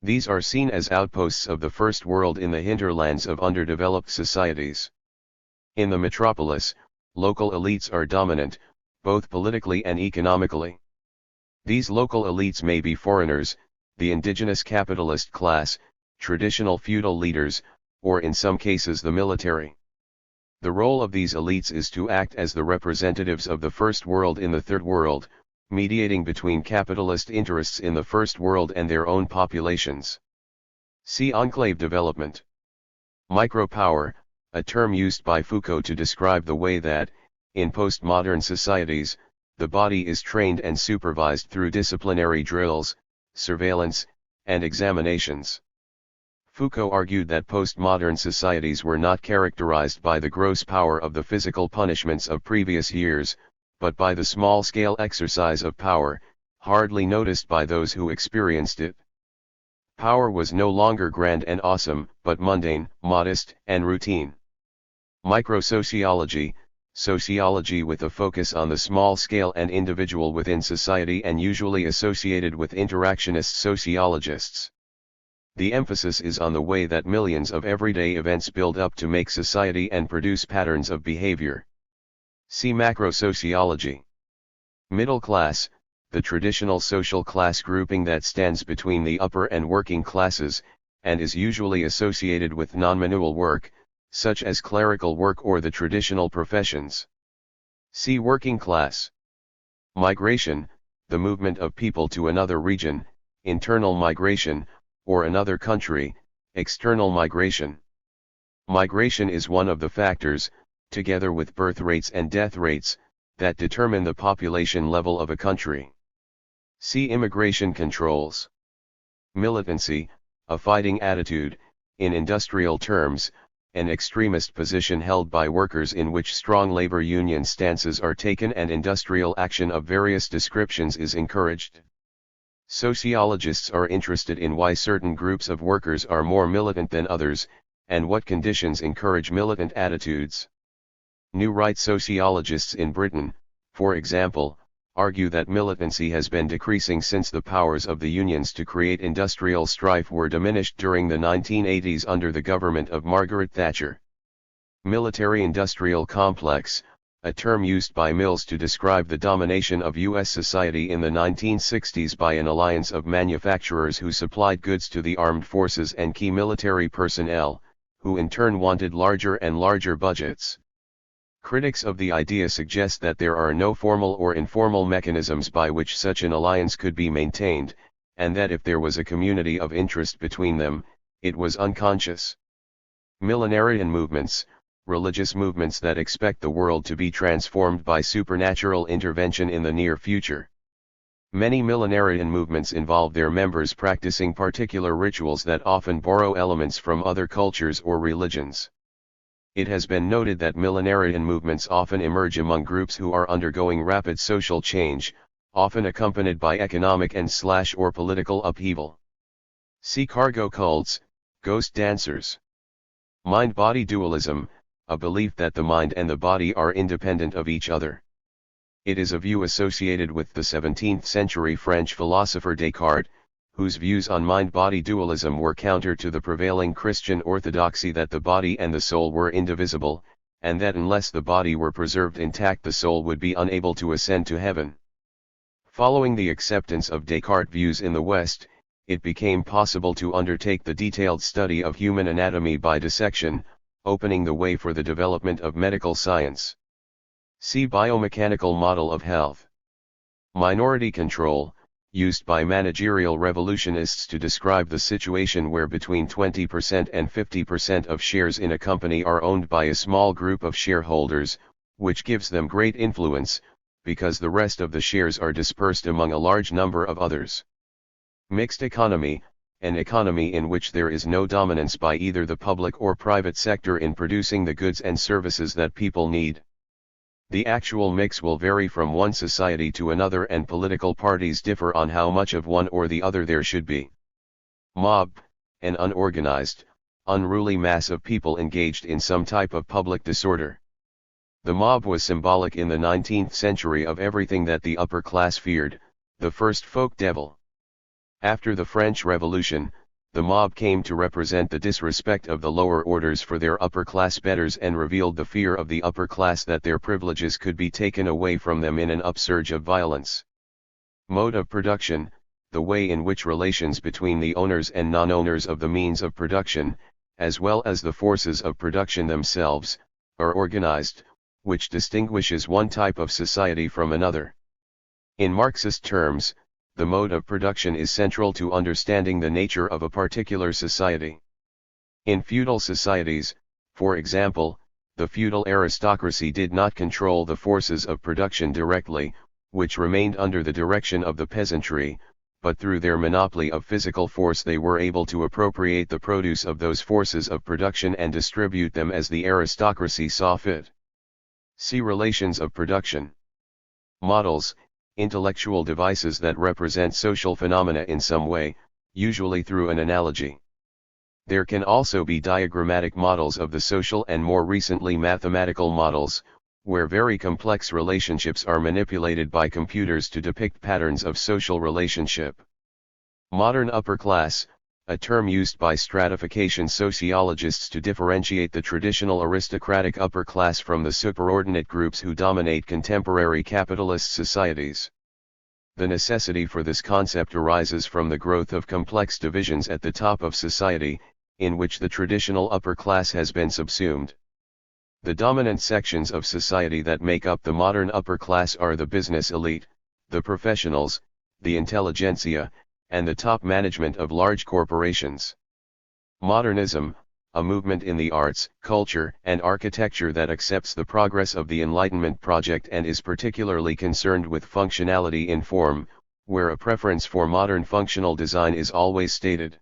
These are seen as outposts of the First World in the hinterlands of underdeveloped societies. In the metropolis, local elites are dominant, both politically and economically. These local elites may be foreigners, the indigenous capitalist class, traditional feudal leaders, or in some cases the military. The role of these elites is to act as the representatives of the First World in the Third World, mediating between capitalist interests in the First World and their own populations. See enclave development. Micropower, a term used by Foucault to describe the way that, in postmodern societies, the body is trained and supervised through disciplinary drills, surveillance, and examinations. Foucault argued that postmodern societies were not characterized by the gross power of the physical punishments of previous years, but by the small-scale exercise of power, hardly noticed by those who experienced it. Power was no longer grand and awesome, but mundane, modest, and routine. Microsociology, sociology with a focus on the small scale and individual within society and usually associated with interactionist sociologists. The emphasis is on the way that millions of everyday events build up to make society and produce patterns of behavior. See macrosociology. Middle class, the traditional social class grouping that stands between the upper and working classes, and is usually associated with non-manual work, such as clerical work or the traditional professions. See working class. Migration, the movement of people to another region, internal migration, or another country, external migration. Migration is one of the factors, together with birth rates and death rates, that determine the population level of a country. See immigration controls. Militancy, a fighting attitude, in industrial terms, an extremist position held by workers in which strong labor union stances are taken and industrial action of various descriptions is encouraged. Sociologists are interested in why certain groups of workers are more militant than others, and what conditions encourage militant attitudes. New right sociologists in Britain, for example, argue that militancy has been decreasing since the powers of the unions to create industrial strife were diminished during the 1980s under the government of Margaret Thatcher. Military-industrial complex, a term used by Mills to describe the domination of U.S. society in the 1960s by an alliance of manufacturers who supplied goods to the armed forces and key military personnel, who in turn wanted larger and larger budgets. Critics of the idea suggest that there are no formal or informal mechanisms by which such an alliance could be maintained, and that if there was a community of interest between them, it was unconscious. Millenarian movements, religious movements that expect the world to be transformed by supernatural intervention in the near future. Many millenarian movements involve their members practicing particular rituals that often borrow elements from other cultures or religions. It has been noted that millenarian movements often emerge among groups who are undergoing rapid social change, often accompanied by economic and/or political upheaval. See cargo cults, ghost dancers. Mind-body dualism, a belief that the mind and the body are independent of each other. It is a view associated with the 17th century French philosopher Descartes, whose views on mind-body dualism were counter to the prevailing Christian orthodoxy that the body and the soul were indivisible, and that unless the body were preserved intact the soul would be unable to ascend to heaven. Following the acceptance of Descartes' views in the West, it became possible to undertake the detailed study of human anatomy by dissection, opening the way for the development of medical science. See biomechanical model of health. Minority control, used by managerial revolutionists to describe the situation where between 20% and 50% of shares in a company are owned by a small group of shareholders, which gives them great influence, because the rest of the shares are dispersed among a large number of others. Mixed economy, an economy in which there is no dominance by either the public or private sector in producing the goods and services that people need. The actual mix will vary from one society to another and political parties differ on how much of one or the other there should be. Mob, an unorganized, unruly mass of people engaged in some type of public disorder. The mob was symbolic in the 19th century of everything that the upper class feared, the first folk devil. After the French Revolution, the mob came to represent the disrespect of the lower orders for their upper-class betters and revealed the fear of the upper class that their privileges could be taken away from them in an upsurge of violence. Mode of production, the way in which relations between the owners and non-owners of the means of production, as well as the forces of production themselves, are organized, which distinguishes one type of society from another. In Marxist terms, the mode of production is central to understanding the nature of a particular society. In feudal societies, for example, the feudal aristocracy did not control the forces of production directly, which remained under the direction of the peasantry, but through their monopoly of physical force they were able to appropriate the produce of those forces of production and distribute them as the aristocracy saw fit. See relations of production. Models, intellectual devices that represent social phenomena in some way, usually through an analogy. There can also be diagrammatic models of the social and more recently mathematical models, where very complex relationships are manipulated by computers to depict patterns of social relationship. Modern upper class, a term used by stratification sociologists to differentiate the traditional aristocratic upper class from the superordinate groups who dominate contemporary capitalist societies. The necessity for this concept arises from the growth of complex divisions at the top of society, in which the traditional upper class has been subsumed. The dominant sections of society that make up the modern upper class are the business elite, the professionals, the intelligentsia, and the top management of large corporations. Modernism, a movement in the arts, culture, and architecture that accepts the progress of the Enlightenment project and is particularly concerned with functionality in form, where a preference for modern functional design is always stated.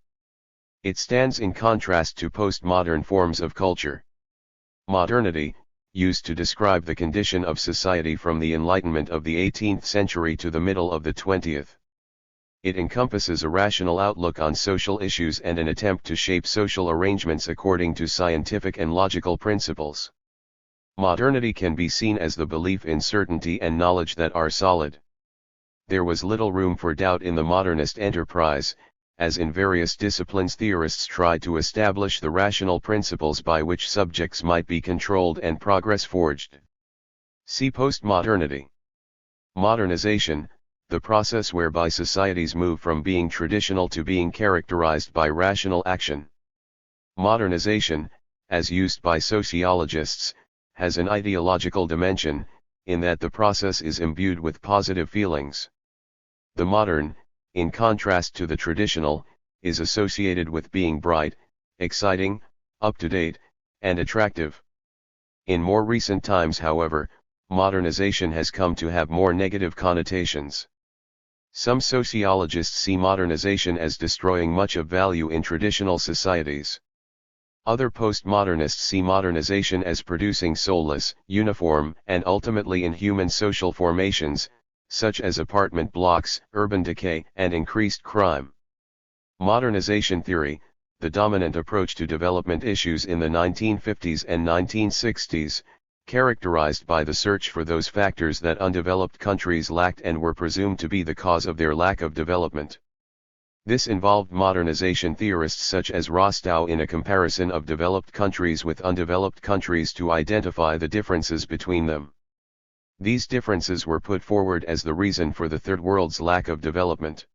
It stands in contrast to postmodern forms of culture. Modernity, used to describe the condition of society from the Enlightenment of the 18th century to the middle of the 20th. It encompasses a rational outlook on social issues and an attempt to shape social arrangements according to scientific and logical principles. Modernity can be seen as the belief in certainty and knowledge that are solid. there was little room for doubt in the modernist enterprise, as in various disciplines theorists tried to establish the rational principles by which subjects might be controlled and progress forged. See postmodernity. Modernization, the process whereby societies move from being traditional to being characterized by rational action. Modernization, as used by sociologists, has an ideological dimension, in that the process is imbued with positive feelings. The modern, in contrast to the traditional, is associated with being bright, exciting, up-to-date, and attractive. In more recent times, however, modernization has come to have more negative connotations. Some sociologists see modernization as destroying much of value in traditional societies. Other postmodernists see modernization as producing soulless, uniform, and ultimately inhuman social formations, such as apartment blocks, urban decay, and increased crime. Modernization theory, the dominant approach to development issues in the 1950s and 1960s, characterized by the search for those factors that undeveloped countries lacked and were presumed to be the cause of their lack of development. This involved modernization theorists such as Rostow in a comparison of developed countries with undeveloped countries to identify the differences between them. These differences were put forward as the reason for the Third World's lack of development.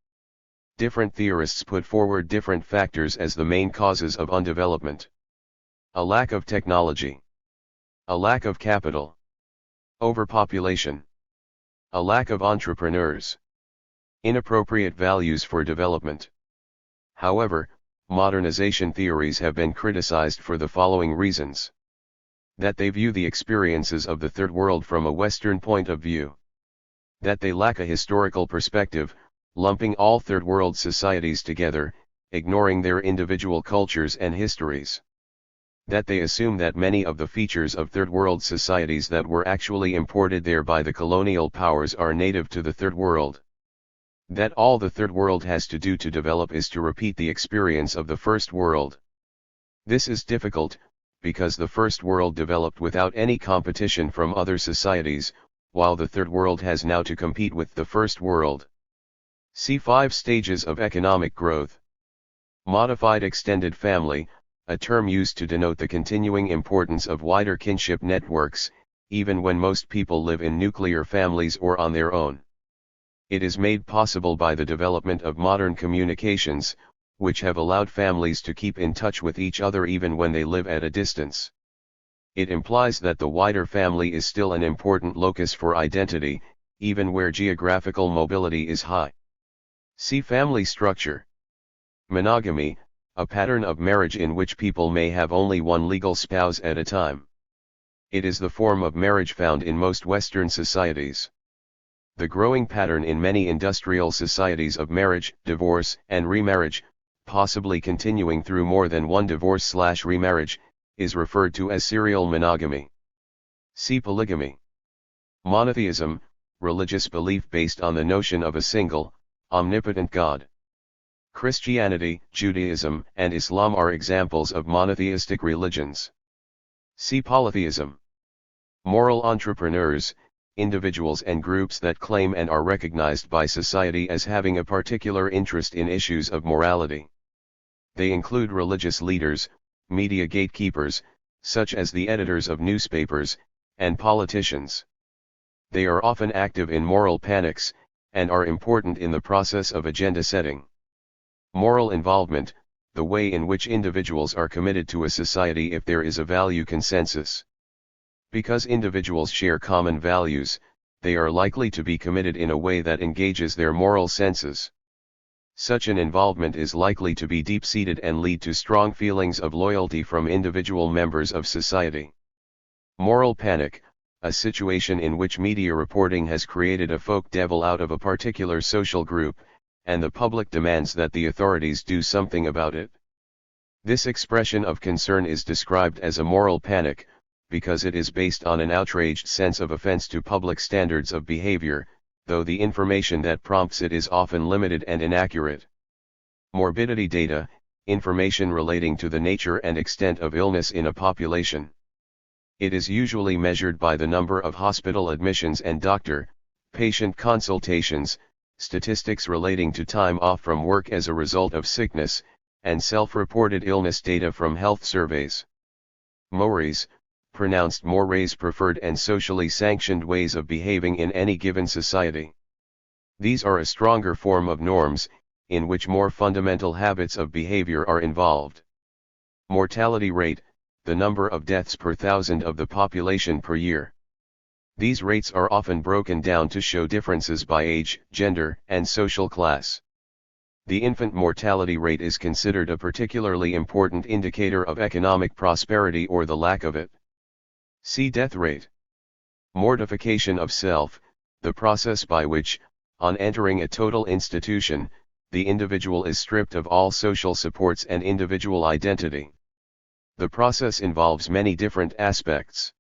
Different theorists put forward different factors as the main causes of undevelopment. A lack of technology. A lack of capital. Overpopulation. A lack of entrepreneurs. Inappropriate values for development. However, modernization theories have been criticized for the following reasons. That they view the experiences of the Third World from a Western point of view. That they lack a historical perspective, lumping all Third World societies together, ignoring their individual cultures and histories. That they assume that many of the features of Third World societies that were actually imported there by the colonial powers are native to the Third World. That all the Third World has to do to develop is to repeat the experience of the First World. This is difficult, because the First World developed without any competition from other societies, while the Third World has now to compete with the First World. See 5 stages of economic growth. Modified extended family, a term used to denote the continuing importance of wider kinship networks, even when most people live in nuclear families or on their own. It is made possible by the development of modern communications, which have allowed families to keep in touch with each other even when they live at a distance. It implies that the wider family is still an important locus for identity, even where geographical mobility is high. See family structure. Monogamy, a pattern of marriage in which people may have only one legal spouse at a time. It is the form of marriage found in most Western societies. The growing pattern in many industrial societies of marriage, divorce, and remarriage, possibly continuing through more than one divorce/remarriage, is referred to as serial monogamy. See polygamy. Monotheism, religious belief based on the notion of a single, omnipotent God. Christianity, Judaism, and Islam are examples of monotheistic religions. See polytheism. Moral entrepreneurs, individuals and groups that claim and are recognized by society as having a particular interest in issues of morality. They include religious leaders, media gatekeepers, such as the editors of newspapers, and politicians. They are often active in moral panics, and are important in the process of agenda setting. Moral involvement, the way in which individuals are committed to a society if there is a value consensus. Because individuals share common values, they are likely to be committed in a way that engages their moral senses. Such an involvement is likely to be deep-seated and lead to strong feelings of loyalty from individual members of society. Moral panic, a situation in which media reporting has created a folk devil out of a particular social group, and the public demands that the authorities do something about it. This expression of concern is described as a moral panic, because it is based on an outraged sense of offense to public standards of behavior, though the information that prompts it is often limited and inaccurate. Morbidity data, information relating to the nature and extent of illness in a population. It is usually measured by the number of hospital admissions and doctor-patient consultations, statistics relating to time off from work as a result of sickness, and self-reported illness data from health surveys. Mores, pronounced mores preferred and socially sanctioned ways of behaving in any given society. These are a stronger form of norms, in which more fundamental habits of behavior are involved. Mortality rate, the number of deaths per thousand of the population per year. These rates are often broken down to show differences by age, gender, and social class. The infant mortality rate is considered a particularly important indicator of economic prosperity or the lack of it. See death rate. Mortification of self, the process by which, on entering a total institution, the individual is stripped of all social supports and individual identity. The process involves many different aspects.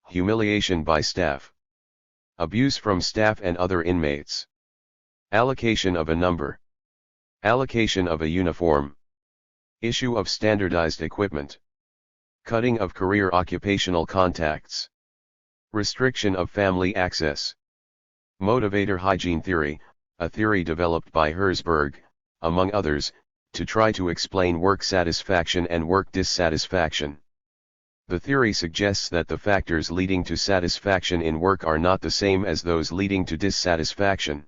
Humiliation by staff. Abuse from staff and other inmates. Allocation of a number. Allocation of a uniform. Issue of standardized equipment. Cutting of career occupational contacts. Restriction of family access. Motivator hygiene theory, a theory developed by Herzberg, among others, to try to explain work satisfaction and work dissatisfaction. The theory suggests that the factors leading to satisfaction in work are not the same as those leading to dissatisfaction.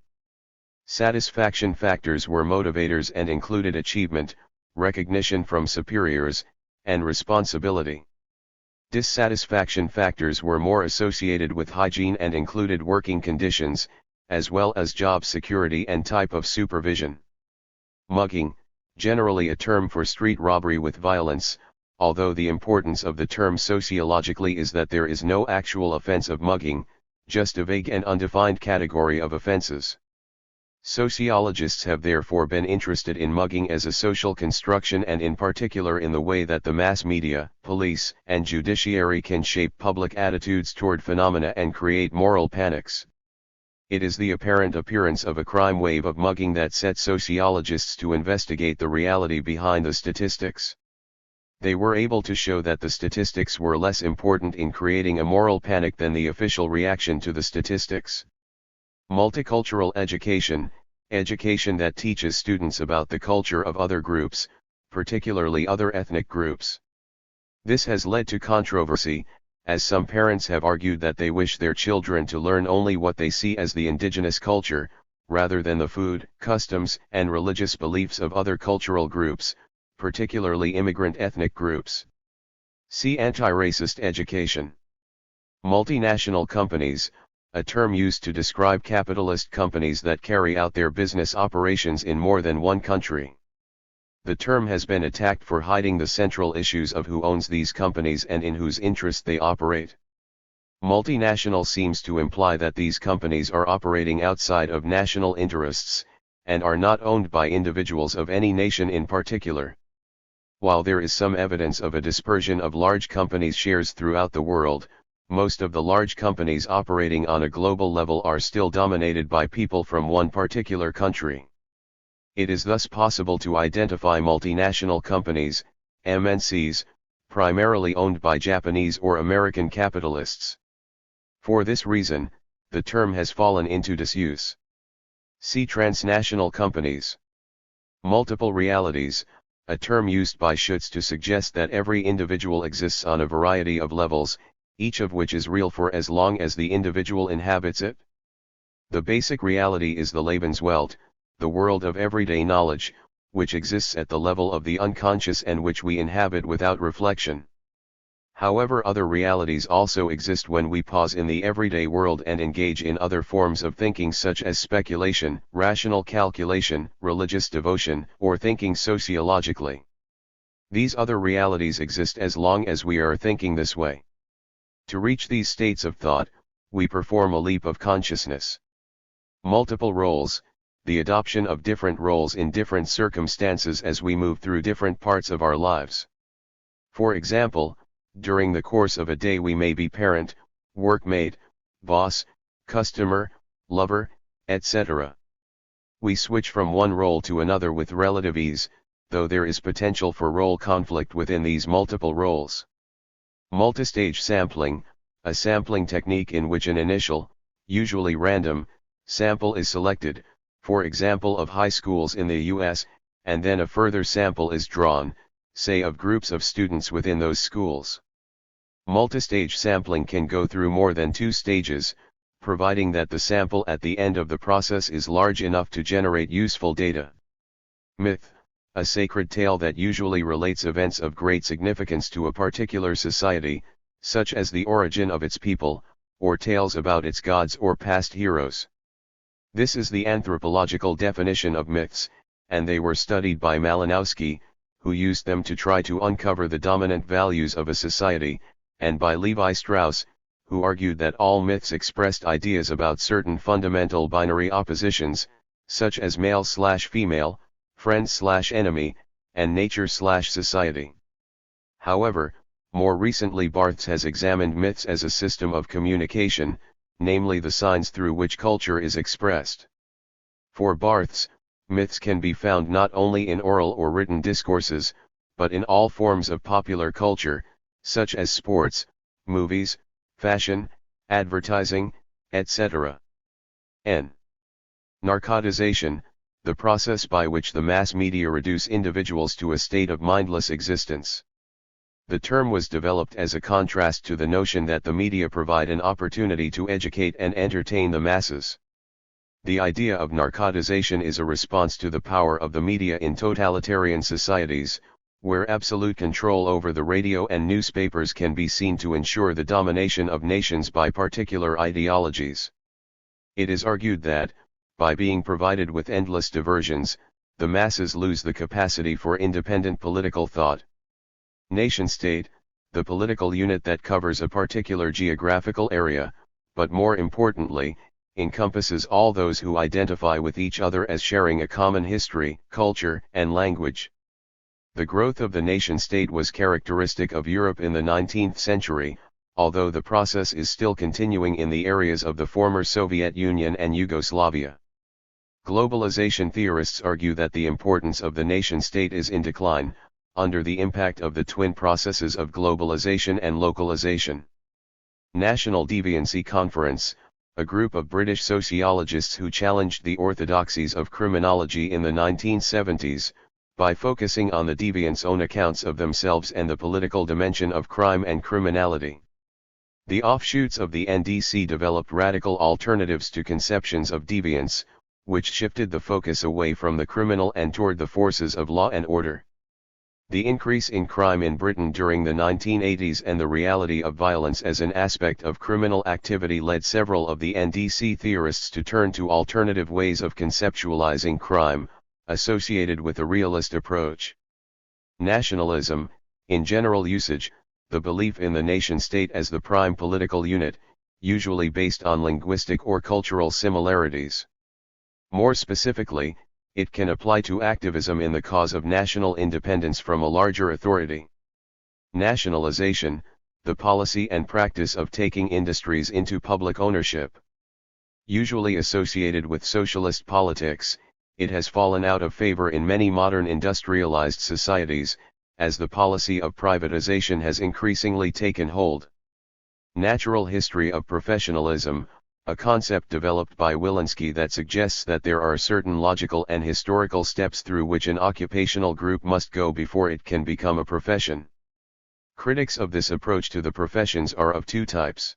Satisfaction factors were motivators and included achievement, recognition from superiors, and responsibility. Dissatisfaction factors were more associated with hygiene and included working conditions, as well as job security and type of supervision. Mugging, generally a term for street robbery with violence, although the importance of the term sociologically is that there is no actual offense of mugging, just a vague and undefined category of offenses. Sociologists have therefore been interested in mugging as a social construction and in particular in the way that the mass media, police, and judiciary can shape public attitudes toward phenomena and create moral panics. It is the apparent appearance of a crime wave of mugging that set sociologists to investigate the reality behind the statistics. They were able to show that the statistics were less important in creating a moral panic than the official reaction to the statistics. Multicultural education, education that teaches students about the culture of other groups, particularly other ethnic groups. This has led to controversy, as some parents have argued that they wish their children to learn only what they see as the indigenous culture, rather than the food, customs, and religious beliefs of other cultural groups, particularly immigrant ethnic groups. See anti-racist education. Multinational companies, a term used to describe capitalist companies that carry out their business operations in more than one country. The term has been attacked for hiding the central issues of who owns these companies and in whose interest they operate. Multinational seems to imply that these companies are operating outside of national interests, and are not owned by individuals of any nation in particular. While there is some evidence of a dispersion of large companies' shares throughout the world, most of the large companies operating on a global level are still dominated by people from one particular country. It is thus possible to identify multinational companies, MNCs, primarily owned by Japanese or American capitalists. For this reason, the term has fallen into disuse. See transnational companies. Multiple realities, a term used by Schutz to suggest that every individual exists on a variety of levels, each of which is real for as long as the individual inhabits it. The basic reality is the Lebenswelt, the world of everyday knowledge, which exists at the level of the unconscious and which we inhabit without reflection. However, other realities also exist when we pause in the everyday world and engage in other forms of thinking such as speculation, rational calculation, religious devotion, or thinking sociologically. These other realities exist as long as we are thinking this way. To reach these states of thought, we perform a leap of consciousness. Multiple roles, the adoption of different roles in different circumstances as we move through different parts of our lives. For example, during the course of a day we may be parent, workmate, boss, customer, lover, etc. We switch from one role to another with relative ease, though there is potential for role conflict within these multiple roles. Multistage sampling, a sampling technique in which an initial, usually random, sample is selected, for example of high schools in the US, and then a further sample is drawn, say of groups of students within those schools. Multistage sampling can go through more than 2 stages, providing that the sample at the end of the process is large enough to generate useful data. Myth, a sacred tale that usually relates events of great significance to a particular society, such as the origin of its people, or tales about its gods or past heroes. This is the anthropological definition of myths, and they were studied by Malinowski, who used them to try to uncover the dominant values of a society, and by Levi Strauss, who argued that all myths expressed ideas about certain fundamental binary oppositions, such as male/female, friend/enemy, and nature/society. However, more recently Barthes has examined myths as a system of communication, namely the signs through which culture is expressed. For Barthes, myths can be found not only in oral or written discourses, but in all forms of popular culture, such as sports, movies, fashion, advertising, etc. N. Narcotization, the process by which the mass media reduce individuals to a state of mindless existence. The term was developed as a contrast to the notion that the media provide an opportunity to educate and entertain the masses. The idea of narcotization is a response to the power of the media in totalitarian societies, where absolute control over the radio and newspapers can be seen to ensure the domination of nations by particular ideologies. It is argued that, by being provided with endless diversions, the masses lose the capacity for independent political thought. Nation-state, the political unit that covers a particular geographical area, but more importantly, encompasses all those who identify with each other as sharing a common history, culture, and language. The growth of the nation-state was characteristic of Europe in the 19th century, although the process is still continuing in the areas of the former Soviet Union and Yugoslavia. Globalization theorists argue that the importance of the nation-state is in decline, under the impact of the twin processes of globalization and localization. National Deviancy Conference, a group of British sociologists who challenged the orthodoxies of criminology in the 1970s, by focusing on the deviants' own accounts of themselves and the political dimension of crime and criminality. The offshoots of the NDC developed radical alternatives to conceptions of deviance, which shifted the focus away from the criminal and toward the forces of law and order. The increase in crime in Britain during the 1980s and the reality of violence as an aspect of criminal activity led several of the NDC theorists to turn to alternative ways of conceptualizing crime, associated with a realist approach. Nationalism, in general usage, the belief in the nation-state as the prime political unit, usually based on linguistic or cultural similarities. More specifically, it can apply to activism in the cause of national independence from a larger authority. Nationalization, the policy and practice of taking industries into public ownership. Usually associated with socialist politics, it has fallen out of favor in many modern industrialized societies, as the policy of privatization has increasingly taken hold. Natural history of professionalism, a concept developed by Wilinski that suggests that there are certain logical and historical steps through which an occupational group must go before it can become a profession. Critics of this approach to the professions are of 2 types.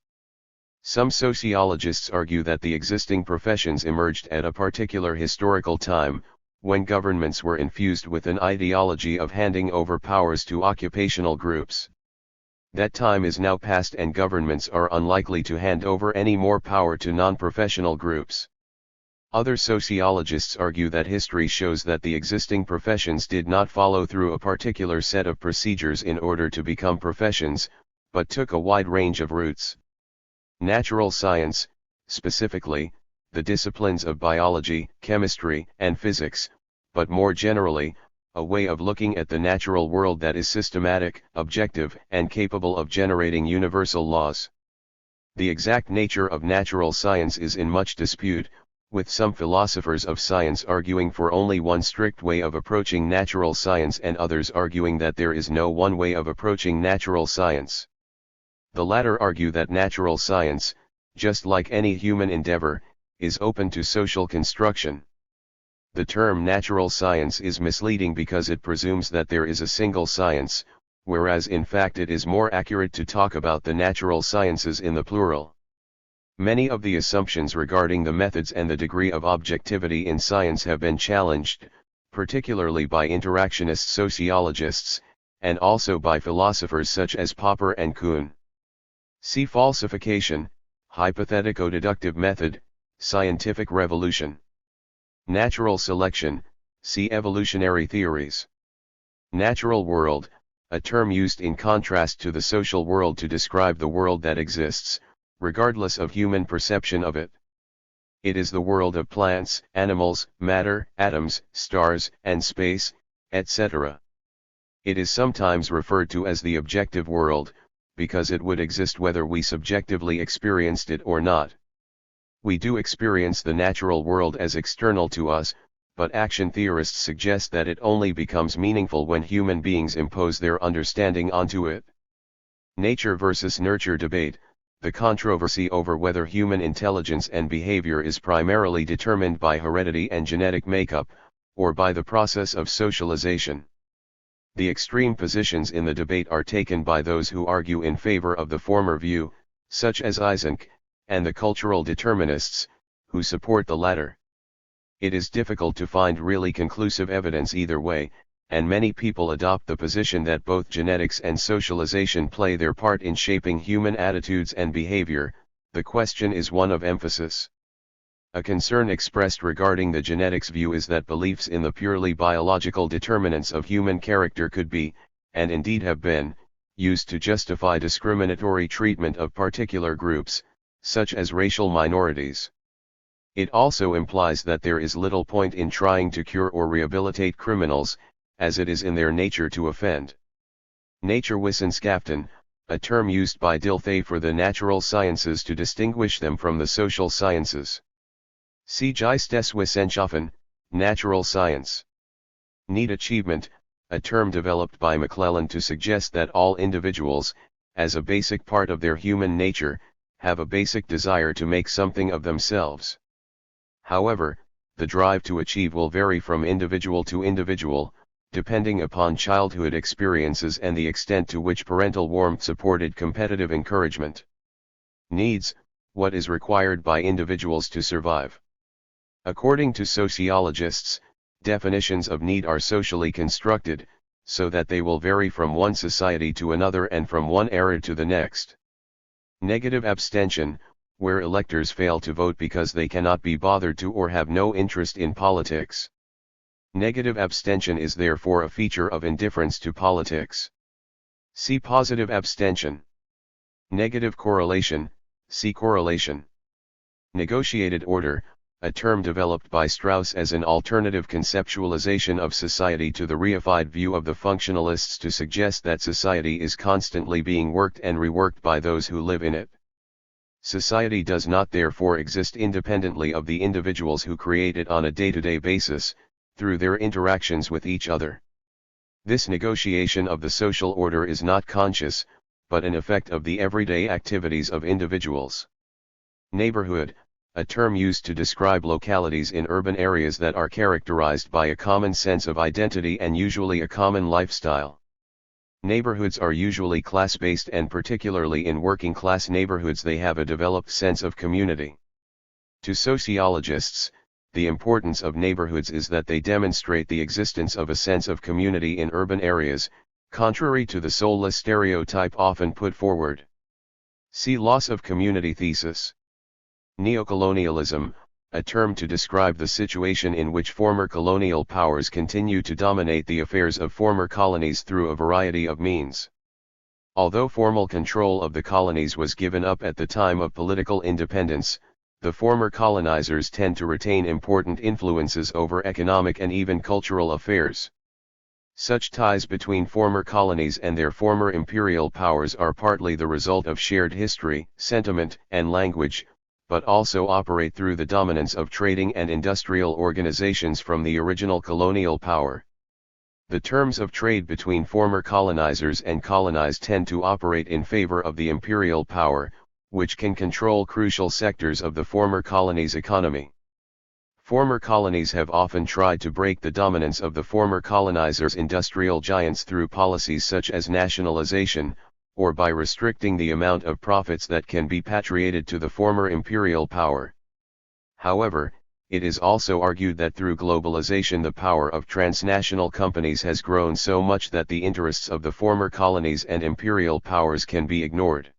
Some sociologists argue that the existing professions emerged at a particular historical time, when governments were infused with an ideology of handing over powers to occupational groups. That time is now past and governments are unlikely to hand over any more power to non-professional groups. Other sociologists argue that history shows that the existing professions did not follow through a particular set of procedures in order to become professions, but took a wide range of routes. Natural science, specifically, the disciplines of biology, chemistry, and physics, but more generally, a way of looking at the natural world that is systematic, objective, and capable of generating universal laws. The exact nature of natural science is in much dispute, with some philosophers of science arguing for only one strict way of approaching natural science and others arguing that there is no one way of approaching natural science. The latter argue that natural science, just like any human endeavor, is open to social construction. The term natural science is misleading because it presumes that there is a single science, whereas in fact it is more accurate to talk about the natural sciences in the plural. Many of the assumptions regarding the methods and the degree of objectivity in science have been challenged, particularly by interactionist sociologists, and also by philosophers such as Popper and Kuhn. See falsification, hypothetico-deductive method, scientific revolution. Natural selection, see evolutionary theories. Natural world, a term used in contrast to the social world to describe the world that exists, regardless of human perception of it. It is the world of plants, animals, matter, atoms, stars, and space, etc. It is sometimes referred to as the objective world, because it would exist whether we subjectively experienced it or not. We do experience the natural world as external to us, but action theorists suggest that it only becomes meaningful when human beings impose their understanding onto it. Nature versus nurture debate. The controversy over whether human intelligence and behavior is primarily determined by heredity and genetic makeup, or by the process of socialization. The extreme positions in the debate are taken by those who argue in favor of the former view, such as Eysenck, and the cultural determinists, who support the latter. It is difficult to find really conclusive evidence either way, and many people adopt the position that both genetics and socialization play their part in shaping human attitudes and behavior. The question is one of emphasis. A concern expressed regarding the genetics view is that beliefs in the purely biological determinants of human character could be, and indeed have been, used to justify discriminatory treatment of particular groups, such as racial minorities. It also implies that there is little point in trying to cure or rehabilitate criminals, as it is in their nature to offend. Naturwissenschaften, a term used by Dilthey for the natural sciences to distinguish them from the social sciences. See Geisteswissenschaften, natural science. Need achievement, a term developed by McClellan to suggest that all individuals, as a basic part of their human nature, have a basic desire to make something of themselves. However, the drive to achieve will vary from individual to individual, depending upon childhood experiences and the extent to which parental warmth supported competitive encouragement. Needs, what is required by individuals to survive. According to sociologists, definitions of need are socially constructed, so that they will vary from one society to another and from one era to the next. Negative abstention, where electors fail to vote because they cannot be bothered to or have no interest in politics. Negative abstention is therefore a feature of indifference to politics. See positive abstention. Negative correlation, see correlation. Negotiated order, a term developed by Strauss as an alternative conceptualization of society to the reified view of the functionalists to suggest that society is constantly being worked and reworked by those who live in it. Society does not therefore exist independently of the individuals who create it on a day-to-day basis, through their interactions with each other. This negotiation of the social order is not conscious, but an effect of the everyday activities of individuals. Neighborhood, a term used to describe localities in urban areas that are characterized by a common sense of identity and usually a common lifestyle. Neighborhoods are usually class-based, and particularly in working-class neighborhoods they have a developed sense of community. To sociologists, the importance of neighborhoods is that they demonstrate the existence of a sense of community in urban areas, contrary to the soulless stereotype often put forward. See loss of community thesis. Neocolonialism, a term to describe the situation in which former colonial powers continue to dominate the affairs of former colonies through a variety of means. Although formal control of the colonies was given up at the time of political independence, the former colonizers tend to retain important influences over economic and even cultural affairs. Such ties between former colonies and their former imperial powers are partly the result of shared history, sentiment, and language, but also operate through the dominance of trading and industrial organizations from the original colonial power. The terms of trade between former colonizers and colonized tend to operate in favor of the imperial power, which can control crucial sectors of the former colony's economy. Former colonies have often tried to break the dominance of the former colonizers' industrial giants through policies such as nationalization, or by restricting the amount of profits that can be patriated to the former imperial power. However, it is also argued that through globalization the power of transnational companies has grown so much that the interests of the former colonies and imperial powers can be ignored.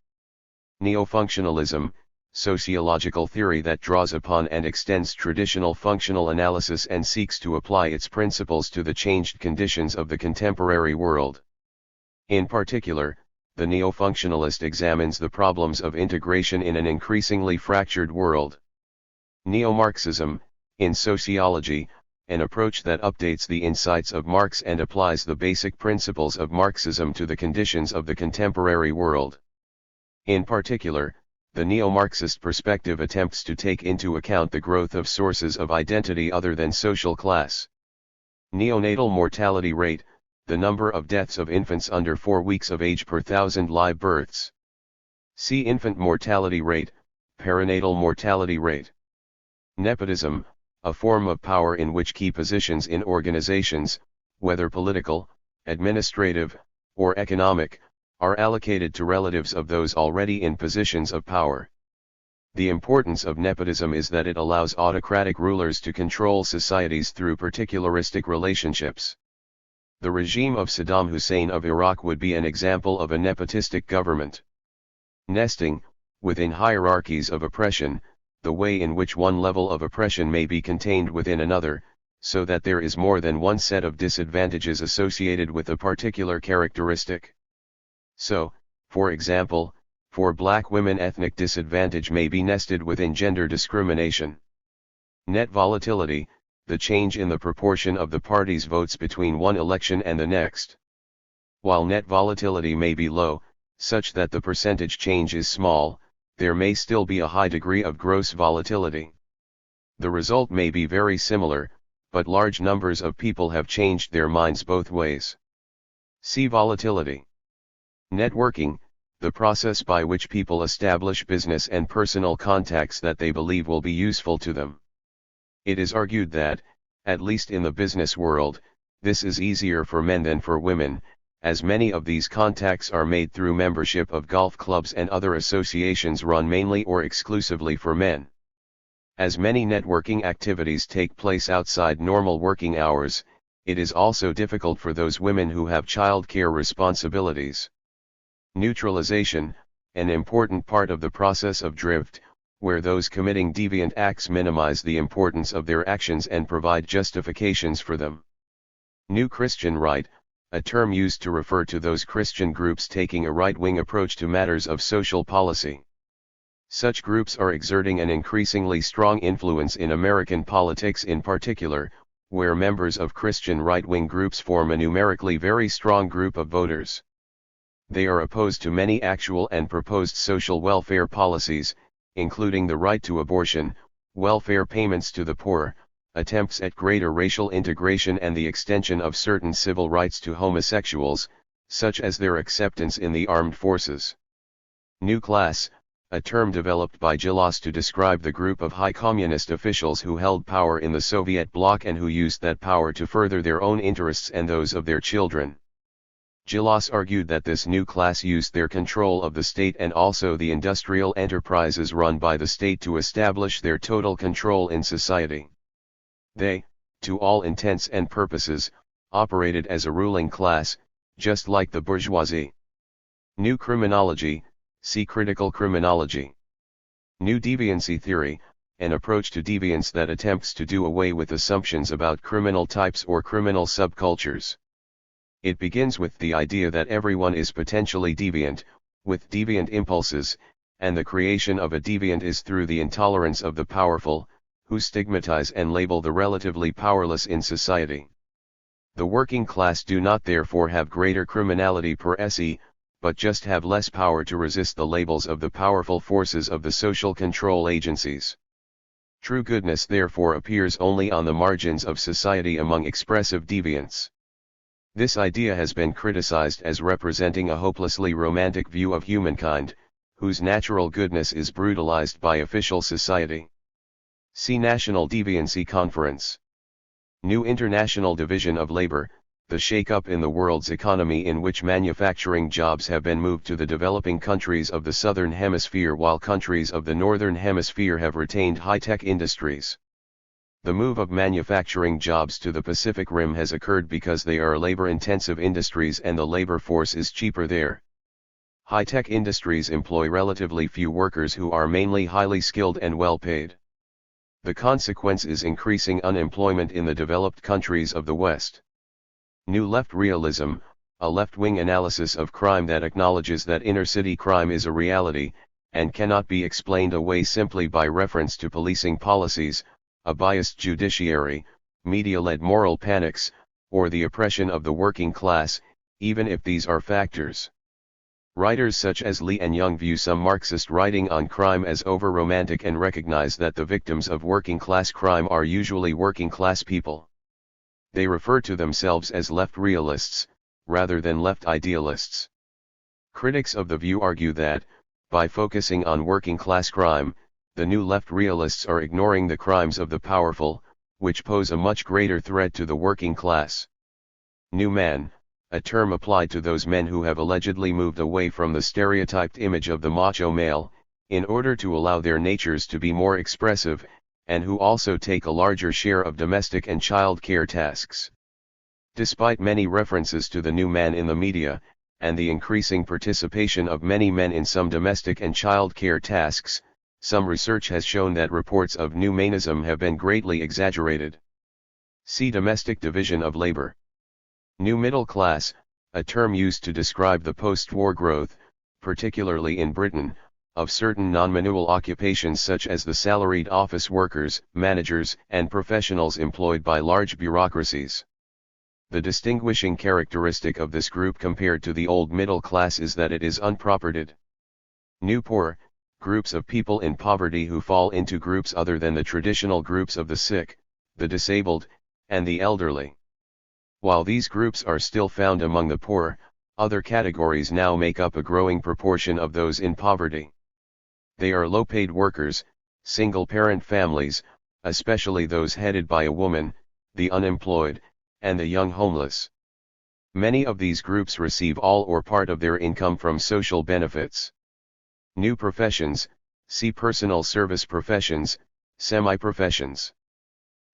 Neo-functionalism, sociological theory that draws upon and extends traditional functional analysis and seeks to apply its principles to the changed conditions of the contemporary world. In particular, the neo-functionalist examines the problems of integration in an increasingly fractured world. Neo-Marxism, in sociology, an approach that updates the insights of Marx and applies the basic principles of Marxism to the conditions of the contemporary world. In particular, the neo-Marxist perspective attempts to take into account the growth of sources of identity other than social class. Neonatal mortality rate, the number of deaths of infants under 4 weeks of age per 1,000 live births. See infant mortality rate, perinatal mortality rate. Nepotism, a form of power in which key positions in organizations, whether political, administrative, or economic, are allocated to relatives of those already in positions of power. The importance of nepotism is that it allows autocratic rulers to control societies through particularistic relationships. The regime of Saddam Hussein of Iraq would be an example of a nepotistic government. Nesting, within hierarchies of oppression, the way in which one level of oppression may be contained within another, so that there is more than one set of disadvantages associated with a particular characteristic. So, for example, for black women ethnic disadvantage may be nested within gender discrimination. Net volatility, the change in the proportion of the party's votes between one election and the next. While net volatility may be low, such that the percentage change is small, there may still be a high degree of gross volatility. The result may be very similar, but large numbers of people have changed their minds both ways. See volatility. Networking, the process by which people establish business and personal contacts that they believe will be useful to them. It is argued that, at least in the business world, this is easier for men than for women, as many of these contacts are made through membership of golf clubs and other associations run mainly or exclusively for men. As many networking activities take place outside normal working hours, it is also difficult for those women who have child care responsibilities. Neutralization, an important part of the process of drift, where those committing deviant acts minimize the importance of their actions and provide justifications for them. New Christian right, a term used to refer to those Christian groups taking a right-wing approach to matters of social policy. Such groups are exerting an increasingly strong influence in American politics in particular, where members of Christian right-wing groups form a numerically very strong group of voters. They are opposed to many actual and proposed social welfare policies, including the right to abortion, welfare payments to the poor, attempts at greater racial integration and the extension of certain civil rights to homosexuals, such as their acceptance in the armed forces. New class, a term developed by Gilas to describe the group of high communist officials who held power in the Soviet bloc and who used that power to further their own interests and those of their children. Gilas argued that this new class used their control of the state and also the industrial enterprises run by the state to establish their total control in society. They, to all intents and purposes, operated as a ruling class, just like the bourgeoisie. New criminology, see critical criminology. New deviancy theory, an approach to deviance that attempts to do away with assumptions about criminal types or criminal subcultures. It begins with the idea that everyone is potentially deviant, with deviant impulses, and the creation of a deviant is through the intolerance of the powerful, who stigmatize and label the relatively powerless in society. The working class do not therefore have greater criminality per se, but just have less power to resist the labels of the powerful forces of the social control agencies. True goodness therefore appears only on the margins of society among expressive deviants. This idea has been criticized as representing a hopelessly romantic view of humankind, whose natural goodness is brutalized by official society. See National Deviancy Conference. New International Division of Labor, the shake-up in the world's economy in which manufacturing jobs have been moved to the developing countries of the Southern Hemisphere while countries of the Northern Hemisphere have retained high-tech industries. The move of manufacturing jobs to the Pacific Rim has occurred because they are labor-intensive industries and the labor force is cheaper there. High-tech industries employ relatively few workers who are mainly highly skilled and well-paid. The consequence is increasing unemployment in the developed countries of the West. New Left Realism, a left-wing analysis of crime that acknowledges that inner-city crime is a reality, and cannot be explained away simply by reference to policing policies, a biased judiciary, media-led moral panics, or the oppression of the working class, even if these are factors. Writers such as Lee and Young view some Marxist writing on crime as over-romantic and recognize that the victims of working-class crime are usually working-class people. They refer to themselves as left realists, rather than left idealists. Critics of the view argue that, by focusing on working-class crime, the new left realists are ignoring the crimes of the powerful, which pose a much greater threat to the working class. New man, a term applied to those men who have allegedly moved away from the stereotyped image of the macho male, in order to allow their natures to be more expressive, and who also take a larger share of domestic and child care tasks. Despite many references to the new man in the media, and the increasing participation of many men in some domestic and child care tasks, some research has shown that reports of new manism have been greatly exaggerated. See Domestic Division of Labor. New middle class, a term used to describe the post-war growth, particularly in Britain, of certain non-manual occupations such as the salaried office workers, managers, and professionals employed by large bureaucracies. The distinguishing characteristic of this group compared to the old middle class is that it is unpropertied. New poor, groups of people in poverty who fall into groups other than the traditional groups of the sick, the disabled, and the elderly. While these groups are still found among the poor, other categories now make up a growing proportion of those in poverty. They are low-paid workers, single-parent families, especially those headed by a woman, the unemployed, and the young homeless. Many of these groups receive all or part of their income from social benefits. New professions, see personal service professions, semi-professions.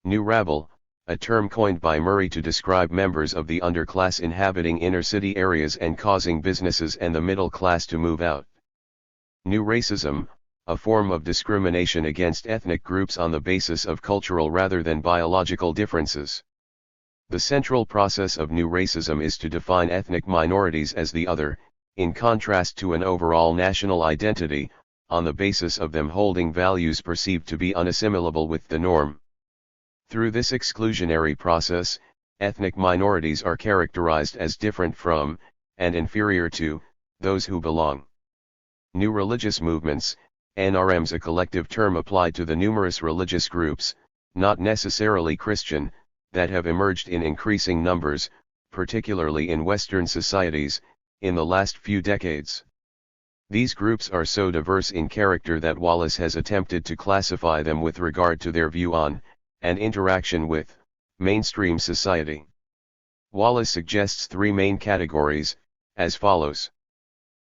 New rabble, a term coined by Murray to describe members of the underclass inhabiting inner-city areas and causing businesses and the middle class to move out. New racism, a form of discrimination against ethnic groups on the basis of cultural rather than biological differences. The central process of new racism is to define ethnic minorities as the other, in contrast to an overall national identity, on the basis of them holding values perceived to be unassimilable with the norm. Through this exclusionary process, ethnic minorities are characterized as different from, and inferior to, those who belong. New religious movements, NRMs, a collective term applied to the numerous religious groups, not necessarily Christian, that have emerged in increasing numbers, particularly in Western societies, in the last few decades. These groups are so diverse in character that Wallace has attempted to classify them with regard to their view on, and interaction with, mainstream society. Wallace suggests three main categories, as follows.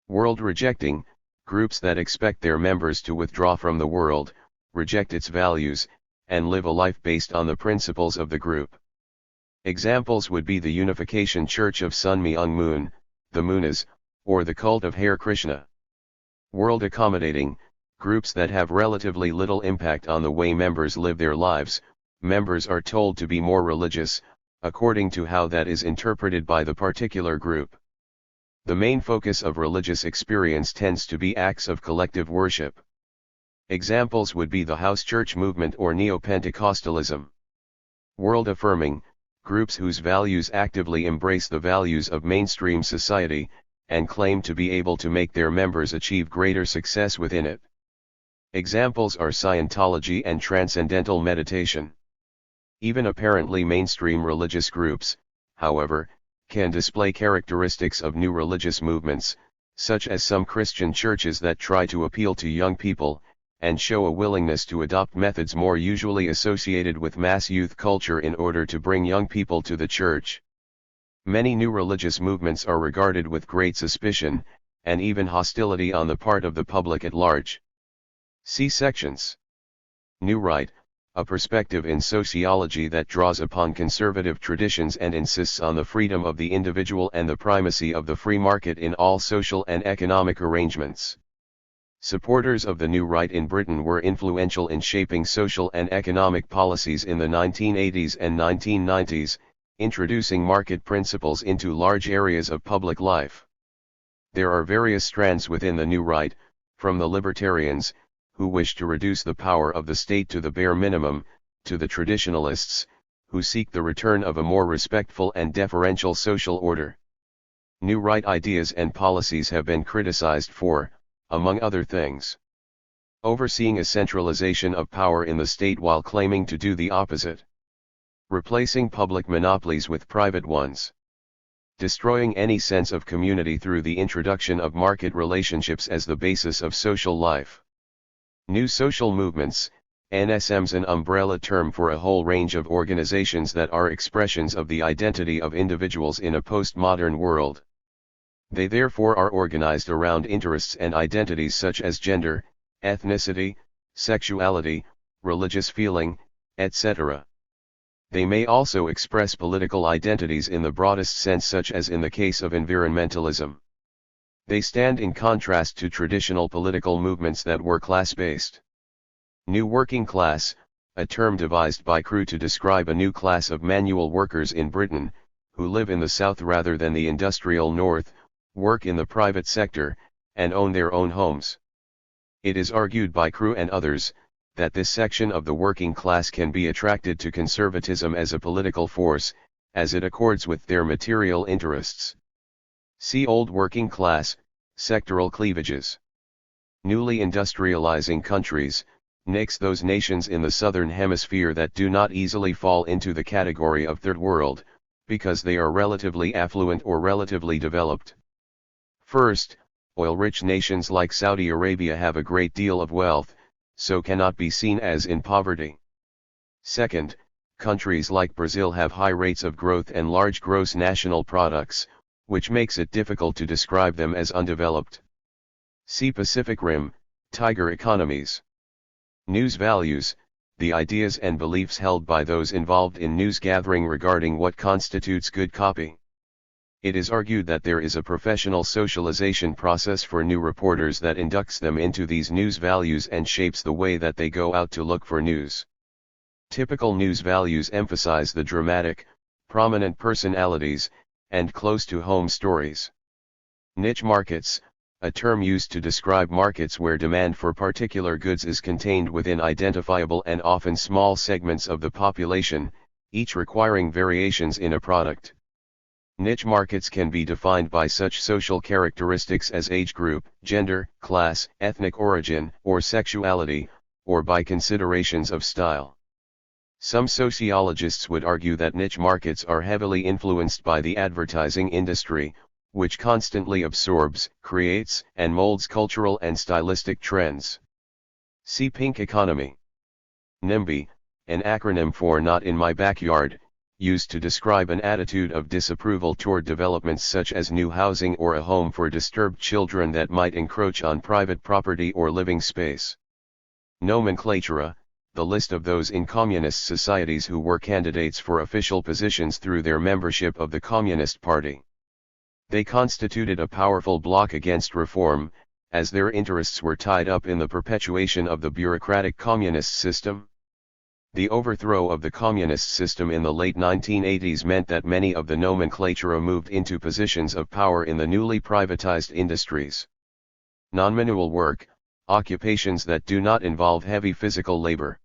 World-rejecting, groups that expect their members to withdraw from the world, reject its values, and live a life based on the principles of the group. Examples would be the Unification Church of Sun Myung Moon, the Munas, or the cult of Hare Krishna. World-accommodating, groups that have relatively little impact on the way members live their lives. Members are told to be more religious, according to how that is interpreted by the particular group. The main focus of religious experience tends to be acts of collective worship. Examples would be the house church movement or neo-Pentecostalism. World-affirming, groups whose values actively embrace the values of mainstream society, and claim to be able to make their members achieve greater success within it. Examples are Scientology and Transcendental Meditation. Even apparently mainstream religious groups, however, can display characteristics of new religious movements, such as some Christian churches that try to appeal to young people, and show a willingness to adopt methods more usually associated with mass youth culture in order to bring young people to the church. Many new religious movements are regarded with great suspicion, and even hostility on the part of the public at large. See sections. New Right, a perspective in sociology that draws upon conservative traditions and insists on the freedom of the individual and the primacy of the free market in all social and economic arrangements. Supporters of the New Right in Britain were influential in shaping social and economic policies in the 1980s and 1990s, introducing market principles into large areas of public life. There are various strands within the New Right, from the libertarians, who wish to reduce the power of the state to the bare minimum, to the traditionalists, who seek the return of a more respectful and deferential social order. New Right ideas and policies have been criticized for, among other things, overseeing a centralization of power in the state while claiming to do the opposite, replacing public monopolies with private ones, destroying any sense of community through the introduction of market relationships as the basis of social life. New social movements, NSM's an umbrella term for a whole range of organizations that are expressions of the identity of individuals in a postmodern world. They therefore are organized around interests and identities such as gender, ethnicity, sexuality, religious feeling, etc. They may also express political identities in the broadest sense, such as in the case of environmentalism. They stand in contrast to traditional political movements that were class-based. New working class, a term devised by Crew to describe a new class of manual workers in Britain, who live in the South rather than the industrial North, work in the private sector, and own their own homes. It is argued by Crew and others, that this section of the working class can be attracted to conservatism as a political force, as it accords with their material interests. See Old Working Class, sectoral cleavages. Newly industrializing countries, NICs, those nations in the southern hemisphere that do not easily fall into the category of Third World, because they are relatively affluent or relatively developed. First, oil-rich nations like Saudi Arabia have a great deal of wealth, so cannot be seen as in poverty. Second, countries like Brazil have high rates of growth and large gross national products, which makes it difficult to describe them as undeveloped. See Pacific Rim, tiger economies. News values, the ideas and beliefs held by those involved in news gathering regarding what constitutes good copy. It is argued that there is a professional socialization process for new reporters that inducts them into these news values and shapes the way that they go out to look for news. Typical news values emphasize the dramatic, prominent personalities, and close-to-home stories. Niche markets, a term used to describe markets where demand for particular goods is contained within identifiable and often small segments of the population, each requiring variations in a product. Niche markets can be defined by such social characteristics as age group, gender, class, ethnic origin, or sexuality, or by considerations of style. Some sociologists would argue that niche markets are heavily influenced by the advertising industry, which constantly absorbs, creates, and molds cultural and stylistic trends. See Pink Economy. NIMBY, an acronym for Not in My Backyard, used to describe an attitude of disapproval toward developments such as new housing or a home for disturbed children that might encroach on private property or living space. Nomenclatura, the list of those in communist societies who were candidates for official positions through their membership of the Communist Party. They constituted a powerful bloc against reform, as their interests were tied up in the perpetuation of the bureaucratic communist system. The overthrow of the communist system in the late 1980s meant that many of the nomenclatura moved into positions of power in the newly privatized industries. Non-manual work, occupations that do not involve heavy physical labor.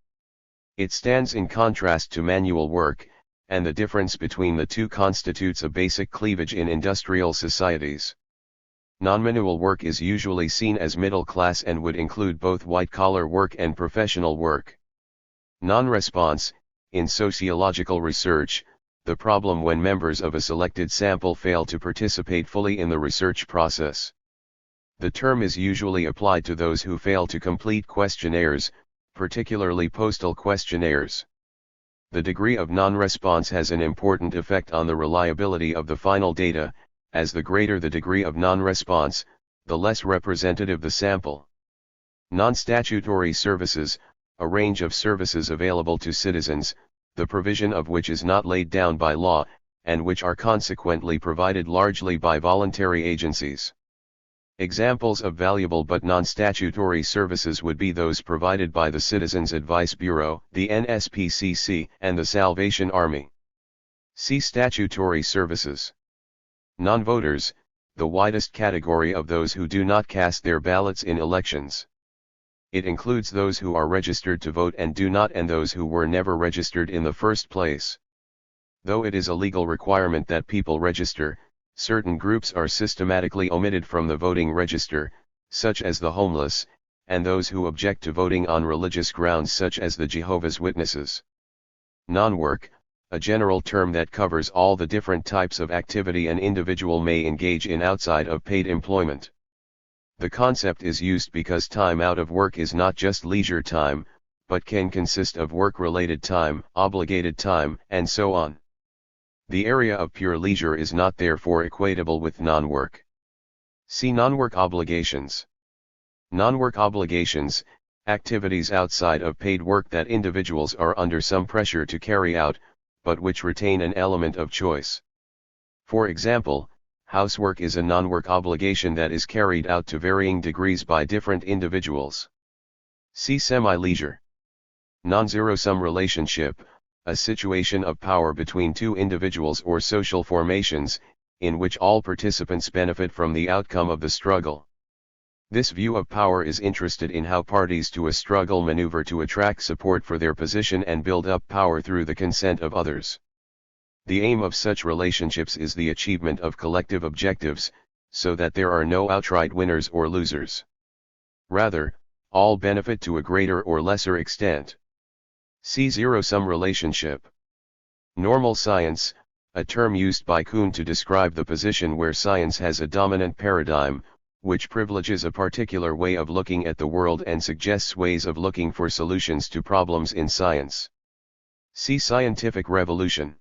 It stands in contrast to manual work, and the difference between the two constitutes a basic cleavage in industrial societies. Non-manual work is usually seen as middle class and would include both white-collar work and professional work. Non-response, in sociological research, the problem when members of a selected sample fail to participate fully in the research process. The term is usually applied to those who fail to complete questionnaires, particularly postal questionnaires. The degree of non-response has an important effect on the reliability of the final data, as the greater the degree of non-response, the less representative the sample. Non-statutory services, a range of services available to citizens, the provision of which is not laid down by law, and which are consequently provided largely by voluntary agencies. Examples of valuable but non-statutory services would be those provided by the Citizens Advice Bureau, the NSPCC, and the Salvation Army. See statutory services. Non-voters, the widest category of those who do not cast their ballots in elections. It includes those who are registered to vote and do not, and those who were never registered in the first place. Though it is a legal requirement that people register, certain groups are systematically omitted from the voting register, such as the homeless, and those who object to voting on religious grounds such as the Jehovah's Witnesses. Non-work, a general term that covers all the different types of activity an individual may engage in outside of paid employment. The concept is used because time out of work is not just leisure time, but can consist of work-related time, obligated time, and so on. The area of pure leisure is not therefore equatable with non-work. See non-work obligations. Non-work obligations, activities outside of paid work that individuals are under some pressure to carry out, but which retain an element of choice. For example, housework is a non-work obligation that is carried out to varying degrees by different individuals. See semi-leisure. Non-zero-sum relationship, a situation of power between two individuals or social formations, in which all participants benefit from the outcome of the struggle. This view of power is interested in how parties to a struggle maneuver to attract support for their position and build up power through the consent of others. The aim of such relationships is the achievement of collective objectives, so that there are no outright winners or losers. Rather, all benefit to a greater or lesser extent. See zero-sum relationship. Normal science, a term used by Kuhn to describe the position where science has a dominant paradigm, which privileges a particular way of looking at the world and suggests ways of looking for solutions to problems in science. See scientific revolution.